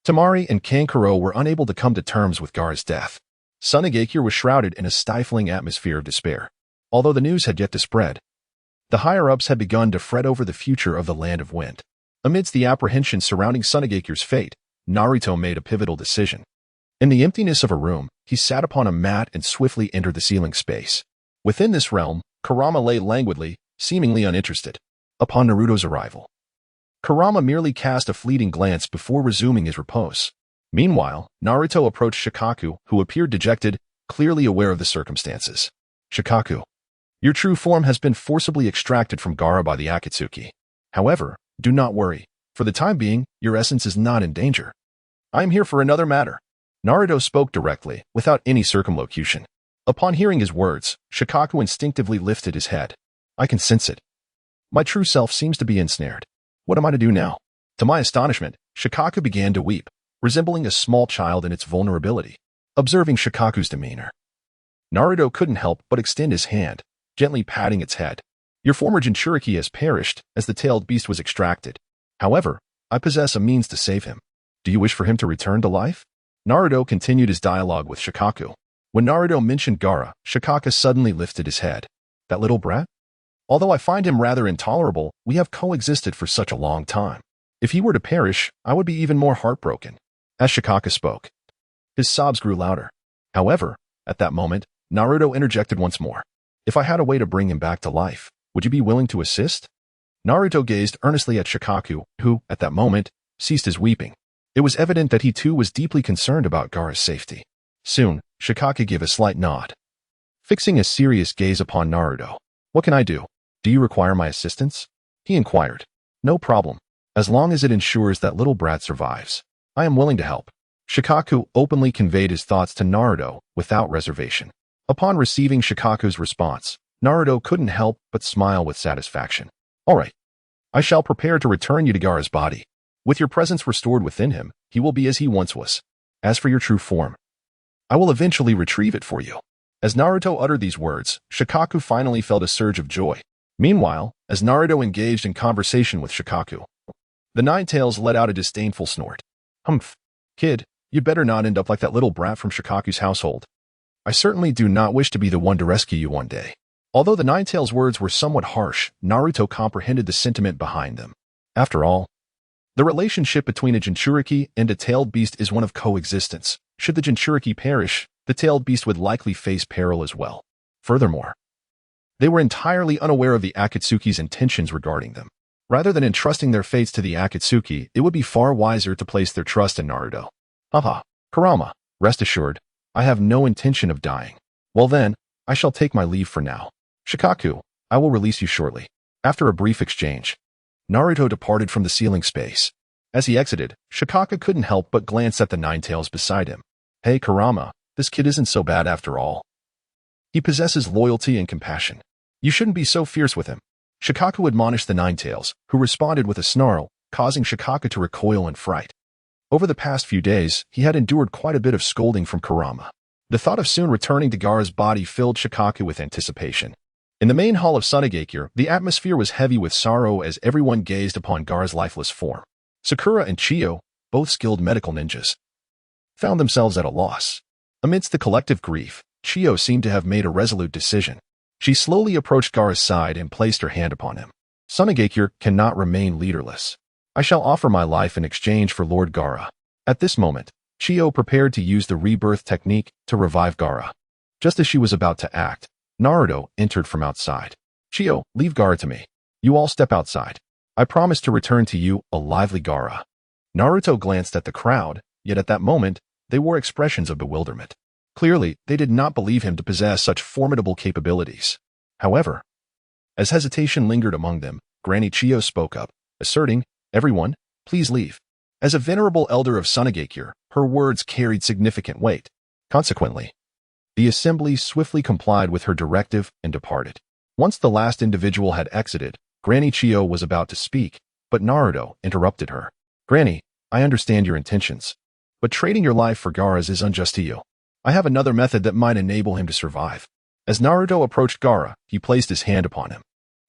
Temari and Kankuro were unable to come to terms with Gaara's death. Sunagakure was shrouded in a stifling atmosphere of despair. Although the news had yet to spread, the higher-ups had begun to fret over the future of the Land of Wind. Amidst the apprehension surrounding Sunagakure's fate, Naruto made a pivotal decision. In the emptiness of a room, he sat upon a mat and swiftly entered the ceiling space. Within this realm, Kurama lay languidly, seemingly uninterested. Upon Naruto's arrival, Kurama merely cast a fleeting glance before resuming his repose. Meanwhile, Naruto approached Shukaku, who appeared dejected, clearly aware of the circumstances. Shukaku, your true form has been forcibly extracted from Gaara by the Akatsuki. However, do not worry. For the time being, your essence is not in danger. I am here for another matter. Naruto spoke directly, without any circumlocution. Upon hearing his words, Shukaku instinctively lifted his head. I can sense it. My true self seems to be ensnared. What am I to do now? To my astonishment, Shukaku began to weep, resembling a small child in its vulnerability. Observing Shukaku's demeanor, Naruto couldn't help but extend his hand, gently patting its head. Your former Jinchuriki has perished as the tailed beast was extracted. However, I possess a means to save him. Do you wish for him to return to life? Naruto continued his dialogue with Shukaku. When Naruto mentioned Gaara, Shukaku suddenly lifted his head. That little brat? Although I find him rather intolerable, we have coexisted for such a long time. If he were to perish, I would be even more heartbroken. As Shukaku spoke, his sobs grew louder. However, at that moment, Naruto interjected once more. If I had a way to bring him back to life, would you be willing to assist? Naruto gazed earnestly at Shukaku, who, at that moment, ceased his weeping. It was evident that he too was deeply concerned about Gaara's safety. Soon, Shukaku gave a slight nod, fixing a serious gaze upon Naruto. What can I do? Do you require my assistance? He inquired. No problem. As long as it ensures that little brat survives, I am willing to help. Shukaku openly conveyed his thoughts to Naruto without reservation. Upon receiving Shukaku's response, Naruto couldn't help but smile with satisfaction. All right. I shall prepare to return you to Gaara's body. With your presence restored within him, he will be as he once was. As for your true form, I will eventually retrieve it for you. As Naruto uttered these words, Shukaku finally felt a surge of joy. Meanwhile, as Naruto engaged in conversation with Shukaku, the Nine-Tails let out a disdainful snort. Humph. Kid, you'd better not end up like that little brat from Shukaku's household. I certainly do not wish to be the one to rescue you one day. Although the Nine-Tails' words were somewhat harsh, Naruto comprehended the sentiment behind them. After all, the relationship between a Jinchuriki and a tailed beast is one of coexistence. Should the Jinchuriki perish, the tailed beast would likely face peril as well. Furthermore, they were entirely unaware of the Akatsuki's intentions regarding them. Rather than entrusting their fates to the Akatsuki, it would be far wiser to place their trust in Naruto. Haha, Kurama, rest assured, I have no intention of dying. Well then, I shall take my leave for now. Shukaku, I will release you shortly. After a brief exchange, Naruto departed from the ceiling space. As he exited, Shukaku couldn't help but glance at the Nine-Tails beside him. Hey Kurama, this kid isn't so bad after all. He possesses loyalty and compassion. You shouldn't be so fierce with him. Shukaku admonished the Nine-Tails, who responded with a snarl, causing Shukaku to recoil in fright. Over the past few days, he had endured quite a bit of scolding from Kurama. The thought of soon returning to Gaara's body filled Shukaku with anticipation. In the main hall of Sunagakure, the atmosphere was heavy with sorrow as everyone gazed upon Gaara's lifeless form. Sakura and Chiyo, both skilled medical ninjas, found themselves at a loss. Amidst the collective grief, Chiyo seemed to have made a resolute decision. She slowly approached Gaara's side and placed her hand upon him. Sunagakure cannot remain leaderless. I shall offer my life in exchange for Lord Gaara. At this moment, Chiyo prepared to use the rebirth technique to revive Gaara. Just as she was about to act, Naruto entered from outside. Chiyo, leave Gaara to me. You all step outside. I promise to return to you a lively Gaara. Naruto glanced at the crowd, yet at that moment, they wore expressions of bewilderment. Clearly, they did not believe him to possess such formidable capabilities. However, as hesitation lingered among them, Granny Chiyo spoke up, asserting, everyone, please leave. As a venerable elder of Sunagakure, her words carried significant weight. Consequently, the assembly swiftly complied with her directive and departed. Once the last individual had exited, Granny Chiyo was about to speak, But Naruto interrupted her. Granny, I understand your intentions, but trading your life for Gaara's is unjust to you. I have another method that might enable him to survive. As Naruto approached Gaara, he placed his hand upon him.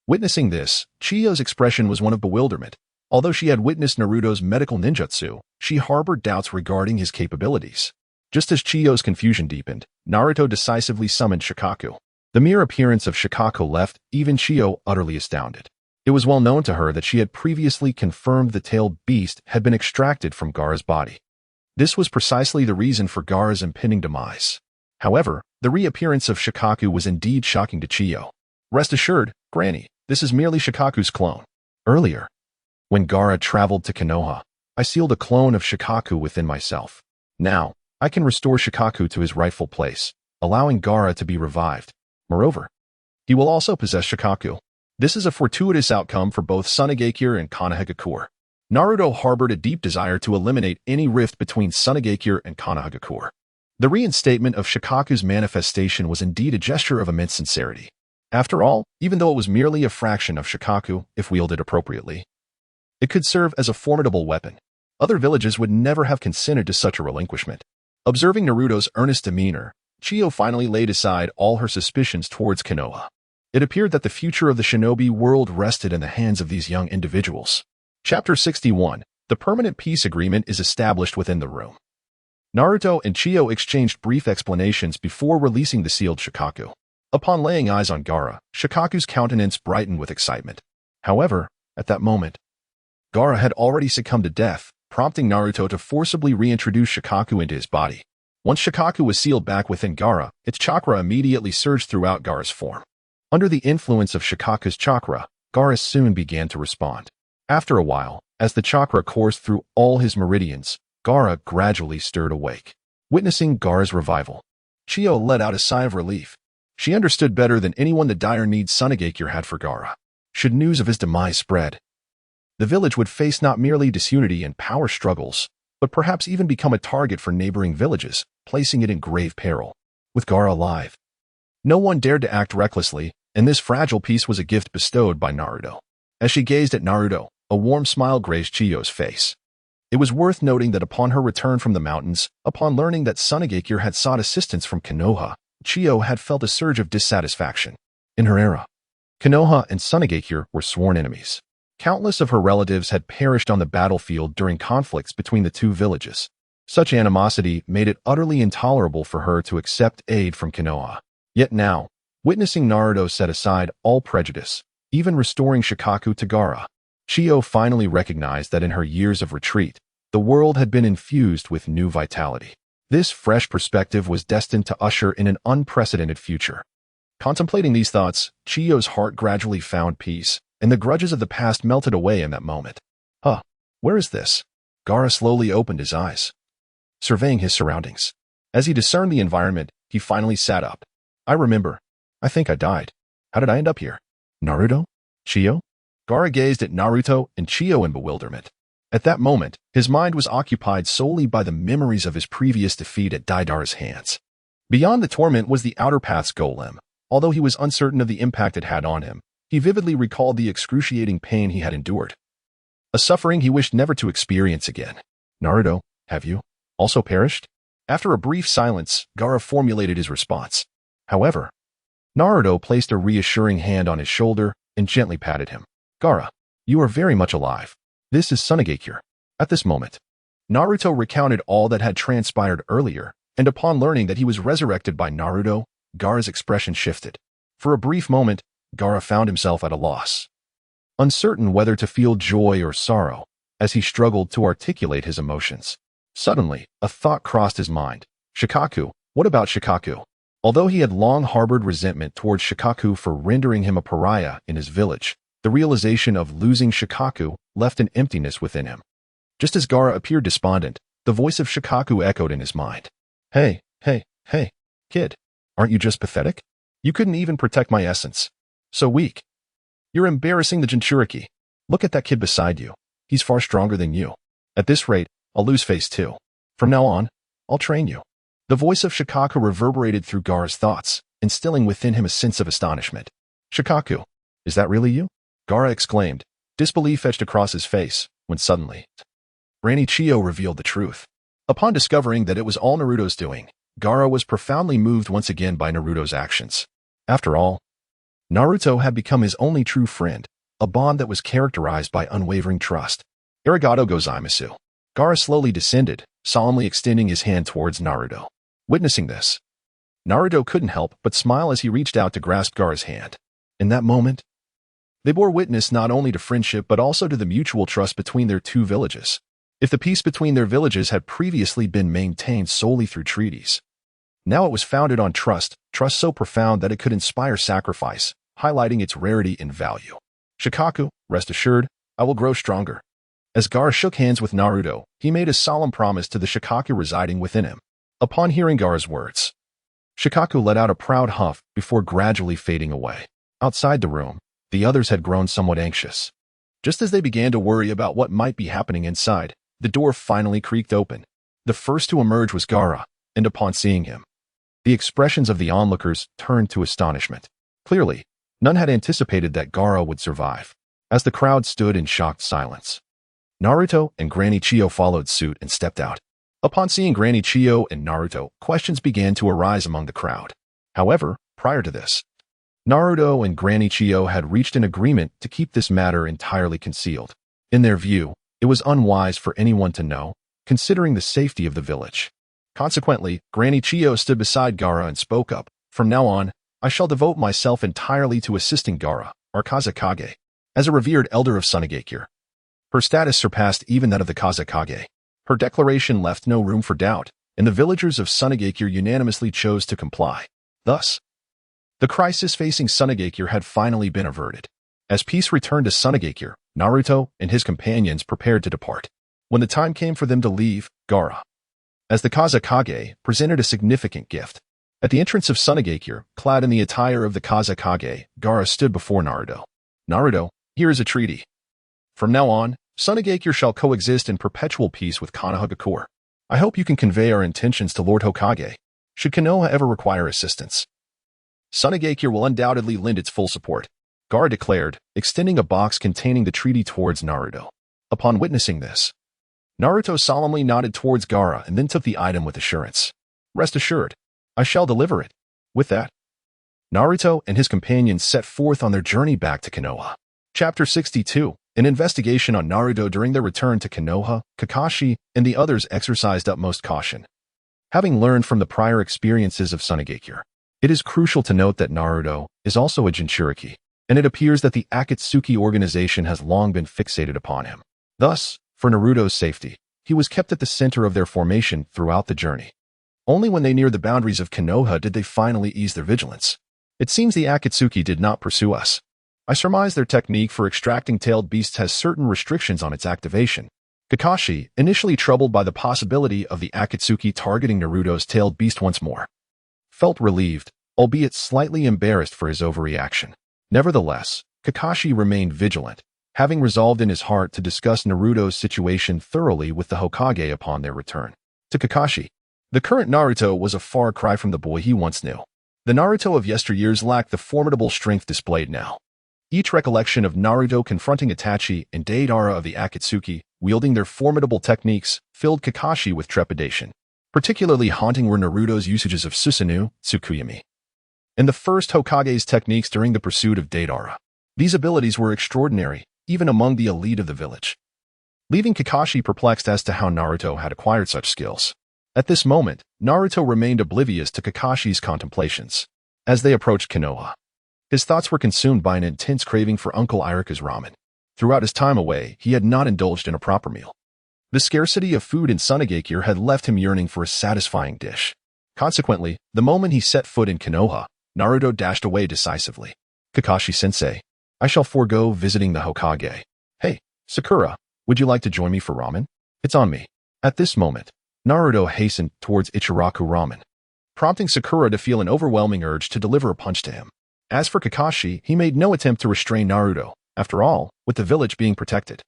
Witnessing this, Chiyo's expression was one of bewilderment. Although she had witnessed Naruto's medical ninjutsu, she harbored doubts regarding his capabilities. Just as Chiyo's confusion deepened, Naruto decisively summoned Shukaku. The mere appearance of Shukaku left even Chiyo utterly astounded. It was well known to her that she had previously confirmed the tailed beast had been extracted from Gaara's body. This was precisely the reason for Gaara's impending demise. However, the reappearance of Shukaku was indeed shocking to Chiyo. Rest assured, Granny, this is merely Shukaku's clone. Earlier, when Gaara traveled to Konoha, I sealed a clone of Shukaku within myself. Now, I can restore Shukaku to his rightful place, allowing Gaara to be revived. Moreover, he will also possess Shukaku. This is a fortuitous outcome for both Tsunagakure and Konohagakure. Naruto harbored a deep desire to eliminate any rift between Tsunagakure and Konohagakure. The reinstatement of Shukaku's manifestation was indeed a gesture of immense sincerity. After all, even though it was merely a fraction of Shukaku, if wielded appropriately, it could serve as a formidable weapon. Other villages would never have consented to such a relinquishment. Observing Naruto's earnest demeanor, Chiyo finally laid aside all her suspicions towards Konoha. It appeared that the future of the shinobi world rested in the hands of these young individuals. Chapter 61. The permanent peace agreement is established within the room. Naruto and Chiyo exchanged brief explanations before releasing the sealed Shukaku. Upon laying eyes on Gaara, Shukaku's countenance brightened with excitement. However, at that moment, Gaara had already succumbed to death, prompting Naruto to forcibly reintroduce Shukaku into his body. Once Shukaku was sealed back within Gaara, its chakra immediately surged throughout Gaara's form. Under the influence of Shukaku's chakra, Gaara soon began to respond. After a while, as the chakra coursed through all his meridians, Gaara gradually stirred awake. Witnessing Gaara's revival, Chiyo let out a sigh of relief. She understood better than anyone the dire need Tsunagakure had for Gaara. Should news of his demise spread, the village would face not merely disunity and power struggles, but perhaps even become a target for neighboring villages, placing it in grave peril. With Gaara alive, no one dared to act recklessly, and this fragile peace was a gift bestowed by Naruto. As she gazed at Naruto, a warm smile graced Chiyo's face. It was worth noting that upon her return from the mountains, upon learning that Tsunagakure had sought assistance from Konoha, Chiyo had felt a surge of dissatisfaction. In her era, Konoha and Tsunagakure were sworn enemies. Countless of her relatives had perished on the battlefield during conflicts between the two villages. Such animosity made it utterly intolerable for her to accept aid from Konoha. Yet now, witnessing Naruto set aside all prejudice, even restoring Shukaku to Gaara, Chiyo finally recognized that in her years of retreat, the world had been infused with new vitality. This fresh perspective was destined to usher in an unprecedented future. Contemplating these thoughts, Chiyo's heart gradually found peace, and the grudges of the past melted away in that moment. Where is this? Gaara slowly opened his eyes, surveying his surroundings. As he discerned the environment, he finally sat up. I remember. I think I died. How did I end up here? Naruto? Chiyo? Gaara gazed at Naruto and Chiyo in bewilderment. At that moment, his mind was occupied solely by the memories of his previous defeat at Deidara's hands. Beyond the torment was the Outer Path's golem. Although he was uncertain of the impact it had on him, he vividly recalled the excruciating pain he had endured, a suffering he wished never to experience again. Naruto, have you also perished? After a brief silence, Gaara formulated his response. However, Naruto placed a reassuring hand on his shoulder and gently patted him. Gaara, you are very much alive. This is Tsunagakure. At this moment, Naruto recounted all that had transpired earlier, and upon learning that he was resurrected by Naruto, Gaara's expression shifted. For a brief moment, Gaara found himself at a loss, uncertain whether to feel joy or sorrow, as he struggled to articulate his emotions. Suddenly, a thought crossed his mind. Shukaku, what about Shukaku? Although he had long harbored resentment towards Shukaku for rendering him a pariah in his village, the realization of losing Shukaku left an emptiness within him. Just as Gaara appeared despondent, the voice of Shukaku echoed in his mind. Hey, kid, aren't you just pathetic? You couldn't even protect my essence. So weak. You're embarrassing the Jinchuriki. Look at that kid beside you. He's far stronger than you. At this rate, I'll lose face too. From now on, I'll train you. The voice of Shukaku reverberated through Gaara's thoughts, instilling within him a sense of astonishment. Shukaku, is that really you? Gaara exclaimed, Disbelief etched across his face, when suddenly, Granny Chiyo revealed the truth. Upon discovering that it was all Naruto's doing, Gaara was profoundly moved once again by Naruto's actions. After all, Naruto had become his only true friend, a bond that was characterized by unwavering trust. Arigato gozaimasu. Gaara slowly descended, solemnly extending his hand towards Naruto. Witnessing this, Naruto couldn't help but smile as he reached out to grasp Gaara's hand. In that moment, they bore witness not only to friendship but also to the mutual trust between their two villages. If the peace between their villages had previously been maintained solely through treaties, now it was founded on trust so profound that it could inspire sacrifice, highlighting its rarity and value. Shukaku, rest assured, I will grow stronger. As Gaara shook hands with Naruto, he made a solemn promise to the Shukaku residing within him. Upon hearing Gaara's words, Shukaku let out a proud huff before gradually fading away. Outside the room, the others had grown somewhat anxious. Just as they began to worry about what might be happening inside, the door finally creaked open. The first to emerge was Gaara, and upon seeing him, the expressions of the onlookers turned to astonishment. Clearly, none had anticipated that Gaara would survive. As the crowd stood in shocked silence, Naruto and Granny Chiyo followed suit and stepped out. Upon seeing Granny Chiyo and Naruto, questions began to arise among the crowd. However, prior to this, Naruto and Granny Chiyo had reached an agreement to keep this matter entirely concealed. In their view, it was unwise for anyone to know, considering the safety of the village. Consequently, Granny Chiyo stood beside Gaara and spoke up. From now on, I shall devote myself entirely to assisting Gaara, our Kazekage, as a revered elder of Sunigakure. Her status surpassed even that of the Kazekage. Her declaration left no room for doubt, and the villagers of Sunigakure unanimously chose to comply. Thus, the crisis facing Sunigakure had finally been averted. As peace returned to Sunigakure, Naruto and his companions prepared to depart. When the time came for them to leave, Gaara, as the Kazekage, presented a significant gift. At the entrance of Sunigakure, clad in the attire of the Kazekage, Gaara stood before Naruto. Naruto, here is a treaty. From now on, Sunigakure shall coexist in perpetual peace with Konoha. I hope you can convey our intentions to Lord Hokage, should Konoha ever require assistance. Sunigakure will undoubtedly lend its full support, Gaara declared, extending a box containing the treaty towards Naruto. Upon witnessing this, Naruto solemnly nodded towards Gaara and then took the item with assurance. Rest assured, I shall deliver it. With that, Naruto and his companions set forth on their journey back to Konoha. Chapter 62. An investigation on Naruto. During their return to Konoha, Kakashi and the others exercised utmost caution. Having learned from the prior experiences of Sunigakure, it is crucial to note that Naruto is also a Jinchuriki, and it appears that the Akatsuki organization has long been fixated upon him. Thus, for Naruto's safety, he was kept at the center of their formation throughout the journey. Only when they neared the boundaries of Konoha did they finally ease their vigilance. It seems the Akatsuki did not pursue us. I surmise their technique for extracting tailed beasts has certain restrictions on its activation. Kakashi, initially troubled by the possibility of the Akatsuki targeting Naruto's tailed beast once more, felt relieved, albeit slightly embarrassed for his overreaction. Nevertheless, Kakashi remained vigilant, having resolved in his heart to discuss Naruto's situation thoroughly with the Hokage upon their return. To Kakashi, the current Naruto was a far cry from the boy he once knew. The Naruto of yesteryears lacked the formidable strength displayed now. Each recollection of Naruto confronting Itachi and Deidara of the Akatsuki, wielding their formidable techniques, filled Kakashi with trepidation. Particularly haunting were Naruto's usages of Susanoo, Tsukuyomi, and the first Hokage's techniques during the pursuit of Deidara. These abilities were extraordinary, even among the elite of the village, leaving Kakashi perplexed as to how Naruto had acquired such skills. At this moment, Naruto remained oblivious to Kakashi's contemplations. As they approached Konoha, his thoughts were consumed by an intense craving for Uncle Irika's ramen. Throughout his time away, he had not indulged in a proper meal. The scarcity of food in Sunigakure had left him yearning for a satisfying dish. Consequently, the moment he set foot in Konoha, Naruto dashed away decisively. Kakashi-sensei, I shall forego visiting the Hokage. Hey, Sakura, would you like to join me for ramen? It's on me. At this moment, Naruto hastened towards Ichiraku Ramen, prompting Sakura to feel an overwhelming urge to deliver a punch to him. As for Kakashi, he made no attempt to restrain Naruto. After all, with the village being protected,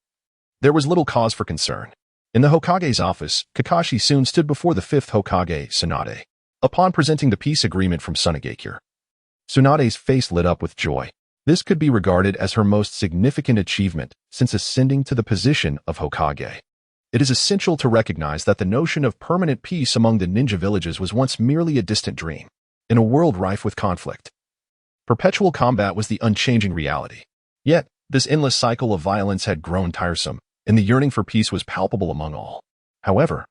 there was little cause for concern. In the Hokage's office, Kakashi soon stood before the fifth Hokage, Tsunade. Upon presenting the peace agreement from Sunigakure, Tsunade's face lit up with joy. This could be regarded as her most significant achievement since ascending to the position of Hokage. It is essential to recognize that the notion of permanent peace among the ninja villages was once merely a distant dream. In a world rife with conflict, perpetual combat was the unchanging reality. Yet, this endless cycle of violence had grown tiresome, and the yearning for peace was palpable among all. However,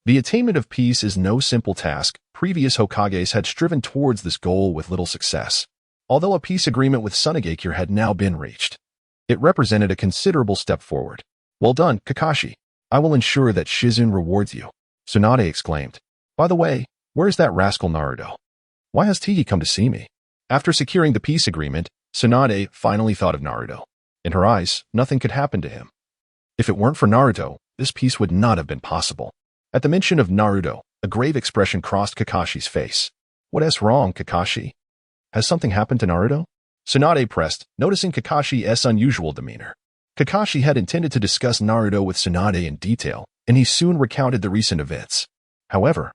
the attainment of peace is no simple task. Previous Hokages had striven towards this goal with little success. Although a peace agreement with Tsunagakure had now been reached, it represented a considerable step forward. Well done, Kakashi. I will ensure that Shizune rewards you, Tsunade exclaimed. By the way, where is that rascal Naruto? Why has he come to see me? After securing the peace agreement, Tsunade finally thought of Naruto. In her eyes, nothing could happen to him. If it weren't for Naruto, this peace would not have been possible. At the mention of Naruto, a grave expression crossed Kakashi's face. What is wrong, Kakashi? Has something happened to Naruto? Tsunade pressed, noticing Kakashi's unusual demeanor. Kakashi had intended to discuss Naruto with Tsunade in detail, and he soon recounted the recent events. However,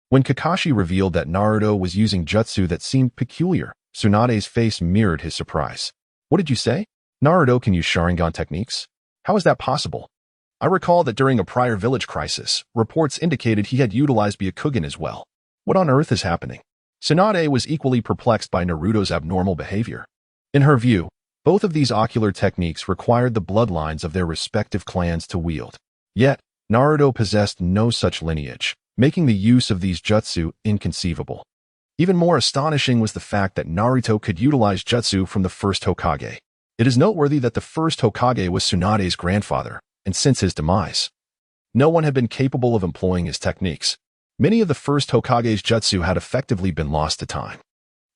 when Kakashi revealed that Naruto was using jutsu that seemed peculiar, Tsunade's face mirrored his surprise. What did you say? Naruto can use Sharingan techniques? How is that possible? I recall that during a prior village crisis, reports indicated he had utilized Byakugan as well. What on earth is happening? Tsunade was equally perplexed by Naruto's abnormal behavior. In her view, both of these ocular techniques required the bloodlines of their respective clans to wield. Yet, Naruto possessed no such lineage, making the use of these jutsu inconceivable. Even more astonishing was the fact that Naruto could utilize jutsu from the first Hokage. It is noteworthy that the first Hokage was Tsunade's grandfather, and since his demise, no one had been capable of employing his techniques. Many of the first Hokage's jutsu had effectively been lost to time.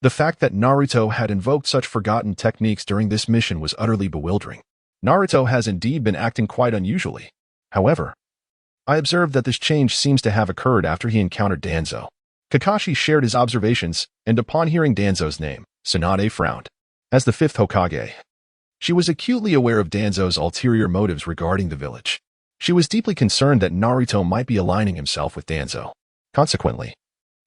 The fact that Naruto had invoked such forgotten techniques during this mission was utterly bewildering. Naruto has indeed been acting quite unusually. However, I observed that this change seems to have occurred after he encountered Danzo. Kakashi shared his observations, and upon hearing Danzo's name, Tsunade frowned. As the fifth Hokage, she was acutely aware of Danzo's ulterior motives regarding the village. She was deeply concerned that Naruto might be aligning himself with Danzo. Consequently,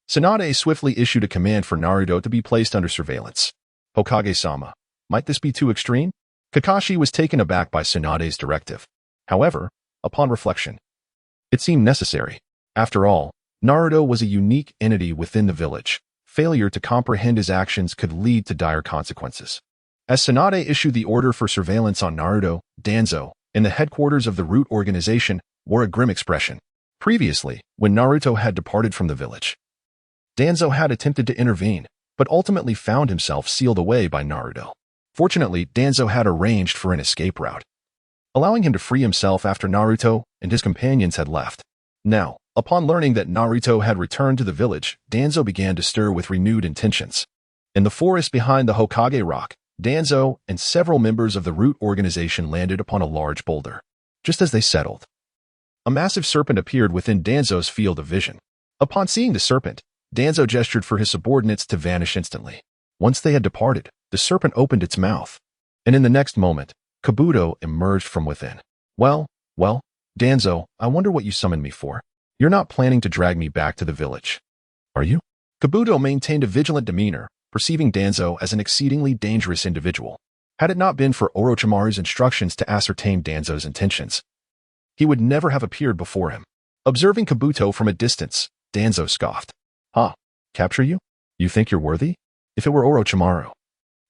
Tsunade swiftly issued a command for Naruto to be placed under surveillance. Hokage-sama, might this be too extreme? Kakashi was taken aback by Tsunade's directive. However, upon reflection, it seemed necessary. After all, Naruto was a unique entity within the village. Failure to comprehend his actions could lead to dire consequences. As Tsunade issued the order for surveillance on Naruto, Danzo, and the headquarters of the Root organization, wore a grim expression. Previously, when Naruto had departed from the village, Danzo had attempted to intervene, but ultimately found himself sealed away by Naruto. Fortunately, Danzo had arranged for an escape route, allowing him to free himself after Naruto and his companions had left. Now, upon learning that Naruto had returned to the village, Danzo began to stir with renewed intentions. In the forest behind the Hokage Rock, Danzo and several members of the Root organization landed upon a large boulder. Just as they settled, a massive serpent appeared within Danzo's field of vision. Upon seeing the serpent, Danzo gestured for his subordinates to vanish instantly. Once they had departed, the serpent opened its mouth, and in the next moment, Kabuto emerged from within. Well, Danzo, I wonder what you summoned me for. You're not planning to drag me back to the village, are you? Kabuto maintained a vigilant demeanor, perceiving Danzo as an exceedingly dangerous individual. Had it not been for Orochimaru's instructions to ascertain Danzo's intentions, he would never have appeared before him. Observing Kabuto from a distance, Danzo scoffed. Huh? Capture you? You think you're worthy? If it were Orochimaru,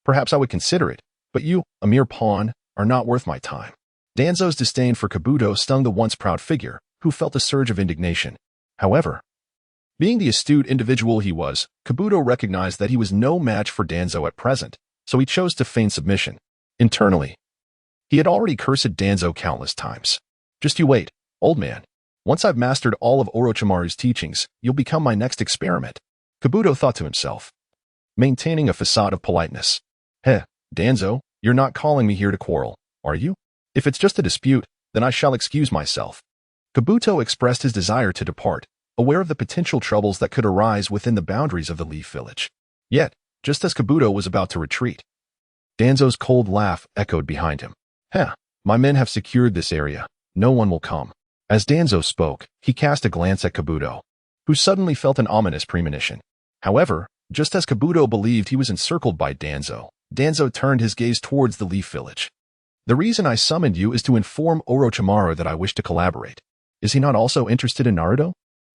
perhaps I would consider it, but you, a mere pawn, are not worth my time. Danzo's disdain for Kabuto stung the once proud figure, who felt a surge of indignation. However, being the astute individual he was, Kabuto recognized that he was no match for Danzo at present, so he chose to feign submission. Internally, he had already cursed Danzo countless times. Just you wait, old man. Once I've mastered all of Orochimaru's teachings, you'll become my next experiment. Kabuto thought to himself, maintaining a facade of politeness. Heh, Danzo, you're not calling me here to quarrel, are you? If it's just a dispute, then I shall excuse myself. Kabuto expressed his desire to depart, aware of the potential troubles that could arise within the boundaries of the Leaf Village. Yet, just as Kabuto was about to retreat, Danzo's cold laugh echoed behind him. Heh, my men have secured this area. No one will come. As Danzo spoke, he cast a glance at Kabuto, who suddenly felt an ominous premonition. However, just as Kabuto believed he was encircled by Danzo, Danzo turned his gaze towards the Leaf Village. The reason I summoned you is to inform Orochimaru that I wish to collaborate. Is he not also interested in Naruto?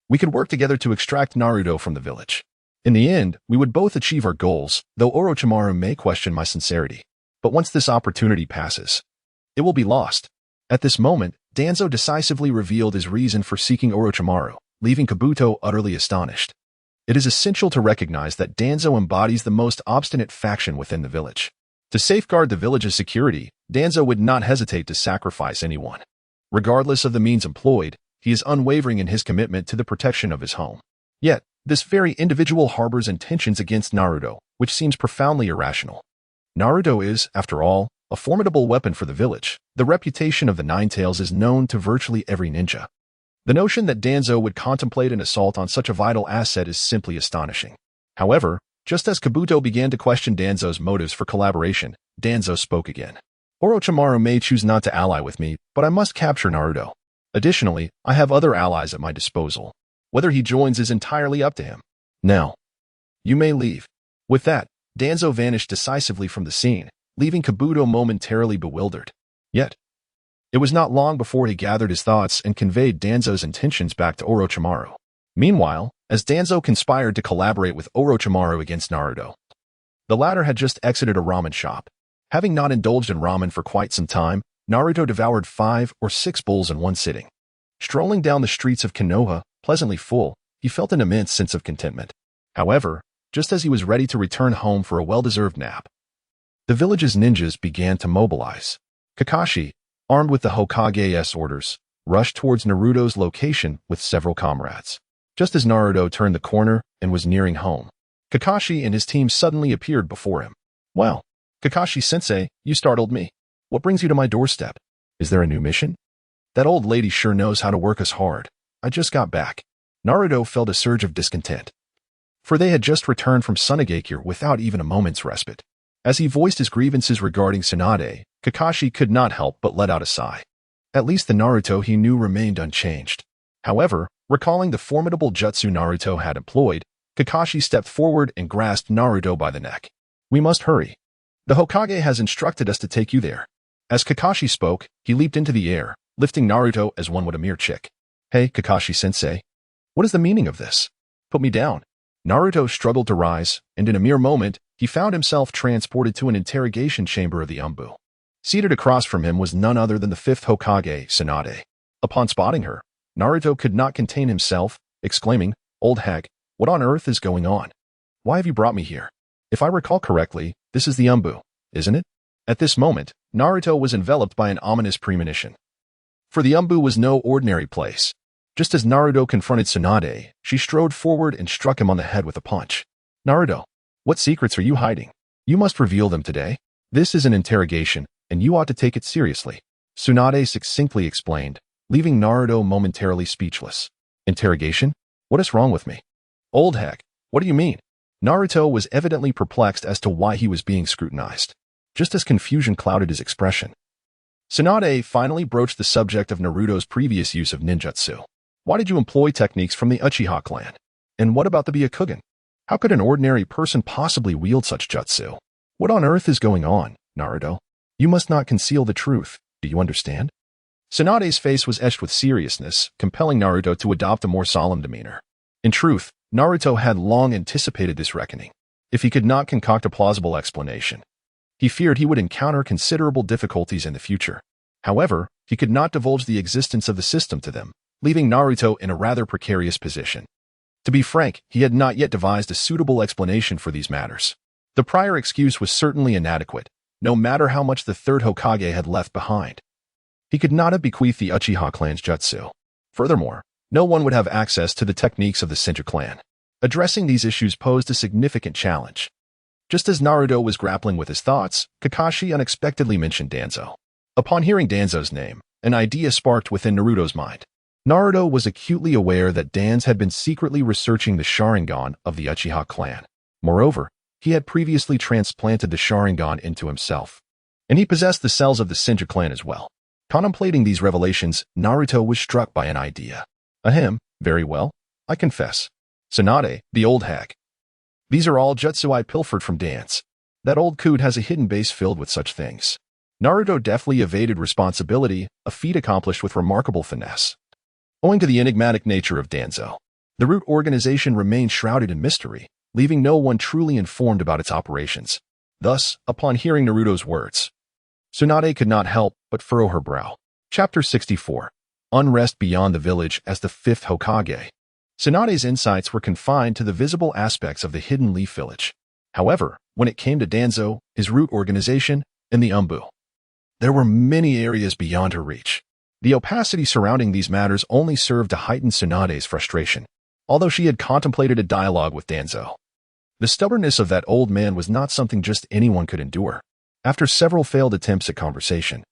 We could work together to extract Naruto from the village. In the end, we would both achieve our goals, though Orochimaru may question my sincerity. But once this opportunity passes, it will be lost. At this moment, Danzo decisively revealed his reason for seeking Orochimaru, leaving Kabuto utterly astonished. It is essential to recognize that Danzo embodies the most obstinate faction within the village. To safeguard the village's security, Danzo would not hesitate to sacrifice anyone. Regardless of the means employed, he is unwavering in his commitment to the protection of his home. Yet, this very individual harbors intentions against Naruto, which seems profoundly irrational. Naruto is, after all, a formidable weapon for the village. The reputation of the Nine Tails is known to virtually every ninja. The notion that Danzo would contemplate an assault on such a vital asset is simply astonishing. However, just as Kabuto began to question Danzo's motives for collaboration, Danzo spoke again. Orochimaru may choose not to ally with me, but I must capture Naruto. Additionally, I have other allies at my disposal. Whether he joins is entirely up to him. Now, you may leave. With that, Danzo vanished decisively from the scene, leaving Kabuto momentarily bewildered. Yet, it was not long before he gathered his thoughts and conveyed Danzo's intentions back to Orochimaru. Meanwhile, as Danzo conspired to collaborate with Orochimaru against Naruto, the latter had just exited a ramen shop. Having not indulged in ramen for quite some time, Naruto devoured 5 or 6 bowls in one sitting. Strolling down the streets of Konoha, pleasantly full, he felt an immense sense of contentment. However, just as he was ready to return home for a well-deserved nap, the village's ninjas began to mobilize. Kakashi, armed with the Hokage's orders, rushed towards Naruto's location with several comrades. Just as Naruto turned the corner and was nearing home, Kakashi and his team suddenly appeared before him. "Well, Kakashi-sensei, you startled me. What brings you to my doorstep? Is there a new mission? That old lady sure knows how to work us hard. I just got back." Naruto felt a surge of discontent, for they had just returned from Sunagakure without even a moment's respite. As he voiced his grievances regarding Tsunade, Kakashi could not help but let out a sigh. At least the Naruto he knew remained unchanged. However, recalling the formidable jutsu Naruto had employed, Kakashi stepped forward and grasped Naruto by the neck. "We must hurry. The Hokage has instructed us to take you there." As Kakashi spoke, he leaped into the air, lifting Naruto as one would a mere chick. "Hey, Kakashi-sensei, what is the meaning of this? Put me down." Naruto struggled to rise, and in a mere moment, he found himself transported to an interrogation chamber of the Umbu. Seated across from him was none other than the 5th Hokage, Tsunade. Upon spotting her, Naruto could not contain himself, exclaiming, "Old hag, what on earth is going on? Why have you brought me here? If I recall correctly, this is the Umbu, isn't it?" At this moment, Naruto was enveloped by an ominous premonition. For the Umbu was no ordinary place. Just as Naruto confronted Tsunade, she strode forward and struck him on the head with a punch. "Naruto, what secrets are you hiding? You must reveal them today. This is an interrogation, and you ought to take it seriously," Tsunade succinctly explained, leaving Naruto momentarily speechless. "Interrogation? What is wrong with me?" "Old hag, what do you mean?" Naruto was evidently perplexed as to why he was being scrutinized, just as confusion clouded his expression. Tsunade finally broached the subject of Naruto's previous use of ninjutsu. "Why did you employ techniques from the Uchiha clan? And what about the Byakugan? How could an ordinary person possibly wield such jutsu? What on earth is going on, Naruto? You must not conceal the truth, do you understand?" Tsunade's face was etched with seriousness, compelling Naruto to adopt a more solemn demeanor. In truth, Naruto had long anticipated this reckoning. If he could not concoct a plausible explanation, he feared he would encounter considerable difficulties in the future. However, he could not divulge the existence of the system to them, leaving Naruto in a rather precarious position. To be frank, he had not yet devised a suitable explanation for these matters. The prior excuse was certainly inadequate, no matter how much the 3rd Hokage had left behind. He could not have bequeathed the Uchiha clan's jutsu. Furthermore, no one would have access to the techniques of the Senju clan. Addressing these issues posed a significant challenge. Just as Naruto was grappling with his thoughts, Kakashi unexpectedly mentioned Danzo. Upon hearing Danzo's name, an idea sparked within Naruto's mind. Naruto was acutely aware that Danzo had been secretly researching the Sharingan of the Uchiha clan. Moreover, he had previously transplanted the Sharingan into himself, and he possessed the cells of the Senju clan as well. Contemplating these revelations, Naruto was struck by an idea. Ahem, very well, I confess. Tsunade, the old hag. These are all jutsu I pilfered from Danzo. That old coot has a hidden base filled with such things. Naruto deftly evaded responsibility, a feat accomplished with remarkable finesse. Owing to the enigmatic nature of Danzo, the root organization remained shrouded in mystery, leaving no one truly informed about its operations. Thus, upon hearing Naruto's words, Tsunade could not help but furrow her brow. Chapter 64. Unrest Beyond the Village as the Fifth Hokage. Tsunade's insights were confined to the visible aspects of the Hidden Leaf Village. However, when it came to Danzo, his root organization, and the Umbu, there were many areas beyond her reach. The opacity surrounding these matters only served to heighten Tsunade's frustration, although she had contemplated a dialogue with Danzo. The stubbornness of that old man was not something just anyone could endure. After several failed attempts at conversation,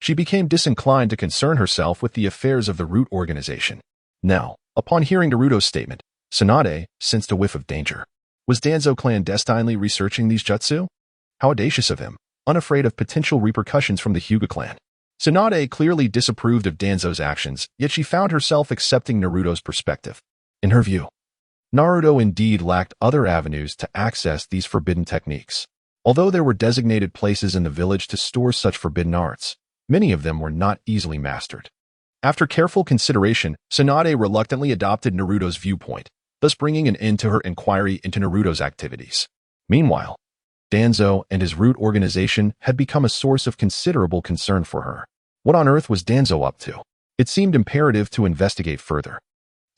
she became disinclined to concern herself with the affairs of the root organization. Now, upon hearing Naruto's statement, Tsunade sensed a whiff of danger. Was Danzo clandestinely researching these jutsu? How audacious of him, unafraid of potential repercussions from the Hyuga clan. Tsunade clearly disapproved of Danzo's actions, yet she found herself accepting Naruto's perspective. In her view, Naruto indeed lacked other avenues to access these forbidden techniques. Although there were designated places in the village to store such forbidden arts, many of them were not easily mastered. After careful consideration, Tsunade reluctantly adopted Naruto's viewpoint, thus bringing an end to her inquiry into Naruto's activities. Meanwhile, Danzo and his root organization had become a source of considerable concern for her. What on earth was Danzo up to? It seemed imperative to investigate further.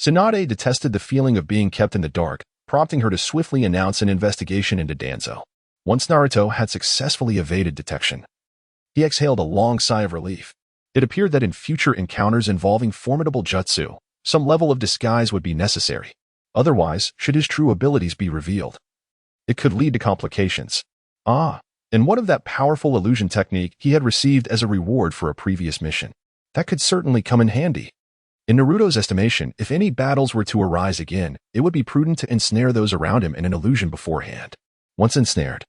Tsunade detested the feeling of being kept in the dark, prompting her to swiftly announce an investigation into Danzo. Once Naruto had successfully evaded detection, he exhaled a long sigh of relief. It appeared that in future encounters involving formidable jutsu, some level of disguise would be necessary. Otherwise, should his true abilities be revealed, it could lead to complications. And what of that powerful illusion technique he had received as a reward for a previous mission? That could certainly come in handy. In Naruto's estimation, if any battles were to arise again, it would be prudent to ensnare those around him in an illusion beforehand. Once ensnared,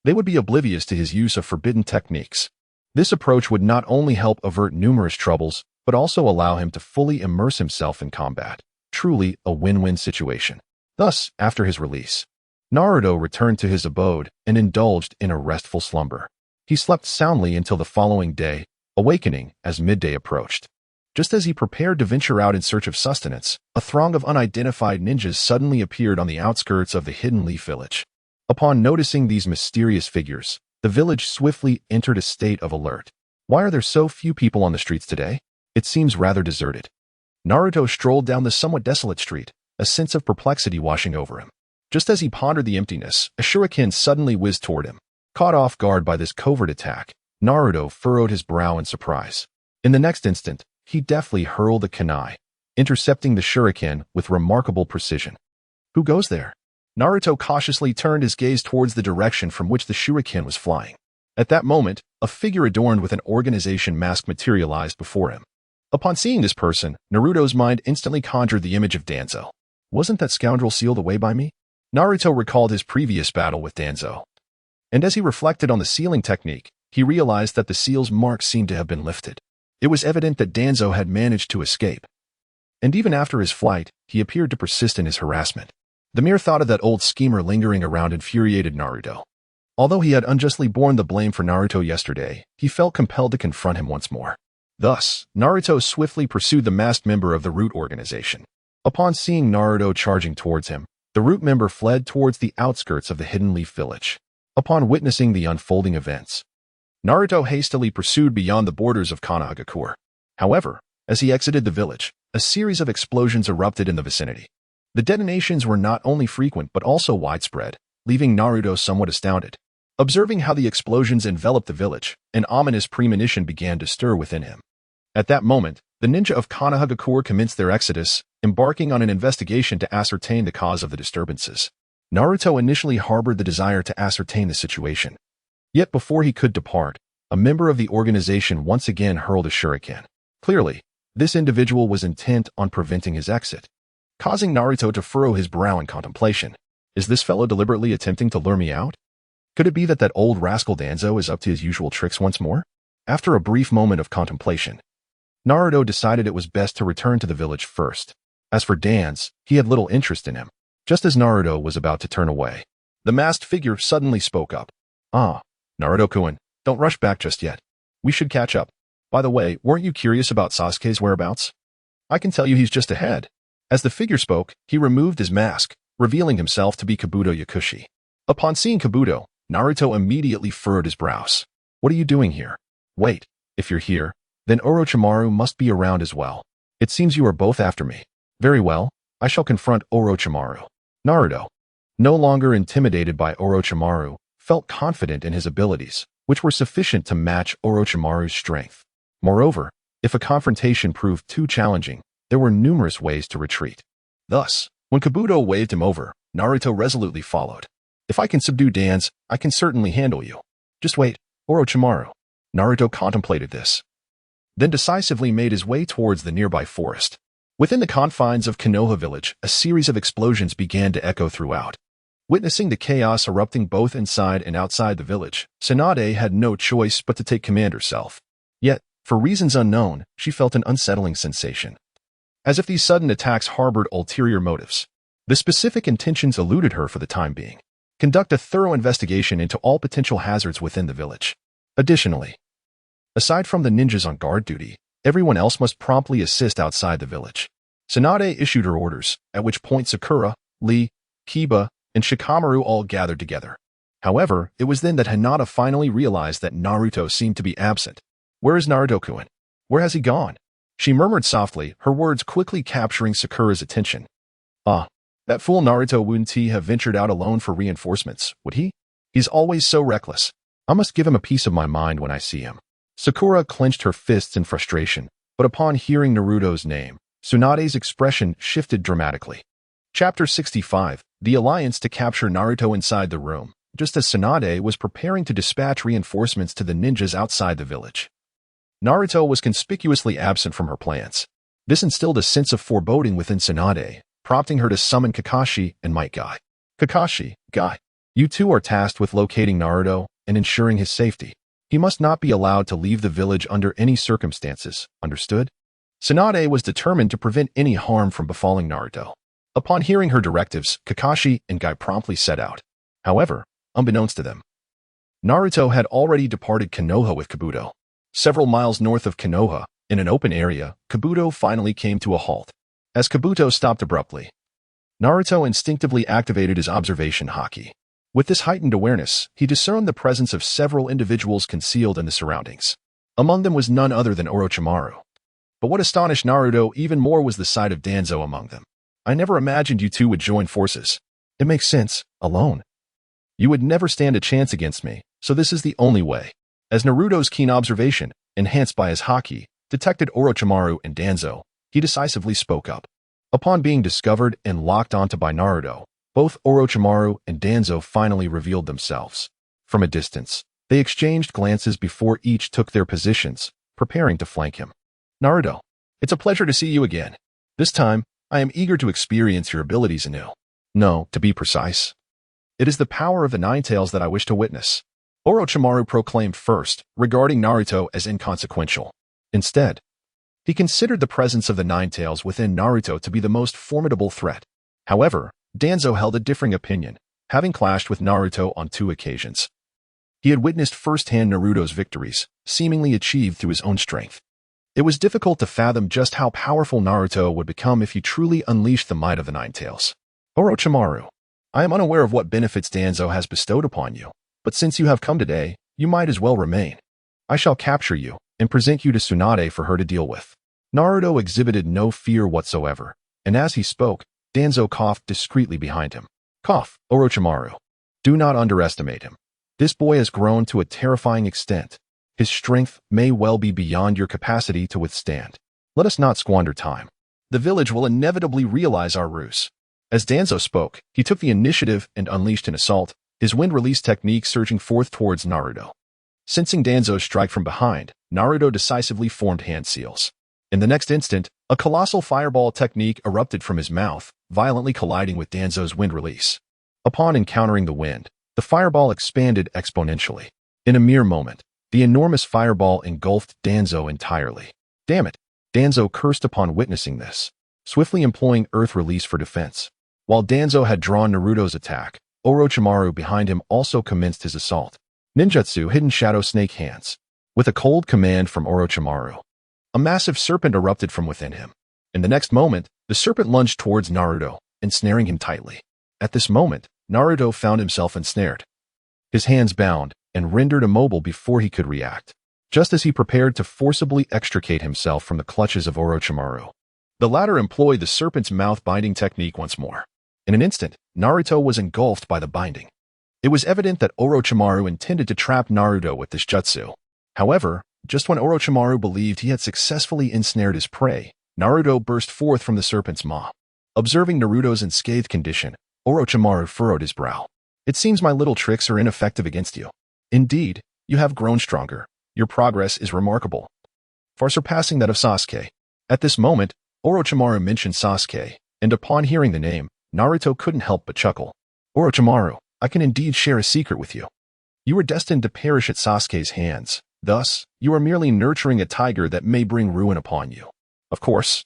they would be oblivious to his use of forbidden techniques. This approach would not only help avert numerous troubles, but also allow him to fully immerse himself in combat. Truly a win-win situation. Thus, after his release, Naruto returned to his abode and indulged in a restful slumber. He slept soundly until the following day, awakening as midday approached. Just as he prepared to venture out in search of sustenance, a throng of unidentified ninjas suddenly appeared on the outskirts of the Hidden Leaf Village. Upon noticing these mysterious figures, the village swiftly entered a state of alert. Why are there so few people on the streets today? It seems rather deserted. Naruto strolled down the somewhat desolate street, a sense of perplexity washing over him. Just as he pondered the emptiness, a shuriken suddenly whizzed toward him. Caught off guard by this covert attack, Naruto furrowed his brow in surprise. In the next instant, he deftly hurled the kunai, intercepting the shuriken with remarkable precision. Who goes there? Naruto cautiously turned his gaze towards the direction from which the shuriken was flying. At that moment, a figure adorned with an organization mask materialized before him. Upon seeing this person, Naruto's mind instantly conjured the image of Danzo. Wasn't that scoundrel sealed away by me? Naruto recalled his previous battle with Danzo. And as he reflected on the sealing technique, he realized that the seal's mark seemed to have been lifted. It was evident that Danzo had managed to escape. And even after his flight, he appeared to persist in his harassment. The mere thought of that old schemer lingering around infuriated Naruto. Although he had unjustly borne the blame for Naruto yesterday, he felt compelled to confront him once more. Thus, Naruto swiftly pursued the masked member of the root organization. Upon seeing Naruto charging towards him, the root member fled towards the outskirts of the Hidden Leaf Village. Upon witnessing the unfolding events, Naruto hastily pursued beyond the borders of Konoha. However, as he exited the village, a series of explosions erupted in the vicinity. The detonations were not only frequent but also widespread, leaving Naruto somewhat astounded. Observing how the explosions enveloped the village, an ominous premonition began to stir within him. At that moment, the ninja of Konoha commenced their exodus, embarking on an investigation to ascertain the cause of the disturbances. Naruto initially harbored the desire to ascertain the situation. Yet before he could depart, a member of the organization once again hurled a shuriken. Clearly, this individual was intent on preventing his exit, causing Naruto to furrow his brow in contemplation. Is this fellow deliberately attempting to lure me out? Could it be that that old rascal Danzo is up to his usual tricks once more? After a brief moment of contemplation, Naruto decided it was best to return to the village first. As for Danzo, he had little interest in him. Just as Naruto was about to turn away, the masked figure suddenly spoke up. Ah, Naruto-kun, don't rush back just yet. We should catch up. By the way, weren't you curious about Sasuke's whereabouts? I can tell you he's just ahead. As the figure spoke, he removed his mask, revealing himself to be Kabuto Yakushi. Upon seeing Kabuto, Naruto immediately furrowed his brows. What are you doing here? Wait, if you're here, then Orochimaru must be around as well. It seems you are both after me. Very well, I shall confront Orochimaru. Naruto, no longer intimidated by Orochimaru, felt confident in his abilities, which were sufficient to match Orochimaru's strength. Moreover, if a confrontation proved too challenging, there were numerous ways to retreat. Thus, when Kabuto waved him over, Naruto resolutely followed. If I can subdue Dans, I can certainly handle you. Just wait, Orochimaru. Naruto contemplated this, then decisively made his way towards the nearby forest. Within the confines of Konoha village, a series of explosions began to echo throughout. Witnessing the chaos erupting both inside and outside the village, Tsunade had no choice but to take command herself. Yet, for reasons unknown, she felt an unsettling sensation. As if these sudden attacks harbored ulterior motives. The specific intentions eluded her for the time being. Conduct a thorough investigation into all potential hazards within the village. Additionally, aside from the ninjas on guard duty, everyone else must promptly assist outside the village. Tsunade issued her orders, at which point Sakura, Lee, Kiba, and Shikamaru all gathered together. However, it was then that Hinata finally realized that Naruto seemed to be absent. Where is Naruto-kun? Where has he gone? She murmured softly, her words quickly capturing Sakura's attention. Ah, that fool Naruto wouldn't he have ventured out alone for reinforcements, would he? He's always so reckless. I must give him a piece of my mind when I see him. Sakura clenched her fists in frustration, but upon hearing Naruto's name, Tsunade's expression shifted dramatically. Chapter 65, The Alliance to Capture Naruto inside the room, just as Tsunade was preparing to dispatch reinforcements to the ninjas outside the village. Naruto was conspicuously absent from her plans. This instilled a sense of foreboding within Tsunade, prompting her to summon Kakashi and Might Guy. Kakashi, Guy, you two are tasked with locating Naruto and ensuring his safety. He must not be allowed to leave the village under any circumstances, understood? Tsunade was determined to prevent any harm from befalling Naruto. Upon hearing her directives, Kakashi and Guy promptly set out. However, unbeknownst to them, Naruto had already departed Konoha with Kabuto. Several miles north of Konoha, in an open area, Kabuto finally came to a halt. As Kabuto stopped abruptly, Naruto instinctively activated his observation Haki. With this heightened awareness, he discerned the presence of several individuals concealed in the surroundings. Among them was none other than Orochimaru. But what astonished Naruto even more was the sight of Danzo among them. I never imagined you two would join forces. It makes sense, alone. You would never stand a chance against me, so this is the only way. As Naruto's keen observation, enhanced by his Haki, detected Orochimaru and Danzo, he decisively spoke up. Upon being discovered and locked onto by Naruto, both Orochimaru and Danzo finally revealed themselves. From a distance, they exchanged glances before each took their positions, preparing to flank him. Naruto, it's a pleasure to see you again. This time, I am eager to experience your abilities anew. No, to be precise, it is the power of the Nine Tails that I wish to witness. Orochimaru proclaimed first, regarding Naruto as inconsequential. Instead, he considered the presence of the Nine Tails within Naruto to be the most formidable threat. However, Danzo held a differing opinion, having clashed with Naruto on 2 occasions. He had witnessed firsthand Naruto's victories, seemingly achieved through his own strength. It was difficult to fathom just how powerful Naruto would become if he truly unleashed the might of the Nine Tails. Orochimaru, I am unaware of what benefits Danzo has bestowed upon you, but since you have come today, you might as well remain. I shall capture you and present you to Tsunade for her to deal with. Naruto exhibited no fear whatsoever, and as he spoke, Danzo coughed discreetly behind him. Cough, Orochimaru. Do not underestimate him. This boy has grown to a terrifying extent. His strength may well be beyond your capacity to withstand. Let us not squander time. The village will inevitably realize our ruse. As Danzo spoke, he took the initiative and unleashed an assault, his wind release technique surging forth towards Naruto. Sensing Danzo's strike from behind, Naruto decisively formed hand seals. In the next instant, a colossal fireball technique erupted from his mouth, violently colliding with Danzo's wind release. Upon encountering the wind, the fireball expanded exponentially. In a mere moment, the enormous fireball engulfed Danzo entirely. Damn it! Danzo cursed upon witnessing this, swiftly employing earth release for defense. While Danzo had drawn Naruto's attack, Orochimaru behind him also commenced his assault. Ninjutsu Hidden Shadow Snake Hands. With a cold command from Orochimaru, a massive serpent erupted from within him. In the next moment, the serpent lunged towards Naruto, ensnaring him tightly. At this moment, Naruto found himself ensnared. His hands bound and rendered immobile before he could react, just as he prepared to forcibly extricate himself from the clutches of Orochimaru. The latter employed the serpent's mouth-binding technique once more. In an instant, Naruto was engulfed by the binding. It was evident that Orochimaru intended to trap Naruto with this jutsu. However, just when Orochimaru believed he had successfully ensnared his prey, Naruto burst forth from the serpent's maw. Observing Naruto's unscathed condition, Orochimaru furrowed his brow. It seems my little tricks are ineffective against you. Indeed, you have grown stronger. Your progress is remarkable, far surpassing that of Sasuke. At this moment, Orochimaru mentioned Sasuke, and upon hearing the name, Naruto couldn't help but chuckle. Orochimaru, I can indeed share a secret with you. You were destined to perish at Sasuke's hands. Thus, you are merely nurturing a tiger that may bring ruin upon you. Of course,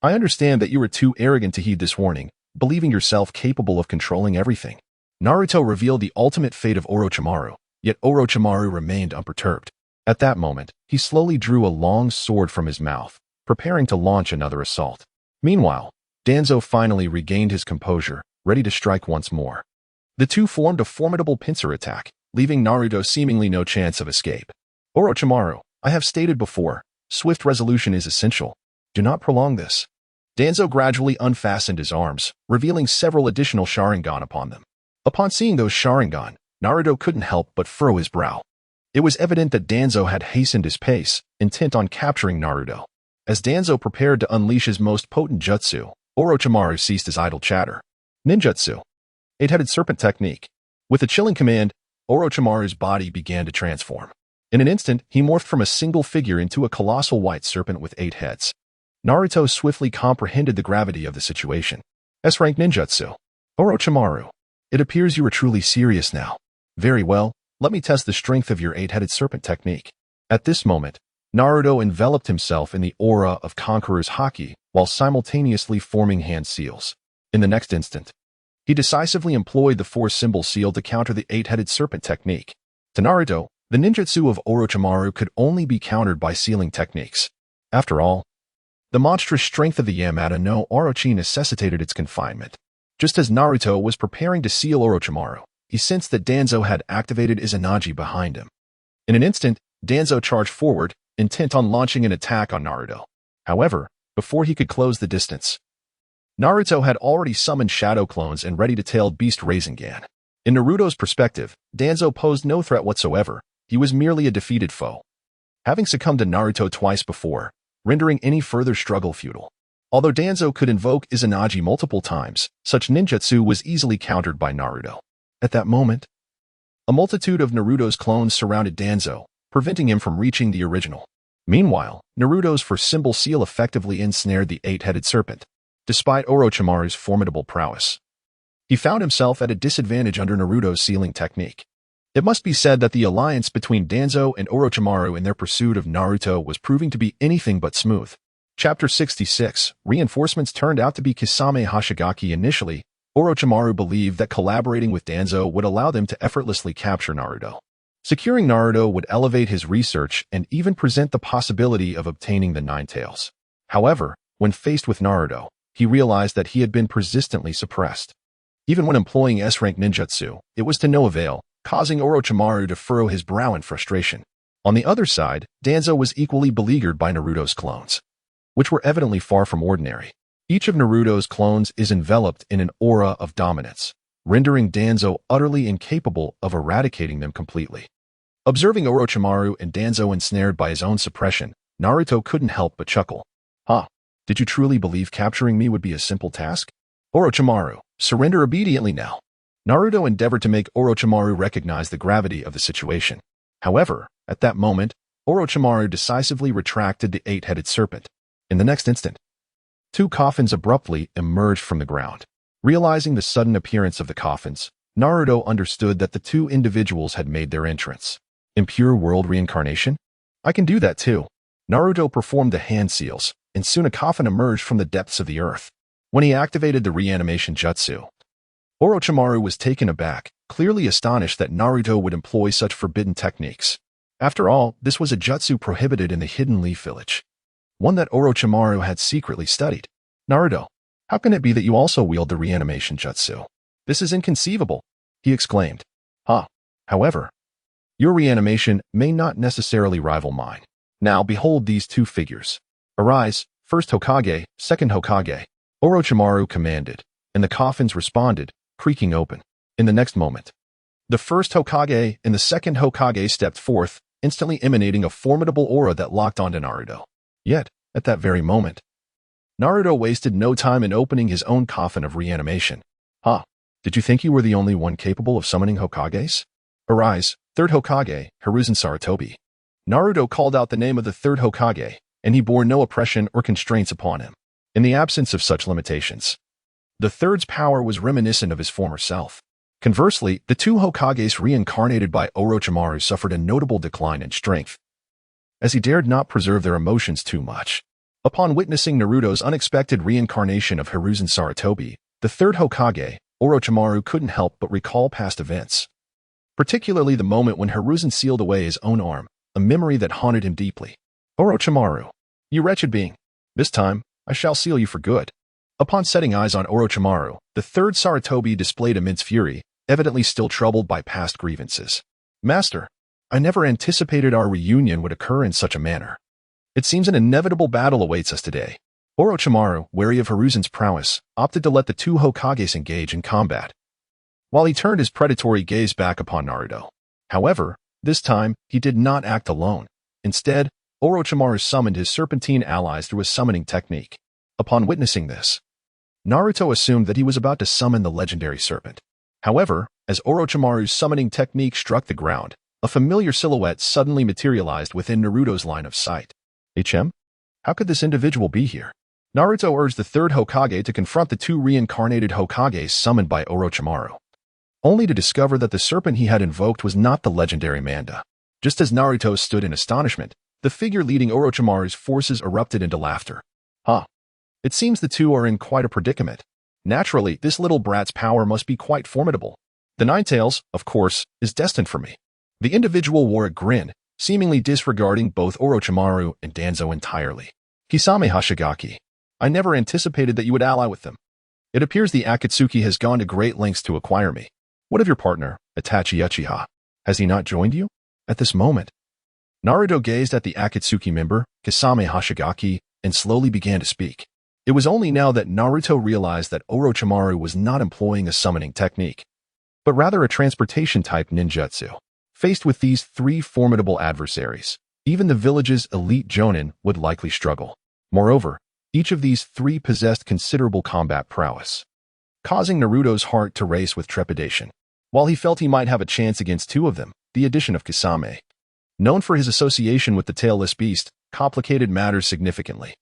I understand that you were too arrogant to heed this warning, believing yourself capable of controlling everything. Naruto revealed the ultimate fate of Orochimaru, yet Orochimaru remained unperturbed. At that moment, he slowly drew a long sword from his mouth, preparing to launch another assault. Meanwhile, Danzo finally regained his composure, ready to strike once more. The two formed a formidable pincer attack, leaving Naruto seemingly no chance of escape. Orochimaru, I have stated before, swift resolution is essential. Do not prolong this. Danzo gradually unfastened his arms, revealing several additional Sharingan upon them. Upon seeing those Sharingan, Naruto couldn't help but furrow his brow. It was evident that Danzo had hastened his pace, intent on capturing Naruto. As Danzo prepared to unleash his most potent jutsu, Orochimaru ceased his idle chatter. Ninjutsu. Eight-headed serpent technique. With a chilling command, Orochimaru's body began to transform. In an instant, he morphed from a single figure into a colossal white serpent with 8 heads. Naruto swiftly comprehended the gravity of the situation. S-rank ninjutsu. Orochimaru, it appears you are truly serious now. Very well, let me test the strength of your 8-headed serpent technique. At this moment, Naruto enveloped himself in the aura of Conqueror's Haki while simultaneously forming hand seals. In the next instant, he decisively employed the 4-symbol seal to counter the 8-headed serpent technique. To Naruto, the ninjutsu of Orochimaru could only be countered by sealing techniques. After all, the monstrous strength of the Yamata no Orochi necessitated its confinement. Just as Naruto was preparing to seal Orochimaru, he sensed that Danzo had activated Izanagi behind him. In an instant, Danzo charged forward, intent on launching an attack on Naruto. However, before he could close the distance, Naruto had already summoned shadow clones and ready-to-tailed Beast Rasengan. In Naruto's perspective, Danzo posed no threat whatsoever. He was merely a defeated foe, having succumbed to Naruto twice before, rendering any further struggle futile. Although Danzo could invoke Izanagi multiple times, such ninjutsu was easily countered by Naruto. At that moment, a multitude of Naruto's clones surrounded Danzo, preventing him from reaching the original. Meanwhile, Naruto's 4-symbol seal effectively ensnared the 8-headed serpent. Despite Orochimaru's formidable prowess, he found himself at a disadvantage under Naruto's sealing technique. It must be said that the alliance between Danzo and Orochimaru in their pursuit of Naruto was proving to be anything but smooth. Chapter 66, Reinforcements turned out to be Kisame Hoshigaki. Initially, Orochimaru believed that collaborating with Danzo would allow them to effortlessly capture Naruto. Securing Naruto would elevate his research and even present the possibility of obtaining the 9 tails. However, when faced with Naruto, he realized that he had been persistently suppressed. Even when employing S-rank ninjutsu, it was to no avail, causing Orochimaru to furrow his brow in frustration. On the other side, Danzo was equally beleaguered by Naruto's clones, which were evidently far from ordinary. Each of Naruto's clones is enveloped in an aura of dominance, rendering Danzo utterly incapable of eradicating them completely. Observing Orochimaru and Danzo ensnared by his own suppression, Naruto couldn't help but chuckle. Huh, did you truly believe capturing me would be a simple task? Orochimaru, surrender obediently now. Naruto endeavored to make Orochimaru recognize the gravity of the situation. However, at that moment, Orochimaru decisively retracted the 8-headed serpent. In the next instant, 2 coffins abruptly emerged from the ground. Realizing the sudden appearance of the coffins, Naruto understood that the 2 individuals had made their entrance. Impure world reincarnation? I can do that too. Naruto performed the hand seals, and soon a coffin emerged from the depths of the earth. When he activated the reanimation jutsu, Orochimaru was taken aback, clearly astonished that Naruto would employ such forbidden techniques. After all, this was a jutsu prohibited in the Hidden Leaf Village, one that Orochimaru had secretly studied. Naruto, how can it be that you also wield the reanimation jutsu? This is inconceivable, he exclaimed. However, your reanimation may not necessarily rival mine. Now behold these two figures. Arise, first Hokage, second Hokage, Orochimaru commanded, and the coffins responded, creaking open. In the next moment, the first Hokage and the second Hokage stepped forth, instantly emanating a formidable aura that locked onto Naruto. Yet, at that very moment, Naruto wasted no time in opening his own coffin of reanimation. Did you think you were the only one capable of summoning Hokages? Arise, third Hokage, Hiruzen Sarutobi. Naruto called out the name of the third Hokage, and he bore no oppression or constraints upon him. In the absence of such limitations, the third's power was reminiscent of his former self. Conversely, the two Hokages reincarnated by Orochimaru suffered a notable decline in strength, as he dared not preserve their emotions too much. Upon witnessing Naruto's unexpected reincarnation of Hiruzen Sarutobi, the third Hokage, Orochimaru couldn't help but recall past events, particularly the moment when Hiruzen sealed away his own arm, a memory that haunted him deeply. Orochimaru, you wretched being, this time, I shall seal you for good. Upon setting eyes on Orochimaru, the third Sarutobi displayed immense fury, evidently still troubled by past grievances. Master, I never anticipated our reunion would occur in such a manner. It seems an inevitable battle awaits us today. Orochimaru, wary of Hiruzen's prowess, opted to let the two Hokages engage in combat, while he turned his predatory gaze back upon Naruto. However, this time, he did not act alone. Instead, Orochimaru summoned his serpentine allies through a summoning technique. Upon witnessing this, Naruto assumed that he was about to summon the legendary serpent. However, as Orochimaru's summoning technique struck the ground, a familiar silhouette suddenly materialized within Naruto's line of sight. How could this individual be here? Naruto urged the third Hokage to confront the two reincarnated Hokages summoned by Orochimaru, only to discover that the serpent he had invoked was not the legendary Manda. Just as Naruto stood in astonishment, the figure leading Orochimaru's forces erupted into laughter. It seems the two are in quite a predicament. Naturally, this little brat's power must be quite formidable. The Ninetales, of course, is destined for me. The individual wore a grin, seemingly disregarding both Orochimaru and Danzo entirely. Kisame Hashigaki, I never anticipated that you would ally with them. It appears the Akatsuki has gone to great lengths to acquire me. What of your partner, Itachi Uchiha? Has he not joined you? At this moment, Naruto gazed at the Akatsuki member, Kisame Hashigaki, and slowly began to speak. It was only now that Naruto realized that Orochimaru was not employing a summoning technique, but rather a transportation-type ninjutsu. Faced with these three formidable adversaries, even the village's elite jonin would likely struggle. Moreover, each of these three possessed considerable combat prowess, causing Naruto's heart to race with trepidation. While he felt he might have a chance against two of them, the addition of Kisame, known for his association with the tailless beast, complicated matters significantly.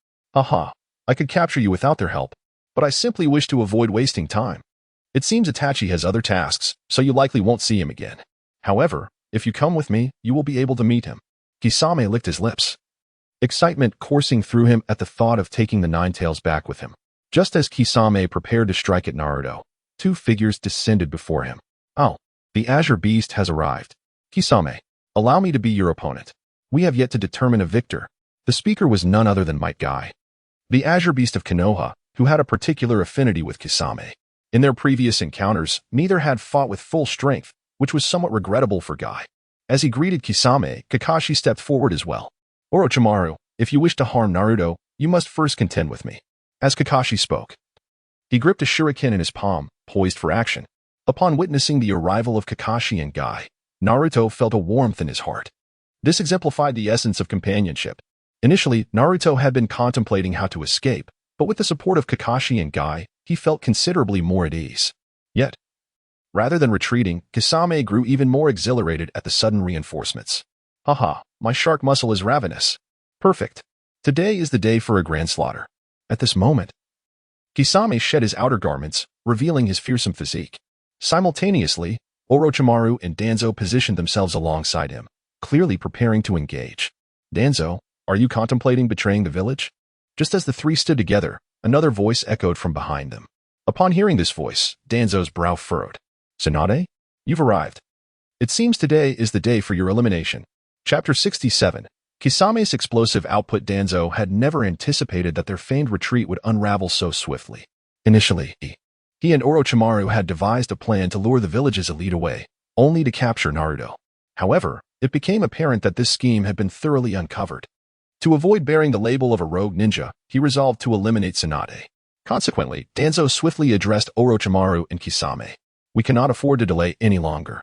I could capture you without their help, but I simply wish to avoid wasting time. It seems Itachi has other tasks, so you likely won't see him again. However, if you come with me, you will be able to meet him. Kisame licked his lips, excitement coursing through him at the thought of taking the Ninetales back with him. Just as Kisame prepared to strike at Naruto, two figures descended before him. The Azure Beast has arrived. Kisame, allow me to be your opponent. We have yet to determine a victor. The speaker was none other than Might Guy, the Azure Beast of Konoha, who had a particular affinity with Kisame. In their previous encounters, neither had fought with full strength, which was somewhat regrettable for Guy. As he greeted Kisame, Kakashi stepped forward as well. Orochimaru, if you wish to harm Naruto, you must first contend with me. As Kakashi spoke, he gripped a shuriken in his palm, poised for action. Upon witnessing the arrival of Kakashi and Guy, Naruto felt a warmth in his heart. This exemplified the essence of companionship. Initially, Naruto had been contemplating how to escape, but with the support of Kakashi and Guy, he felt considerably more at ease. Yet, rather than retreating, Kisame grew even more exhilarated at the sudden reinforcements. My shark muscle is ravenous. Perfect. Today is the day for a grand slaughter. At this moment, Kisame shed his outer garments, revealing his fearsome physique. Simultaneously, Orochimaru and Danzo positioned themselves alongside him, clearly preparing to engage. Danzo, are you contemplating betraying the village? Just as the three stood together, another voice echoed from behind them. Upon hearing this voice, Danzo's brow furrowed. Tsunade? You've arrived. It seems today is the day for your elimination. Chapter 67. Kisame's explosive output. Danzo had never anticipated that their famed retreat would unravel so swiftly. Initially, he and Orochimaru had devised a plan to lure the village's elite away, only to capture Naruto. However, it became apparent that this scheme had been thoroughly uncovered. To avoid bearing the label of a rogue ninja, he resolved to eliminate Tsunade. Consequently, Danzo swiftly addressed Orochimaru and Kisame. We cannot afford to delay any longer.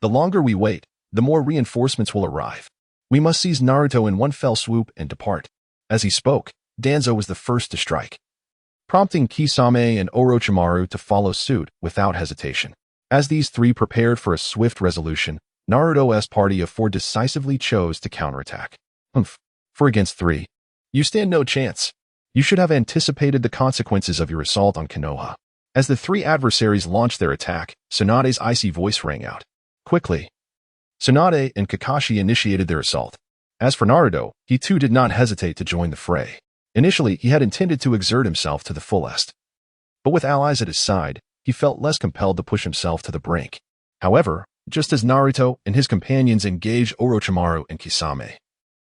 The longer we wait, the more reinforcements will arrive. We must seize Naruto in one fell swoop and depart. As he spoke, Danzo was the first to strike, prompting Kisame and Orochimaru to follow suit without hesitation. As these three prepared for a swift resolution, Naruto's party of four decisively chose to counterattack. 4 against 3. You stand no chance. You should have anticipated the consequences of your assault on Konoha. As the three adversaries launched their attack, Tsunade's icy voice rang out. Quickly, Tsunade and Kakashi initiated their assault. As for Naruto, he too did not hesitate to join the fray. Initially, he had intended to exert himself to the fullest. But with allies at his side, he felt less compelled to push himself to the brink. However, just as Naruto and his companions engaged Orochimaru and Kisame,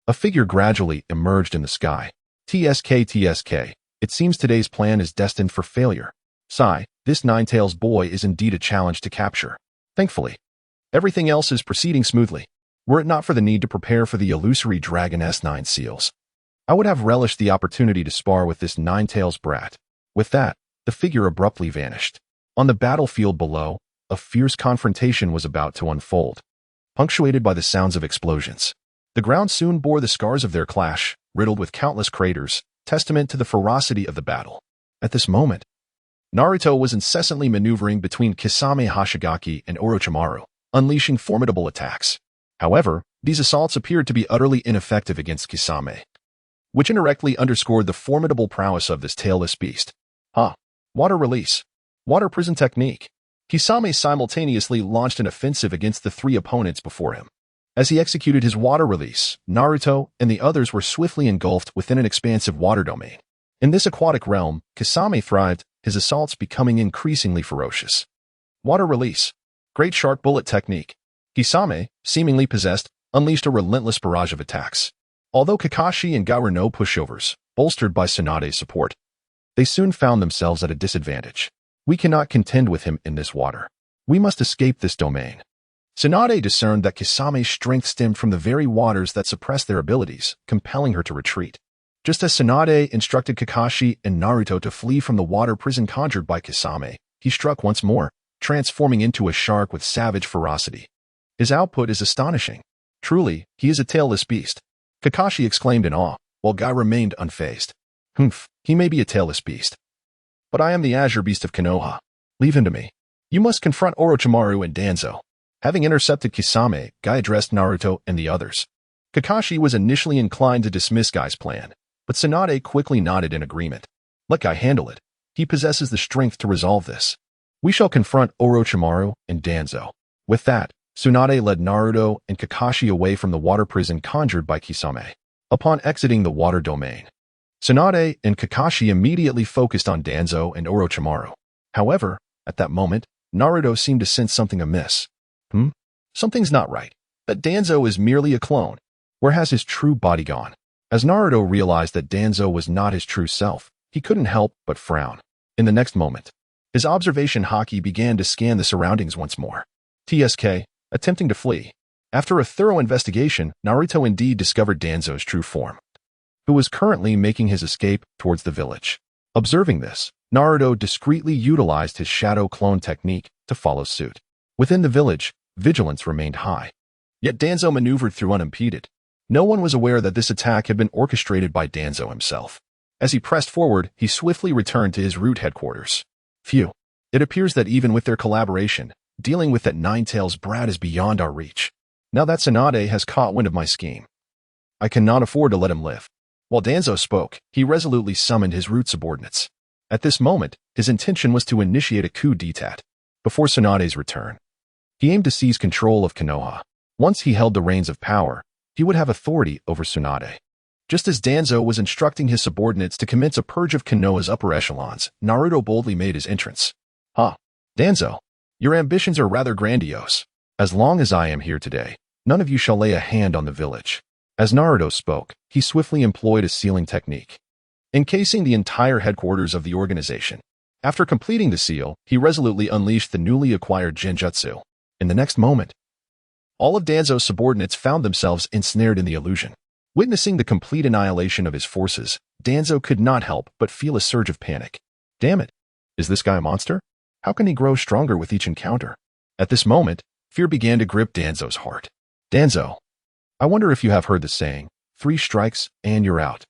a figure gradually emerged in the sky. TSK, it seems today's plan is destined for failure. Sigh, this Nine-Tails boy is indeed a challenge to capture. Thankfully, everything else is proceeding smoothly. Were it not for the need to prepare for the illusory Dragon S9 seals, I would have relished the opportunity to spar with this Nine-Tails brat. With that, the figure abruptly vanished. On the battlefield below, a fierce confrontation was about to unfold, punctuated by the sounds of explosions. The ground soon bore the scars of their clash, riddled with countless craters, testament to the ferocity of the battle. At this moment, Naruto was incessantly maneuvering between Kisame Hoshigaki and Orochimaru, unleashing formidable attacks. However, these assaults appeared to be utterly ineffective against Kisame, which indirectly underscored the formidable prowess of this tailless beast. Water release. Water prison technique. Kisame simultaneously launched an offensive against the three opponents before him. As he executed his water release, Naruto and the others were swiftly engulfed within an expansive water domain. In this aquatic realm, Kisame thrived, his assaults becoming increasingly ferocious. Water release. Great shark bullet technique. Kisame, seemingly possessed, unleashed a relentless barrage of attacks. Although Kakashi and Gai were no pushovers, bolstered by Tsunade's support, they soon found themselves at a disadvantage. We cannot contend with him in this water. We must escape this domain. Tsunade discerned that Kisame's strength stemmed from the very waters that suppressed their abilities, compelling her to retreat. Just as Tsunade instructed Kakashi and Naruto to flee from the water prison conjured by Kisame, he struck once more, transforming into a shark with savage ferocity. His output is astonishing. Truly, he is a tailless beast. Kakashi exclaimed in awe, while Gai remained unfazed. He may be a tailless beast, but I am the Azure Beast of Konoha. Leave him to me. You must confront Orochimaru and Danzo. Having intercepted Kisame, Gai addressed Naruto and the others. Kakashi was initially inclined to dismiss Gai's plan, but Tsunade quickly nodded in agreement. Let Gai handle it. He possesses the strength to resolve this. We shall confront Orochimaru and Danzo. With that, Tsunade led Naruto and Kakashi away from the water prison conjured by Kisame. Upon exiting the water domain, Tsunade and Kakashi immediately focused on Danzo and Orochimaru. However, at that moment, Naruto seemed to sense something amiss. Something's not right. That Danzo is merely a clone. Where has his true body gone? As Naruto realized that Danzo was not his true self, he couldn't help but frown. In the next moment, his observation Haki began to scan the surroundings once more. TSK, attempting to flee. After a thorough investigation, Naruto indeed discovered Danzo's true form, who was currently making his escape towards the village. Observing this, Naruto discreetly utilized his shadow clone technique to follow suit. Within the village, vigilance remained high. Yet Danzo maneuvered through unimpeded. No one was aware that this attack had been orchestrated by Danzo himself. As he pressed forward, he swiftly returned to his root headquarters. Phew. It appears that even with their collaboration, dealing with that Nine-Tails brat is beyond our reach. Now that Tsunade has caught wind of my scheme, I cannot afford to let him live. While Danzo spoke, he resolutely summoned his root subordinates. At this moment, his intention was to initiate a coup d'etat. Before Tsunade's return, he aimed to seize control of Konoha. Once he held the reins of power, he would have authority over Tsunade. Just as Danzo was instructing his subordinates to commence a purge of Konoha's upper echelons, Naruto boldly made his entrance. Danzo, Your ambitions are rather grandiose. As long as I am here today, none of you shall lay a hand on the village." As Naruto spoke, he swiftly employed a sealing technique, encasing the entire headquarters of the organization. After completing the seal, he resolutely unleashed the newly acquired Genjutsu. In the next moment, all of Danzo's subordinates found themselves ensnared in the illusion. Witnessing the complete annihilation of his forces, Danzo could not help but feel a surge of panic. Damn it! Is this guy a monster? How can he grow stronger with each encounter? At this moment, fear began to grip Danzo's heart. Danzo, I wonder if you have heard the saying, 3 strikes and you're out.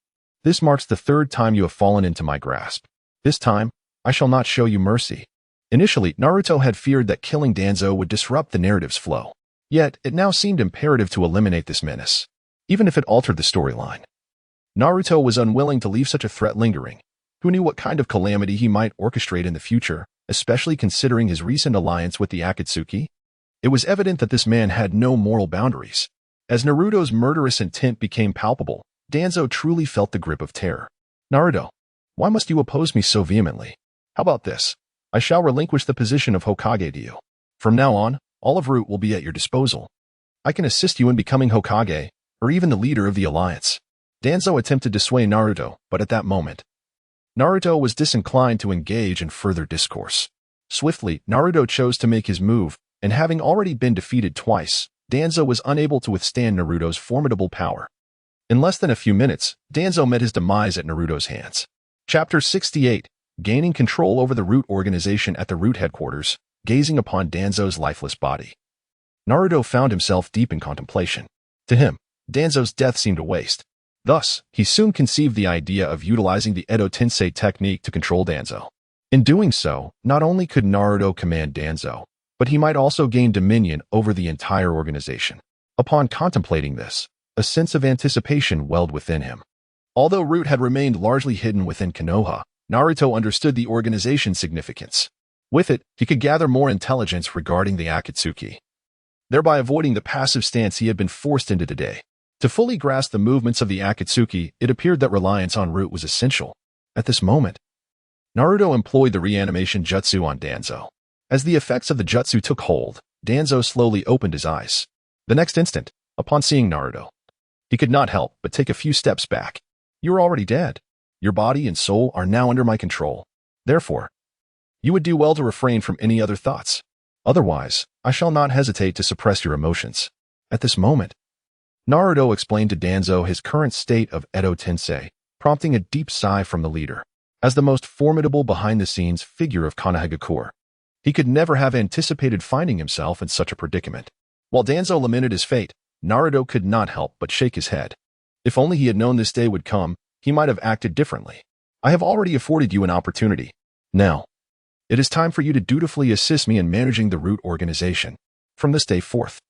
This marks the 3rd time you have fallen into my grasp. This time, I shall not show you mercy. Initially, Naruto had feared that killing Danzo would disrupt the narrative's flow. Yet, it now seemed imperative to eliminate this menace, even if it altered the storyline. Naruto was unwilling to leave such a threat lingering. Who knew what kind of calamity he might orchestrate in the future, especially considering his recent alliance with the Akatsuki? It was evident that this man had no moral boundaries. As Naruto's murderous intent became palpable, Danzo truly felt the grip of terror. Naruto, why must you oppose me so vehemently? How about this? I shall relinquish the position of Hokage to you. From now on, all of Root will be at your disposal. I can assist you in becoming Hokage, or even the leader of the alliance. Danzo attempted to sway Naruto, but at that moment, Naruto was disinclined to engage in further discourse. Swiftly, Naruto chose to make his move, and having already been defeated twice, Danzo was unable to withstand Naruto's formidable power. In less than a few minutes, Danzo met his demise at Naruto's hands. Chapter 68, Gaining Control Over the Root Organization at the Root Headquarters, gazing upon Danzo's lifeless body. Naruto found himself deep in contemplation. To him, Danzo's death seemed a waste. Thus, he soon conceived the idea of utilizing the Edo Tensei technique to control Danzo. In doing so, not only could Naruto command Danzo, but he might also gain dominion over the entire organization. Upon contemplating this, a sense of anticipation welled within him. Although Root had remained largely hidden within Konoha, Naruto understood the organization's significance. With it, he could gather more intelligence regarding the Akatsuki, thereby avoiding the passive stance he had been forced into today. To fully grasp the movements of the Akatsuki, it appeared that reliance on Root was essential. At this moment, Naruto employed the reanimation jutsu on Danzo. As the effects of the jutsu took hold, Danzo slowly opened his eyes. The next instant, upon seeing Naruto, he could not help but take a few steps back. You are already dead. Your body and soul are now under my control. Therefore, you would do well to refrain from any other thoughts. Otherwise, I shall not hesitate to suppress your emotions. At this moment, Naruto explained to Danzo his current state of Edo Tensei, prompting a deep sigh from the leader. As the most formidable behind-the-scenes figure of Konoha, he could never have anticipated finding himself in such a predicament. While Danzo lamented his fate, Naruto could not help but shake his head. If only he had known this day would come, he might have acted differently. I have already afforded you an opportunity. Now, it is time for you to dutifully assist me in managing the Root organization. From this day forth,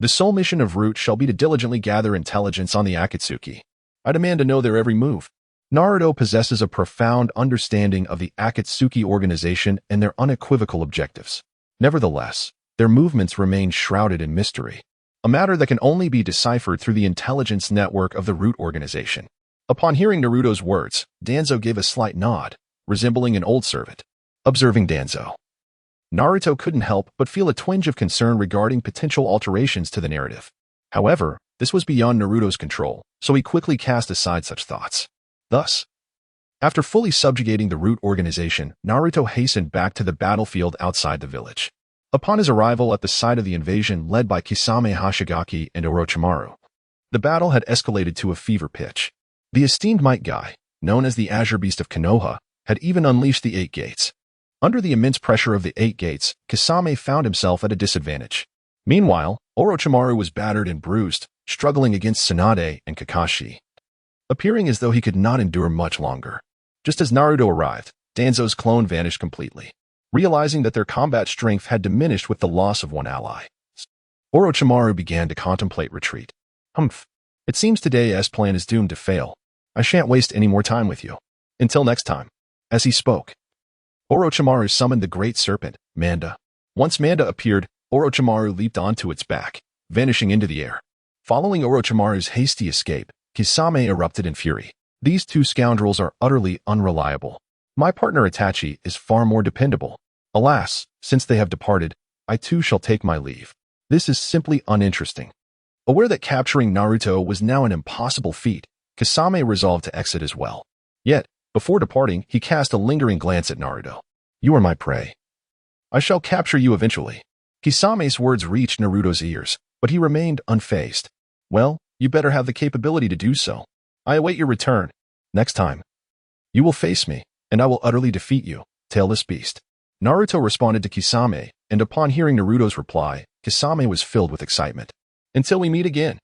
the sole mission of Root shall be to diligently gather intelligence on the Akatsuki. I demand to know their every move. Naruto possesses a profound understanding of the Akatsuki organization and their unequivocal objectives. Nevertheless, their movements remain shrouded in mystery, a matter that can only be deciphered through the intelligence network of the Root organization. Upon hearing Naruto's words, Danzo gave a slight nod, resembling an old servant. Observing Danzo, Naruto couldn't help but feel a twinge of concern regarding potential alterations to the narrative. However, this was beyond Naruto's control, so he quickly cast aside such thoughts. Thus, after fully subjugating the Root organization, Naruto hastened back to the battlefield outside the village. Upon his arrival at the site of the invasion led by Kisame Hashigaki and Orochimaru, the battle had escalated to a fever pitch. The esteemed Might Guy, known as the Azure Beast of Konoha, had even unleashed the 8 gates. Under the immense pressure of the 8 gates, Kisame found himself at a disadvantage. Meanwhile, Orochimaru was battered and bruised, struggling against Tsunade and Kakashi, appearing as though he could not endure much longer. Just as Naruto arrived, Danzo's clone vanished completely. Realizing that their combat strength had diminished with the loss of one ally, Orochimaru began to contemplate retreat. It seems today's plan is doomed to fail. I shan't waste any more time with you. Until next time. As he spoke, Orochimaru summoned the great serpent, Manda. Once Manda appeared, Orochimaru leaped onto its back, vanishing into the air. Following Orochimaru's hasty escape, Kisame erupted in fury. These 2 scoundrels are utterly unreliable. My partner Itachi is far more dependable. Alas, since they have departed, I too shall take my leave. This is simply uninteresting. Aware that capturing Naruto was now an impossible feat, Kasame resolved to exit as well. Yet, before departing, he cast a lingering glance at Naruto. You are my prey. I shall capture you eventually. Kisame's words reached Naruto's ears, but he remained unfazed. Well, you better have the capability to do so. I await your return. Next time. You will face me, and I will utterly defeat you, tailless beast. Naruto responded to Kisame, and upon hearing Naruto's reply, Kisame was filled with excitement. Until we meet again,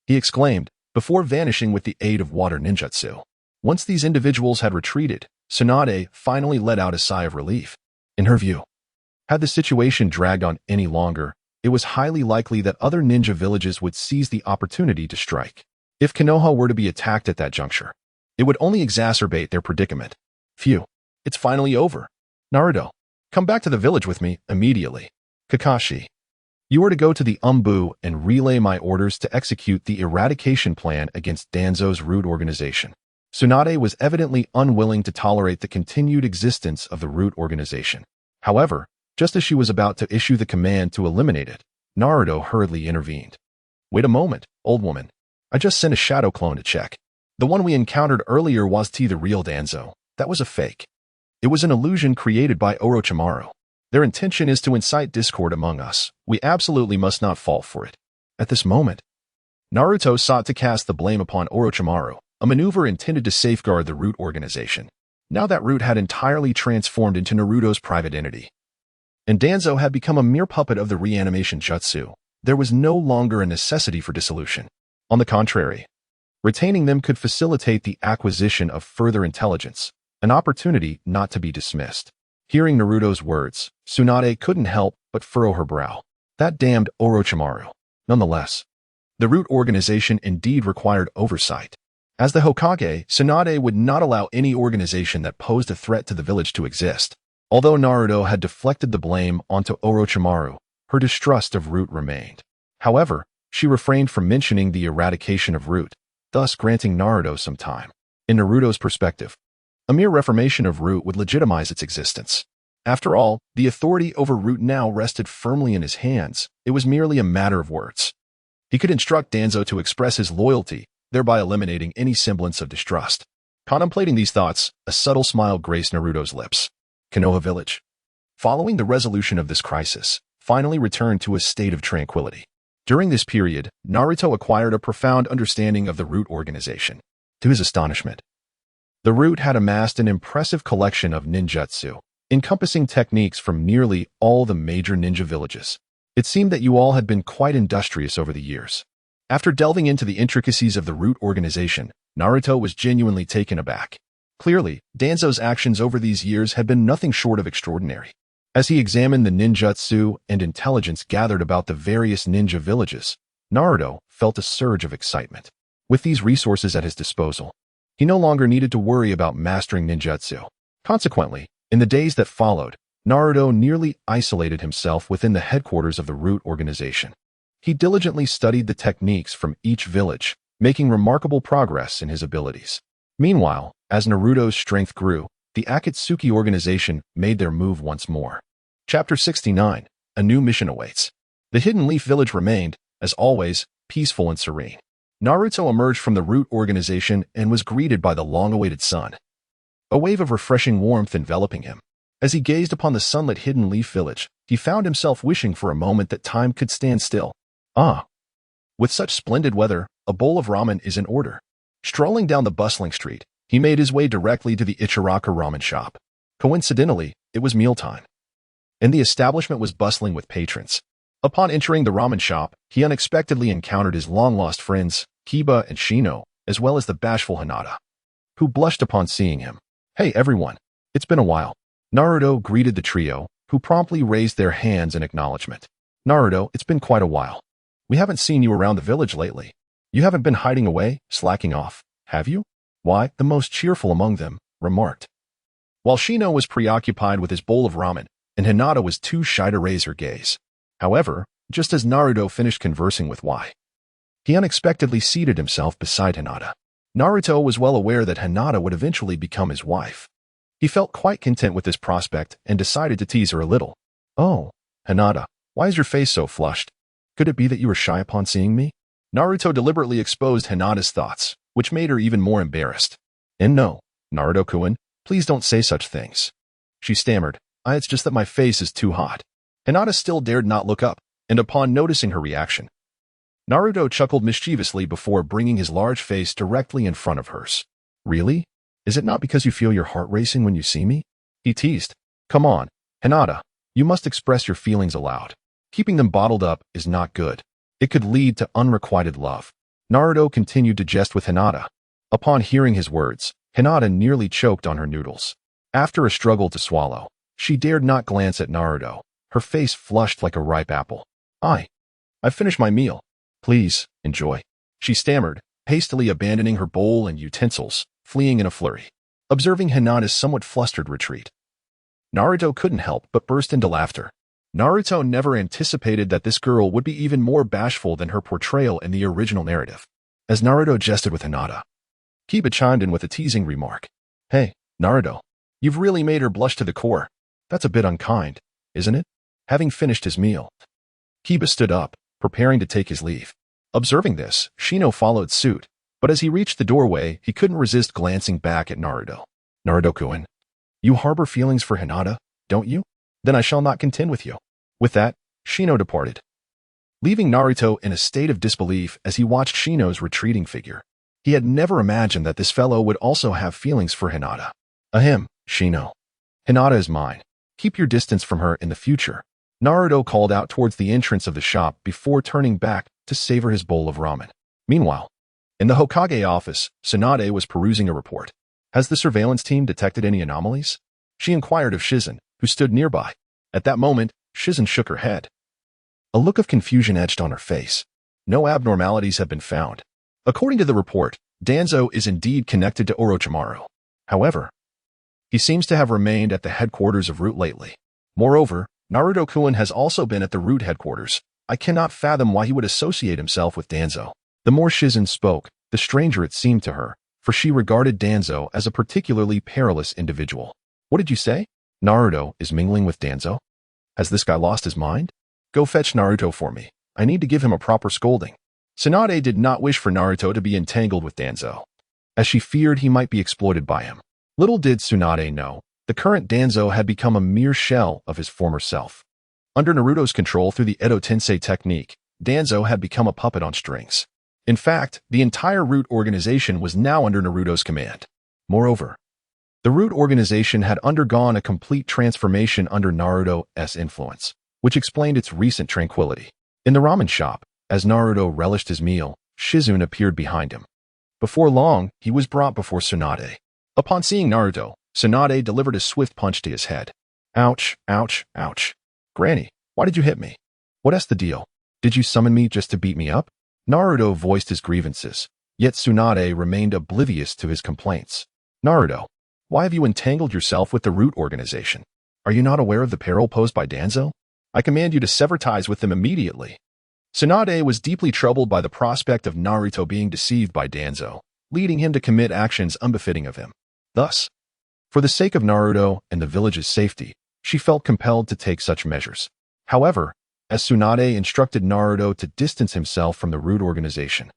he exclaimed, before vanishing with the aid of water ninjutsu. Once these individuals had retreated, Tsunade finally let out a sigh of relief. In her view, had the situation dragged on any longer, it was highly likely that other ninja villages would seize the opportunity to strike. If Konoha were to be attacked at that juncture, it would only exacerbate their predicament. Phew, it's finally over. Naruto, come back to the village with me immediately. Kakashi, you are to go to the Umbu and relay my orders to execute the eradication plan against Danzo's root organization. Tsunade was evidently unwilling to tolerate the continued existence of the root organization. However, just as she was about to issue the command to eliminate it, Naruto hurriedly intervened. Wait a moment, old woman. I just sent a shadow clone to check. The one we encountered earlier was the real Danzo. That was a fake. It was an illusion created by Orochimaru. Their intention is to incite discord among us. We absolutely must not fall for it. At this moment, Naruto sought to cast the blame upon Orochimaru, a maneuver intended to safeguard the root organization. Now that root had entirely transformed into Naruto's private entity, and Danzo had become a mere puppet of the reanimation jutsu, there was no longer a necessity for dissolution. On the contrary, retaining them could facilitate the acquisition of further intelligence, an opportunity not to be dismissed. Hearing Naruto's words, Tsunade couldn't help but furrow her brow. That damned Orochimaru. Nonetheless, the root organization indeed required oversight. As the Hokage, Tsunade would not allow any organization that posed a threat to the village to exist. Although Naruto had deflected the blame onto Orochimaru, her distrust of Root remained. However, she refrained from mentioning the eradication of Root, thus granting Naruto some time. In Naruto's perspective, a mere reformation of Root would legitimize its existence. After all, the authority over Root now rested firmly in his hands. It was merely a matter of words. He could instruct Danzo to express his loyalty, thereby eliminating any semblance of distrust. Contemplating these thoughts, a subtle smile graced Naruto's lips. Konoha Village, following the resolution of this crisis, finally returned to a state of tranquility. During this period, Naruto acquired a profound understanding of the Root organization. To his astonishment, the Root had amassed an impressive collection of ninjutsu, encompassing techniques from nearly all the major ninja villages. It seemed that you all had been quite industrious over the years. After delving into the intricacies of the Root organization, Naruto was genuinely taken aback. Clearly, Danzo's actions over these years had been nothing short of extraordinary. As he examined the ninjutsu and intelligence gathered about the various ninja villages, Naruto felt a surge of excitement. With these resources at his disposal, he no longer needed to worry about mastering ninjutsu. Consequently, in the days that followed, Naruto nearly isolated himself within the headquarters of the Root organization. He diligently studied the techniques from each village, making remarkable progress in his abilities. Meanwhile, as Naruto's strength grew, the Akatsuki organization made their move once more. Chapter 69. A new mission awaits. The Hidden Leaf Village remained, as always, peaceful and serene. Naruto emerged from the Root organization and was greeted by the long-awaited sun. A wave of refreshing warmth enveloping him. As he gazed upon the sunlit Hidden Leaf Village, he found himself wishing for a moment that time could stand still. Ah! With such splendid weather, a bowl of ramen is in order. Strolling down the bustling street, he made his way directly to the Ichiraka ramen shop. Coincidentally, it was mealtime, and the establishment was bustling with patrons. Upon entering the ramen shop, he unexpectedly encountered his long-lost friends, Kiba and Shino, as well as the bashful Hinata, who blushed upon seeing him. Hey everyone, it's been a while. Naruto greeted the trio, who promptly raised their hands in acknowledgement. Naruto, it's been quite a while. We haven't seen you around the village lately. You haven't been hiding away, slacking off, have you? Why, the most cheerful among them, remarked. While Shino was preoccupied with his bowl of ramen, and Hinata was too shy to raise her gaze. However, just as Naruto finished conversing with Y, he unexpectedly seated himself beside Hinata. Naruto was well aware that Hinata would eventually become his wife. He felt quite content with this prospect and decided to tease her a little. "Oh, Hinata, why is your face so flushed? Could it be that you were shy upon seeing me?" Naruto deliberately exposed Hinata's thoughts, which made her even more embarrassed. "And no, Naruto-kun, please don't say such things." She stammered, "It's just that my face is too hot." Hinata still dared not look up, and upon noticing her reaction, Naruto chuckled mischievously before bringing his large face directly in front of hers. "Really? Is it not because you feel your heart racing when you see me?" he teased. "Come on, Hinata, you must express your feelings aloud. Keeping them bottled up is not good. It could lead to unrequited love." Naruto continued to jest with Hinata. Upon hearing his words, Hinata nearly choked on her noodles. After a struggle to swallow, she dared not glance at Naruto, her face flushed like a ripe apple. I've finished my meal. Please, enjoy." She stammered, hastily abandoning her bowl and utensils, fleeing in a flurry. Observing Hinata's somewhat flustered retreat, Naruto couldn't help but burst into laughter. Naruto never anticipated that this girl would be even more bashful than her portrayal in the original narrative. As Naruto jested with Hinata, Kiba chimed in with a teasing remark. "Hey, Naruto, you've really made her blush to the core. That's a bit unkind, isn't it?" Having finished his meal, Kiba stood up, preparing to take his leave. Observing this, Shino followed suit, but as he reached the doorway, he couldn't resist glancing back at Naruto. "Naruto-kun, you harbor feelings for Hinata, don't you? Then I shall not contend with you." With that, Shino departed, leaving Naruto in a state of disbelief as he watched Shino's retreating figure. He had never imagined that this fellow would also have feelings for Hinata. "Ahem, Shino. Hinata is mine. Keep your distance from her in the future." Naruto called out towards the entrance of the shop before turning back to savor his bowl of ramen. Meanwhile, in the Hokage office, Tsunade was perusing a report. "Has the surveillance team detected any anomalies?" she inquired of Shizen, who stood nearby. At that moment, Shizen shook her head. A look of confusion etched on her face. "No abnormalities have been found. According to the report, Danzo is indeed connected to Orochimaru. However, he seems to have remained at the headquarters of Root lately. Moreover, Naruto-kun has also been at the Root headquarters. I cannot fathom why he would associate himself with Danzo." The more Shizen spoke, the stranger it seemed to her, for she regarded Danzo as a particularly perilous individual. "What did you say? Naruto is mingling with Danzo? Has this guy lost his mind? Go fetch Naruto for me. I need to give him a proper scolding." Tsunade did not wish for Naruto to be entangled with Danzo, as she feared he might be exploited by him. Little did Tsunade know, the current Danzo had become a mere shell of his former self. Under Naruto's control through the Edo Tensei technique, Danzo had become a puppet on strings. In fact, the entire Root organization was now under Naruto's command. Moreover, the Root organization had undergone a complete transformation under Naruto's influence, which explained its recent tranquility. In the ramen shop, as Naruto relished his meal, Shizune appeared behind him. Before long, he was brought before Tsunade. Upon seeing Naruto, Tsunade delivered a swift punch to his head. "Ouch, ouch, ouch. Granny, why did you hit me? What's the deal? Did you summon me just to beat me up?" Naruto voiced his grievances, yet Tsunade remained oblivious to his complaints. "Naruto, why have you entangled yourself with the Root organization? Are you not aware of the peril posed by Danzo? I command you to sever ties with them immediately." Tsunade was deeply troubled by the prospect of Naruto being deceived by Danzo, leading him to commit actions unbefitting of him. Thus, for the sake of Naruto and the village's safety, she felt compelled to take such measures. However, as Tsunade instructed Naruto to distance himself from the Root organization,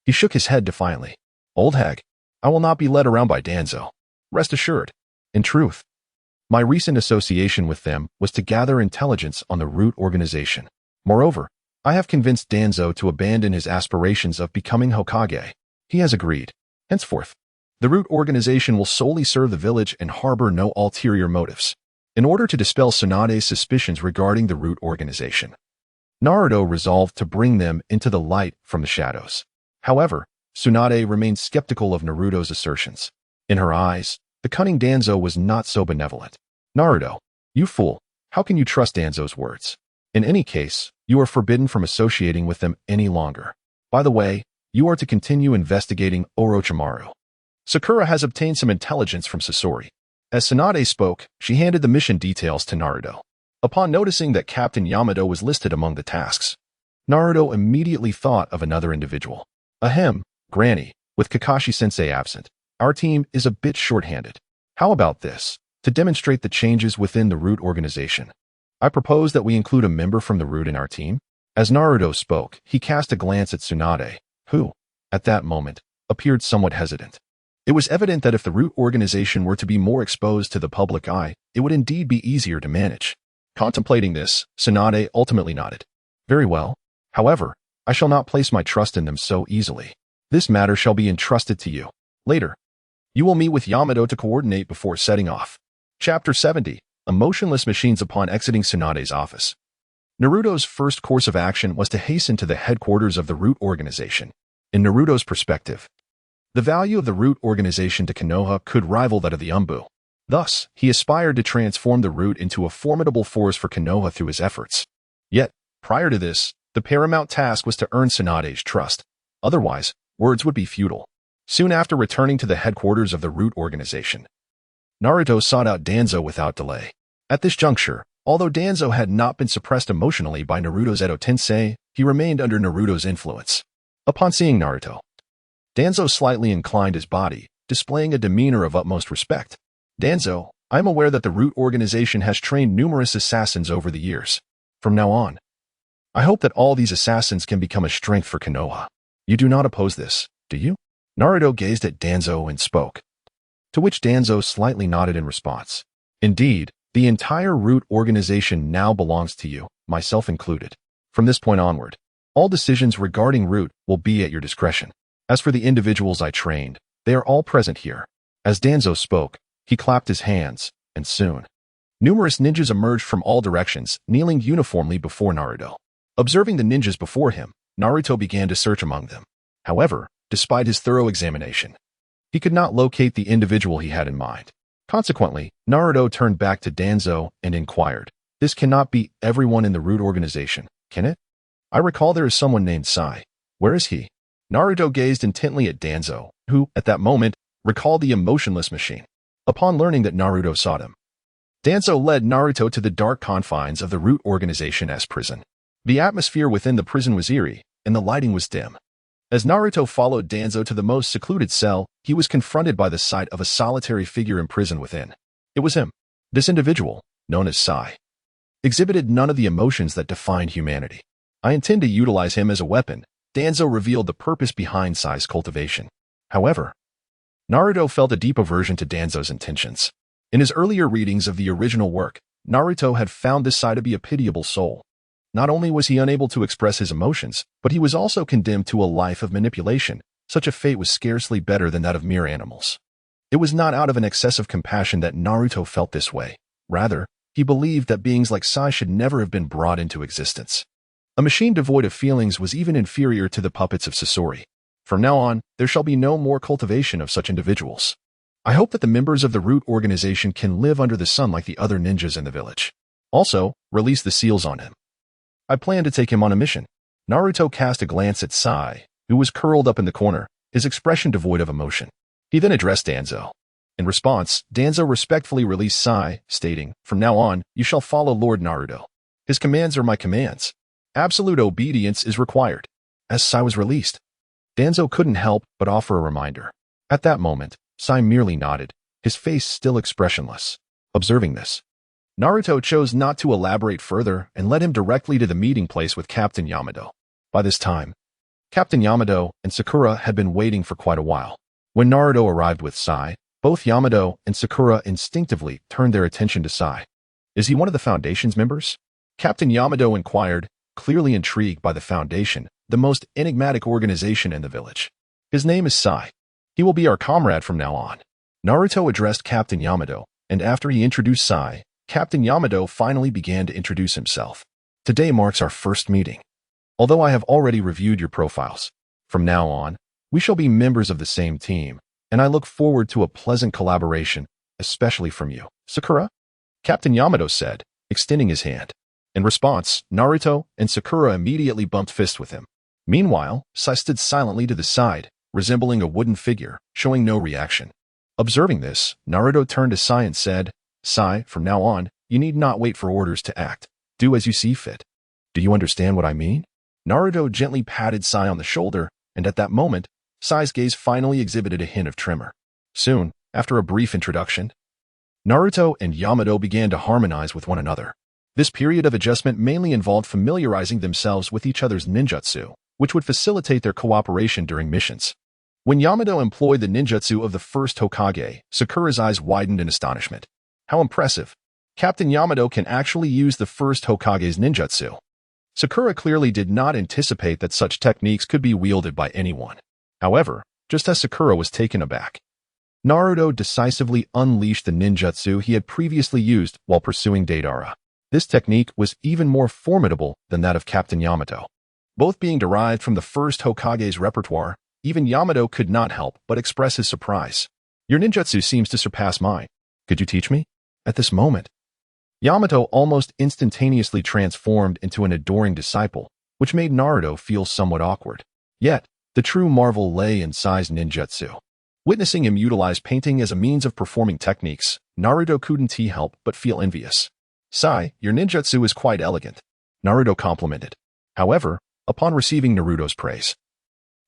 he shook his head defiantly. "Old hag, I will not be led around by Danzo. Rest assured. In truth, my recent association with them was to gather intelligence on the Root organization. Moreover, I have convinced Danzo to abandon his aspirations of becoming Hokage. He has agreed. Henceforth, the Root organization will solely serve the village and harbor no ulterior motives." In order to dispel Tsunade's suspicions regarding the Root organization, Naruto resolved to bring them into the light from the shadows. However, Tsunade remained skeptical of Naruto's assertions. In her eyes, the cunning Danzo was not so benevolent. "Naruto, you fool, how can you trust Danzo's words? In any case, you are forbidden from associating with them any longer. By the way, you are to continue investigating Orochimaru. Sakura has obtained some intelligence from Sasori." As Tsunade spoke, she handed the mission details to Naruto. Upon noticing that Captain Yamato was listed among the tasks, Naruto immediately thought of another individual. "Ahem, Granny, with Kakashi-sensei absent, our team is a bit short-handed. How about this? To demonstrate the changes within the root organization, I propose that we include a member from the root in our team. As Naruto spoke, he cast a glance at Tsunade, who, at that moment, appeared somewhat hesitant. It was evident that if the root organization were to be more exposed to the public eye, it would indeed be easier to manage. Contemplating this, Tsunade ultimately nodded. Very well. However, I shall not place my trust in them so easily. This matter shall be entrusted to you. Later, you will meet with Yamato to coordinate before setting off. Chapter 70. Emotionless Machines. Upon exiting Tsunade's office, Naruto's first course of action was to hasten to the headquarters of the root organization. In Naruto's perspective, the value of the root organization to Konoha could rival that of the Umbu. Thus, he aspired to transform the root into a formidable force for Konoha through his efforts. Yet, prior to this, the paramount task was to earn Tsunade's trust. Otherwise, words would be futile. Soon after returning to the headquarters of the root organization, Naruto sought out Danzo without delay. At this juncture, although Danzo had not been suppressed emotionally by Naruto's Edo Tensei, he remained under Naruto's influence. Upon seeing Naruto, Danzo slightly inclined his body, displaying a demeanor of utmost respect. Danzo, I am aware that the root organization has trained numerous assassins over the years. From now on, I hope that all these assassins can become a strength for Konoha. You do not oppose this, do you? Naruto gazed at Danzo and spoke, to which Danzo slightly nodded in response. Indeed, the entire root organization now belongs to you, myself included. From this point onward, all decisions regarding root will be at your discretion. As for the individuals I trained, they are all present here. As Danzo spoke, he clapped his hands, and soon, numerous ninjas emerged from all directions, kneeling uniformly before Naruto. Observing the ninjas before him, Naruto began to search among them. However, despite his thorough examination, he could not locate the individual he had in mind. Consequently, Naruto turned back to Danzo and inquired, "This cannot be everyone in the root organization, can it? I recall there is someone named Sai. Where is he?" Naruto gazed intently at Danzo, who, at that moment, recalled the emotionless machine. Upon learning that Naruto sought him, Danzo led Naruto to the dark confines of the root organization as prison. The atmosphere within the prison was eerie, and the lighting was dim. As Naruto followed Danzo to the most secluded cell, he was confronted by the sight of a solitary figure imprisoned within. It was him. This individual, known as Sai, exhibited none of the emotions that defined humanity. I intend to utilize him as a weapon. Danzo revealed the purpose behind Sai's cultivation. However, Naruto felt a deep aversion to Danzo's intentions. In his earlier readings of the original work, Naruto had found this Sai to be a pitiable soul. Not only was he unable to express his emotions, but he was also condemned to a life of manipulation. Such a fate was scarcely better than that of mere animals. It was not out of an excess of compassion that Naruto felt this way. Rather, he believed that beings like Sai should never have been brought into existence. A machine devoid of feelings was even inferior to the puppets of Sasori. From now on, there shall be no more cultivation of such individuals. I hope that the members of the root organization can live under the sun like the other ninjas in the village. Also, release the seals on him. I plan to take him on a mission. Naruto cast a glance at Sai, who was curled up in the corner, his expression devoid of emotion. He then addressed Danzo. In response, Danzo respectfully released Sai, stating, "From now on, you shall follow Lord Naruto. His commands are my commands. Absolute obedience is required." As Sai was released, Danzo couldn't help but offer a reminder. At that moment, Sai merely nodded, his face still expressionless. Observing this, Naruto chose not to elaborate further and led him directly to the meeting place with Captain Yamato. By this time, Captain Yamato and Sakura had been waiting for quite a while. When Naruto arrived with Sai, both Yamato and Sakura instinctively turned their attention to Sai. "Is he one of the Foundation's members?" Captain Yamato inquired, clearly intrigued by the Foundation, the most enigmatic organization in the village. "His name is Sai. He will be our comrade from now on." Naruto addressed Captain Yamato, and after he introduced Sai, Captain Yamato finally began to introduce himself. "Today marks our first meeting. Although I have already reviewed your profiles, from now on, we shall be members of the same team, and I look forward to a pleasant collaboration, especially from you, Sakura," Captain Yamato said, extending his hand. In response, Naruto and Sakura immediately bumped fists with him. Meanwhile, Sai stood silently to the side, resembling a wooden figure, showing no reaction. Observing this, Naruto turned to Sai and said, "Sai, from now on, you need not wait for orders to act. Do as you see fit. Do you understand what I mean?" Naruto gently patted Sai on the shoulder, and at that moment, Sai's gaze finally exhibited a hint of tremor. Soon, after a brief introduction, Naruto and Yamato began to harmonize with one another. This period of adjustment mainly involved familiarizing themselves with each other's ninjutsu, which would facilitate their cooperation during missions. When Yamato employed the ninjutsu of the first Hokage, Sakura's eyes widened in astonishment. How impressive! Captain Yamato can actually use the first Hokage's ninjutsu. Sakura clearly did not anticipate that such techniques could be wielded by anyone. However, just as Sakura was taken aback, Naruto decisively unleashed the ninjutsu he had previously used while pursuing Deidara. This technique was even more formidable than that of Captain Yamato. Both being derived from the first Hokage's repertoire, even Yamato could not help but express his surprise. Your ninjutsu seems to surpass mine. Could you teach me? At this moment, Yamato almost instantaneously transformed into an adoring disciple, which made Naruto feel somewhat awkward. Yet, the true marvel lay in Sai's ninjutsu. Witnessing him utilize painting as a means of performing techniques, Naruto couldn't help but feel envious. Sai, your ninjutsu is quite elegant, Naruto complimented. However, upon receiving Naruto's praise,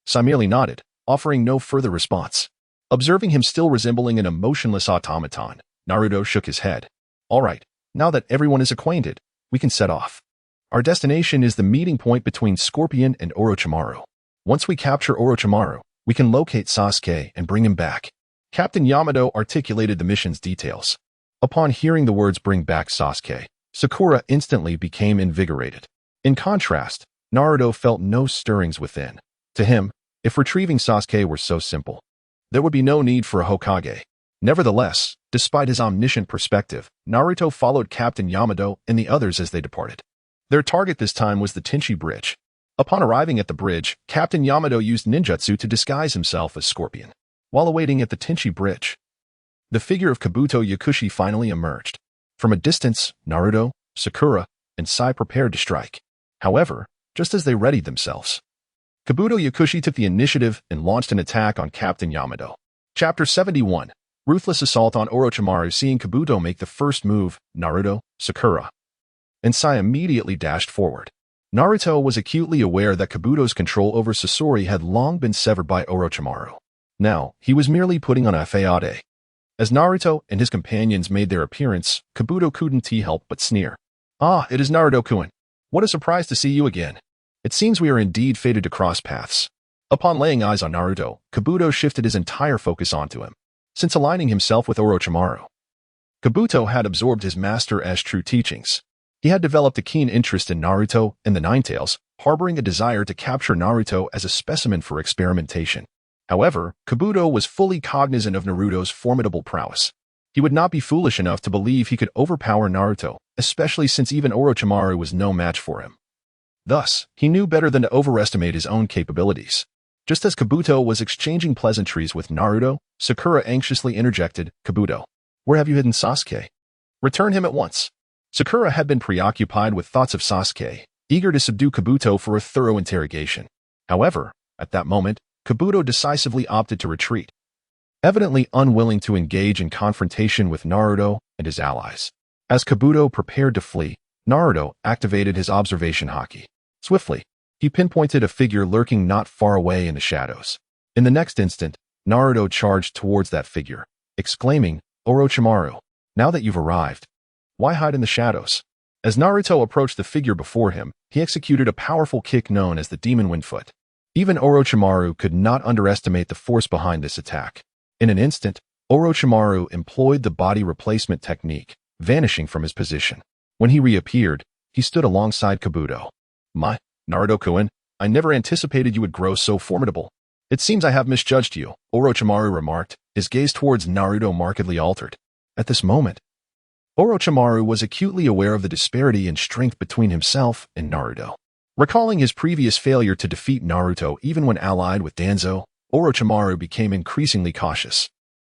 Sai merely nodded, offering no further response. Observing him still resembling an emotionless automaton, Naruto shook his head. All right, now that everyone is acquainted, we can set off. Our destination is the meeting point between Scorpion and Orochimaru. Once we capture Orochimaru, we can locate Sasuke and bring him back. Captain Yamato articulated the mission's details. Upon hearing the words bring back Sasuke, Sakura instantly became invigorated. In contrast, Naruto felt no stirrings within. To him, if retrieving Sasuke were so simple, there would be no need for a Hokage. Nevertheless, despite his omniscient perspective, Naruto followed Captain Yamato and the others as they departed. Their target this time was the Tenchi Bridge. Upon arriving at the bridge, Captain Yamato used ninjutsu to disguise himself as Scorpion. While awaiting at the Tenchi Bridge, the figure of Kabuto Yakushi finally emerged. From a distance, Naruto, Sakura, and Sai prepared to strike. However, just as they readied themselves, Kabuto Yakushi took the initiative and launched an attack on Captain Yamato. Chapter 71. Ruthless Assault on Orochimaru. Seeing Kabuto make the first move, Naruto, Sakura, and Sai immediately dashed forward. Naruto was acutely aware that Kabuto's control over Sasori had long been severed by Orochimaru. Now, he was merely putting on a faiade. As Naruto and his companions made their appearance, Kabuto couldn't help but sneer. Ah, it is Naruto-kun. What a surprise to see you again. It seems we are indeed fated to cross paths. Upon laying eyes on Naruto, Kabuto shifted his entire focus onto him. Since aligning himself with Orochimaru, Kabuto had absorbed his master as true teachings. He had developed a keen interest in Naruto and the Nine Tails, harboring a desire to capture Naruto as a specimen for experimentation. However, Kabuto was fully cognizant of Naruto's formidable prowess. He would not be foolish enough to believe he could overpower Naruto, especially since even Orochimaru was no match for him. Thus, he knew better than to overestimate his own capabilities. Just as Kabuto was exchanging pleasantries with Naruto, Sakura anxiously interjected, "Kabuto, where have you hidden Sasuke? Return him at once." Sakura had been preoccupied with thoughts of Sasuke, eager to subdue Kabuto for a thorough interrogation. However, at that moment, Kabuto decisively opted to retreat, evidently unwilling to engage in confrontation with Naruto and his allies. As Kabuto prepared to flee, Naruto activated his observation Haki. Swiftly, he pinpointed a figure lurking not far away in the shadows. In the next instant, Naruto charged towards that figure, exclaiming, "Orochimaru, now that you've arrived, why hide in the shadows?" As Naruto approached the figure before him, he executed a powerful kick known as the Demon Wind Foot. Even Orochimaru could not underestimate the force behind this attack. In an instant, Orochimaru employed the body replacement technique, vanishing from his position. When he reappeared, he stood alongside Kabuto. "My, Naruto-kun, I never anticipated you would grow so formidable. It seems I have misjudged you," Orochimaru remarked, his gaze towards Naruto markedly altered. At this moment, Orochimaru was acutely aware of the disparity in strength between himself and Naruto. Recalling his previous failure to defeat Naruto even when allied with Danzo, Orochimaru became increasingly cautious.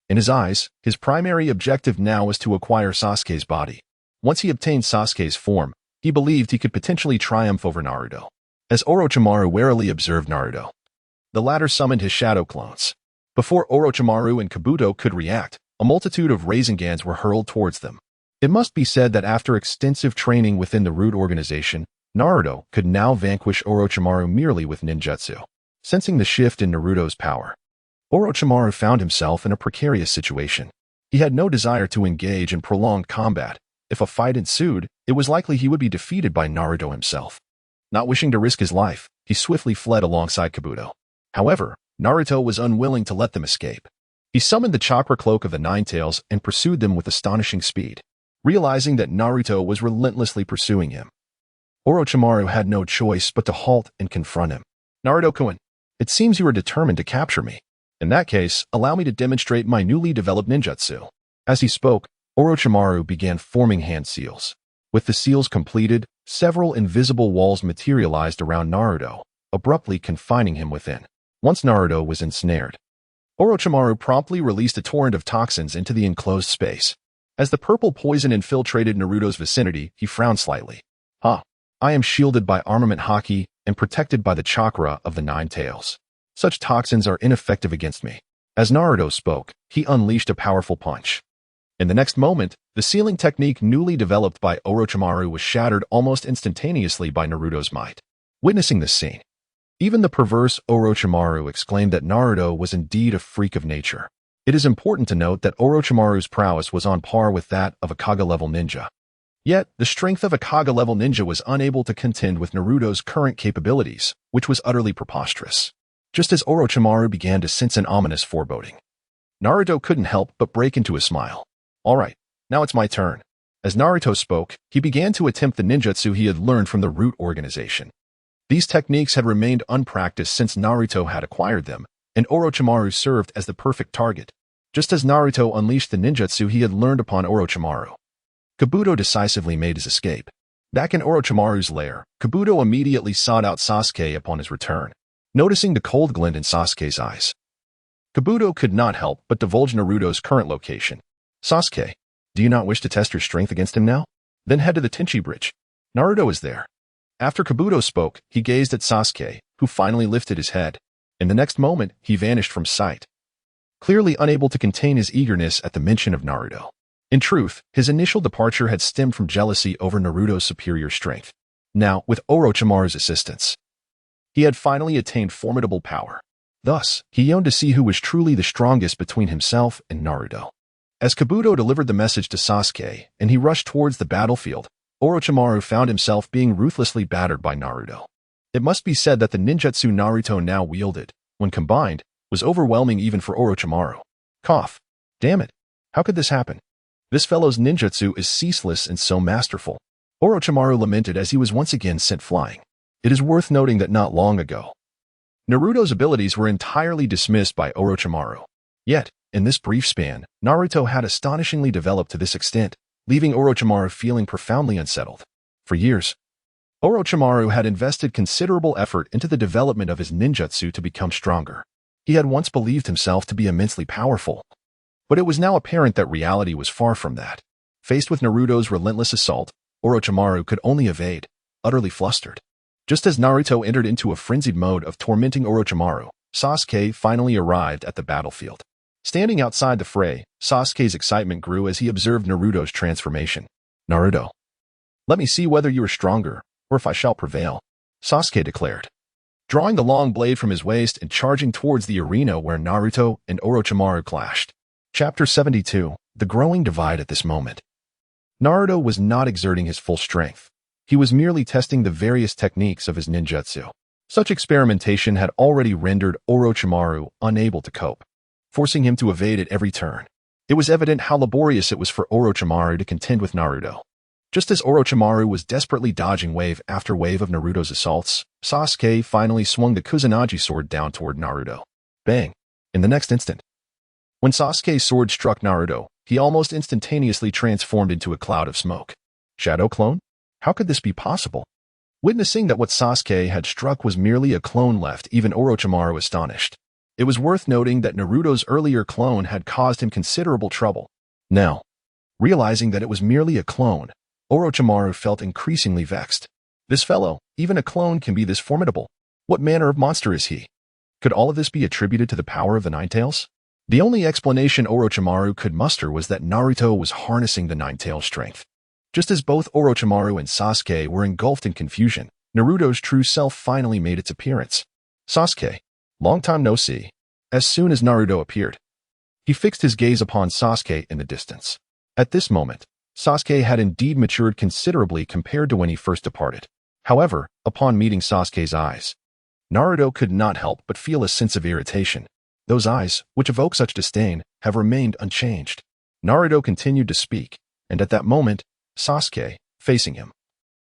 In his eyes, his primary objective now was to acquire Sasuke's body. Once he obtained Sasuke's form, he believed he could potentially triumph over Naruto. As Orochimaru warily observed Naruto, the latter summoned his shadow clones. Before Orochimaru and Kabuto could react, a multitude of Razengans were hurled towards them. It must be said that after extensive training within the Root organization, Naruto could now vanquish Orochimaru merely with ninjutsu. Sensing the shift in Naruto's power, Orochimaru found himself in a precarious situation. He had no desire to engage in prolonged combat. If a fight ensued, it was likely he would be defeated by Naruto himself. Not wishing to risk his life, he swiftly fled alongside Kabuto. However, Naruto was unwilling to let them escape. He summoned the chakra cloak of the Nine Tails and pursued them with astonishing speed, realizing that Naruto was relentlessly pursuing him. Orochimaru had no choice but to halt and confront him. Naruto-kun, it seems you are determined to capture me. In that case, allow me to demonstrate my newly developed ninjutsu. As he spoke, Orochimaru began forming hand seals. With the seals completed, several invisible walls materialized around Naruto, abruptly confining him within. Once Naruto was ensnared, Orochimaru promptly released a torrent of toxins into the enclosed space. As the purple poison infiltrated Naruto's vicinity, he frowned slightly. I am shielded by armament Haki and protected by the chakra of the Nine Tails. Such toxins are ineffective against me. As Naruto spoke, he unleashed a powerful punch. In the next moment, the sealing technique newly developed by Orochimaru was shattered almost instantaneously by Naruto's might. Witnessing this scene, even the perverse Orochimaru exclaimed that Naruto was indeed a freak of nature. It is important to note that Orochimaru's prowess was on par with that of a Kage-level ninja. Yet, the strength of a Kage-level ninja was unable to contend with Naruto's current capabilities, which was utterly preposterous. Just as Orochimaru began to sense an ominous foreboding, Naruto couldn't help but break into a smile. All right, now it's my turn. As Naruto spoke, he began to attempt the ninjutsu he had learned from the Root organization. These techniques had remained unpracticed since Naruto had acquired them, and Orochimaru served as the perfect target. Just as Naruto unleashed the ninjutsu he had learned upon Orochimaru, Kabuto decisively made his escape. Back in Orochimaru's lair, Kabuto immediately sought out Sasuke upon his return, noticing the cold glint in Sasuke's eyes. Kabuto could not help but divulge Naruto's current location. Sasuke, do you not wish to test your strength against him now? Then head to the Tenchi Bridge. Naruto is there. After Kabuto spoke, he gazed at Sasuke, who finally lifted his head. In the next moment, he vanished from sight, clearly unable to contain his eagerness at the mention of Naruto. In truth, his initial departure had stemmed from jealousy over Naruto's superior strength. Now, with Orochimaru's assistance, he had finally attained formidable power. Thus, he yearned to see who was truly the strongest between himself and Naruto. As Kabuto delivered the message to Sasuke and he rushed towards the battlefield, Orochimaru found himself being ruthlessly battered by Naruto. It must be said that the ninjutsu Naruto now wielded, when combined, was overwhelming even for Orochimaru. Cough. Damn it. How could this happen? This fellow's ninjutsu is ceaseless and so masterful. Orochimaru lamented as he was once again sent flying. It is worth noting that not long ago, Naruto's abilities were entirely dismissed by Orochimaru. Yet, in this brief span, Naruto had astonishingly developed to this extent, leaving Orochimaru feeling profoundly unsettled. For years, Orochimaru had invested considerable effort into the development of his ninjutsu to become stronger. He had once believed himself to be immensely powerful, but it was now apparent that reality was far from that. Faced with Naruto's relentless assault, Orochimaru could only evade, utterly flustered. Just as Naruto entered into a frenzied mode of tormenting Orochimaru, Sasuke finally arrived at the battlefield. Standing outside the fray, Sasuke's excitement grew as he observed Naruto's transformation. Naruto, let me see whether you are stronger, or if I shall prevail, Sasuke declared, drawing the long blade from his waist and charging towards the arena where Naruto and Orochimaru clashed. Chapter 72, The Growing Divide. At this moment, Naruto was not exerting his full strength. He was merely testing the various techniques of his ninjutsu. Such experimentation had already rendered Orochimaru unable to cope, forcing him to evade at every turn. It was evident how laborious it was for Orochimaru to contend with Naruto. Just as Orochimaru was desperately dodging wave after wave of Naruto's assaults, Sasuke finally swung the Kusanagi sword down toward Naruto. Bang! In the next instant, when Sasuke's sword struck Naruto, he almost instantaneously transformed into a cloud of smoke. Shadow clone? How could this be possible? Witnessing that what Sasuke had struck was merely a clone left even Orochimaru astonished. It was worth noting that Naruto's earlier clone had caused him considerable trouble. Now, realizing that it was merely a clone, Orochimaru felt increasingly vexed. This fellow, even a clone, can be this formidable. What manner of monster is he? Could all of this be attributed to the power of the Nine Tails? The only explanation Orochimaru could muster was that Naruto was harnessing the Nine Tails' strength. Just as both Orochimaru and Sasuke were engulfed in confusion, Naruto's true self finally made its appearance. Sasuke, long time no see. As soon as Naruto appeared, He fixed his gaze upon Sasuke in the distance. At this moment, Sasuke had indeed matured considerably compared to when he first departed. However, upon meeting Sasuke's eyes, Naruto could not help but feel a sense of irritation. Those eyes, which evoke such disdain, have remained unchanged. Naruto continued to speak, and at that moment, Sasuke, facing him,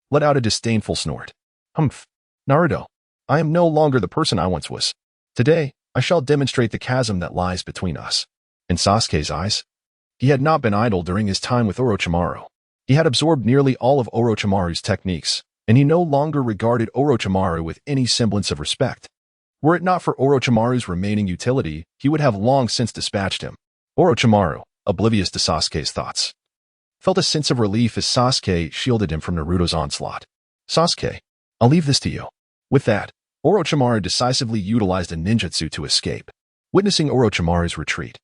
let out a disdainful snort. Humph. Naruto, I am no longer the person I once was. Today, I shall demonstrate the chasm that lies between us. In Sasuke's eyes, he had not been idle during his time with Orochimaru. He had absorbed nearly all of Orochimaru's techniques, and he no longer regarded Orochimaru with any semblance of respect. Were it not for Orochimaru's remaining utility, he would have long since dispatched him. Orochimaru, oblivious to Sasuke's thoughts, felt a sense of relief as Sasuke shielded him from Naruto's onslaught. Sasuke, I'll leave this to you. With that, Orochimaru decisively utilized a ninjutsu to escape. Witnessing Orochimaru's retreat,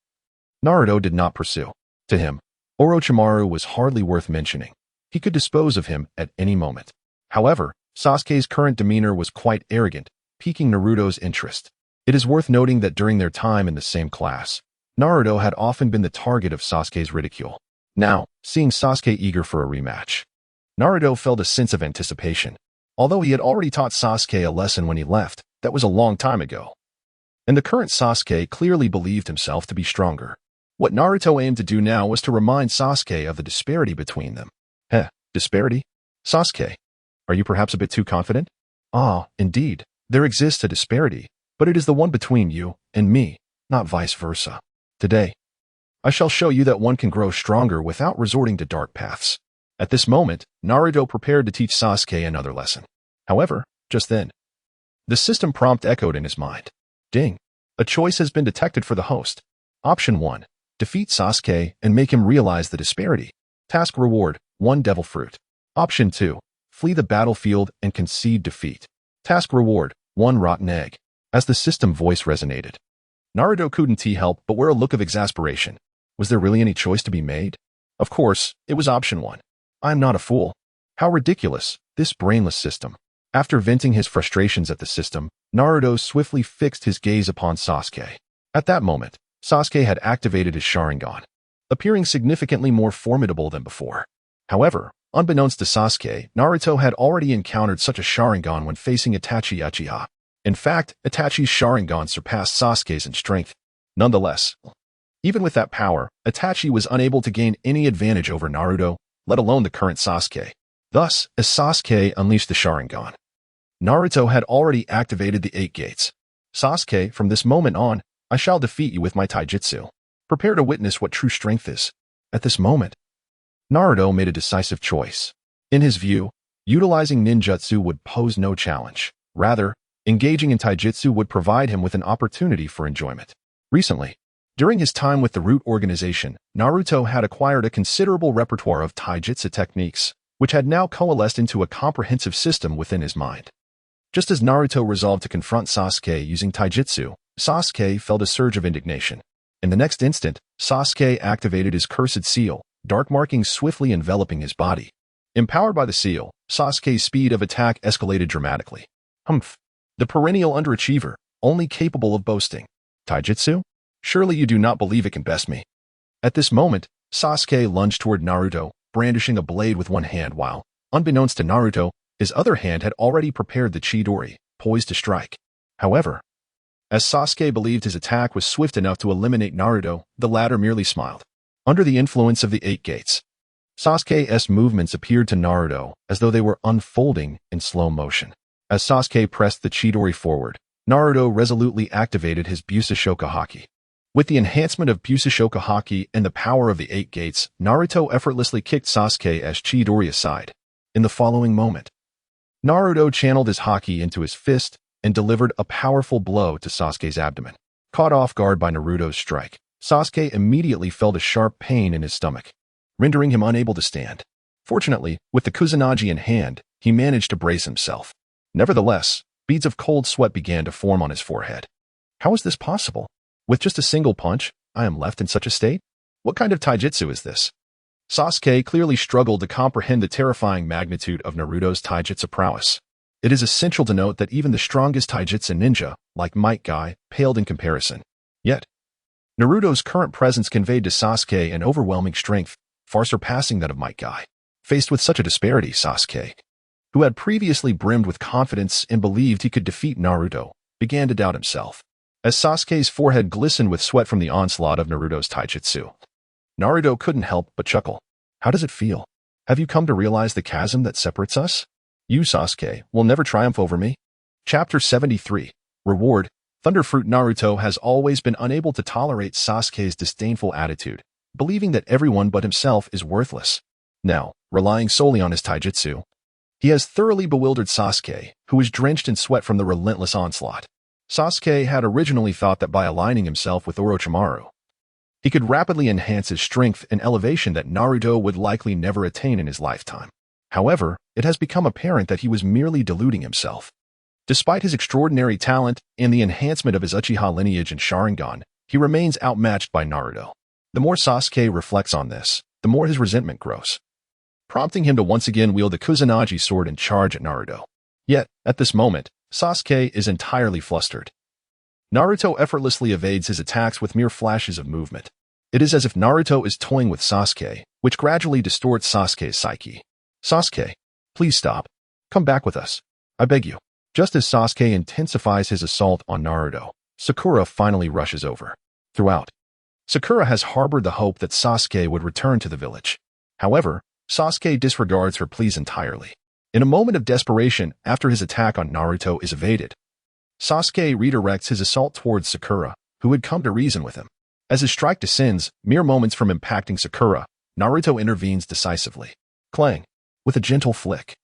Naruto did not pursue. To him, Orochimaru was hardly worth mentioning. He could dispose of him at any moment. However, Sasuke's current demeanor was quite arrogant, piquing Naruto's interest. It is worth noting that during their time in the same class, Naruto had often been the target of Sasuke's ridicule. Now, seeing Sasuke eager for a rematch, Naruto felt a sense of anticipation. Although he had already taught Sasuke a lesson when he left, that was a long time ago. And the current Sasuke clearly believed himself to be stronger. What Naruto aimed to do now was to remind Sasuke of the disparity between them. Disparity? Sasuke, are you perhaps a bit too confident? Ah, indeed, there exists a disparity, but it is the one between you and me, not vice versa. Today, I shall show you that one can grow stronger without resorting to dark paths. At this moment, Naruto prepared to teach Sasuke another lesson. However, just then, the system prompt echoed in his mind. Ding! A choice has been detected for the host. Option 1. Defeat Sasuke and make him realize the disparity. Task reward, 1 devil fruit. Option 2. Flee the battlefield and concede defeat. Task reward, 1 rotten egg. As the system voice resonated, Naruto couldn't help but wear a look of exasperation. Was there really any choice to be made? Of course, it was option 1. I am not a fool. How ridiculous, this brainless system. After venting his frustrations at the system, Naruto swiftly fixed his gaze upon Sasuke. At that moment, Sasuke had activated his Sharingan, appearing significantly more formidable than before. However, unbeknownst to Sasuke, Naruto had already encountered such a Sharingan when facing Itachi Uchiha. In fact, Itachi's Sharingan surpassed Sasuke's in strength. Nonetheless, even with that power, Itachi was unable to gain any advantage over Naruto, let alone the current Sasuke. Thus, as Sasuke unleashed the Sharingan, Naruto had already activated the 8 gates. Sasuke, from this moment on, I shall defeat you with my taijutsu. Prepare to witness what true strength is. At this moment, Naruto made a decisive choice. In his view, utilizing ninjutsu would pose no challenge. Rather, engaging in taijutsu would provide him with an opportunity for enjoyment. Recently, during his time with the Root organization, Naruto had acquired a considerable repertoire of taijutsu techniques, which had now coalesced into a comprehensive system within his mind. Just as Naruto resolved to confront Sasuke using taijutsu, Sasuke felt a surge of indignation. In the next instant, Sasuke activated his cursed seal, dark markings swiftly enveloping his body. Empowered by the seal, Sasuke's speed of attack escalated dramatically. Humph! The perennial underachiever, only capable of boasting. Taijutsu? Surely you do not believe it can best me. At this moment, Sasuke lunged toward Naruto, brandishing a blade with one hand while, unbeknownst to Naruto, his other hand had already prepared the Chidori, poised to strike. However, as Sasuke believed his attack was swift enough to eliminate Naruto, the latter merely smiled. Under the influence of the 8 gates, Sasuke's movements appeared to Naruto as though they were unfolding in slow motion. As Sasuke pressed the Chidori forward, Naruto resolutely activated his Busashoka Haki. With the enhancement of Busashoka Haki and the power of the 8 gates, Naruto effortlessly kicked Sasuke's Chidori aside. In the following moment, Naruto channeled his Haki into his fist and delivered a powerful blow to Sasuke's abdomen. Caught off guard by Naruto's strike, Sasuke immediately felt a sharp pain in his stomach, rendering him unable to stand. Fortunately, with the Kusanagi in hand, he managed to brace himself. Nevertheless, beads of cold sweat began to form on his forehead. How is this possible? With just a single punch, I am left in such a state? What kind of taijutsu is this? Sasuke clearly struggled to comprehend the terrifying magnitude of Naruto's taijutsu prowess. It is essential to note that even the strongest taijutsu ninja, like Might Guy, paled in comparison. Yet, Naruto's current presence conveyed to Sasuke an overwhelming strength, far surpassing that of Might Guy. Faced with such a disparity, Sasuke, who had previously brimmed with confidence and believed he could defeat Naruto, began to doubt himself. As Sasuke's forehead glistened with sweat from the onslaught of Naruto's taijutsu, Naruto couldn't help but chuckle. How does it feel? Have you come to realize the chasm that separates us? You, Sasuke, will never triumph over me. Chapter 73. Reward. Thunderfruit Naruto has always been unable to tolerate Sasuke's disdainful attitude, believing that everyone but himself is worthless. Now, relying solely on his taijutsu, he has thoroughly bewildered Sasuke, who is drenched in sweat from the relentless onslaught. Sasuke had originally thought that by aligning himself with Orochimaru, he could rapidly enhance his strength and elevation that Naruto would likely never attain in his lifetime. However, it has become apparent that he was merely deluding himself. Despite his extraordinary talent and the enhancement of his Uchiha lineage and Sharingan, he remains outmatched by Naruto. The more Sasuke reflects on this, the more his resentment grows, prompting him to once again wield the Kusanagi sword and charge at Naruto. Yet, at this moment, Sasuke is entirely flustered. Naruto effortlessly evades his attacks with mere flashes of movement. It is as if Naruto is toying with Sasuke, which gradually distorts Sasuke's psyche. Sasuke, please stop. Come back with us. I beg you. Just as Sasuke intensifies his assault on Naruto, Sakura finally rushes over. Throughout, Sakura has harbored the hope that Sasuke would return to the village. However, Sasuke disregards her pleas entirely. In a moment of desperation after his attack on Naruto is evaded, Sasuke redirects his assault towards Sakura, who had come to reason with him. As his strike descends, mere moments from impacting Sakura, Naruto intervenes decisively. Clang! With a gentle flick,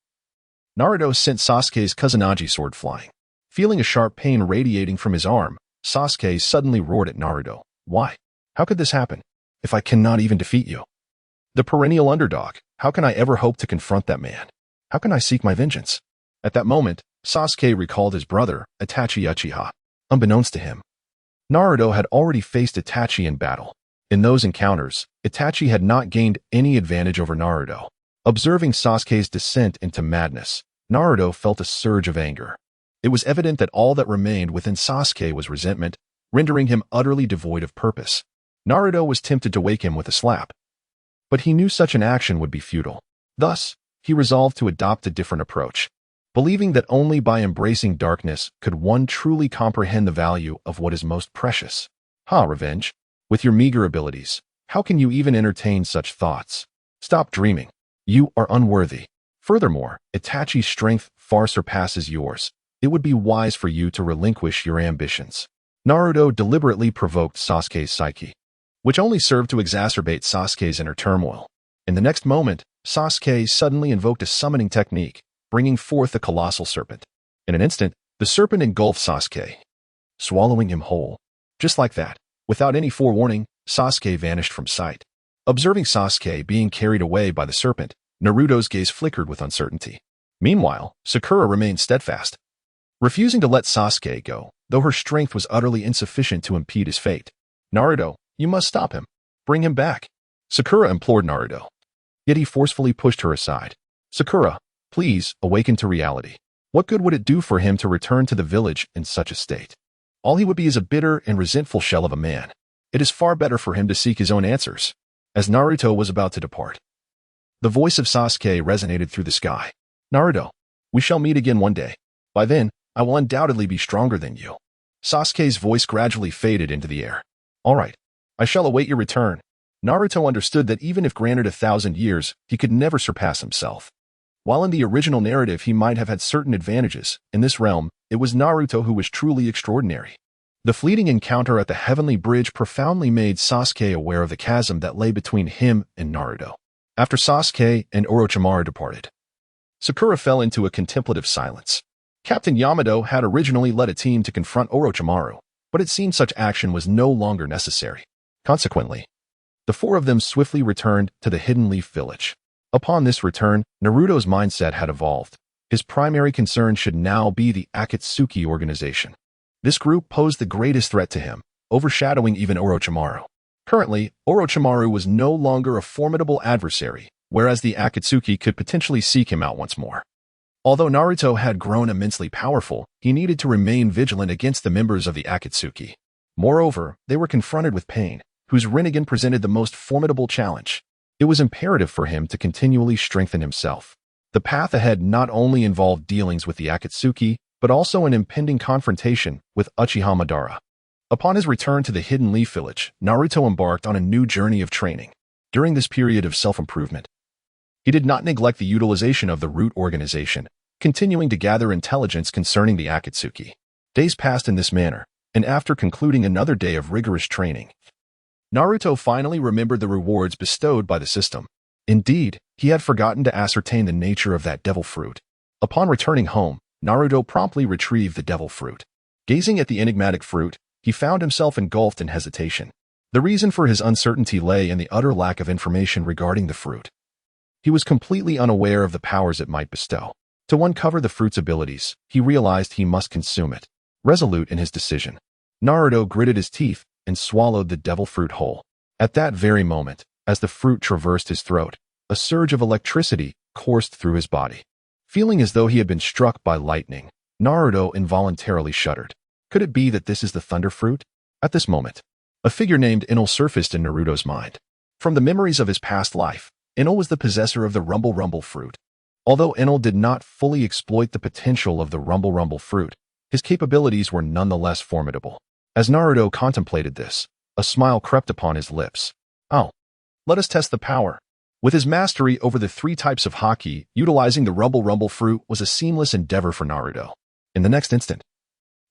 Naruto sent Sasuke's Kusanagi sword flying. Feeling a sharp pain radiating from his arm, Sasuke suddenly roared at Naruto. Why? How could this happen? If I cannot even defeat you? The perennial underdog, how can I ever hope to confront that man? How can I seek my vengeance? At that moment, Sasuke recalled his brother, Itachi Uchiha. Unbeknownst to him, Naruto had already faced Itachi in battle. In those encounters, Itachi had not gained any advantage over Naruto. Observing Sasuke's descent into madness, Naruto felt a surge of anger. It was evident that all that remained within Sasuke was resentment, rendering him utterly devoid of purpose. Naruto was tempted to wake him with a slap, but he knew such an action would be futile. Thus, he resolved to adopt a different approach, believing that only by embracing darkness could one truly comprehend the value of what is most precious. Revenge? With your meager abilities, how can you even entertain such thoughts? Stop dreaming. You are unworthy. Furthermore, Itachi's strength far surpasses yours. It would be wise for you to relinquish your ambitions. Naruto deliberately provoked Sasuke's psyche, which only served to exacerbate Sasuke's inner turmoil. In the next moment, Sasuke suddenly invoked a summoning technique, bringing forth the colossal serpent. In an instant, the serpent engulfed Sasuke, swallowing him whole. Just like that, without any forewarning, Sasuke vanished from sight. Observing Sasuke being carried away by the serpent, Naruto's gaze flickered with uncertainty. Meanwhile, Sakura remained steadfast, refusing to let Sasuke go, though her strength was utterly insufficient to impede his fate. Naruto, you must stop him. Bring him back. Sakura implored Naruto. Yet he forcefully pushed her aside. Sakura, please awaken to reality. What good would it do for him to return to the village in such a state? All he would be is a bitter and resentful shell of a man. It is far better for him to seek his own answers. As Naruto was about to depart, the voice of Sasuke resonated through the sky. Naruto, we shall meet again one day. By then, I will undoubtedly be stronger than you. Sasuke's voice gradually faded into the air. All right, I shall await your return. Naruto understood that even if granted 1,000 years, he could never surpass himself. While in the original narrative he might have had certain advantages, in this realm, it was Naruto who was truly extraordinary. The fleeting encounter at the Heavenly Bridge profoundly made Sasuke aware of the chasm that lay between him and Naruto. After Sasuke and Orochimaru departed, Sakura fell into a contemplative silence. Captain Yamato had originally led a team to confront Orochimaru, but it seemed such action was no longer necessary. Consequently, the four of them swiftly returned to the Hidden Leaf Village. Upon this return, Naruto's mindset had evolved. His primary concern should now be the Akatsuki organization. This group posed the greatest threat to him, overshadowing even Orochimaru. Currently, Orochimaru was no longer a formidable adversary, whereas the Akatsuki could potentially seek him out once more. Although Naruto had grown immensely powerful, he needed to remain vigilant against the members of the Akatsuki. Moreover, they were confronted with Pain, whose Rinnegan presented the most formidable challenge. It was imperative for him to continually strengthen himself. The path ahead not only involved dealings with the Akatsuki, but also an impending confrontation with Uchiha Madara. Upon his return to the Hidden Leaf Village, Naruto embarked on a new journey of training. During this period of self-improvement, he did not neglect the utilization of the root organization, continuing to gather intelligence concerning the Akatsuki. Days passed in this manner, and after concluding another day of rigorous training, Naruto finally remembered the rewards bestowed by the system. Indeed, he had forgotten to ascertain the nature of that devil fruit. Upon returning home, Naruto promptly retrieved the devil fruit. Gazing at the enigmatic fruit, he found himself engulfed in hesitation. The reason for his uncertainty lay in the utter lack of information regarding the fruit. He was completely unaware of the powers it might bestow. To uncover the fruit's abilities, he realized he must consume it. Resolute in his decision, Naruto gritted his teeth and swallowed the devil fruit whole. At that very moment, as the fruit traversed his throat, a surge of electricity coursed through his body. Feeling as though he had been struck by lightning, Naruto involuntarily shuddered. Could it be that this is the thunder fruit? At this moment, a figure named Enel surfaced in Naruto's mind. From the memories of his past life, Enel was the possessor of the Rumble Rumble fruit. Although Enel did not fully exploit the potential of the Rumble Rumble fruit, his capabilities were nonetheless formidable. As Naruto contemplated this, a smile crept upon his lips. Oh, let us test the power. With his mastery over the 3 types of Haki, utilizing the Rumble Rumble fruit was a seamless endeavor for Naruto. In the next instant,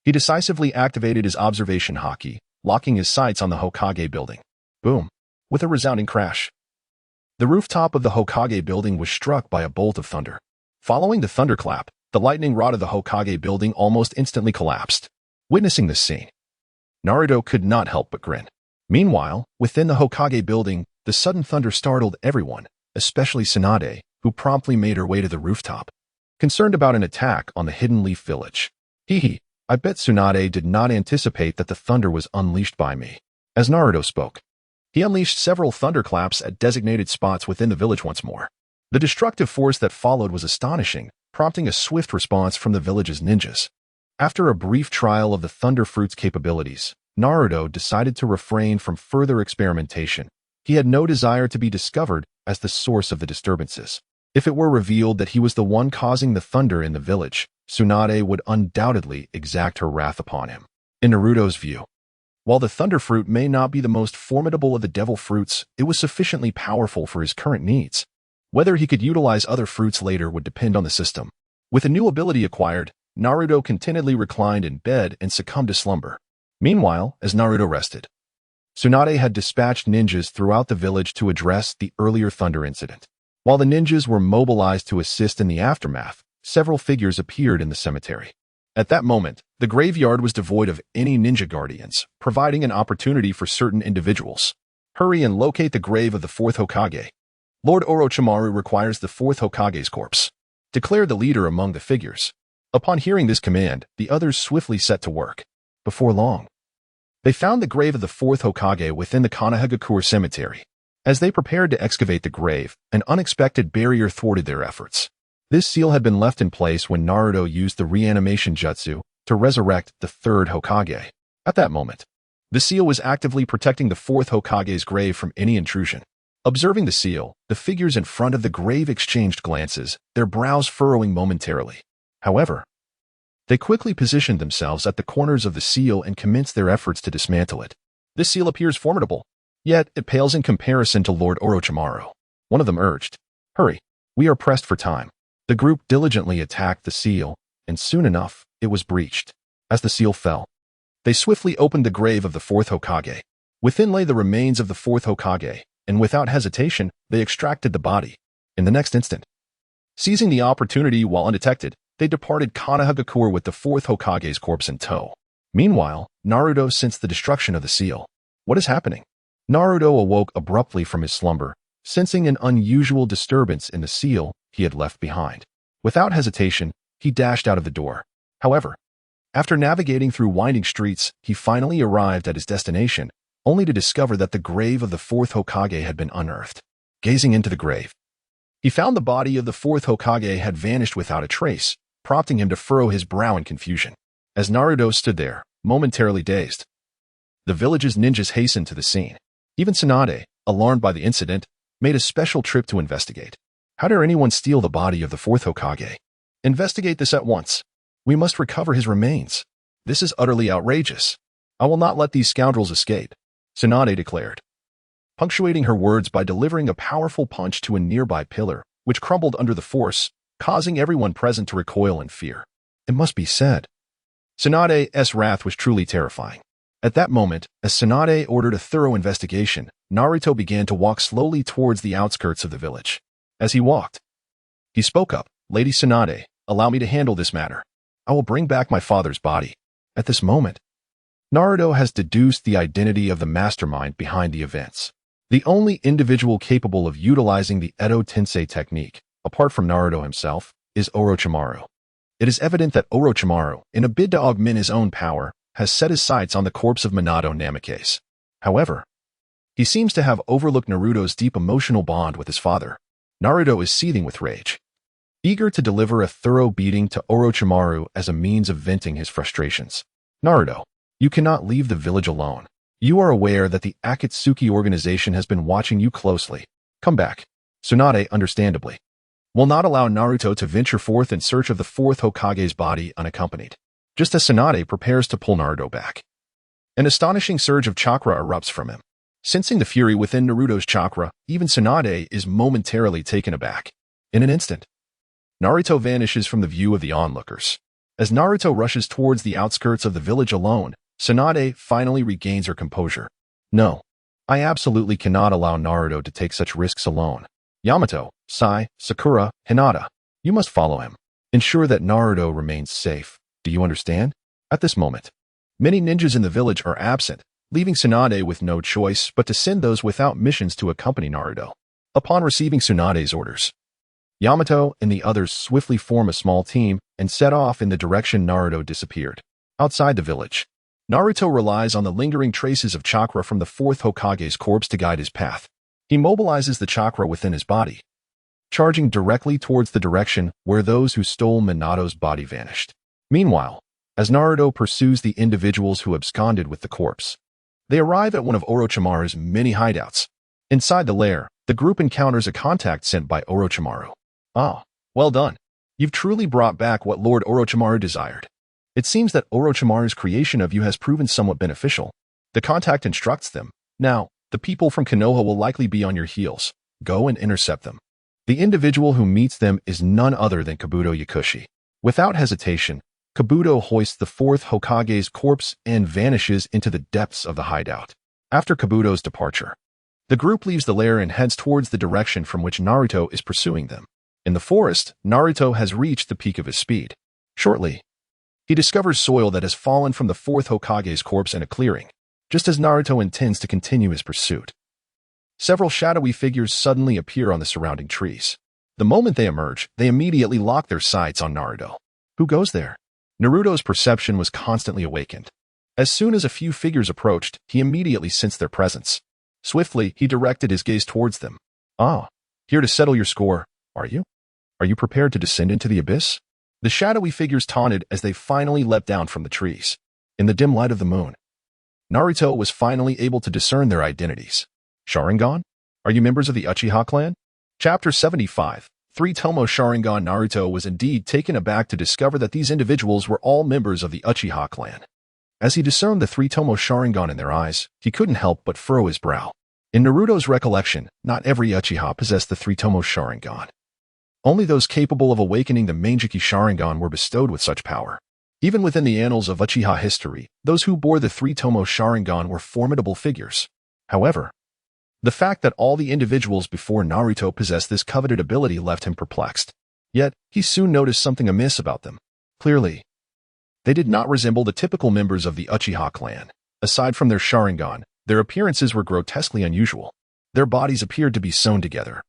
he decisively activated his observation Haki, locking his sights on the Hokage building. Boom! With a resounding crash, the rooftop of the Hokage building was struck by a bolt of thunder. Following the thunderclap, the lightning rod of the Hokage building almost instantly collapsed. Witnessing this scene, Naruto could not help but grin. Meanwhile, within the Hokage building, the sudden thunder startled everyone, especially Tsunade, who promptly made her way to the rooftop. Concerned about an attack on the Hidden Leaf Village. I bet Tsunade did not anticipate that the thunder was unleashed by me. As Naruto spoke, he unleashed several thunderclaps at designated spots within the village once more. The destructive force that followed was astonishing, prompting a swift response from the village's ninjas. After a brief trial of the Thunder Fruit's capabilities, Naruto decided to refrain from further experimentation. He had no desire to be discovered as the source of the disturbances. If it were revealed that he was the one causing the thunder in the village, Tsunade would undoubtedly exact her wrath upon him. In Naruto's view, while the Thunder Fruit may not be the most formidable of the devil fruits, it was sufficiently powerful for his current needs. Whether he could utilize other fruits later would depend on the system. With a new ability acquired, Naruto contentedly reclined in bed and succumbed to slumber. Meanwhile, as Naruto rested, Tsunade had dispatched ninjas throughout the village to address the earlier thunder incident. While the ninjas were mobilized to assist in the aftermath, several figures appeared in the cemetery. At that moment, the graveyard was devoid of any ninja guardians, providing an opportunity for certain individuals. Hurry and locate the grave of the 4th Hokage. Lord Orochimaru requires the 4th Hokage's corpse. Declared the leader among the figures. Upon hearing this command, the others swiftly set to work. Before long, they found the grave of the 4th Hokage within the Konoha cemetery. As they prepared to excavate the grave, an unexpected barrier thwarted their efforts. This seal had been left in place when Naruto used the reanimation jutsu to resurrect the 3rd Hokage. At that moment, the seal was actively protecting the 4th Hokage's grave from any intrusion. Observing the seal, the figures in front of the grave exchanged glances, their brows furrowing momentarily. However, they quickly positioned themselves at the corners of the seal and commenced their efforts to dismantle it. This seal appears formidable, yet it pales in comparison to Lord Orochimaru. One of them urged, "Hurry, we are pressed for time." The group diligently attacked the seal, and soon enough, it was breached. As the seal fell, they swiftly opened the grave of the 4th Hokage. Within lay the remains of the 4th Hokage, and without hesitation, they extracted the body. In the next instant, seizing the opportunity while undetected, they departed Konoha with the 4th Hokage's corpse in tow. Meanwhile, Naruto sensed the destruction of the seal. What is happening? Naruto awoke abruptly from his slumber, sensing an unusual disturbance in the seal he had left behind. Without hesitation, he dashed out of the door. However, after navigating through winding streets, he finally arrived at his destination, only to discover that the grave of the 4th Hokage had been unearthed. Gazing into the grave, he found the body of the 4th Hokage had vanished without a trace, prompting him to furrow his brow in confusion. As Naruto stood there, momentarily dazed, The village's ninjas hastened to the scene. Even Tsunade, alarmed by the incident, made a special trip to investigate. How dare anyone steal the body of the fourth Hokage? Investigate this at once. We must recover his remains. This is utterly outrageous. I will not let these scoundrels escape, Tsunade declared, punctuating her words by delivering a powerful punch to a nearby pillar, which crumbled under the force, causing everyone present to recoil in fear. It must be said. Tsunade's wrath was truly terrifying. At that moment, as Tsunade ordered a thorough investigation, Naruto began to walk slowly towards the outskirts of the village. As he walked, he spoke up, "Lady Tsunade, allow me to handle this matter. I will bring back my father's body." At this moment, Naruto has deduced the identity of the mastermind behind the events. The only individual capable of utilizing the Edo Tensei technique, apart from Naruto himself, is Orochimaru. It is evident that Orochimaru, in a bid to augment his own power, has set his sights on the corpse of Minato Namikaze. However, he seems to have overlooked Naruto's deep emotional bond with his father. Naruto is seething with rage, eager to deliver a thorough beating to Orochimaru as a means of venting his frustrations. Naruto, you cannot leave the village alone. You are aware that the Akatsuki organization has been watching you closely. Come back. Tsunade, understandably, will not allow Naruto to venture forth in search of the fourth Hokage's body unaccompanied. Just as Tsunade prepares to pull Naruto back, an astonishing surge of chakra erupts from him. Sensing the fury within Naruto's chakra, even Tsunade is momentarily taken aback. In an instant, Naruto vanishes from the view of the onlookers. As Naruto rushes towards the outskirts of the village alone, Tsunade finally regains her composure. No, I absolutely cannot allow Naruto to take such risks alone. Yamato, Sai, Sakura, Hinata, you must follow him. Ensure that Naruto remains safe. Do you understand? At this moment, many ninjas in the village are absent, leaving Tsunade with no choice but to send those without missions to accompany Naruto. Upon receiving Tsunade's orders, Yamato and the others swiftly form a small team and set off in the direction Naruto disappeared. Outside the village, Naruto relies on the lingering traces of chakra from the fourth Hokage's corpse to guide his path. He mobilizes the chakra within his body, charging directly towards the direction where those who stole Minato's body vanished. Meanwhile, as Naruto pursues the individuals who absconded with the corpse, they arrive at one of Orochimaru's many hideouts. Inside the lair, the group encounters a contact sent by Orochimaru. Ah, well done. You've truly brought back what Lord Orochimaru desired. It seems that Orochimaru's creation of you has proven somewhat beneficial. The contact instructs them. Now, the people from Konoha will likely be on your heels. Go and intercept them. The individual who meets them is none other than Kabuto Yakushi. Without hesitation, Kabuto hoists the fourth Hokage's corpse and vanishes into the depths of the hideout. After Kabuto's departure, the group leaves the lair and heads towards the direction from which Naruto is pursuing them. In the forest, Naruto has reached the peak of his speed. Shortly, he discovers soil that has fallen from the fourth Hokage's corpse in a clearing, just as Naruto intends to continue his pursuit. Several shadowy figures suddenly appear on the surrounding trees. The moment they emerge, they immediately lock their sights on Naruto. Who goes there? Naruto's perception was constantly awakened. As soon as a few figures approached, he immediately sensed their presence. Swiftly, he directed his gaze towards them. Ah, here to settle your score, are you? Are you prepared to descend into the abyss? The shadowy figures taunted as they finally leapt down from the trees. In the dim light of the moon, Naruto was finally able to discern their identities. Sharingan? Are you members of the Uchiha clan? Chapter 75. 3 Tomo Sharingan. Naruto was indeed taken aback to discover that these individuals were all members of the Uchiha clan. As he discerned the 3 Tomo Sharingan in their eyes, he couldn't help but furrow his brow. In Naruto's recollection, not every Uchiha possessed the 3 Tomo Sharingan. Only those capable of awakening the Manjiki Sharingan were bestowed with such power. Even within the annals of Uchiha history, those who bore the 3 Tomo Sharingan were formidable figures. However, the fact that all the individuals before Naruto possessed this coveted ability left him perplexed. Yet, he soon noticed something amiss about them. Clearly, they did not resemble the typical members of the Uchiha clan. Aside from their Sharingan, their appearances were grotesquely unusual. Their bodies appeared to be sewn together,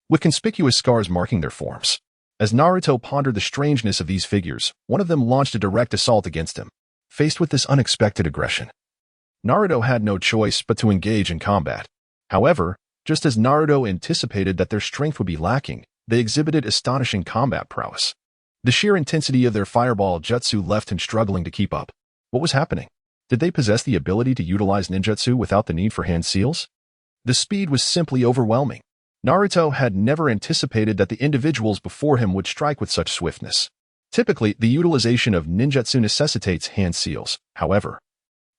with conspicuous scars marking their forms. As Naruto pondered the strangeness of these figures, one of them launched a direct assault against him. Faced with this unexpected aggression, Naruto had no choice but to engage in combat. However, just as Naruto anticipated that their strength would be lacking, they exhibited astonishing combat prowess. The sheer intensity of their fireball jutsu left him struggling to keep up. What was happening? Did they possess the ability to utilize ninjutsu without the need for hand seals? The speed was simply overwhelming. Naruto had never anticipated that the individuals before him would strike with such swiftness. Typically, the utilization of ninjutsu necessitates hand seals. However,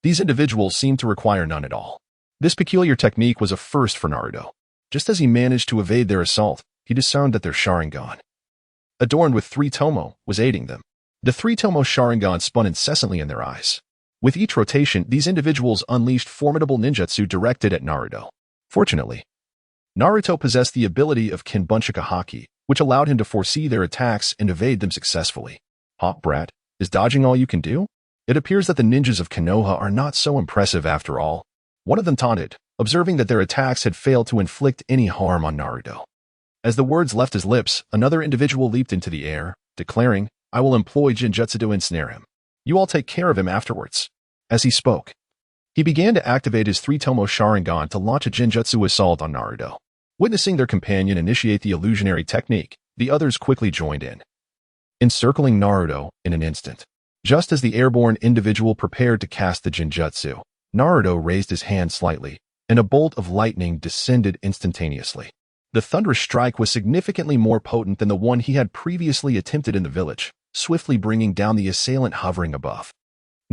these individuals seemed to require none at all. This peculiar technique was a first for Naruto. Just as he managed to evade their assault, he discerned that their Sharingan, adorned with 3 tomo, was aiding them. The 3 tomo Sharingan spun incessantly in their eyes. With each rotation, these individuals unleashed formidable ninjutsu directed at Naruto. Fortunately, Naruto possessed the ability of Kinbunchika Haki, which allowed him to foresee their attacks and evade them successfully. Hot brat, is dodging all you can do? It appears that the ninjas of Konoha are not so impressive after all. One of them taunted, observing that their attacks had failed to inflict any harm on Naruto. As the words left his lips, another individual leaped into the air, declaring, "I will employ Jinjutsu to ensnare him. You all take care of him afterwards." As he spoke, he began to activate his 3 tomo Sharingan to launch a Jinjutsu assault on Naruto. Witnessing their companion initiate the illusionary technique, the others quickly joined in, encircling Naruto in an instant. Just as the airborne individual prepared to cast the Jinjutsu, Naruto raised his hand slightly, and a bolt of lightning descended instantaneously. The thunderous strike was significantly more potent than the one he had previously attempted in the village, swiftly bringing down the assailant hovering above.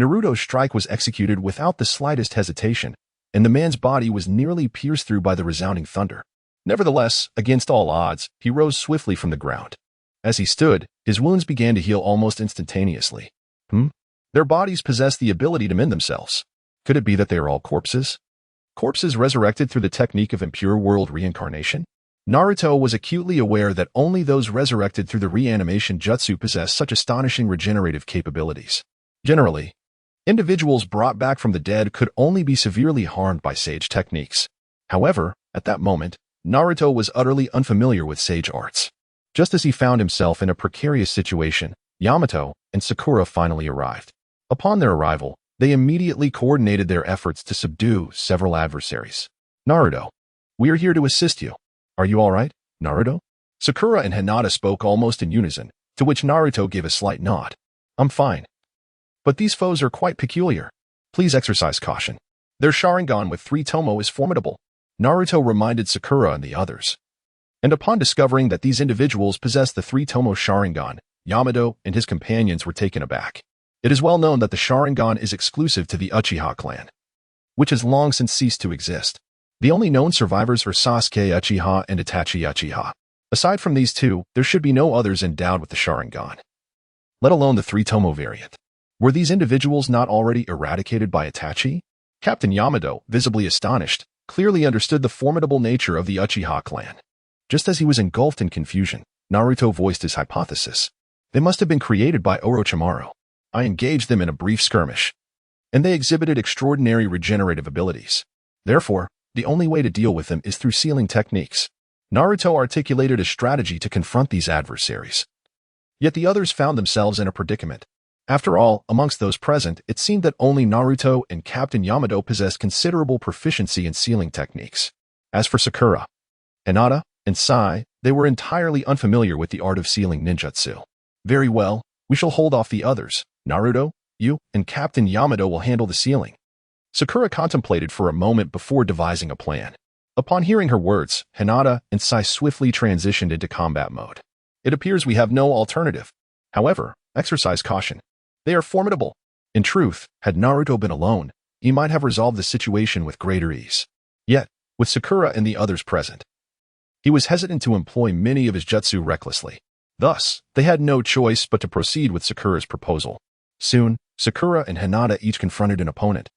Naruto's strike was executed without the slightest hesitation, and the man's body was nearly pierced through by the resounding thunder. Nevertheless, against all odds, he rose swiftly from the ground. As he stood, his wounds began to heal almost instantaneously. Their bodies possessed the ability to mend themselves. Could it be that they are all corpses? Corpses resurrected through the technique of impure world reincarnation? Naruto was acutely aware that only those resurrected through the reanimation jutsu possess such astonishing regenerative capabilities. Generally, individuals brought back from the dead could only be severely harmed by sage techniques. However, at that moment, Naruto was utterly unfamiliar with sage arts. Just as he found himself in a precarious situation, Yamato and Sakura finally arrived. Upon their arrival, they immediately coordinated their efforts to subdue several adversaries. "Naruto, we are here to assist you. Are you all right, Naruto?" Sakura and Hinata spoke almost in unison, to which Naruto gave a slight nod. "I'm fine. But these foes are quite peculiar. Please exercise caution. Their Sharingan with 3 tomo is formidable," Naruto reminded Sakura and the others. And upon discovering that these individuals possessed the 3 tomo Sharingan, Yamato and his companions were taken aback. It is well known that the Sharingan is exclusive to the Uchiha clan, which has long since ceased to exist. The only known survivors are Sasuke Uchiha and Itachi Uchiha. Aside from these two, there should be no others endowed with the Sharingan, let alone the 3 tomo variant. Were these individuals not already eradicated by Itachi? Captain Yamato, visibly astonished, clearly understood the formidable nature of the Uchiha clan. Just as he was engulfed in confusion, Naruto voiced his hypothesis. "They must have been created by Orochimaru. I engaged them in a brief skirmish, and they exhibited extraordinary regenerative abilities. Therefore, the only way to deal with them is through sealing techniques." Naruto articulated a strategy to confront these adversaries. Yet the others found themselves in a predicament. After all, amongst those present, it seemed that only Naruto and Captain Yamato possessed considerable proficiency in sealing techniques. As for Sakura, Hinata, and Sai, they were entirely unfamiliar with the art of sealing ninjutsu. "Very well, we shall hold off the others. Naruto, you and Captain Yamato will handle the sealing." Sakura contemplated for a moment before devising a plan. Upon hearing her words, Hinata and Sai swiftly transitioned into combat mode. "It appears we have no alternative. However, exercise caution. They are formidable." In truth, had Naruto been alone, he might have resolved the situation with greater ease. Yet, with Sakura and the others present, he was hesitant to employ many of his jutsu recklessly. Thus, they had no choice but to proceed with Sakura's proposal. Soon, Sakura and Hinata each confronted an opponent,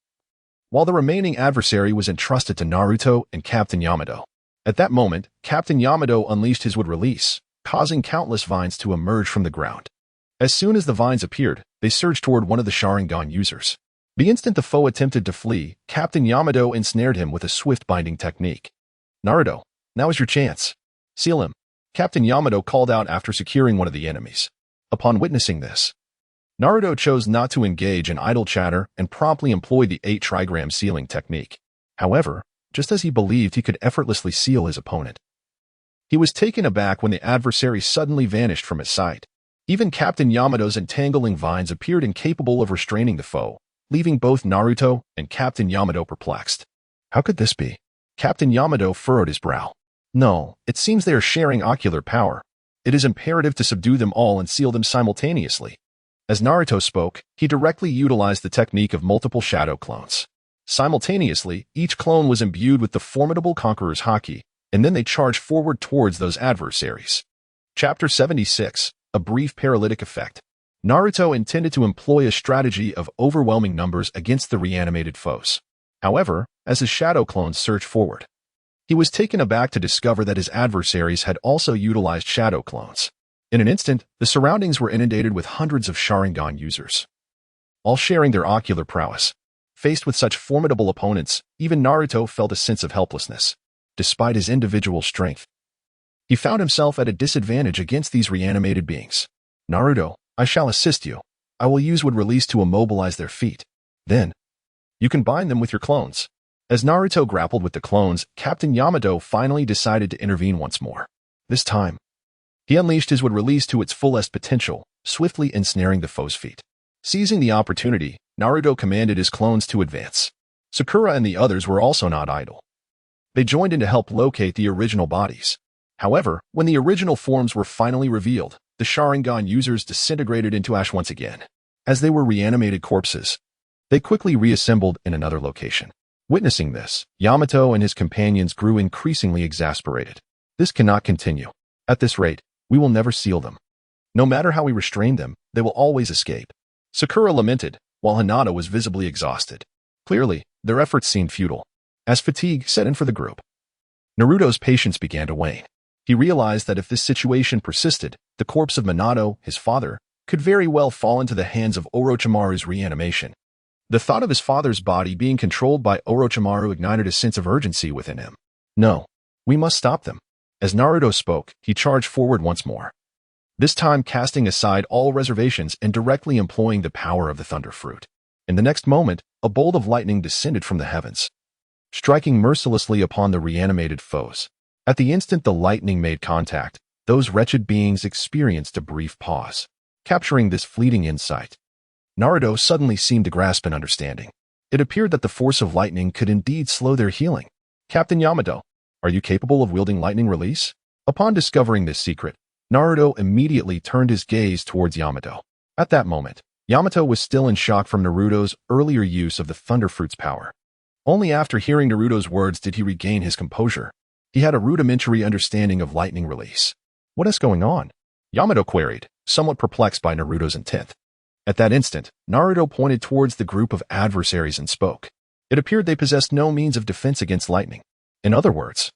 while the remaining adversary was entrusted to Naruto and Captain Yamato. At that moment, Captain Yamato unleashed his wood release, causing countless vines to emerge from the ground. As soon as the vines appeared, they surged toward one of the Sharingan users. The instant the foe attempted to flee, Captain Yamato ensnared him with a swift binding technique. "Naruto, now is your chance. Seal him," Captain Yamato called out after securing one of the enemies. Upon witnessing this, Naruto chose not to engage in idle chatter and promptly employed the 8 trigram sealing technique. However, just as he believed he could effortlessly seal his opponent, he was taken aback when the adversary suddenly vanished from his sight. Even Captain Yamato's entangling vines appeared incapable of restraining the foe, leaving both Naruto and Captain Yamato perplexed. How could this be? Captain Yamato furrowed his brow. No, it seems they are sharing ocular power. It is imperative to subdue them all and seal them simultaneously. As Naruto spoke, he directly utilized the technique of multiple shadow clones. Simultaneously, each clone was imbued with the formidable conqueror's Haki, and then they charged forward towards those adversaries. Chapter 76, A Brief Paralytic Effect. Naruto intended to employ a strategy of overwhelming numbers against the reanimated foes. However, as his shadow clones surged forward, he was taken aback to discover that his adversaries had also utilized shadow clones. In an instant, the surroundings were inundated with hundreds of Sharingan users, all sharing their ocular prowess. Faced with such formidable opponents, even Naruto felt a sense of helplessness. Despite his individual strength, he found himself at a disadvantage against these reanimated beings. Naruto, I shall assist you. I will use wood release to immobilize their feet. Then, you can bind them with your clones. As Naruto grappled with the clones, Captain Yamato finally decided to intervene once more. This time, he unleashed his wood release to its fullest potential, swiftly ensnaring the foe's feet. Seizing the opportunity, Naruto commanded his clones to advance. Sakura and the others were also not idle. They joined in to help locate the original bodies. However, when the original forms were finally revealed, the Sharingan users disintegrated into ash once again. As they were reanimated corpses, they quickly reassembled in another location. Witnessing this, Yamato and his companions grew increasingly exasperated. This cannot continue. At this rate, we will never seal them. No matter how we restrain them, they will always escape. Sakura lamented, while Hinata was visibly exhausted. Clearly, their efforts seemed futile. As fatigue set in for the group, Naruto's patience began to wane. He realized that if this situation persisted, the corpse of Minato, his father, could very well fall into the hands of Orochimaru's reanimation. The thought of his father's body being controlled by Orochimaru ignited a sense of urgency within him. No, we must stop them. As Naruto spoke, he charged forward once more, this time casting aside all reservations and directly employing the power of the Thunder Fruit. In the next moment, a bolt of lightning descended from the heavens, striking mercilessly upon the reanimated foes. At the instant the lightning made contact, those wretched beings experienced a brief pause. Capturing this fleeting insight, Naruto suddenly seemed to grasp an understanding. It appeared that the force of lightning could indeed slow their healing. Captain Yamato, are you capable of wielding lightning release? Upon discovering this secret, Naruto immediately turned his gaze towards Yamato. At that moment, Yamato was still in shock from Naruto's earlier use of the Thunder Fruit's power. Only after hearing Naruto's words did he regain his composure. He had a rudimentary understanding of lightning release. What is going on? Yamato queried, somewhat perplexed by Naruto's intent. At that instant, Naruto pointed towards the group of adversaries and spoke. It appeared they possessed no means of defense against lightning. In other words,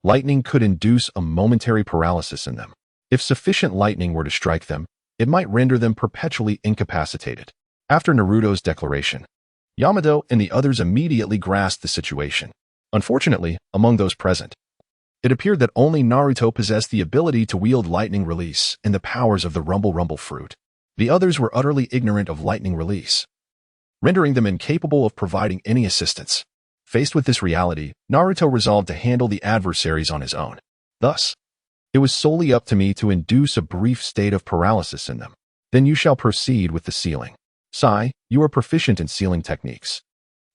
lightning could induce a momentary paralysis in them. If sufficient lightning were to strike them, it might render them perpetually incapacitated. After Naruto's declaration, Yamato and the others immediately grasped the situation. Unfortunately, among those present, it appeared that only Naruto possessed the ability to wield lightning release and the powers of the Rumble Fruit. The others were utterly ignorant of lightning release, rendering them incapable of providing any assistance. Faced with this reality, Naruto resolved to handle the adversaries on his own. Thus, it was solely up to me to induce a brief state of paralysis in them. Then you shall proceed with the sealing. Sai, you are proficient in sealing techniques,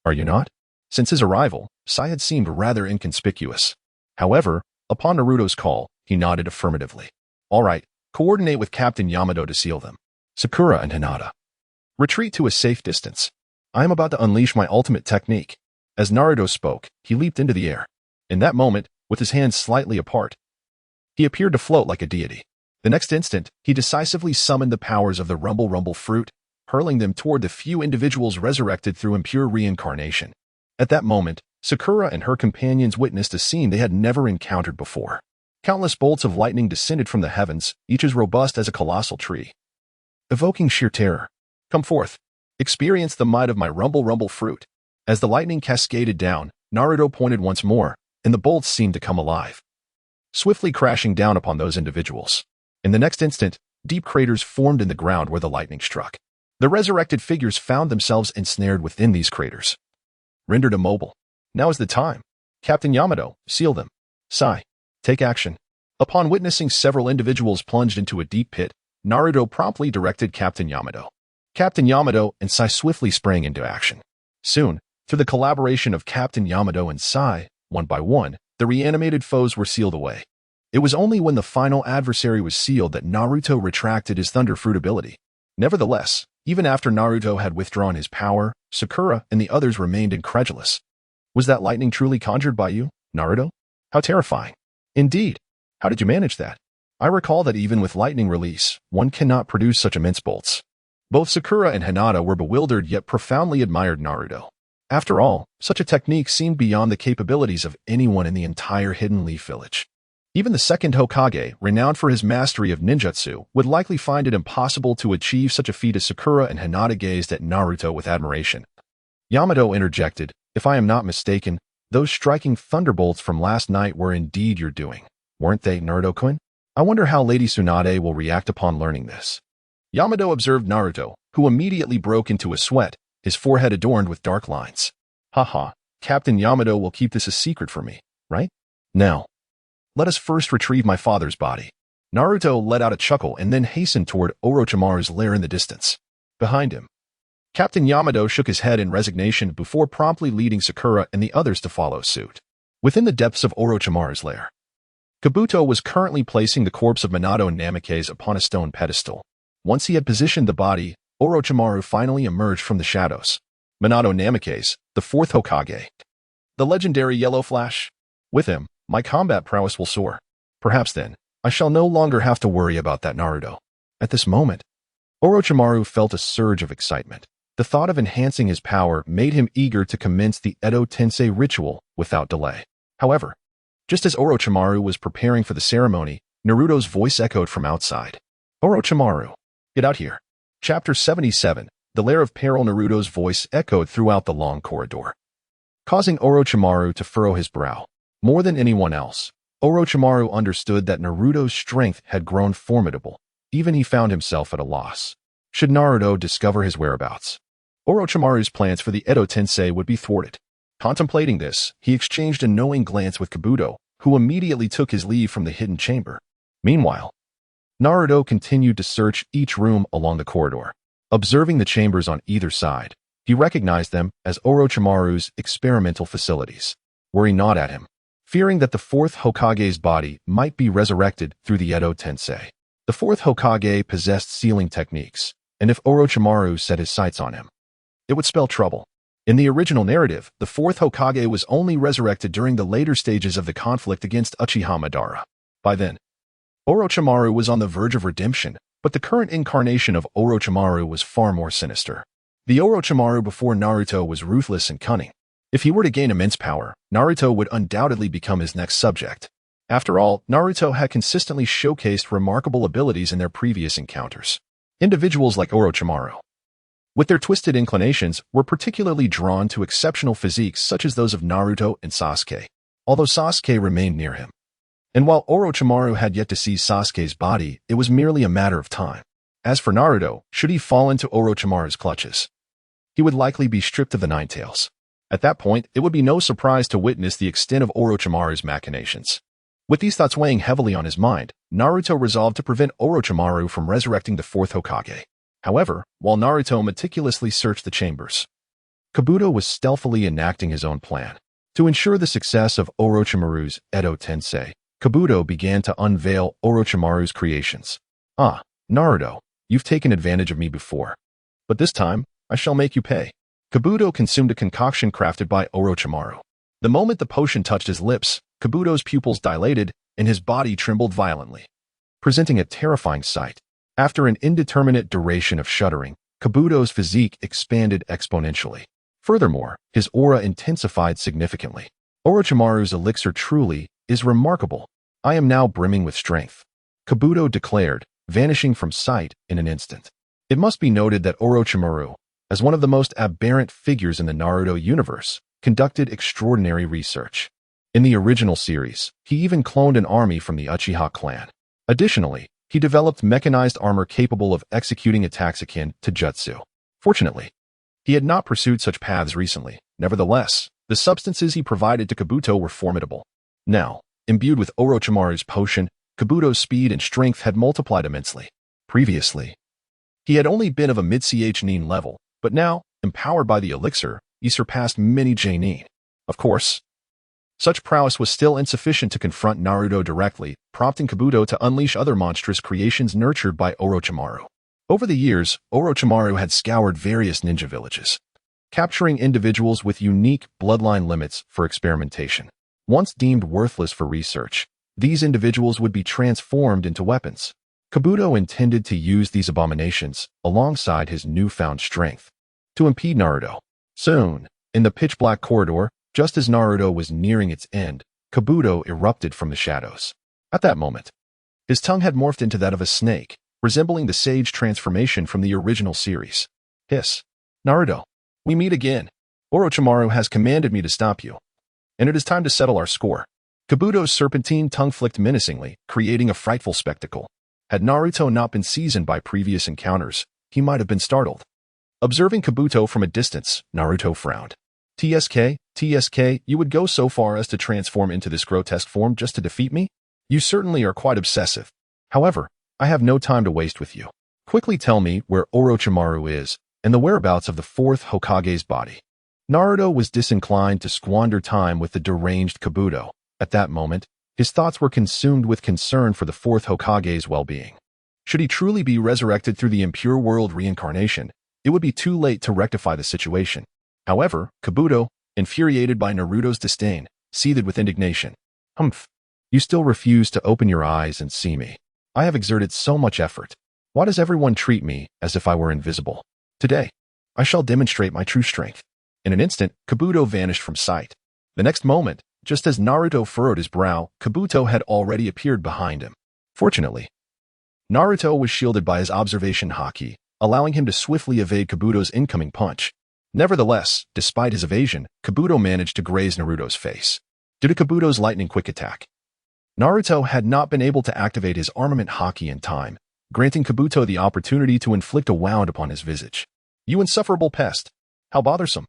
are you not? Since his arrival, Sai had seemed rather inconspicuous. However, upon Naruto's call, he nodded affirmatively. All right, coordinate with Captain Yamato to seal them. Sakura and Hinata, retreat to a safe distance. I am about to unleash my ultimate technique. As Naruto spoke, he leaped into the air. In that moment, with his hands slightly apart, he appeared to float like a deity. The next instant, he decisively summoned the powers of the Rumble Fruit, hurling them toward the few individuals resurrected through impure reincarnation. At that moment, Sakura and her companions witnessed a scene they had never encountered before. Countless bolts of lightning descended from the heavens, each as robust as a colossal tree, evoking sheer terror. Come forth. Experience the might of my Rumble Fruit. As the lightning cascaded down, Naruto pointed once more, and the bolts seemed to come alive, swiftly crashing down upon those individuals. In the next instant, deep craters formed in the ground where the lightning struck. The resurrected figures found themselves ensnared within these craters, rendered immobile. Now is the time. Captain Yamato, seal them. Sai, take action. Upon witnessing several individuals plunged into a deep pit, Naruto promptly directed Captain Yamato. Captain Yamato and Sai swiftly sprang into action. Soon, through the collaboration of Captain Yamato and Sai, one by one, the reanimated foes were sealed away. It was only when the final adversary was sealed that Naruto retracted his Thunder Fruit ability. Nevertheless, even after Naruto had withdrawn his power, Sakura and the others remained incredulous. Was that lightning truly conjured by you, Naruto? How terrifying. Indeed. How did you manage that? I recall that even with lightning release, one cannot produce such immense bolts. Both Sakura and Hinata were bewildered yet profoundly admired Naruto. After all, such a technique seemed beyond the capabilities of anyone in the entire Hidden Leaf Village. Even the second Hokage, renowned for his mastery of ninjutsu, would likely find it impossible to achieve such a feat as Sakura and Hinata gazed at Naruto with admiration. Yamato interjected, "If I am not mistaken, those striking thunderbolts from last night were indeed your doing, weren't they, Naruto-kun? I wonder how Lady Tsunade will react upon learning this." Yamato observed Naruto, who immediately broke into a sweat, his forehead adorned with dark lines. Haha, Captain Yamato will keep this a secret from me, right? Now, let us first retrieve my father's body. Naruto let out a chuckle and then hastened toward Orochimaru's lair in the distance. Behind him, Captain Yamato shook his head in resignation before promptly leading Sakura and the others to follow suit. Within the depths of Orochimaru's lair, Kabuto was currently placing the corpse of Minato Namikaze upon a stone pedestal. Once he had positioned the body, Orochimaru finally emerged from the shadows. Minato Namikaze, the fourth Hokage. The legendary Yellow Flash. With him, my combat prowess will soar. Perhaps then, I shall no longer have to worry about that Naruto. At this moment, Orochimaru felt a surge of excitement. The thought of enhancing his power made him eager to commence the Edo Tensei ritual without delay. However, just as Orochimaru was preparing for the ceremony, Naruto's voice echoed from outside. Orochimaru, get out here. Chapter 77, The Lair of Peril. Naruto's voice echoed throughout the long corridor, causing Orochimaru to furrow his brow. More than anyone else, Orochimaru understood that Naruto's strength had grown formidable. Even he found himself at a loss. Should Naruto discover his whereabouts, Orochimaru's plans for the Edo Tensei would be thwarted. Contemplating this, he exchanged a knowing glance with Kabuto, who immediately took his leave from the hidden chamber. Meanwhile, Naruto continued to search each room along the corridor. Observing the chambers on either side, he recognized them as Orochimaru's experimental facilities. Worry not at him, fearing that the fourth Hokage's body might be resurrected through the Edo Tensei. The fourth Hokage possessed sealing techniques, and if Orochimaru set his sights on him, it would spell trouble. In the original narrative, the fourth Hokage was only resurrected during the later stages of the conflict against Uchiha Madara. By then, Orochimaru was on the verge of redemption, but the current incarnation of Orochimaru was far more sinister. The Orochimaru before Naruto was ruthless and cunning. If he were to gain immense power, Naruto would undoubtedly become his next subject. After all, Naruto had consistently showcased remarkable abilities in their previous encounters. Individuals like Orochimaru, with their twisted inclinations, were particularly drawn to exceptional physiques such as those of Naruto and Sasuke, although Sasuke remained near him. And while Orochimaru had yet to see Sasuke's body, it was merely a matter of time. As for Naruto, should he fall into Orochimaru's clutches, he would likely be stripped of the Nine Tails. At that point, it would be no surprise to witness the extent of Orochimaru's machinations. With these thoughts weighing heavily on his mind, Naruto resolved to prevent Orochimaru from resurrecting the fourth Hokage. However, while Naruto meticulously searched the chambers, Kabuto was stealthily enacting his own plan. To ensure the success of Orochimaru's Edo Tensei, Kabuto began to unveil Orochimaru's creations. Ah, Naruto, you've taken advantage of me before, but this time, I shall make you pay. Kabuto consumed a concoction crafted by Orochimaru. The moment the potion touched his lips, Kabuto's pupils dilated and his body trembled violently, presenting a terrifying sight. After an indeterminate duration of shuddering, Kabuto's physique expanded exponentially. Furthermore, his aura intensified significantly. Orochimaru's elixir truly is remarkable. I am now brimming with strength, Kabuto declared, vanishing from sight in an instant. It must be noted that Orochimaru, as one of the most aberrant figures in the Naruto universe, conducted extraordinary research. In the original series, he even cloned an army from the Uchiha clan. Additionally, he developed mechanized armor capable of executing attacks akin to jutsu. Fortunately, he had not pursued such paths recently. Nevertheless, the substances he provided to Kabuto were formidable. Now, imbued with Orochimaru's potion, Kabuto's speed and strength had multiplied immensely. Previously, He had only been of a mid-CH level, but now, empowered by the elixir, he surpassed many J. Of course, such prowess was still insufficient to confront Naruto directly, prompting Kabuto to unleash other monstrous creations nurtured by Orochimaru. Over the years, Orochimaru had scoured various ninja villages, capturing individuals with unique bloodline limits for experimentation. Once deemed worthless for research, these individuals would be transformed into weapons. Kabuto intended to use these abominations alongside his newfound strength to impede Naruto. Soon, in the pitch-black corridor, just as Naruto was nearing its end, Kabuto erupted from the shadows. At that moment, his tongue had morphed into that of a snake, resembling the sage transformation from the original series. Hiss. Naruto, we meet again. Orochimaru has commanded me to stop you, and it is time to settle our score. Kabuto's serpentine tongue flicked menacingly, creating a frightful spectacle. Had Naruto not been seasoned by previous encounters, he might have been startled. Observing Kabuto from a distance, Naruto frowned. TSK, you would go so far as to transform into this grotesque form just to defeat me? You certainly are quite obsessive. However, I have no time to waste with you. Quickly tell me where Orochimaru is and the whereabouts of the fourth Hokage's body. Naruto was disinclined to squander time with the deranged Kabuto. At that moment, his thoughts were consumed with concern for the fourth Hokage's well-being. Should he truly be resurrected through the impure world reincarnation, it would be too late to rectify the situation. However, Kabuto, infuriated by Naruto's disdain, seethed with indignation. Humph! You still refuse to open your eyes and see me. I have exerted so much effort. Why does everyone treat me as if I were invisible? Today, I shall demonstrate my true strength. In an instant, Kabuto vanished from sight. The next moment, just as Naruto furrowed his brow, Kabuto had already appeared behind him. Fortunately, Naruto was shielded by his observation Haki, allowing him to swiftly evade Kabuto's incoming punch. Nevertheless, despite his evasion, Kabuto managed to graze Naruto's face. Due to Kabuto's lightning-quick attack, Naruto had not been able to activate his armament Haki in time, granting Kabuto the opportunity to inflict a wound upon his visage. You insufferable pest! How bothersome!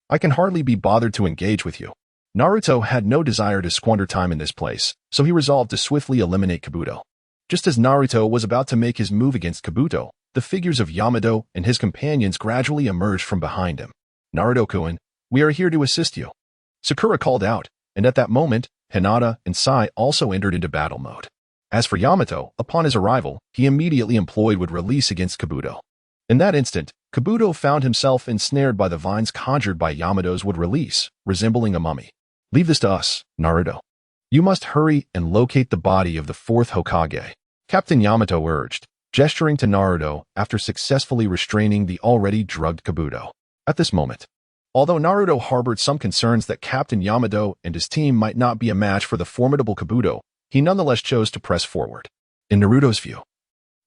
I can hardly be bothered to engage with you. Naruto had no desire to squander time in this place, so he resolved to swiftly eliminate Kabuto. Just as Naruto was about to make his move against Kabuto, the figures of Yamato and his companions gradually emerged from behind him. Naruto-kun, we are here to assist you. Sakura called out, and at that moment, Hinata and Sai also entered into battle mode. As for Yamato, upon his arrival, he immediately employed would release against Kabuto. In that instant, Kabuto found himself ensnared by the vines conjured by Yamato's would release, resembling a mummy. Leave this to us, Naruto. You must hurry and locate the body of the fourth Hokage, Captain Yamato urged, gesturing to Naruto after successfully restraining the already drugged Kabuto. At this moment, although Naruto harbored some concerns that Captain Yamato and his team might not be a match for the formidable Kabuto, he nonetheless chose to press forward. In Naruto's view,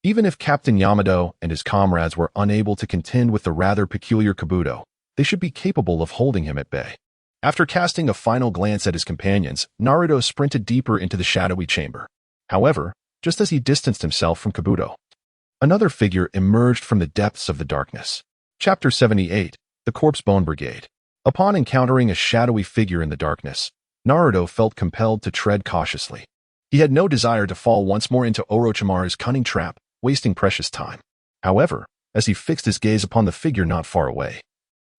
even if Captain Yamato and his comrades were unable to contend with the rather peculiar Kabuto, they should be capable of holding him at bay. After casting a final glance at his companions, Naruto sprinted deeper into the shadowy chamber. However, just as he distanced himself from Kabuto, another figure emerged from the depths of the darkness. Chapter 78, The Corpse Bone Brigade. Upon encountering a shadowy figure in the darkness, Naruto felt compelled to tread cautiously. He had no desire to fall once more into Orochimaru's cunning trap, wasting precious time. However, as he fixed his gaze upon the figure not far away,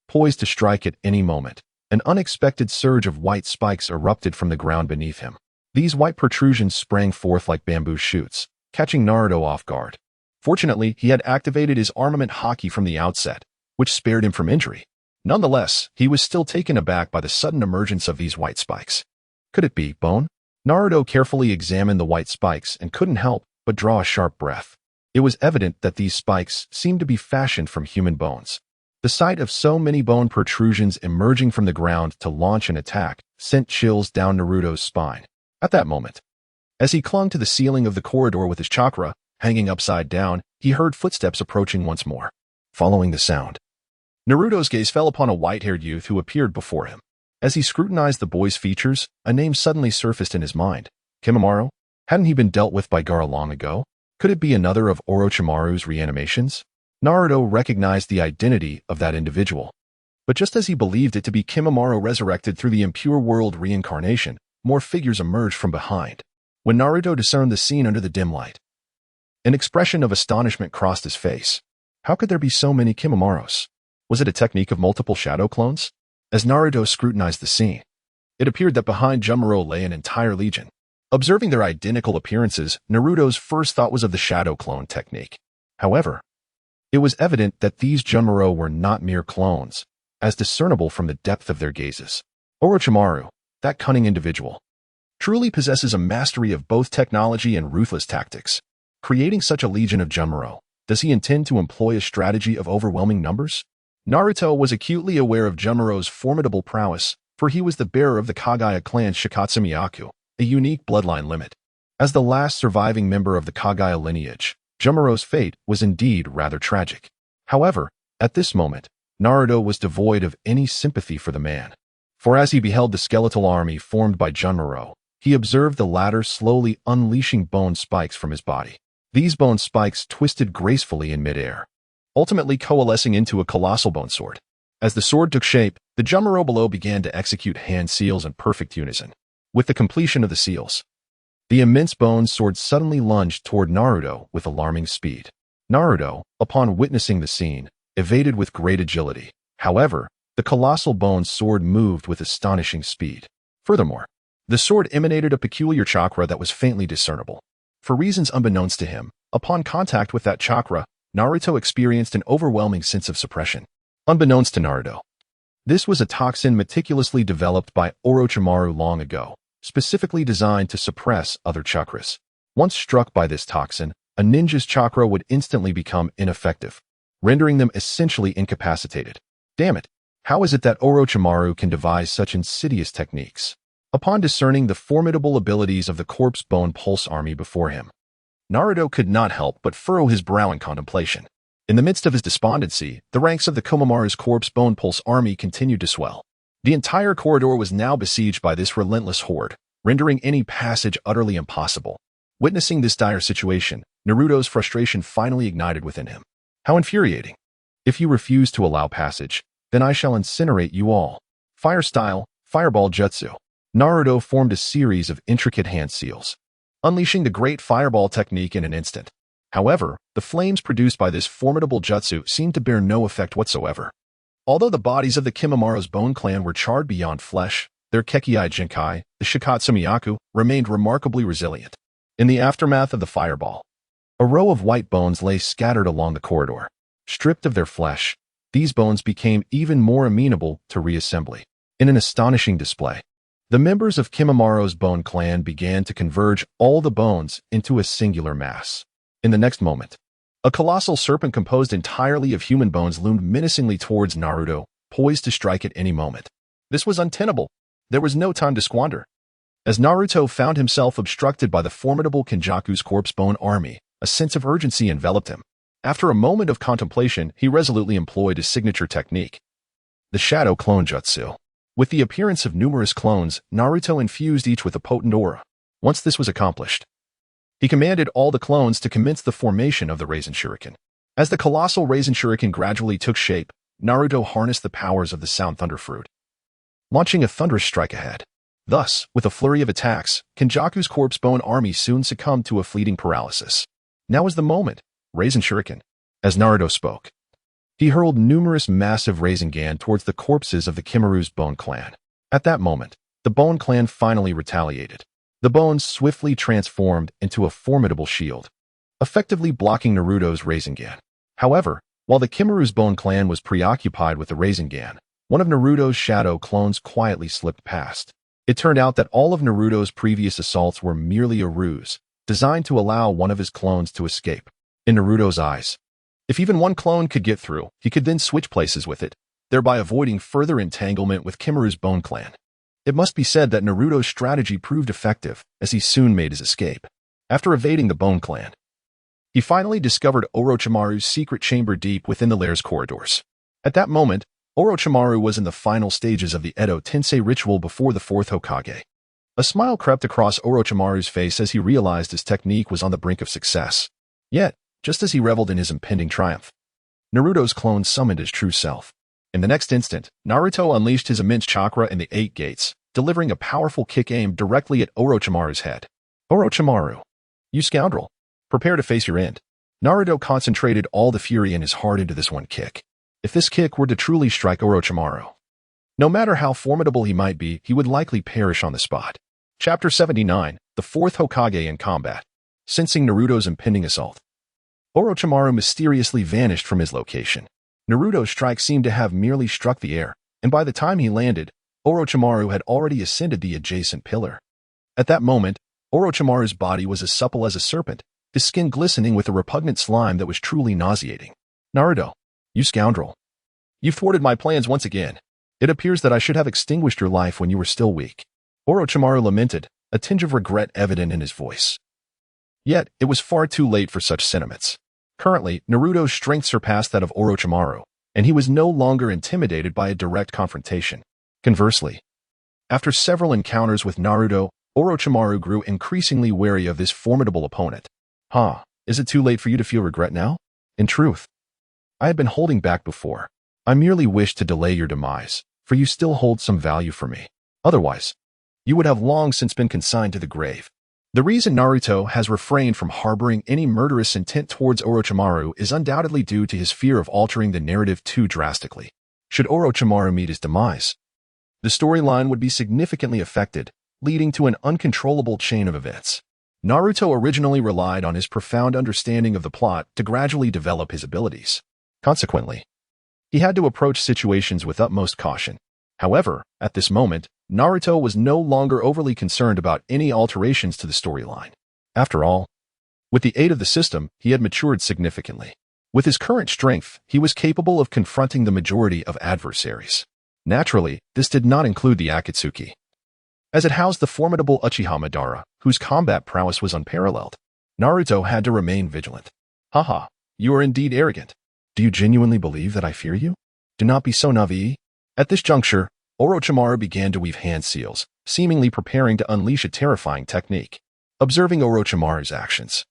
poised to strike at any moment, an unexpected surge of white spikes erupted from the ground beneath him. These white protrusions sprang forth like bamboo shoots, catching Naruto off guard. Fortunately, he had activated his armament Haki from the outset, which spared him from injury. Nonetheless, he was still taken aback by the sudden emergence of these white spikes. Could it be bone? Naruto carefully examined the white spikes and couldn't help but draw a sharp breath. It was evident that these spikes seemed to be fashioned from human bones. The sight of so many bone protrusions emerging from the ground to launch an attack sent chills down Naruto's spine. At that moment, as he clung to the ceiling of the corridor with his chakra hanging upside down, he heard footsteps approaching once more. Following the sound, Naruto's gaze fell upon a white-haired youth who appeared before him. As he scrutinized the boy's features, a name suddenly surfaced in his mind. Kimimaro? Hadn't he been dealt with by Gaara long ago? Could it be another of Orochimaru's reanimations? Naruto recognized the identity of that individual. But just as he believed it to be Kimimaro resurrected through the impure world reincarnation, more figures emerged from behind. When Naruto discerned the scene under the dim light, an expression of astonishment crossed his face. How could there be so many Kimamaros? Was it a technique of multiple shadow clones? As Naruto scrutinized the scene, it appeared that behind Jumaro lay an entire legion. Observing their identical appearances, Naruto's first thought was of the shadow clone technique. However, it was evident that these Jumaro were not mere clones, as discernible from the depth of their gazes. Orochimaru, that cunning individual, truly possesses a mastery of both technology and ruthless tactics. Creating such a legion of Jumaro, does he intend to employ a strategy of overwhelming numbers? Naruto was acutely aware of Jumaro's formidable prowess, for he was the bearer of the Kage clan's Shikatsumiyaku, a unique bloodline limit. As the last surviving member of the Kage lineage, Jumaro's fate was indeed rather tragic. However, at this moment, Naruto was devoid of any sympathy for the man. For as he beheld the skeletal army formed by Jumaro, he observed the latter slowly unleashing bone spikes from his body. These bone spikes twisted gracefully in midair, ultimately coalescing into a colossal bone sword. As the sword took shape, the Jumaro below began to execute hand seals in perfect unison. With the completion of the seals, the immense bone sword suddenly lunged toward Naruto with alarming speed. Naruto, upon witnessing the scene, evaded with great agility. However, the colossal bone sword moved with astonishing speed. Furthermore, the sword emanated a peculiar chakra that was faintly discernible. For reasons unbeknownst to him, upon contact with that chakra, Naruto experienced an overwhelming sense of suppression. Unbeknownst to Naruto, this was a toxin meticulously developed by Orochimaru long ago, specifically designed to suppress other chakras. Once struck by this toxin, a ninja's chakra would instantly become ineffective, rendering them essentially incapacitated. Damn it, how is it that Orochimaru can devise such insidious techniques? Upon discerning the formidable abilities of the corpse bone pulse army before him, Naruto could not help but furrow his brow in contemplation. In the midst of his despondency, the ranks of the Komamaru's corpse bone pulse army continued to swell. The entire corridor was now besieged by this relentless horde, rendering any passage utterly impossible. Witnessing this dire situation, Naruto's frustration finally ignited within him. How infuriating! If you refuse to allow passage, then I shall incinerate you all. Fire style, fireball jutsu. Naruto formed a series of intricate hand seals, unleashing the great fireball technique in an instant. However, the flames produced by this formidable jutsu seemed to bear no effect whatsoever. Although the bodies of the Kimamaro's bone clan were charred beyond flesh, their Kekkei Jinkai, the Shikatsumiyaku, remained remarkably resilient. In the aftermath of the fireball, a row of white bones lay scattered along the corridor. Stripped of their flesh, these bones became even more amenable to reassembly. In an astonishing display, the members of Kimamaro's bone clan began to converge all the bones into a singular mass. In the next moment, a colossal serpent composed entirely of human bones loomed menacingly towards Naruto, poised to strike at any moment. This was untenable. There was no time to squander. As Naruto found himself obstructed by the formidable Kenjaku's corpse bone army, a sense of urgency enveloped him. After a moment of contemplation, he resolutely employed his signature technique, the Shadow Clone Jutsu. With the appearance of numerous clones, Naruto infused each with a potent aura. Once this was accomplished, he commanded all the clones to commence the formation of the Raisin Shuriken. As the colossal Raisin Shuriken gradually took shape, Naruto harnessed the powers of the Sound Thunder Fruit, launching a thunderous strike ahead. Thus, with a flurry of attacks, Kenjaku's corpse bone army soon succumbed to a fleeting paralysis. Now is the moment, Raisin Shuriken. As Naruto spoke, he hurled numerous massive Rasengan towards the corpses of the Kimamaru's bone clan. At that moment, the bone clan finally retaliated. The bones swiftly transformed into a formidable shield, effectively blocking Naruto's Rasengan. However, while the Kimamaru's bone clan was preoccupied with the Rasengan, one of Naruto's shadow clones quietly slipped past. It turned out that all of Naruto's previous assaults were merely a ruse, designed to allow one of his clones to escape. In Naruto's eyes, if even one clone could get through, he could then switch places with it, thereby avoiding further entanglement with Kimamaru's bone clan. It must be said that Naruto's strategy proved effective, as he soon made his escape. After evading the bone clan, he finally discovered Orochimaru's secret chamber deep within the lair's corridors. At that moment, Orochimaru was in the final stages of the Edo Tensei ritual before the fourth Hokage. A smile crept across Orochimaru's face as he realized his technique was on the brink of success. Yet, just as he reveled in his impending triumph, Naruto's clone summoned his true self. In the next instant, Naruto unleashed his immense chakra in the 8 gates, delivering a powerful kick aimed directly at Orochimaru's head. Orochimaru, you scoundrel, prepare to face your end. Naruto concentrated all the fury in his heart into this one kick. If this kick were to truly strike Orochimaru, no matter how formidable he might be, he would likely perish on the spot. Chapter 79, the fourth Hokage in combat. Sensing Naruto's impending assault, Orochimaru mysteriously vanished from his location. Naruto's strike seemed to have merely struck the air, and by the time he landed, Orochimaru had already ascended the adjacent pillar. At that moment, Orochimaru's body was as supple as a serpent, his skin glistening with a repugnant slime that was truly nauseating. Naruto, you scoundrel. You've thwarted my plans once again. It appears that I should have extinguished your life when you were still weak. Orochimaru lamented, a tinge of regret evident in his voice. Yet, it was far too late for such sentiments. Currently, Naruto's strength surpassed that of Orochimaru, and he was no longer intimidated by a direct confrontation. Conversely, after several encounters with Naruto, Orochimaru grew increasingly wary of this formidable opponent. Is it too late for you to feel regret now? In truth, I had been holding back before. I merely wished to delay your demise, for you still hold some value for me. Otherwise, you would have long since been consigned to the grave. The reason Naruto has refrained from harboring any murderous intent towards Orochimaru is undoubtedly due to his fear of altering the narrative too drastically. Should Orochimaru meet his demise, the storyline would be significantly affected, leading to an uncontrollable chain of events. Naruto originally relied on his profound understanding of the plot to gradually develop his abilities. Consequently, he had to approach situations with utmost caution. However, at this moment, Naruto was no longer overly concerned about any alterations to the storyline. After all, with the aid of the system, he had matured significantly. With his current strength, he was capable of confronting the majority of adversaries. Naturally, this did not include the Akatsuki, as it housed the formidable Uchiha Madara, whose combat prowess was unparalleled. Naruto had to remain vigilant. You are indeed arrogant. Do you genuinely believe that I fear you? Do not be so naive. At this juncture, Orochimaru began to weave hand seals, seemingly preparing to unleash a terrifying technique. Observing Orochimaru's actions,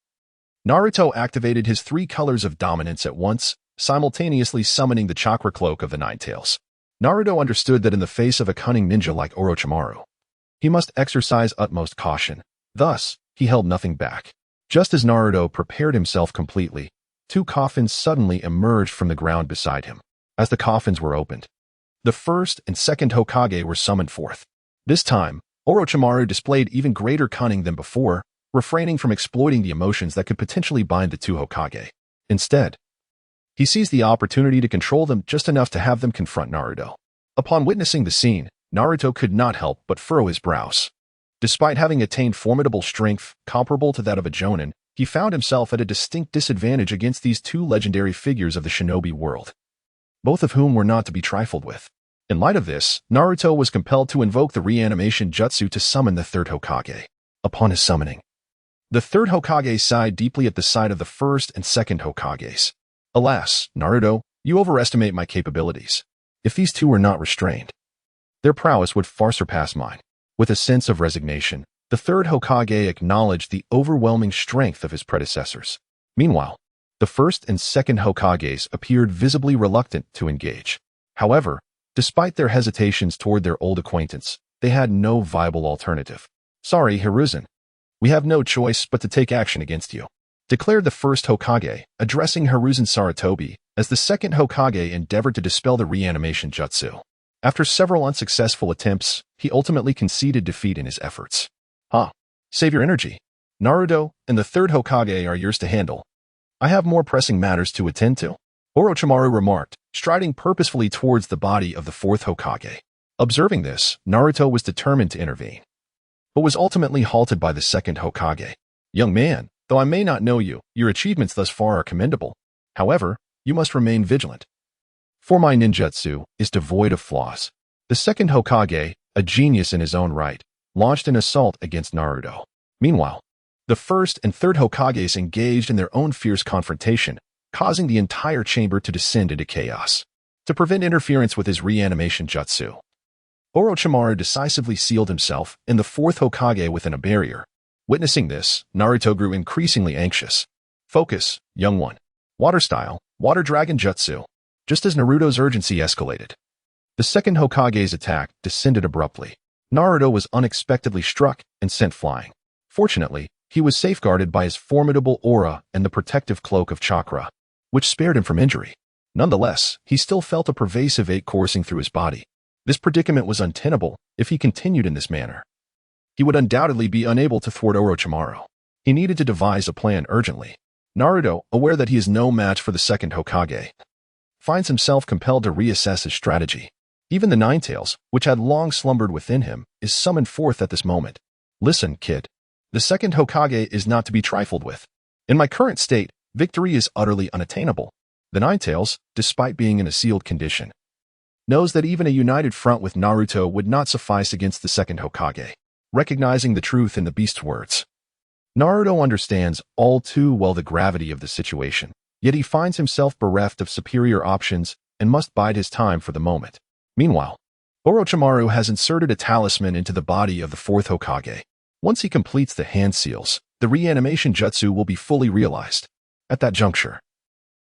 Naruto activated his 3 colors of dominance at once, simultaneously summoning the chakra cloak of the Nine Tails. Naruto understood that in the face of a cunning ninja like Orochimaru, he must exercise utmost caution. Thus, he held nothing back. Just as Naruto prepared himself completely, 2 coffins suddenly emerged from the ground beside him. As the coffins were opened, the first and second Hokage were summoned forth. This time, Orochimaru displayed even greater cunning than before, refraining from exploiting the emotions that could potentially bind the 2 Hokage. Instead, he seized the opportunity to control them just enough to have them confront Naruto. Upon witnessing the scene, Naruto could not help but furrow his brows. Despite having attained formidable strength comparable to that of a Jonin, he found himself at a distinct disadvantage against these 2 legendary figures of the shinobi world, both of whom were not to be trifled with. In light of this, Naruto was compelled to invoke the reanimation jutsu to summon the 3rd Hokage. Upon his summoning, the 3rd Hokage sighed deeply at the sight of the 1st and 2nd Hokages. Alas, Naruto, you overestimate my capabilities. If these 2 were not restrained, their prowess would far surpass mine. With a sense of resignation, the 3rd Hokage acknowledged the overwhelming strength of his predecessors. Meanwhile, the 1st and 2nd Hokages appeared visibly reluctant to engage. However, despite their hesitations toward their old acquaintance, they had no viable alternative. Sorry, Hiruzen. We have no choice but to take action against you, declared the 1st Hokage, addressing Hiruzen Sarutobi, as the 2nd Hokage endeavored to dispel the reanimation jutsu. After several unsuccessful attempts, he ultimately conceded defeat in his efforts. Save your energy. Naruto and the 3rd Hokage are yours to handle. I have more pressing matters to attend to, Orochimaru remarked, striding purposefully towards the body of the 4th Hokage. Observing this, Naruto was determined to intervene, but was ultimately halted by the 2nd Hokage. Young man, though I may not know you, your achievements thus far are commendable. However, you must remain vigilant, for my ninjutsu is devoid of flaws. The 2nd Hokage, a genius in his own right, launched an assault against Naruto. Meanwhile, the 1st and 3rd Hokages engaged in their own fierce confrontation, causing the entire chamber to descend into chaos. To prevent interference with his reanimation jutsu, Orochimaru decisively sealed himself and the 4th Hokage within a barrier. Witnessing this, Naruto grew increasingly anxious. Focus, young one. Water style, water dragon jutsu. Just as Naruto's urgency escalated, the 2nd Hokage's attack descended abruptly. Naruto was unexpectedly struck and sent flying. Fortunately, he was safeguarded by his formidable aura and the protective cloak of chakra, which spared him from injury. Nonetheless, he still felt a pervasive ache coursing through his body. This predicament was untenable if he continued in this manner. He would undoubtedly be unable to thwart Orochimaru. He needed to devise a plan urgently. Naruto, aware that he is no match for the second Hokage, finds himself compelled to reassess his strategy. Even the Nine Tails, which had long slumbered within him, is summoned forth at this moment. Listen, kid. The second Hokage is not to be trifled with. In my current state, victory is utterly unattainable. The Nine Tails, despite being in a sealed condition, knows that even a united front with Naruto would not suffice against the second Hokage. Recognizing the truth in the beast's words, Naruto understands all too well the gravity of the situation, yet he finds himself bereft of superior options and must bide his time for the moment. Meanwhile, Orochimaru has inserted a talisman into the body of the fourth Hokage. Once he completes the hand seals, the reanimation jutsu will be fully realized. At that juncture,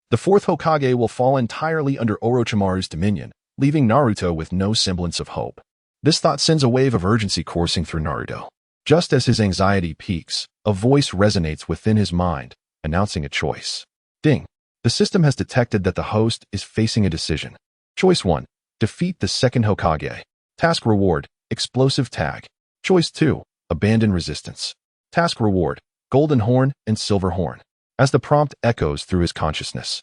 the fourth Hokage will fall entirely under Orochimaru's dominion, leaving Naruto with no semblance of hope. This thought sends a wave of urgency coursing through Naruto. Just as his anxiety peaks, a voice resonates within his mind, announcing a choice. Ding! The system has detected that the host is facing a decision. Choice 1. Defeat the second Hokage. Task reward, explosive tag. Choice 2. Abandon resistance. Task reward, golden horn and silver horn. As the prompt echoes through his consciousness,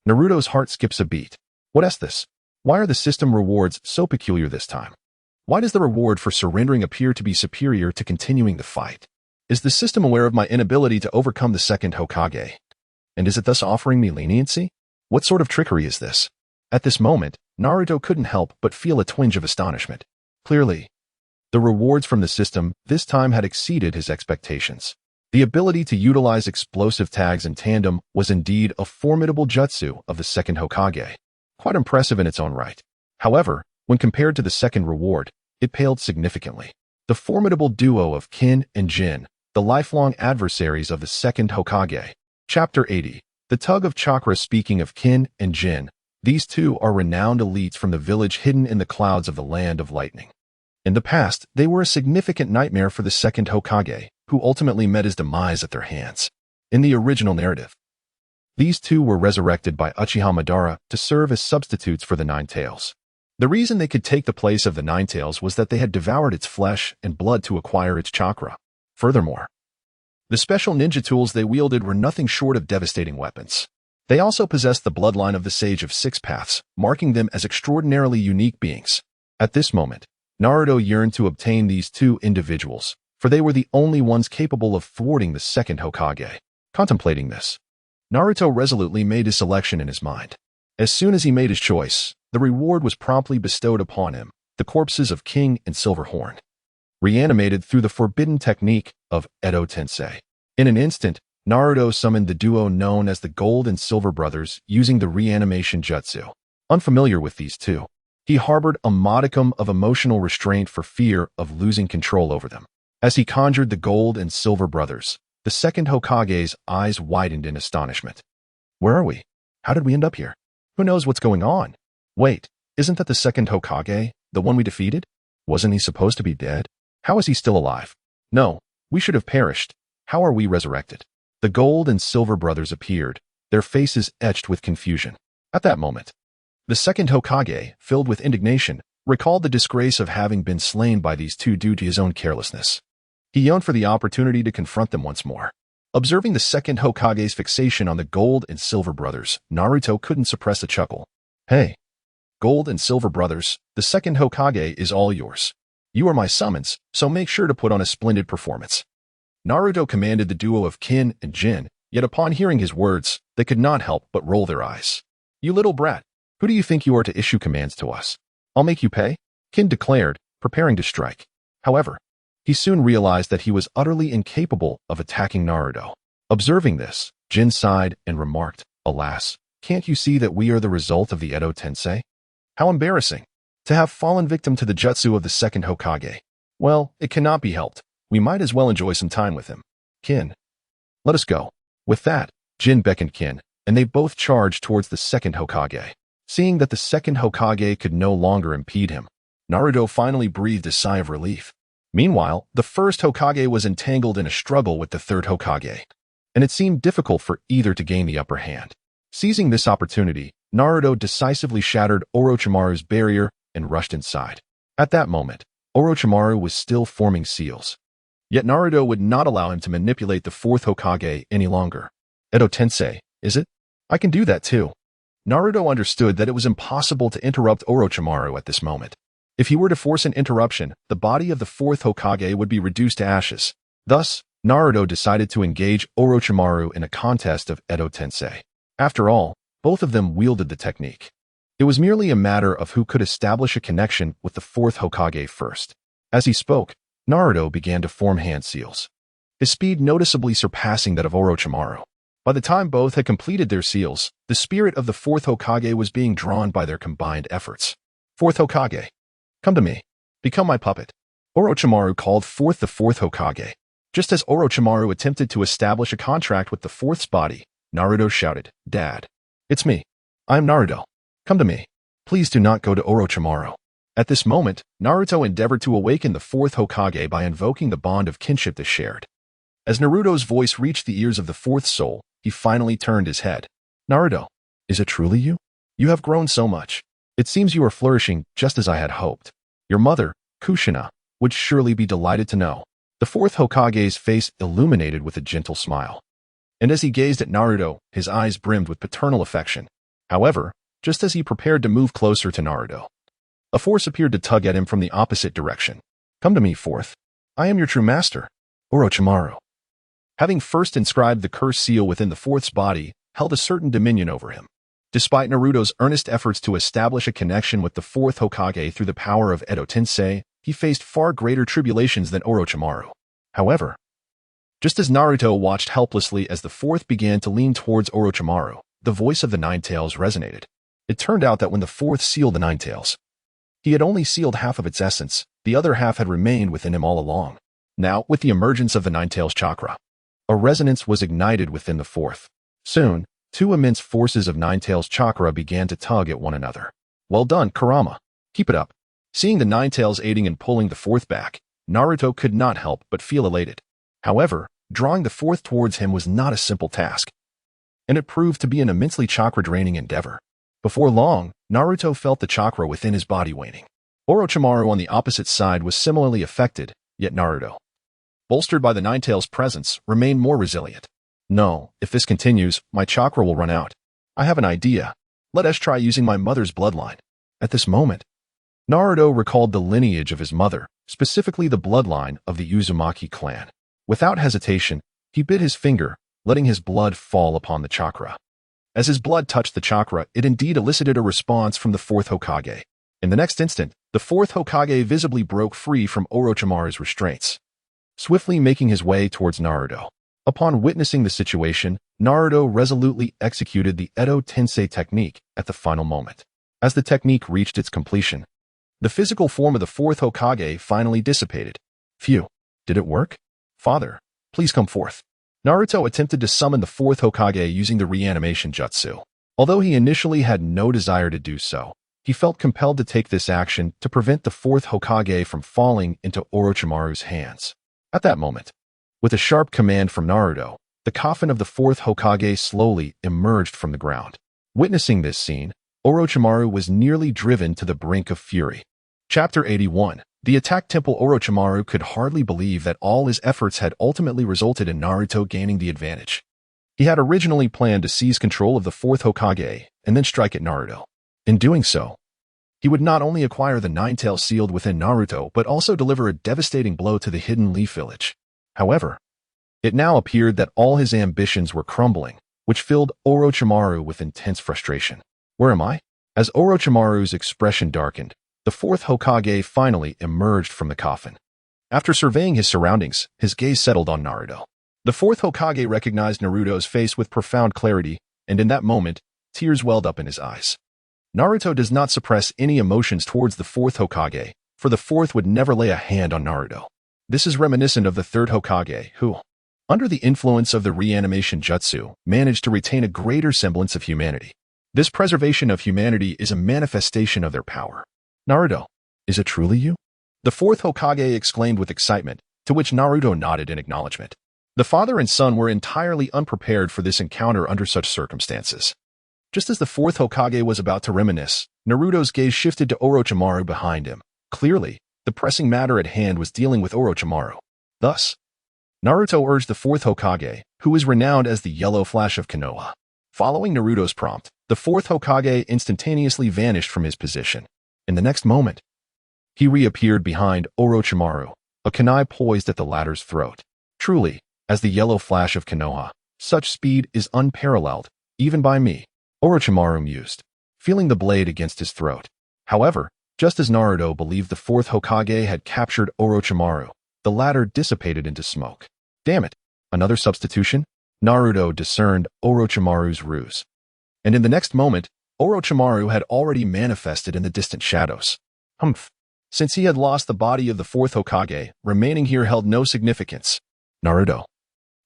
Naruto's heart skips a beat. What is this? Why are the system rewards so peculiar this time? Why does the reward for surrendering appear to be superior to continuing the fight? Is the system aware of my inability to overcome the second Hokage? And is it thus offering me leniency? What sort of trickery is this? At this moment, Naruto couldn't help but feel a twinge of astonishment. Clearly, the rewards from the system this time had exceeded his expectations. The ability to utilize explosive tags in tandem was indeed a formidable jutsu of the second Hokage. Quite impressive in its own right. However, when compared to the second reward, it paled significantly. The formidable duo of Kin and Jin, the lifelong adversaries of the second Hokage. Chapter 80. The Tug of Chakra. Speaking of Kin and Jin, these two are renowned elites from the village hidden in the clouds of the Land of Lightning. In the past, they were a significant nightmare for the second Hokage, who ultimately met his demise at their hands. In the original narrative, these two were resurrected by Uchiha Madara to serve as substitutes for the Nine Tails. The reason they could take the place of the Nine Tails was that they had devoured its flesh and blood to acquire its chakra. Furthermore, the special ninja tools they wielded were nothing short of devastating weapons. They also possessed the bloodline of the Sage of Six Paths, marking them as extraordinarily unique beings. At this moment, Naruto yearned to obtain these two individuals, for they were the only ones capable of thwarting the second Hokage. Contemplating this, Naruto resolutely made his selection in his mind. As soon as he made his choice, the reward was promptly bestowed upon him, the corpses of King and Silverhorn, reanimated through the forbidden technique of Edo Tensei. In an instant, Naruto summoned the duo known as the Gold and Silver Brothers using the reanimation jutsu. Unfamiliar with these two, he harbored a modicum of emotional restraint for fear of losing control over them. As he conjured the Gold and Silver Brothers, the second Hokage's eyes widened in astonishment. Where are we? How did we end up here? Who knows what's going on? Wait, isn't that the second Hokage, the one we defeated? Wasn't he supposed to be dead? How is he still alive? No, we should have perished. How are we resurrected? The Gold and Silver Brothers appeared, their faces etched with confusion. At that moment, the second Hokage, filled with indignation, recalled the disgrace of having been slain by these two due to his own carelessness. He yearned for the opportunity to confront them once more. Observing the second Hokage's fixation on the Gold and Silver Brothers, Naruto couldn't suppress a chuckle. Hey, Gold and Silver Brothers, the second Hokage is all yours. You are my summons, so make sure to put on a splendid performance. Naruto commanded the duo of Kin and Jin, yet upon hearing his words, they could not help but roll their eyes. You little brat, who do you think you are to issue commands to us? I'll make you pay, Kin declared, preparing to strike. However, he soon realized that he was utterly incapable of attacking Naruto. Observing this, Jin sighed and remarked, alas, can't you see that we are the result of the Edo Tensei? How embarrassing, to have fallen victim to the jutsu of the second Hokage. Well, it cannot be helped. We might as well enjoy some time with him. Kin, let us go. With that, Jin beckoned Kin, and they both charged towards the second Hokage. Seeing that the second Hokage could no longer impede him, Naruto finally breathed a sigh of relief. Meanwhile, the first Hokage was entangled in a struggle with the third Hokage, and it seemed difficult for either to gain the upper hand. Seizing this opportunity, Naruto decisively shattered Orochimaru's barrier and rushed inside. At that moment, Orochimaru was still forming seals. Yet Naruto would not allow him to manipulate the fourth Hokage any longer. Edo Tensei, is it? I can do that too. Naruto understood that it was impossible to interrupt Orochimaru at this moment. If he were to force an interruption, the body of the fourth Hokage would be reduced to ashes. Thus, Naruto decided to engage Orochimaru in a contest of Edo Tensei. After all, both of them wielded the technique. It was merely a matter of who could establish a connection with the fourth Hokage first. As he spoke, Naruto began to form hand seals, his speed noticeably surpassing that of Orochimaru. By the time both had completed their seals, the spirit of the fourth Hokage was being drawn by their combined efforts. Fourth Hokage, come to me. Become my puppet. Orochimaru called forth the fourth Hokage. Just as Orochimaru attempted to establish a contract with the fourth's body, Naruto shouted, "Dad, it's me. I'm Naruto. Come to me. Please do not go to Orochimaru." At this moment, Naruto endeavored to awaken the fourth Hokage by invoking the bond of kinship they shared. As Naruto's voice reached the ears of the fourth soul, he finally turned his head. "Naruto, is it truly you? You have grown so much. It seems you are flourishing just as I had hoped. Your mother, Kushina, would surely be delighted to know." The fourth Hokage's face illuminated with a gentle smile. And as he gazed at Naruto, his eyes brimmed with paternal affection. However, just as he prepared to move closer to Naruto, a force appeared to tug at him from the opposite direction. "Come to me, fourth. I am your true master, Orochimaru." Having first inscribed the curse seal within the fourth's body, held a certain dominion over him. Despite Naruto's earnest efforts to establish a connection with the fourth Hokage through the power of Edo Tensei, he faced far greater tribulations than Orochimaru. However, just as Naruto watched helplessly as the fourth began to lean towards Orochimaru, the voice of the Nine Tails resonated. It turned out that when the fourth sealed the Nine Tails, he had only sealed half of its essence, the other half had remained within him all along. Now, with the emergence of the Nine Tails chakra, a resonance was ignited within the fourth. Soon, two immense forces of Nine Tails chakra began to tug at one another. "Well done, Kurama. Keep it up." Seeing the Nine Tails aiding and pulling the fourth back, Naruto could not help but feel elated. However, drawing the fourth towards him was not a simple task, and it proved to be an immensely chakra-draining endeavor. Before long, Naruto felt the chakra within his body waning. Orochimaru on the opposite side was similarly affected, yet Naruto, bolstered by the Nine Tails' presence, remained more resilient. "No, if this continues, my chakra will run out. I have an idea. Let us try using my mother's bloodline." At this moment, Naruto recalled the lineage of his mother, specifically the bloodline of the Uzumaki clan. Without hesitation, he bit his finger, letting his blood fall upon the chakra. As his blood touched the chakra, it indeed elicited a response from the fourth Hokage. In the next instant, the fourth Hokage visibly broke free from Orochimaru's restraints, swiftly making his way towards Naruto. Upon witnessing the situation, Naruto resolutely executed the Edo Tensei technique at the final moment. As the technique reached its completion, the physical form of the fourth Hokage finally dissipated. "Phew, did it work? Father, please come forth." Naruto attempted to summon the fourth Hokage using the reanimation jutsu. Although he initially had no desire to do so, he felt compelled to take this action to prevent the fourth Hokage from falling into Orochimaru's hands. At that moment, with a sharp command from Naruto, the coffin of the fourth Hokage slowly emerged from the ground. Witnessing this scene, Orochimaru was nearly driven to the brink of fury. Chapter 81. The attack temple. Orochimaru could hardly believe that all his efforts had ultimately resulted in Naruto gaining the advantage. He had originally planned to seize control of the fourth Hokage and then strike at Naruto. In doing so, he would not only acquire the Nine Tails sealed within Naruto, but also deliver a devastating blow to the Hidden Leaf Village. However, it now appeared that all his ambitions were crumbling, which filled Orochimaru with intense frustration. "Where am I?" As Orochimaru's expression darkened, the fourth Hokage finally emerged from the coffin. After surveying his surroundings, his gaze settled on Naruto. The fourth Hokage recognized Naruto's face with profound clarity, and in that moment, tears welled up in his eyes. Naruto does not suppress any emotions towards the fourth Hokage, for the fourth would never lay a hand on Naruto. This is reminiscent of the third Hokage, who, under the influence of the reanimation jutsu, managed to retain a greater semblance of humanity. This preservation of humanity is a manifestation of their power. "Naruto, is it truly you?" The fourth Hokage exclaimed with excitement, to which Naruto nodded in acknowledgement. The father and son were entirely unprepared for this encounter under such circumstances. Just as the fourth Hokage was about to reminisce, Naruto's gaze shifted to Orochimaru behind him. Clearly, the pressing matter at hand was dealing with Orochimaru. Thus, Naruto urged the fourth Hokage, who is renowned as the Yellow Flash of Konoha. Following Naruto's prompt, the fourth Hokage instantaneously vanished from his position. In the next moment, he reappeared behind Orochimaru, a kunai poised at the latter's throat. Truly, as the Yellow Flash of Konoha, such speed is unparalleled, even by me, Orochimaru mused, feeling the blade against his throat. However, just as Naruto believed the fourth Hokage had captured Orochimaru, the latter dissipated into smoke. Damn it, another substitution? Naruto discerned Orochimaru's ruse. And in the next moment, Orochimaru had already manifested in the distant shadows. Humph. Since he had lost the body of the fourth Hokage, remaining here held no significance. Naruto.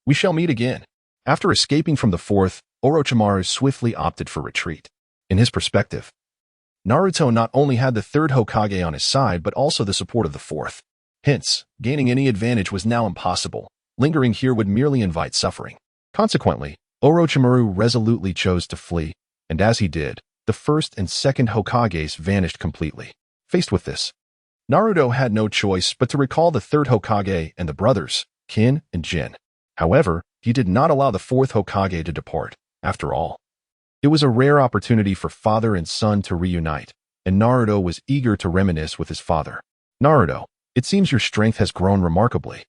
We shall meet again. After escaping from the fourth, Orochimaru swiftly opted for retreat. In his perspective, Naruto not only had the third Hokage on his side but also the support of the fourth. Hence, gaining any advantage was now impossible. Lingering here would merely invite suffering. Consequently, Orochimaru resolutely chose to flee, and as he did, the first and second Hokages vanished completely. Faced with this, Naruto had no choice but to recall the third Hokage and the brothers, Kin and Jin. However, he did not allow the fourth Hokage to depart. After all, it was a rare opportunity for father and son to reunite, and Naruto was eager to reminisce with his father. Naruto, it seems your strength has grown remarkably.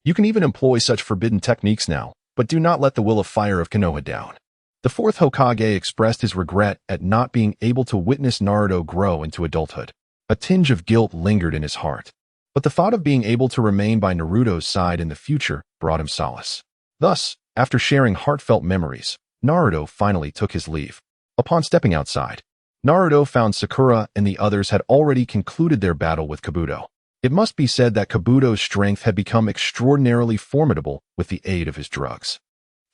You can even employ such forbidden techniques now, but do not let the will of fire of Konoha down. The fourth Hokage expressed his regret at not being able to witness Naruto grow into adulthood. A tinge of guilt lingered in his heart, but the thought of being able to remain by Naruto's side in the future brought him solace. Thus, after sharing heartfelt memories, Naruto finally took his leave. Upon stepping outside, Naruto found Sakura and the others had already concluded their battle with Kabuto. It must be said that Kabuto's strength had become extraordinarily formidable with the aid of his drugs.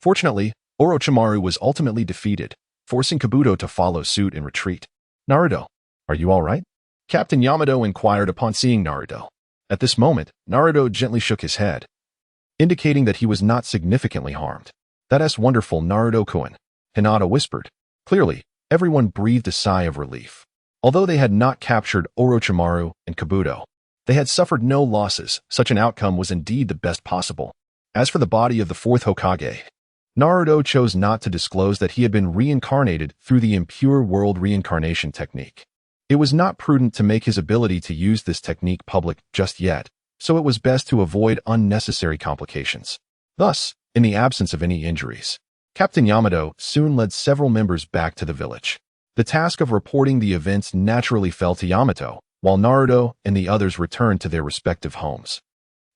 Fortunately, Orochimaru was ultimately defeated, forcing Kabuto to follow suit and retreat. Naruto, are you all right? Captain Yamato inquired upon seeing Naruto. At this moment, Naruto gently shook his head, indicating that he was not significantly harmed. That's wonderful, Naruto-kun, Hinata whispered. Clearly, everyone breathed a sigh of relief. Although they had not captured Orochimaru and Kabuto, they had suffered no losses. Such an outcome was indeed the best possible. As for the body of the fourth Hokage, Naruto chose not to disclose that he had been reincarnated through the impure world reincarnation technique. It was not prudent to make his ability to use this technique public just yet, so it was best to avoid unnecessary complications. Thus, in the absence of any injuries, Captain Yamato soon led several members back to the village. The task of reporting the events naturally fell to Yamato, while Naruto and the others returned to their respective homes.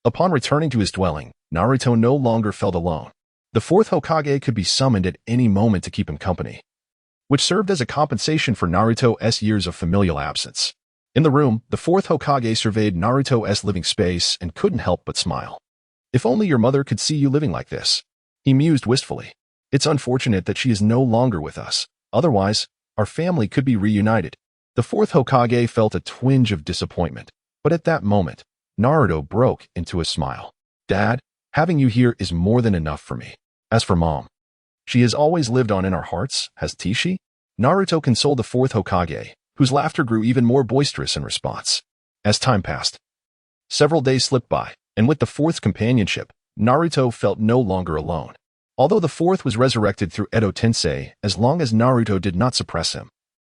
Upon returning to his dwelling, Naruto no longer felt alone. The fourth Hokage could be summoned at any moment to keep him company, which served as a compensation for Naruto's years of familial absence. In the room, the fourth Hokage surveyed Naruto's living space and couldn't help but smile. If only your mother could see you living like this, he mused wistfully. It's unfortunate that she is no longer with us. Otherwise, our family could be reunited. The fourth Hokage felt a twinge of disappointment, but at that moment, Naruto broke into a smile. Dad, having you here is more than enough for me. As for Mom, she has always lived on in our hearts, hasn't she? Naruto consoled the fourth Hokage, whose laughter grew even more boisterous in response. As time passed, several days slipped by, and with the fourth's companionship, Naruto felt no longer alone. Although the fourth was resurrected through Edo Tensei, as long as Naruto did not suppress him,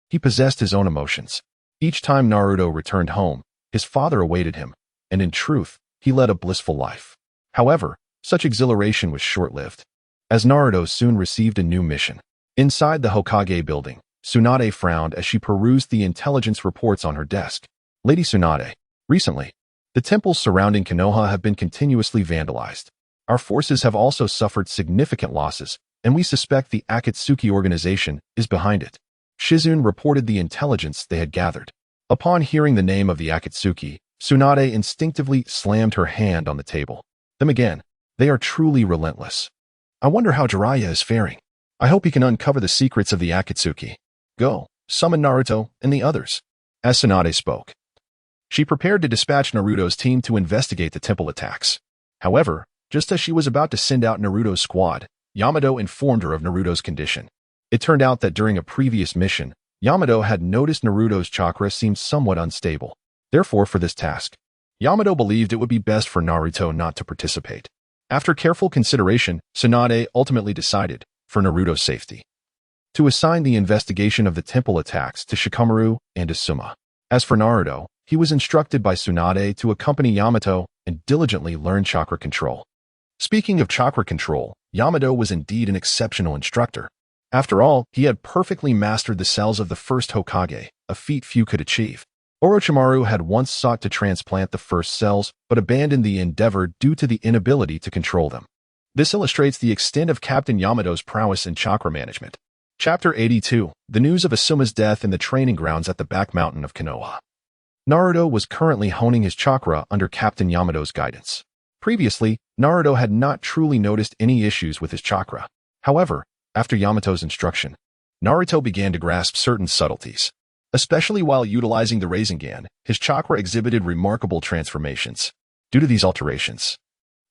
he possessed his own emotions. Each time Naruto returned home, his father awaited him, and in truth, he led a blissful life. However, such exhilaration was short-lived, as Naruto soon received a new mission. Inside the Hokage building, Tsunade frowned as she perused the intelligence reports on her desk. Lady Tsunade, recently, the temples surrounding Konoha have been continuously vandalized. Our forces have also suffered significant losses, and we suspect the Akatsuki organization is behind it. Shizune reported the intelligence they had gathered. Upon hearing the name of the Akatsuki, Tsunade instinctively slammed her hand on the table. Them again. They are truly relentless. I wonder how Jiraiya is faring. I hope he can uncover the secrets of the Akatsuki. Go, summon Naruto and the others. As Tsunade spoke, She prepared to dispatch Naruto's team to investigate the temple attacks. However, just as she was about to send out Naruto's squad, Yamato informed her of Naruto's condition. It turned out that during a previous mission, Yamato had noticed Naruto's chakra seemed somewhat unstable. Therefore, for this task, Yamato believed it would be best for Naruto not to participate. After careful consideration, Tsunade ultimately decided, for Naruto's safety, to assign the investigation of the temple attacks to Shikamaru and Asuma. As for Naruto, he was instructed by Tsunade to accompany Yamato and diligently learn chakra control. Speaking of chakra control, Yamato was indeed an exceptional instructor. After all, he had perfectly mastered the cells of the first Hokage, a feat few could achieve. Orochimaru had once sought to transplant the first cells, but abandoned the endeavor due to the inability to control them. This illustrates the extent of Captain Yamato's prowess in chakra management. Chapter 82, The News of Asuma's Death in the Training Grounds at the Back Mountain of Konoha. Naruto was currently honing his chakra under Captain Yamato's guidance. Previously, Naruto had not truly noticed any issues with his chakra. However, after Yamato's instruction, Naruto began to grasp certain subtleties. Especially while utilizing the Rasengan, his chakra exhibited remarkable transformations. Due to these alterations,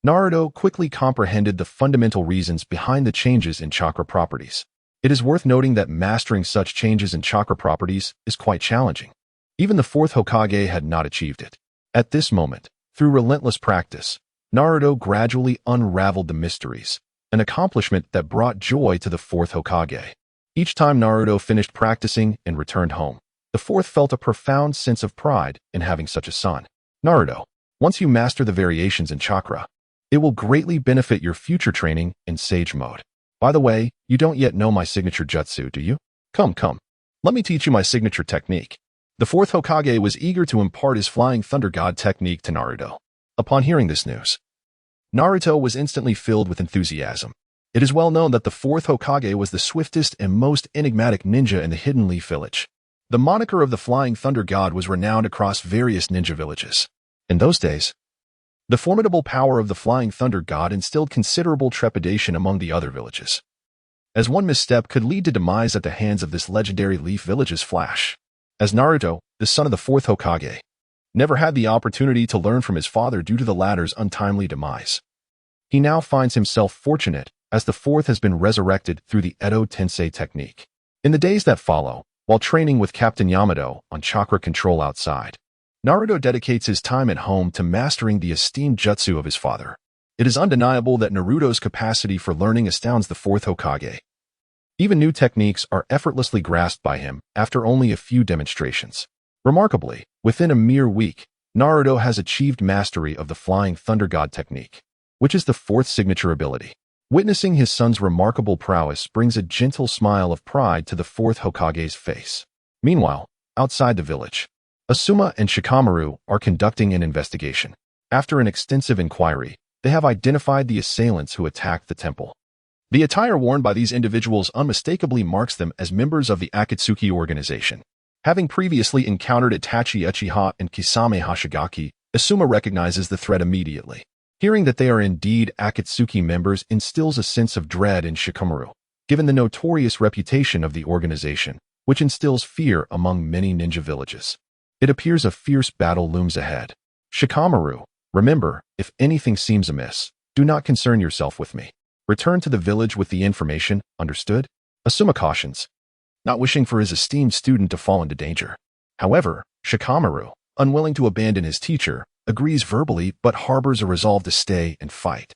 Naruto quickly comprehended the fundamental reasons behind the changes in chakra properties. It is worth noting that mastering such changes in chakra properties is quite challenging. Even the fourth Hokage had not achieved it. At this moment, through relentless practice, Naruto gradually unraveled the mysteries, an accomplishment that brought joy to the fourth Hokage. Each time Naruto finished practicing and returned home, the fourth felt a profound sense of pride in having such a son. Naruto, once you master the variations in chakra, it will greatly benefit your future training in Sage Mode. By the way, you don't yet know my signature jutsu, do you? Come. Let me teach you my signature technique. The fourth Hokage was eager to impart his Flying Thunder God technique to Naruto. Upon hearing this news, Naruto was instantly filled with enthusiasm. It is well known that the fourth Hokage was the swiftest and most enigmatic ninja in the Hidden Leaf Village. The moniker of the Flying Thunder God was renowned across various ninja villages. In those days, the formidable power of the Flying Thunder God instilled considerable trepidation among the other villages, as one misstep could lead to demise at the hands of this legendary Leaf Village's Flash. As Naruto, the son of the fourth Hokage, never had the opportunity to learn from his father due to the latter's untimely demise, he now finds himself fortunate as the fourth has been resurrected through the Edo Tensei technique. In the days that follow, while training with Captain Yamato on chakra control outside, Naruto dedicates his time at home to mastering the esteemed jutsu of his father. It is undeniable that Naruto's capacity for learning astounds the fourth Hokage. Even new techniques are effortlessly grasped by him after only a few demonstrations. Remarkably, within a mere week, Naruto has achieved mastery of the Flying Thunder God technique, which is the fourth signature ability. Witnessing his son's remarkable prowess brings a gentle smile of pride to the fourth Hokage's face. Meanwhile, outside the village, Asuma and Shikamaru are conducting an investigation. After an extensive inquiry, they have identified the assailants who attacked the temple. The attire worn by these individuals unmistakably marks them as members of the Akatsuki organization. Having previously encountered Itachi Uchiha and Kisame Hoshigaki, Asuma recognizes the threat immediately. Hearing that they are indeed Akatsuki members instills a sense of dread in Shikamaru, given the notorious reputation of the organization, which instills fear among many ninja villages. It appears a fierce battle looms ahead. Shikamaru, remember, if anything seems amiss, do not concern yourself with me. Return to the village with the information, understood? Asuma cautions, not wishing for his esteemed student to fall into danger. However, Shikamaru, unwilling to abandon his teacher, agrees verbally but harbors a resolve to stay and fight.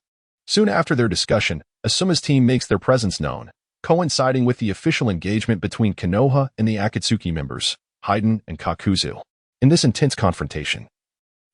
Soon after their discussion, Asuma's team makes their presence known, coinciding with the official engagement between Konoha and the Akatsuki members, Hyden and Kakuzu. In this intense confrontation,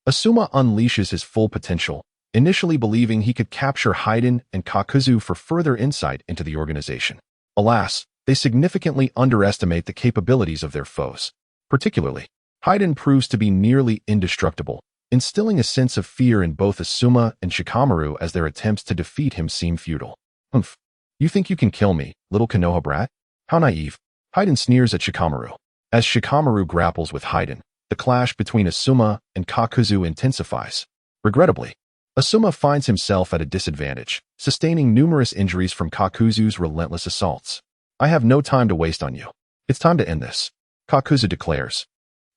Asuma unleashes his full potential, initially believing he could capture Hyden and Kakuzu for further insight into the organization. Alas, they significantly underestimate the capabilities of their foes. Particularly, Hyden proves to be nearly indestructible, instilling a sense of fear in both Asuma and Shikamaru as their attempts to defeat him seem futile. Humph, you think you can kill me, little Konoha brat? How naive. Hyden sneers at Shikamaru. As Shikamaru grapples with Hyden, the clash between Asuma and Kakuzu intensifies. Regrettably, Asuma finds himself at a disadvantage, sustaining numerous injuries from Kakuzu's relentless assaults. I have no time to waste on you. It's time to end this, Kakuzu declares,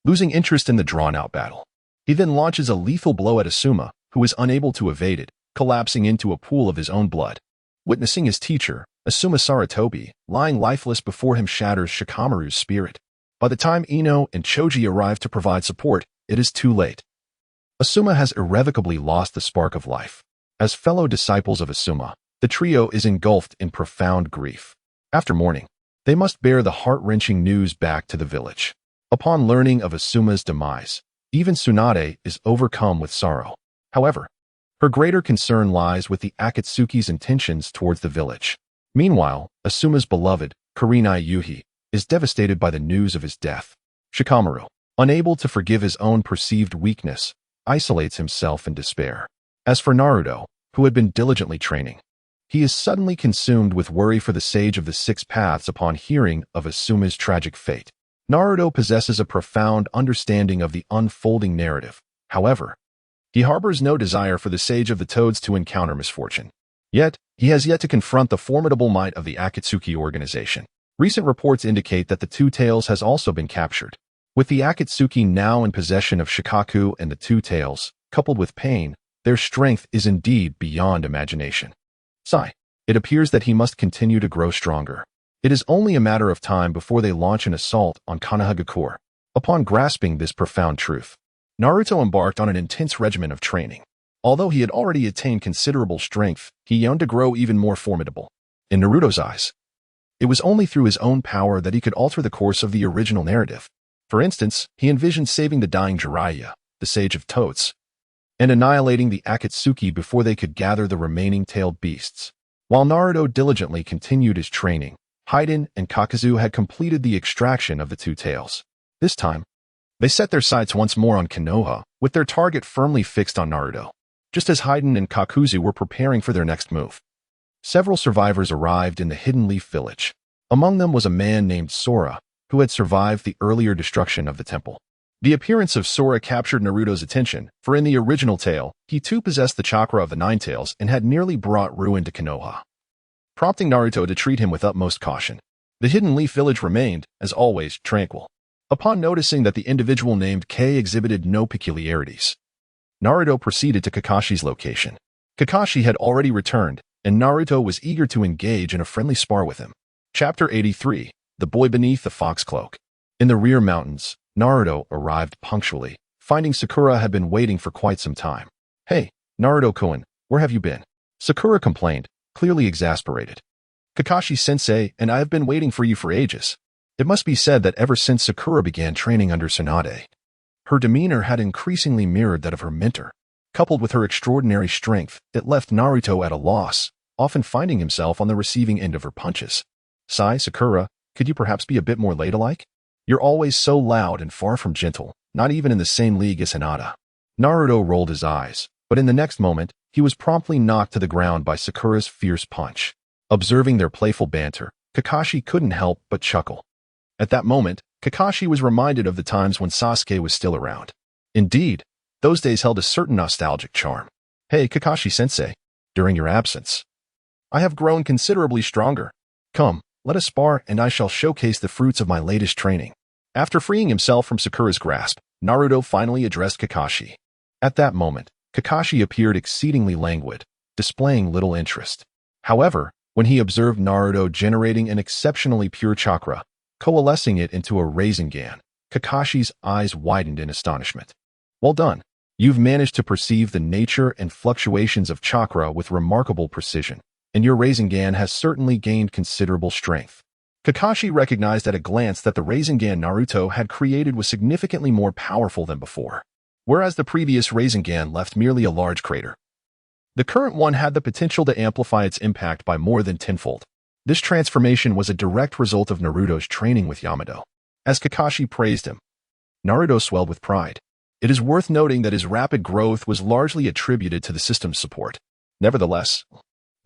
losing interest in the drawn-out battle. He then launches a lethal blow at Asuma, who is unable to evade it, collapsing into a pool of his own blood. Witnessing his teacher, Asuma Sarutobi, lying lifeless before him shatters Shikamaru's spirit. By the time Ino and Choji arrive to provide support, it is too late. Asuma has irrevocably lost the spark of life. As fellow disciples of Asuma, the trio is engulfed in profound grief. After mourning, they must bear the heart-wrenching news back to the village. Upon learning of Asuma's demise, even Tsunade is overcome with sorrow. However, her greater concern lies with the Akatsuki's intentions towards the village. Meanwhile, Asuma's beloved, Kurenai Yuhi, is devastated by the news of his death. Shikamaru, unable to forgive his own perceived weakness, isolates himself in despair. As for Naruto, who had been diligently training, he is suddenly consumed with worry for the Sage of the Six Paths upon hearing of Asuma's tragic fate. Naruto possesses a profound understanding of the unfolding narrative. However, he harbors no desire for the Sage of the Toads to encounter misfortune. Yet, he has yet to confront the formidable might of the Akatsuki organization. Recent reports indicate that the Two Tails has also been captured. With the Akatsuki now in possession of Shukaku and the Two Tails, coupled with pain, their strength is indeed beyond imagination. Sigh. It appears that he must continue to grow stronger. It is only a matter of time before they launch an assault on Konoha. Upon grasping this profound truth, Naruto embarked on an intense regimen of training. Although he had already attained considerable strength, he yearned to grow even more formidable. In Naruto's eyes, it was only through his own power that he could alter the course of the original narrative. For instance, he envisioned saving the dying Jiraiya, the Sage of Toads, and annihilating the Akatsuki before they could gather the remaining tailed beasts. While Naruto diligently continued his training, Hyden and Kakazu had completed the extraction of the Two Tails. This time, they set their sights once more on Konoha, with their target firmly fixed on Naruto. Just as Hyden and Kakuzu were preparing for their next move, several survivors arrived in the Hidden Leaf village. Among them was a man named Sora, who had survived the earlier destruction of the temple. The appearance of Sora captured Naruto's attention, for in the original tale, he too possessed the chakra of the Nine Tails and had nearly brought ruin to Konoha, prompting Naruto to treat him with utmost caution. The Hidden Leaf village remained, as always, tranquil. Upon noticing that the individual named K exhibited no peculiarities, Naruto proceeded to Kakashi's location. Kakashi had already returned, and Naruto was eager to engage in a friendly spar with him. Chapter 83, The Boy Beneath the Fox Cloak. In the rear mountains, Naruto arrived punctually, finding Sakura had been waiting for quite some time. "Hey, Naruto-kun, where have you been?" Sakura complained, clearly exasperated. "Kakashi-sensei and I have been waiting for you for ages." It must be said that ever since Sakura began training under Tsunade, her demeanor had increasingly mirrored that of her mentor. Coupled with her extraordinary strength, it left Naruto at a loss, often finding himself on the receiving end of her punches. "Sigh, Sakura, could you perhaps be a bit more ladylike? You're always so loud and far from gentle, not even in the same league as Hinata." Naruto rolled his eyes, but in the next moment, he was promptly knocked to the ground by Sakura's fierce punch. Observing their playful banter, Kakashi couldn't help but chuckle. At that moment, Kakashi was reminded of the times when Sasuke was still around. Indeed, those days held a certain nostalgic charm. "Hey, Kakashi-sensei, during your absence, I have grown considerably stronger. Come, let us spar and I shall showcase the fruits of my latest training." After freeing himself from Sakura's grasp, Naruto finally addressed Kakashi. At that moment, Kakashi appeared exceedingly languid, displaying little interest. However, when he observed Naruto generating an exceptionally pure chakra, coalescing it into a Rasengan, Kakashi's eyes widened in astonishment. "Well done. You've managed to perceive the nature and fluctuations of chakra with remarkable precision, and your Rasengan has certainly gained considerable strength." Kakashi recognized at a glance that the Rasengan Naruto had created was significantly more powerful than before, whereas the previous Rasengan left merely a large crater. The current one had the potential to amplify its impact by more than tenfold. This transformation was a direct result of Naruto's training with Yamato. As Kakashi praised him, Naruto swelled with pride. It is worth noting that his rapid growth was largely attributed to the system's support. Nevertheless,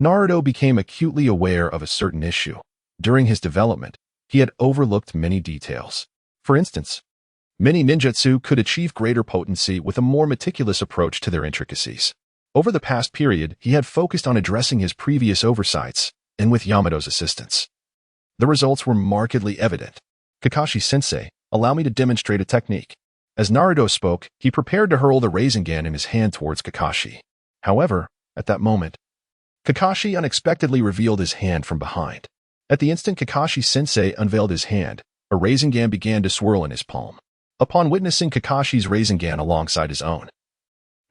Naruto became acutely aware of a certain issue. During his development, he had overlooked many details. For instance, many ninjutsu could achieve greater potency with a more meticulous approach to their intricacies. Over the past period, he had focused on addressing his previous oversights, and with Yamato's assistance, the results were markedly evident. "Kakashi-sensei, allow me to demonstrate a technique." As Naruto spoke, he prepared to hurl the Rasengan in his hand towards Kakashi. However, at that moment, Kakashi unexpectedly revealed his hand from behind. At the instant Kakashi-sensei unveiled his hand, a Rasengan began to swirl in his palm. Upon witnessing Kakashi's Rasengan alongside his own,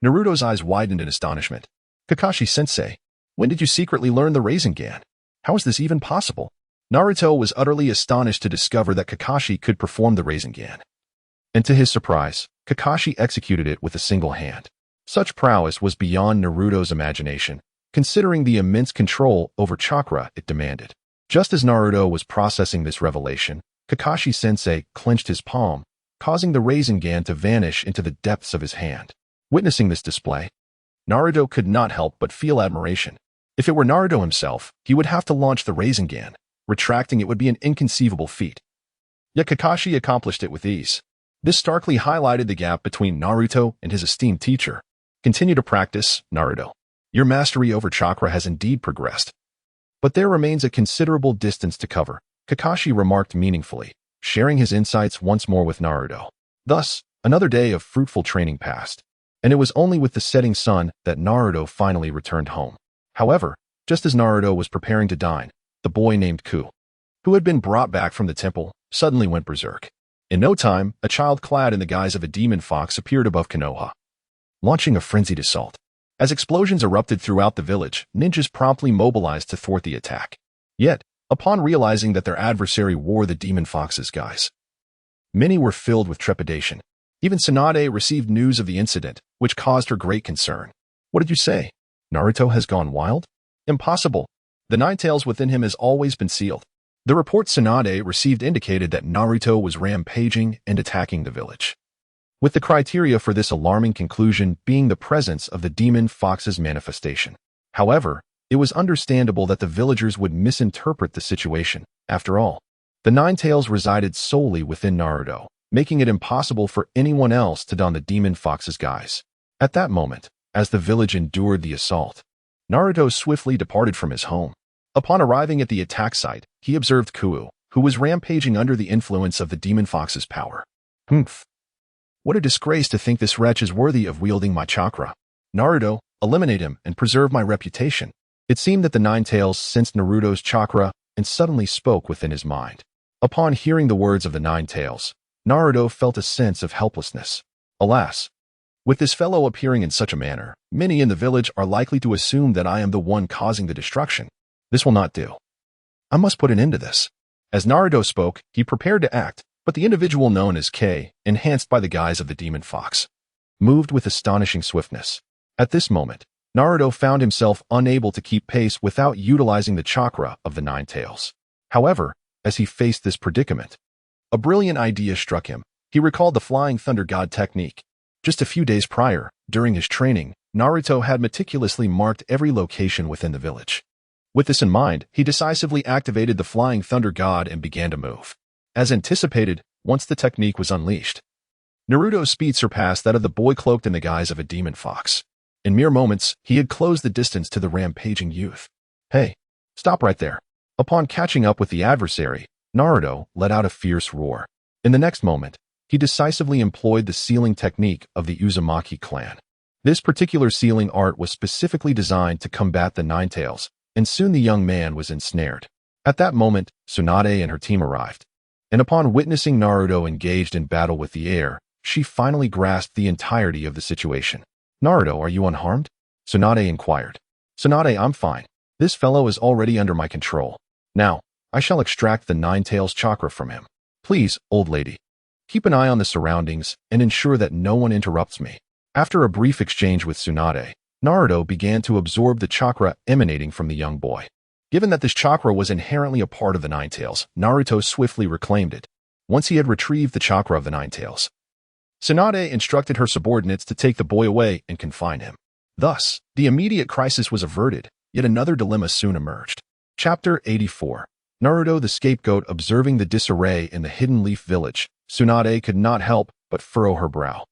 Naruto's eyes widened in astonishment. Kakashi-sensei, when did you secretly learn the Rasengan? How is this even possible? Naruto was utterly astonished to discover that Kakashi could perform the Rasengan. And to his surprise, Kakashi executed it with a single hand. Such prowess was beyond Naruto's imagination, considering the immense control over chakra it demanded. Just as Naruto was processing this revelation, Kakashi-sensei clenched his palm, causing the Rasengan to vanish into the depths of his hand. Witnessing this display, Naruto could not help but feel admiration. If it were Naruto himself, he would have to launch the Rasengan. Retracting it would be an inconceivable feat. Yet Kakashi accomplished it with ease. This starkly highlighted the gap between Naruto and his esteemed teacher. Continue to practice, Naruto. Your mastery over chakra has indeed progressed. But there remains a considerable distance to cover, Kakashi remarked meaningfully, sharing his insights once more with Naruto. Thus, another day of fruitful training passed, and it was only with the setting sun that Naruto finally returned home. However, just as Naruto was preparing to dine, the boy named Ku, who had been brought back from the temple, suddenly went berserk. In no time, a child clad in the guise of a demon fox appeared above Konoha, launching a frenzied assault. As explosions erupted throughout the village, ninjas promptly mobilized to thwart the attack. Yet, upon realizing that their adversary wore the demon fox's guise, many were filled with trepidation. Even Tsunade received news of the incident, which caused her great concern. What did you say? Naruto has gone wild? Impossible. The nine tails within him has always been sealed. The report Tsunade received indicated that Naruto was rampaging and attacking the village, with the criteria for this alarming conclusion being the presence of the demon fox's manifestation. However, it was understandable that the villagers would misinterpret the situation. After all, the nine tails resided solely within Naruto, making it impossible for anyone else to don the demon fox's guise. At that moment, as the village endured the assault, Naruto swiftly departed from his home. Upon arriving at the attack site, he observed Ku, who was rampaging under the influence of the demon fox's power. Humph. What a disgrace to think this wretch is worthy of wielding my chakra. Naruto, eliminate him and preserve my reputation. It seemed that the nine tails sensed Naruto's chakra and suddenly spoke within his mind. Upon hearing the words of the nine tails, Naruto felt a sense of helplessness. Alas, with this fellow appearing in such a manner, many in the village are likely to assume that I am the one causing the destruction. This will not do. I must put an end to this. As Naruto spoke, he prepared to act, but the individual known as K, enhanced by the guise of the demon fox, moved with astonishing swiftness. At this moment, Naruto found himself unable to keep pace without utilizing the chakra of the nine tails. However, as he faced this predicament, a brilliant idea struck him. He recalled the Flying Thunder God technique. Just a few days prior, during his training, Naruto had meticulously marked every location within the village. With this in mind, he decisively activated the Flying Thunder God and began to move. As anticipated, once the technique was unleashed, Naruto's speed surpassed that of the boy cloaked in the guise of a demon fox. In mere moments, he had closed the distance to the rampaging youth. Hey, stop right there. Upon catching up with the adversary, Naruto let out a fierce roar. In the next moment, he decisively employed the sealing technique of the Uzumaki clan. This particular sealing art was specifically designed to combat the nine tails, and soon the young man was ensnared. At that moment, Tsunade and her team arrived, and upon witnessing Naruto engaged in battle with the air, she finally grasped the entirety of the situation. Naruto, are you unharmed? Tsunade inquired. Tsunade, I'm fine. This fellow is already under my control. Now, I shall extract the nine tails chakra from him. Please, old lady, keep an eye on the surroundings and ensure that no one interrupts me. After a brief exchange with Tsunade, Naruto began to absorb the chakra emanating from the young boy. Given that this chakra was inherently a part of the nine tails, Naruto swiftly reclaimed it. Once he had retrieved the chakra of the nine tails, Tsunade instructed her subordinates to take the boy away and confine him. Thus, the immediate crisis was averted, yet another dilemma soon emerged. Chapter 84. Naruto the Scapegoat. Observing the disarray in the Hidden Leaf Village, Tsunade could not help but furrow her brow.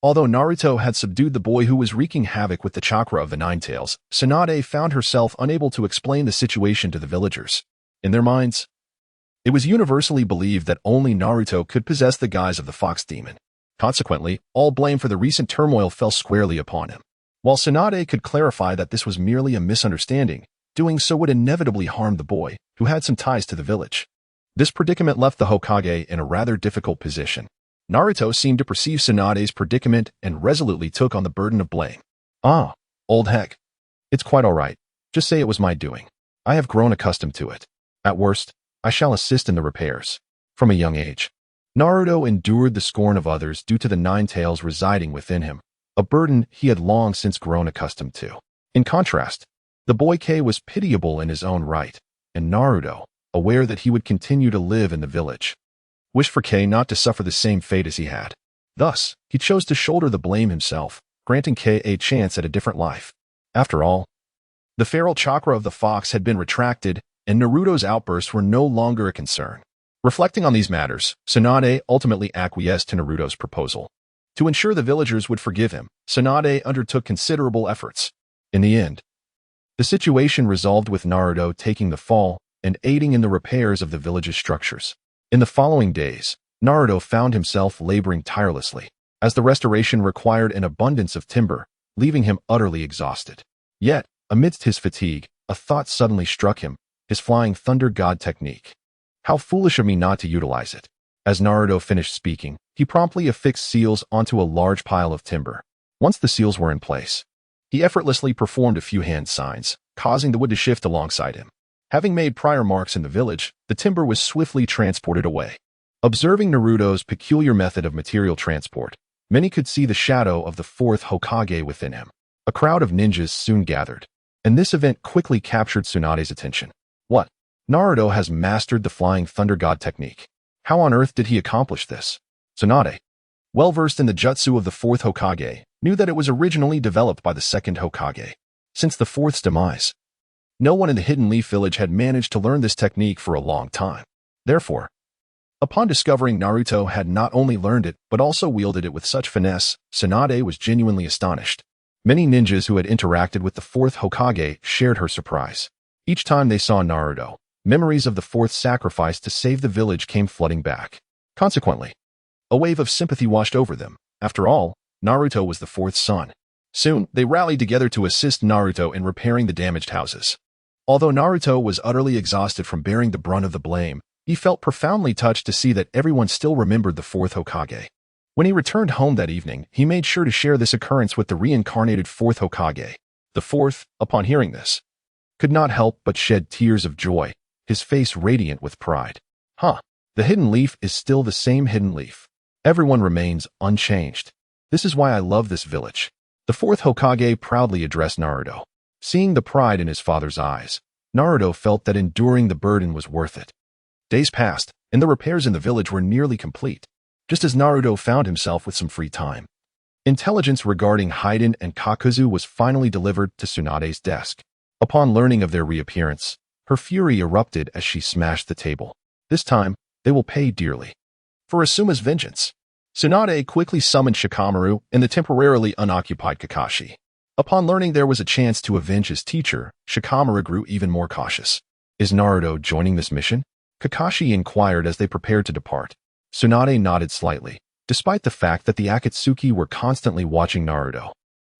Although Naruto had subdued the boy who was wreaking havoc with the chakra of the nine tails, Tsunade found herself unable to explain the situation to the villagers. In their minds, it was universally believed that only Naruto could possess the guise of the fox demon. Consequently, all blame for the recent turmoil fell squarely upon him. While Tsunade could clarify that this was merely a misunderstanding, doing so would inevitably harm the boy, who had some ties to the village. This predicament left the Hokage in a rather difficult position. Naruto seemed to perceive Tsunade's predicament and resolutely took on the burden of blame. "Ah, old heck. It's quite all right. Just say it was my doing. I have grown accustomed to it. At worst, I shall assist in the repairs." From a young age, Naruto endured the scorn of others due to the nine tails residing within him, a burden he had long since grown accustomed to. In contrast, the boy K was pitiable in his own right, and Naruto, aware that he would continue to live in the village, wished for K not to suffer the same fate as he had. Thus, he chose to shoulder the blame himself, granting K a chance at a different life. After all, the feral chakra of the fox had been retracted, and Naruto's outbursts were no longer a concern. Reflecting on these matters, Tsunade ultimately acquiesced to Naruto's proposal. To ensure the villagers would forgive him, Tsunade undertook considerable efforts. In the end, the situation resolved with Naruto taking the fall and aiding in the repairs of the village's structures. In the following days, Naruto found himself laboring tirelessly, as the restoration required an abundance of timber, leaving him utterly exhausted. Yet, amidst his fatigue, a thought suddenly struck him, his flying thunder god technique. How foolish of me not to utilize it. As Naruto finished speaking, he promptly affixed seals onto a large pile of timber. Once the seals were in place, he effortlessly performed a few hand signs, causing the wood to shift alongside him. Having made prior marks in the village, the timber was swiftly transported away. Observing Naruto's peculiar method of material transport, many could see the shadow of the fourth Hokage within him. A crowd of ninjas soon gathered, and this event quickly captured Tsunade's attention. What? Naruto has mastered the flying thunder god technique. How on earth did he accomplish this? Tsunade, well-versed in the jutsu of the fourth Hokage, knew that it was originally developed by the second Hokage. Since the fourth's demise, no one in the Hidden Leaf village had managed to learn this technique for a long time. Therefore, upon discovering Naruto had not only learned it but also wielded it with such finesse, Tsunade was genuinely astonished. Many ninjas who had interacted with the fourth Hokage shared her surprise. Each time they saw Naruto, memories of the fourth sacrifice to save the village came flooding back. Consequently, a wave of sympathy washed over them. After all, Naruto was the fourth son. Soon, they rallied together to assist Naruto in repairing the damaged houses. Although Naruto was utterly exhausted from bearing the brunt of the blame, he felt profoundly touched to see that everyone still remembered the fourth Hokage. When he returned home that evening, he made sure to share this occurrence with the reincarnated fourth Hokage. The fourth, upon hearing this, could not help but shed tears of joy, his face radiant with pride. The Hidden Leaf is still the same Hidden Leaf. Everyone remains unchanged. This is why I love this village. The fourth Hokage proudly addressed Naruto. Seeing the pride in his father's eyes, Naruto felt that enduring the burden was worth it. Days passed, and the repairs in the village were nearly complete, just as Naruto found himself with some free time. Intelligence regarding Hyden and Kakuzu was finally delivered to Tsunade's desk. Upon learning of their reappearance, her fury erupted as she smashed the table. This time, they will pay dearly for Asuma's vengeance. Tsunade quickly summoned Shikamaru and the temporarily unoccupied Kakashi. Upon learning there was a chance to avenge his teacher, Shikamaru grew even more cautious. Is Naruto joining this mission? Kakashi inquired as they prepared to depart. Tsunade nodded slightly, despite the fact that the Akatsuki were constantly watching Naruto.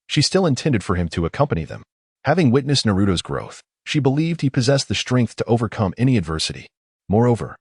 She still intended for him to accompany them. Having witnessed Naruto's growth, she believed he possessed the strength to overcome any adversity. Moreover,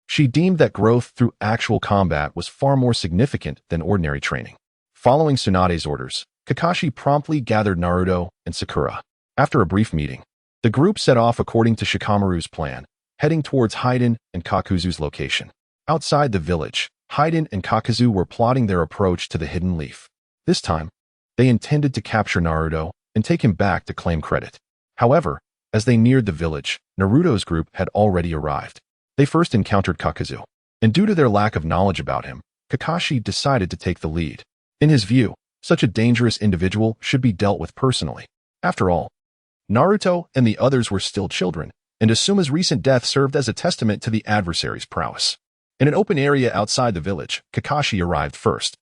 she deemed that growth through actual combat was far more significant than ordinary training. Following Tsunade's orders, Kakashi promptly gathered Naruto and Sakura. After a brief meeting, the group set off according to Shikamaru's plan, heading towards Hyden and Kakuzu's location. Outside the village, Hyden and Kakuzu were plotting their approach to the Hidden Leaf. This time, they intended to capture Naruto and take him back to claim credit. However, as they neared the village, Naruto's group had already arrived. They first encountered Kakuzu, and due to their lack of knowledge about him, Kakashi decided to take the lead. In his view, such a dangerous individual should be dealt with personally. After all, Naruto and the others were still children, and Asuma's recent death served as a testament to the adversary's prowess. In an open area outside the village, Kakashi arrived first,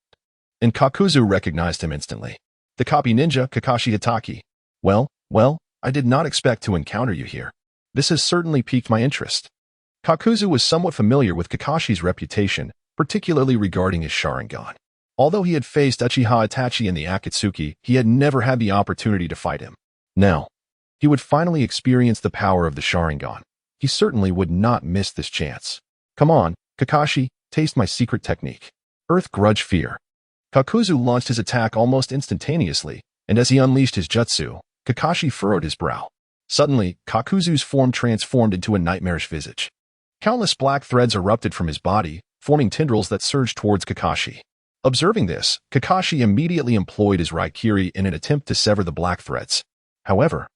and Kakuzu recognized him instantly. The copy ninja, Kakashi Hatake. Well, I did not expect to encounter you here. This has certainly piqued my interest. Kakuzu was somewhat familiar with Kakashi's reputation, particularly regarding his Sharingan. Although he had faced Uchiha Itachi in the Akatsuki, he had never had the opportunity to fight him. Now, he would finally experience the power of the Sharingan. He certainly would not miss this chance. Come on, Kakashi, taste my secret technique. Earth Grudge Fear. Kakuzu launched his attack almost instantaneously, and as he unleashed his jutsu, Kakashi furrowed his brow. Suddenly, Kakuzu's form transformed into a nightmarish visage. Countless black threads erupted from his body, forming tendrils that surged towards Kakashi. Observing this, Kakashi immediately employed his Raikiri in an attempt to sever the black threads. However,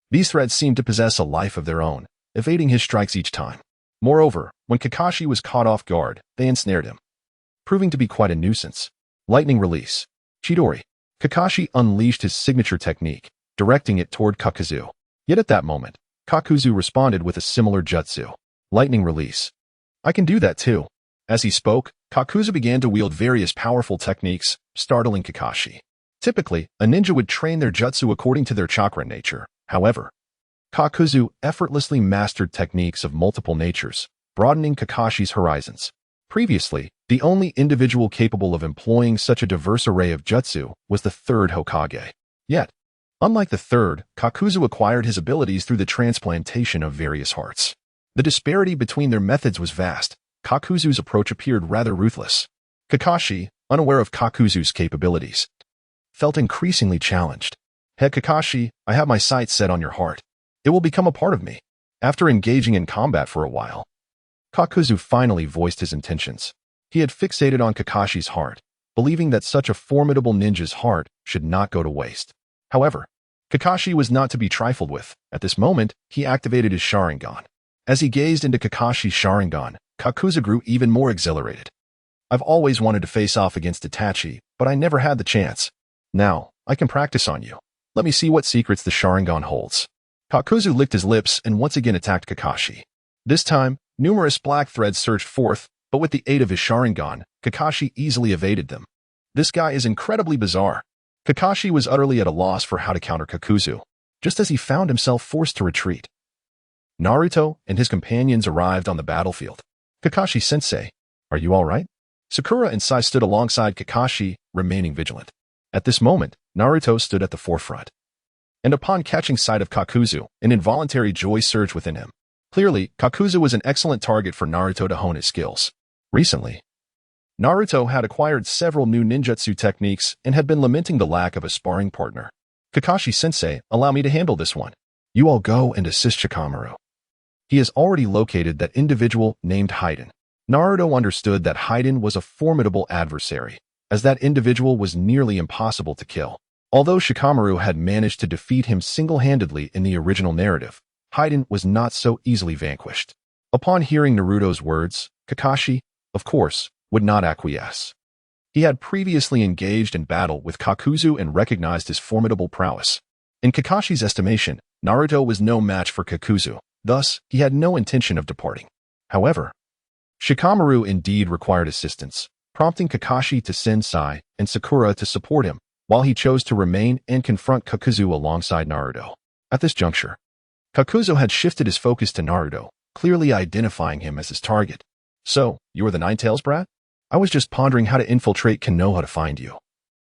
these threads seemed to possess a life of their own, evading his strikes each time. Moreover, when Kakashi was caught off guard, they ensnared him, proving to be quite a nuisance. Lightning Release. Chidori. Kakashi unleashed his signature technique, directing it toward Kakuzu. Yet at that moment, Kakuzu responded with a similar jutsu. Lightning Release. I can do that too. As he spoke, Kakuzu began to wield various powerful techniques, startling Kakashi. Typically, a ninja would train their jutsu according to their chakra nature. However, Kakuzu effortlessly mastered techniques of multiple natures, broadening Kakashi's horizons. Previously, the only individual capable of employing such a diverse array of jutsu was the third Hokage. Yet, unlike the third, Kakuzu acquired his abilities through the transplantation of various hearts. The disparity between their methods was vast. Kakuzu's approach appeared rather ruthless. Kakashi, unaware of Kakuzu's capabilities, felt increasingly challenged. Hey Kakashi, I have my sights set on your heart. It will become a part of me. After engaging in combat for a while, Kakuzu finally voiced his intentions. He had fixated on Kakashi's heart, believing that such a formidable ninja's heart should not go to waste. However, Kakashi was not to be trifled with. At this moment, he activated his Sharingan. As he gazed into Kakashi's Sharingan, Kakuzu grew even more exhilarated. I've always wanted to face off against Itachi, but I never had the chance. Now, I can practice on you. Let me see what secrets the Sharingan holds. Kakuzu licked his lips and once again attacked Kakashi. This time, numerous black threads surged forth, but with the aid of his Sharingan, Kakashi easily evaded them. This guy is incredibly bizarre. Kakashi was utterly at a loss for how to counter Kakuzu, just as he found himself forced to retreat. Naruto and his companions arrived on the battlefield. Kakashi-sensei, are you all right? Sakura and Sai stood alongside Kakashi, remaining vigilant. At this moment, Naruto stood at the forefront. And upon catching sight of Kakuzu, an involuntary joy surged within him. Clearly, Kakuzu was an excellent target for Naruto to hone his skills. Recently, Naruto had acquired several new ninjutsu techniques and had been lamenting the lack of a sparring partner. Kakashi-sensei, allow me to handle this one. You all go and assist Shikamaru. He has already located that individual named Hayden. Naruto understood that Hayden was a formidable adversary, as that individual was nearly impossible to kill. Although Shikamaru had managed to defeat him single-handedly in the original narrative, Hayden was not so easily vanquished. Upon hearing Naruto's words, Kakashi, of course, would not acquiesce. He had previously engaged in battle with Kakuzu and recognized his formidable prowess. In Kakashi's estimation, Naruto was no match for Kakuzu, thus, he had no intention of departing. However, Shikamaru indeed required assistance, prompting Kakashi to send Sai and Sakura to support him, while he chose to remain and confront Kakuzu alongside Naruto. At this juncture, Kakuzu had shifted his focus to Naruto, clearly identifying him as his target. So, you are the Nine-Tails brat? I was just pondering how to infiltrate Konoha to find you.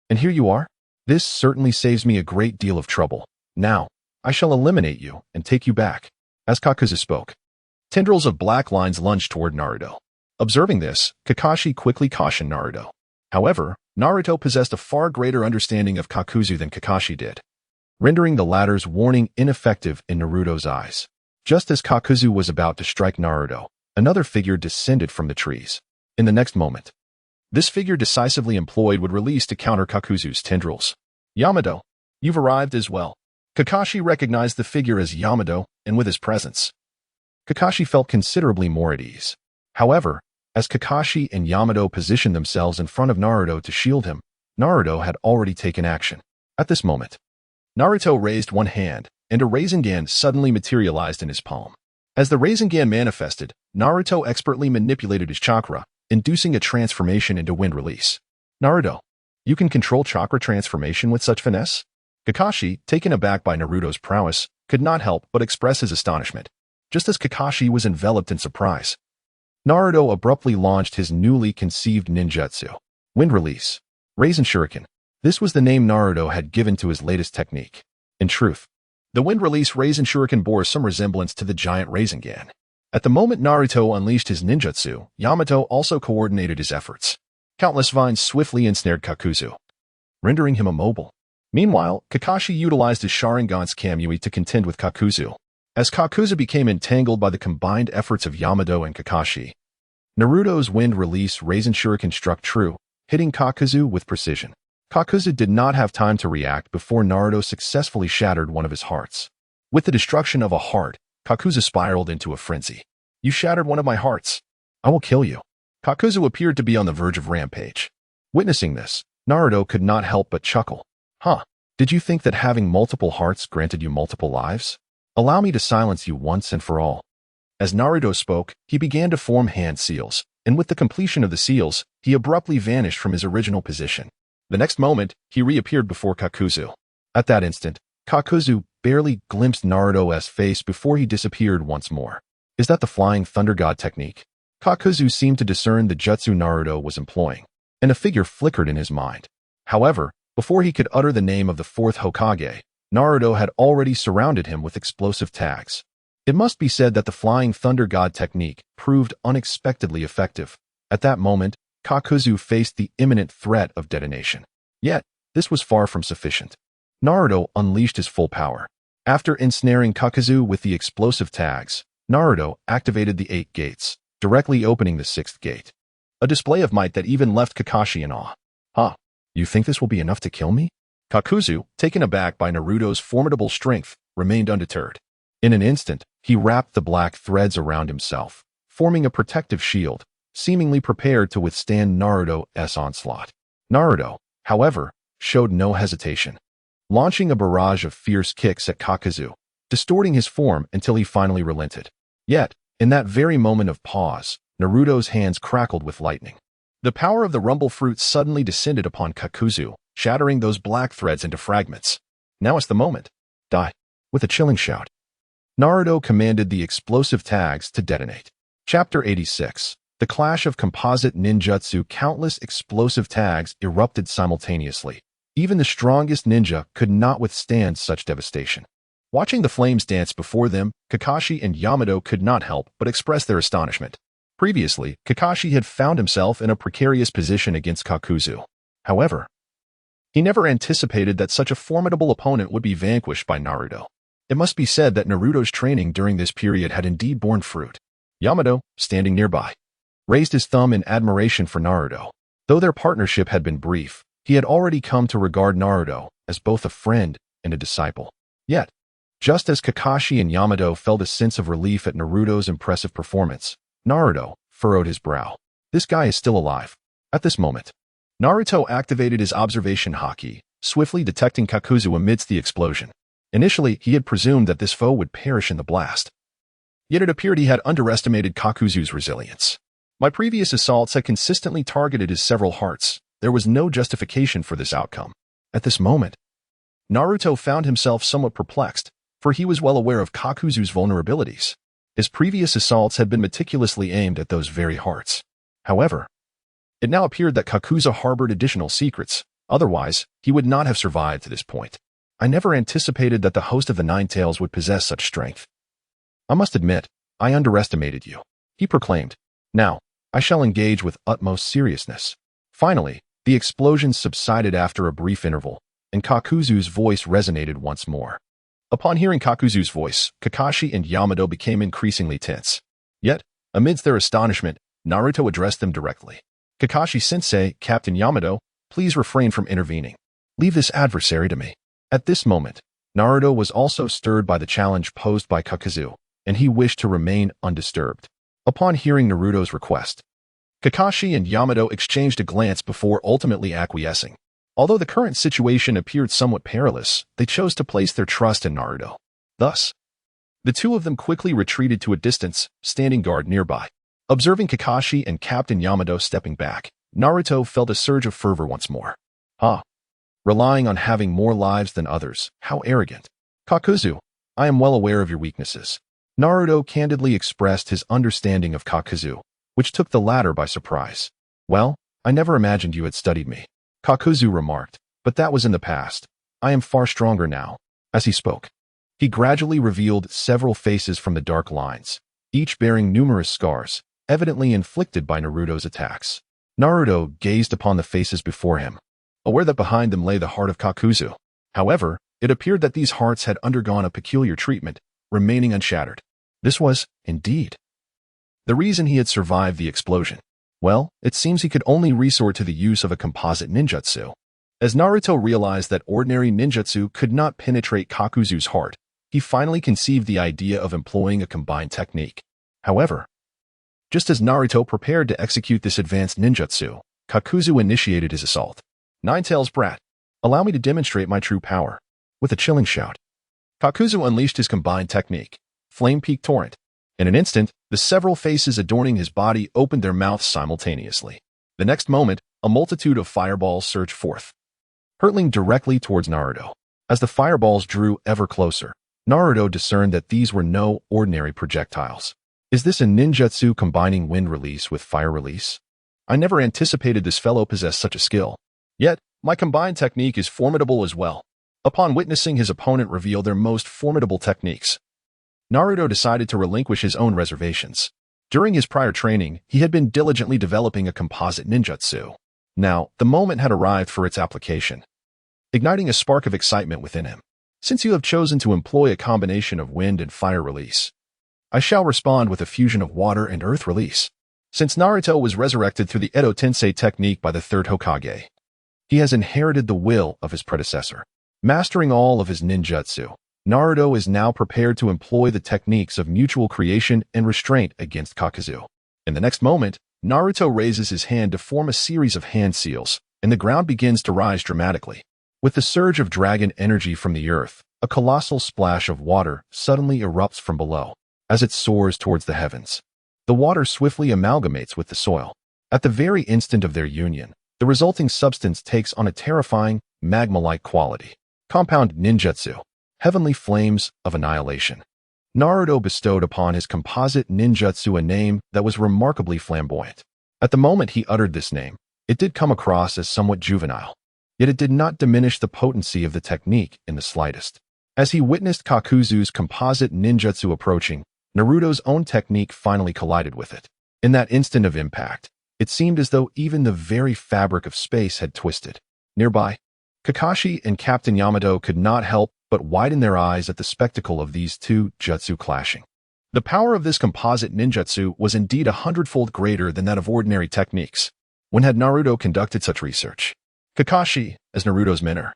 And here you are? This certainly saves me a great deal of trouble. Now, I shall eliminate you and take you back. As Kakuzu spoke, tendrils of black lines lunged toward Naruto. Observing this, Kakashi quickly cautioned Naruto. However, Naruto possessed a far greater understanding of Kakuzu than Kakashi did, rendering the latter's warning ineffective in Naruto's eyes. Just as Kakuzu was about to strike Naruto, another figure descended from the trees. In the next moment, this figure decisively employed would release to counter Kakuzu's tendrils. Yamato, you've arrived as well. Kakashi recognized the figure as Yamato, and with his presence, Kakashi felt considerably more at ease. However, as Kakashi and Yamato positioned themselves in front of Naruto to shield him, Naruto had already taken action. At this moment, Naruto raised one hand, and a Rasengan suddenly materialized in his palm. As the Rasengan manifested, Naruto expertly manipulated his chakra, inducing a transformation into wind release. Naruto, you can control chakra transformation with such finesse? Kakashi, taken aback by Naruto's prowess, could not help but express his astonishment. Just as Kakashi was enveloped in surprise, Naruto abruptly launched his newly conceived ninjutsu, Wind Release. Raisin Shuriken. This was the name Naruto had given to his latest technique. In truth, the wind-release Raisin Shuriken bore some resemblance to the giant Rasengan. At the moment Naruto unleashed his ninjutsu, Yamato also coordinated his efforts. Countless vines swiftly ensnared Kakuzu, rendering him immobile. Meanwhile, Kakashi utilized his Sharingan's Kamui to contend with Kakuzu. As Kakuzu became entangled by the combined efforts of Yamato and Kakashi, Naruto's wind-release Raisin Shuriken struck true, hitting Kakuzu with precision. Kakuzu did not have time to react before Naruto successfully shattered one of his hearts. With the destruction of a heart, Kakuzu spiraled into a frenzy. "You shattered one of my hearts. I will kill you." Kakuzu appeared to be on the verge of rampage. Witnessing this, Naruto could not help but chuckle. "Huh, did you think that having multiple hearts granted you multiple lives? Allow me to silence you once and for all." As Naruto spoke, he began to form hand seals, and with the completion of the seals, he abruptly vanished from his original position. The next moment, he reappeared before Kakuzu. At that instant, Kakuzu barely glimpsed Naruto's face before he disappeared once more. Is that the Flying Thunder God technique? Kakuzu seemed to discern the jutsu Naruto was employing, and a figure flickered in his mind. However, before he could utter the name of the fourth Hokage, Naruto had already surrounded him with explosive tags. It must be said that the Flying Thunder God technique proved unexpectedly effective. At that moment, Kakuzu faced the imminent threat of detonation. Yet, this was far from sufficient. Naruto unleashed his full power. After ensnaring Kakuzu with the explosive tags, Naruto activated the 8 gates, directly opening the 6th gate. A display of might that even left Kakashi in awe. "Huh, you think this will be enough to kill me?" Kakuzu, taken aback by Naruto's formidable strength, remained undeterred. In an instant, he wrapped the black threads around himself, forming a protective shield, seemingly prepared to withstand Naruto's onslaught. Naruto, however, showed no hesitation, launching a barrage of fierce kicks at Kakuzu, distorting his form until he finally relented. Yet, in that very moment of pause, Naruto's hands crackled with lightning. The power of the rumble fruit suddenly descended upon Kakuzu, shattering those black threads into fragments. "Now is the moment. Die." With a chilling shout, Naruto commanded the explosive tags to detonate. Chapter 86. The Clash of Composite Ninjutsu. Countless explosive tags erupted simultaneously. Even the strongest ninja could not withstand such devastation. Watching the flames dance before them, Kakashi and Yamato could not help but express their astonishment. Previously, Kakashi had found himself in a precarious position against Kakuzu. However, he never anticipated that such a formidable opponent would be vanquished by Naruto. It must be said that Naruto's training during this period had indeed borne fruit. Yamato, standing nearby, raised his thumb in admiration for Naruto. Though their partnership had been brief, he had already come to regard Naruto as both a friend and a disciple. Yet, just as Kakashi and Yamato felt a sense of relief at Naruto's impressive performance, Naruto furrowed his brow. This guy is still alive. At this moment, Naruto activated his observation Haki, swiftly detecting Kakuzu amidst the explosion. Initially, he had presumed that this foe would perish in the blast. Yet it appeared he had underestimated Kakuzu's resilience. My previous assaults had consistently targeted his several hearts. There was no justification for this outcome. At this moment, Naruto found himself somewhat perplexed, for he was well aware of Kakuzu's vulnerabilities. His previous assaults had been meticulously aimed at those very hearts. However, it now appeared that Kakuzu harbored additional secrets. Otherwise, he would not have survived to this point. "I never anticipated that the host of the Nine Tails would possess such strength. I must admit, I underestimated you," he proclaimed. "Now, I shall engage with utmost seriousness." Finally, the explosions subsided after a brief interval, and Kakuzu's voice resonated once more. Upon hearing Kakuzu's voice, Kakashi and Yamato became increasingly tense. Yet, amidst their astonishment, Naruto addressed them directly. "Kakashi-sensei, Captain Yamato, please refrain from intervening. Leave this adversary to me." At this moment, Naruto was also stirred by the challenge posed by Kakuzu, and he wished to remain undisturbed. Upon hearing Naruto's request, Kakashi and Yamato exchanged a glance before ultimately acquiescing. Although the current situation appeared somewhat perilous, they chose to place their trust in Naruto. Thus, the two of them quickly retreated to a distance, standing guard nearby. Observing Kakashi and Captain Yamato stepping back, Naruto felt a surge of fervor once more. "Ah, relying on having more lives than others, how arrogant. Kakuzu, I am well aware of your weaknesses." Naruto candidly expressed his understanding of Kakuzu, which took the latter by surprise. "Well, I never imagined you had studied me." Kakuzu remarked, but that was in the past. I am far stronger now. As he spoke, he gradually revealed several faces from the dark lines, each bearing numerous scars, evidently inflicted by Naruto's attacks. Naruto gazed upon the faces before him, aware that behind them lay the heart of Kakuzu. However, it appeared that these hearts had undergone a peculiar treatment, remaining unshattered. This was, indeed, the reason he had survived the explosion. Well, it seems he could only resort to the use of a composite ninjutsu. As Naruto realized that ordinary ninjutsu could not penetrate Kakuzu's heart, he finally conceived the idea of employing a combined technique. However, just as Naruto prepared to execute this advanced ninjutsu, Kakuzu initiated his assault. Ninetales brat, allow me to demonstrate my true power. With a chilling shout, Kakuzu unleashed his combined technique, Flame Peak Torrent. In an instant, the several faces adorning his body opened their mouths simultaneously. The next moment, a multitude of fireballs surged forth, hurtling directly towards Naruto. As the fireballs drew ever closer, Naruto discerned that these were no ordinary projectiles. Is this a ninjutsu combining wind release with fire release? I never anticipated this fellow possessed such a skill. Yet, my combined technique is formidable as well. Upon witnessing his opponent reveal their most formidable techniques, Naruto decided to relinquish his own reservations. During his prior training, he had been diligently developing a composite ninjutsu. Now, the moment had arrived for its application, igniting a spark of excitement within him. Since you have chosen to employ a combination of wind and fire release, I shall respond with a fusion of water and earth release. Since Naruto was resurrected through the Edo Tensei technique by the third Hokage, he has inherited the will of his predecessor. Mastering all of his ninjutsu, Naruto is now prepared to employ the techniques of mutual creation and restraint against Kakuzu. In the next moment, Naruto raises his hand to form a series of hand seals, and the ground begins to rise dramatically. With the surge of dragon energy from the earth, a colossal splash of water suddenly erupts from below. As it soars towards the heavens, the water swiftly amalgamates with the soil. At the very instant of their union, the resulting substance takes on a terrifying, magma-like quality. Compound ninjutsu, heavenly flames of annihilation. Naruto bestowed upon his composite ninjutsu a name that was remarkably flamboyant. At the moment he uttered this name, it did come across as somewhat juvenile. Yet it did not diminish the potency of the technique in the slightest. As he witnessed Kakuzu's composite ninjutsu approaching, Naruto's own technique finally collided with it. In that instant of impact, it seemed as though even the very fabric of space had twisted. Nearby, Kakashi and Captain Yamato could not help but widen their eyes at the spectacle of these two jutsu clashing. The power of this composite ninjutsu was indeed 100-fold greater than that of ordinary techniques. When had Naruto conducted such research? Kakashi, as Naruto's mentor,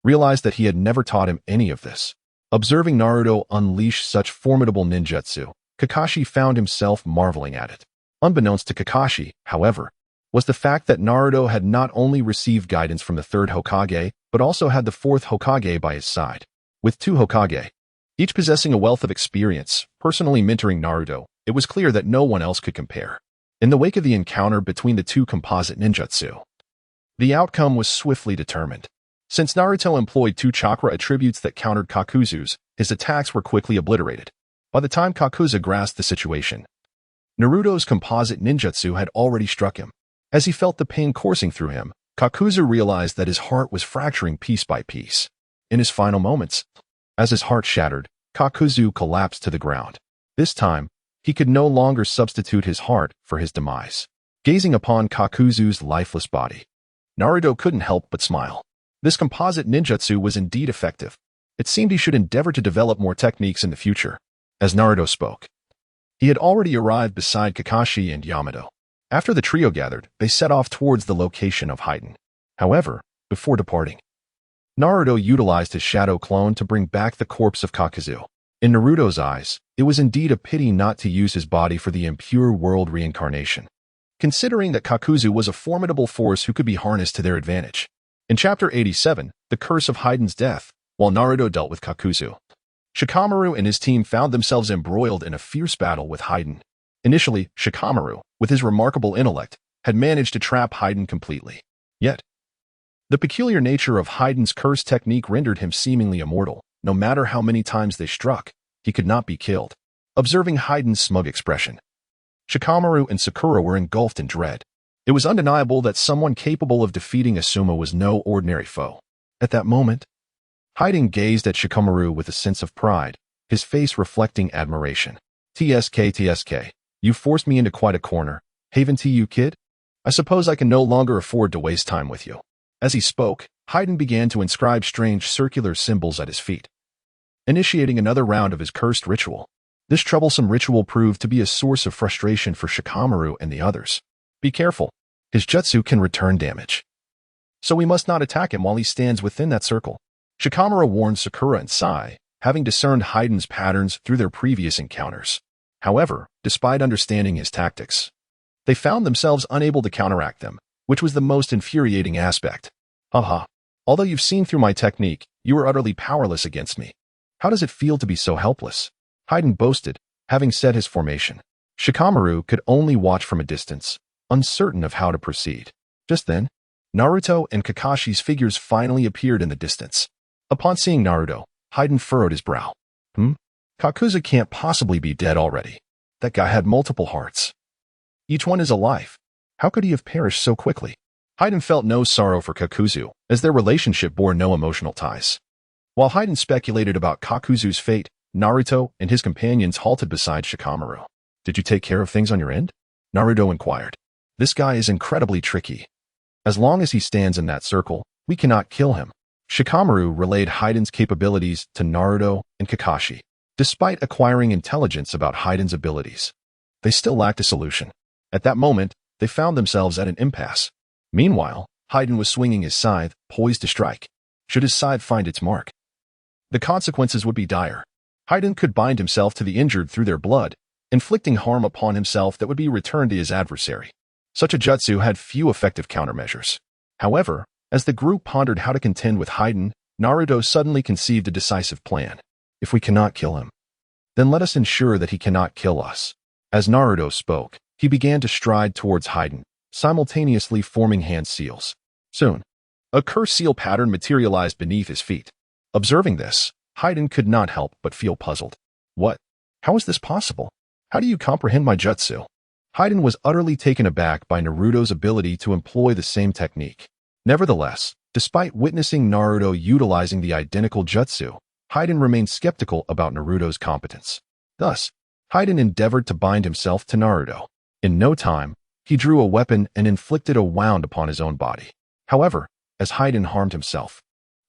realized that he had never taught him any of this. Observing Naruto unleash such formidable ninjutsu, Kakashi found himself marveling at it. Unbeknownst to Kakashi, however, was the fact that Naruto had not only received guidance from the third Hokage, but also had the fourth Hokage by his side. With two Hokage, each possessing a wealth of experience, personally mentoring Naruto, it was clear that no one else could compare. In the wake of the encounter between the two composite ninjutsu, the outcome was swiftly determined. Since Naruto employed two chakra attributes that countered Kakuzu's, his attacks were quickly obliterated. By the time Kakuzu grasped the situation, Naruto's composite ninjutsu had already struck him. As he felt the pain coursing through him, Kakuzu realized that his heart was fracturing piece by piece. In his final moments, as his heart shattered, Kakuzu collapsed to the ground. This time, he could no longer substitute his heart for his demise. Gazing upon Kakuzu's lifeless body, Naruto couldn't help but smile. This composite ninjutsu was indeed effective. It seemed he should endeavor to develop more techniques in the future. As Naruto spoke, he had already arrived beside Kakashi and Yamato. After the trio gathered, they set off towards the location of Hiden. However, before departing, Naruto utilized his shadow clone to bring back the corpse of Kakuzu. In Naruto's eyes, it was indeed a pity not to use his body for the impure world reincarnation, considering that Kakuzu was a formidable force who could be harnessed to their advantage. In Chapter 87, The Curse of Hiden's Death, while Naruto dealt with Kakuzu, Shikamaru and his team found themselves embroiled in a fierce battle with Hiden. Initially, Shikamaru, with his remarkable intellect, had managed to trap Hiden completely. Yet, the peculiar nature of Hiden's curse technique rendered him seemingly immortal. No matter how many times they struck, he could not be killed. Observing Hiden's smug expression, Shikamaru and Sakura were engulfed in dread. It was undeniable that someone capable of defeating Asuma was no ordinary foe. At that moment, Haiden gazed at Shikamaru with a sense of pride, his face reflecting admiration. TSK, you forced me into quite a corner, haven't you, kid? I suppose I can no longer afford to waste time with you. As he spoke, Haiden began to inscribe strange circular symbols at his feet, initiating another round of his cursed ritual. This troublesome ritual proved to be a source of frustration for Shikamaru and the others. Be careful, his jutsu can return damage. So we must not attack him while he stands within that circle. Shikamaru warned Sakura and Sai, having discerned Haiden's patterns through their previous encounters. However, despite understanding his tactics, they found themselves unable to counteract them, which was the most infuriating aspect. Haha. Although you've seen through my technique, you are utterly powerless against me. How does it feel to be so helpless? Haiden boasted, having set his formation. Shikamaru could only watch from a distance, uncertain of how to proceed. Just then, Naruto and Kakashi's figures finally appeared in the distance. Upon seeing Naruto, Haiden furrowed his brow. Kakuzu can't possibly be dead already. That guy had multiple hearts. Each one is alive. How could he have perished so quickly? Haiden felt no sorrow for Kakuzu, as their relationship bore no emotional ties. While Haiden speculated about Kakuzu's fate, Naruto and his companions halted beside Shikamaru. Did you take care of things on your end? Naruto inquired. This guy is incredibly tricky. As long as he stands in that circle, we cannot kill him. Shikamaru relayed Haiden's capabilities to Naruto and Kakashi. Despite acquiring intelligence about Haiden's abilities, they still lacked a solution. At that moment, they found themselves at an impasse. Meanwhile, Haiden was swinging his scythe, poised to strike. Should his scythe find its mark, the consequences would be dire. Haiden could bind himself to the injured through their blood, inflicting harm upon himself that would be returned to his adversary. Such a jutsu had few effective countermeasures. However, as the group pondered how to contend with Haiden, Naruto suddenly conceived a decisive plan. If we cannot kill him, then let us ensure that he cannot kill us. As Naruto spoke, he began to stride towards Haiden, simultaneously forming hand seals. Soon, a curse seal pattern materialized beneath his feet. Observing this, Haiden could not help but feel puzzled. What? How is this possible? How do you comprehend my jutsu? Haiden was utterly taken aback by Naruto's ability to employ the same technique. Nevertheless, despite witnessing Naruto utilizing the identical jutsu, Haiden remained skeptical about Naruto's competence. Thus, Haiden endeavored to bind himself to Naruto. In no time, he drew a weapon and inflicted a wound upon his own body. However, as Haiden harmed himself,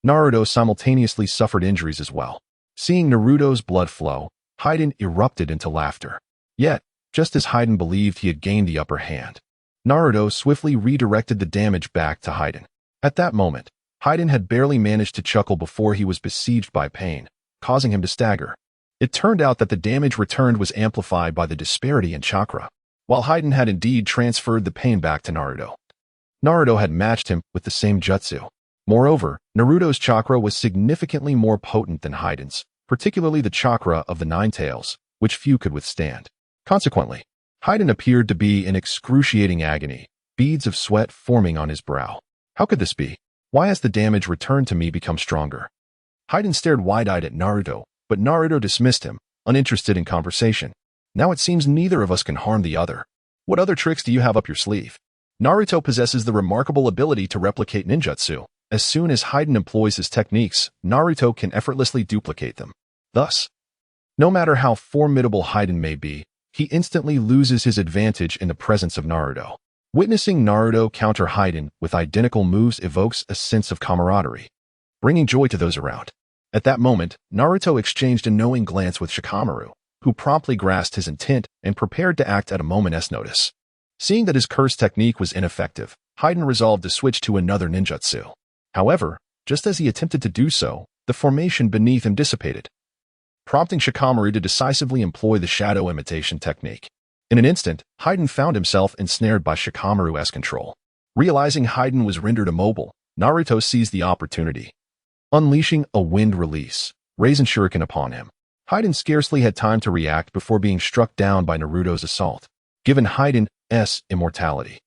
Naruto simultaneously suffered injuries as well. Seeing Naruto's blood flow, Haiden erupted into laughter. Yet, just as Haiden believed he had gained the upper hand, Naruto swiftly redirected the damage back to Haiden. At that moment, Haiden had barely managed to chuckle before he was besieged by pain, causing him to stagger. It turned out that the damage returned was amplified by the disparity in chakra. While Haiden had indeed transferred the pain back to Naruto, Naruto had matched him with the same jutsu. Moreover, Naruto's chakra was significantly more potent than Haiden's, particularly the chakra of the Nine Tails, which few could withstand. Consequently, Haiden appeared to be in excruciating agony, beads of sweat forming on his brow. How could this be? Why has the damage returned to me become stronger? Haiden stared wide-eyed at Naruto, but Naruto dismissed him, uninterested in conversation. Now it seems neither of us can harm the other. What other tricks do you have up your sleeve? Naruto possesses the remarkable ability to replicate ninjutsu. As soon as Haiden employs his techniques, Naruto can effortlessly duplicate them. Thus, no matter how formidable Haiden may be, he instantly loses his advantage in the presence of Naruto. Witnessing Naruto counter Haiden with identical moves evokes a sense of camaraderie, bringing joy to those around. At that moment, Naruto exchanged a knowing glance with Shikamaru, who promptly grasped his intent and prepared to act at a moment's notice. Seeing that his curse technique was ineffective, Haiden resolved to switch to another ninjutsu. However, just as he attempted to do so, the formation beneath him dissipated, prompting Shikamaru to decisively employ the shadow imitation technique. In an instant, Haiden found himself ensnared by Shikamaru's control. Realizing Haiden was rendered immobile, Naruto seized the opportunity, unleashing a wind release, raising shuriken upon him. Haiden scarcely had time to react before being struck down by Naruto's assault. Given Haiden's immortality,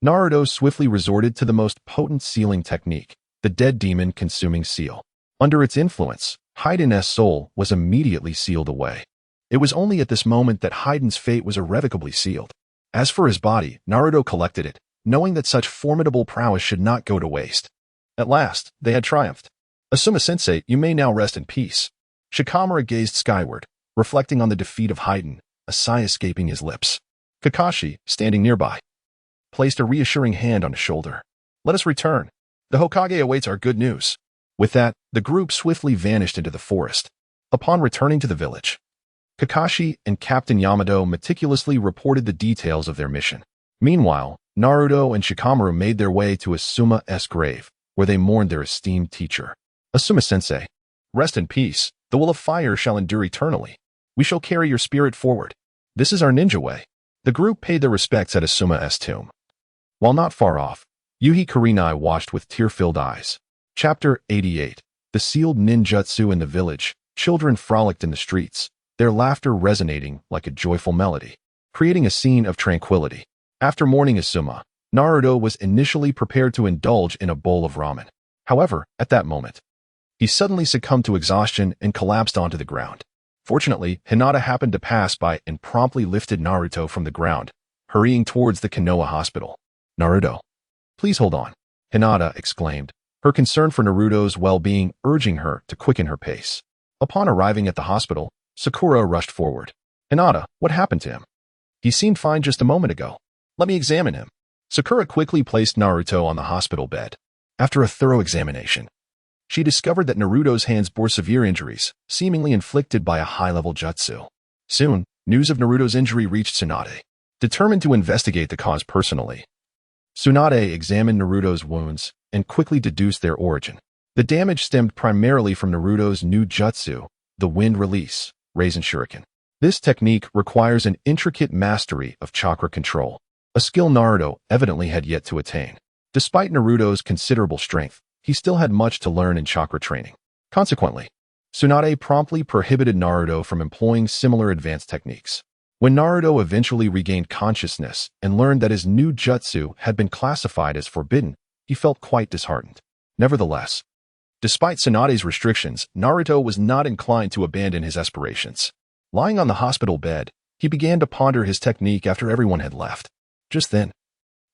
Naruto swiftly resorted to the most potent sealing technique, the dead demon consuming seal. Under its influence, Haiden's soul was immediately sealed away. It was only at this moment that Haiden's fate was irrevocably sealed. As for his body, Naruto collected it, knowing that such formidable prowess should not go to waste. At last, they had triumphed. Asuma-sensei, you may now rest in peace. Shikamaru gazed skyward, reflecting on the defeat of Haiden, a sigh escaping his lips. Kakashi, standing nearby, placed a reassuring hand on his shoulder. Let us return. The Hokage awaits our good news. With that, the group swiftly vanished into the forest. Upon returning to the village, Kakashi and Captain Yamato meticulously reported the details of their mission. Meanwhile, Naruto and Shikamaru made their way to Asuma's grave, where they mourned their esteemed teacher. Asuma-sensei, rest in peace. The will of fire shall endure eternally. We shall carry your spirit forward. This is our ninja way. The group paid their respects at Asuma's tomb. While not far off, Yuhi Kurenai watched with tear-filled eyes. Chapter 88. The sealed ninjutsu in the village. Children frolicked in the streets, their laughter resonating like a joyful melody, creating a scene of tranquility. After mourning Asuma, Naruto was initially prepared to indulge in a bowl of ramen. However, at that moment, he suddenly succumbed to exhaustion and collapsed onto the ground. Fortunately, Hinata happened to pass by and promptly lifted Naruto from the ground, hurrying towards the Konoha hospital. Naruto, please hold on, Hinata exclaimed, her concern for Naruto's well-being urging her to quicken her pace. Upon arriving at the hospital, Sakura rushed forward. Hinata, what happened to him? He seemed fine just a moment ago. Let me examine him. Sakura quickly placed Naruto on the hospital bed. After a thorough examination, she discovered that Naruto's hands bore severe injuries, seemingly inflicted by a high-level jutsu. Soon, news of Naruto's injury reached Tsunade. Determined to investigate the cause personally, Tsunade examined Naruto's wounds and quickly deduced their origin. The damage stemmed primarily from Naruto's new jutsu, the wind release, Raisin Shuriken. This technique requires an intricate mastery of chakra control, a skill Naruto evidently had yet to attain. Despite Naruto's considerable strength, he still had much to learn in chakra training. Consequently, Tsunade promptly prohibited Naruto from employing similar advanced techniques. When Naruto eventually regained consciousness and learned that his new jutsu had been classified as forbidden, he felt quite disheartened. Nevertheless, despite Tsunade's restrictions, Naruto was not inclined to abandon his aspirations. Lying on the hospital bed, he began to ponder his technique after everyone had left. Just then,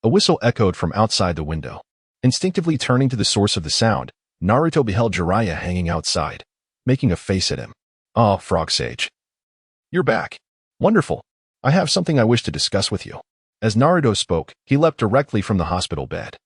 a whistle echoed from outside the window. Instinctively turning to the source of the sound, Naruto beheld Jiraiya hanging outside, making a face at him. "Ah, Frog Sage. You're back. Wonderful. I have something I wish to discuss with you." As Naruto spoke, he leapt directly from the hospital bed.